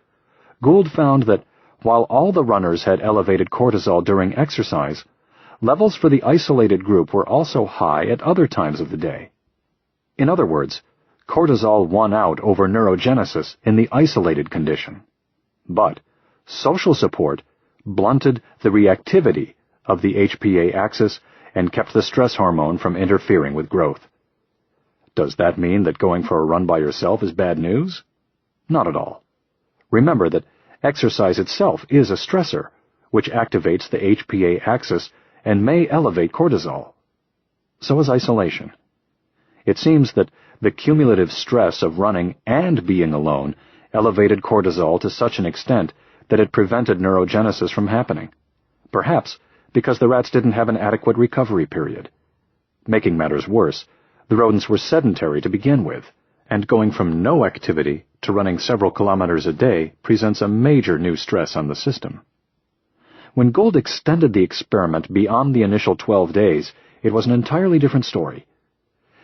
Gould found that while all the runners had elevated cortisol during exercise, levels for the isolated group were also high at other times of the day. In other words, cortisol won out over neurogenesis in the isolated condition. But social support blunted the reactivity of the HPA axis and kept the stress hormone from interfering with growth. Does that mean that going for a run by yourself is bad news? Not at all. Remember that exercise itself is a stressor, which activates the HPA axis and may elevate cortisol. So is isolation. It seems that the cumulative stress of running and being alone elevated cortisol to such an extent that it prevented neurogenesis from happening, perhaps because the rats didn't have an adequate recovery period. Making matters worse, the rodents were sedentary to begin with, and going from no activity to running several kilometers a day presents a major new stress on the system. When Gould extended the experiment beyond the initial 12 days, it was an entirely different story.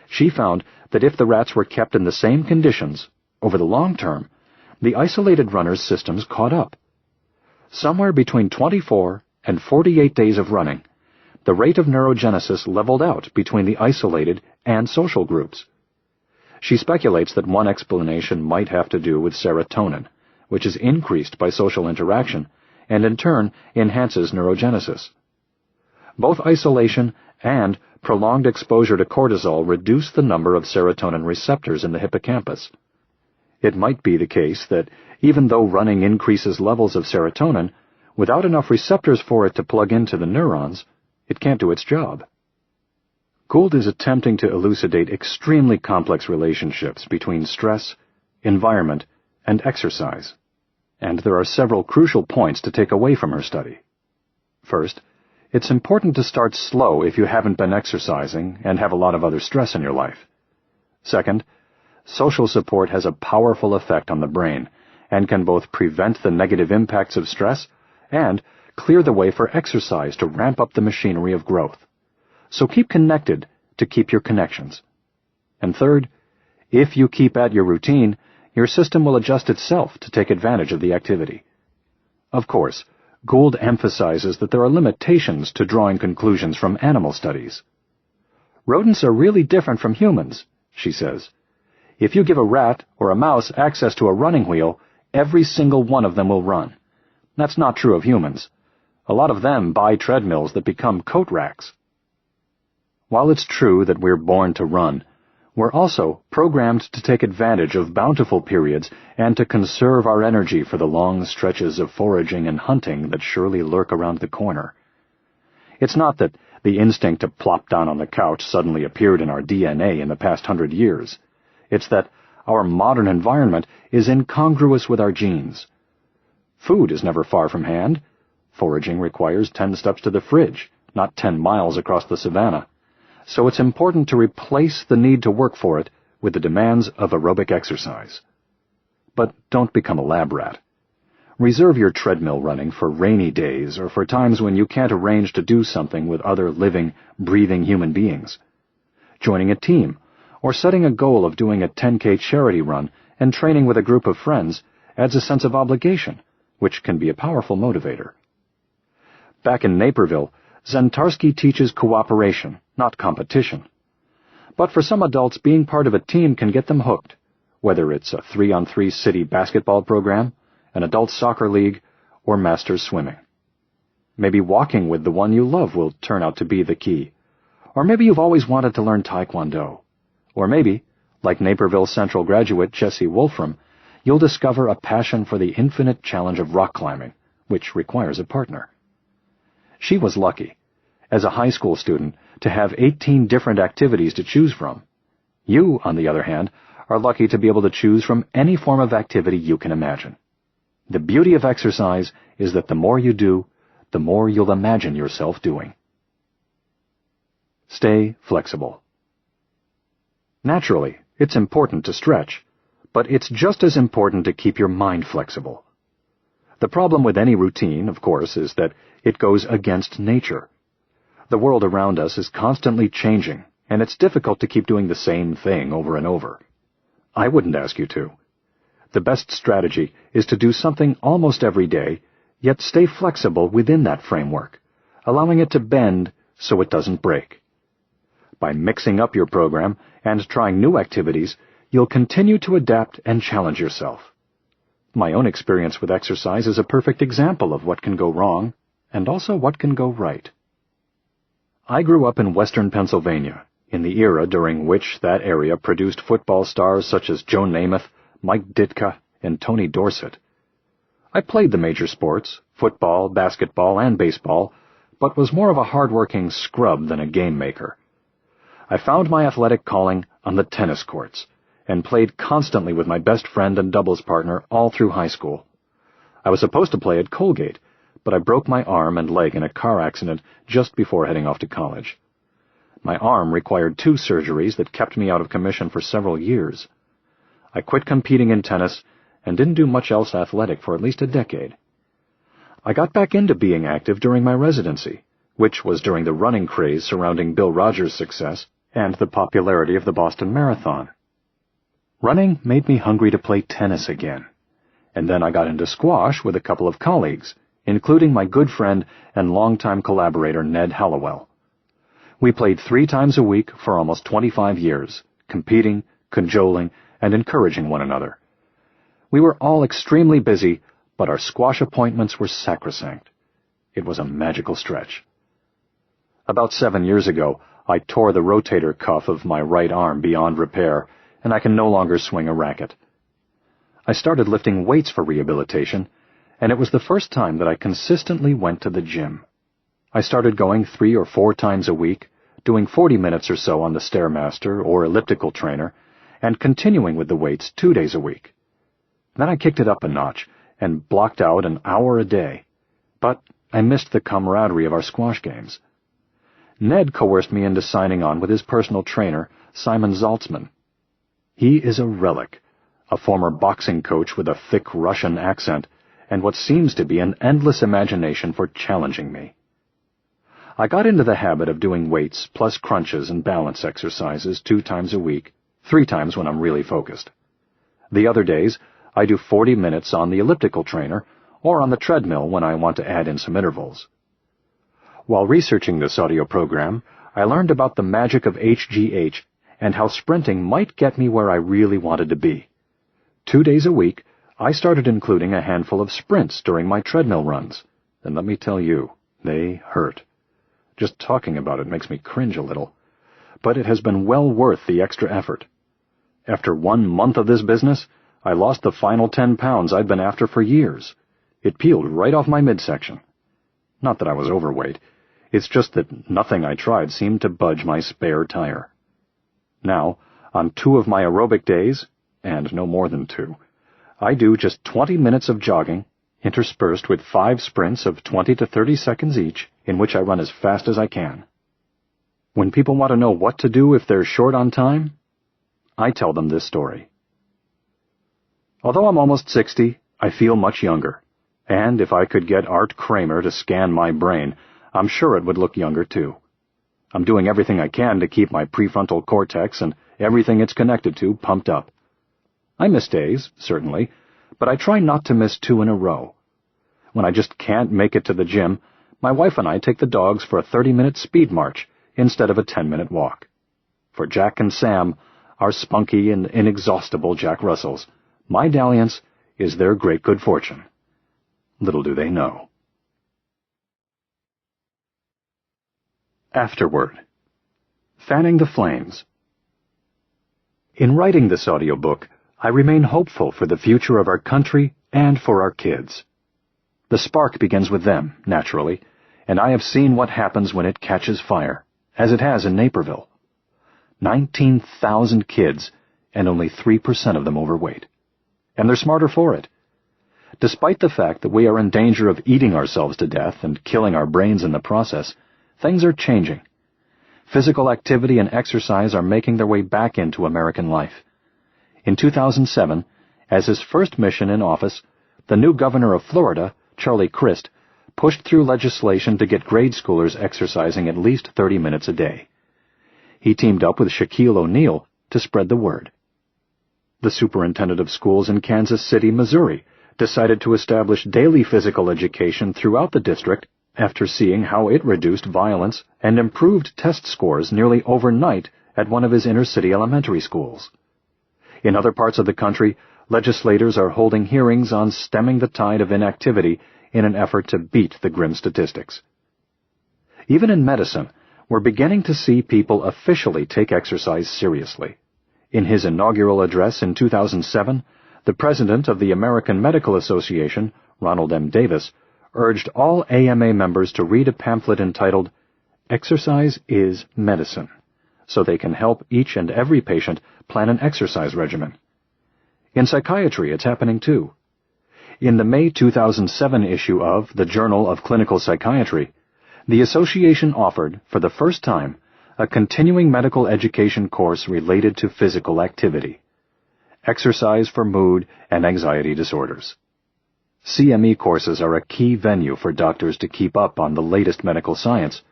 She found that if the rats were kept in the same conditions, over the long term, the isolated runners' systems caught up. Somewhere between 24 and 48 days of running, the rate of neurogenesis leveled out between the isolated and social groups. She speculates that one explanation might have to do with serotonin, which is increased by social interaction and in turn enhances neurogenesis. Both isolation and prolonged exposure to cortisol reduce the number of serotonin receptors in the hippocampus. It might be the case that even though running increases levels of serotonin, without enough receptors for it to plug into the neurons, it can't do its job. Gould is attempting to elucidate extremely complex relationships between stress, environment, and exercise, and there are several crucial points to take away from her study. First, it's important to start slow if you haven't been exercising and have a lot of other stress in your life. Second, social support has a powerful effect on the brain and can both prevent the negative impacts of stress and clear the way for exercise to ramp up the machinery of growth. So keep connected to keep your connections. And third, if you keep at your routine, your system will adjust itself to take advantage of the activity. Of course, Gould emphasizes that there are limitations to drawing conclusions from animal studies. Rodents are really different from humans, she says. If you give a rat or a mouse access to a running wheel, every single one of them will run. That's not true of humans. A lot of them buy treadmills that become coat racks. While it's true that we're born to run, we're also programmed to take advantage of bountiful periods and to conserve our energy for the long stretches of foraging and hunting that surely lurk around the corner. It's not that the instinct to plop down on the couch suddenly appeared in our DNA in the past 100 years. It's that our modern environment is incongruous with our genes. Food is never far from hand. Foraging requires 10 steps to the fridge, not 10 miles across the savannah. So it's important to replace the need to work for it with the demands of aerobic exercise. But don't become a lab rat. Reserve your treadmill running for rainy days or for times when you can't arrange to do something with other living, breathing human beings. Joining a team, or setting a goal of doing a 10K charity run and training with a group of friends adds a sense of obligation, which can be a powerful motivator. Back in Naperville, Zentarski teaches cooperation, not competition. But for some adults, being part of a team can get them hooked, whether it's a 3-on-3 city basketball program, an adult soccer league, or masters swimming. Maybe walking with the one you love will turn out to be the key. Or maybe you've always wanted to learn Taekwondo. Or maybe, like Naperville Central graduate Jesse Wolfram, you'll discover a passion for the infinite challenge of rock climbing, which requires a partner. She was lucky, as a high school student, to have 18 different activities to choose from. You, on the other hand, are lucky to be able to choose from any form of activity you can imagine. The beauty of exercise is that the more you do, the more you'll imagine yourself doing. Stay flexible. Naturally, it's important to stretch, but it's just as important to keep your mind flexible. The problem with any routine, of course, is that it goes against nature. The world around us is constantly changing, and it's difficult to keep doing the same thing over and over. I wouldn't ask you to. The best strategy is to do something almost every day, yet stay flexible within that framework, allowing it to bend so it doesn't break. By mixing up your program and trying new activities, you'll continue to adapt and challenge yourself. My own experience with exercise is a perfect example of what can go wrong, and also what can go right. I grew up in western Pennsylvania, in the era during which that area produced football stars such as Joe Namath, Mike Ditka, and Tony Dorsett. I played the major sports, football, basketball, and baseball, but was more of a hard-working scrub than a game maker. I found my athletic calling on the tennis courts, and played constantly with my best friend and doubles partner all through high school. I was supposed to play at Colgate, but I broke my arm and leg in a car accident just before heading off to college. My arm required 2 surgeries that kept me out of commission for several years. I quit competing in tennis and didn't do much else athletic for at least a decade. I got back into being active during my residency, which was during the running craze surrounding Bill Rogers' success and the popularity of the Boston Marathon. Running made me hungry to play tennis again, and then I got into squash with a couple of colleagues, including my good friend and longtime collaborator Ned Hallowell. We played 3 times a week for almost 25 years, competing, cajoling, and encouraging one another. We were all extremely busy, but our squash appointments were sacrosanct. It was a magical stretch. About 7 years ago, I tore the rotator cuff of my right arm beyond repair, and I can no longer swing a racket. I started lifting weights for rehabilitation, and it was the first time that I consistently went to the gym. I started going 3 or 4 times a week, doing 40 minutes or so on the Stairmaster or elliptical trainer, and continuing with the weights 2 days a week. Then I kicked it up a notch and blocked out an hour a day, but I missed the camaraderie of our squash games. Ned coerced me into signing on with his personal trainer, Simon Zaltzman. He is a relic, a former boxing coach with a thick Russian accent and what seems to be an endless imagination for challenging me. I got into the habit of doing weights plus crunches and balance exercises 2 times a week, 3 times when I'm really focused. The other days, I do 40 minutes on the elliptical trainer or on the treadmill when I want to add in some intervals. While researching this audio program, I learned about the magic of HGH and how sprinting might get me where I really wanted to be. 2 days a week, I started including a handful of sprints during my treadmill runs, and let me tell you, they hurt. Just talking about it makes me cringe a little, but it has been well worth the extra effort. After 1 month of this business, I lost the final 10 pounds I'd been after for years. It peeled right off my midsection. Not that I was overweight. It's just that nothing I tried seemed to budge my spare tire. Now, on 2 of my aerobic days, and no more than 2, I do just 20 minutes of jogging, interspersed with 5 sprints of 20 to 30 seconds each, in which I run as fast as I can. When people want to know what to do if they're short on time, I tell them this story. Although I'm almost 60, I feel much younger, and if I could get Art Kramer to scan my brain, I'm sure it would look younger too. I'm doing everything I can to keep my prefrontal cortex and everything it's connected to pumped up. I miss days, certainly, but I try not to miss 2 in a row. When I just can't make it to the gym, my wife and I take the dogs for a 30-minute speed march instead of a 10-minute walk. For Jack and Sam, our spunky and inexhaustible Jack Russells, my dalliance is their great good fortune. Little do they know. Afterword. Fanning the Flames. In writing this audiobook, I remain hopeful for the future of our country and for our kids. The spark begins with them, naturally, and I have seen what happens when it catches fire, as it has in Naperville. 19,000 kids, and only 3% of them overweight. And they're smarter for it. Despite the fact that we are in danger of eating ourselves to death and killing our brains in the process, things are changing. Physical activity and exercise are making their way back into American life. In 2007, as his first mission in office, the new governor of Florida, Charlie Crist, pushed through legislation to get grade schoolers exercising at least 30 minutes a day. He teamed up with Shaquille O'Neal to spread the word. The superintendent of schools in Kansas City, Missouri, decided to establish daily physical education throughout the district after seeing how it reduced violence and improved test scores nearly overnight at one of his inner-city elementary schools. In other parts of the country, legislators are holding hearings on stemming the tide of inactivity in an effort to beat the grim statistics. Even in medicine, we're beginning to see people officially take exercise seriously. In his inaugural address in 2007, the president of the American Medical Association, Ronald M. Davis, urged all AMA members to read a pamphlet entitled "Exercise is Medicine," so they can help each and every patient plan an exercise regimen. In psychiatry, it's happening too. In the May 2007 issue of the Journal of Clinical Psychiatry, the association offered, for the first time, a continuing medical education course related to physical activity. Exercise for mood and anxiety disorders. CME courses are a key venue for doctors to keep up on the latest medical science,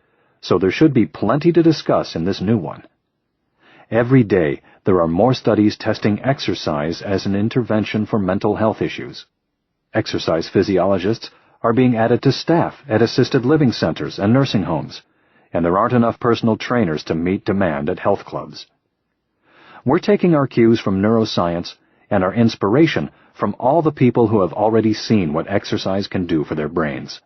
so there should be plenty to discuss in this new one. Every day, there are more studies testing exercise as an intervention for mental health issues. Exercise physiologists are being added to staff at assisted living centers and nursing homes, and there aren't enough personal trainers to meet demand at health clubs. We're taking our cues from neuroscience and our inspiration from all the people who have already seen what exercise can do for their brains.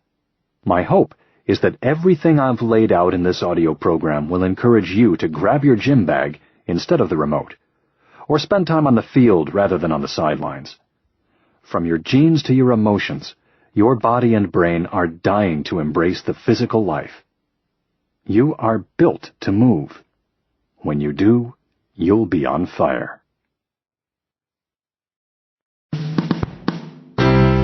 My hope is that everything I've laid out in this audio program will encourage you to grab your gym bag instead of the remote, or spend time on the field rather than on the sidelines. From your genes to your emotions, your body and brain are dying to embrace the physical life. You are built to move. When you do, you'll be on fire.